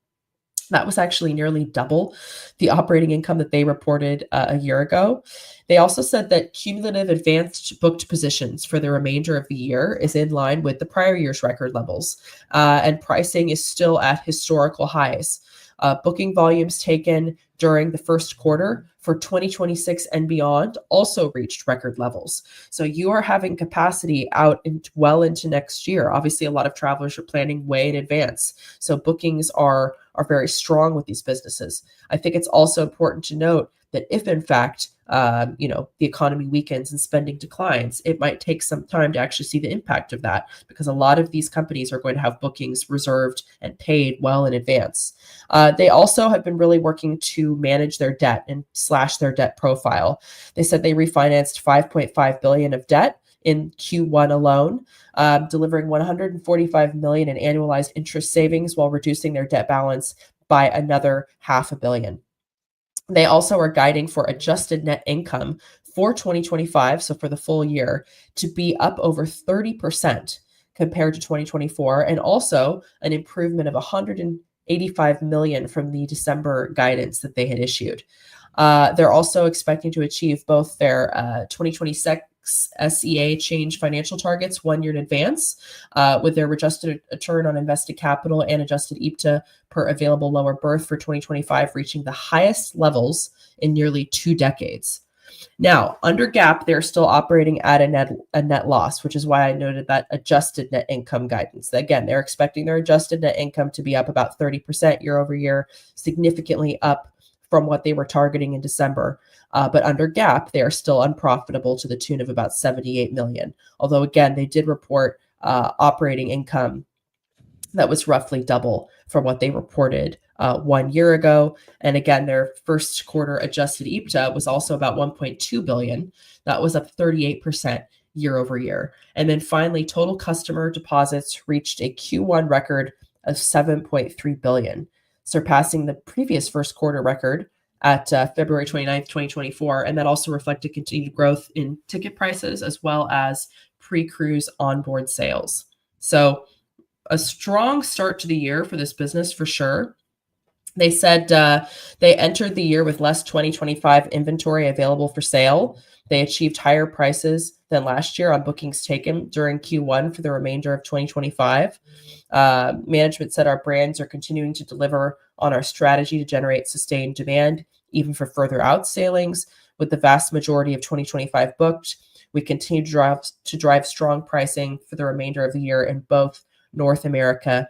That was actually nearly double the operating income that they reported a year ago. They also said that cumulative advanced booked positions for the remainder of the year is in line with the prior year's record levels, and pricing is still at historical highs. Booking volumes taken during the first quarter for 2026 and beyond also reached record levels. So you are having capacity out well into next year. Obviously, a lot of travelers are planning way in advance. So bookings are very strong with these businesses. I think it's also important to note that if in fact, the economy weakens and spending declines, it might take some time to actually see the impact of that, because a lot of these companies are going to have bookings reserved and paid well in advance. They also have been really working to manage their debt and slash their debt profile. They said they refinanced $5.5 billion of debt in Q1 alone, delivering $145 million in annualized interest savings while reducing their debt balance by another $500 million. They also are guiding for adjusted net income for 2025, so for the full year, to be up over 30% compared to 2024, and also an improvement of $185 million from the December guidance that they had issued. They're also expecting to achieve both their 2026 SEA changed financial targets 1 year in advance, with their adjusted return on invested capital and adjusted EBITDA per available lower berth for 2025 reaching the highest levels in nearly 2 decades. Now, under GAAP, they're still operating at a net loss, which is why I noted that adjusted net income guidance. Again, they're expecting their adjusted net income to be up about 30% year over year, significantly up from what they were targeting in December. But under GAAP, they are still unprofitable to the tune of about $78 million. Although, again, they did report operating income that was roughly double from what they reported 1 year ago. And again, their first quarter adjusted EBITDA was also about $1.2 billion. That was up 38% year over year. And then finally, total customer deposits reached a Q1 record of $7.3 billion, surpassing the previous first quarter record at February 29th, 2024. And that also reflected continued growth in ticket prices as well as pre-cruise onboard sales. So a strong start to the year for this business for sure. They said they entered the year with less 2025 inventory available for sale. They achieved higher prices than last year on bookings taken during Q1 for the remainder of 2025. Management said our brands are continuing to deliver on our strategy to generate sustained demand, even for further out sailings. With the vast majority of 2025 booked, we continue to drive strong pricing for the remainder of the year in both North America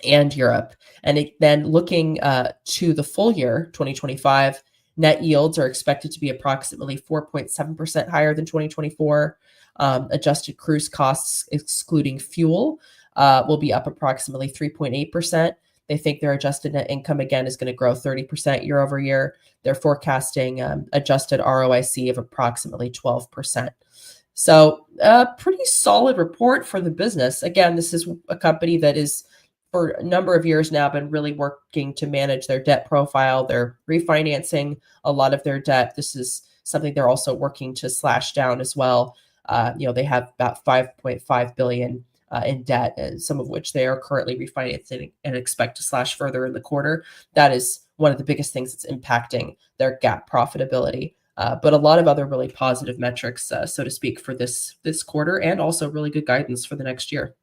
and Europe. And then looking to the full year, 2025, net yields are expected to be approximately 4.7% higher than 2024. Adjusted cruise costs, excluding fuel, will be up approximately 3.8%. They think their adjusted net income, again, is going to grow 30% year over year. They're forecasting adjusted ROIC of approximately 12%. So a pretty solid report for the business. Again, this is a company that is for a number of years now been really working to manage their debt profile. They're refinancing a lot of their debt. This is something they're also working to slash down as well. They have about $5.5 billion in debt, and some of which they are currently refinancing and expect to slash further in the quarter. That is one of the biggest things that's impacting their GAAP profitability. But a lot of other really positive metrics, so to speak, for this quarter, and also really good guidance for the next year.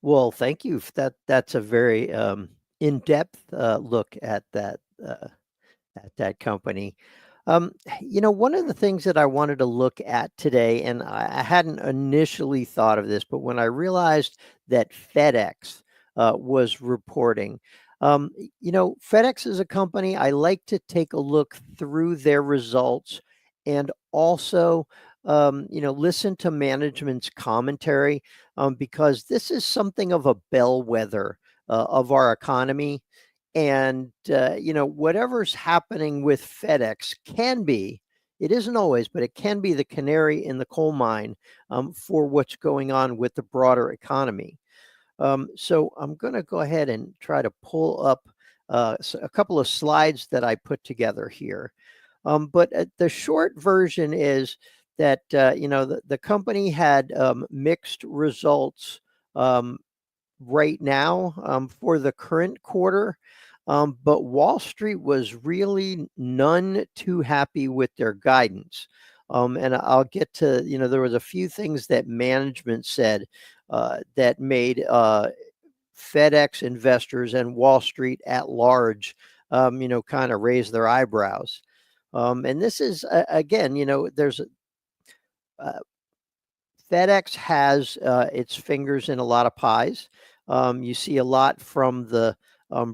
Well, thank you. That's a very in-depth look at that company. One of the things that I wanted to look at today, and I hadn't initially thought of this, but when I realized that FedEx was reporting, FedEx is a company I like to take a look through their results and also listen to management's commentary, because this is something of a bellwether of our economy. And, whatever's happening with FedEx it isn't always, but it can be the canary in the coal mine for what's going on with the broader economy. So I'm going to go ahead and try to pull up a couple of slides that I put together here. But the short version is that, the company had mixed results right now for the current quarter. But Wall Street was really none too happy with their guidance. And I'll get to, there was a few things that management said that made FedEx investors and Wall Street at large, kind of raise their eyebrows. And this is, again, there's FedEx has its fingers in a lot of pies. You see a lot from the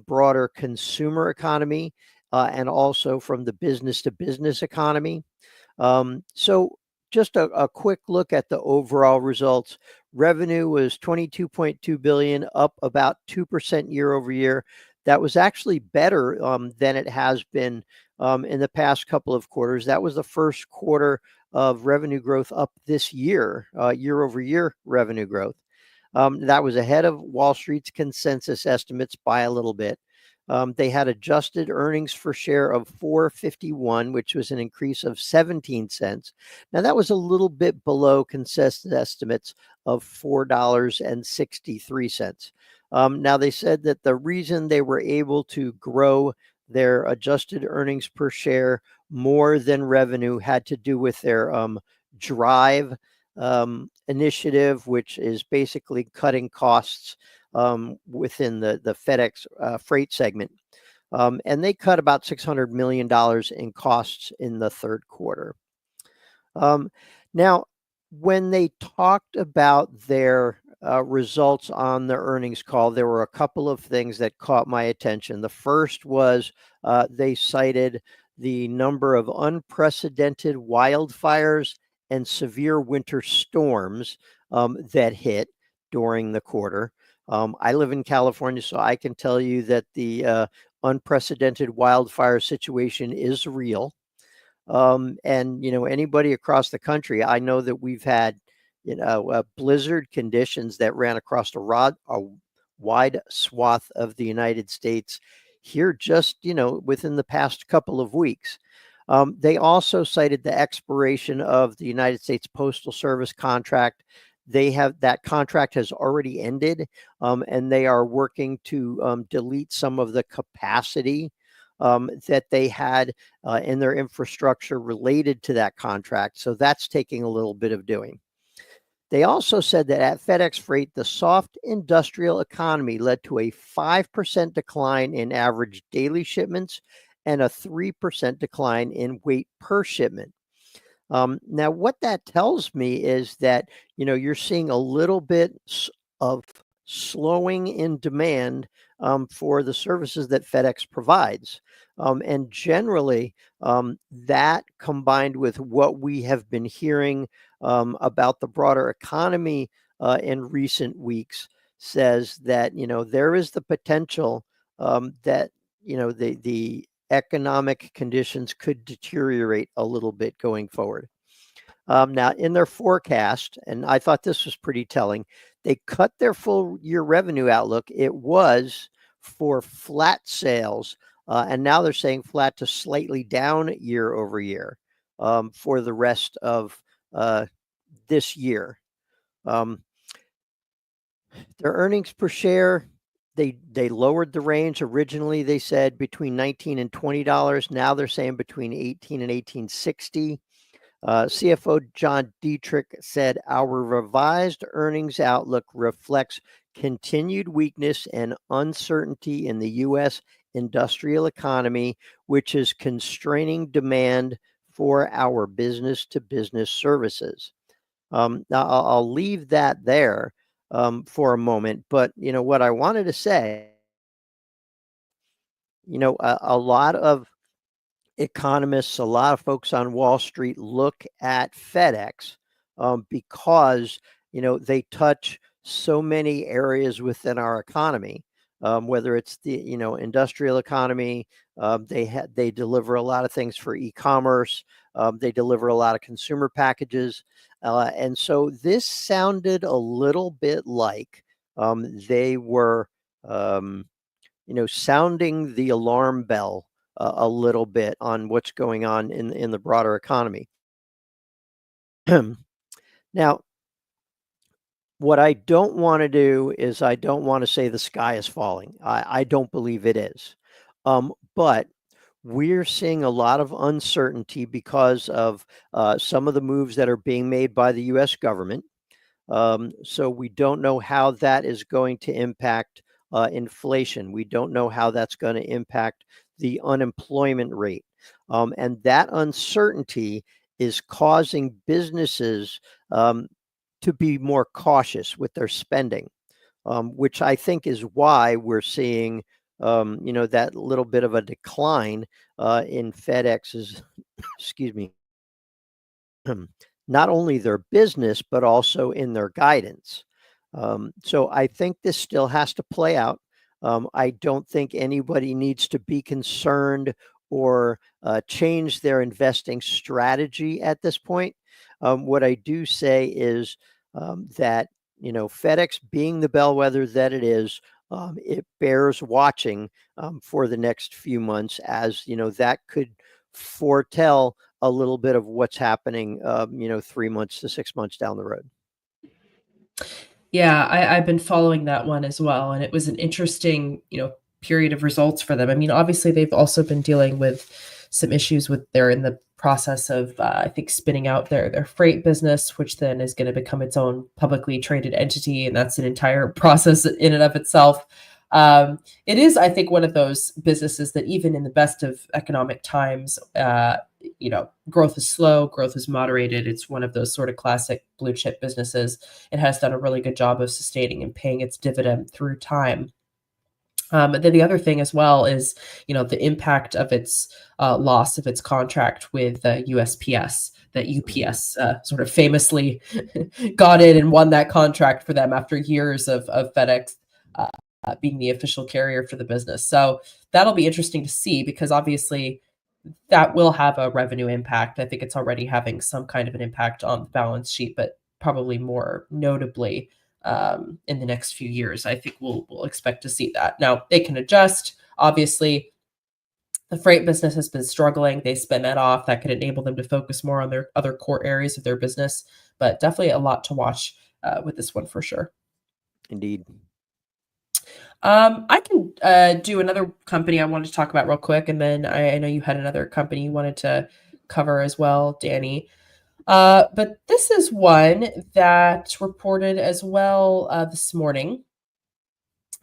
broader consumer economy and also from the business to business economy. So just a quick look at the overall results. Revenue was $22.2 billion, up about 2% year over year. That was actually better than it has been in the past couple of quarters. That was the first quarter of revenue growth up this year, year over year revenue growth. That was ahead of Wall Street's consensus estimates by a little bit. They had adjusted earnings per share of $4.51, which was an increase of 17 cents. Now, that was a little bit below consensus estimates of $4.63. Now, they said that the reason they were able to grow their adjusted earnings per share more than revenue had to do with their drive initiative, which is basically cutting costs within the FedEx freight segment. And they cut about $600 million in costs in the third quarter. Now, when they talked about their results on the earnings call, there were a couple of things that caught my attention. The first was they cited the number of unprecedented wildfires and severe winter storms that hit during the quarter. I live in California, so I can tell you that the unprecedented wildfire situation is real. And, anybody across the country, I know that we've had, blizzard conditions that ran across a wide swath of the United States here just, within the past couple of weeks. They also cited the expiration of the United States Postal Service contract. That contract has already ended, and they are working to delete some of the capacity that they had in their infrastructure related to that contract. So that's taking a little bit of doing. They also said that at FedEx Freight, the soft industrial economy led to a 5% decline in average daily shipments and a 3% decline in weight per shipment. Now, what that tells me is that, you're seeing a little bit of slowing in demand for the services that FedEx provides. And generally, that combined with what we have been hearing about the broader economy in recent weeks says that, there is the potential that, the economic conditions could deteriorate a little bit going forward. Now, in their forecast, and I thought this was pretty telling, they cut their full year revenue outlook. It was for flat sales, and now they're saying flat to slightly down year over year for the rest of this year. Their earnings per share, they lowered the range. Originally, they said between $19 and $20. Now they're saying between $18 and $18.60. CFO John Dietrich said, our revised earnings outlook reflects continued weakness and uncertainty in the U.S. industrial economy, which is constraining demand for our business-to-business services. Now, I'll leave that there for a moment, but, what I wanted to say, a lot of economists, a lot of folks on Wall Street look at FedEx because, they touch so many areas within our economy, whether it's the, industrial economy, they deliver a lot of things for e-commerce, they deliver a lot of consumer packages. And so this sounded a little bit like they were, sounding the alarm bell a little bit on what's going on in the broader economy. Now, what I don't want to do is I don't want to say the sky is falling. I don't believe it is. But we're seeing a lot of uncertainty because of some of the moves that are being made by the U.S. government. So we don't know how that is going to impact inflation. We don't know how that's going to impact the unemployment rate. And that uncertainty is causing businesses to be more cautious with their spending, which I think is why we're seeing, that little bit of a decline in FedEx's, excuse me, not only their business, but also in their guidance. So I think this still has to play out. I don't think anybody needs to be concerned or change their investing strategy at this point. What I do say is that, FedEx being the bellwether that it is, it bears watching for the next few months, as that could foretell a little bit of what's happening 3 months to 6 months down the road. Yeah, I've been following that one as well, and it was an interesting period of results for them. I mean, obviously they've also been dealing with some issues with they're in the process of I think spinning out their freight business, which then is going to become its own publicly traded entity, and that's an entire process in and of itself. It is, I think, one of those businesses that even in the best of economic times, growth is slow, growth is moderated. It's one of those sort of classic blue chip businesses. It has done a really good job of sustaining and paying its dividend through time. But then the other thing as well is, the impact of its loss of its contract with USPS, that UPS sort of famously got in and won that contract for them after years of FedEx being the official carrier for the business. So that'll be interesting to see, because obviously that will have a revenue impact. I think it's already having some kind of an impact on the balance sheet, but probably more notably in the next few years. I think we'll expect to see that. Now, they can adjust. Obviously, the freight business has been struggling. They spin that off. That could enable them to focus more on their other core areas of their business. But definitely a lot to watch with this one for sure. Indeed. I can do another company I wanted to talk about real quick, and then I know you had another company you wanted to cover as well, Danny. But this is one that reported as well this morning,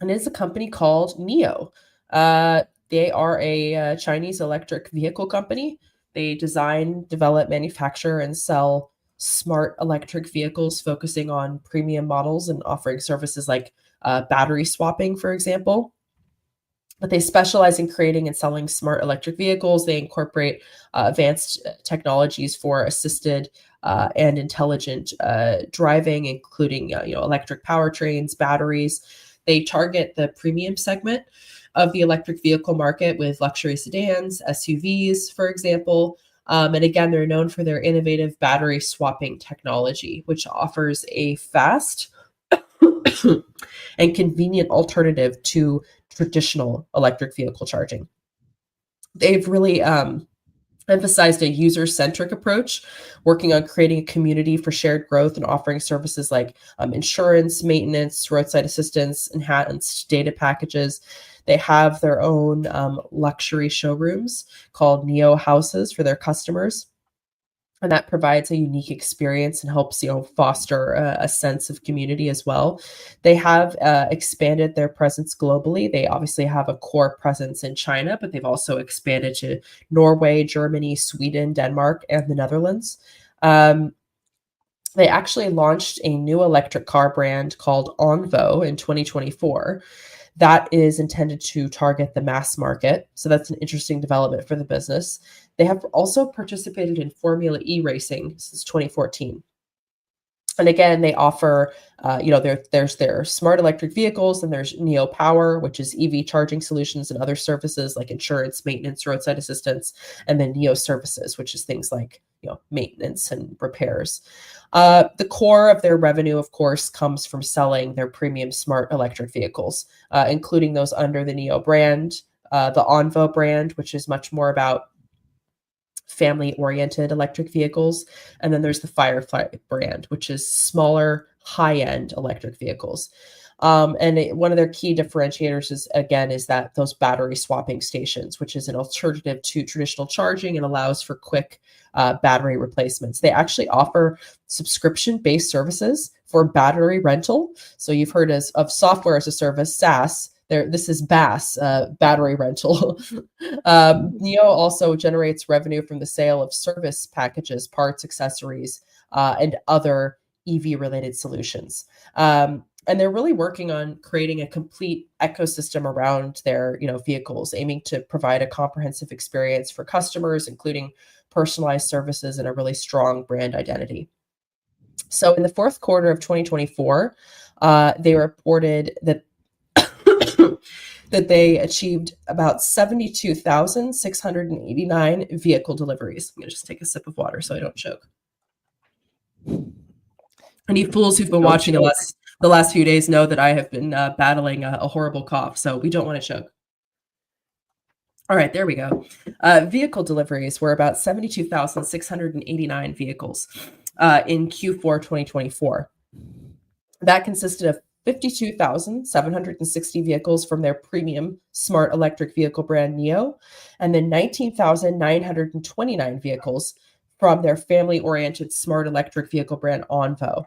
and it's a company called NIO. They are a Chinese electric vehicle company. They design, develop, manufacture, and sell smart electric vehicles, focusing on premium models and offering services like battery swapping, for example. But they specialize in creating and selling smart electric vehicles. They incorporate advanced technologies for assisted and intelligent driving, including electric powertrains, batteries. They target the premium segment of the electric vehicle market with luxury sedans, SUVs, for example. And again, they're known for their innovative battery swapping technology, which offers a fast and convenient alternative to traditional electric vehicle charging. They've really emphasized a user-centric approach, working on creating a community for shared growth and offering services like insurance, maintenance, roadside assistance, enhanced data packages. They have their own luxury showrooms called NIO Houses for their customers. And that provides a unique experience and helps, foster a sense of community as well. They have expanded their presence globally. They obviously have a core presence in China, but they've also expanded to Norway, Germany, Sweden, Denmark, and the Netherlands. They actually launched a new electric car brand called Onvo in 2024. That is intended to target the mass market. So that's an interesting development for the business. They have also participated in Formula E racing since 2014. And again, they offer, there's their smart electric vehicles, and there's NIO Power, which is EV charging solutions and other services like insurance, maintenance, roadside assistance, and then NIO Services, which is things like maintenance and repairs. The core of their revenue, of course, comes from selling their premium smart electric vehicles, including those under the NIO brand, the Onvo brand, which is much more about family-oriented electric vehicles. And then there's the Firefly brand, which is smaller, high-end electric vehicles. One of their key differentiators is that those battery swapping stations, which is an alternative to traditional charging and allows for quick battery replacements. They actually offer subscription-based services for battery rental. So you've heard of software as a service, SaaS. This is BaaS, battery rental. NIO also generates revenue from the sale of service packages, parts, accessories, and other EV-related solutions. And they're really working on creating a complete ecosystem around their vehicles, aiming to provide a comprehensive experience for customers, including personalized services and a really strong brand identity. So in the fourth quarter of 2024, they reported that that they achieved about 72,689 vehicle deliveries. I'm going to just take a sip of water so I don't choke. And you fools who've been watching the last few days know that I have been battling a horrible cough, so we don't want to choke. All right, there we go. Vehicle deliveries were about 72,689 vehicles in Q4 2024. That consisted of 52,760 vehicles from their premium smart electric vehicle brand NIO, and then 19,929 vehicles from their family-oriented smart electric vehicle brand Onvo.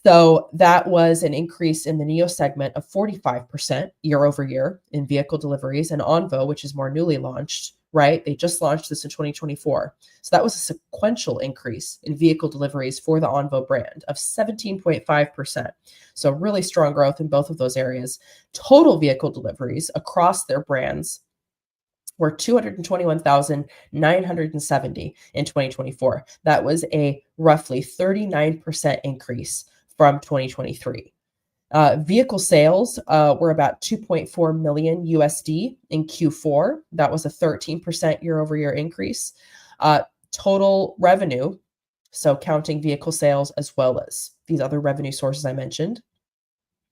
So that was an increase in the NIO segment of 45% year over year in vehicle deliveries, and Onvo, which is more newly launched, right? They just launched this in 2024. So that was a sequential increase in vehicle deliveries for the Onvo brand of 17.5%. So really strong growth in both of those areas. Total vehicle deliveries across their brands were 221,970 in 2024. That was a roughly 39% increase from 2023. Vehicle sales were about 2.4 million USD in Q4. That was a 13% year over year increase. Total revenue, so counting vehicle sales as well as these other revenue sources I mentioned,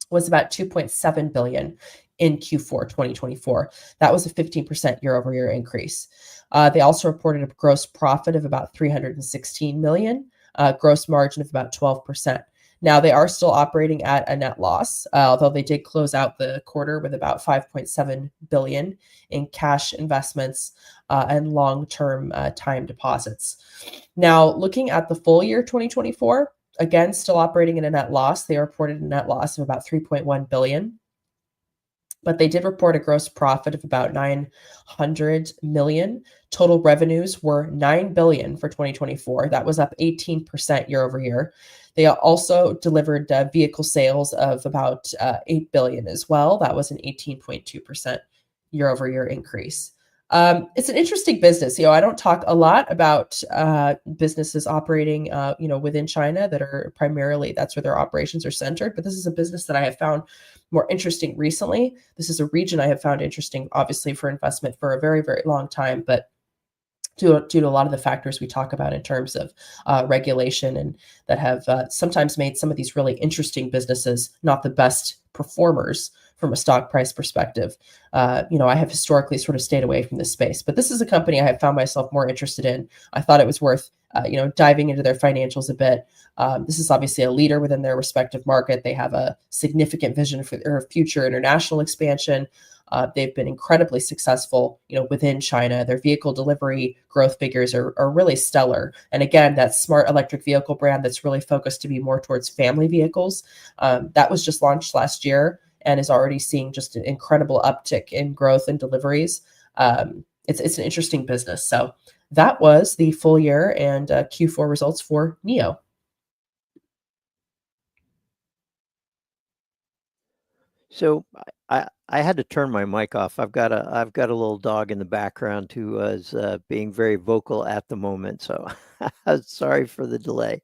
was about 2.7 billion in Q4 2024. That was a 15% year over year increase. They also reported a gross profit of about 316 million, gross margin of about 12%. Now, they are still operating at a net loss, although they did close out the quarter with about 5.7 billion in cash investments and long-term time deposits. Now, looking at the full year 2024, again, still operating in a net loss. They reported a net loss of about 3.1 billion. But they did report a gross profit of about 900 million. Total revenues were 9 billion for 2024. That was up 18% year over year. They also delivered vehicle sales of about 8 billion as well. That was an 18.2% year over year increase. It's an interesting business. I don't talk a lot about businesses operating, within China that are primarily, that's where their operations are centered. But this is a business that I have found more interesting recently. This is a region I have found interesting, obviously, for investment for a very, very long time, but due to a lot of the factors we talk about in terms of regulation and that have sometimes made some of these really interesting businesses not the best performers from a stock price perspective. I have historically sort of stayed away from this space, but this is a company I have found myself more interested in. I thought it was worth diving into their financials a bit. This is obviously a leader within their respective market. They have a significant vision for their future international expansion. They've been incredibly successful, within China. Their vehicle delivery growth figures are really stellar. And again, that smart electric vehicle brand that's really focused to be more towards family vehicles. That was just launched last year and is already seeing just an incredible uptick in growth and deliveries. It's an interesting business. So that was the full year and Q4 results for NIO. So I had to turn my mic off. I've got a little dog in the background who is being very vocal at the moment. So sorry for the delay.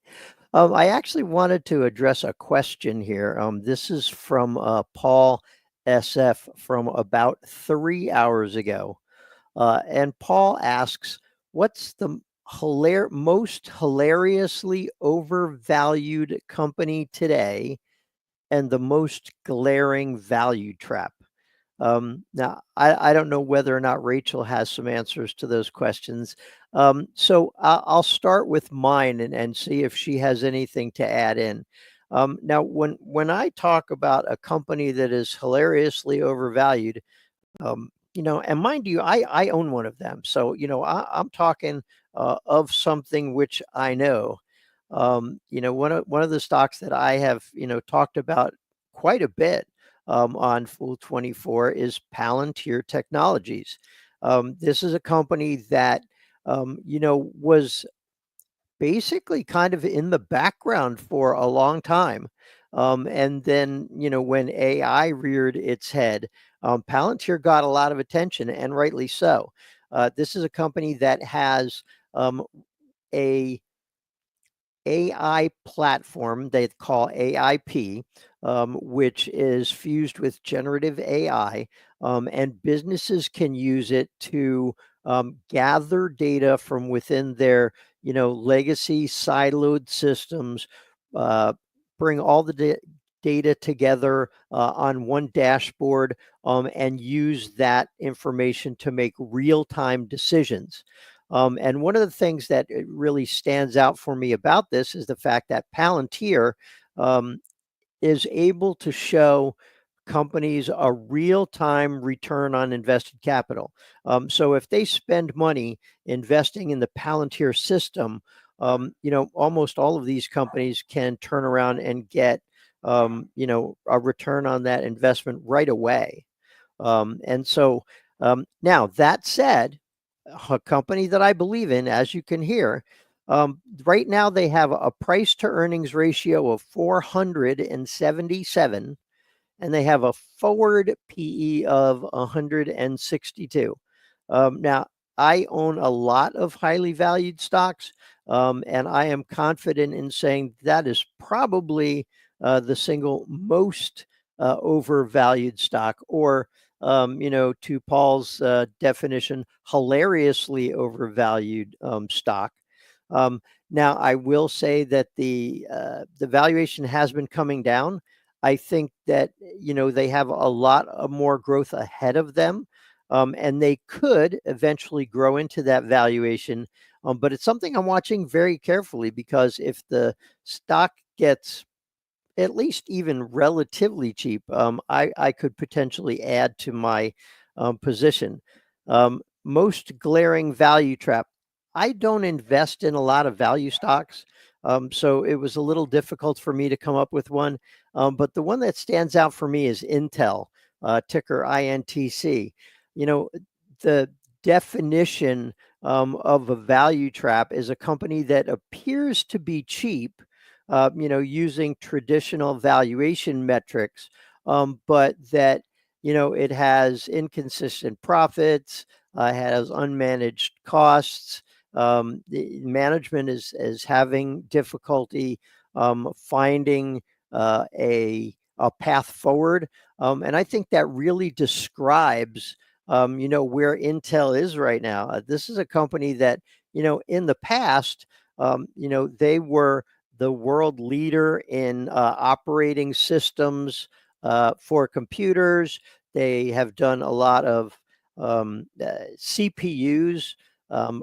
I actually wanted to address a question here. This is from Paul SF from about 3 hours ago. And Paul asks, what's the most hilariously overvalued company today and the most glaring value trap? Now, I don't know whether or not Rachel has some answers to those questions. So I'll start with mine and see if she has anything to add in. Now, when I talk about a company that is hilariously overvalued, and mind you, I own one of them. So, I'm talking of something which I know. One of the stocks that I have, talked about quite a bit on Fool24 is Palantir Technologies. This is a company that, was basically kind of in the background for a long time. And then, when AI reared its head, Palantir got a lot of attention, and rightly so. This is a company that has a AI platform they call AIP, which is fused with generative AI, and businesses can use it to gather data from within their, legacy siloed systems, bring all the data together on one dashboard, and use that information to make real-time decisions. And one of the things that really stands out for me about this is the fact that Palantir is able to show companies a real-time return on invested capital. So if they spend money investing in the Palantir system, almost all of these companies can turn around and get, a return on that investment right away. And so now that said, a company that I believe in, as you can hear, right now they have a price to earnings ratio of 477, and they have a forward PE of 162. Now, I own a lot of highly valued stocks, and I am confident in saying that is probably the single most overvalued stock, or to Paul's definition, hilariously overvalued stock. Now, I will say that the valuation has been coming down. I think that they have a lot of more growth ahead of them, and they could eventually grow into that valuation. But it's something I'm watching very carefully, because if the stock gets at least even relatively cheap, I could potentially add to my position. Most glaring value trap. I don't invest in a lot of value stocks, so it was a little difficult for me to come up with one. But the one that stands out for me is Intel, ticker INTC. The definition of a value trap is a company that appears to be cheap, using traditional valuation metrics, but that, it has inconsistent profits, has unmanaged costs. The management is having difficulty finding a path forward. And I think that really describes, where Intel is right now. This is a company that, in the past, they were the world leader in operating systems for computers. They have done a lot of CPUs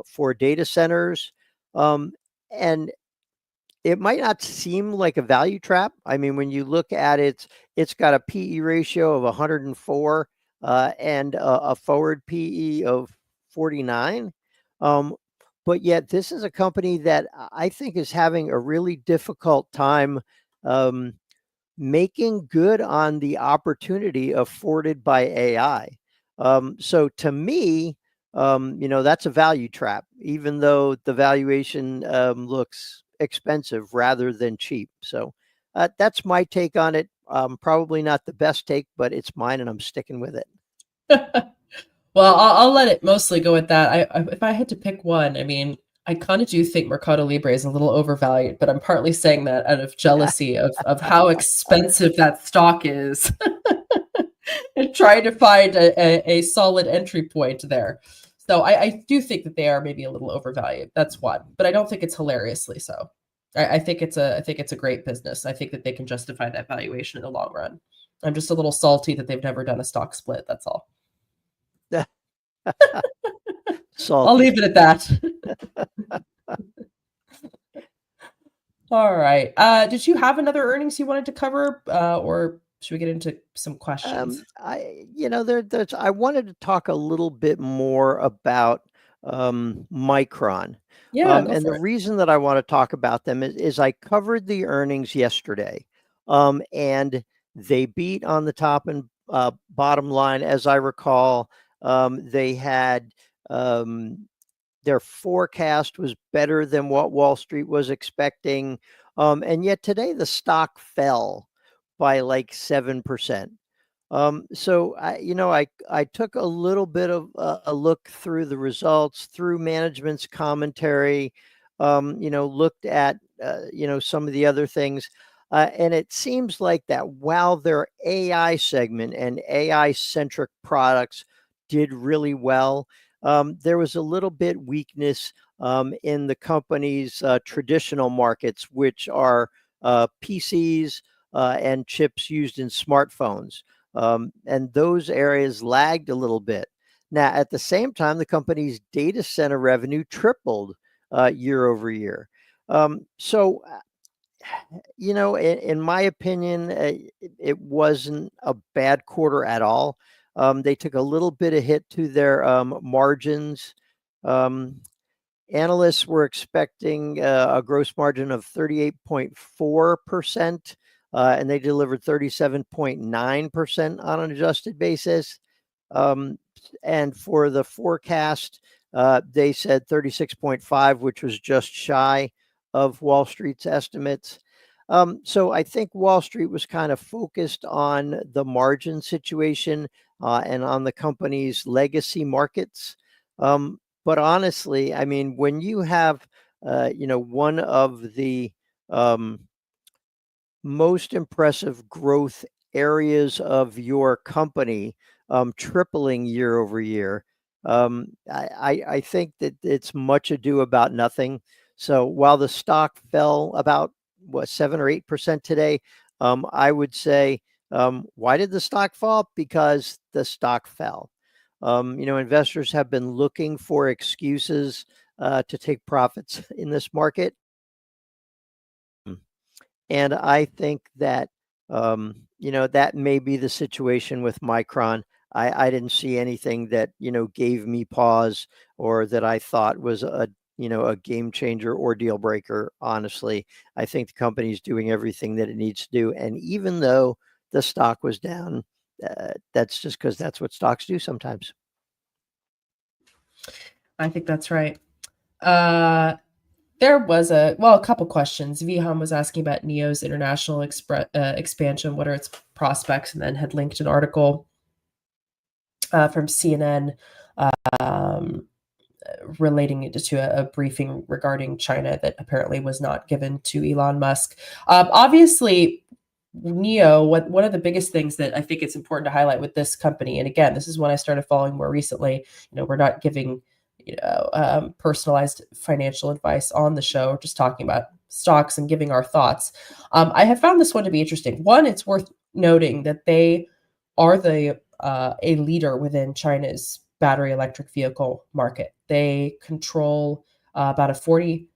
for data centers. And it might not seem like a value trap. I mean, when you look at it, it's got a PE ratio of 104 and a forward PE of 49. But yet this is a company that I think is having a really difficult time making good on the opportunity afforded by AI. So to me, that's a value trap, even though the valuation looks expensive rather than cheap. So that's my take on it. Probably not the best take, but it's mine and I'm sticking with it. Well, I'll let it mostly go with that. If I had to pick one, I mean, I kind of do think Mercado Libre is a little overvalued, but I'm partly saying that out of jealousy of how expensive that stock is and trying to find a solid entry point there. So I do think that they are maybe a little overvalued. That's one, but I don't think it's hilariously so. I think it's a great business. I think that they can justify that valuation in the long run. I'm just a little salty that they've never done a stock split. That's all. I'll leave it at that. All right. Did you have another earnings you wanted to cover, or should we get into some questions? I wanted to talk a little bit more about Micron. Yeah, and the reason that I want to talk about them is I covered the earnings yesterday, and they beat on the top and bottom line. As I recall, they had their forecast was better than what Wall Street was expecting, and yet today the stock fell by like 7%. So I took a little bit of a look through the results, through management's commentary, looked at some of the other things, and it seems like that while their AI segment and AI centric products did really well, there was a little bit weakness in the company's traditional markets, which are PCs and chips used in smartphones. And those areas lagged a little bit. Now, at the same time, the company's data center revenue tripled year over year. So in my opinion, it wasn't a bad quarter at all. They took a little bit of hit to their margins. Analysts were expecting a gross margin of 38.4%, and they delivered 37.9% on an adjusted basis. And for the forecast, they said 36.5, which was just shy of Wall Street's estimates. So I think Wall Street was kind of focused on the margin situation and on the company's legacy markets. But honestly, I mean, when you have, one of the most impressive growth areas of your company tripling year over year, I think that it's much ado about nothing. So while the stock fell about 7 or 8% today, I would say, why did the stock fall? Because the stock fell. Investors have been looking for excuses to take profits in this market. And I think that, that may be the situation with Micron. I didn't see anything that, gave me pause or that I thought was a game changer or deal breaker. Honestly, I think the company's doing everything that it needs to do. And even though the stock was down, that's just because that's what stocks do sometimes. I think that's right. There was a couple questions. Viham was asking about NEO's international expansion. What are its prospects? And then had linked an article from CNN relating it to a briefing regarding China that apparently was not given to Elon Musk. Obviously, NEO, one of the biggest things that I think it's important to highlight with this company, and again, this is when I started following more recently, we're not giving personalized financial advice on the show, just talking about stocks and giving our thoughts. I have found this one to be interesting. One, it's worth noting that they are a leader within China's battery electric vehicle market. They control about a 40%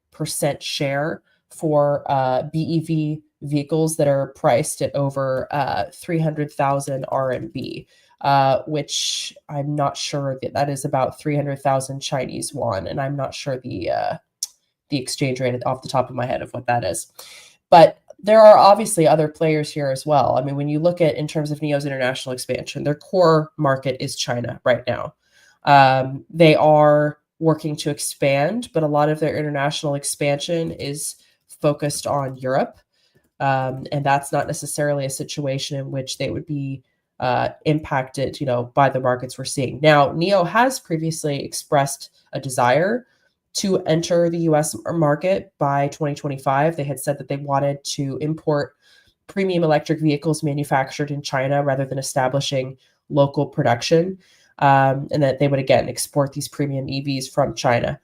share for BEV vehicles that are priced at over 300,000 RMB, which I'm not sure that is about 300,000 Chinese yuan, and I'm not sure the exchange rate off the top of my head of what that is. But there are obviously other players here as well. I mean, when you look at in terms of NEO's international expansion, their core market is China right now. They are working to expand, but a lot of their international expansion is focused on Europe. And that's not necessarily a situation in which they would be impacted, by the markets we're seeing. Now, NEO has previously expressed a desire to enter the US market by 2025. They had said that they wanted to import premium electric vehicles manufactured in China rather than establishing local production, and that they would, again, export these premium EVs from China.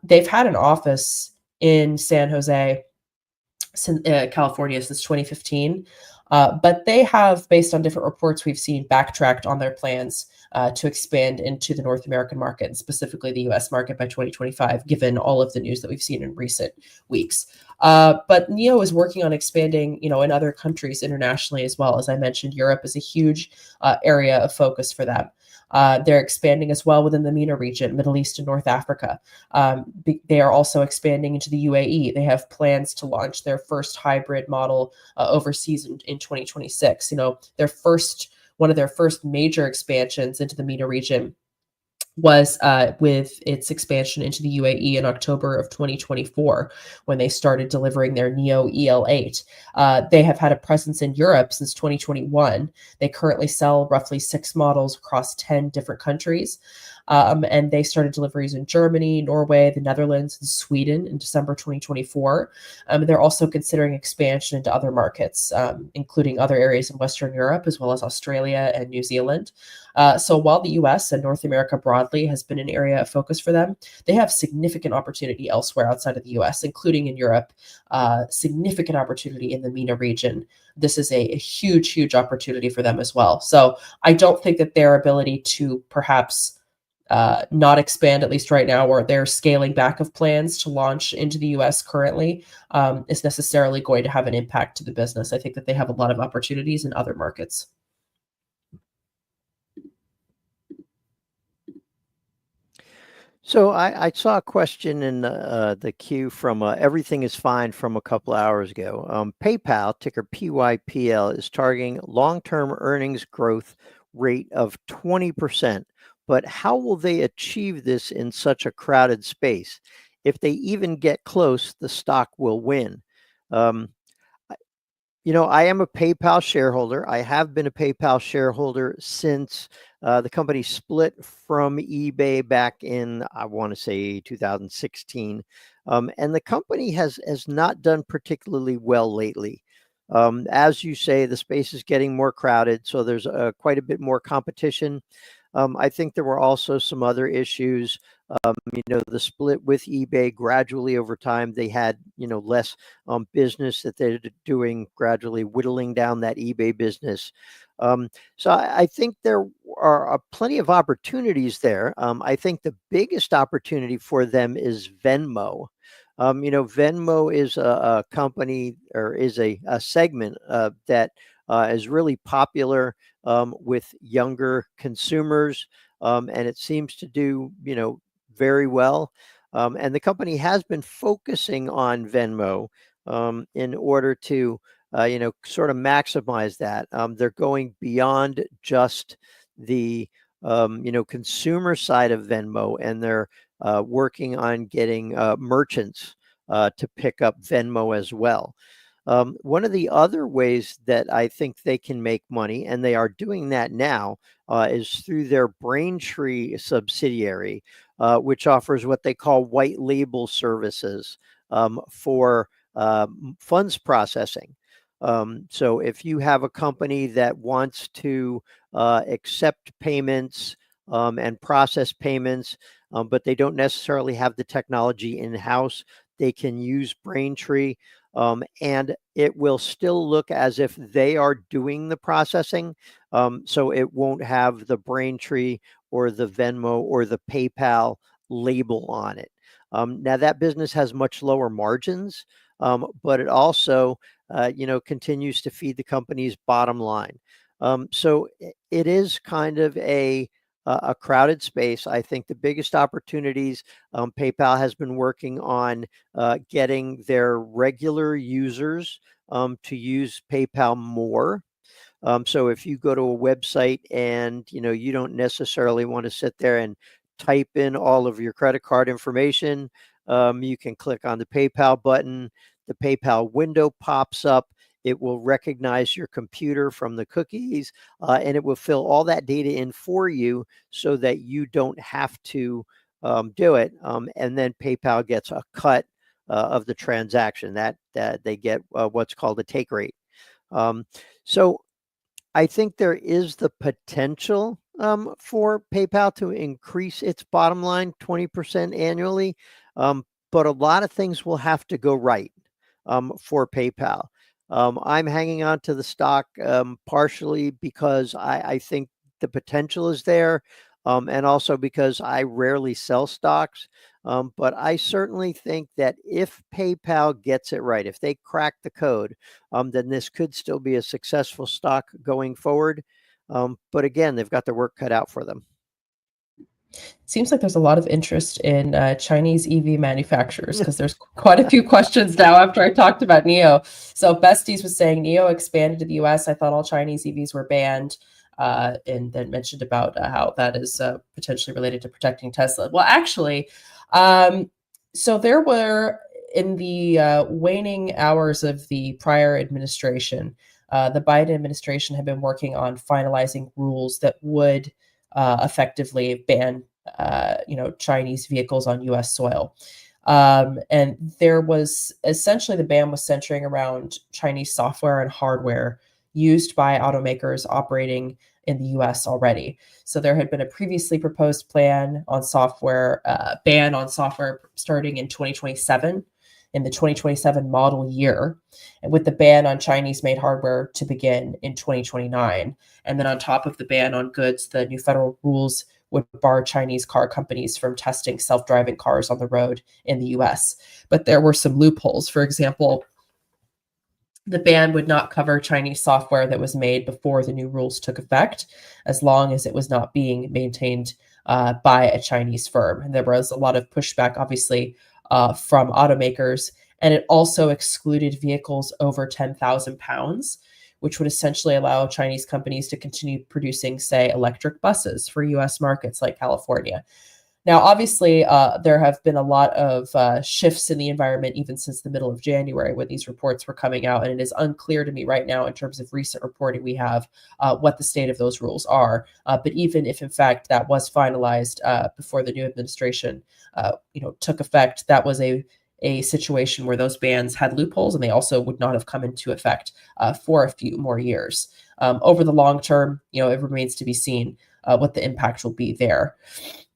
They've had an office in San Jose, California, since 2015. But they have, based on different reports we've seen, backtracked on their plans to expand into the North American market, and specifically the US market by 2025, given all of the news that we've seen in recent weeks. But NEO is working on expanding, in other countries internationally as well. As I mentioned, Europe is a huge area of focus for them. They're expanding as well within the MENA region, Middle East and North Africa. They are also expanding into the UAE. They have plans to launch their first hybrid model overseas in 2026. One of their first major expansions into the MENA region was with its expansion into the UAE in October of 2024, when they started delivering their NEO EL8. They have had a presence in Europe since 2021. They currently sell roughly 6 models across 10 different countries. And they started deliveries in Germany, Norway, the Netherlands, and Sweden in December 2024. They're also considering expansion into other markets, including other areas in Western Europe, as well as Australia and New Zealand. So while the US and North America broadly has been an area of focus for them, they have significant opportunity elsewhere outside of the US, including in Europe, significant opportunity in the MENA region. This is a huge, huge opportunity for them as well. So I don't think that their ability to perhaps not expand, at least right now, or they're scaling back of plans to launch into the US currently, is necessarily going to have an impact to the business. I think that they have a lot of opportunities in other markets. So I saw a question in the queue from Everything is Fine from a couple hours ago. PayPal, ticker PYPL, is targeting long-term earnings growth rate of 20%. But how will they achieve this in such a crowded space? If they even get close, the stock will win. I am a PayPal shareholder. I have been a PayPal shareholder since the company split from eBay back in, I want to say, 2016. And the company has not done particularly well lately. As you say, the space is getting more crowded, so there's quite a bit more competition. I think there were also some other issues. The split with eBay gradually over time, they had, less business that they're doing, gradually whittling down that eBay business. So I think there are plenty of opportunities there. I think the biggest opportunity for them is Venmo. Venmo is a company, or is a segment that is really popular with younger consumers, and it seems to do, very well. And the company has been focusing on Venmo in order to, sort of maximize that. They're going beyond just the, consumer side of Venmo, and they're working on getting merchants to pick up Venmo as well. One of the other ways that I think they can make money, and they are doing that now, is through their Braintree subsidiary, which offers what they call white label services for funds processing. So if you have a company that wants to accept payments and process payments, but they don't necessarily have the technology in-house, they can use Braintree. And it will still look as if they are doing the processing. So it won't have the Braintree or the Venmo or the PayPal label on it. Now that business has much lower margins, but it also, continues to feed the company's bottom line. So it is kind of a crowded space. I think the biggest opportunities, PayPal has been working on getting their regular users to use PayPal more. So if you go to a website and you don't necessarily want to sit there and type in all of your credit card information, you can click on the PayPal button. The PayPal window pops up. It will recognize your computer from the cookies, and it will fill all that data in for you so that you don't have to do it. And then PayPal gets a cut of the transaction. That they get what's called a take rate. So I think there is the potential for PayPal to increase its bottom line 20% annually, but a lot of things will have to go right for PayPal. I'm hanging on to the stock partially because I think the potential is there, and also because I rarely sell stocks. But I certainly think that if PayPal gets it right, if they crack the code, then this could still be a successful stock going forward. But again, they've got their work cut out for them. Seems like there's a lot of interest in Chinese EV manufacturers, because there's quite a few questions now after I talked about NIO. So Besties was saying NIO expanded to the US. I thought all Chinese EVs were banned, and then mentioned about how that is potentially related to protecting Tesla. Well, actually, so there were, in the waning hours of the prior administration, the Biden administration had been working on finalizing rules that would effectively ban Chinese vehicles on US soil. And there was essentially, the ban was centering around Chinese software and hardware used by automakers operating in the US already. So there had been a previously proposed plan on software, ban on software starting in 2027, in the 2027 model year, and with the ban on Chinese-made hardware to begin in 2029. And then on top of the ban on goods, the new federal rules would bar Chinese car companies from testing self-driving cars on the road in the US. But there were some loopholes. For example, the ban would not cover Chinese software that was made before the new rules took effect, as long as it was not being maintained by a Chinese firm. And there was a lot of pushback, obviously, from automakers. And it also excluded vehicles over 10,000 pounds, which would essentially allow Chinese companies to continue producing, say, electric buses for US markets like California. Now, obviously, there have been a lot of shifts in the environment even since the middle of January when these reports were coming out. And it is unclear to me right now, in terms of recent reporting we have, what the state of those rules are. But even if, in fact, that was finalized before the new administration took effect, that was a situation where those bans had loopholes, and they also would not have come into effect for a few more years. Over the long term, it remains to be seen what the impact will be there.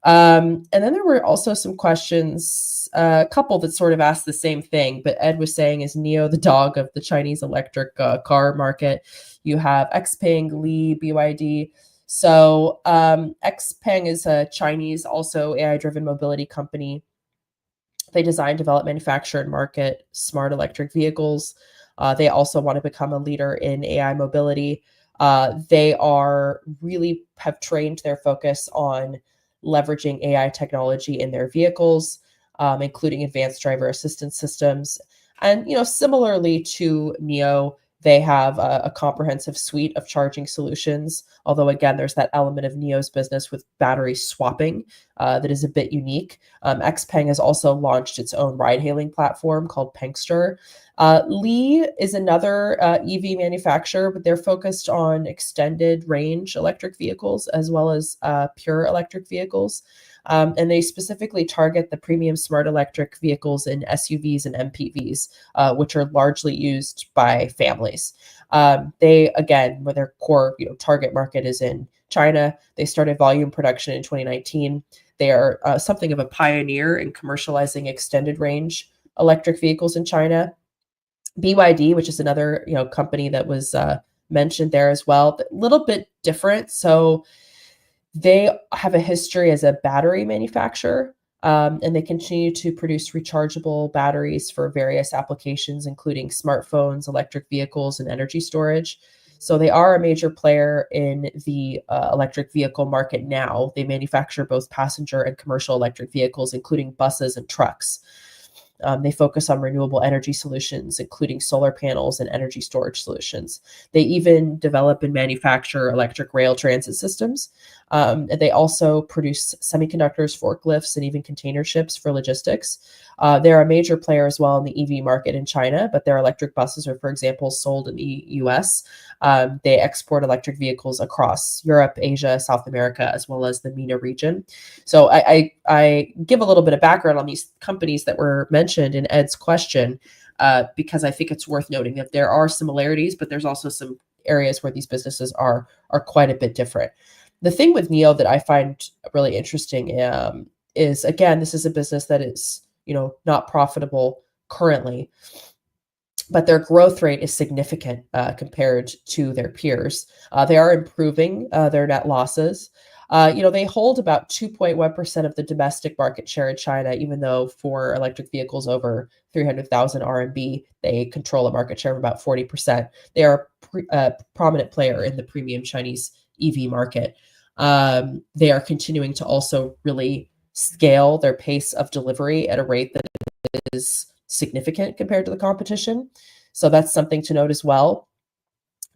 And then there were also some questions, a couple that sort of asked the same thing, but Ed was saying, is NIO the dog of the Chinese electric car market? You have Xpeng, Li, BYD. So Xpeng is a Chinese, also AI-driven mobility company. They design, develop, manufacture, and market smart electric vehicles. They also want to become a leader in AI mobility. They are really have trained their focus on leveraging AI technology in their vehicles, including advanced driver assistance systems. And, similarly to NIO, they have a comprehensive suite of charging solutions. Although, again, there's that element of NIO's business with battery swapping that is a bit unique. Xpeng has also launched its own ride-hailing platform called Pengster. Li is another EV manufacturer, but they're focused on extended range electric vehicles as well as pure electric vehicles. And they specifically target the premium smart electric vehicles in SUVs and MPVs, which are largely used by families. They, again, where their core target market is in China. They started volume production in 2019. They are something of a pioneer in commercializing extended range electric vehicles in China. BYD, which is another company that was mentioned there as well, a little bit different. So they have a history as a battery manufacturer, and they continue to produce rechargeable batteries for various applications, including smartphones, electric vehicles, and energy storage. So they are a major player in the electric vehicle market now. They manufacture both passenger and commercial electric vehicles, including buses and trucks. They focus on renewable energy solutions, including solar panels and energy storage solutions. They even develop and manufacture electric rail transit systems. And they also produce semiconductors, forklifts, and even container ships for logistics. They're a major player as well in the EV market in China, but their electric buses are, for example, sold in the US. They export electric vehicles across Europe, Asia, South America, as well as the MENA region. So I give a little bit of background on these companies that were mentioned in Ed's question, because I think it's worth noting that there are similarities, but there's also some areas where these businesses are quite a bit different. The thing with NIO that I find really interesting is, again, this is a business that is not profitable currently, but their growth rate is significant compared to their peers. They are improving their net losses. They hold about 2.1% of the domestic market share in China, even though for electric vehicles over 300,000 RMB, they control a market share of about 40%. They are a prominent player in the premium Chinese EV market. They are continuing to also really scale their pace of delivery at a rate that is significant compared to the competition. So that's something to note as well.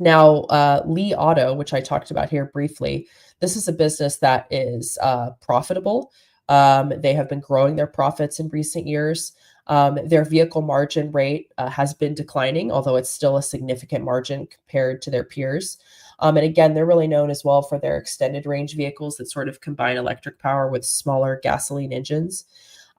Now, Li Auto, which I talked about here briefly, this is a business that is profitable. They have been growing their profits in recent years. Their vehicle margin rate has been declining, although it's still a significant margin compared to their peers. And again, they're really known as well for their extended range vehicles that sort of combine electric power with smaller gasoline engines.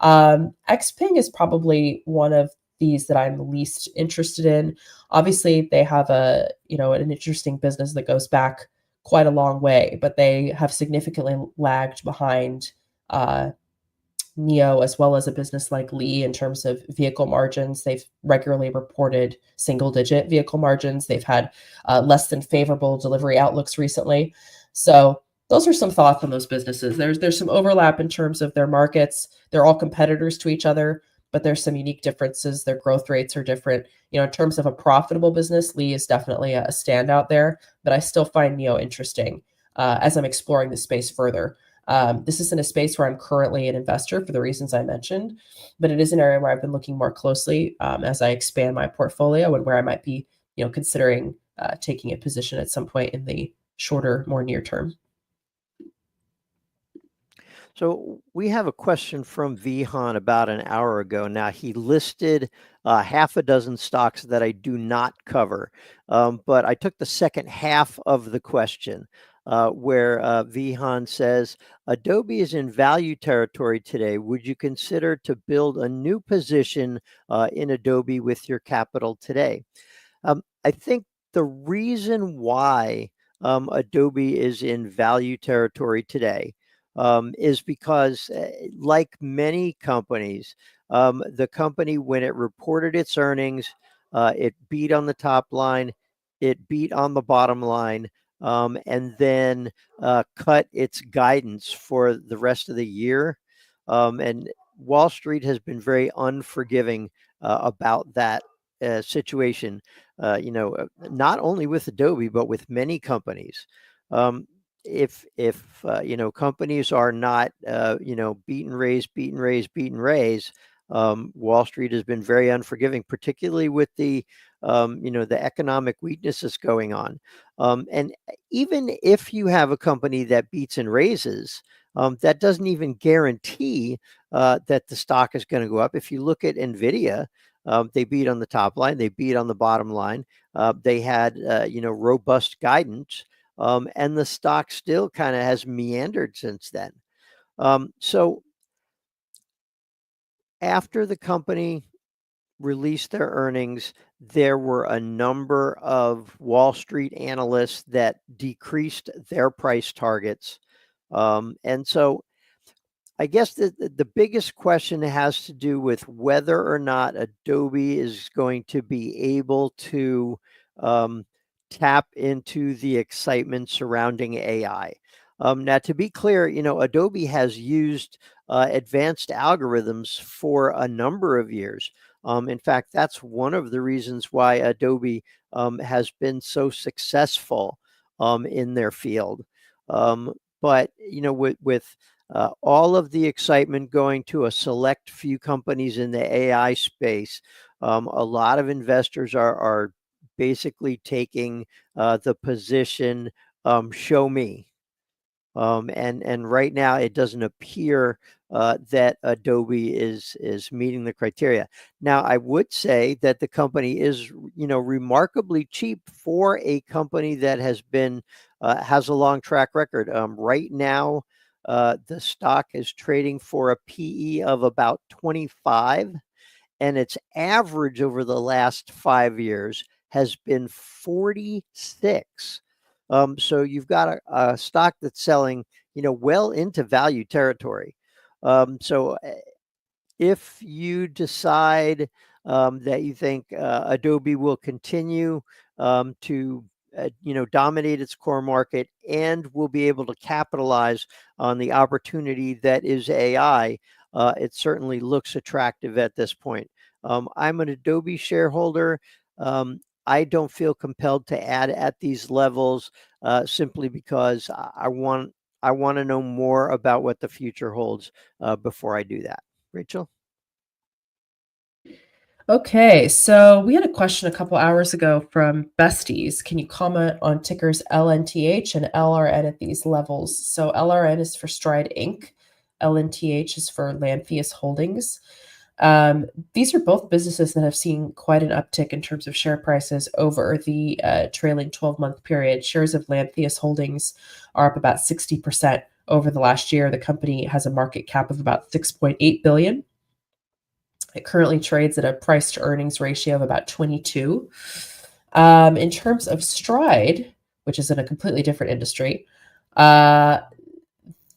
Xpeng is probably one of these that I'm least interested in. Obviously, they have an interesting business that goes back quite a long way, but they have significantly lagged behind NIO, as well as a business like Li in terms of vehicle margins. They've regularly reported single-digit vehicle margins. They've had less than favorable delivery outlooks recently. So those are some thoughts on those businesses. There's some overlap in terms of their markets. They're all competitors to each other, but there's some unique differences. Their growth rates are different. In terms of a profitable business, Lee is definitely a standout there, but I still find NEO interesting as I'm exploring the space further. This isn't a space where I'm currently an investor for the reasons I mentioned, but it is an area where I've been looking more closely as I expand my portfolio and where I might be, considering taking a position at some point in the shorter, more near term. So we have a question from Vihan about an hour ago. Now, he listed half a dozen stocks that I do not cover, but I took the second half of the question where Vihan says, Adobe is in value territory today. Would you consider to build a new position in Adobe with your capital today? I think the reason why Adobe is in value territory today is because, like many companies, the company, when it reported its earnings, it beat on the top line, it beat on the bottom line, and then cut its guidance for the rest of the year. And Wall Street has been very unforgiving about that situation, not only with Adobe, but with many companies. If companies are not beat and raise, Wall Street has been very unforgiving, particularly with the the economic weaknesses going on. And even if you have a company that beats and raises, that doesn't even guarantee that the stock is going to go up. If you look at Nvidia, they beat on the top line, they beat on the bottom line. They had robust guidance. And the stock still kind of has meandered since then. So after the company released their earnings, there were a number of Wall Street analysts that decreased their price targets. And so I guess the biggest question has to do with whether or not Adobe is going to be able to tap into the excitement surrounding AI. Now, to be clear, Adobe has used advanced algorithms for a number of years. In fact, that's one of the reasons why Adobe has been so successful in their field. But, with all of the excitement going to a select few companies in the AI space, a lot of investors are basically taking the position, show me. And right now, it doesn't appear that Adobe is meeting the criteria. Now, I would say that the company is, remarkably cheap for a company that has been has a long track record. Right now, the stock is trading for a PE of about 25, and its average over the last 5 years has been 46. So you've got a stock that's selling, well into value territory. So if you decide that you think Adobe will continue to dominate its core market and will be able to capitalize on the opportunity that is AI, it certainly looks attractive at this point. I'm an Adobe shareholder. I don't feel compelled to add at these levels simply because I want to know more about what the future holds before I do that. Rachel? Okay, so we had a question a couple hours ago from Besties. Can you comment on tickers LNTH and LRN at these levels? So LRN is for Stride Inc. LNTH is for Lantheus Holdings. These are both businesses that have seen quite an uptick in terms of share prices over the trailing 12-month period. Shares of Lantheus Holdings are up about 60% over the last year. The company has a market cap of about $6.8 billion. It currently trades at a price to earnings ratio of about 22. In terms of Stride, which is in a completely different industry,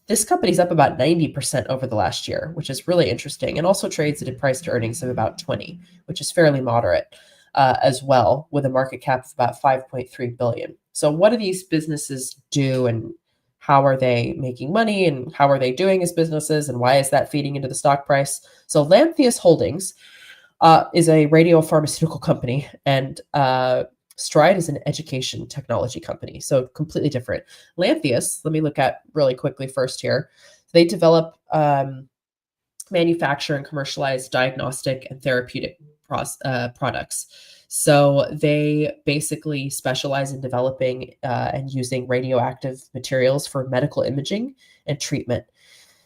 this company's up about 90% over the last year, which is really interesting, and also trades at a price to earnings of about 20, which is fairly moderate as well, with a market cap of about $5.3 billion. So what do these businesses do, and how are they making money and how are they doing as businesses and why is that feeding into the stock price. So Lantheus Holdings is a radiopharmaceutical company, and Stride is an education technology company. So completely different. Lantheus, let me look at really quickly first here. They develop, manufacture and commercialize diagnostic and therapeutic products. So they basically specialize in developing and using radioactive materials for medical imaging and treatment.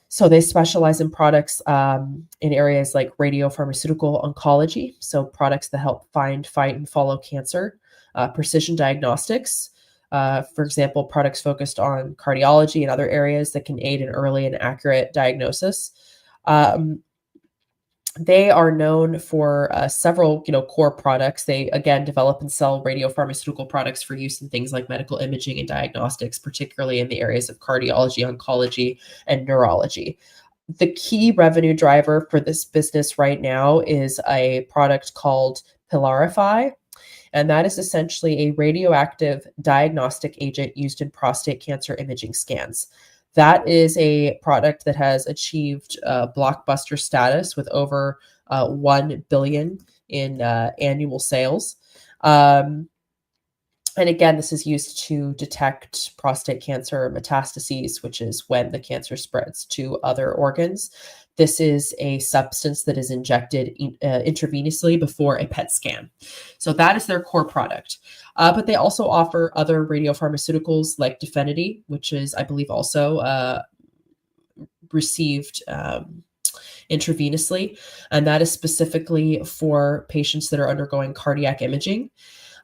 So they specialize in products in areas like radiopharmaceutical oncology, so products that help find, fight, and follow cancer, precision diagnostics, for example, products focused on cardiology and other areas that can aid in early and accurate diagnosis. They are known for several, core products. They, again, develop and sell radiopharmaceutical products for use in things like medical imaging and diagnostics, particularly in the areas of cardiology, oncology, and neurology. The key revenue driver for this business right now is a product called Pylarify, and that is essentially a radioactive diagnostic agent used in prostate cancer imaging scans. That is a product that has achieved blockbuster status with over $1 billion in annual sales. And again, this is used to detect prostate cancer metastases, which is when the cancer spreads to other organs. This is a substance that is injected intravenously before a PET scan. So that is their core product. But they also offer other radiopharmaceuticals like Definity, which is, I believe, also received intravenously. And that is specifically for patients that are undergoing cardiac imaging.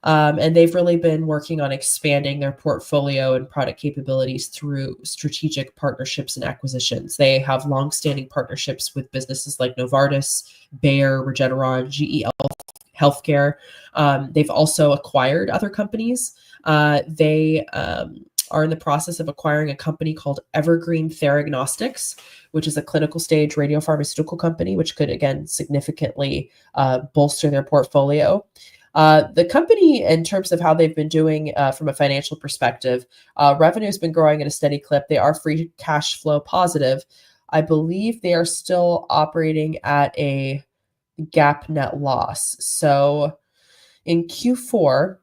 And they've really been working on expanding their portfolio and product capabilities through strategic partnerships and acquisitions. They have longstanding partnerships with businesses like Novartis, Bayer, Regeneron, GE Healthcare. They've also acquired other companies. They are in the process of acquiring a company called Evergreen Theragnostics, which is a clinical stage radiopharmaceutical company, which could, again, significantly bolster their portfolio. The company, in terms of how they've been doing from a financial perspective, revenue has been growing at a steady clip. They are free cash flow positive. I believe they are still operating at a GAAP net loss. So in Q4,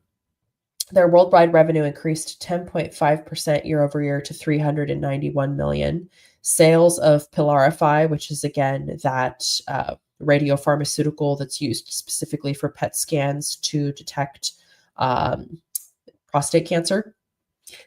their worldwide revenue increased 10.5% year over year to $391 million. Sales of Pylarify, which is, again, that radiopharmaceutical that's used specifically for PET scans to detect prostate cancer.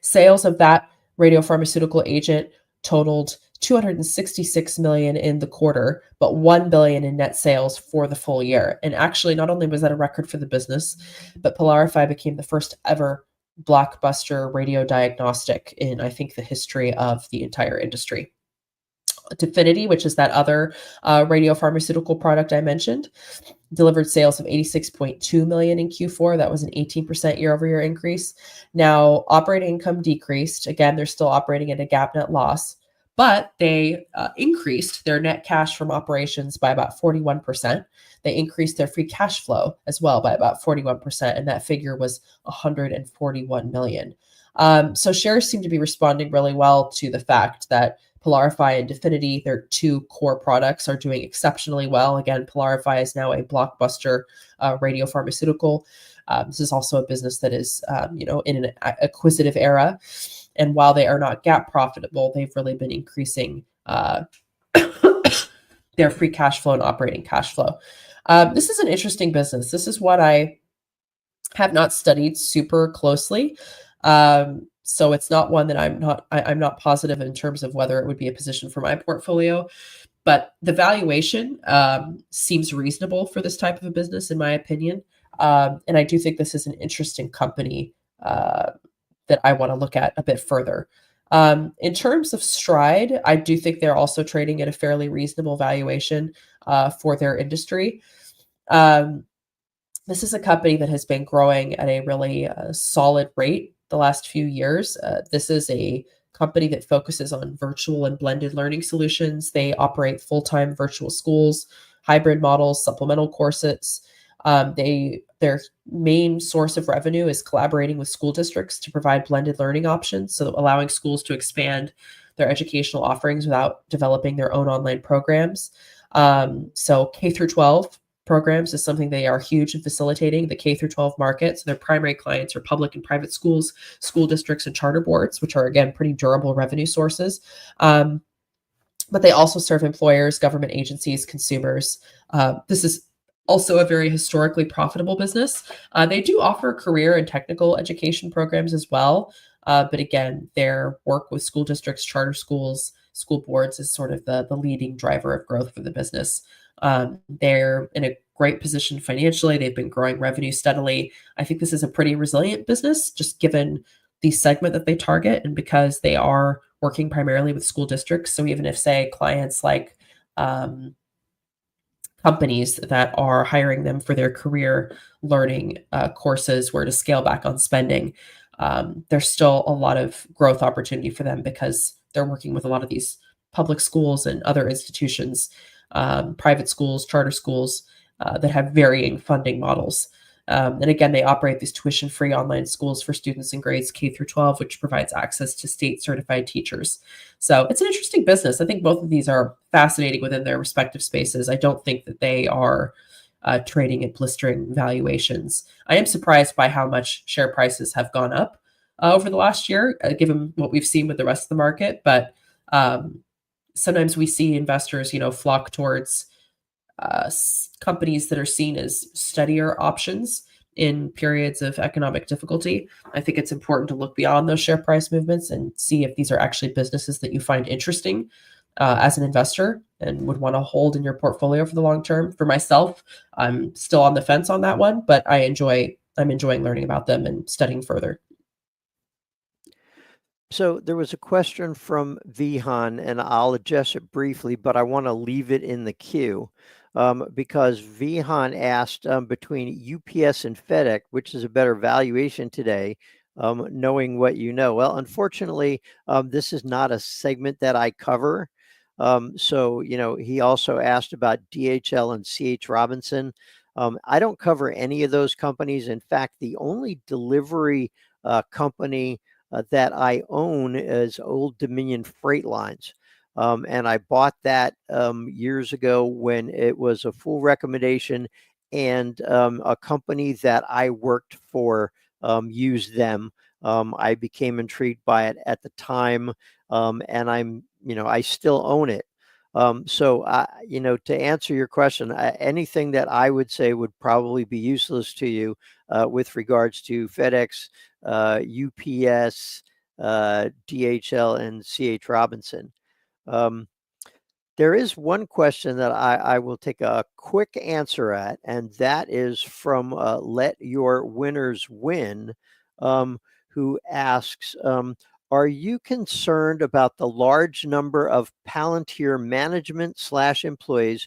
Sales of that radiopharmaceutical agent totaled $266 million in the quarter, but $1 billion in net sales for the full year. And actually, not only was that a record for the business, but Pylarify became the first ever blockbuster radiodiagnostic in, I think, the history of the entire industry. Definity, which is that other radiopharmaceutical product I mentioned, delivered sales of $86.2 million in Q4. That was an 18% year-over-year increase. Now, operating income decreased. Again, they're still operating at a GAAP net loss, but they increased their net cash from operations by about 41%. They increased their free cash flow as well by about 41%, and that figure was $141 million. So shares seem to be responding really well to the fact that Pylarify and Definity, their two core products, are doing exceptionally well. Again, Pylarify is now a blockbuster radiopharmaceutical. This is also a business that is, in an acquisitive era. And while they are not GAAP profitable, they've really been increasing their free cash flow and operating cash flow. This is an interesting business. This is what I have not studied super closely. So it's not one that I'm not positive in terms of whether it would be a position for my portfolio, but the valuation seems reasonable for this type of a business, in my opinion. And I do think this is an interesting company that I want to look at a bit further. In terms of Stride, I do think they're also trading at a fairly reasonable valuation for their industry. This is a company that has been growing at a really solid rate the last few years. This is a company that focuses on virtual and blended learning solutions. They operate full-time virtual schools, hybrid models, supplemental courses. Their main source of revenue is collaborating with school districts to provide blended learning options, so allowing schools to expand their educational offerings without developing their own online programs. So K through 12 programs is something they are huge in facilitating, the K through 12 market. So their primary clients are public and private schools, school districts, and charter boards, which are, again, pretty durable revenue sources. But they also serve employers, government agencies, consumers. This is also a very historically profitable business. They do offer career and technical education programs as well. But again, their work with school districts, charter schools, school boards is sort of the leading driver of growth for the business. They're in a great position financially. They've been growing revenue steadily. I think this is a pretty resilient business, just given the segment that they target and because they are working primarily with school districts. So even if, say, clients like companies that are hiring them for their career learning courses were to scale back on spending, there's still a lot of growth opportunity for them because they're working with a lot of these public schools and other institutions, private schools, charter schools that have varying funding models. And again, they operate these tuition-free online schools for students in grades K through 12, which provides access to state-certified teachers. So it's an interesting business. I think both of these are fascinating within their respective spaces. I don't think that they are trading at blistering valuations. I am surprised by how much share prices have gone up over the last year, given what we've seen with the rest of the market. But sometimes we see investors, flock towards companies that are seen as steadier options in periods of economic difficulty. I think it's important to look beyond those share price movements and see if these are actually businesses that you find interesting as an investor and would want to hold in your portfolio for the long term. For myself, I'm still on the fence on that one, but I'm enjoying learning about them and studying further. So there was a question from Vihan, and I'll address it briefly, but I want to leave it in the queue. Because Vihan asked between UPS and FedEx, which is a better valuation today, knowing what you know. Well, unfortunately, this is not a segment that I cover. So, he also asked about DHL and CH Robinson. I don't cover any of those companies. In fact, the only delivery company that I own is Old Dominion Freight Lines. And I bought that years ago when it was a full recommendation, and a company that I worked for used them. I became intrigued by it at the time, and I still own it. So, to answer your question, anything that I would say would probably be useless to you with regards to FedEx, UPS, DHL, and CH Robinson. There is one question that I will take a quick answer at, and that is from Let Your Winners Win, who asks, are you concerned about the large number of Palantir management / employees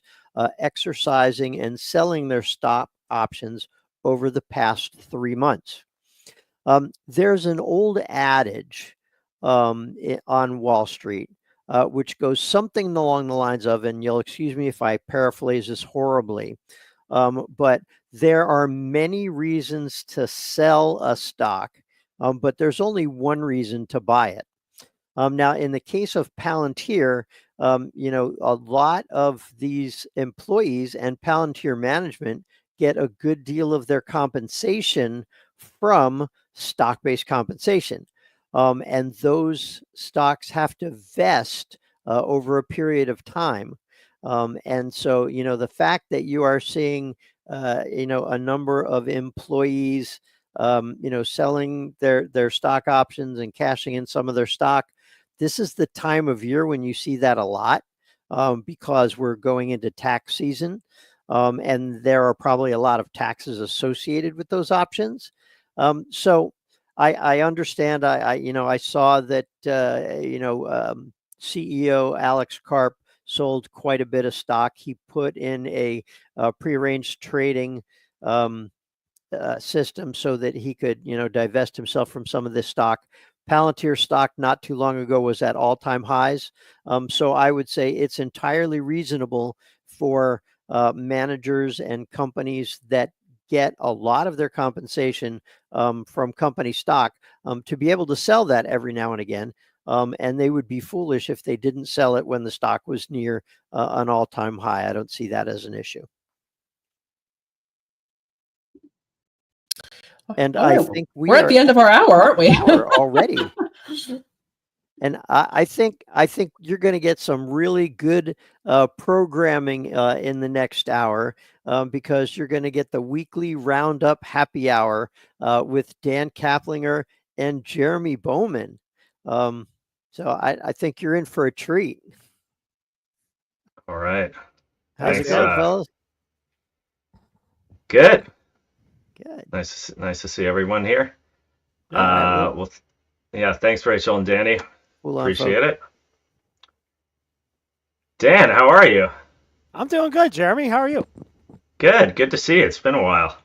exercising and selling their stock options over the past 3 months? There's an old adage on Wall Street, which goes something along the lines of, and you'll excuse me if I paraphrase this horribly, but there are many reasons to sell a stock, but there's only one reason to buy it. Now, in the case of Palantir, a lot of these employees and Palantir management get a good deal of their compensation from stock-based compensation. And those stocks have to vest over a period of time. And so, the fact that you are seeing, a number of employees, selling their stock options and cashing in some of their stock, this is the time of year when you see that a lot because we're going into tax season. And there are probably a lot of taxes associated with those options. So I understand. I saw that CEO Alex Karp sold quite a bit of stock. He put in a prearranged trading system so that he could divest himself from some of this stock. Palantir stock not too long ago was at all-time highs. So I would say it's entirely reasonable for managers and companies that get a lot of their compensation from company stock to be able to sell that every now and again. And they would be foolish if they didn't sell it when the stock was near an all-time high. I don't see that as an issue. And I think we're at the end of our hour, aren't we? Already. And I think you're going to get some really good programming in the next hour because you're going to get the weekly Roundup happy hour with Dan Caplinger and Jeremy Bowman. So I think you're in for a treat. All right. How's it going, fellas? Good. Good. Nice to see everyone here. Yeah, well, yeah, thanks, Rachel and Danny. Appreciate it. Dan, how are you? I'm doing good, Jeremy. How are you? Good to see you. It's been a while.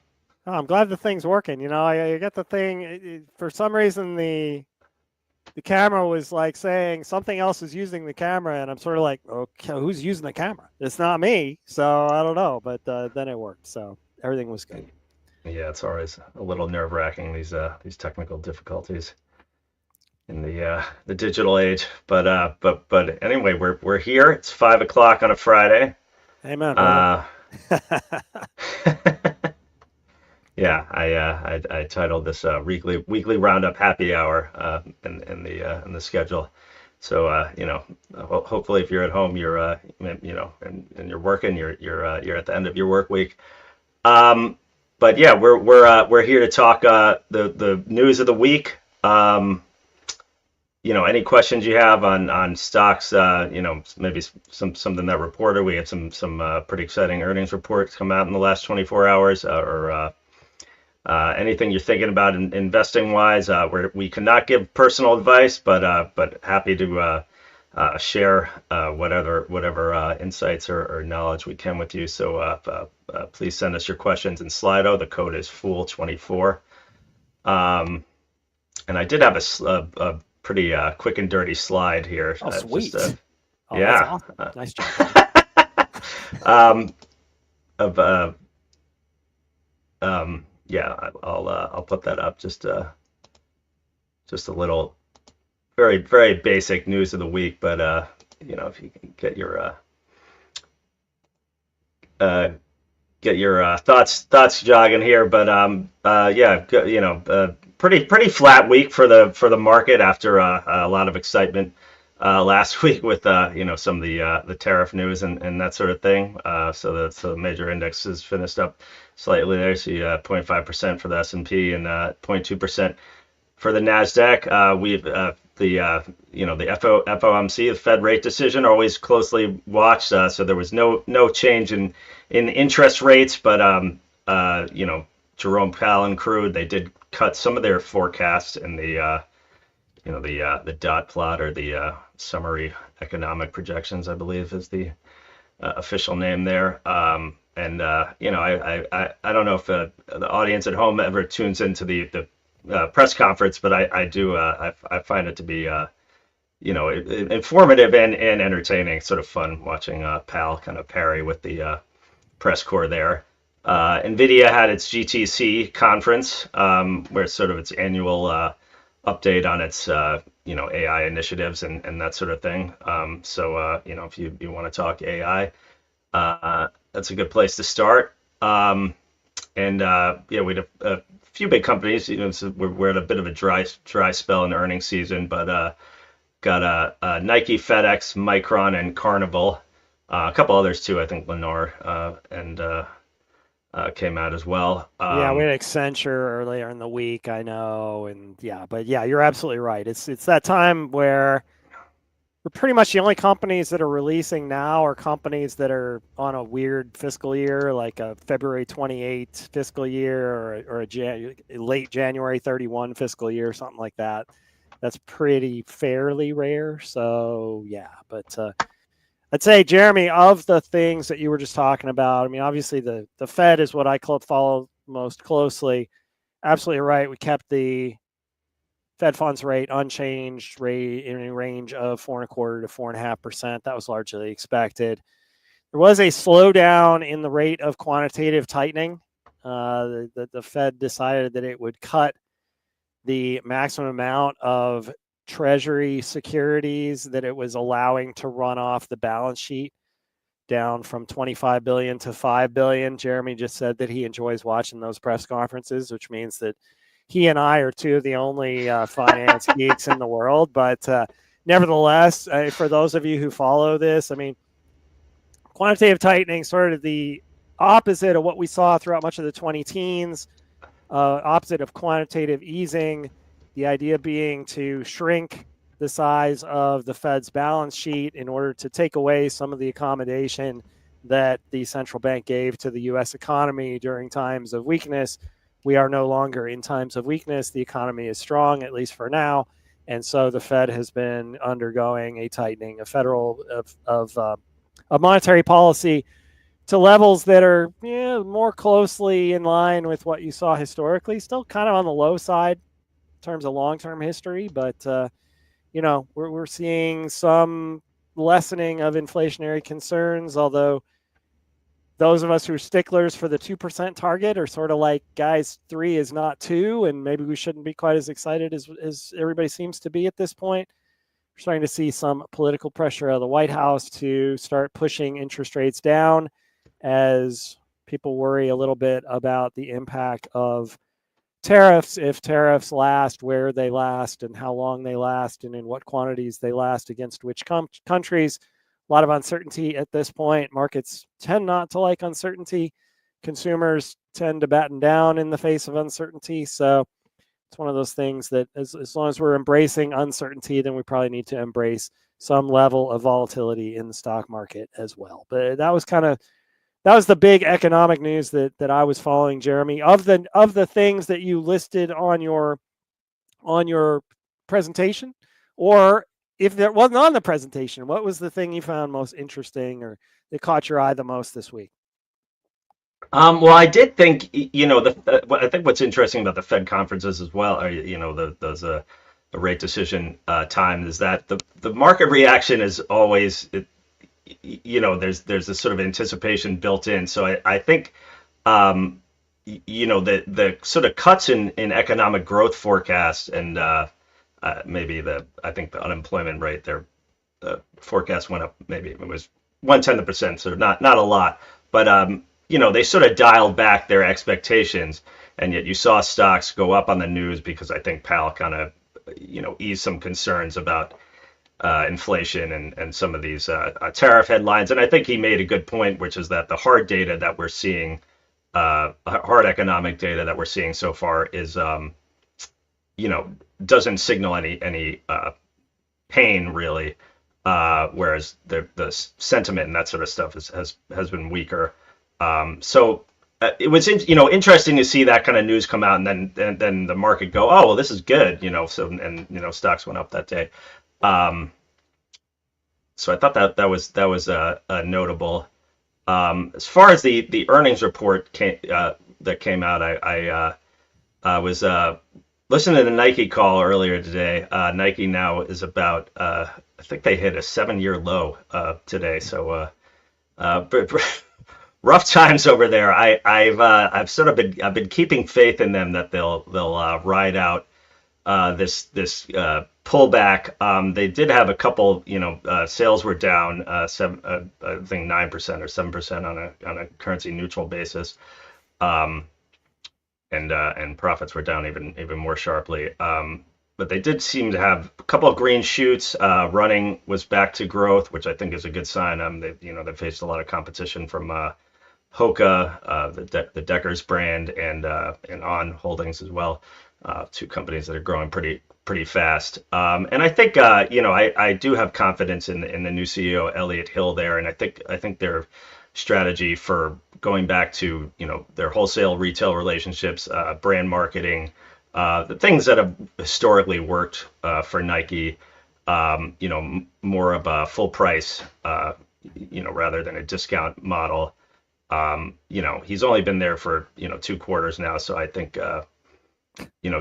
Oh, I'm glad the thing's working. You know, I got the thing. For some reason, the camera was like saying something else is using the camera, and I'm sort of like, okay, who's using the camera? It's not me, so I don't know. But then it worked, so everything was good. Yeah, it's always a little nerve-wracking, these technical difficulties in the digital age. But anyway, we're here. It's 5 o'clock on a Friday. Amen. Yeah, I titled this weekly Roundup happy hour in the schedule. So hopefully if you're at home, you're and you're working, you're at the end of your work week. But yeah, we're here to talk the news of the week. Any questions you have on stocks, maybe something that reported. We had some pretty exciting earnings reports come out in the last 24 hours, or anything you're thinking about investing wise. We cannot give personal advice, but happy to share whatever insights or knowledge we can with you. So please send us your questions in Slido. The code is Fool24. And I did have a pretty quick and dirty slide here. Oh, sweet. Yeah. Awesome. Nice job. Yeah, I'll put that up. Just a little, very, very basic news of the week, but if you can get your thoughts jogging here. But pretty flat week for the market after a lot of excitement last week with some of the tariff news and that sort of thing. So the major indexes finished up slightly there. So 0.5% for the S&P and 0.2% for the Nasdaq. We've the FOMC, the Fed rate decision, always closely watched. So there was no change in interest rates, but Jerome Powell and crew, they did cut some of their forecasts in the dot plot, or the summary economic projections, I believe is the official name there. I don't know if the audience at home ever tunes into the press conference, but I do. I find it to be informative and entertaining. Sort of fun watching Powell kind of parry with the press corps there. NVIDIA had its GTC conference, where it's sort of its annual update on its AI initiatives and that sort of thing. So if you want to talk AI, that's a good place to start. We had a few big companies. So we're at a bit of a dry spell in the earnings season, but got Nike, FedEx, Micron, and Carnival. A couple others too. I think Lenar came out as well. Yeah, we had Accenture earlier in the week, I know, but you're absolutely right. It's that time where we're pretty much the only companies that are releasing now are companies that are on a weird fiscal year, like a February 28 fiscal year or a late January 31 fiscal year, something like that. That's pretty fairly rare. So yeah, but I'd say, Jeremy, of the things that you were just talking about, I mean, obviously the Fed is what I follow most closely. Absolutely right. We kept the Fed funds rate unchanged, rate in a range of 4.25% to 4.5%. That was largely expected. There was a slowdown in the rate of quantitative tightening The Fed decided that it would cut the maximum amount of Treasury securities that it was allowing to run off the balance sheet down from 25 billion to 5 billion. Jeremy just said that he enjoys watching those press conferences, which means that he and I are two of the only finance geeks in the world. But nevertheless, for those of you who follow this, I mean, quantitative tightening sort of the opposite of what we saw throughout much of the 2010s, opposite of quantitative easing, the idea being to shrink the size of the Fed's balance sheet in order to take away some of the accommodation that the central bank gave to the U.S. economy during times of weakness. We are no longer in times of weakness. The economy is strong, at least for now. And so the Fed has been undergoing a tightening of monetary policy to levels that are more closely in line with what you saw historically. Still kind of on the low side in terms of long-term history, but we're seeing some lessening of inflationary concerns, although those of us who are sticklers for the 2% target are sort of like, guys, 3 is not 2, and maybe we shouldn't be quite as excited as everybody seems to be at this point. We're starting to see some political pressure out of the White House to start pushing interest rates down as people worry a little bit about the impact of tariffs, if tariffs last, where they last, and how long they last, and in what quantities they last against which countries. A lot of uncertainty at this point. Markets tend not to like uncertainty. Consumers tend to batten down in the face of uncertainty. So it's one of those things that as long as we're embracing uncertainty, then we probably need to embrace some level of volatility in the stock market as well. But that was the big economic news that I was following, Jeremy. Of the things that you listed on your presentation, or if that wasn't on the presentation, what was the thing you found most interesting or that caught your eye the most this week? Well, I did think, I think what's interesting about the Fed conferences as well, those the rate decision time, is that the market reaction is always, there's this sort of anticipation built in. So I think, the sort of cuts in economic growth forecasts and I think the unemployment rate there, the forecast went up, maybe it was 0.1%, so not a lot, but they sort of dialed back their expectations, and yet you saw stocks go up on the news because I think Powell kind of eased some concerns about inflation and some of these tariff headlines. And I think he made a good point, which is that the hard data that we're seeing, hard economic data that we're seeing so far is doesn't signal any pain really, whereas the sentiment and that sort of stuff has been weaker. So it was interesting to see that kind of news come out, and then the market go, oh well, this is good, so stocks went up that day. So I thought that was notable. As far as the earnings report that came out, I was listening to the Nike call earlier today. Nike now is about, I think they hit a 7-year low today. So rough times over there. I've been keeping faith in them that they'll ride out this pullback. They did have a couple, sales were down I think 9% or 7% on a currency neutral basis. And profits were down even more sharply. But they did seem to have a couple of green shoots. Running was back to growth, which I think is a good sign. They faced a lot of competition from Hoka, the Deckers brand, and On Holdings as well. Two companies that are growing pretty fast. And I think I do have confidence in the new CEO Elliott Hill there, and I think their strategy for going back to their wholesale retail relationships, brand marketing, the things that have historically worked for Nike, more of a full price, rather than a discount model. He's only been there for 2 quarters now, so I think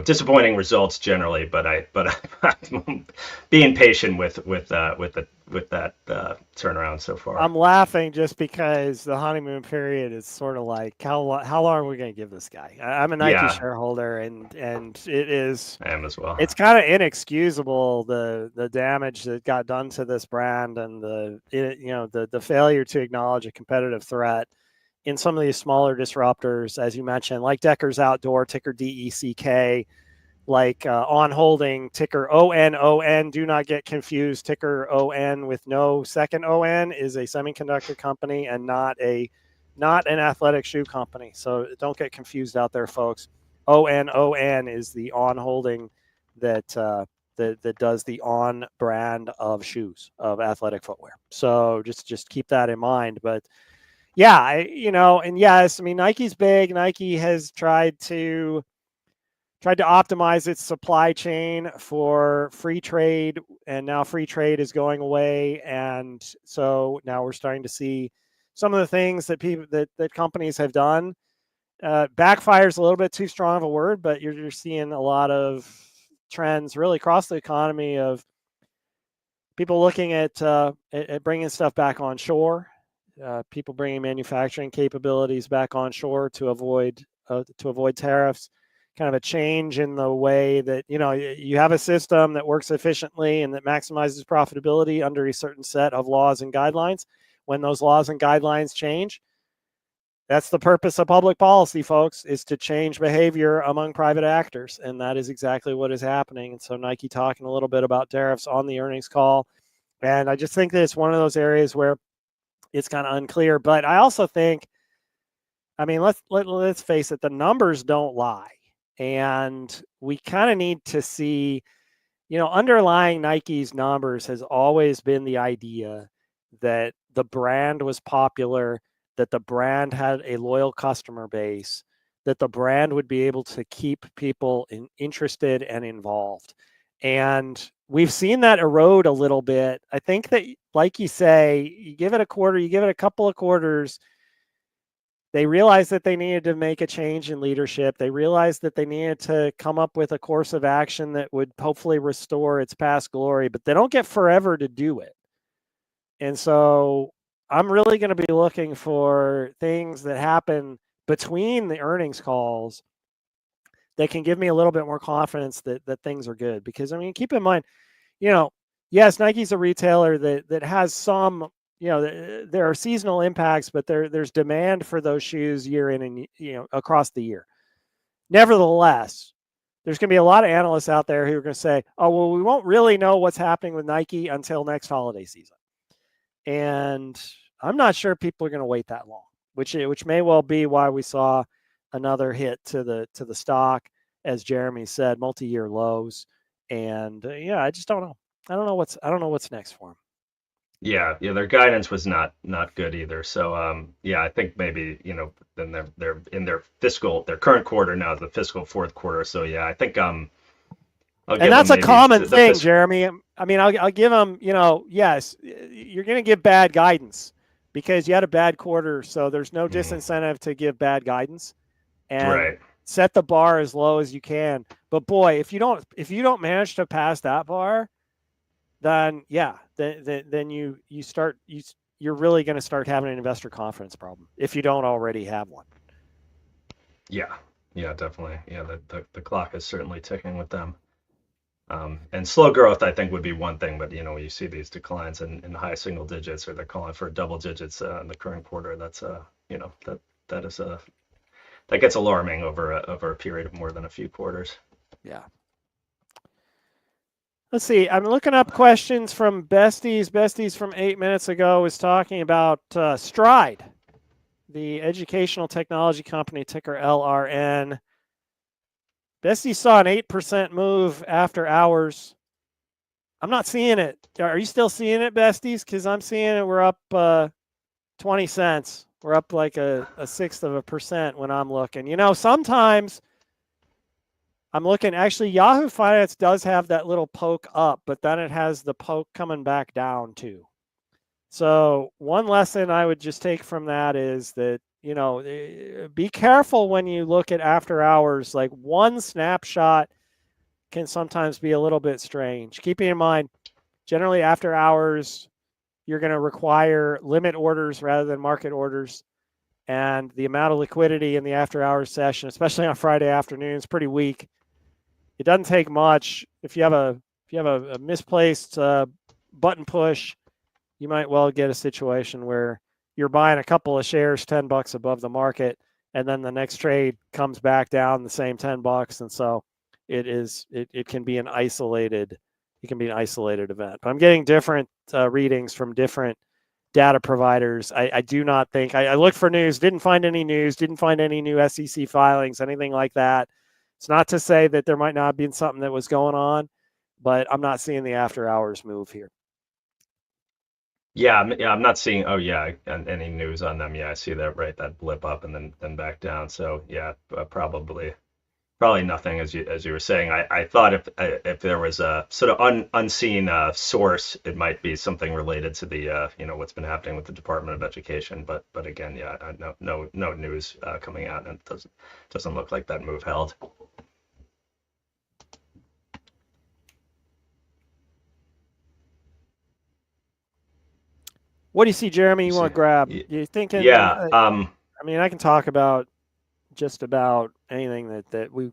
disappointing results generally, but I'm being patient with that turnaround so far. I'm laughing just because the honeymoon period is sort of like how long are we going to give this guy? I'm a Nike shareholder, and it is. I am as well. It's kind of inexcusable the damage that got done to this brand and the failure to acknowledge a competitive threat in some of these smaller disruptors, as you mentioned, like Decker's Outdoor, ticker DECK, like On Holding, ticker ONON. Do not get confused. Ticker ON with no second ON is a semiconductor company and not an athletic shoe company. So don't get confused out there, folks. ONON is the On Holding that does the On brand of shoes, of athletic footwear. So just keep that in mind. But yeah, and yes, I mean, Nike's big. Nike has tried to optimize its supply chain for free trade, and now free trade is going away. And so now we're starting to see some of the things that that companies have done. Backfires a little bit too strong of a word, but you're seeing a lot of trends really across the economy of people looking at bringing stuff back on shore, people bringing manufacturing capabilities back on shore to avoid tariffs. Kind of a change in the way that you have a system that works efficiently and that maximizes profitability under a certain set of laws and guidelines. When those laws and guidelines change, that's the purpose of public policy, folks, is to change behavior among private actors. And that is exactly what is happening. And so Nike talking a little bit about tariffs on the earnings call. And I just think that it's one of those areas where it's kind of unclear. But I also think, I mean, let's face it, the numbers don't lie. And we kind of need to see, underlying Nike's numbers has always been the idea that the brand was popular, that the brand had a loyal customer base, that the brand would be able to keep people interested and involved. And we've seen that erode a little bit. I think that, like you say, you give it a quarter, you give it a couple of quarters, they realized that they needed to make a change in leadership. They realized that they needed to come up with a course of action that would hopefully restore its past glory, but they don't get forever to do it. And so I'm really going to be looking for things that happen between the earnings calls that can give me a little bit more confidence that things are good. Because, I mean, keep in mind, yes, Nike's a retailer that has some, there are seasonal impacts, but there's demand for those shoes year in and across the year. Nevertheless, there's going to be a lot of analysts out there who are going to say, "Oh, well, we won't really know what's happening with Nike until next holiday season," and I'm not sure people are going to wait that long, which may well be why we saw another hit to the stock, as Jeremy said, multi-year lows, and I just don't know. I don't know what's next for them. Yeah, their guidance was not good either. So I think maybe then they're in their current quarter now, the fiscal fourth quarter. So yeah, I think and that's a common thing, Jeremy. I mean, I'll give them. Yes, you're going to give bad guidance because you had a bad quarter, so there's no disincentive to give bad guidance and set the bar as low as you can. But boy, if you don't manage to pass that bar, then then you're really going to start having an investor confidence problem if you don't already have one. Yeah, definitely. Yeah, the clock is certainly ticking with them. And slow growth, I think, would be one thing, but when you see these declines in high single digits, or they're calling for double digits in the current quarter, that's that gets alarming over a period of more than a few quarters. Yeah. Let's see. I'm looking up questions from Besties. Besties from 8 minutes ago was talking about Stride, the educational technology company, ticker LRN. Besties saw an 8% move after hours. I'm not seeing it. Are you still seeing it, Besties? Because I'm seeing it. We're up 20 cents. We're up like a 0.6% when I'm looking. Sometimes I'm looking, actually, Yahoo Finance does have that little poke up, but then it has the poke coming back down too. So one lesson I would just take from that is that be careful when you look at after hours. Like one snapshot can sometimes be a little bit strange. Keeping in mind, generally after hours, you're going to require limit orders rather than market orders. And the amount of liquidity in the after hours session, especially on Friday afternoon, is pretty weak. It doesn't take much. If you have a misplaced button push, you might well get a situation where you're buying a couple of shares $10 above the market, and then the next trade comes back down the same $10, and so it can be an isolated event. But I'm getting different readings from different data providers. I do not think I looked for news, didn't find any news, didn't find any new SEC filings, anything like that. It's not to say that there might not have been something that was going on, but I'm not seeing the after hours move here. Yeah, I'm not seeing. Oh yeah, any news on them? Yeah, I see that. Right, that blip up and then back down. So yeah, probably nothing, as you were saying. I thought if there was a sort of unseen source, it might be something related to the what's been happening with the Department of Education. But again, yeah, no news coming out, and it doesn't look like that move held. What do you see, Jeremy? You want to grab? You thinking? Yeah. I mean, I can talk about just about anything that we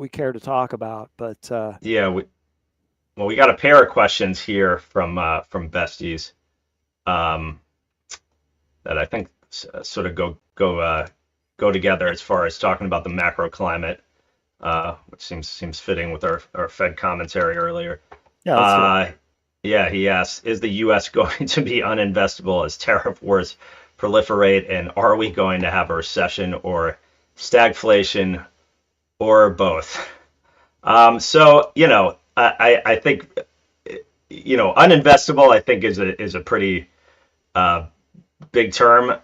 care to talk about, but yeah, we got a pair of questions here from besties that I think sort of go together as far as talking about the macro climate, which seems fitting with our Fed commentary earlier. Yeah. Yeah, he asks, is the U.S. going to be uninvestable as tariff wars proliferate, and are we going to have a recession or stagflation or both? So I think uninvestable, I think is a pretty big term.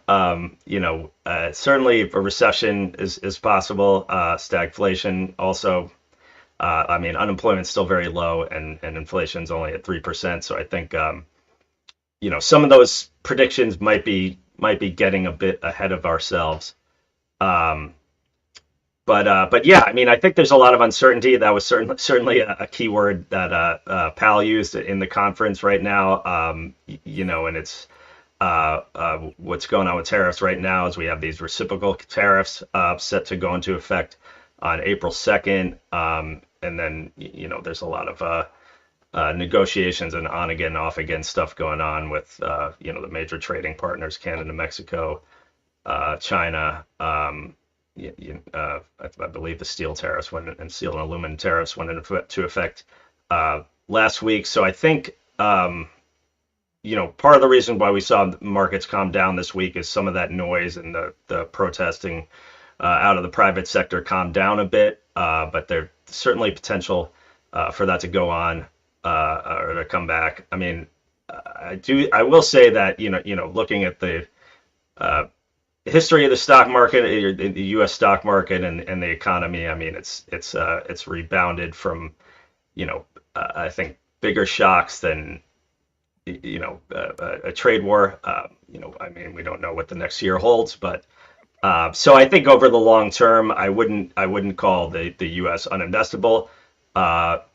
Certainly a recession is possible. Stagflation also. I mean, unemployment's still very low, and inflation's only at 3%. So I think some of those predictions might be getting a bit ahead of ourselves. But yeah, I mean, I think there's a lot of uncertainty. That was certainly a key word that Powell used in the conference right now. And it's what's going on with tariffs right now is we have these reciprocal tariffs set to go into effect on April 2nd. And then, there's a lot of negotiations and on again, off again stuff going on with, the major trading partners, Canada, Mexico, China. I believe the steel tariffs and steel and aluminum tariffs went into effect last week. So I think, part of the reason why we saw markets calm down this week is some of that noise and the protesting out of the private sector calmed down a bit. But there's certainly potential for that to go on or to come back. I mean, I will say that, looking at the history of the stock market, the U.S. stock market and the economy, I mean, it's rebounded from, I think bigger shocks than, a trade war. I mean, we don't know what the next year holds, but so I think over the long term, I wouldn't call the U.S. uninvestable.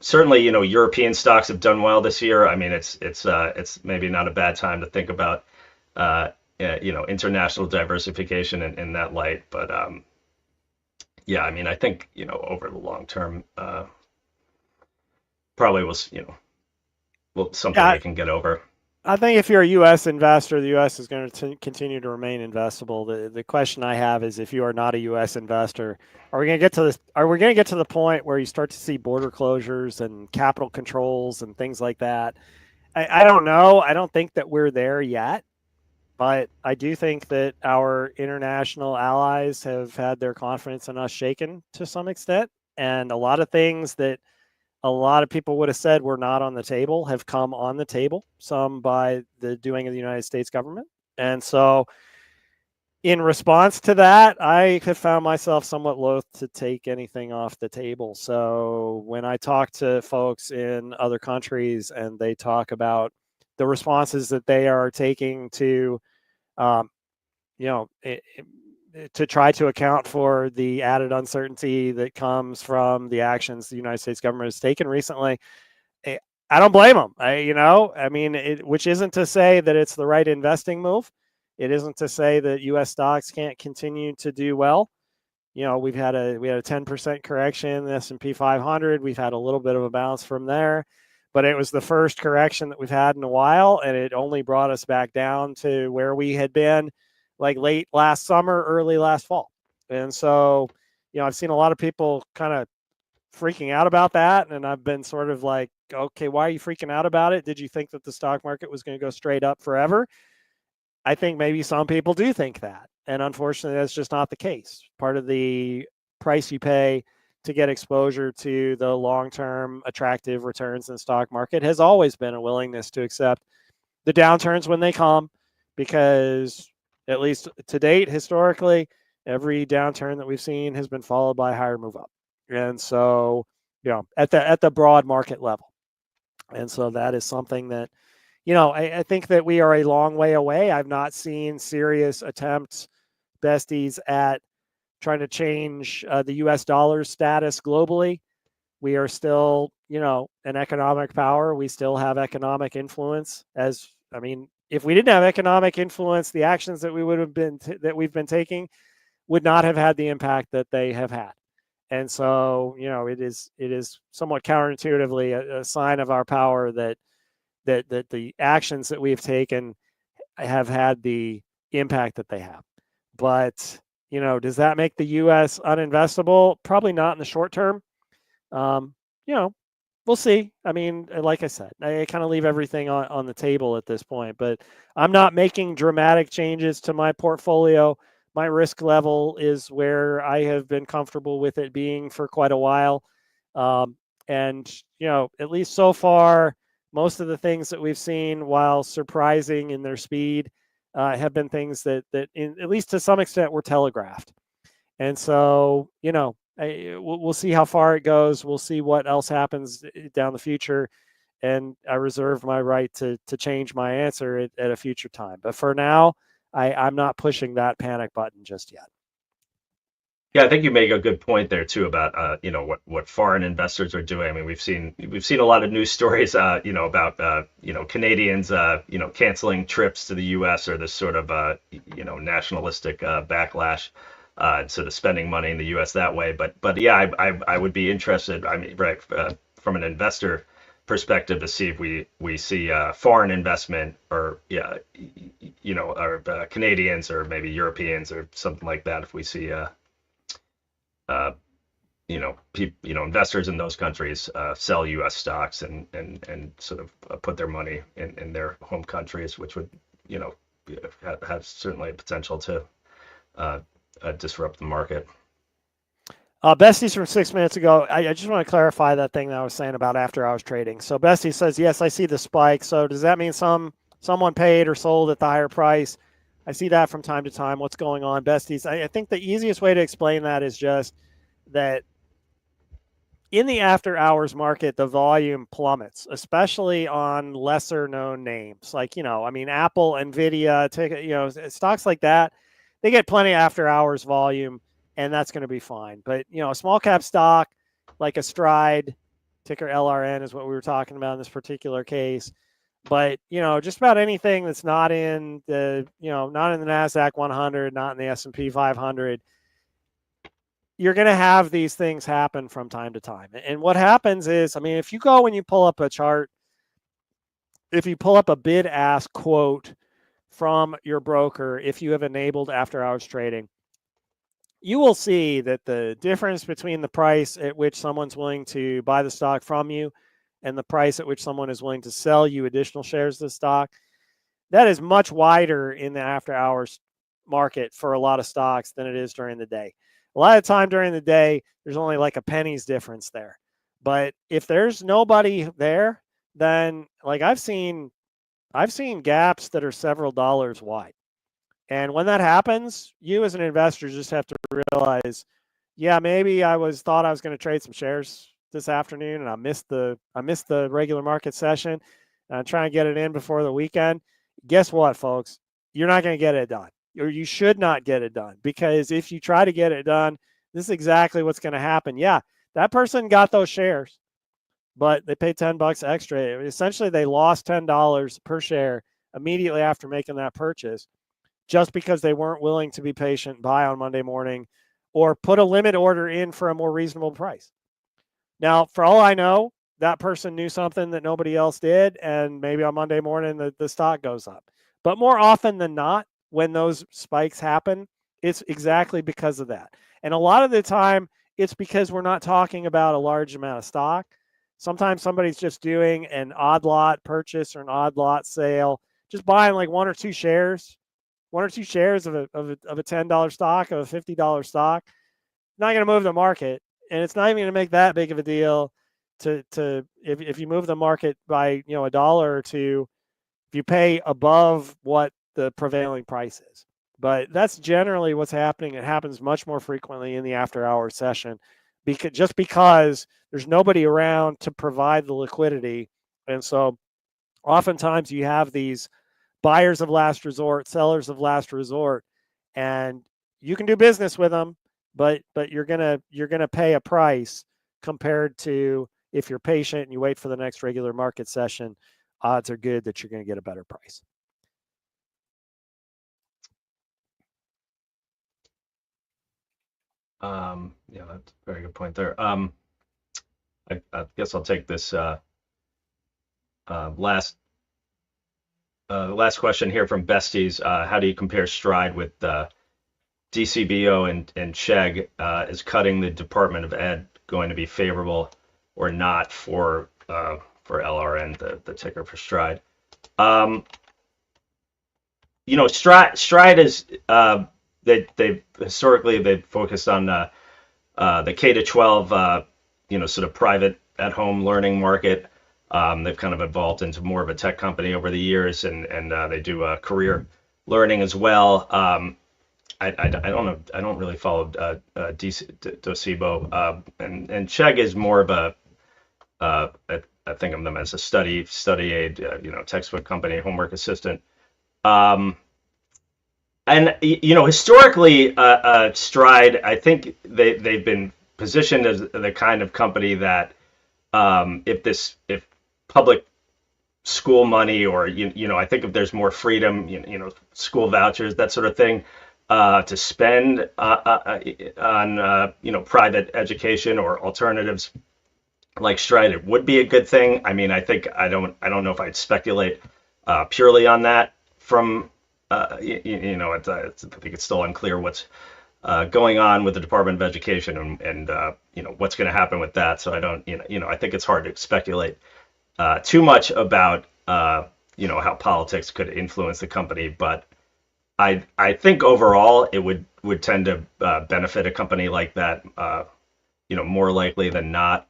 Certainly, European stocks have done well this year. I mean, it's maybe not a bad time to think about international diversification in that light. But yeah, I mean, I think over the long term, probably was something we can get over. I think if you're a U.S. investor, the U.S. is going to continue to remain investable. The question I have is, if you are not a U.S. investor, are we going to get to this? Are we going to get to the point where you start to see border closures and capital controls and things like that? I don't know. I don't think that we're there yet, but I do think that our international allies have had their confidence in us shaken to some extent, and a lot of things that a lot of people would have said were not on the table have come on the table, some by the doing of the United States government. And so in response to that, I have found myself somewhat loath to take anything off the table. So when I talk to folks in other countries and they talk about the responses that they are taking to, to try to account for the added uncertainty that comes from the actions the United States government has taken recently. I don't blame them. Which isn't to say that it's the right investing move. It isn't to say that U.S. stocks can't continue to do well. We had a 10% correction in the S&P 500. We've had a little bit of a bounce from there, but it was the first correction that we've had in a while, and it only brought us back down to where we had been like late last summer, early last fall. And so, I've seen a lot of people kind of freaking out about that, and I've been sort of like, okay, why are you freaking out about it? Did you think that the stock market was going to go straight up forever? I think maybe some people do think that. And unfortunately, that's just not the case. Part of the price you pay to get exposure to the long-term attractive returns in the stock market has always been a willingness to accept the downturns when they come, because at least to date, historically, every downturn that we've seen has been followed by a higher move up. And so, at the broad market level. And so that is something that, I think that we are a long way away. I've not seen serious attempts, besties, at trying to change the U.S. dollar status globally. We are still, an economic power. We still have economic influence. If we didn't have economic influence, the actions that we've been taking would not have had the impact that they have had. And so, it is somewhat counterintuitively a sign of our power that the actions that we've taken have had the impact that they have. But, does that make the U.S. uninvestable? Probably not in the short term. We'll see. Like I said, I kind of leave everything on the table at this point, but I'm not making dramatic changes to my portfolio. My risk level is where I have been comfortable with it being for quite a while. And, at least so far, most of the things that we've seen, while surprising in their speed, have been things that at least to some extent, were telegraphed. And so, we'll see how far it goes. We'll see what else happens down the future. And I reserve my right to change my answer at a future time. But for now, I'm not pushing that panic button just yet. Yeah, I think you make a good point there too about what foreign investors are doing. We've seen a lot of news stories about Canadians canceling trips to the U.S. or this sort of nationalistic backlash, sort of spending money in the U.S. that way. But yeah, I would be interested. From an investor perspective, to see if we see foreign investment or Canadians or maybe Europeans or something like that. If we see investors in those countries sell U.S. stocks and sort of put their money in their home countries, which would have certainly a potential to disrupt the market. Besties from 6 minutes ago, I just want to clarify that thing that I was saying about after hours trading. So Bestie says, yes, I see the spike. So does that mean someone paid or sold at the higher price? I see that from time to time. What's going on, Besties? I think the easiest way to explain that is just that in the after hours market, the volume plummets, especially on lesser known names like, Apple, Nvidia, stocks like that. They get plenty of after hours volume, and that's going to be fine. But, a small cap stock like a Stride, ticker LRN is what we were talking about in this particular case. But, just about anything that's not in the, not in the NASDAQ 100, not in the S&P 500, you're going to have these things happen from time to time. And what happens is, if you go and you pull up a chart, if you pull up a bid-ask quote from your broker, if you have enabled after hours trading, you will see that the difference between the price at which someone's willing to buy the stock from you and the price at which someone is willing to sell you additional shares of the stock, that is much wider in the after hours market for a lot of stocks than it is during the day. A lot of time during the day, there's only like a penny's difference there. But if there's nobody there, then like I've seen gaps that are several dollars wide. And when that happens, you as an investor just have to realize, yeah, maybe I thought I was going to trade some shares this afternoon and I missed the regular market session. And I'm trying to get it in before the weekend. Guess what, folks? You're not going to get it done. or you should not get it done, because if you try to get it done, this is exactly what's going to happen. Yeah, that person got those shares, but they paid $10 extra. Essentially, they lost $10 per share immediately after making that purchase, just because they weren't willing to be patient, buy on Monday morning, or put a limit order in for a more reasonable price. Now, for all I know, that person knew something that nobody else did, and maybe on Monday morning the stock goes up. But more often than not, when those spikes happen, it's exactly because of that. And a lot of the time, it's because we're not talking about a large amount of stock. Sometimes somebody's just doing an odd lot purchase or an odd lot sale, just buying like one or two shares of a $10 stock, of a $50 stock. Not going to move the market, and it's not even going to make that big of a deal if you move the market by $1 or $2, if you pay above what the prevailing price is. But that's generally what's happening. It happens much more frequently in the after-hours session, because there's nobody around to provide the liquidity. And so oftentimes you have these buyers of last resort, sellers of last resort, and you can do business with them, but you're gonna pay a price compared to if you're patient and you wait for the next regular market session. Odds are good that you're going to get a better price. Yeah, that's a very good point there. I guess I'll take this last question here from Besties. How do you compare Stride with DCBO and Chegg? Is cutting the Department of Ed going to be favorable or not for LRN, the ticker for Stride? Stride is they've historically focused on the K-12 sort of private at-home learning market. They've kind of evolved into more of a tech company over the years, and they do career learning as well. I don't know. I don't really follow Docebo, and Chegg is more of a I think of them as a study aid, textbook company, homework assistant. And historically, Stride, I think they've been positioned as the kind of company that if public school money, or I think if there's more freedom, school vouchers, that sort of thing, to spend on private education or alternatives like Stride, it would be a good thing. I mean, I don't know if I'd speculate purely on that from. I think it's still unclear what's going on with the Department of Education and what's going to happen with that. So I don't, I think it's hard to speculate too much about how politics could influence the company. But I think overall it would tend to benefit a company like that, more likely than not.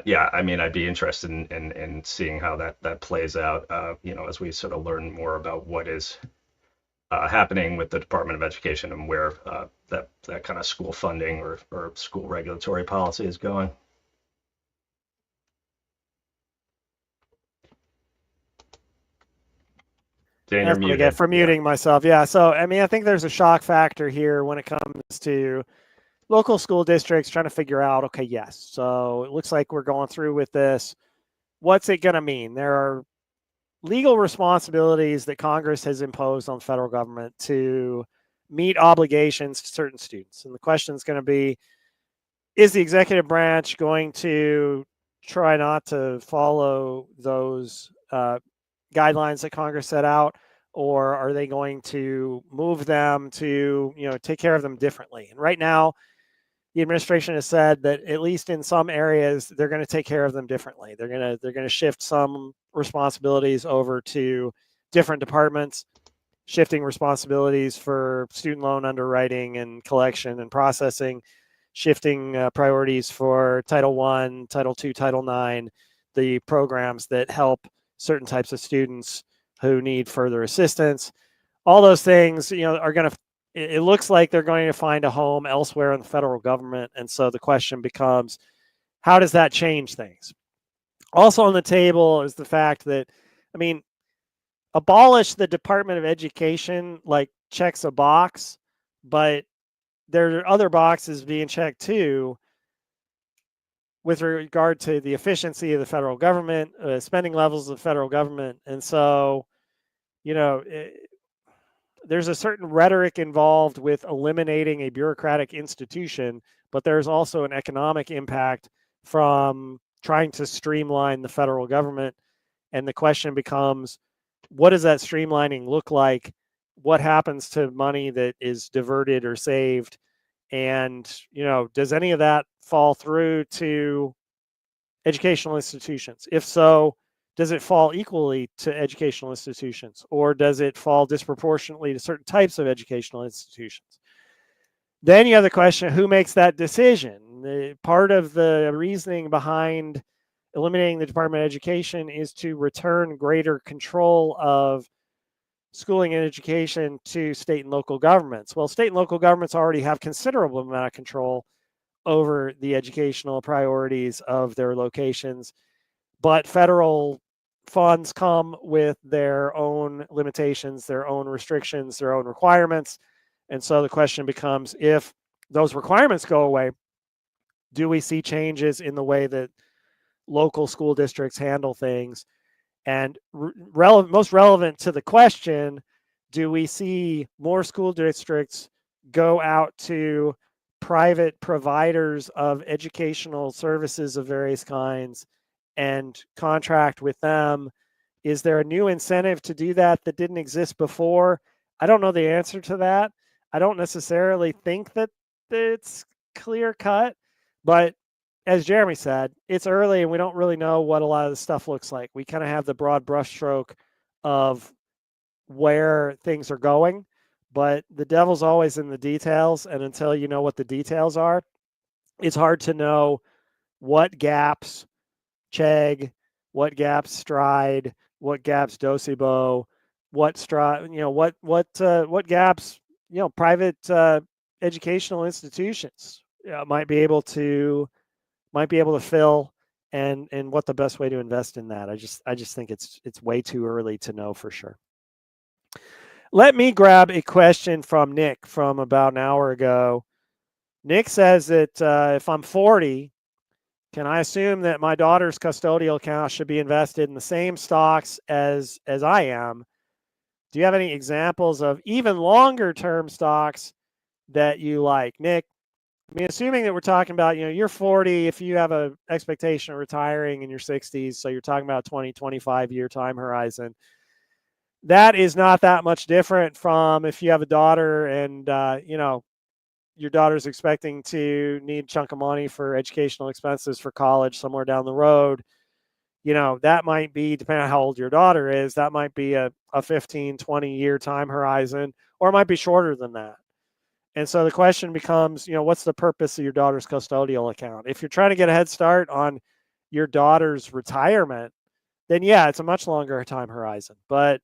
Yeah, I mean, I'd be interested in seeing how that plays out, as we sort of learn more about what is happening with the Department of Education and where that kind of school funding or school regulatory policy is going. Dan, That's what I get for muting myself. Yeah, so I mean, I think there's a shock factor here when it comes to local school districts trying to figure out, okay, yes, so it looks like we're going through with this. What's it going to mean? There are legal responsibilities that Congress has imposed on the federal government to meet obligations to certain students. And the question is going to be, is the executive branch going to try not to follow those guidelines that Congress set out, or are they going to move them to, take care of them differently? And right now, the administration has said that at least in some areas, they're going to take care of them differently. They're going to shift some responsibilities over to different departments, shifting responsibilities for student loan underwriting and collection and processing, shifting priorities for Title I, Title II, Title IX, the programs that help certain types of students who need further assistance. All those things, are going to, it looks like they're going to find a home elsewhere in the federal government. And so the question becomes, how does that change things? Also on the table is the fact that, I mean, abolish the Department of Education, like checks a box, but there are other boxes being checked too with regard to the efficiency of the federal government, spending levels of the federal government. And so, there's a certain rhetoric involved with eliminating a bureaucratic institution, but there's also an economic impact from trying to streamline the federal government. And the question becomes, what does that streamlining look like? What happens to money that is diverted or saved? And, does any of that fall through to educational institutions? If so, does it fall equally to educational institutions, or does it fall disproportionately to certain types of educational institutions? Then you have the question, who makes that decision? Part of the reasoning behind eliminating the Department of Education is to return greater control of schooling and education to state and local governments. Well, state and local governments already have considerable amount of control over the educational priorities of their locations, but federal funds come with their own limitations, their own restrictions, their own requirements. And so the question becomes, if those requirements go away, do we see changes in the way that local school districts handle things? And most relevant to the question, do we see more school districts go out to private providers of educational services of various kinds and contract with them? Is there a new incentive to do that didn't exist before? I don't know the answer to that. I don't necessarily think that it's clear cut, but as Jeremy said, it's early and we don't really know what a lot of the stuff looks like. We kind of have the broad brushstroke of where things are going, but the devil's always in the details. And until you know what the details are, it's hard to know what gaps Chegg, what gaps Stride, what gaps Docebo, what Stride, what gaps, private educational institutions might be able to fill, and what the best way to invest in that. I just think it's way too early to know for sure. Let me grab a question from Nick from about an hour ago. Nick says that if I'm 40, can I assume that my daughter's custodial account should be invested in the same stocks as I am? Do you have any examples of even longer term stocks that you like? Nick, I mean, assuming that we're talking about, you're 40, if you have an expectation of retiring in your 60s, so you're talking about a 20, 25-year time horizon, that is not that much different from if you have a daughter and, your daughter's expecting to need a chunk of money for educational expenses for college somewhere down the road. That might be, depending on how old your daughter is, that might be a 15, 20-year time horizon, or it might be shorter than that. And so the question becomes, what's the purpose of your daughter's custodial account? If you're trying to get a head start on your daughter's retirement, then yeah, it's a much longer time horizon. But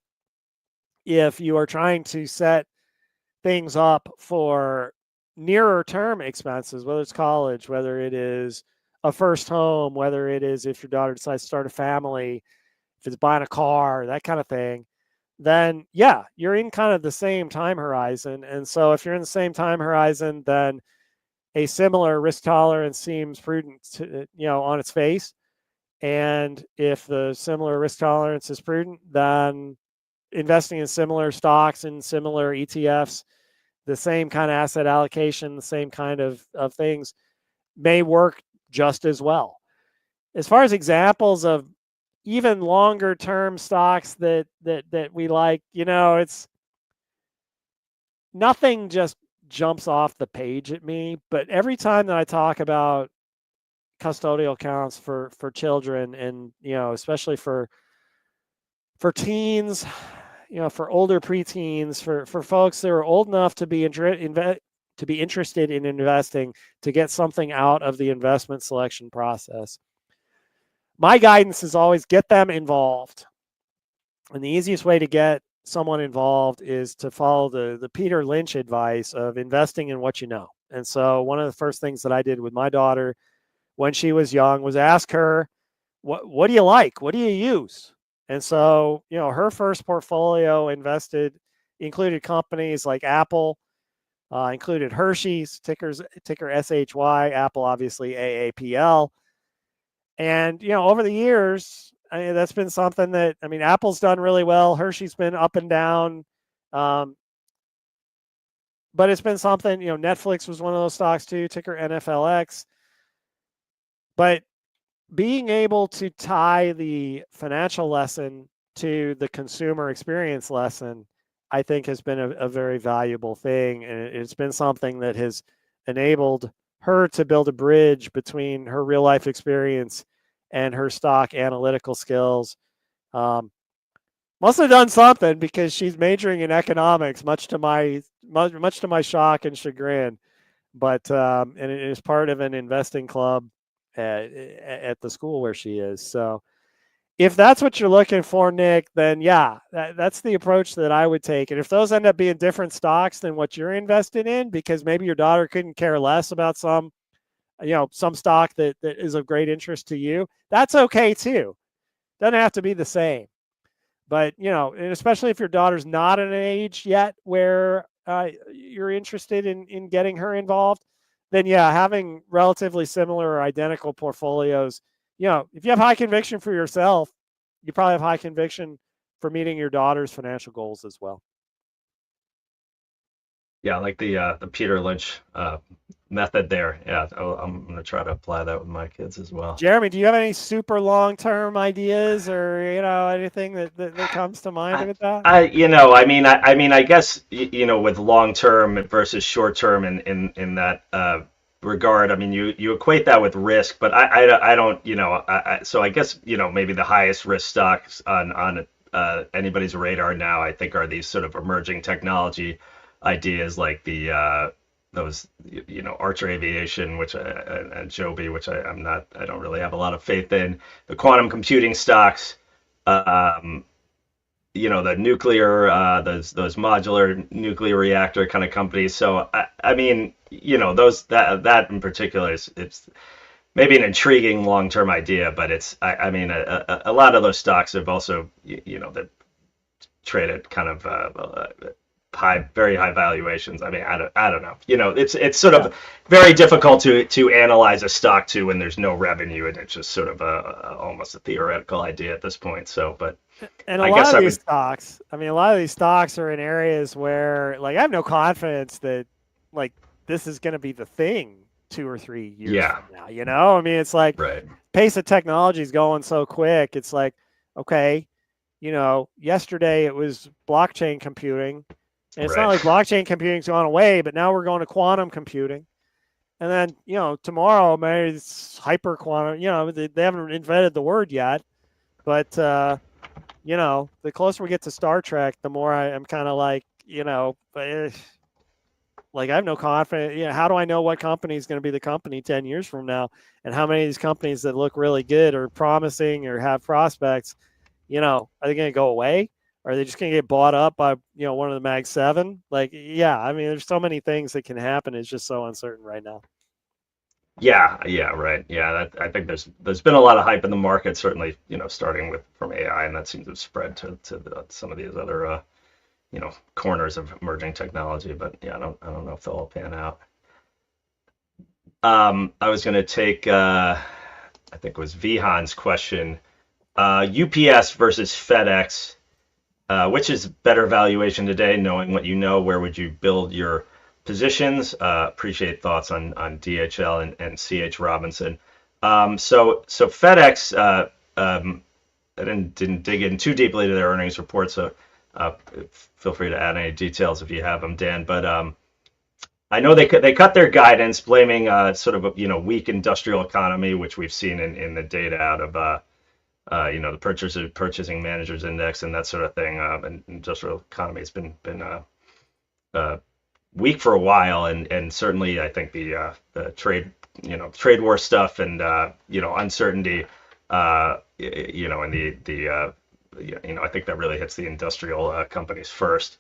if you are trying to set things up for nearer term expenses, whether it's college, whether it is a first home, whether it is if your daughter decides to start a family, if it's buying a car, that kind of thing, then yeah, you're in kind of the same time horizon. And so if you're in the same time horizon, then a similar risk tolerance seems prudent to, on its face. And if the similar risk tolerance is prudent, then investing in similar stocks and similar ETFs, the same kind of asset allocation, the same kind of things may work just as well. As far as examples of even longer term stocks that we like, it's nothing just jumps off the page at me, but every time that I talk about custodial accounts for children and, especially for teens, for older preteens, for folks that are old enough to be interested in investing, to get something out of the investment selection process, my guidance is always get them involved. And the easiest way to get someone involved is to follow the Peter Lynch advice of investing in what you know. And so one of the first things that I did with my daughter when she was young was ask her, what do you like? What do you use? And so, her first portfolio included companies like Apple, included Hershey's, ticker SHY, Apple obviously AAPL. And, over the years, that's been something that, Apple's done really well. Hershey's been up and down. But it's been something, Netflix was one of those stocks too, ticker NFLX. But being able to tie the financial lesson to the consumer experience lesson, I think has been a very valuable thing. And it's been something that has enabled her to build a bridge between her real life experience and her stock analytical skills. Must have done something, because she's majoring in economics, much to my shock and chagrin. But and it is part of an investing club at the school where she is. So if that's what you're looking for, Nick, then yeah, that's the approach that I would take. And if those end up being different stocks than what you're invested in, because maybe your daughter couldn't care less about some stock that is of great interest to you, that's okay too. Doesn't have to be the same. But, and especially if your daughter's not at an age yet where you're interested in getting her involved, then yeah, having relatively similar or identical portfolios, if you have high conviction for yourself, you probably have high conviction for meeting your daughter's financial goals as well. Yeah, like the Peter Lynch method there. Yeah, I'm going to try to apply that with my kids as well. Jeremy, do you have any super long-term ideas or anything that comes to mind with that? I guess with long-term versus short-term in that regard, you equate that with risk, but I don't, so I guess maybe the highest risk stocks on anybody's radar now, I think, are these sort of emerging technology ideas like those Archer Aviation, which and Joby, which I don't really have a lot of faith in. The quantum computing stocks, the nuclear, those modular nuclear reactor kind of companies. So those that in particular it's maybe an intriguing long-term idea, but it's a lot of those stocks have also that traded kind of very high valuations. I don't know. It's sort of very difficult to analyze a stock too when there's no revenue, and it's just sort of almost a theoretical idea at this point. So, but and a lot of these stocks are in areas where I have no confidence that this is going to be the thing 2 or 3 years from now. It's like pace of technology is going so quick. It's like, okay, yesterday it was blockchain computing. And it's not like blockchain computing's gone away, but now we're going to quantum computing. And then, tomorrow, maybe it's hyper quantum. They haven't invented the word yet. But, the closer we get to Star Trek, the more I'm kind of like, I have no confidence. How do I know what company is going to be the company 10 years from now? And how many of these companies that look really good or promising or have prospects, are they going to go away? Are they just going to get bought up by, one of the Mag 7? There's so many things that can happen. It's just so uncertain right now. Yeah, right. Yeah, I think there's been a lot of hype in the market, certainly, starting from AI, and that seems to have spread to some of these other, corners of emerging technology. But yeah, I don't know if they'll all pan out. I was going to take, I think it was Vihan's question, UPS versus FedEx. Which is better valuation today? Knowing what you know, where would you build your positions? Appreciate thoughts on DHL and CH Robinson. So FedEx, I didn't dig in too deeply to their earnings report, so feel free to add any details if you have them, Dan. But I know they cut their guidance, blaming sort of a weak industrial economy, which we've seen in the data out of the purchasing managers index and that sort of thing. And industrial economy has been weak for a while, and certainly I think the trade war stuff and uncertainty, and I think that really hits the industrial companies first.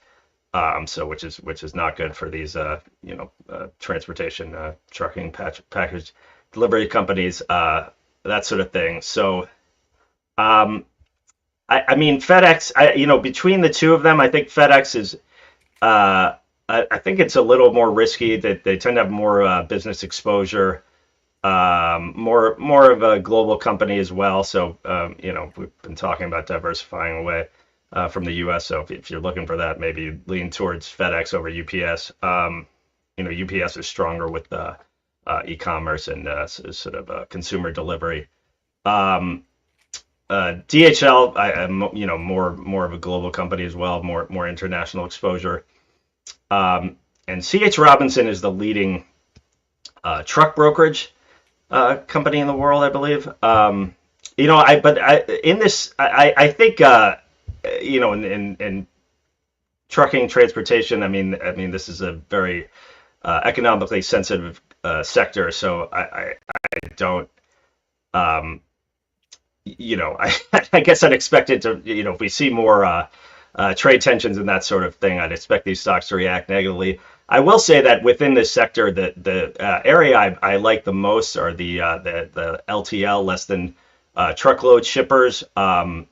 So which is not good for these transportation, trucking, package delivery companies, that sort of thing. So I mean, FedEx, you know, between the two of them, I think FedEx is, I think it's a little more risky. That they tend to have more business exposure, more of a global company as well. So, you know, we've been talking about diversifying away from the U.S. So if you're looking for that, maybe lean towards FedEx over UPS. You know, UPS is stronger with e-commerce and sort of consumer delivery. DHL, I'm, you know, more of a global company as well, more international exposure. And CH Robinson is the leading truck brokerage company in the world, I believe. You know, I think you know, in trucking transportation, I mean this is a very economically sensitive sector, so I don't you know, I guess I'd expect it to, you know, if we see more trade tensions and that sort of thing, I'd expect these stocks to react negatively. I will say that within this sector, the area I like the most are the LTL, less than truckload shippers. A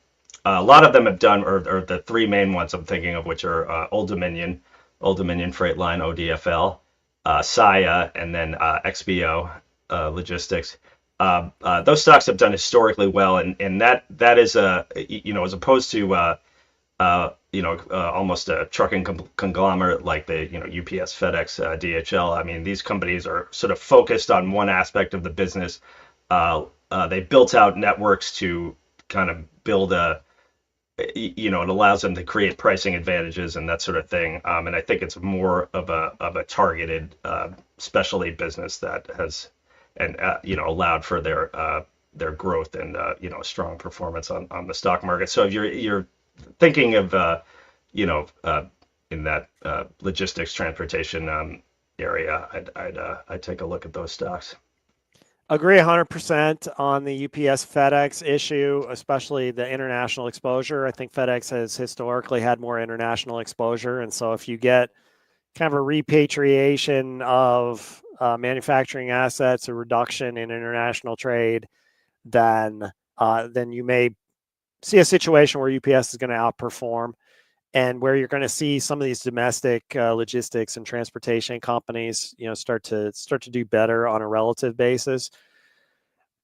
lot of them have done, or the three main ones I'm thinking of, which are Old Dominion Freight Line, ODFL, Saia, and then XBO Logistics. Those stocks have done historically well, and that is you know, as opposed to you know, almost a trucking conglomerate like the, you know, UPS, FedEx, DHL. I mean, these companies are sort of focused on one aspect of the business. They built out networks to kind of build you know, it allows them to create pricing advantages and that sort of thing. And I think it's more of a targeted specialty business that has, and you know, allowed for their growth and you know, strong performance on the stock market. So if you're thinking of you know, in that logistics transportation area, I'd take a look at those stocks. Agree 100% on the UPS FedEx issue, especially the international exposure. I think FedEx has historically had more international exposure, and so if you get kind of a repatriation of manufacturing assets, a reduction in international trade, then you may see a situation where UPS is going to outperform, and where you're going to see some of these domestic logistics and transportation companies, you know, start to do better on a relative basis.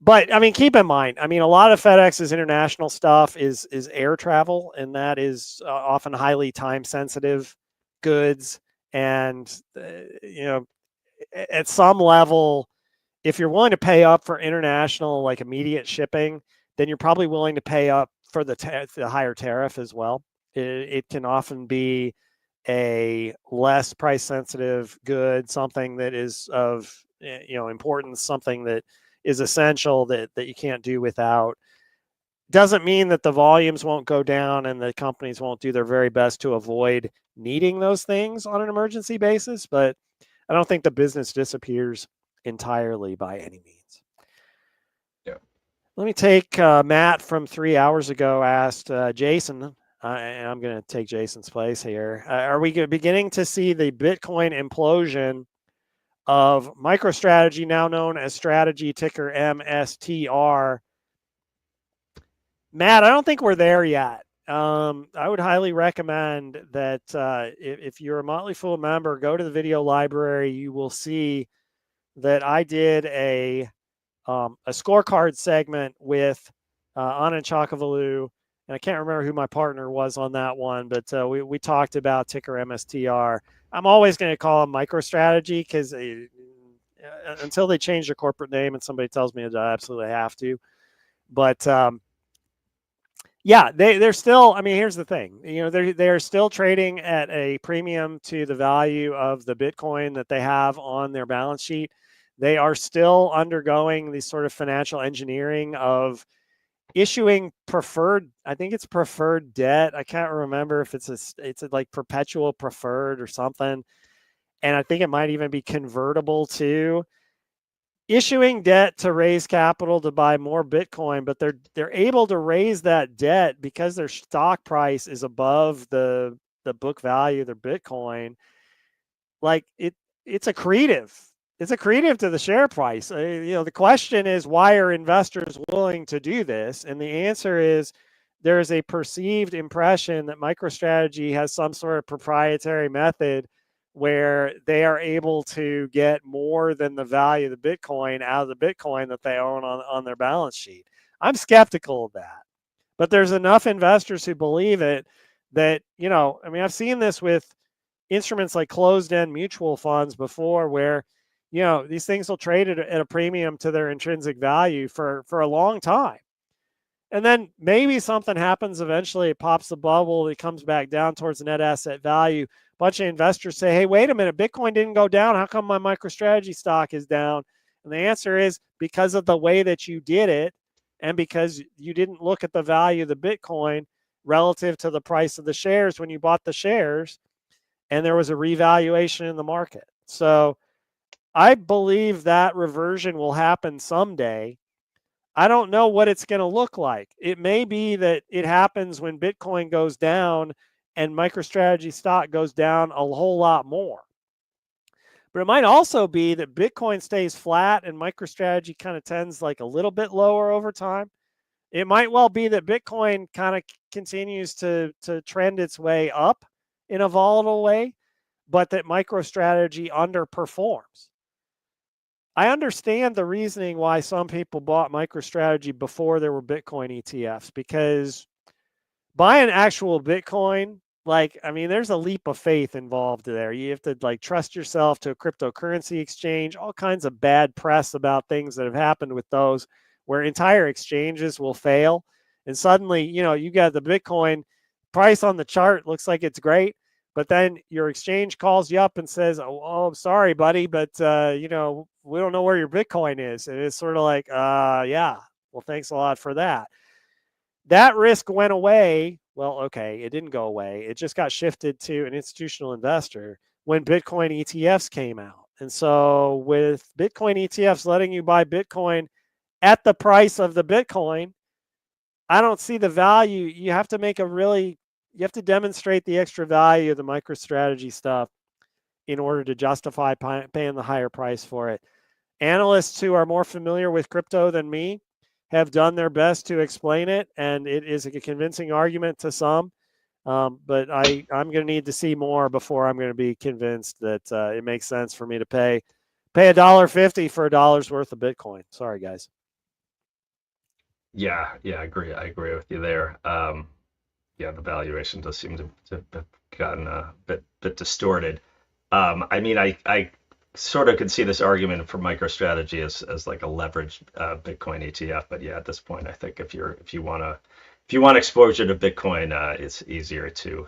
But I mean, keep in mind, I mean, a lot of FedEx's international stuff is air travel, and that is often highly time sensitive goods. And you know, at some level, if you're willing to pay up for international, like immediate shipping, then you're probably willing to pay up for the higher tariff as well. It can often be a less price sensitive good, something that is of, you know, importance, something that is essential that you can't do without. Doesn't mean that the volumes won't go down and the companies won't do their very best to avoid needing those things on an emergency basis, but I don't think the business disappears entirely by any means. Yeah. Let me take Matt from 3 hours ago asked Jason, and I'm going to take Jason's place here. Are we beginning to see the Bitcoin implosion of MicroStrategy, now known as Strategy, ticker MSTR? Matt, I don't think we're there yet. I would highly recommend that if you're a Motley Fool member, go to the video library. You will see that I did a scorecard segment with Anand Chakavalu, and I can't remember who my partner was on that one, but we talked about ticker MSTR. I'm always going to call them MicroStrategy because until they change their corporate name and somebody tells me that I absolutely have to. But yeah, they're still, I mean, here's the thing, you know, they're still trading at a premium to the value of the Bitcoin that they have on their balance sheet. They are still undergoing these sort of financial engineering of issuing preferred, I think it's preferred debt. I can't remember if it's like perpetual preferred or something. And I think it might even be convertible to issuing debt to raise capital to buy more Bitcoin, but they're able to raise that debt because their stock price is above the book value of their Bitcoin. Like it's accretive. It's accretive to the share price. You know, the question is, why are investors willing to do this? And the answer is there's a perceived impression that MicroStrategy has some sort of proprietary method where they are able to get more than the value of the Bitcoin out of the Bitcoin that they own on their balance sheet. I'm skeptical of that. But there's enough investors who believe it that, I mean, I've seen this with instruments like closed-end mutual funds before where, these things will trade at a premium to their intrinsic value for a long time. And then maybe something happens eventually, it pops the bubble, it comes back down towards the net asset value. A bunch of investors say, hey, wait a minute, Bitcoin didn't go down. How come my MicroStrategy stock is down? And the answer is because of the way that you did it and because you didn't look at the value of the Bitcoin relative to the price of the shares when you bought the shares, and there was a revaluation in the market. So I believe that reversion will happen someday. I don't know what it's going to look like. It may be that it happens when Bitcoin goes down and MicroStrategy stock goes down a whole lot more. But it might also be that Bitcoin stays flat and MicroStrategy kind of tends like a little bit lower over time. It might well be that Bitcoin kind of continues to trend its way up in a volatile way, but that MicroStrategy underperforms. I understand the reasoning why some people bought MicroStrategy before there were Bitcoin ETFs, because buying actual Bitcoin, there's a leap of faith involved there. You have to trust yourself to a cryptocurrency exchange, all kinds of bad press about things that have happened with those where entire exchanges will fail. And suddenly, you got the Bitcoin price on the chart, looks like it's great. But then your exchange calls you up and says, oh, I'm sorry, buddy, but, we don't know where your Bitcoin is. And it's sort of like, yeah, well, thanks a lot for that. That risk went away. Well, okay, it didn't go away. It just got shifted to an institutional investor when Bitcoin ETFs came out. And so with Bitcoin ETFs letting you buy Bitcoin at the price of the Bitcoin, I don't see the value. You have to you have to demonstrate the extra value of the MicroStrategy stuff in order to justify paying the higher price for it. Analysts who are more familiar with crypto than me have done their best to explain it, and it is a convincing argument to some. But I'm going to need to see more before I'm going to be convinced that it makes sense for me to pay $1.50 for $1 worth of Bitcoin. Sorry, guys. Yeah, I agree. I agree with you there. The valuation does seem to have gotten a bit distorted. I sort of could see this argument for MicroStrategy as like a leveraged Bitcoin ETF, but yeah, at this point, I think if you want exposure to Bitcoin, it's easier to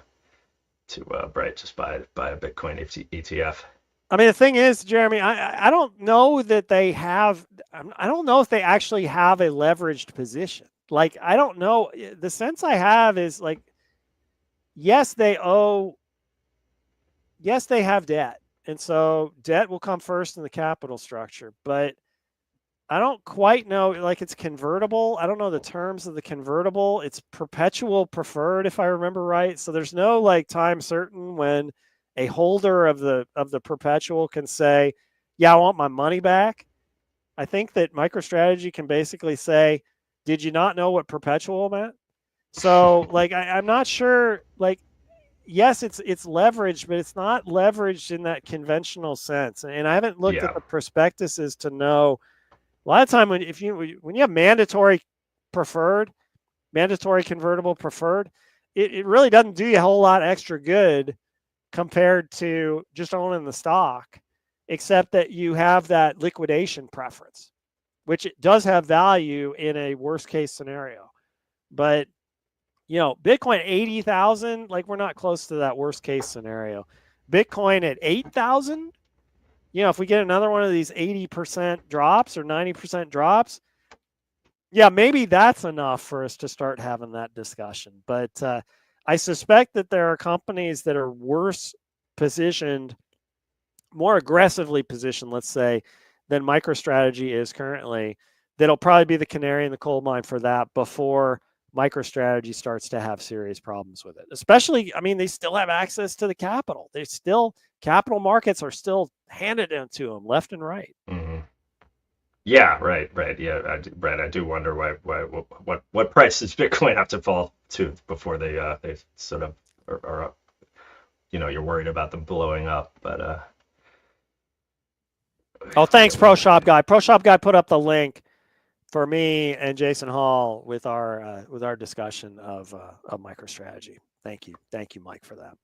just buy a Bitcoin ETF. I mean, the thing is, Jeremy, I don't know that they have. I don't know if they actually have a leveraged position. I don't know. The sense I have is yes, they have debt. And so debt will come first in the capital structure, but I don't quite know, it's convertible. I don't know the terms of the convertible. It's perpetual preferred, if I remember right. So there's no time certain when a holder of the perpetual can say, yeah, I want my money back. I think that MicroStrategy can basically say, did you not know what perpetual meant? So I'm not sure, yes, it's leveraged, but it's not leveraged in that conventional sense. And I haven't looked at the prospectuses to know. A lot of time when you have mandatory convertible preferred, it really doesn't do you a whole lot extra good compared to just owning the stock, except that you have that liquidation preference, which it does have value in a worst case scenario. But Bitcoin 80,000, we're not close to that worst case scenario. Bitcoin at 8,000, if we get another one of these 80% drops or 90% drops, yeah, maybe that's enough for us to start having that discussion. But I suspect that there are companies that are worse positioned, more aggressively positioned, let's say, than MicroStrategy is currently. That'll probably be the canary in the coal mine for that before MicroStrategy starts to have serious problems with it. Especially, they still have access to the capital. Capital markets are still handed to them left and right. Mm-hmm. Yeah, right. Yeah, Brad, I do wonder what price does Bitcoin have to fall to before they sort of are you're worried about them blowing up, but Oh, thanks, Pro Shop Guy. Pro Shop Guy put up the link for me and Jason Hall with our discussion of MicroStrategy. Thank you, Mike, for that.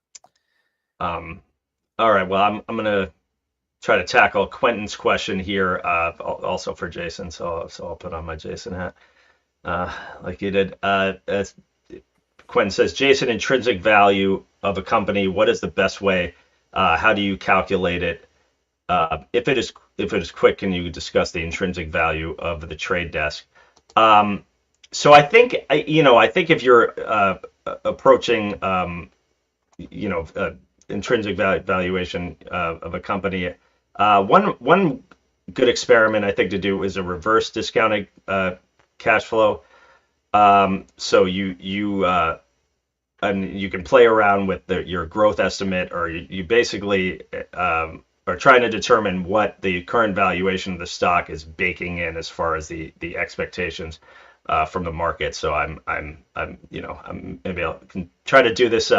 All right. Well, I'm gonna try to tackle Quentin's question here, also for Jason. So I'll put on my Jason hat, like you did. As Quentin says, Jason, intrinsic value of a company. What is the best way? How do you calculate it? If it is quick, can you discuss the intrinsic value of the trade desk? So I think if you're approaching intrinsic valuation of a company, one good experiment I think to do is a reverse discounted cash flow. So and you can play around with your growth estimate, or you basically are trying to determine what the current valuation of the stock is baking in as far as the expectations from the market. So I'm maybe I can try to do this.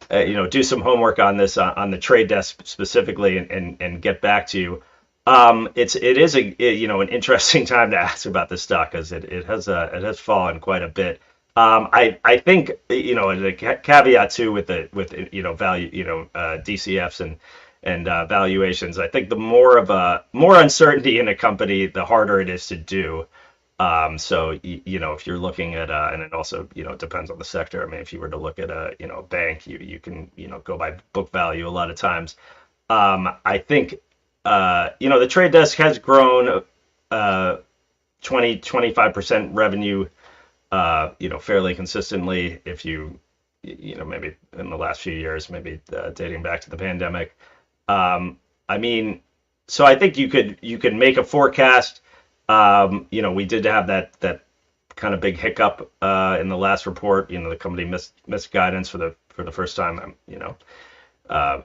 Do some homework on this on the trade desk specifically, and get back to you. It is an interesting time to ask about this stock, because it has fallen quite a bit. I think the caveat too with value DCFs and valuations. I think the more uncertainty in a company, the harder it is to do. So if you're looking at and it also it depends on the sector. I mean, if you were to look at a bank, you can go by book value a lot of times. I think the trade desk has grown 25% revenue fairly consistently, if maybe in the last few years, maybe dating back to the pandemic. I mean, so I think you could make a forecast. We did have that kind of big hiccup in the last report. The company missed guidance for the first time. I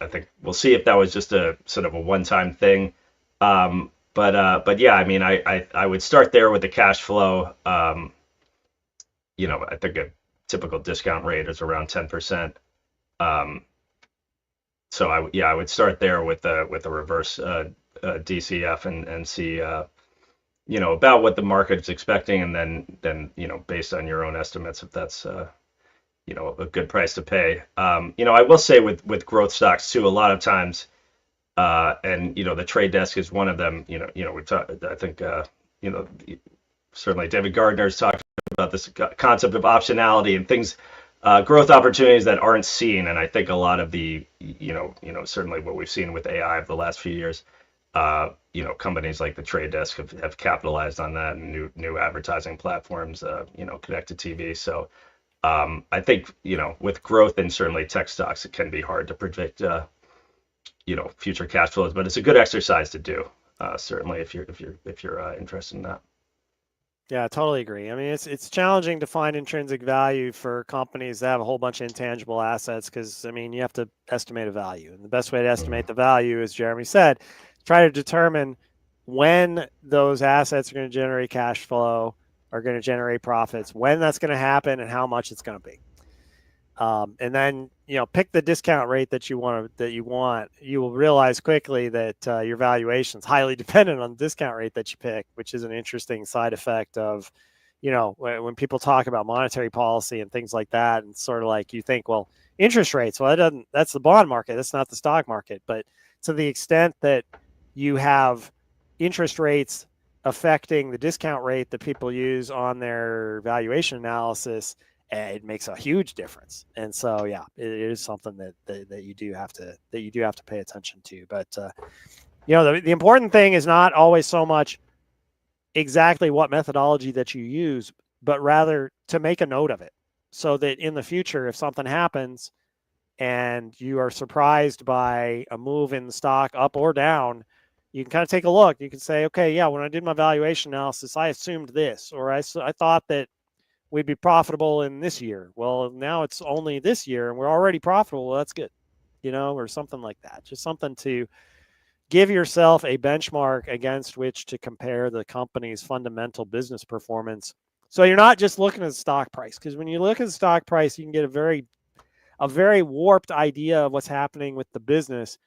think we'll see if that was just a sort of a one-time thing. But yeah, I mean, I would start there with the cash flow. I think a typical discount rate is around 10%. So I would start there with a reverse DCF and see about what the market's expecting, and then based on your own estimates, if that's a good price to pay. I will say with growth stocks too, a lot of times, and the trade desk is one of them. We talked. I think certainly David Gardner's talked about this concept of optionality and things, growth opportunities that aren't seen. And I think a lot of the certainly what we've seen with AI of the last few years, companies like the trade desk have capitalized on that, and new advertising platforms, connected TV. So I think with growth and certainly tech stocks, it can be hard to predict future cash flows, but it's a good exercise to do, certainly if you're interested in that. Yeah, I totally agree. I mean, it's challenging to find intrinsic value for companies that have a whole bunch of intangible assets, because I mean, you have to estimate a value, and the best way to estimate the value, as Jeremy said, try to determine when those assets are going to generate cash flow, are going to generate profits, when that's going to happen, and how much it's going to be. And then pick the discount rate that you want. You will realize quickly that your valuation is highly dependent on the discount rate that you pick, which is an interesting side effect of when people talk about monetary policy and things like that. And sort of like you think, well, interest rates, well, that's the bond market, that's not the stock market. But to the extent that you have interest rates affecting the discount rate that people use on their valuation analysis, it makes a huge difference. And so, yeah, it is something that you do have to pay attention to. But the important thing is not always so much exactly what methodology that you use, but rather to make a note of it, so that in the future, if something happens and you are surprised by a move in the stock up or down, you can kind of take a look. You can say, okay, yeah, when I did my valuation analysis, I assumed this, or I thought that we'd be profitable in this year. Well, now it's only this year and we're already profitable. Well, that's good, or something like that. Just something to give yourself a benchmark against which to compare the company's fundamental business performance. So you're not just looking at the stock price, because when you look at the stock price, you can get a very warped idea of what's happening with the business,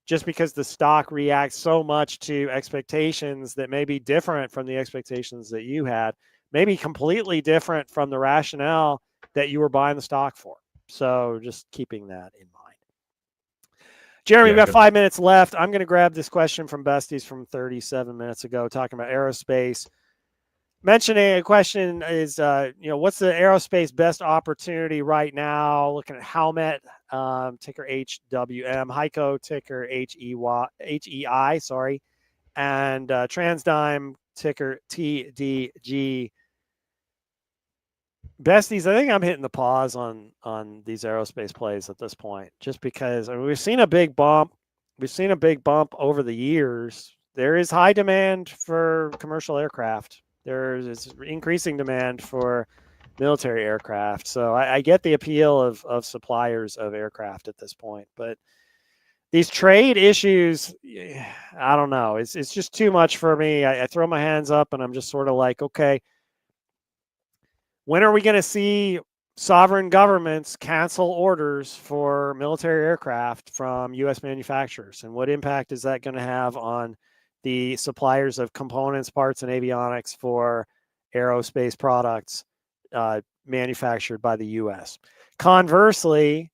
just because the stock reacts so much to expectations that may be different from the expectations that you had, maybe completely different from the rationale that you were buying the stock for. So just keeping that in mind. Jeremy, we've got 5 minutes left. I'm going to grab this question from Besties from 37 minutes ago, talking about aerospace. Mentioning a question is, what's the aerospace best opportunity right now? Looking at Howmet, ticker HWM, Heiko, ticker HEI, sorry, and TransDigm, ticker TDG. Besties, I think I'm hitting the pause on these aerospace plays at this point, just because we've seen a big bump. We've seen a big bump over the years. There is high demand for commercial aircraft. There's increasing demand for military aircraft. So I get the appeal of suppliers of aircraft at this point. But these trade issues, I don't know. It's just too much for me. I throw my hands up and I'm just sort of like, okay, when are we going to see sovereign governments cancel orders for military aircraft from U.S. manufacturers? And what impact is that going to have on the suppliers of components, parts, and avionics for aerospace products manufactured by the U.S.? Conversely,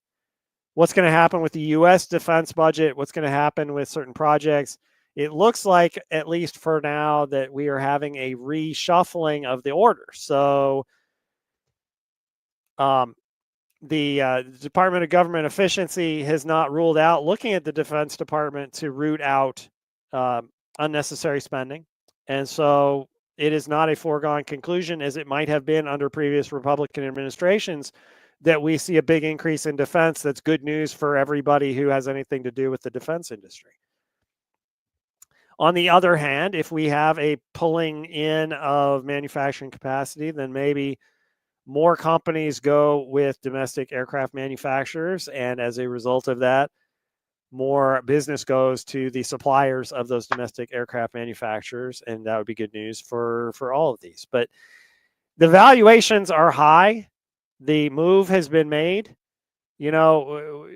what's going to happen with the U.S. defense budget? What's going to happen with certain projects? It looks like, at least for now, that we are having a reshuffling of the orders. So the Department of Government Efficiency has not ruled out looking at the Defense Department to root out unnecessary spending. And so it is not a foregone conclusion, as it might have been under previous Republican administrations, that we see a big increase in defense. That's good news for everybody who has anything to do with the defense industry. On the other hand, if we have a pulling in of manufacturing capacity, then maybe more companies go with domestic aircraft manufacturers. And as a result of that, more business goes to the suppliers of those domestic aircraft manufacturers. And that would be good news for all of these. But the valuations are high. The move has been made. You know,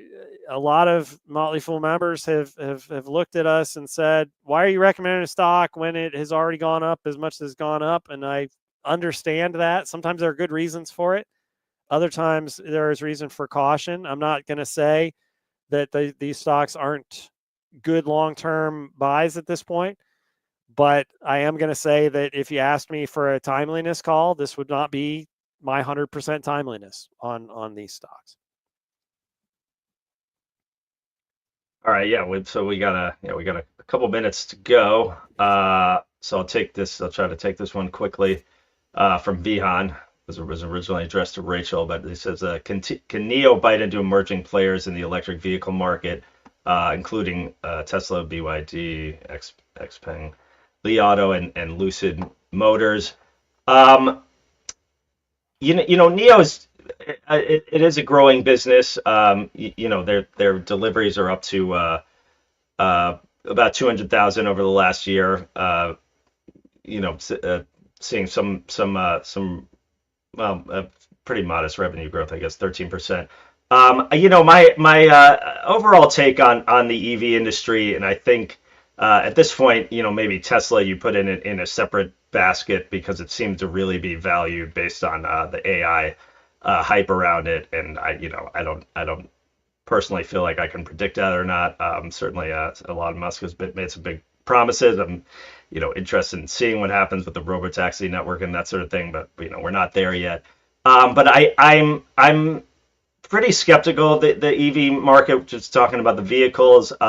a lot of Motley Fool members have looked at us and said, why are you recommending a stock when it has already gone up as much as it's gone up? And I understand that. Sometimes there are good reasons for it. Other times there is reason for caution. I'm not going to say that these stocks aren't good long-term buys at this point, but I am going to say that if you asked me for a timeliness call, this would not be my 100% timeliness on these stocks. All right, so we got a couple minutes to go. So I'll try to take this one quickly from Vihan. This was originally addressed to Rachel, but he says, can NIO bite into emerging players in the electric vehicle market, including Tesla, BYD, Xpeng, Li Auto, and Lucid Motors? NIO's it is a growing business. Their deliveries are up to about 200,000 over the last year. Seeing some pretty modest revenue growth, I guess 13%. My overall take on the EV industry, and I think at this point, maybe Tesla you put in a separate basket because it seems to really be valued based on the AI hype around it, and I don't personally feel like I can predict that or not. Certainly, Elon Musk has made some big promises. I'm interested in seeing what happens with the robotaxi network and that sort of thing, but we're not there yet. But I'm pretty skeptical of the EV market. Just talking about the vehicles. If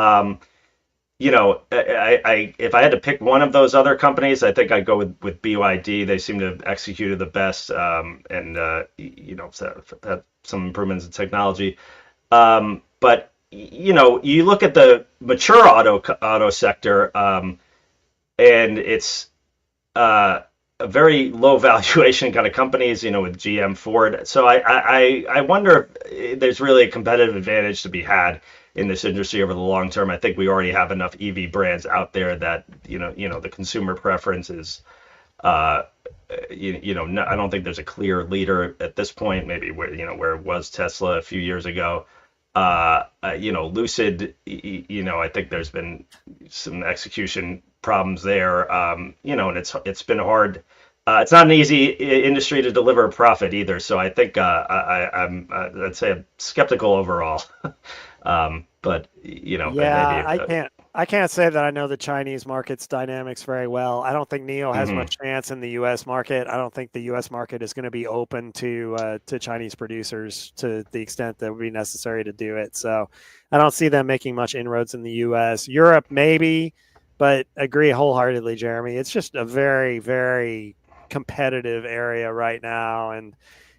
I had to pick one of those other companies, I think I'd go with BYD. They seem to have executed the best, and had some improvements in technology. But you look at the mature auto sector, and it's a very low valuation kind of companies, with GM, Ford. So I wonder if there's really a competitive advantage to be had in this industry over the long term. I think we already have enough EV brands out there that the consumer preference is. I don't think there's a clear leader at this point. Maybe where it was Tesla a few years ago. Lucid, I think there's been some execution problems there. And it's been hard. It's not an easy industry to deliver a profit either. So I think I'd say I'm skeptical overall. But yeah, I can't say that I know the Chinese market's dynamics very well. I don't think NIO has much chance in the U.S. market. I don't think the U.S. market is going to be open to Chinese producers to the extent that would be necessary to do it. So I don't see them making much inroads in the U.S. Europe, maybe, but agree wholeheartedly, Jeremy. It's just a very, very competitive area right now. And,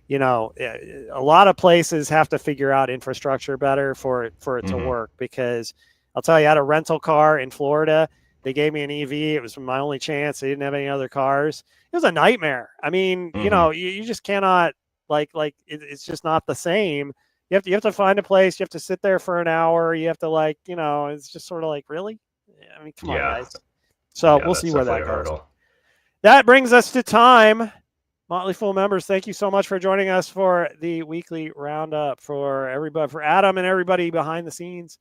a lot of places have to figure out infrastructure better for it to work, because I'll tell you, I had a rental car in Florida. They gave me an EV. It was my only chance. They didn't have any other cars. It was a nightmare. I mean, you just cannot it's just not the same. You have to find a place. You have to sit there for an hour. You have to it's just sort of like, really? I mean, come on, guys. So we'll see where that goes. That brings us to time. Motley Fool members, thank you so much for joining us for the weekly roundup. For everybody, for Adam and everybody behind the scenes.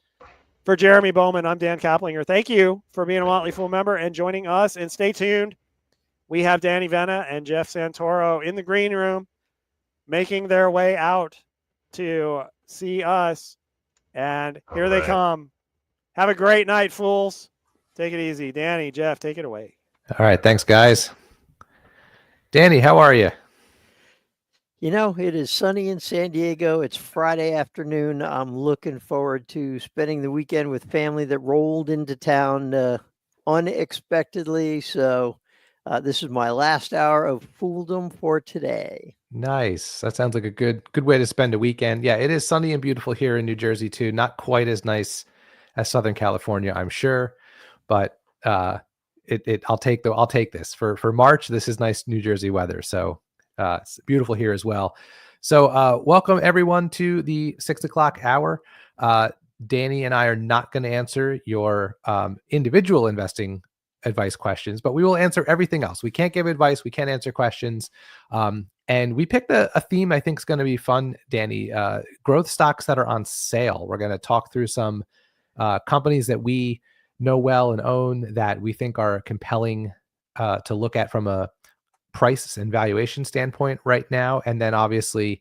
For Jeremy Bowman, I'm Dan Caplinger. Thank you for being a Motley Fool member and joining us. And stay tuned. We have Danny Vena and Jeff Santoro in the green room making their way out to see us. And here they come. Have a great night, fools. Take it easy. Danny, Jeff, take it away. All right. Thanks, guys. Danny, how are you? It is sunny in San Diego. It's Friday afternoon. I'm looking forward to spending the weekend with family that rolled into town unexpectedly. So this is my last hour of Fooldom for today. Nice. That sounds like a good way to spend a weekend. Yeah, it is sunny and beautiful here in New Jersey too. Not quite as nice as Southern California, I'm sure, but I'll take this for March. This is nice New Jersey weather. So it's beautiful here as well. So welcome everyone to the 6 o'clock hour. Danny and I are not going to answer your individual investing advice questions, but we will answer everything else. We can't give advice. We can't answer questions. And we picked a theme I think is going to be fun, Danny. Growth stocks that are on sale. We're going to talk through some companies that we know well and own that we think are compelling to look at from a price and valuation standpoint right now. And then obviously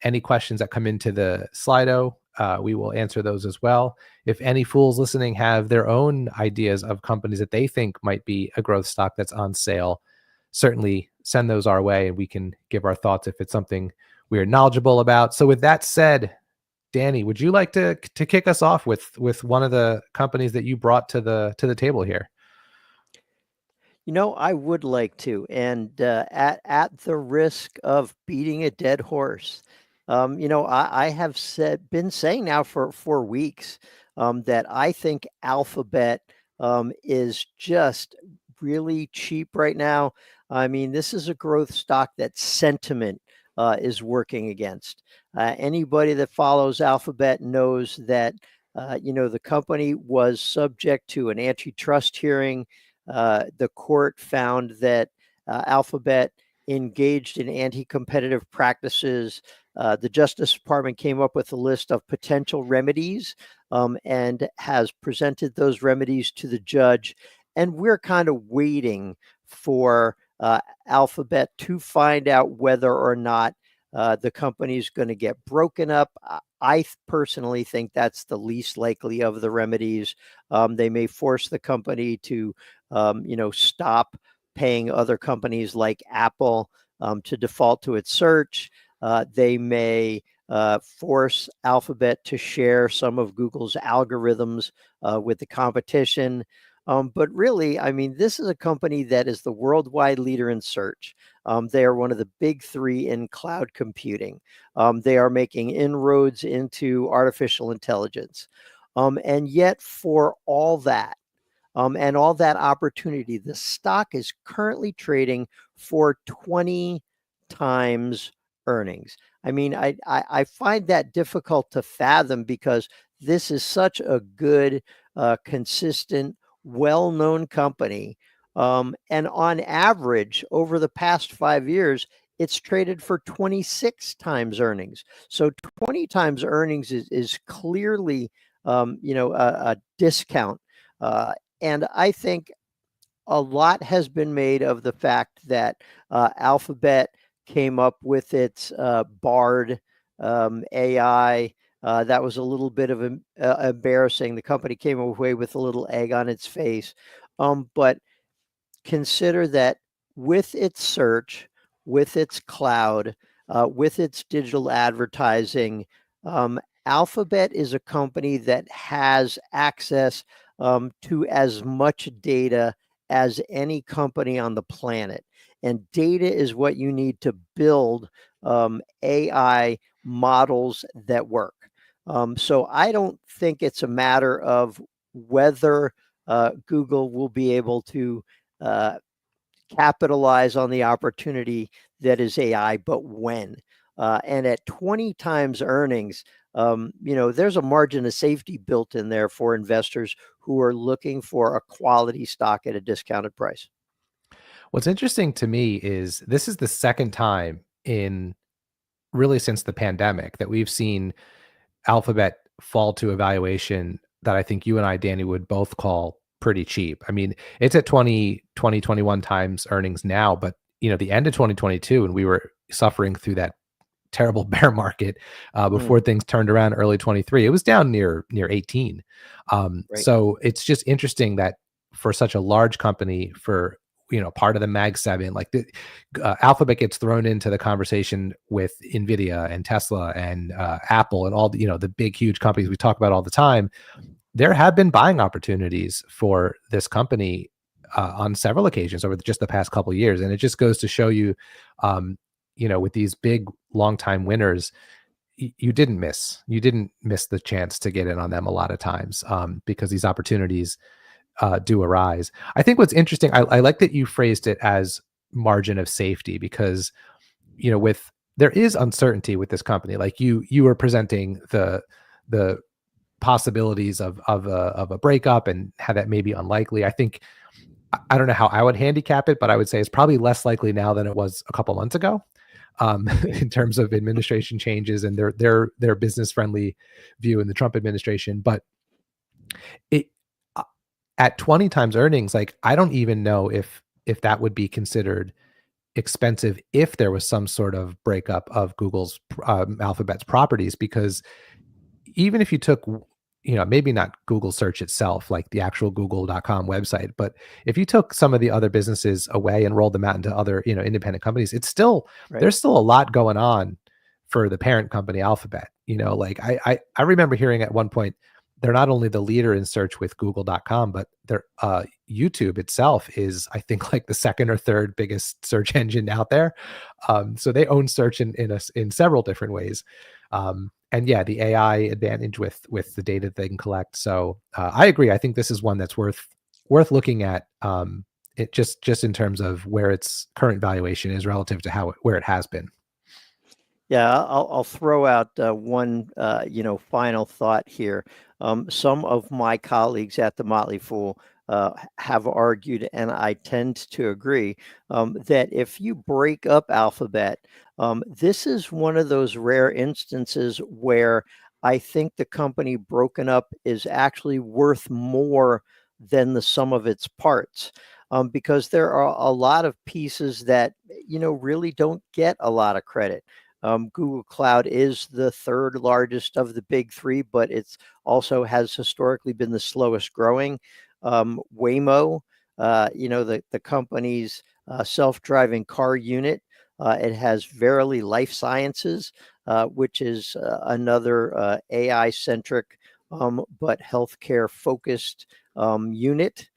any questions that come into the Slido, we will answer those as well. If any fools listening have their own ideas of companies that they think might be a growth stock that's on sale, certainly send those our way and we can give our thoughts if it's something we're knowledgeable about. So with that said, Danny, would you like to kick us off with one of the companies that you brought to the table here? I would like to, and at the risk of beating a dead horse, I have been saying now for weeks that I think Alphabet is just really cheap right now. I mean, this is a growth stock that sentiment is working against. Anybody that follows Alphabet knows that the company was subject to an antitrust hearing. The court found that Alphabet engaged in anti-competitive practices. The Justice Department came up with a list of potential remedies and has presented those remedies to the judge. And we're kind of waiting for Alphabet to find out whether or not the company is going to get broken up. I personally think that's the least likely of the remedies. They may force the company to, stop paying other companies like Apple to default to its search. They may force Alphabet to share some of Google's algorithms with the competition. But really, I mean, this is a company that is the worldwide leader in search. They are one of the big three in cloud computing. They are making inroads into artificial intelligence. And yet for all that, and all that opportunity, the stock is currently trading for 20 times earnings. I mean, I find that difficult to fathom because this is such a good, consistent, well-known company. And on average, over the past 5 years, it's traded for 26 times earnings. So 20 times earnings is clearly, a discount. And I think a lot has been made of the fact that Alphabet came up with its Bard AI. That was a little bit of embarrassing. The company came away with a little egg on its face. But consider that with its search, with its cloud, with its digital advertising, Alphabet is a company that has access to as much data as any company on the planet. And data is what you need to build AI models that work. So I don't think it's a matter of whether Google will be able to capitalize on the opportunity that is AI, but when. And at 20 times earnings, there's a margin of safety built in there for investors who are looking for a quality stock at a discounted price. What's interesting to me is this is the second time in really since the pandemic that we've seen Alphabet fall to a valuation that I think you and I, Danny, would both call pretty cheap. I mean, it's at 21 times earnings now, but the end of 2022, and we were suffering through that terrible bear market before things turned around early 23, it was down near 18. Right. So it's just interesting that for such a large company, for part of the Mag 7, like Alphabet gets thrown into the conversation with Nvidia and Tesla and Apple and all the big, huge companies we talk about all the time. There have been buying opportunities for this company on several occasions over just the past couple of years. And it just goes to show you, with these big longtime winners, you didn't miss the chance to get in on them a lot of times because these opportunities do arise. I think what's interesting, I like that you phrased it as margin of safety because, there is uncertainty with this company. Like you were presenting the possibilities of a breakup and how that may be unlikely. I think, I don't know how I would handicap it, but I would say it's probably less likely now than it was a couple months ago in terms of administration changes and their business friendly view in the Trump administration. But at 20 times earnings, like I don't even know if that would be considered expensive if there was some sort of breakup of Google's Alphabet's properties, because even if you took, maybe not Google search itself, like the actual google.com website, but if you took some of the other businesses away and rolled them out into other, independent companies, it's still, there's still a lot going on for the parent company Alphabet. Like I remember hearing at one point, they're not only the leader in search with google.com, but their YouTube itself is, I think, like the second or third biggest search engine out there. So they own search in several different ways. And yeah, the AI advantage with the data they can collect. So I agree. I think this is one that's worth looking at. It just in terms of where its current valuation is relative to where it has been. Yeah, I'll throw out one final thought here. Some of my colleagues at the Motley Fool have argued, and I tend to agree, that if you break up Alphabet, this is one of those rare instances where I think the company broken up is actually worth more than the sum of its parts. Because there are a lot of pieces that, really don't get a lot of credit. Google Cloud is the third largest of the big three, but it's also has historically been the slowest growing. Waymo, the company's self-driving car unit. It has Verily Life Sciences, which is another AI-centric but healthcare focused unit.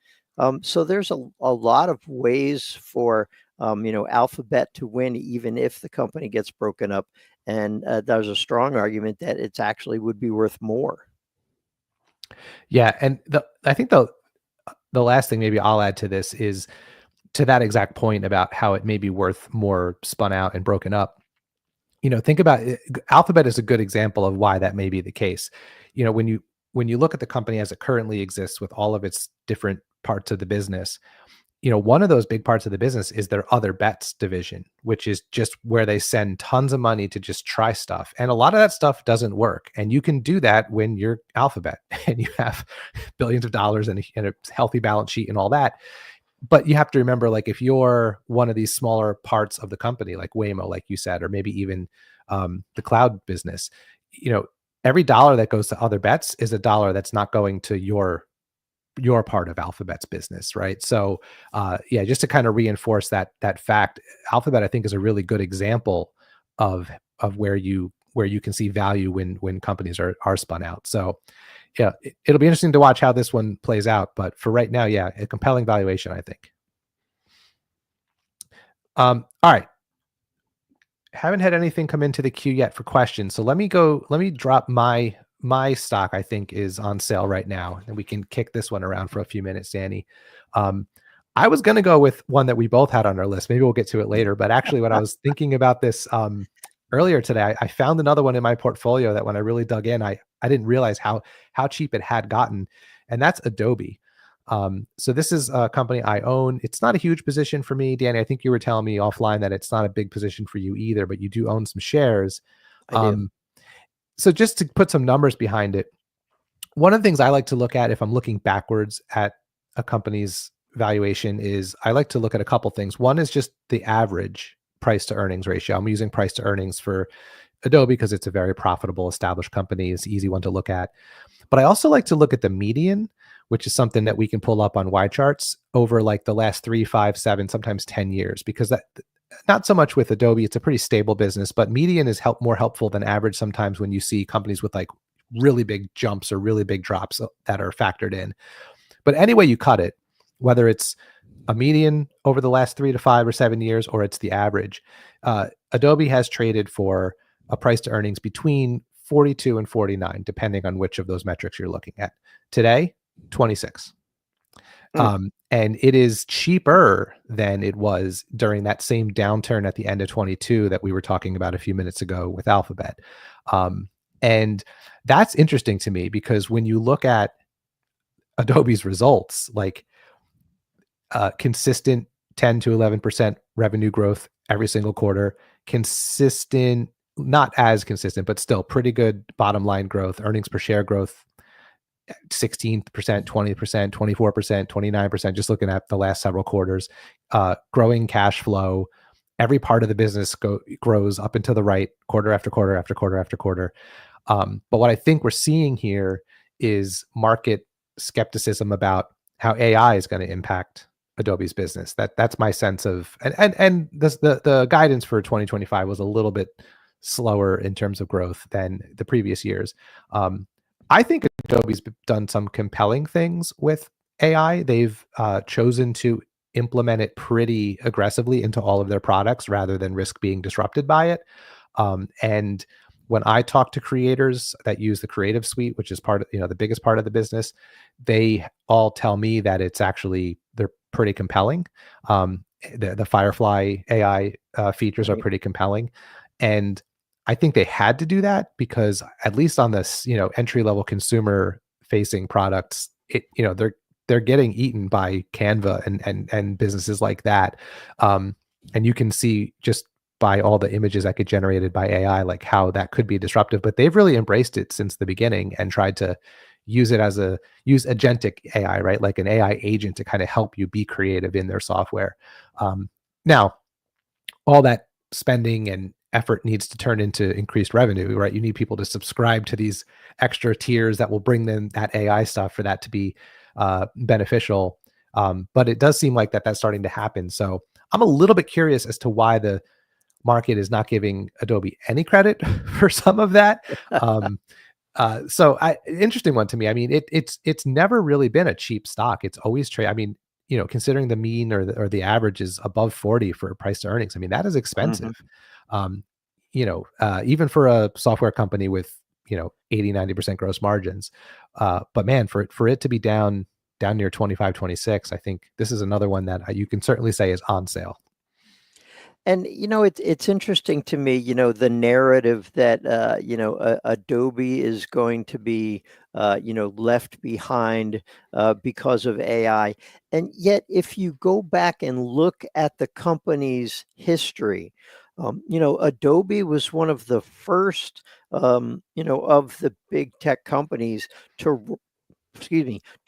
So there's a lot of ways for Alphabet to win, even if the company gets broken up. And there's a strong argument that it's actually would be worth more. Yeah, and I think the last thing maybe I'll add to this is to that exact point about how it may be worth more spun out and broken up. Think about it. Alphabet is a good example of why that may be the case. When you when you look at the company as it currently exists with all of its different parts of the business, one of those big parts of the business is their other bets division, which is just where they send tons of money to just try stuff. And a lot of that stuff doesn't work. And you can do that when you're Alphabet and you have billions of dollars and a healthy balance sheet and all that. But you have to remember, like, if you're one of these smaller parts of the company, like Waymo, like you said, or maybe even the cloud business, every dollar that goes to other bets is a dollar that's not going to your part of Alphabet's business, right? So, just to kind of reinforce that fact, Alphabet, I think, is a really good example of where you can see value when companies are spun out. So, yeah, it'll be interesting to watch how this one plays out. But for right now, yeah, a compelling valuation, I think. All right. Haven't had anything come into the queue yet for questions. So let me drop my stock. I think is on sale right now, and we can kick this one around for a few minutes, Danny. I was going to go with one that we both had on our list. Maybe we'll get to it later. But actually, when I was thinking about this earlier today, I found another one in my portfolio that when I really dug in, I didn't realize how cheap it had gotten, and that's Adobe. So this is a company I own. It's not a huge position for me, Danny. I think you were telling me offline that it's not a big position for you either, but you do own some shares. I do. So just to put some numbers behind it, one of the things I like to look at if I'm looking backwards at a company's valuation is I like to look at a couple things. One is just the average price to earnings ratio. I'm using price to earnings for Adobe because it's a very profitable, established company. It's an easy one to look at. But I also like to look at the median, which is something that we can pull up on Y charts over like the last 3, 5, 7, sometimes 10 years, because that, not so much with Adobe, it's a pretty stable business, but median is more helpful than average sometimes when you see companies with like really big jumps or really big drops that are factored in. But anyway you cut it, whether it's a median over the last 3 to 5 or 7 years, or it's the average, Adobe has traded for a price to earnings between 42 and 49, depending on which of those metrics you're looking at. Today, 26. And it is cheaper than it was during that same downturn at the end of 22 that we were talking about a few minutes ago with Alphabet. And that's interesting to me because when you look at Adobe's results, like consistent 10 to 11% revenue growth every single quarter, consistent, not as consistent, but still pretty good bottom line growth, earnings per share growth, 16%, 20%, 24%, 29%, just looking at the last several quarters, growing cash flow. Every part of the business grows up and to the right, quarter after quarter after quarter after quarter. But what I think we're seeing here is market skepticism about how AI is going to impact Adobe's business. That's my sense of, and the guidance for 2025 was a little bit slower in terms of growth than the previous years. I think Adobe's done some compelling things with AI. They've chosen to implement it pretty aggressively into all of their products rather than risk being disrupted by it. And when I talk to creators that use the Creative Suite, which is part of, the biggest part of the business, they all tell me that it's actually, they're pretty compelling. The Firefly AI features are pretty compelling. And I think they had to do that because at least on this, entry-level consumer-facing products, they're getting eaten by Canva and businesses like that. And you can see just by all the images that get generated by AI, like how that could be disruptive. But they've really embraced it since the beginning and tried to use it use agentic AI, right? Like an AI agent to kind of help you be creative in their software. Now, all that spending and effort needs to turn into increased revenue, right? You need people to subscribe to these extra tiers that will bring them that AI stuff for that to be beneficial. But it does seem like that's starting to happen. So I'm a little bit curious as to why the market is not giving Adobe any credit for some of that. Interesting one to me. I mean, it's never really been a cheap stock. It's always trade. I mean, considering the mean or the average is above 40 for price to earnings. I mean, that is expensive. Even for a software company with 80-90% gross margins. But man, for it to be down near 25, 26, I think this is another one that you can certainly say is on sale. And it's interesting to me, the narrative that Adobe is going to be left behind because of AI. And yet, if you go back and look at the company's history, Adobe was one of the first of the big tech companies to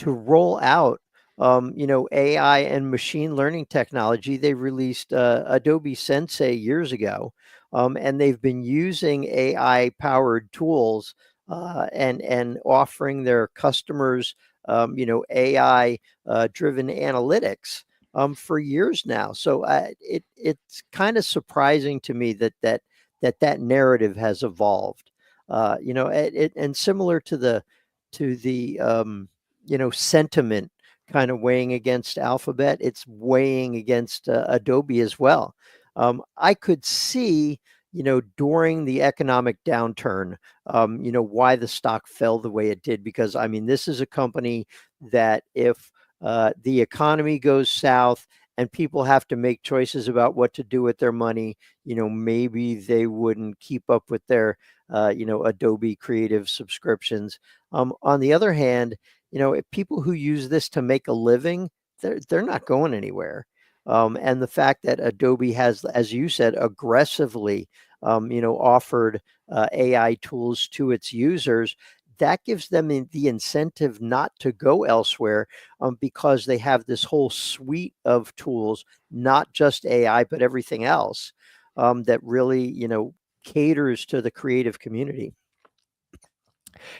roll out AI and machine learning technology. They released Adobe Sensei years ago, and they've been using AI powered tools and offering their customers AI driven analytics for years now. So it's kind of surprising to me that narrative has evolved. And similar to the sentiment kind of weighing against Alphabet, it's weighing against Adobe as well. I could see, during the economic downturn, why the stock fell the way it did, because I mean, this is a company that if the economy goes south and people have to make choices about what to do with their money, maybe they wouldn't keep up with their, Adobe Creative subscriptions. On the other hand, if people who use this to make a living, they're not going anywhere. And the fact that Adobe has, as you said, aggressively, offered AI tools to its users, that gives them the incentive not to go elsewhere, because they have this whole suite of tools, not just AI, but everything else that really, caters to the creative community.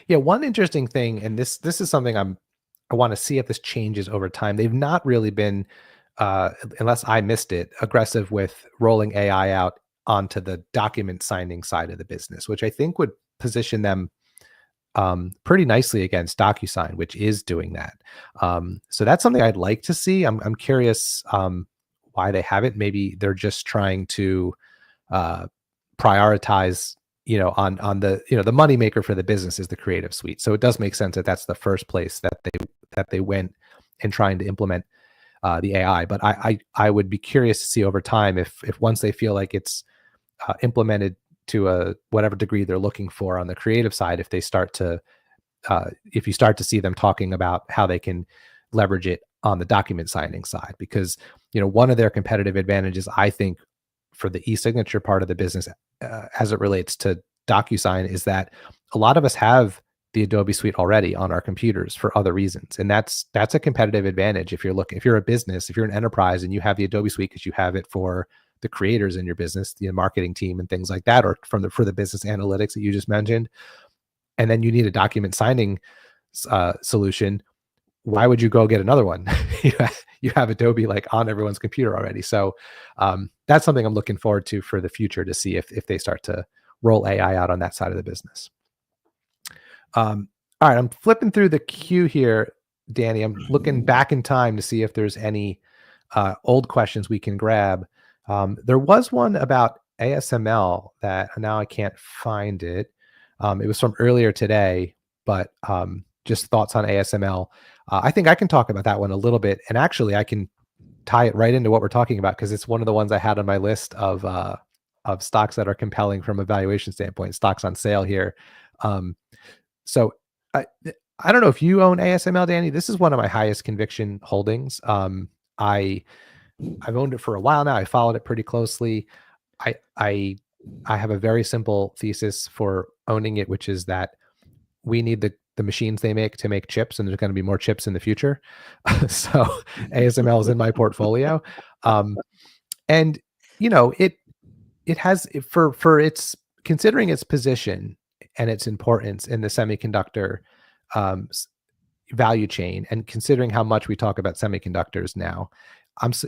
Yeah, one interesting thing, and this is something I want to see if this changes over time. They've not really been, unless I missed it, aggressive with rolling AI out onto the document signing side of the business, which I think would position them pretty nicely against DocuSign, which is doing that. So that's something I'd like to see. I'm curious why they haven't. Maybe they're just trying to prioritize, on the, the moneymaker for the business is the Creative Suite. So it does make sense that that's the first place that they went in trying to implement the AI. But I would be curious to see over time if once they feel like it's implemented to a whatever degree they're looking for on the creative side, if they start to if you start to see them talking about how they can leverage it on the document signing side, because one of their competitive advantages, I think, for the e-signature part of the business as it relates to DocuSign, is that a lot of us have the Adobe Suite already on our computers for other reasons, and that's a competitive advantage. If you're a business, if you're an enterprise and you have the Adobe Suite because you have it for the creators in your business, the marketing team and things like that, or for the business analytics that you just mentioned, and then you need a document signing solution, why would you go get another one? You have Adobe like on everyone's computer already. So that's something I'm looking forward to for the future, to see if they start to roll AI out on that side of the business. All right, I'm flipping through the queue here, Danny. I'm looking back in time to see if there's any old questions we can grab. There was one about ASML that now I can't find it. It was from earlier today, but just thoughts on ASML. I think I can talk about that one a little bit, and actually I can tie it right into what we're talking about, because it's one of the ones I had on my list of stocks that are compelling from a valuation standpoint, stocks on sale here. So I don't know if you own ASML, Danny. This is one of my highest conviction holdings. I've owned it for a while now. I followed it pretty closely. I have a very simple thesis for owning it, which is that we need the machines they make to make chips, and there's going to be more chips in the future. So ASML is in my portfolio. And it has, for its, considering its position and its importance in the semiconductor value chain, and considering how much we talk about semiconductors now,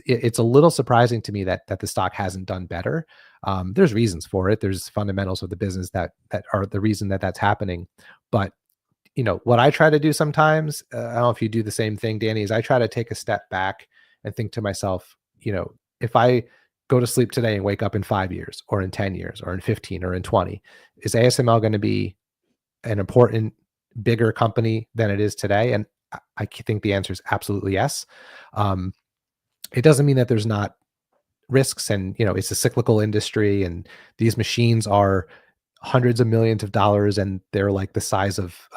it's a little surprising to me that the stock hasn't done better. There's reasons for it. There's fundamentals of the business that are the reason that's happening. But what I try to do sometimes, I don't know if you do the same thing, Danny, is I try to take a step back and think to myself, if I go to sleep today and wake up in 5 years or in 10 years or in 15 or in 20, is ASML going to be an important, bigger company than it is today? And I think the answer is absolutely yes. It doesn't mean that there's not risks, and it's a cyclical industry, and these machines are hundreds of millions of dollars, and they're like the size of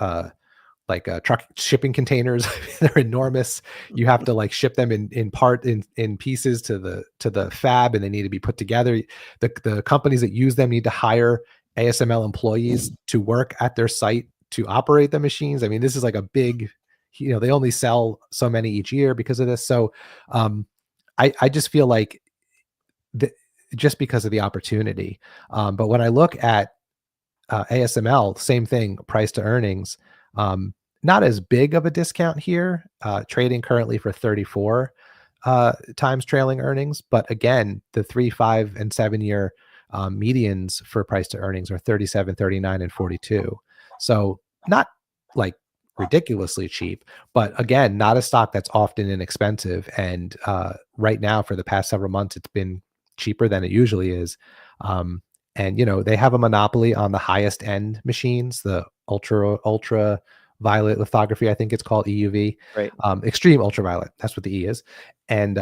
truck shipping containers. They're enormous. You have to like ship them in pieces to the fab, and they need to be put together. The companies that use them need to hire ASML employees to work at their site to operate the machines. I mean, this is like a big, they only sell so many each year because of this. So I just feel like just because of the opportunity. But when I look at ASML, same thing, price to earnings, not as big of a discount here, trading currently for 34 times trailing earnings. But again, the 3, 5, and 7 year medians for price to earnings are 37, 39, and 42. So not like ridiculously cheap, but again, not a stock that's often inexpensive. And right now, for the past several months, it's been cheaper than it usually is. And they have a monopoly on the highest end machines, the ultra violet lithography, I think it's called EUV, right? Extreme ultraviolet, that's what the E is. And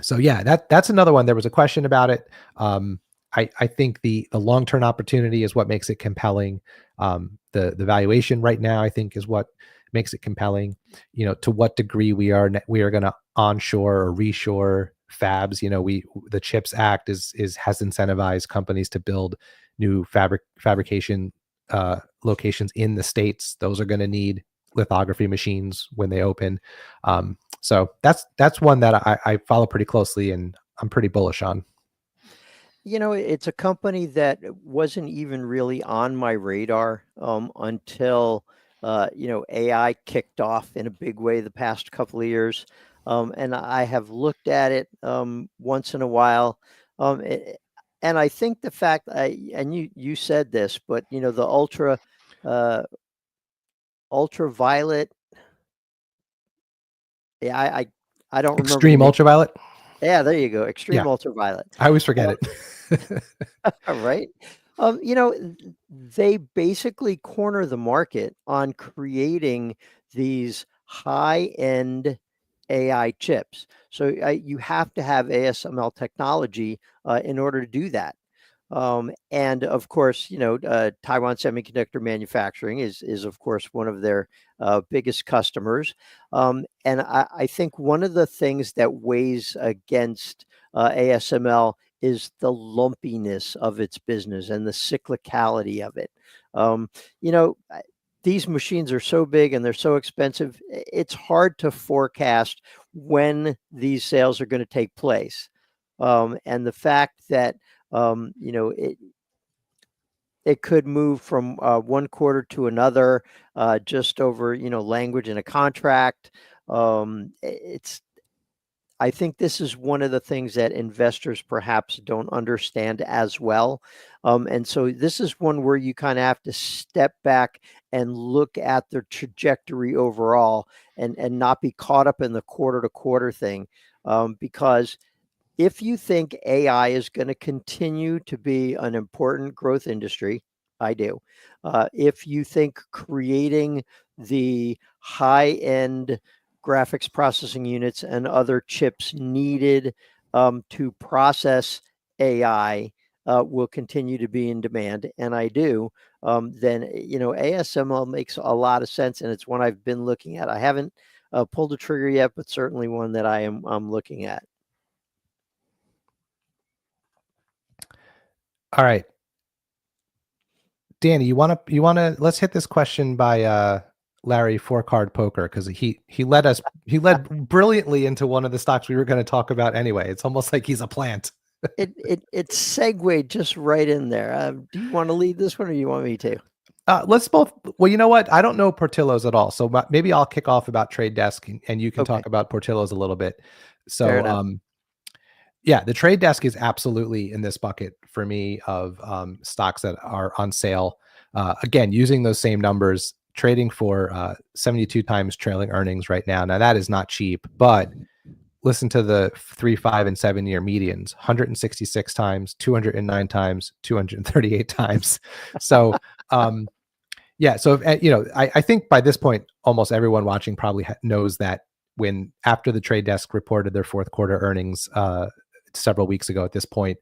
so yeah, that's another one. There was a question about it. I think the long-term opportunity is what makes it compelling. The valuation right now, I think, is what makes it compelling. To what degree we are going to onshore or reshore fabs. The CHIPS Act has incentivized companies to build new fabrication locations in the States. Those are going to need lithography machines when they open. So that's one that I follow pretty closely, and I'm pretty bullish on. It's a company that wasn't even really on my radar until AI kicked off in a big way the past couple of years. And I have looked at it once in a while. And I think the fact, and you said this, but the ultraviolet. Yeah, I don't remember. Extreme ultraviolet. Yeah, there you go. Extreme ultraviolet. I always forget it. Right. They basically corner the market on creating these high-end AI chips. So you have to have ASML technology in order to do that. And of course, Taiwan Semiconductor Manufacturing is of course one of their biggest customers. And I think one of the things that weighs against ASML is the lumpiness of its business and the cyclicality of it. These machines are so big and they're so expensive, it's hard to forecast when these sales are going to take place. And the fact that it could move from one quarter to another just over language in a contract. I think this is one of the things that investors perhaps don't understand as well. And so this is one where you kind of have to step back and look at the trajectory overall and not be caught up in the quarter to quarter thing. Because if you think AI is going to continue to be an important growth industry, I do. If you think creating the high-end graphics processing units and other chips needed to process AI will continue to be in demand, and I do, then ASML makes a lot of sense, and it's one I've been looking at. I haven't pulled the trigger yet, but certainly one that I'm looking at. All right, Danny, you want to let's hit this question by Larry 4Card Poker, because he led brilliantly into one of the stocks we were going to talk about anyway. It's almost like he's a plant. It segued just right in there. Do you want to lead this one, or do you want me to? Let's both. Well, you know what? I don't know Portillo's at all, so maybe I'll kick off about Trade Desk, and you can talk about Portillo's a little bit. So, yeah, the Trade Desk is absolutely in this bucket for me of stocks that are on sale. Again, using those same numbers, trading for 72 times trailing earnings right now. Now that is not cheap, but listen to the 3, 5, and 7 year medians: 166 times, 209 times, 238 times. So, yeah. So, I think by this point, almost everyone watching probably knows that when after the Trade Desk reported their fourth quarter earnings, several weeks ago at this point.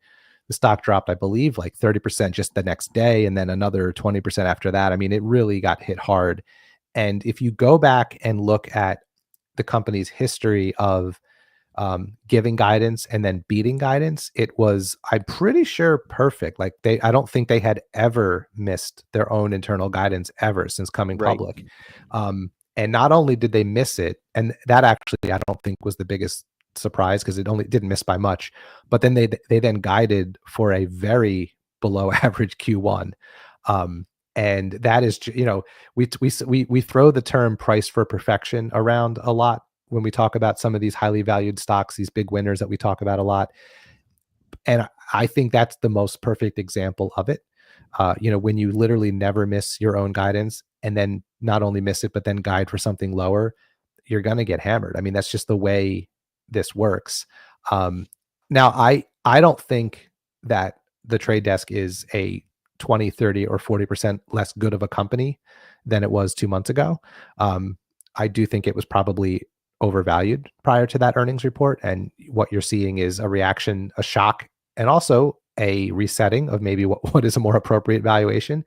The stock dropped, I believe, like 30% just the next day, and then another 20% after that. I mean, it really got hit hard. And if you go back and look at the company's history of giving guidance and then beating guidance, it was, I'm pretty sure, perfect. Like I don't think they had ever missed their own internal guidance ever since coming public. And not only did they miss it, and that actually I don't think was the biggest surprise because it only didn't miss by much, but then they then guided for a very below average Q1. And that is, we throw the term price for perfection around a lot when we talk about some of these highly valued stocks, these big winners that we talk about a lot. And I think that's the most perfect example of it. When you literally never miss your own guidance and then not only miss it, but then guide for something lower, you're going to get hammered. I mean, that's just the way this works. Now, I don't think that the Trade Desk is a 20, 30, or 40% less good of a company than it was 2 months ago. I do think it was probably overvalued prior to that earnings report. And what you're seeing is a reaction, a shock, and also a resetting of maybe what is a more appropriate valuation.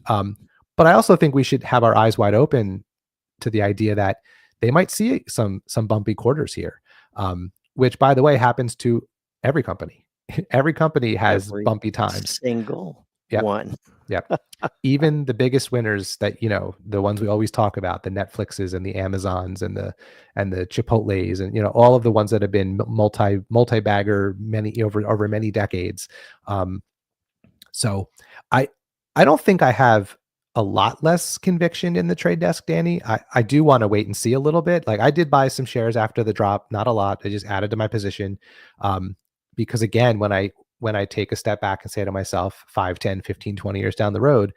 But I also think we should have our eyes wide open to the idea that they might see some bumpy quarters here, which, by the way, happens to every company. Every company has bumpy times. Single one. Yep. Even the biggest winners that, the ones we always talk about, the Netflixes and the Amazons and the Chipotles and, all of the ones that have been multi-bagger over many decades. So I don't think I have a lot less conviction in the Trade Desk, Danny. I do want to wait and see a little bit. Like, I did buy some shares after the drop, not a lot. I just added to my position. Because again, when I take a step back and say to myself, 5, 10, 15, 20 years down the road,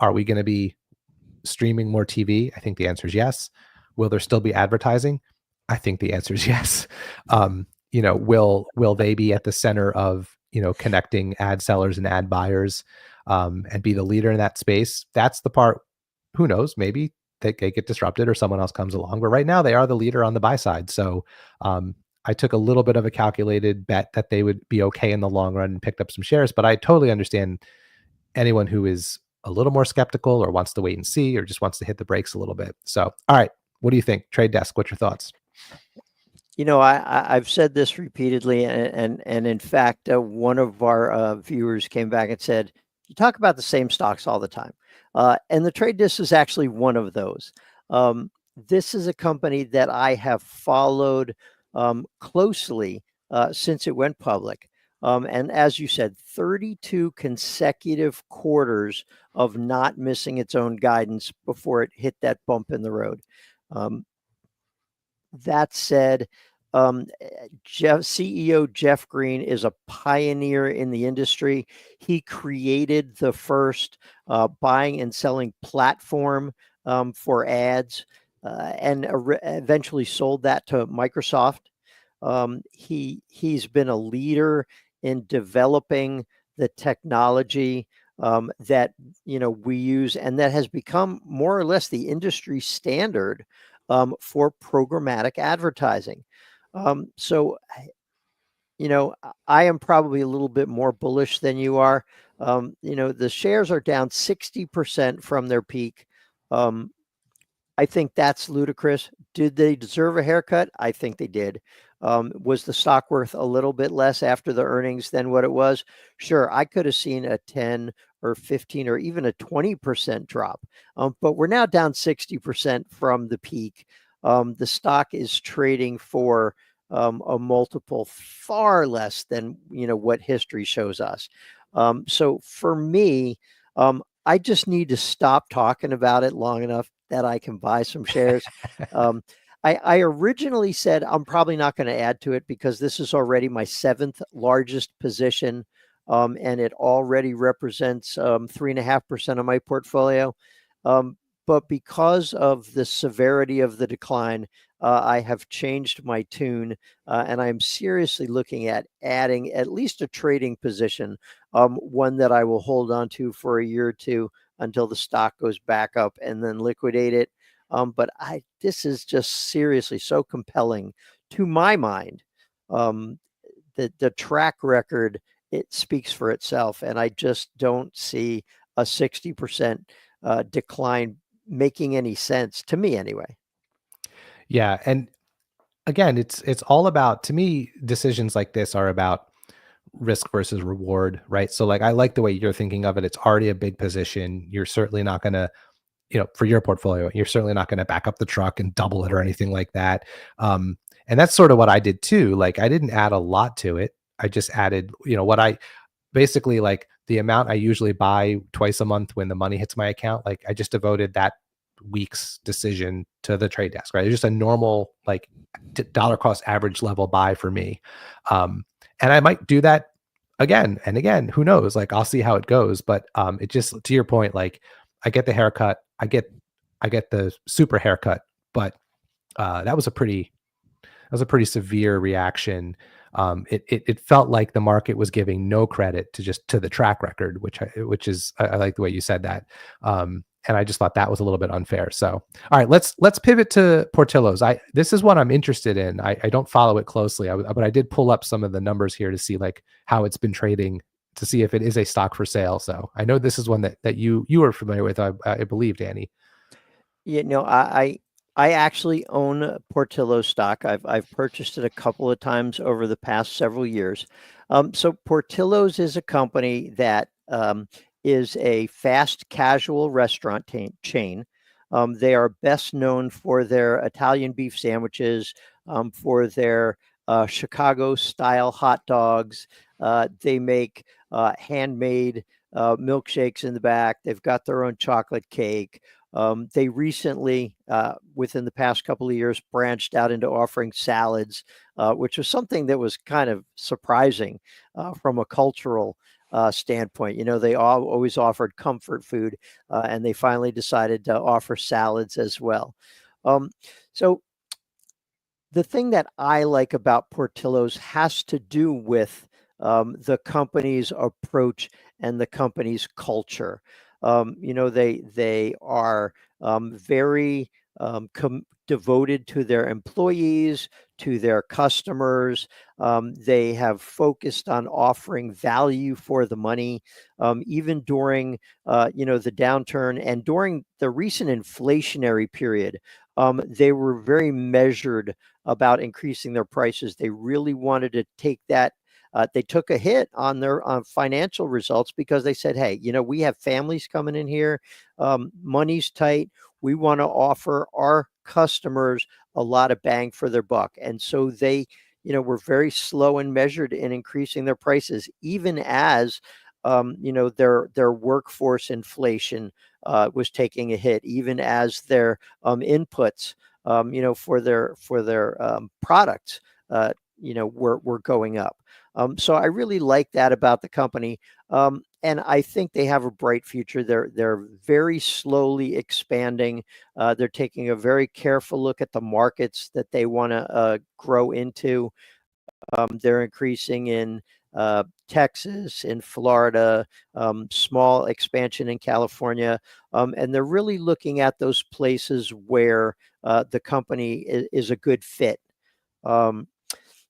are we going to be streaming more TV? I think the answer is yes. Will there still be advertising? I think the answer is yes. Will they be at the center of, connecting ad sellers and ad buyers, and be the leader in that space? That's the part, who knows, maybe they get disrupted or someone else comes along. But right now they are the leader on the buy side. So I took a little bit of a calculated bet that they would be okay in the long run and picked up some shares. But I totally understand anyone who is a little more skeptical or wants to wait and see or just wants to hit the brakes a little bit. So, all right, what do you think? Trade Desk, what's your thoughts? I've said this repeatedly, and in fact, one of our viewers came back and said, you talk about the same stocks all the time. And the Trade Desk is actually one of those. This is a company that I have followed closely since it went public. And as you said, 32 consecutive quarters of not missing its own guidance before it hit that bump in the road. That said, CEO Jeff Green is a pioneer in the industry. He created the first buying and selling platform for ads, and eventually sold that to Microsoft. He's been a leader in developing the technology that we use, and that has become more or less the industry standard for programmatic advertising. So I am probably a little bit more bullish than you are. The shares are down 60% from their peak. I think that's ludicrous. Did they deserve a haircut? I think they did. Was the stock worth a little bit less after the earnings than what it was? Sure, I could have seen a 10 or 15 or even a 20% drop. But we're now down 60% from the peak. The stock is trading for a multiple far less than what history shows us. So for me, I just need to stop talking about it long enough that I can buy some shares. I originally said I'm probably not going to add to it because this is already my 7th largest position, and it already represents 3.5% of my portfolio. But because of the severity of the decline, I have changed my tune, and I'm seriously looking at adding at least a trading position, one that I will hold on to for a year or two until the stock goes back up and then liquidate it. But this is just seriously so compelling to my mind the track record, it speaks for itself. And I just don't see a 60% decline making any sense to me anyway. Yeah. And again, it's all about, to me, decisions like this are about risk versus reward, right? So like, I like the way you're thinking of it. It's already a big position. You're certainly not going to, for your portfolio, you're certainly not going to back up the truck and double it or anything like that. And that's sort of what I did too. Like, I didn't add a lot to it. I just added, what I basically, like, the amount I usually buy twice a month when the money hits my account. Like, I just devoted that week's decision to the trade desk, right? It's just a normal, like, dollar cost average level buy for me. And I might do that again and again, who knows? Like, I'll see how it goes. But it just, to your point, like, I get the haircut, I get the super haircut, but that was a pretty severe reaction. It felt like the market was giving no credit to the track record, which is I like the way you said that. And I just thought that was a little bit unfair. So, all right, let's pivot to Portillo's. This is what I'm interested in. I don't follow it closely, but I did pull up some of the numbers here to see like how it's been trading, to see if it is a stock for sale. So I know this is one that you are familiar with, I believe, Danny. I actually own Portillo's stock. I've purchased it a couple of times over the past several years. So Portillo's is a company that is a fast casual restaurant chain. They are best known for their Italian beef sandwiches, for their Chicago style hot dogs. They make handmade milkshakes in the back. They've got their own chocolate cake. They recently, within the past couple of years, branched out into offering salads, which was something that was kind of surprising from a cultural standpoint. They always offered comfort food, and they finally decided to offer salads as well. So the thing that I like about Portillo's has to do with the company's approach and the company's culture. They are very devoted to their employees, to their customers. They have focused on offering value for the money, even during the downturn and during the recent inflationary period. They were very measured about increasing their prices. They really wanted to take that. They took a hit on their financial results because they said, hey, we have families coming in here. Money's tight. We want to offer our customers a lot of bang for their buck. And so they, were very slow and measured in increasing their prices, even as, their workforce inflation was taking a hit, even as their inputs, for their products, were going up. So I really like that about the company. And I think they have a bright future. They're very slowly expanding. They're taking a very careful look at the markets that they want to grow into. They're increasing in Texas, in Florida, small expansion in California. And they're really looking at those places where the company is a good fit.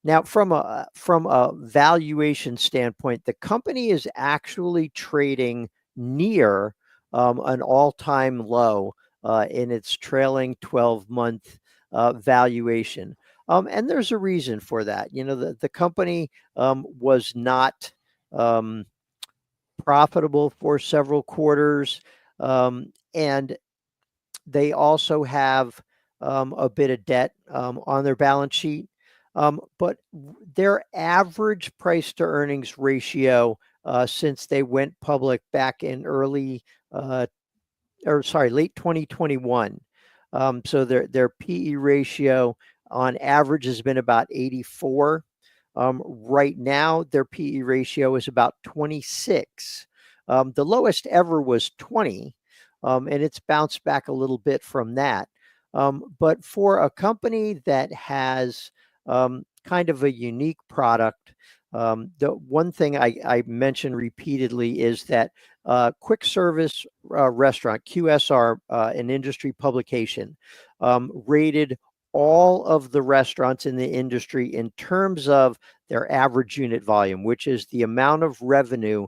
Now, from a valuation standpoint, the company is actually trading near an all-time low in its trailing 12-month valuation. And there's a reason for that. The company was not profitable for several quarters, and they also have a bit of debt on their balance sheet. But their average price to earnings ratio since they went public back in late 2021. So their PE ratio on average has been about 84. Right now, their PE ratio is about 26. The lowest ever was 20, and it's bounced back a little bit from that. But for a company that has kind of a unique product, the one thing I mentioned repeatedly is that quick service restaurant, QSR, an industry publication, rated all of the restaurants in the industry in terms of their average unit volume, which is the amount of revenue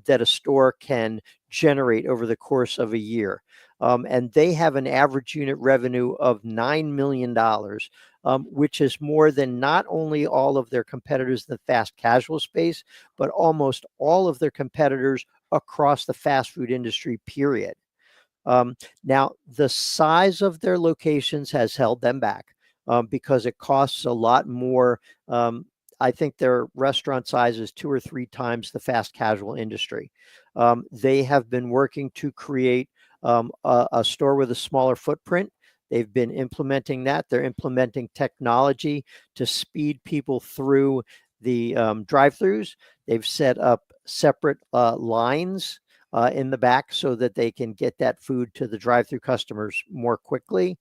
that a store can generate over the course of a year. And they have an average unit revenue of $9 million, which is more than not only all of their competitors in the fast casual space, but almost all of their competitors across the fast food industry, period. Now, the size of their locations has held them back because it costs a lot more. I think their restaurant size is 2 or 3 times the fast casual industry. They have been working to create a store with a smaller footprint. They've been implementing that. They're implementing technology to speed people through the drive-throughs. They've set up separate lines in the back so that they can get that food to the drive-through customers more quickly.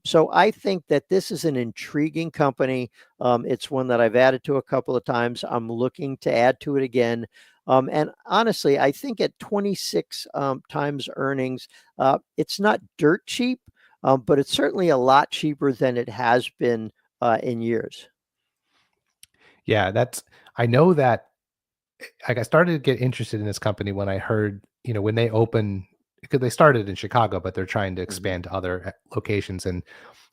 So I think that this is an intriguing company. It's one that I've added to a couple of times. I'm looking to add to it again. And honestly, I think at 26 times earnings, it's not dirt cheap, but it's certainly a lot cheaper than it has been in years. Yeah, I know that I started to get interested in this company when I heard, when they open, because they started in Chicago, but they're trying to expand to other locations. And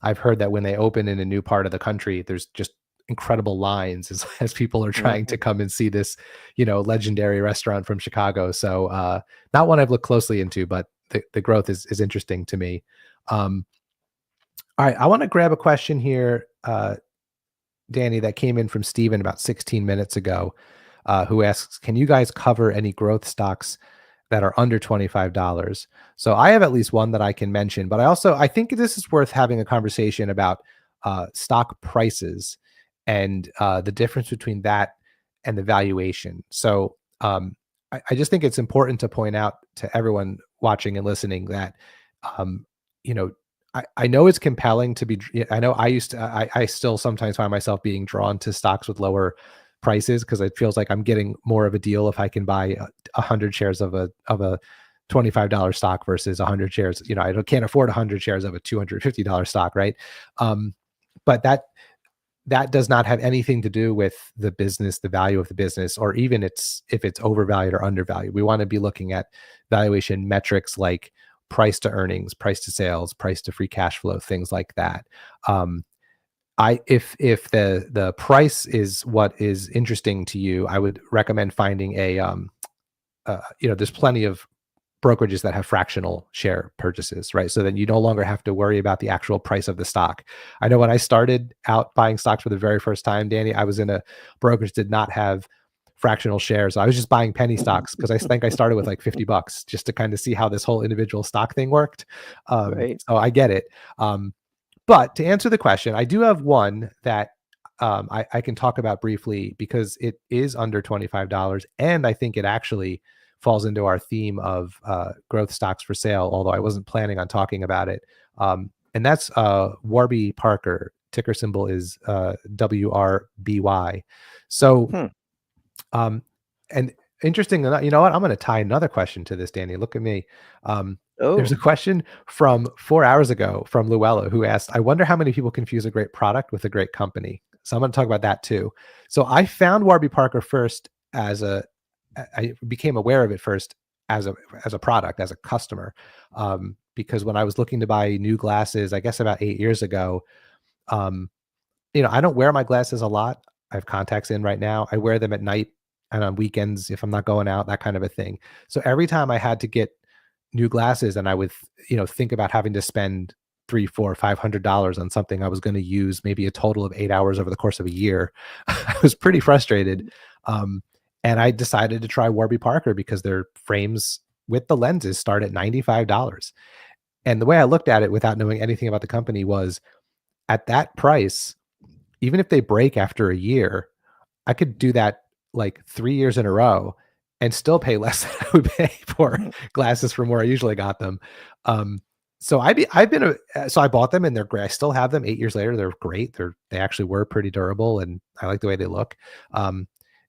I've heard that when they open in a new part of the country, there's just incredible lines as people are trying to come and see this, legendary restaurant from Chicago. So not one I've looked closely into, but the growth is interesting to me. All right, I want to grab a question here, Danny, that came in from Steven about 16 minutes ago, who asks, can you guys cover any growth stocks that are under $25? So I have at least one that I can mention, but I think this is worth having a conversation about stock prices and the difference between that and the valuation. So I just think it's important to point out to everyone watching and listening that, I know it's compelling to be, I know I still sometimes find myself being drawn to stocks with lower prices because it feels like I'm getting more of a deal if I can buy 100 shares of a $25 stock versus 100 shares. I can't afford 100 shares of a $250 stock, right? But that does not have anything to do with the business, the value of the business, or even if it's overvalued or undervalued. We want to be looking at valuation metrics like price to earnings, price to sales, price to free cash flow, things like that. If the price is what is interesting to you, I would recommend finding there's plenty of brokerages that have fractional share purchases, right? So then you no longer have to worry about the actual price of the stock. I know when I started out buying stocks for the very first time, Danny, I was in a brokerage that did not have fractional shares. I was just buying penny stocks because I think I started with like $50 just to kind of see how this whole individual stock thing worked. Right. So I get it. But to answer the question, I do have one that I can talk about briefly because it is under $25. And I think it actually falls into our theme of growth stocks for sale, although I wasn't planning on talking about it. And that's Warby Parker. Ticker symbol is WRBY. So, and interesting enough, you know what? I'm going to tie another question to this, Danny. Look at me. There's a question from 4 hours ago from Luella who asked, I wonder how many people confuse a great product with a great company. So I'm going to talk about that too. So I found Warby Parker first I became aware of it first as a product, as a customer, because when I was looking to buy new glasses, I guess about 8 years ago, I don't wear my glasses a lot. I have contacts in right now. I wear them at night and on weekends if I'm not going out, that kind of a thing. So every time I had to get new glasses and I would, think about having to spend $300, $400, $500 on something I was going to use maybe a total of 8 hours over the course of a year, I was pretty frustrated. And I decided to try Warby Parker because their frames with the lenses start at $95. And the way I looked at it without knowing anything about the company was at that price, even if they break after a year, I could do that like 3 years in a row and still pay less than I would pay for glasses from where I usually got them. So I bought them and they're great. I still have them 8 years later. They're great. They actually were pretty durable and I like the way they look.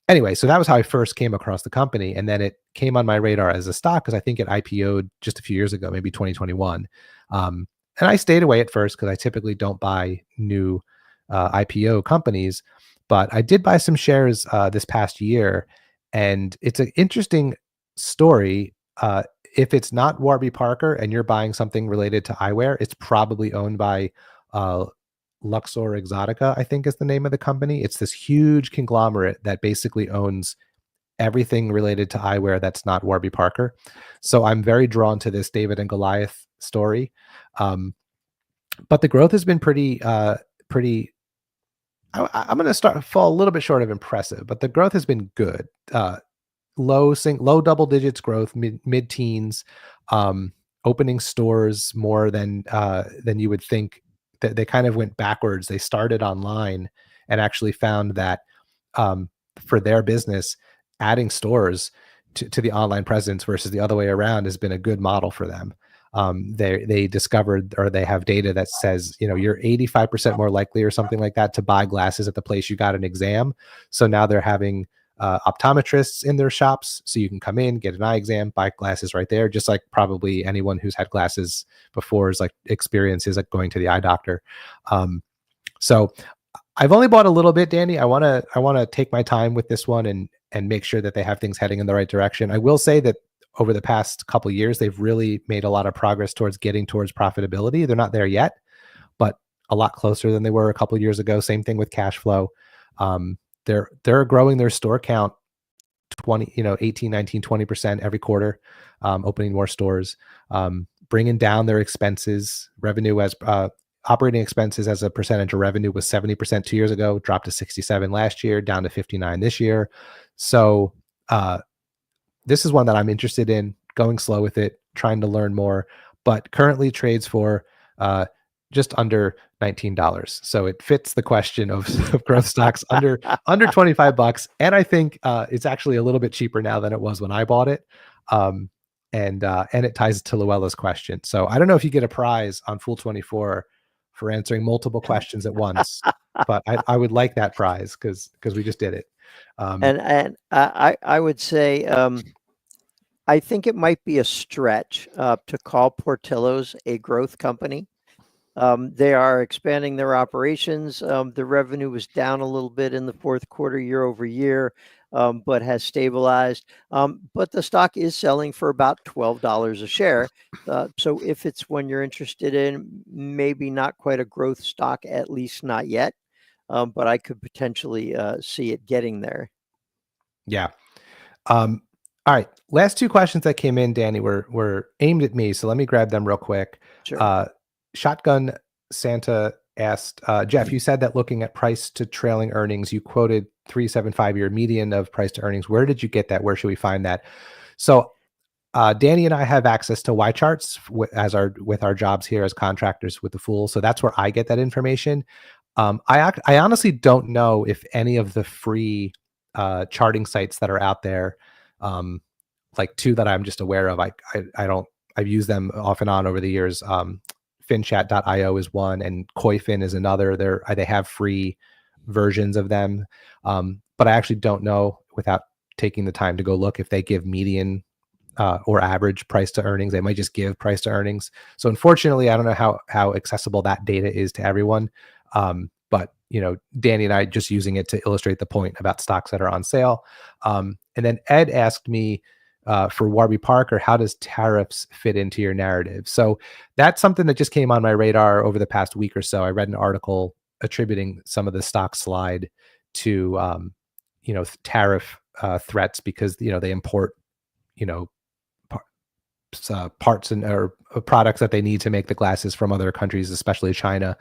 Anyway, so that was how I first came across the company. And then it came on my radar as a stock because I think it IPO'd just a few years ago, maybe 2021. And and I stayed away at first because I typically don't buy new IPO companies, but I did buy some shares this past year, and it's an interesting story. If it's not Warby Parker and you're buying something related to eyewear, it's probably owned by Luxor Exotica, I think is the name of the company. It's this huge conglomerate that basically owns everything related to eyewear that's not Warby Parker. So I'm very drawn to this David and Goliath story. But the growth has been pretty, I'm going to fall a little bit short of impressive, but the growth has been good. Low double digits growth, mid teens, opening stores more than you would think. That they kind of went backwards. They started online and actually found that for their business, adding stores to the online presence versus the other way around has been a good model for them. They discovered, or they have data that says, you're 85% more likely or something like that to buy glasses at the place you got an exam. So now they're having optometrists in their shops, so you can come in, get an eye exam, buy glasses right there, just like probably anyone who's had glasses before is like experiences like going to the eye doctor. So I've only bought a little bit, Danny. I want to take my time with this one and make sure that they have things heading in the right direction. I will say that over the past couple of years, they've really made a lot of progress towards getting towards profitability. They're not there yet, but a lot closer than they were a couple of years ago. Same thing with cash flow. They're growing their store count 18, 19, 20% every quarter, opening more stores, bringing down their expenses. Revenue as operating expenses as a percentage of revenue was 70% 2 years ago, dropped to 67 last year, down to 59 this year. So this is one that I'm interested in, going slow with it, trying to learn more, but currently trades for just under $19. So it fits the question of growth stocks under $25. And I think it's actually a little bit cheaper now than it was when I bought it. And it ties to Luella's question. So I don't know if you get a prize on Fool24 for answering multiple questions at once, but I would like that prize because we just did it. And I would say I think it might be a stretch to call Portillo's a growth company. They are expanding their operations. The revenue was down a little bit in the fourth quarter year over year, but has stabilized. But the stock is selling for about $12 a share. So if it's one you're interested in, maybe not quite a growth stock, at least not yet. But I could potentially see it getting there. Yeah. All right. Last two questions that came in, Danny, were aimed at me. So let me grab them real quick. Sure. Shotgun Santa asked, Jeff, you said that looking at price to trailing earnings, you quoted 3.75-year median of price to earnings. Where did you get that? Where should we find that? So Danny and I have access to Y charts with our jobs here as contractors with the Fool. So that's where I get that information. I honestly don't know if any of the free charting sites that are out there, like two that I'm just aware of, I've used them off and on over the years. Finchat.io is one, and Koifin is another. They have free versions of them, but I actually don't know, without taking the time to go look, if they give median or average price to earnings. They might just give price to earnings. So unfortunately, I don't know how accessible that data is to everyone. But Danny and I just using it to illustrate the point about stocks that are on sale. And then Ed asked me, for Warby Parker, how does tariffs fit into your narrative? So that's something that just came on my radar over the past week or so. I read an article attributing some of the stock slide to, tariff threats because, they import, parts or products that they need to make the glasses from other countries, especially China.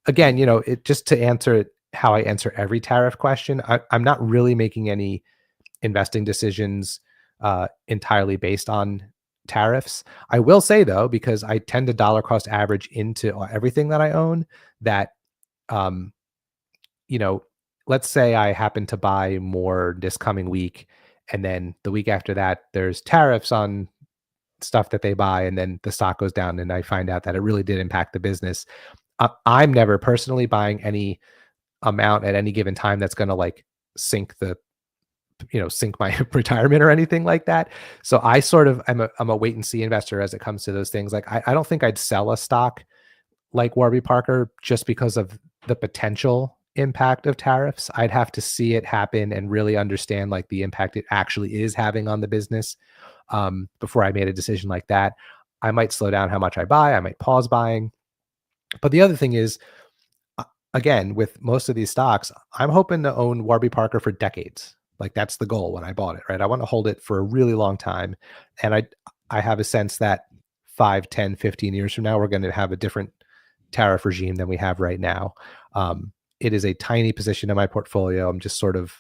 Again, it just to answer it how I answer every tariff question, I'm not really making any investing decisions entirely based on tariffs. I will say though, because I tend to dollar cost average into everything that I own, that let's say I happen to buy more this coming week, and then the week after that there's tariffs on stuff that they buy, and then the stock goes down and I find out that it really did impact the business. I'm never personally buying any amount at any given time that's going to like sink the sink my retirement or anything like that. So I sort of I'm a wait and see investor as it comes to those things. Like I don't think I'd sell a stock like Warby Parker just because of the potential impact of tariffs. I'd have to see it happen and really understand like the impact it actually is having on the business before I made a decision like that. I might slow down how much I buy. I might pause buying. But the other thing is, again, with most of these stocks, I'm hoping to own Warby Parker for decades. Like that's the goal when I bought it, right? I want to hold it for a really long time. And I have a sense that 5, 10, 15 years from now, we're going to have a different tariff regime than we have right now. It is a tiny position in my portfolio. I'm just sort of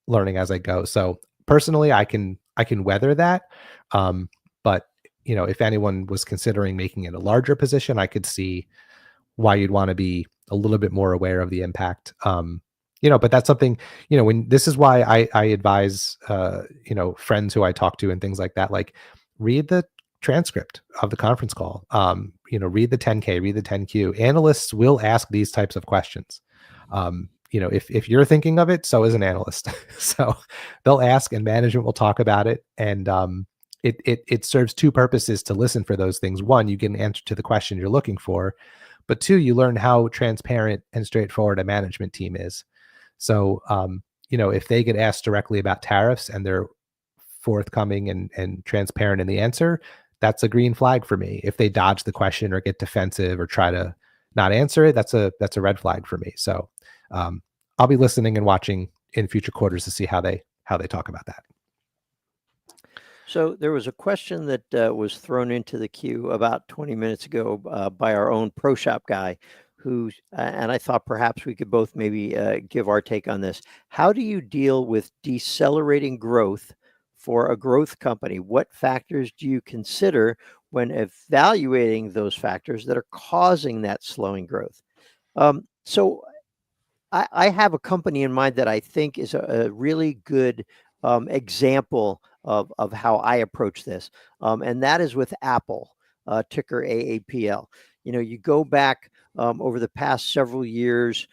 learning as I go. So personally, I can weather that. But if anyone was considering making it a larger position, I could see why you'd want to be a little bit more aware of the impact. But that's something, this is why I advise, friends who I talk to and things like that, like read the transcript of the conference call, read the 10K, read the 10Q. Analysts will ask these types of questions. If you're thinking of it, so is an analyst. So they'll ask and management will talk about it. And it serves two purposes to listen for those things. One, you get an answer to the question you're looking for, but two, you learn how transparent and straightforward a management team is. So, if they get asked directly about tariffs and they're forthcoming and transparent in the answer, that's a green flag for me. If they dodge the question or get defensive or try to not answer it, that's a red flag for me. So I'll be listening and watching in future quarters to see how they talk about that. So there was a question that was thrown into the queue about 20 minutes ago by our own Pro Shop guy, who, and I thought perhaps we could both maybe give our take on this. How do you deal with decelerating growth for a growth company? What factors do you consider when evaluating those factors that are causing that slowing growth? So I have a company in mind that I think is a really good example of how I approach this. And that is with Apple, ticker AAPL. You go back over the past several years,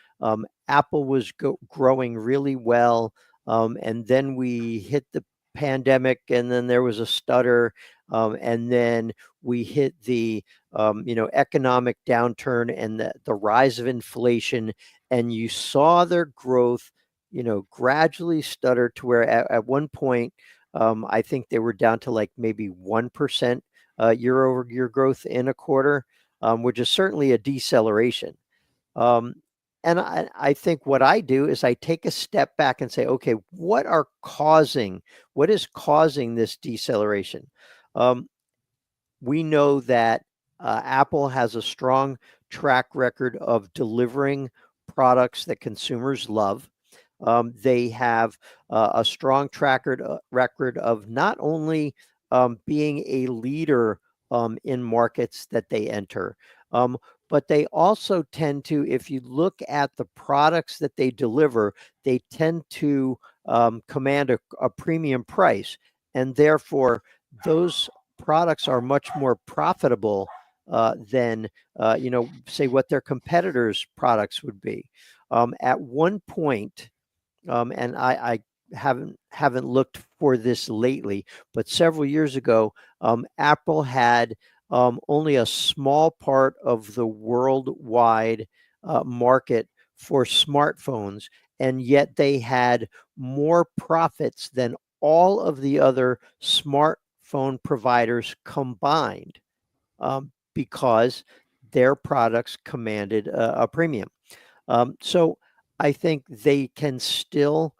Apple was growing really well. And then we hit the pandemic, and then there was a stutter. And then we hit the economic downturn and the rise of inflation. And you saw their growth, gradually stutter to where at one point, I think they were down to like maybe 1% year over year growth in a quarter, which is certainly a deceleration. And I think what I do is I take a step back and say, okay, what is causing this deceleration? We know that Apple has a strong track record of delivering products that consumers love. They have a strong record of not only being a leader in markets that they enter, but they also tend to, if you look at the products that they deliver, they tend to command a premium price. And therefore, those products are much more profitable than, say what their competitors' products would be. At one point, and I haven't looked for this lately, but several years ago, Apple had only a small part of the worldwide market for smartphones, and yet they had more profits than all of the other smartphone providers combined, because their products commanded a premium. So I think they can still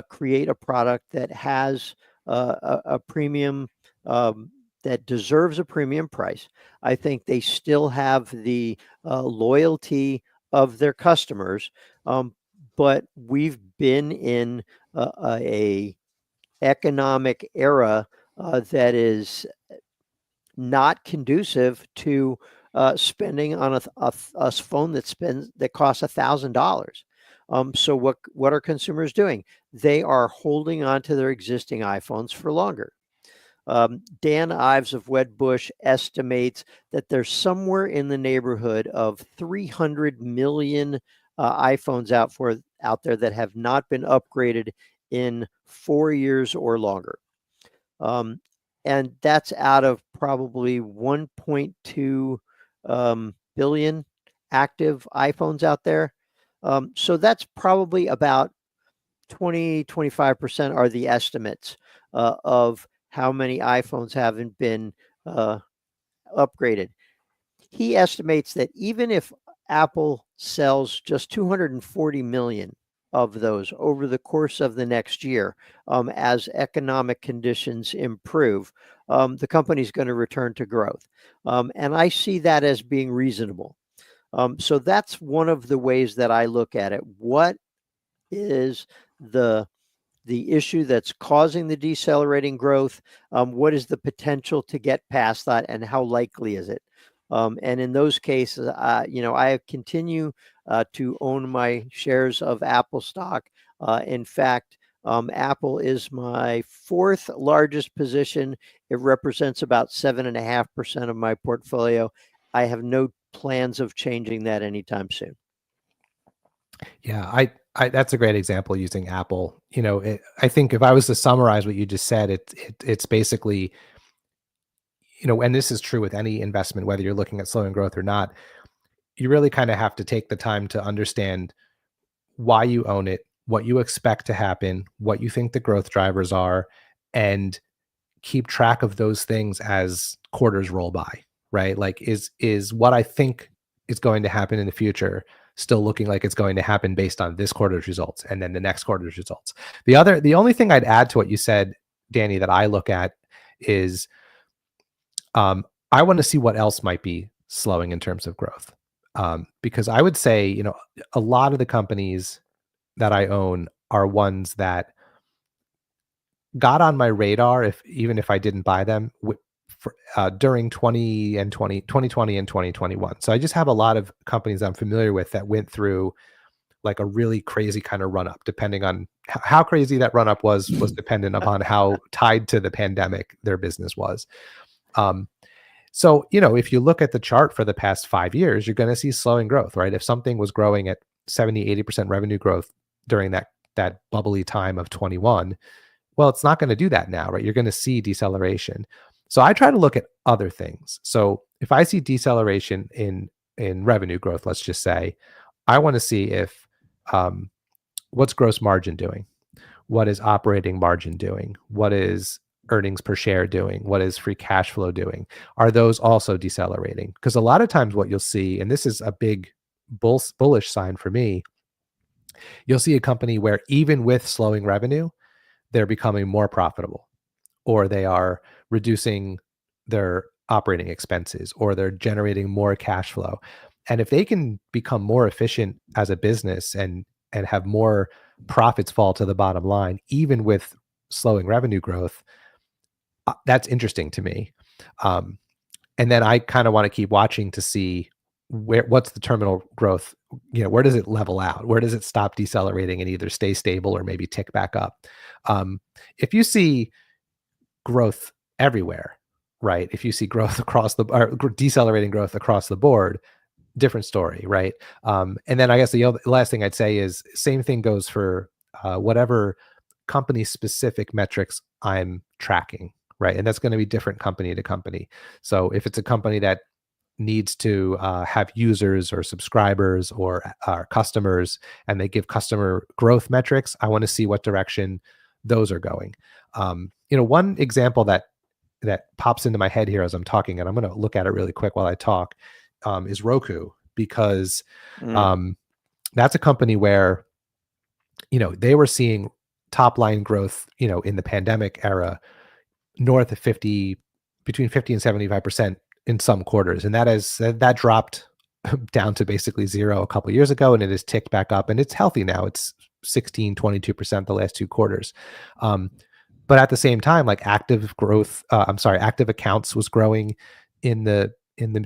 create a product that has a premium, that deserves a premium price. I think they still have the loyalty of their customers, but we've been in a economic era that is not conducive to spending on a phone that costs $1,000. So what are consumers doing? They are holding on to their existing iPhones for longer. Dan Ives of Wedbush estimates that there's somewhere in the neighborhood of 300 million iPhones out there that have not been upgraded in 4 years or longer. And that's out of probably 1.2 billion active iPhones out there. So that's probably about 20-25% are the estimates of how many iPhones haven't been upgraded. He estimates that even if Apple sells just 240 million of those over the course of the next year, as economic conditions improve, the company's going to return to growth. And I see that as being reasonable. So that's one of the ways that I look at it. What is the issue that's causing the decelerating growth? What is the potential to get past that, and how likely is it? And in those cases, I continue to own my shares of Apple stock. In fact, Apple is my fourth largest position. It represents about 7.5% of my portfolio. I have no plans of changing that anytime soon. Yeah, I that's a great example using Apple. I think if I was to summarize what you just said, it's basically, and this is true with any investment, whether you're looking at slowing growth or not, you really kind of have to take the time to understand why you own it, what you expect to happen, what you think the growth drivers are, and keep track of those things as quarters roll by, right? Like is what I think is going to happen in the future still looking like it's going to happen based on this quarter's results and then the next quarter's results. The only thing I'd add to what you said, Danny, that I look at is I want to see what else might be slowing in terms of growth. Because I would say, a lot of the companies that I own are ones that got on my radar, even if I didn't buy them, during 2020 and 2021. So I just have a lot of companies I'm familiar with that went through like a really crazy kind of run up, depending on how crazy that run up was dependent upon how tied to the pandemic their business was. So, if you look at the chart for the past 5 years, you're going to see slowing growth, right? If something was growing at 70-80% revenue growth during that bubbly time of 21, well, it's not going to do that now, right? You're going to see deceleration. So I try to look at other things. So if I see deceleration in revenue growth, let's just say, I want to see if what's gross margin doing? What is operating margin doing? What is earnings per share doing? What is free cash flow doing? Are those also decelerating? Because a lot of times what you'll see, and this is a big bullish sign for me, you'll see a company where even with slowing revenue, they're becoming more profitable, or they are reducing their operating expenses, or they're generating more cash flow. And if they can become more efficient as a business and have more profits fall to the bottom line, even with slowing revenue growth, that's interesting to me. And then I kind of want to keep watching to see what's the terminal growth, where does it level out? Where does it stop decelerating and either stay stable or maybe tick back up? If you see growth everywhere, right? If you see growth or decelerating growth across the board, different story, right? And then I guess the last thing I'd say is same thing goes for whatever company specific metrics I'm tracking, right? And that's going to be different company to company. So if it's a company that needs to have users or subscribers or customers, and they give customer growth metrics, I want to see what direction those are going. One example that pops into my head here as I'm talking, and I'm going to look at it really quick while I talk, is Roku, because that's a company where they were seeing top line growth in the pandemic era north of between 50 and 75% in some quarters, and that dropped down to basically zero a couple of years ago, and it has ticked back up, and it's healthy now. It's 16-22% the last 2 quarters. But at the same time, like active accounts was growing in the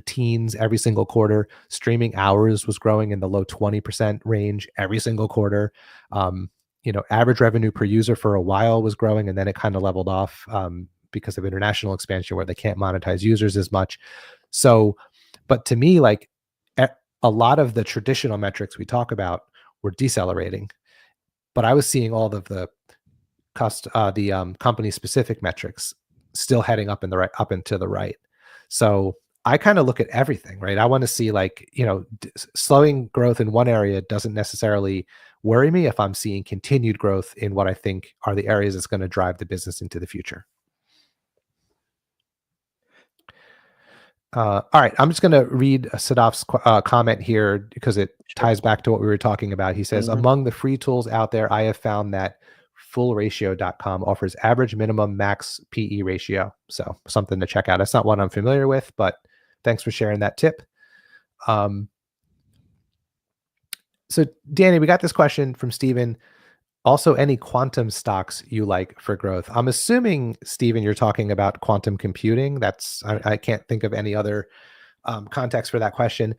teens every single quarter. Streaming hours was growing in the low 20% range every single quarter. Average revenue per user for a while was growing, and then it kind of leveled off because of international expansion where they can't monetize users as much. So, but to me, like a lot of the traditional metrics we talk about were decelerating, but I was seeing all of the company specific metrics still heading up and to the right. So I kind of look at everything, right? I want to see, like, slowing growth in one area doesn't necessarily worry me if I'm seeing continued growth in what I think are the areas that's going to drive the business into the future. All right, I'm just going to read Sadaf's comment here because it ties back to what we were talking about. He says, among the free tools out there, I have found that fullratio.com offers average, minimum, max PE ratio. So something to check out. That's not one I'm familiar with, but thanks for sharing that tip. So Danny, we got this question from Steven. Also, any quantum stocks you like for growth? I'm assuming, Steven, you're talking about quantum computing. I can't think of any other context for that question.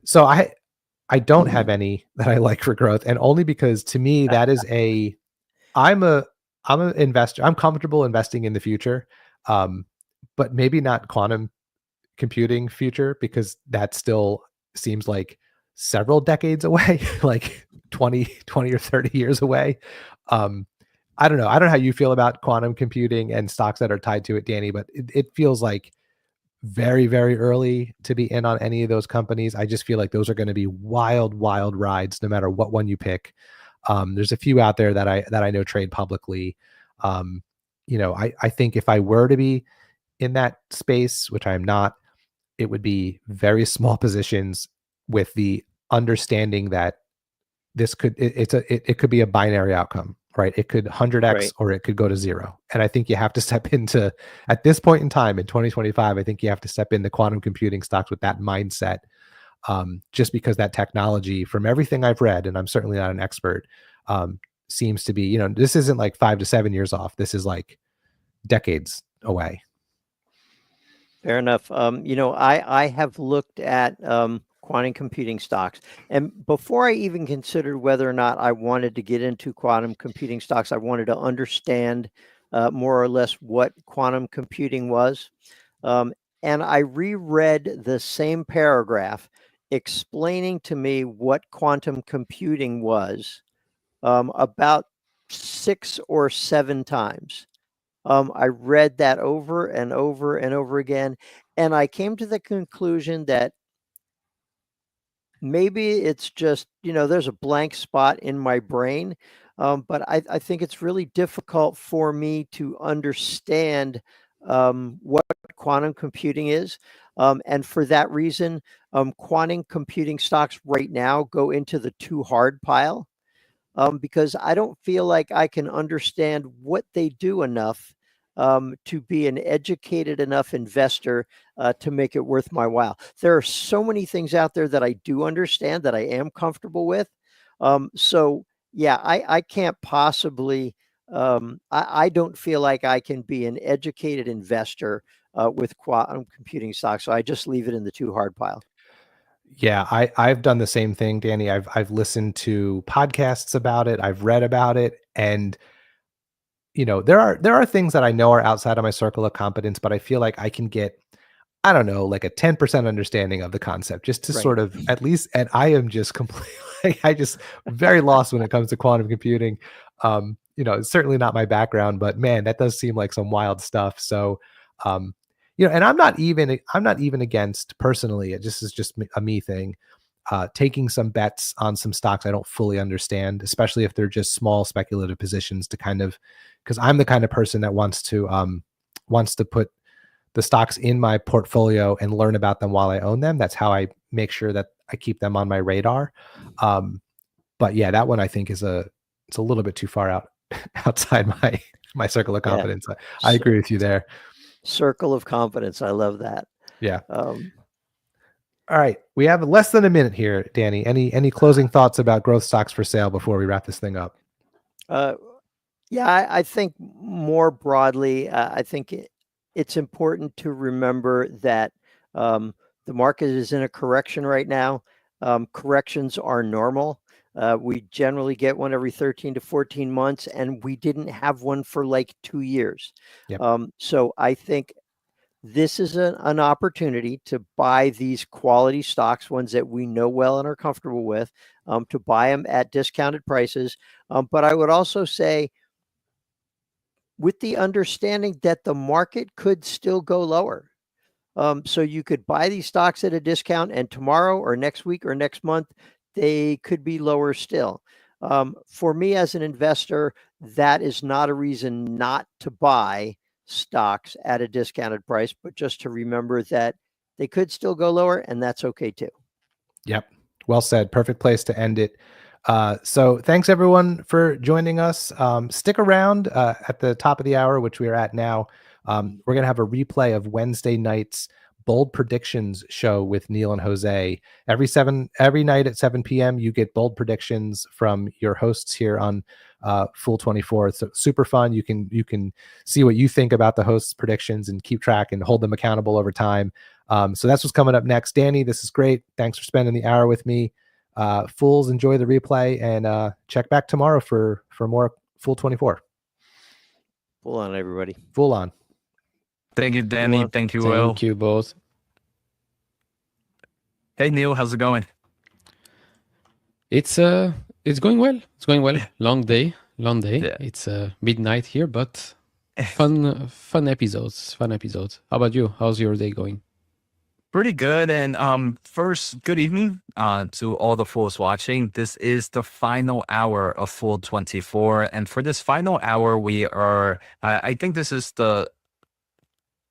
So I don't have any that I like for growth, and only because to me that is I'm an investor. I'm comfortable investing in the future, but maybe not quantum computing future, because that still seems like several decades away, like 20 or 30 years away. I don't know. I don't know how you feel about quantum computing and stocks that are tied to it, Danny, but it feels like very, very early to be in on any of those companies. I just feel like those are going to be wild rides, no matter what one you pick. There's a few out there that I know trade publicly. I think if I were to be in that space, which I am not, it would be very small positions with the understanding that this could be a binary outcome, right? It could 100x Right. or it could go to zero. And I think you have to step into, at this point in time in 2025, I think you have to step into quantum computing stocks with that mindset. Just because that technology, from everything I've read, and I'm certainly not an expert, seems to be, this isn't like 5 to 7 years off. This is like decades away. Fair enough. I have looked at quantum computing stocks, and before I even considered whether or not I wanted to get into quantum computing stocks, I wanted to understand more or less what quantum computing was. And I reread the same paragraph explaining to me what quantum computing was about 6 or 7 times. I read that over and over and over again, and I came to the conclusion that maybe it's just, there's a blank spot in my brain, but I think it's really difficult for me to understand what quantum computing is. And for that reason, quantum computing stocks right now go into the too hard pile. Because I don't feel like I can understand what they do enough to be an educated enough investor to make it worth my while. There are so many things out there that I do understand, that I am comfortable with. So yeah, I can't possibly, I don't feel like I can be an educated investor with quantum computing stocks. So I just leave it in the too hard pile. Yeah, I've done the same thing, Danny. I've listened to podcasts about it. I've read about it, and there are things that I know are outside of my circle of competence, but I feel like I can get, I don't know, like a 10% understanding of the concept, just to sort of at least. And I am just completely, I just very lost when it comes to quantum computing. It's certainly not my background, but man, that does seem like some wild stuff. So, and I'm not even against, personally, it just is just a me thing, taking some bets on some stocks I don't fully understand, especially if they're just small speculative positions, to kind of, because I'm the kind of person that wants to put the stocks in my portfolio and learn about them while I own them. That's how I make sure that I keep them on my radar. But yeah, that one I think it's a little bit too far outside my circle of competence. Yeah. I agree with you there. Circle of competence. I love that. Yeah. All right. We have less than a minute here, Danny. Any closing thoughts about growth stocks for sale before we wrap this thing up? Yeah, I think more broadly, I think it's important to remember that the market is in a correction right now. Corrections are normal. We generally get one every 13 to 14 months, and we didn't have one for like 2 years. Yep. So I think this is an opportunity to buy these quality stocks, ones that we know well and are comfortable with, to buy them at discounted prices. But I would also say, with the understanding that the market could still go lower. So you could buy these stocks at a discount, and tomorrow or next week or next month, they could be lower still. For me as an investor, that is not a reason not to buy stocks at a discounted price, but just to remember that they could still go lower, and that's okay too. Yep. Well said. Perfect place to end it. So thanks everyone for joining us. Stick around at the top of the hour, which we are at now. We're going to have a replay of Wednesday night's bold predictions show with Neil and Jose. Every night at 7 p.m. you get bold predictions from your hosts here on Fool24. So super fun. You can see what you think about the hosts' predictions and keep track and hold them accountable over time. So that's what's coming up next. Danny, this is great. Thanks for spending the hour with me. Fools, enjoy the replay, and check back tomorrow for more Fool24. Full on, everybody. Full on. Thank you, Danny. Thank you, Will. Thank you both. Hey, Neil, how's it going? It's going well. It's going well. Long day. Yeah. It's midnight here, but fun episodes. How about you? How's your day going? Pretty good. And first, good evening to all the fools watching. This is the final hour of Fool24. And for this final hour, we are, I think this is the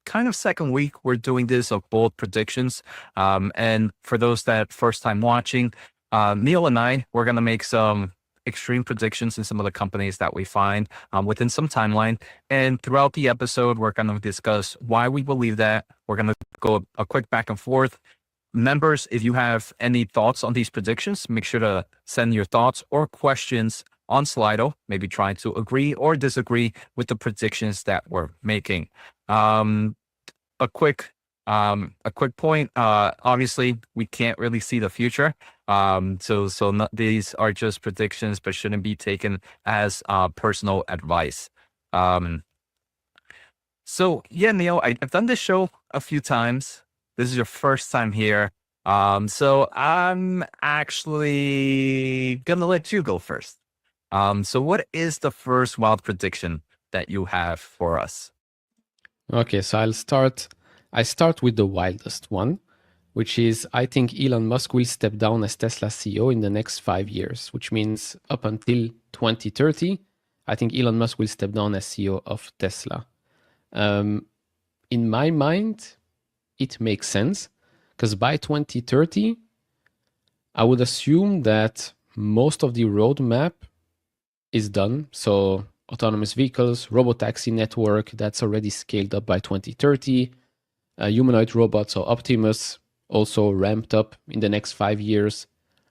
kind of second week we're doing this of bold predictions. And for those that first time watching, Neil and I, we're going to make some extreme predictions in some of the companies that we find within some timeline. And throughout the episode, we're going to discuss why we believe that. We're going to go a quick back and forth. Members, if you have any thoughts on these predictions, make sure to send your thoughts or questions on Slido, maybe trying to agree or disagree with the predictions that we're making. A quick point. Obviously, we can't really see the future. So these are just predictions, but shouldn't be taken as personal advice. So yeah, Neil, I've done this show a few times. This is your first time here. So I'm actually gonna let you go first. So what is the first wild prediction that you have for us? Okay, so I start with the wildest one, which is I think Elon Musk will step down as Tesla CEO in the next 5 years, which means up until 2030, I think Elon Musk will step down as CEO of Tesla. In my mind, it makes sense because by 2030, I would assume that most of the roadmap is done. So autonomous vehicles, robotaxi network, that's already scaled up by 2030. Humanoid robots, so Optimus, also ramped up in the next 5 years.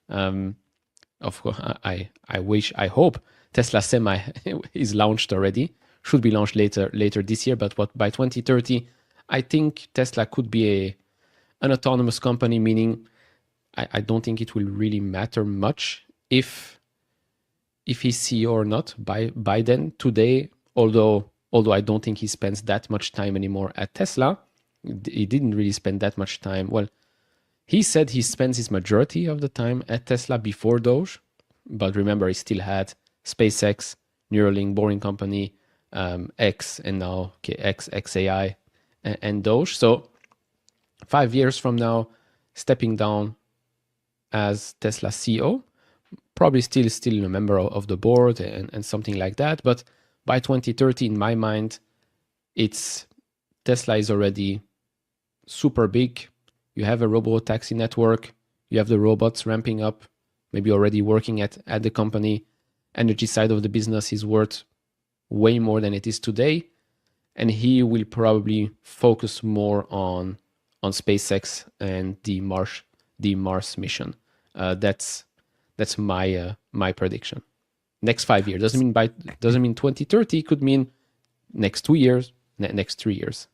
Of course, I hope Tesla Semi is launched already. Should be launched later this year, but by 2030, I think Tesla could be an autonomous company, meaning I don't think it will really matter much if he's CEO or not by then. Today, although I don't think he spends that much time anymore at Tesla, he didn't really spend that much time. Well, he said he spends his majority of the time at Tesla before Doge, but remember, he still had SpaceX, Neuralink, Boring Company, X, and now XAI, and Doge. So 5 years from now, stepping down as Tesla CEO, probably still a member of the board and something like that. But by 2030, in my mind, Tesla is already super big. You have a robo-taxi network. You have the robots ramping up, maybe already working at the company. Energy side of the business is worth way more than it is today. And he will probably focus more on SpaceX and the Mars mission. That's my prediction. Next 5 years doesn't mean 2030. Could mean next 2 years, next 3 years.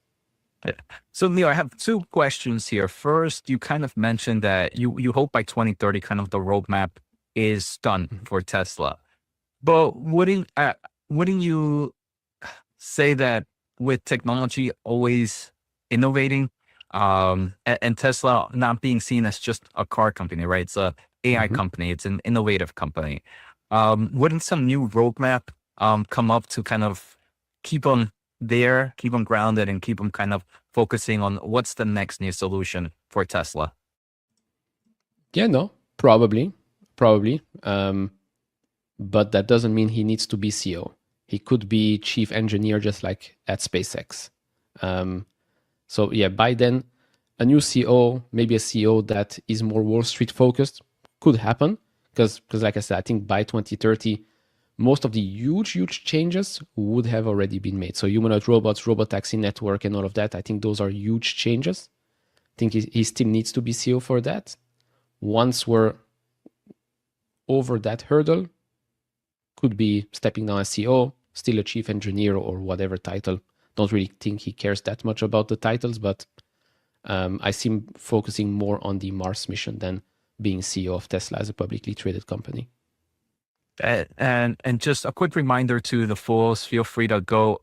Yeah. So Neil, I have two questions here. First, you kind of mentioned that you hope by 2030, kind of the roadmap is done for Tesla. But wouldn't you say that with technology always innovating, and Tesla not being seen as just a car company, right? It's a AI company. It's an innovative company. Wouldn't some new roadmap come up to kind of keep them there, keep them grounded, and keep them kind of focusing on what's the next new solution for Tesla? Yeah, no, probably. But that doesn't mean he needs to be CEO. He could be chief engineer, just like at SpaceX. So yeah, by then, a new CEO, maybe a CEO that is more Wall Street focused, could happen. Because like I said, I think by 2030, most of the huge changes would have already been made. So humanoid robots, robotaxi network, and all of that, I think those are huge changes. I think he still needs to be CEO for that. Once we're over that hurdle, could be stepping down as CEO, still a chief engineer or whatever title. Don't really think he cares that much about the titles, but I see him focusing more on the Mars mission than being CEO of Tesla as a publicly traded company. And just a quick reminder to the fools, feel free to go,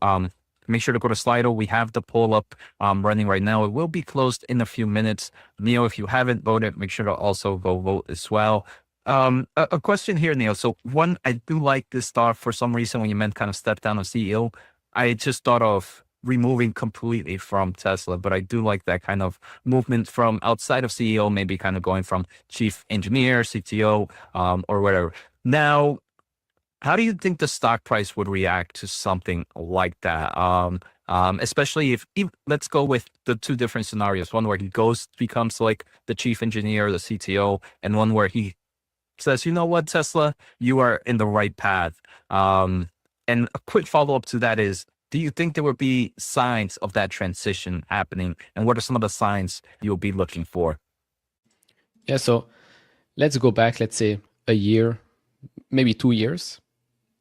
make sure to go to Slido. We have the poll up running right now. It will be closed in a few minutes. Neil, if you haven't voted, make sure to also go vote as well. A question here, Neil. So one, I do like this thought for some reason when you meant kind of step down as CEO. I just thought of removing completely from Tesla, but I do like that kind of movement from outside of CEO, maybe kind of going from chief engineer, CTO, or whatever. Now, how do you think the stock price would react to something like that? Especially if let's go with the two different scenarios, one where he becomes like the chief engineer, the CTO, and one where he says, you know what, Tesla, you are in the right path. And a quick follow-up to that is, do you think there would be signs of that transition happening? And what are some of the signs you'll be looking for? Yeah, so let's go back, let's say a year, maybe 2 years.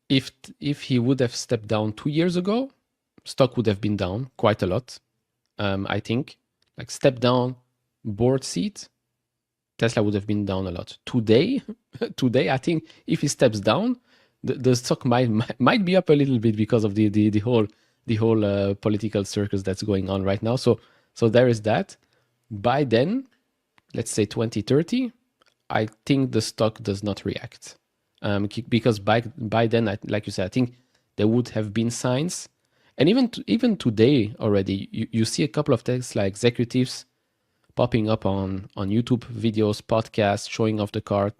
If he would have stepped down 2 years ago, stock would have been down quite a lot. I think, like step down, board seat, Tesla would have been down a lot. Today, I think if he steps down, the stock might be up a little bit because of the whole political circus that's going on right now. So there is that. By then, let's say 2030, I think the stock does not react. Because by then, like you said, I think there would have been signs. And even today already, you see a couple of Tesla executives popping up on YouTube videos, podcasts, showing off the car,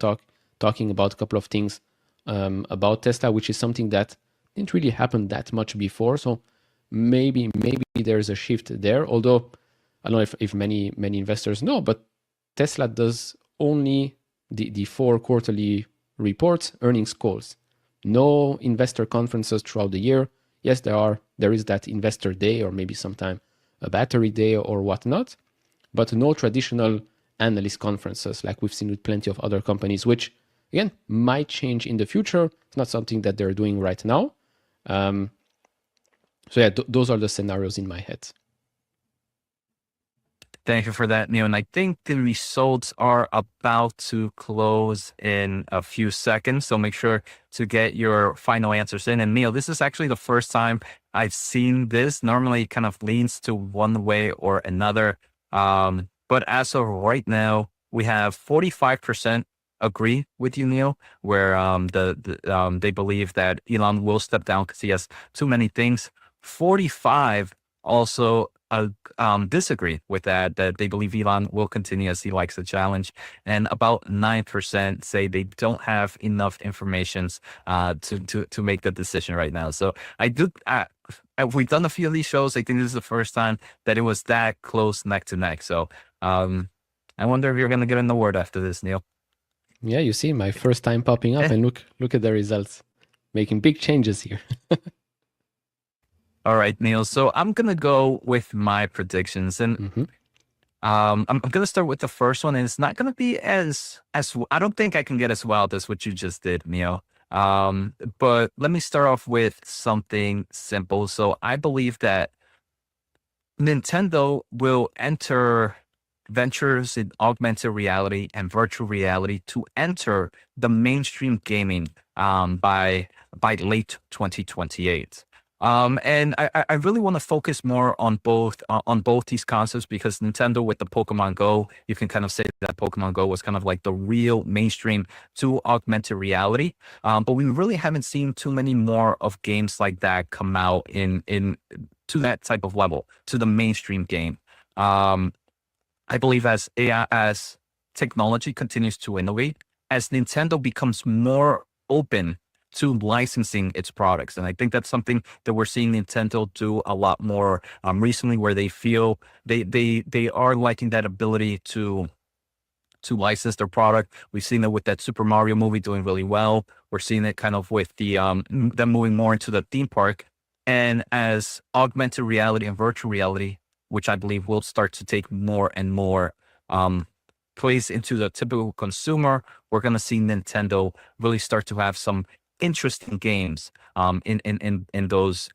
talking about a couple of things about Tesla, which is something that didn't really happen that much before. So maybe there's a shift there. Although I don't know if many investors know, but Tesla does only the 4 quarterly reports, earnings calls. No investor conferences throughout the year. Yes, there is that investor day or maybe sometime a battery day or whatnot, but no traditional analyst conferences like we've seen with plenty of other companies, which again might change in the future. It's not something that they're doing right now. So yeah, those are the scenarios in my head. Thank you for that, Neil. And I think the results are about to close in a few seconds. So make sure to get your final answers in. And Neil, this is actually the first time I've seen this. Normally it kind of leans to one way or another. But as of right now, we have 45% agree with you, Neil, where they believe that Elon will step down because he has too many things. 45 also disagree with that they believe Elon will continue as he likes the challenge, and about 9% say they don't have enough information to make the decision right now. So we've done a few of these shows. I think this is the first time that it was that close neck to neck. So I wonder if you're going to get an award after this, Neil. Yeah, you see, my first time popping up, and look at the results, making big changes here. All right, Neil. So I'm going to go with my predictions, and I'm going to start with the first one, and it's not going to be as I don't think I can get as wild as what you just did, Neil. But let me start off with something simple. So I believe that Nintendo will enter ventures in augmented reality and virtual reality to enter the mainstream gaming by late 2028. And I really want to focus more on both these concepts, because Nintendo with the Pokemon Go, you can kind of say that Pokemon Go was kind of like the real mainstream to augmented reality. But we really haven't seen too many more of games like that come out in to that type of level, to the mainstream game. I believe as AI, as technology continues to innovate, as Nintendo becomes more open to licensing its products. And I think that's something that we're seeing Nintendo do a lot more recently, where they feel they are liking that ability to license their product. We've seen it with that Super Mario movie doing really well. We're seeing it kind of with the them moving more into the theme park. And as augmented reality and virtual reality, which I believe will start to take more and more place into the typical consumer, we're going to see Nintendo really start to have some interesting games in those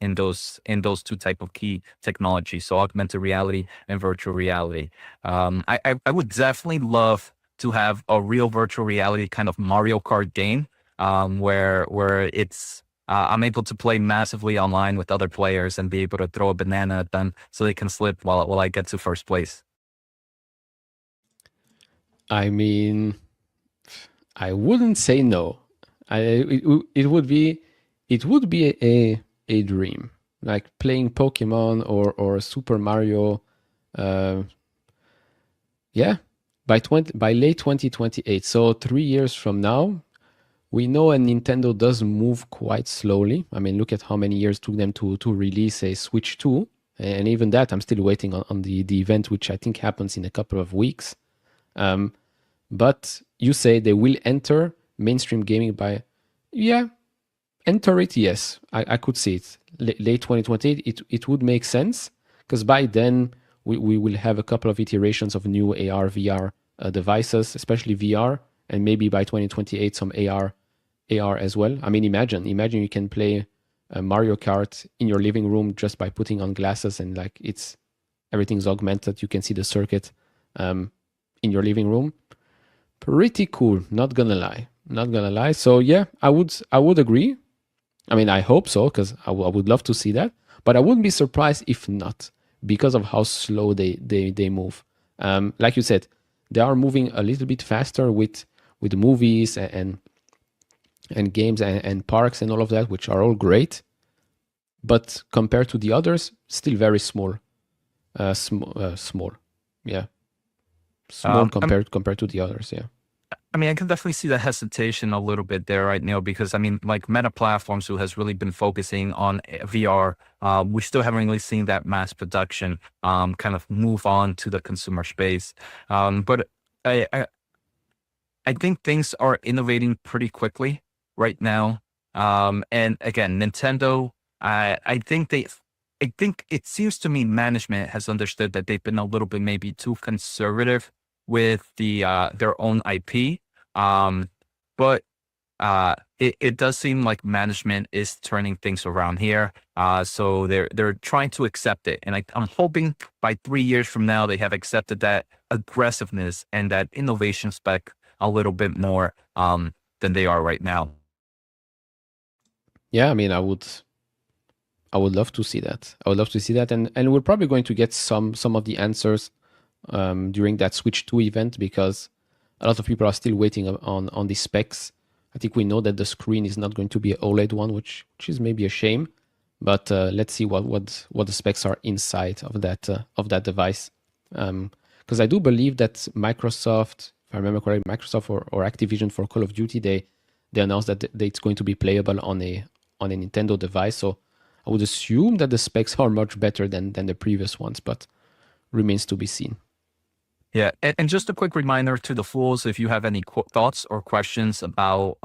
two type of key technologies, so augmented reality and virtual reality. I would definitely love to have a real virtual reality kind of Mario Kart game, where it's I'm able to play massively online with other players and be able to throw a banana at them so they can slip while I get to first place. I mean, I wouldn't say no. It would be a dream, like playing Pokemon or Super Mario. Yeah, by late 2028. So 3 years from now, we know a Nintendo does move quite slowly. I mean, look at how many years it took them to release a Switch 2. And even that, I'm still waiting on the event, which I think happens in a couple of weeks. But you say they will enter mainstream gaming by, enter it, yes. I could see it. Late 2028, it would make sense, because by then we will have a couple of iterations of new AR, VR devices, especially VR, and maybe by 2028 some AR as well. I mean, imagine you can play Mario Kart in your living room just by putting on glasses, and like everything's augmented. You can see the circuit in your living room. Pretty cool, not gonna lie. So yeah, I would agree. I mean, I hope so, because I would love to see that, but I wouldn't be surprised if not, because of how slow they move. Like you said, they are moving a little bit faster with movies and games and parks and all of that, which are all great, but compared to the others, still very small. Small, yeah. Small compared to the others, yeah. I mean, I can definitely see the hesitation a little bit there right now, because I mean, like Meta Platforms, who has really been focusing on VR, we still haven't really seen that mass production kind of move on to the consumer space. But I think things are innovating pretty quickly right now. And again, Nintendo, I think it seems to me management has understood that they've been a little bit maybe too conservative with their own IP. But it does seem like management is turning things around here. So they're trying to accept it. And I'm hoping by 3 years from now, they have accepted that aggressiveness and that innovation spec a little bit more than they are right now. Yeah, I mean, I would love to see that. I would love to see that. And we're probably going to get some of the answers during that Switch 2 event, because a lot of people are still waiting on the specs. I think we know that the screen is not going to be an OLED one, which is maybe a shame. But let's see what the specs are inside of that device. Because I do believe that Microsoft, if I remember correctly, Microsoft or Activision for Call of Duty, they announced that it's going to be playable on a Nintendo device. So I would assume that the specs are much better than the previous ones, but remains to be seen. Yeah, and just a quick reminder to the fools, if you have any thoughts or questions about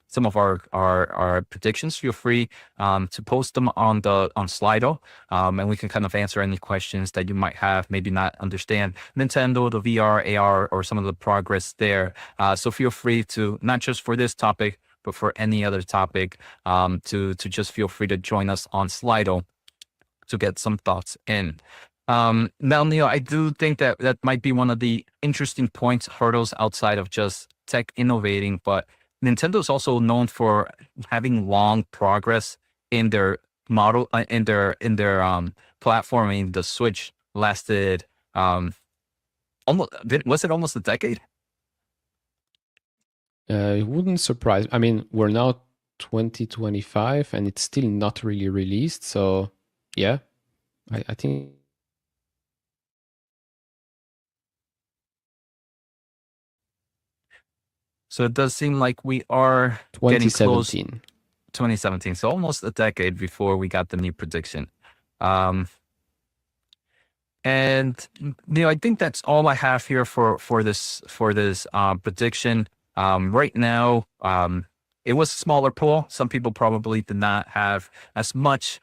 some of our predictions, feel free to post them on Slido, and we can kind of answer any questions that you might have, maybe not understand Nintendo, the VR, AR, or some of the progress there. So feel free to, not just for this topic, but for any other topic, to just feel free to join us on Slido to get some thoughts in. Now, Neil, I do think that might be one of the interesting hurdles outside of just tech innovating, but Nintendo is also known for having long progress in their model in their platforming, the switch lasted almost, was it almost a decade? It wouldn't surprise. I mean, we're now 2025 and it's still not really released. So yeah, I think. So it does seem like we are getting close. 2017. 2017. So almost a decade before we got the new prediction. And I think that's all I have here for this prediction. Right now, it was a smaller pool. Some people probably did not have as much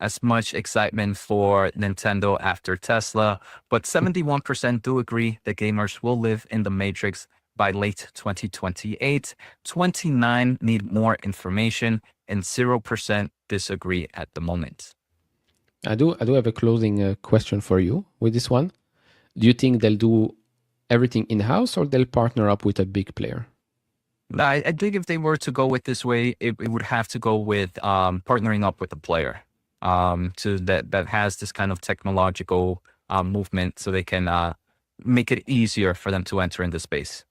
excitement for Nintendo after Tesla, but 71% do agree that gamers will live in the Matrix by late 2028. 29 need more information, and 0% disagree at the moment. I do have a closing question for you with this one. Do you think they'll do everything in-house or they'll partner up with a big player? I think if they were to go with this way, it would have to go with partnering up with a player that has this kind of technological movement, so they can make it easier for them to enter in the space.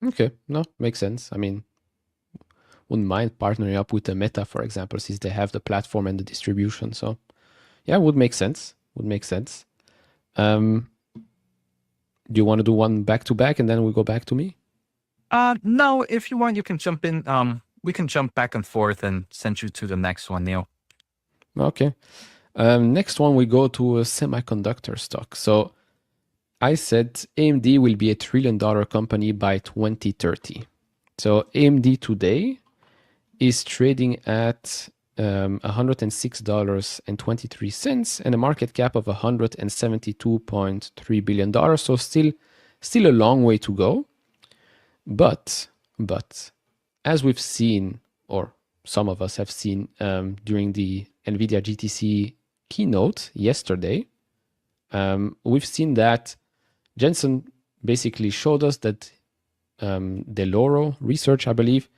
Okay, no, makes sense. I mean, wouldn't mind partnering up with a Meta, for example, since they have the platform and the distribution. So yeah, would make sense. Do you want to do one back to back and then we go back to me? No, if you want, you can jump in. We can jump back and forth and send you to the next one, Neil. Okay. Next one, we go to a semiconductor stock. So I said AMD will be $1 trillion company by 2030. So AMD today is trading at $106.23 and a market cap of $172.3 billion. So still a long way to go. But as we've seen, or some of us have seen during the NVIDIA GTC keynote yesterday, we've seen that Jensen basically showed us that Deloro Research, I believe,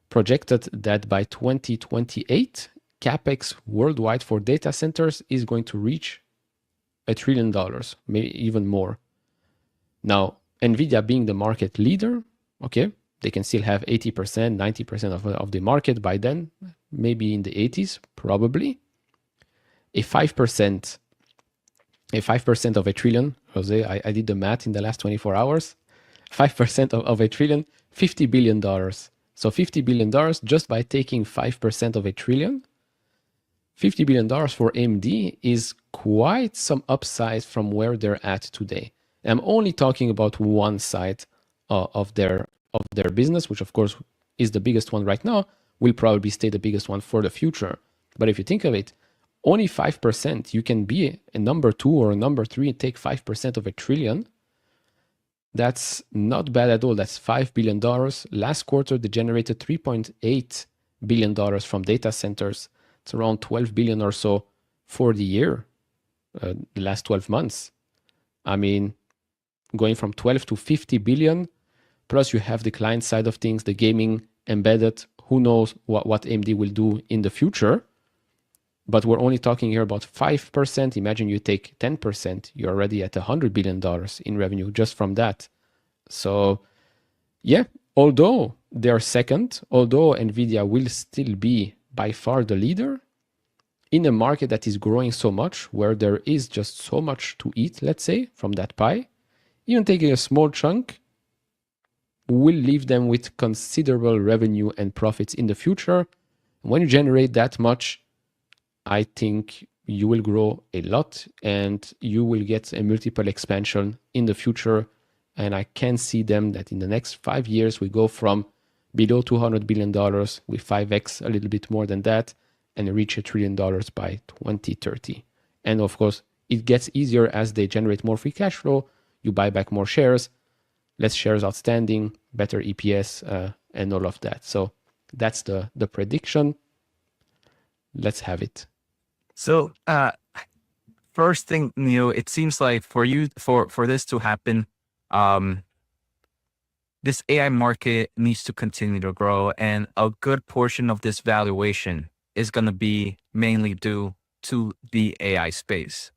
projected that by 2028, CapEx worldwide for data centers is going to reach $1 trillion, maybe even more. Now, NVIDIA being the market leader, okay, they can still have 80%, 90% of the market by then, maybe in the 80s, probably. A 5% of $1 trillion, Jose, I did the math in the last 24 hours. 5% of $1 trillion, $50 billion. So $50 billion just by taking 5% of $1 trillion. $50 billion for AMD is quite some upside from where they're at today. I'm only talking about one side of their business, which of course is the biggest one right now, will probably stay the biggest one for the future. But if you think of it, only 5%, you can be a number 2 or a number 3 and take 5% of $1 trillion. That's not bad at all. That's $5 billion. Last quarter, they generated $3.8 billion from data centers. It's around $12 billion or so for the year, the last 12 months. I mean, going from 12 to 50 billion, plus you have the client side of things, the gaming embedded. Who knows what AMD will do in the future? But we're only talking here about 5%. Imagine you take 10%, you're already at $100 billion in revenue just from that. So yeah, although they're second, although NVIDIA will still be by far the leader, in a market that is growing so much, where there is just so much to eat, let's say, from that pie, even taking a small chunk will leave them with considerable revenue and profits in the future. When you generate that much, I think you will grow a lot and you will get a multiple expansion in the future. And I can see them that in the next 5 years, we go from below $200 billion with 5x, a little bit more than that, and reach $1 trillion by 2030. And of course, it gets easier as they generate more free cash flow. You buy back more shares, less shares outstanding, better EPS, and all of that. So that's the prediction. Let's have it. So first thing, Neil, it seems like for this to happen, this AI market needs to continue to grow, and a good portion of this valuation is going to be mainly due to the AI space.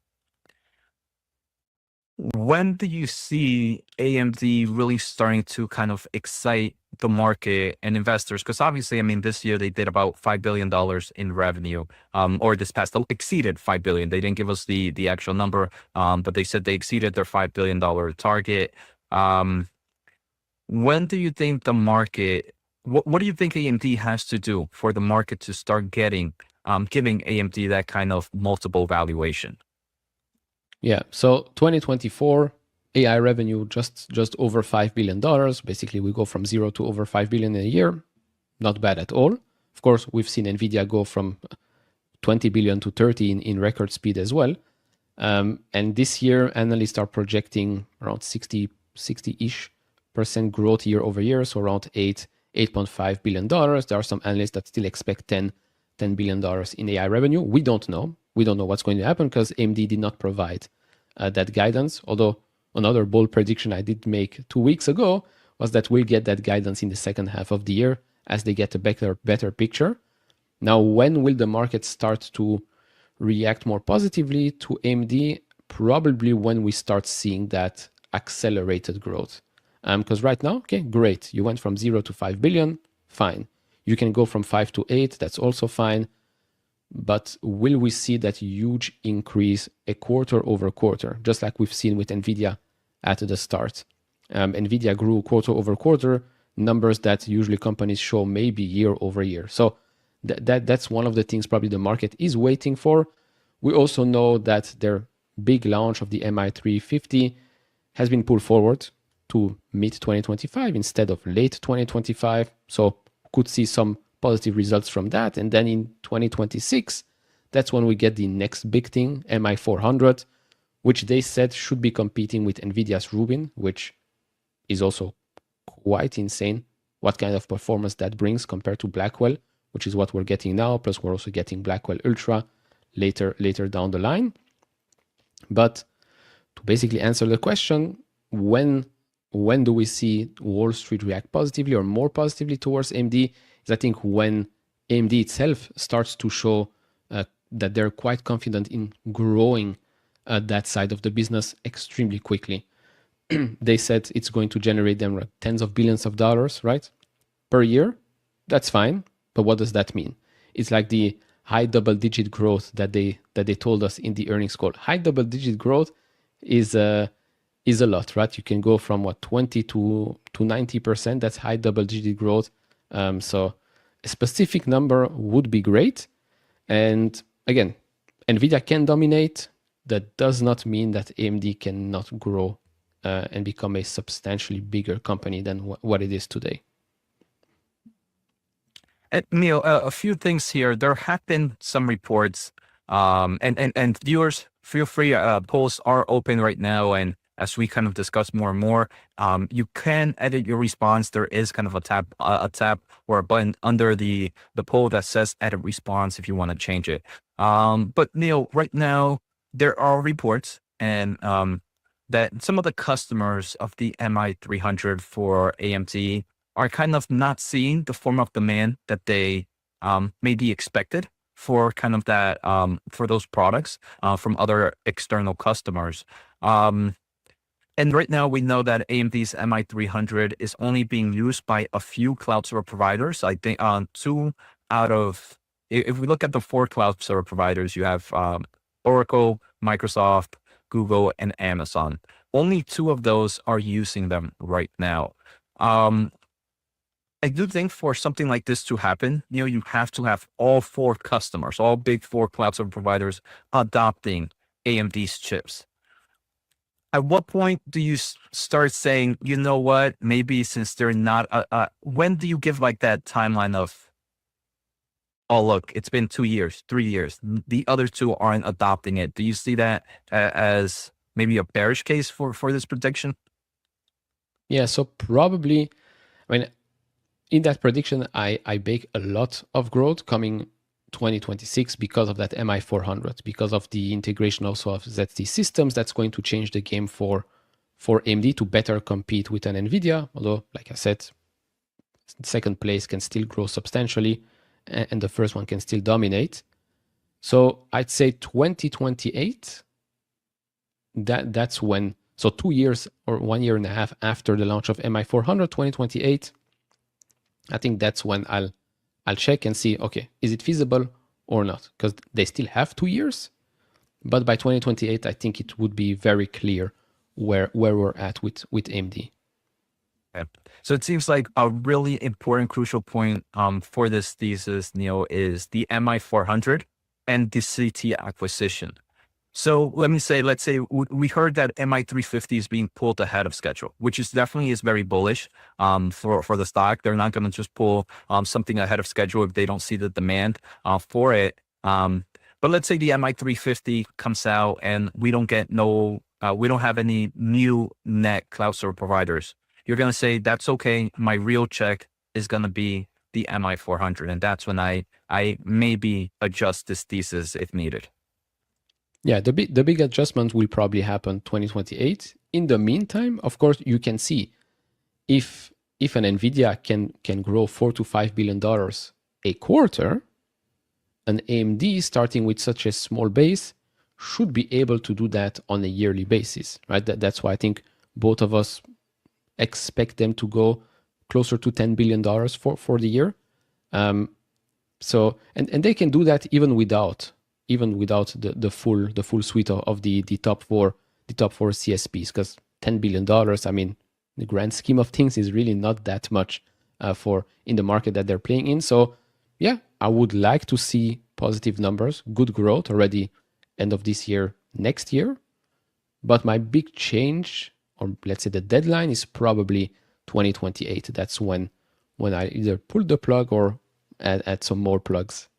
When do you see AMD really starting to kind of excite the market and investors? Because obviously, I mean, this year they did about $5 billion in revenue, or this past exceeded $5 billion. They didn't give us the actual number, but they said they exceeded their $5 billion target. When do you think the market, what do you think AMD has to do for the market to start giving AMD that kind of multiple valuation? Yeah, so 2024 AI revenue just over $5 billion. Basically, we go from 0 to over $5 billion in a year. Not bad at all. Of course, we've seen NVIDIA go from 20 billion to 30 in record speed as well. And this year, analysts are projecting around 60-ish% growth year over year, so around $8.5 billion. There are some analysts that still expect $10 billion in AI revenue. We don't know. We don't know what's going to happen because AMD did not provide that guidance. Although another bold prediction I did make 2 weeks ago was that we'll get that guidance in the second half of the year as they get a better picture. Now, when will the market start to react more positively to AMD? Probably when we start seeing that accelerated growth. Because right now, okay, great. You went from 0 to 5 billion, fine. You can go from 5 to 8, that's also fine. But will we see that huge increase a quarter over quarter, just like we've seen with NVIDIA at the start? NVIDIA grew quarter over quarter, numbers that usually companies show maybe year over year. So that's one of the things probably the market is waiting for. We also know that their big launch of the MI350 has been pulled forward to mid-2025 instead of late 2025. So could see some positive results from that. And then in 2026, that's when we get the next big thing, MI400, which they said should be competing with NVIDIA's Rubin, which is also quite insane what kind of performance that brings compared to Blackwell, which is what we're getting now. Plus, we're also getting Blackwell Ultra later down the line. But to basically answer the question, when do we see Wall Street react positively or more positively towards AMD? Is I think when AMD itself starts to show that they're quite confident in growing that side of the business extremely quickly. They said it's going to generate them tens of billions of dollars, right, per year. That's fine, but what does that mean? It's like the high double-digit growth that they told us in the earnings call. High double-digit growth is a lot, right? You can go from 20 to 90%. That's high double-digit growth. So a specific number would be great. And again, NVIDIA can dominate. That does not mean that AMD cannot grow and become a substantially bigger company than what it is today. And Neil, a few things here. There have been some reports, and viewers, feel free. Polls are open right now, and as we kind of discuss more and more, you can edit your response. There is kind of a tab or a button under the poll that says edit response if you want to change it. But Neil, right now there are reports and that some of the customers of the MI300 for AMD are kind of not seeing the form of demand that they maybe expected for kind of that for those products from other external customers. And right now we know that AMD's MI300 is only being used by a few cloud server providers. I think 2 out of, if we look at the 4 cloud server providers, you have Oracle, Microsoft, Google, and Amazon. Only 2 of those are using them right now. I do think for something like this to happen, you have to have all 4 customers, all big 4 cloud server providers adopting AMD's chips. At what point do you start saying, you know what, maybe since they're not, when do you give like that timeline of, oh, look, it's been 2 years, 3 years, the other 2 aren't adopting it. Do you see that as maybe a bearish case for this prediction? Yeah, so probably, I mean, in that prediction, I bake a lot of growth coming 2026 because of that MI400, because of the integration also of ZT systems. That's going to change the game for AMD to better compete with an NVIDIA. Although, like I said, second place can still grow substantially. and the first one can still dominate. So I'd say 2028, that's when, so 2 years or 1 year and a half after the launch of MI400, 2028, I think that's when I'll check and see, okay, is it feasible or not? Because they still have 2 years, but by 2028, I think it would be very clear where we're at with AMD. Okay. So it seems like a really important, crucial point for this thesis, Neil, is the MI400 and the CT acquisition. So let's say we heard that MI350 is being pulled ahead of schedule, which is definitely very bullish for the stock. They're not going to just pull something ahead of schedule if they don't see the demand for it. But let's say the MI350 comes out and we don't have any new net cloud server providers. You're going to say, that's okay. My real check is going to be the MI400. And that's when I maybe adjust this thesis if needed. Yeah, the big adjustment will probably happen 2028. In the meantime, of course, you can see if an NVIDIA can grow $4 to $5 billion a quarter, an AMD starting with such a small base should be able to do that on a yearly basis, right? That's why I think both of us expect them to go closer to $10 billion for the year. So they can do that even without the full suite of the top four CSPs, because $10 billion, I mean, the grand scheme of things is really not that much for in the market that they're playing in. So yeah, I would like to see positive numbers, good growth already end of this year, next year. But my big change, or let's say the deadline, is probably 2028. That's when I either pull the plug or add some more plugs.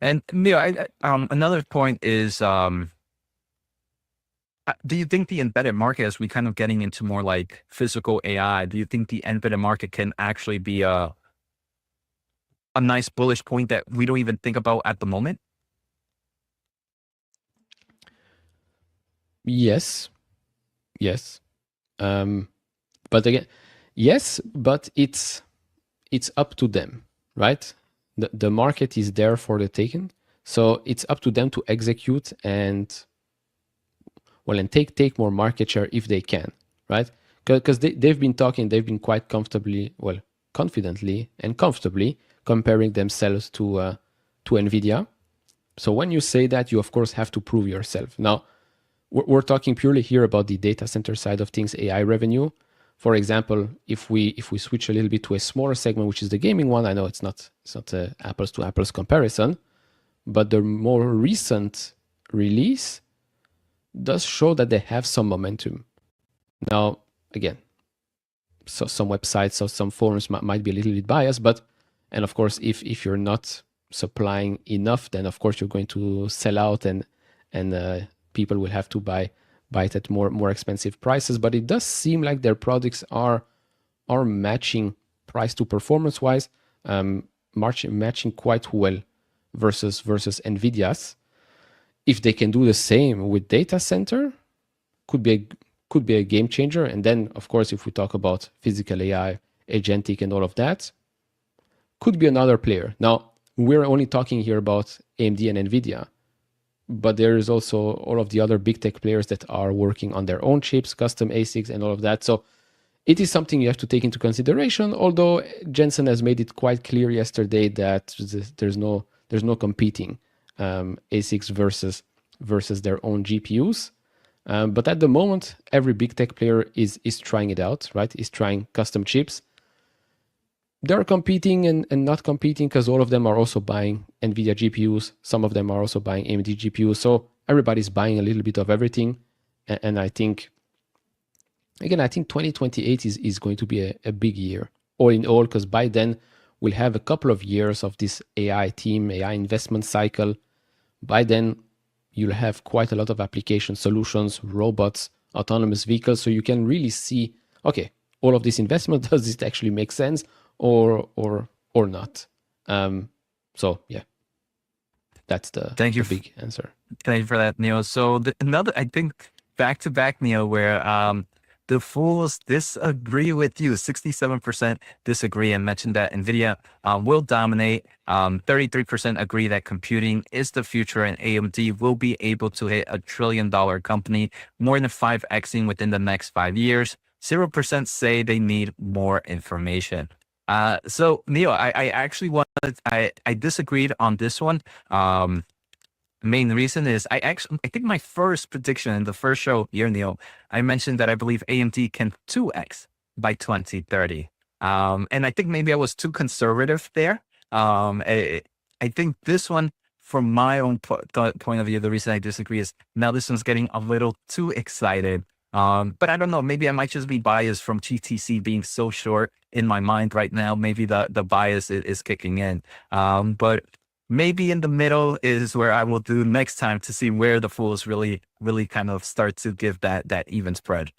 And Neil, another point is, do you think the embedded market, as we kind of getting into more like physical AI, do you think the embedded market can actually be a nice bullish point that we don't even think about at the moment? Yes. But again, yes, but it's up to them, right? The market is there for the taking, so it's up to them to execute and take more market share if they can, right? Because they've been quite confidently comparing themselves to NVIDIA. So when you say that, you of course have to prove yourself. Now, we're talking purely here about the data center side of things, AI revenue. For example, if we switch a little bit to a smaller segment, which is the gaming one, I know it's not a apples to apples comparison, but the more recent release does show that they have some momentum. Now, again, so some websites or some forums might be a little bit biased, and of course, if you're not supplying enough, then of course you're going to sell out and people will have to buy it at more expensive prices. But it does seem like their products are matching price to performance wise, matching quite well versus NVIDIA's. If they can do the same with data center, could be a game changer. And then of course, if we talk about physical AI, agentic and all of that, could be another player. Now, we're only talking here about AMD and NVIDIA, but there is also all of the other big tech players that are working on their own chips, custom ASICs and all of that. So it is something you have to take into consideration, although Jensen has made it quite clear yesterday that there's no competing ASICs versus their own GPUs. But at the moment, every big tech player is trying it out, right? Is trying custom chips. They're competing and not competing because all of them are also buying NVIDIA GPUs. Some of them are also buying AMD GPUs. So everybody's buying a little bit of everything. And I think 2028 is going to be a big year, all in all, because by then we'll have a couple of years of this AI team, AI investment cycle. By then, you'll have quite a lot of application solutions, robots, autonomous vehicles. So you can really see, okay, all of this investment, does it actually make sense? Or not. So yeah, that's the big answer. Thank you for that, Neil. So another, I think, back to back, Neil, where the fools disagree with you. 67% disagree and mentioned that NVIDIA will dominate. 33% agree that computing is the future and AMD will be able to hit $1 trillion company, more than 5xing within the next 5 years. 0% say they need more information. So Neil, I actually wanted, I disagreed on this one. Main reason is I think my first prediction in the first show here, Neil, I mentioned that I believe AMD can 2x by 2030. And I think maybe I was too conservative there. I think this one, from my own point of view, the reason I disagree is now this one's getting a little too excited. But I don't know, maybe I might just be biased from GTC being so short in my mind right now. Maybe the bias is kicking in. But maybe in the middle is where I will do next time to see where the fools really kind of start to give that even spread.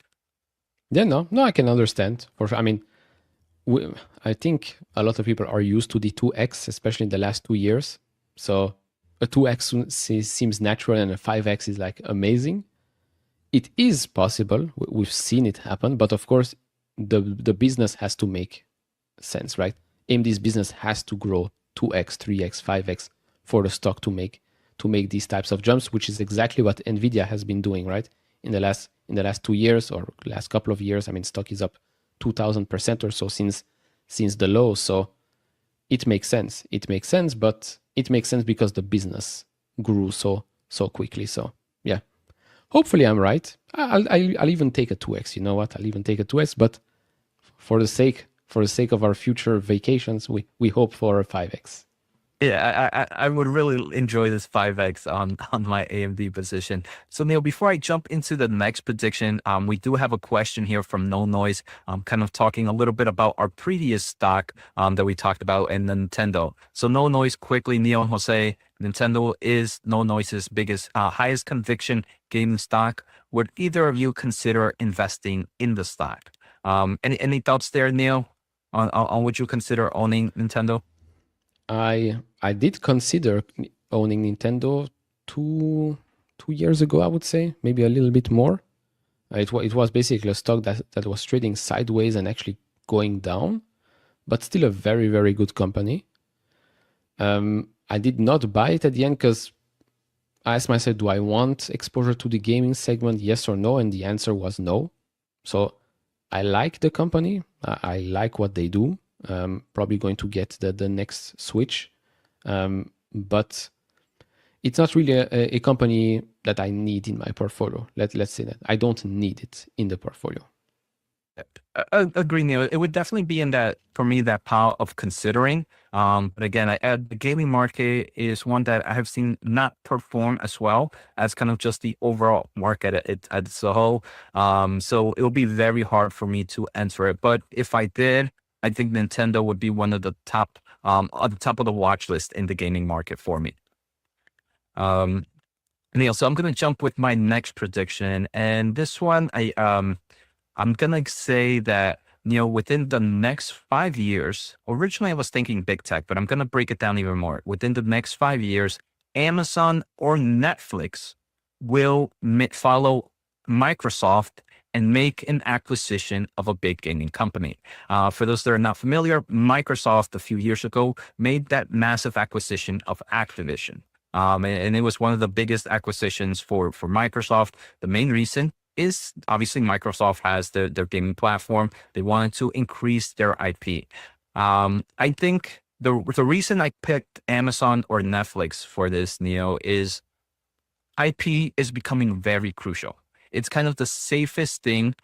Yeah, no, I can understand. For sure. I mean, I think a lot of people are used to the 2x, especially in the last 2 years. So a 2x seems natural and a 5x is like amazing. It is possible. We've seen it happen, but of course, the business has to make sense, right? AMD's business has to grow 2x, 3x, 5x for the stock to make these types of jumps, which is exactly what Nvidia has been doing, right? In the last 2 years or last couple of years, I mean, stock is up 2,000% or so since the low. So it makes sense. It makes sense, but it makes sense because the business grew so quickly. So yeah, hopefully I'm right. I'll even take a 2x. You know what? I'll even take a 2x. But for the sake of our future vacations, we hope for a 5x. Yeah, I would really enjoy this 5x on my AMD position. So Neil, before I jump into the next prediction, we do have a question here from No Noise, kind of talking a little bit about our previous stock that we talked about in Nintendo. So No Noise, quickly, Neil and Jose, Nintendo is No Noise's biggest, highest conviction gaming stock. Would either of you consider investing in the stock? Any thoughts there, Neil, on would you consider owning Nintendo? I did consider owning Nintendo two years ago, I would say, maybe a little bit more. It was basically a stock that was trading sideways and actually going down, but still a very, very good company. I did not buy it at the end because I asked myself, do I want exposure to the gaming segment, yes or no? And the answer was no. So I like the company. I like what they do. Probably going to get the next Switch. But it's not really a company that I need in my portfolio. Let's say that. I don't need it in the portfolio. Agree, Neil. It would definitely be in that, for me, that pile of considering. But again, the gaming market is one that I have seen not perform as well as kind of just the overall market as a whole. So it will be very hard for me to enter it. But if I did, I think Nintendo would be one of the top, at the top of the watch list in the gaming market for me. Neil, so I'm going to jump with my next prediction. And this one, I'm going to say that, within the next 5 years, originally I was thinking big tech, but I'm going to break it down even more. Within the next 5 years, Amazon or Netflix will follow Microsoft and make an acquisition of a big gaming company. For those that are not familiar, Microsoft a few years ago made that massive acquisition of Activision. And it was one of the biggest acquisitions for Microsoft. The main reason is obviously Microsoft has their gaming platform. They wanted to increase their IP. I think the reason I picked Amazon or Netflix for this, Neo, is IP is becoming very crucial. It's kind of the safest thing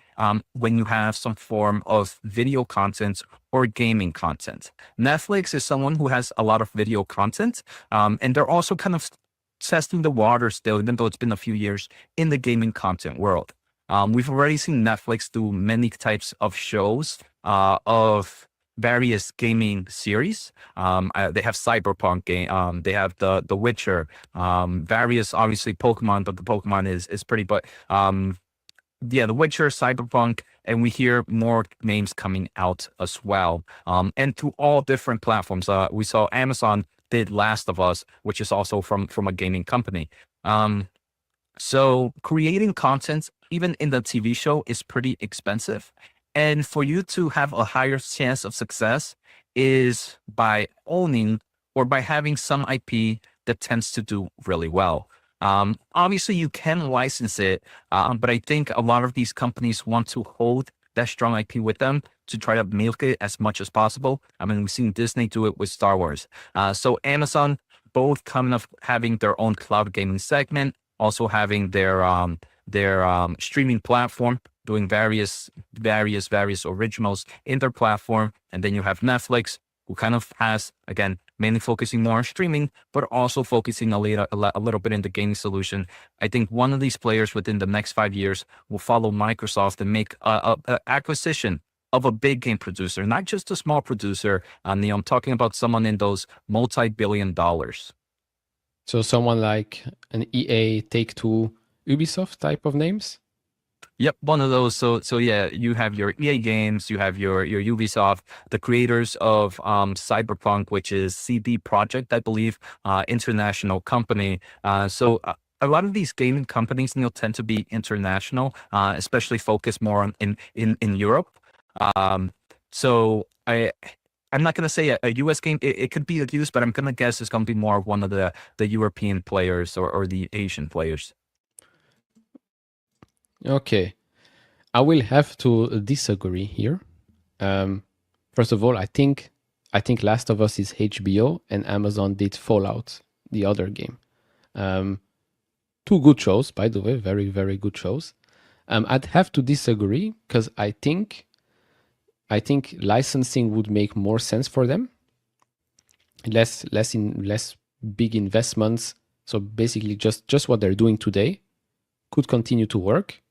when you have some form of video content or gaming content. Netflix is someone who has a lot of video content, and they're also kind of testing the water still, even though it's been a few years in the gaming content world. We've already seen Netflix do many types of shows of various gaming series. They have Cyberpunk game. They have the Witcher. Various, obviously Pokemon, but the Pokemon is pretty. But yeah, the Witcher, Cyberpunk, and we hear more names coming out as well. And to all different platforms. We saw Amazon did Last of Us, which is also from a gaming company. So creating content, even in the TV show, is pretty expensive. And for you to have a higher chance of success is by owning or by having some IP that tends to do really well. Obviously, you can license it, but I think a lot of these companies want to hold that strong IP with them to try to milk it as much as possible. I mean, we've seen Disney do it with Star Wars. So Amazon, both kind of having their own cloud gaming segment, also having their streaming platform, doing various originals in their platform. And then you have Netflix, who kind of has, again, mainly focusing more on streaming, but also focusing a little bit in the gaming solution. I think one of these players within the next 5 years will follow Microsoft and make a acquisition of a big game producer, not just a small producer. Neil, I'm talking about someone in those multi-billion dollars. So someone like an EA, Take-Two, Ubisoft type of names? Yep, one of those. So yeah, you have your EA games, you have your Ubisoft, the creators of Cyberpunk, which is CD Projekt, I believe, international company. So a lot of these gaming companies, Neil, tend to be international, especially focused more on in Europe. So I'm not going to say a US game. It could be used, but I'm going to guess it's going to be more one of the European players or the Asian players. Okay, I will have to disagree here. First of all, I think Last of Us is HBO and Amazon did Fallout, the other game. Two good shows, by the way, very, very good shows. I'd have to disagree because I think licensing would make more sense for them. Less big investments. So basically just what they're doing today could continue to work.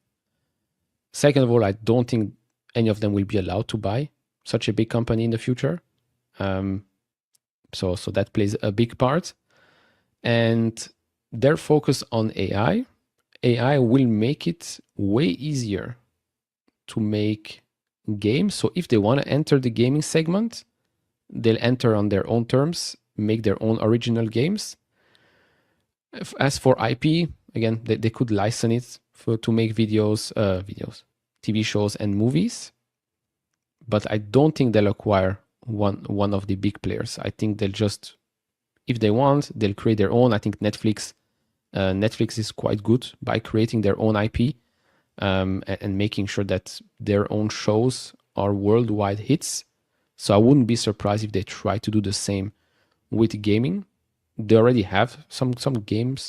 Second of all, I don't think any of them will be allowed to buy such a big company in the future. So that plays a big part. And their focus on AI will make it way easier to make games. So if they want to enter the gaming segment, they'll enter on their own terms, make their own original games. As for IP, again, they could license it to make videos, TV shows, and movies. But I don't think they'll acquire one of the big players. I think they'll just, if they want, they'll create their own. I think Netflix is quite good by creating their own IP and making sure that their own shows are worldwide hits. So I wouldn't be surprised if they try to do the same with gaming. They already have some games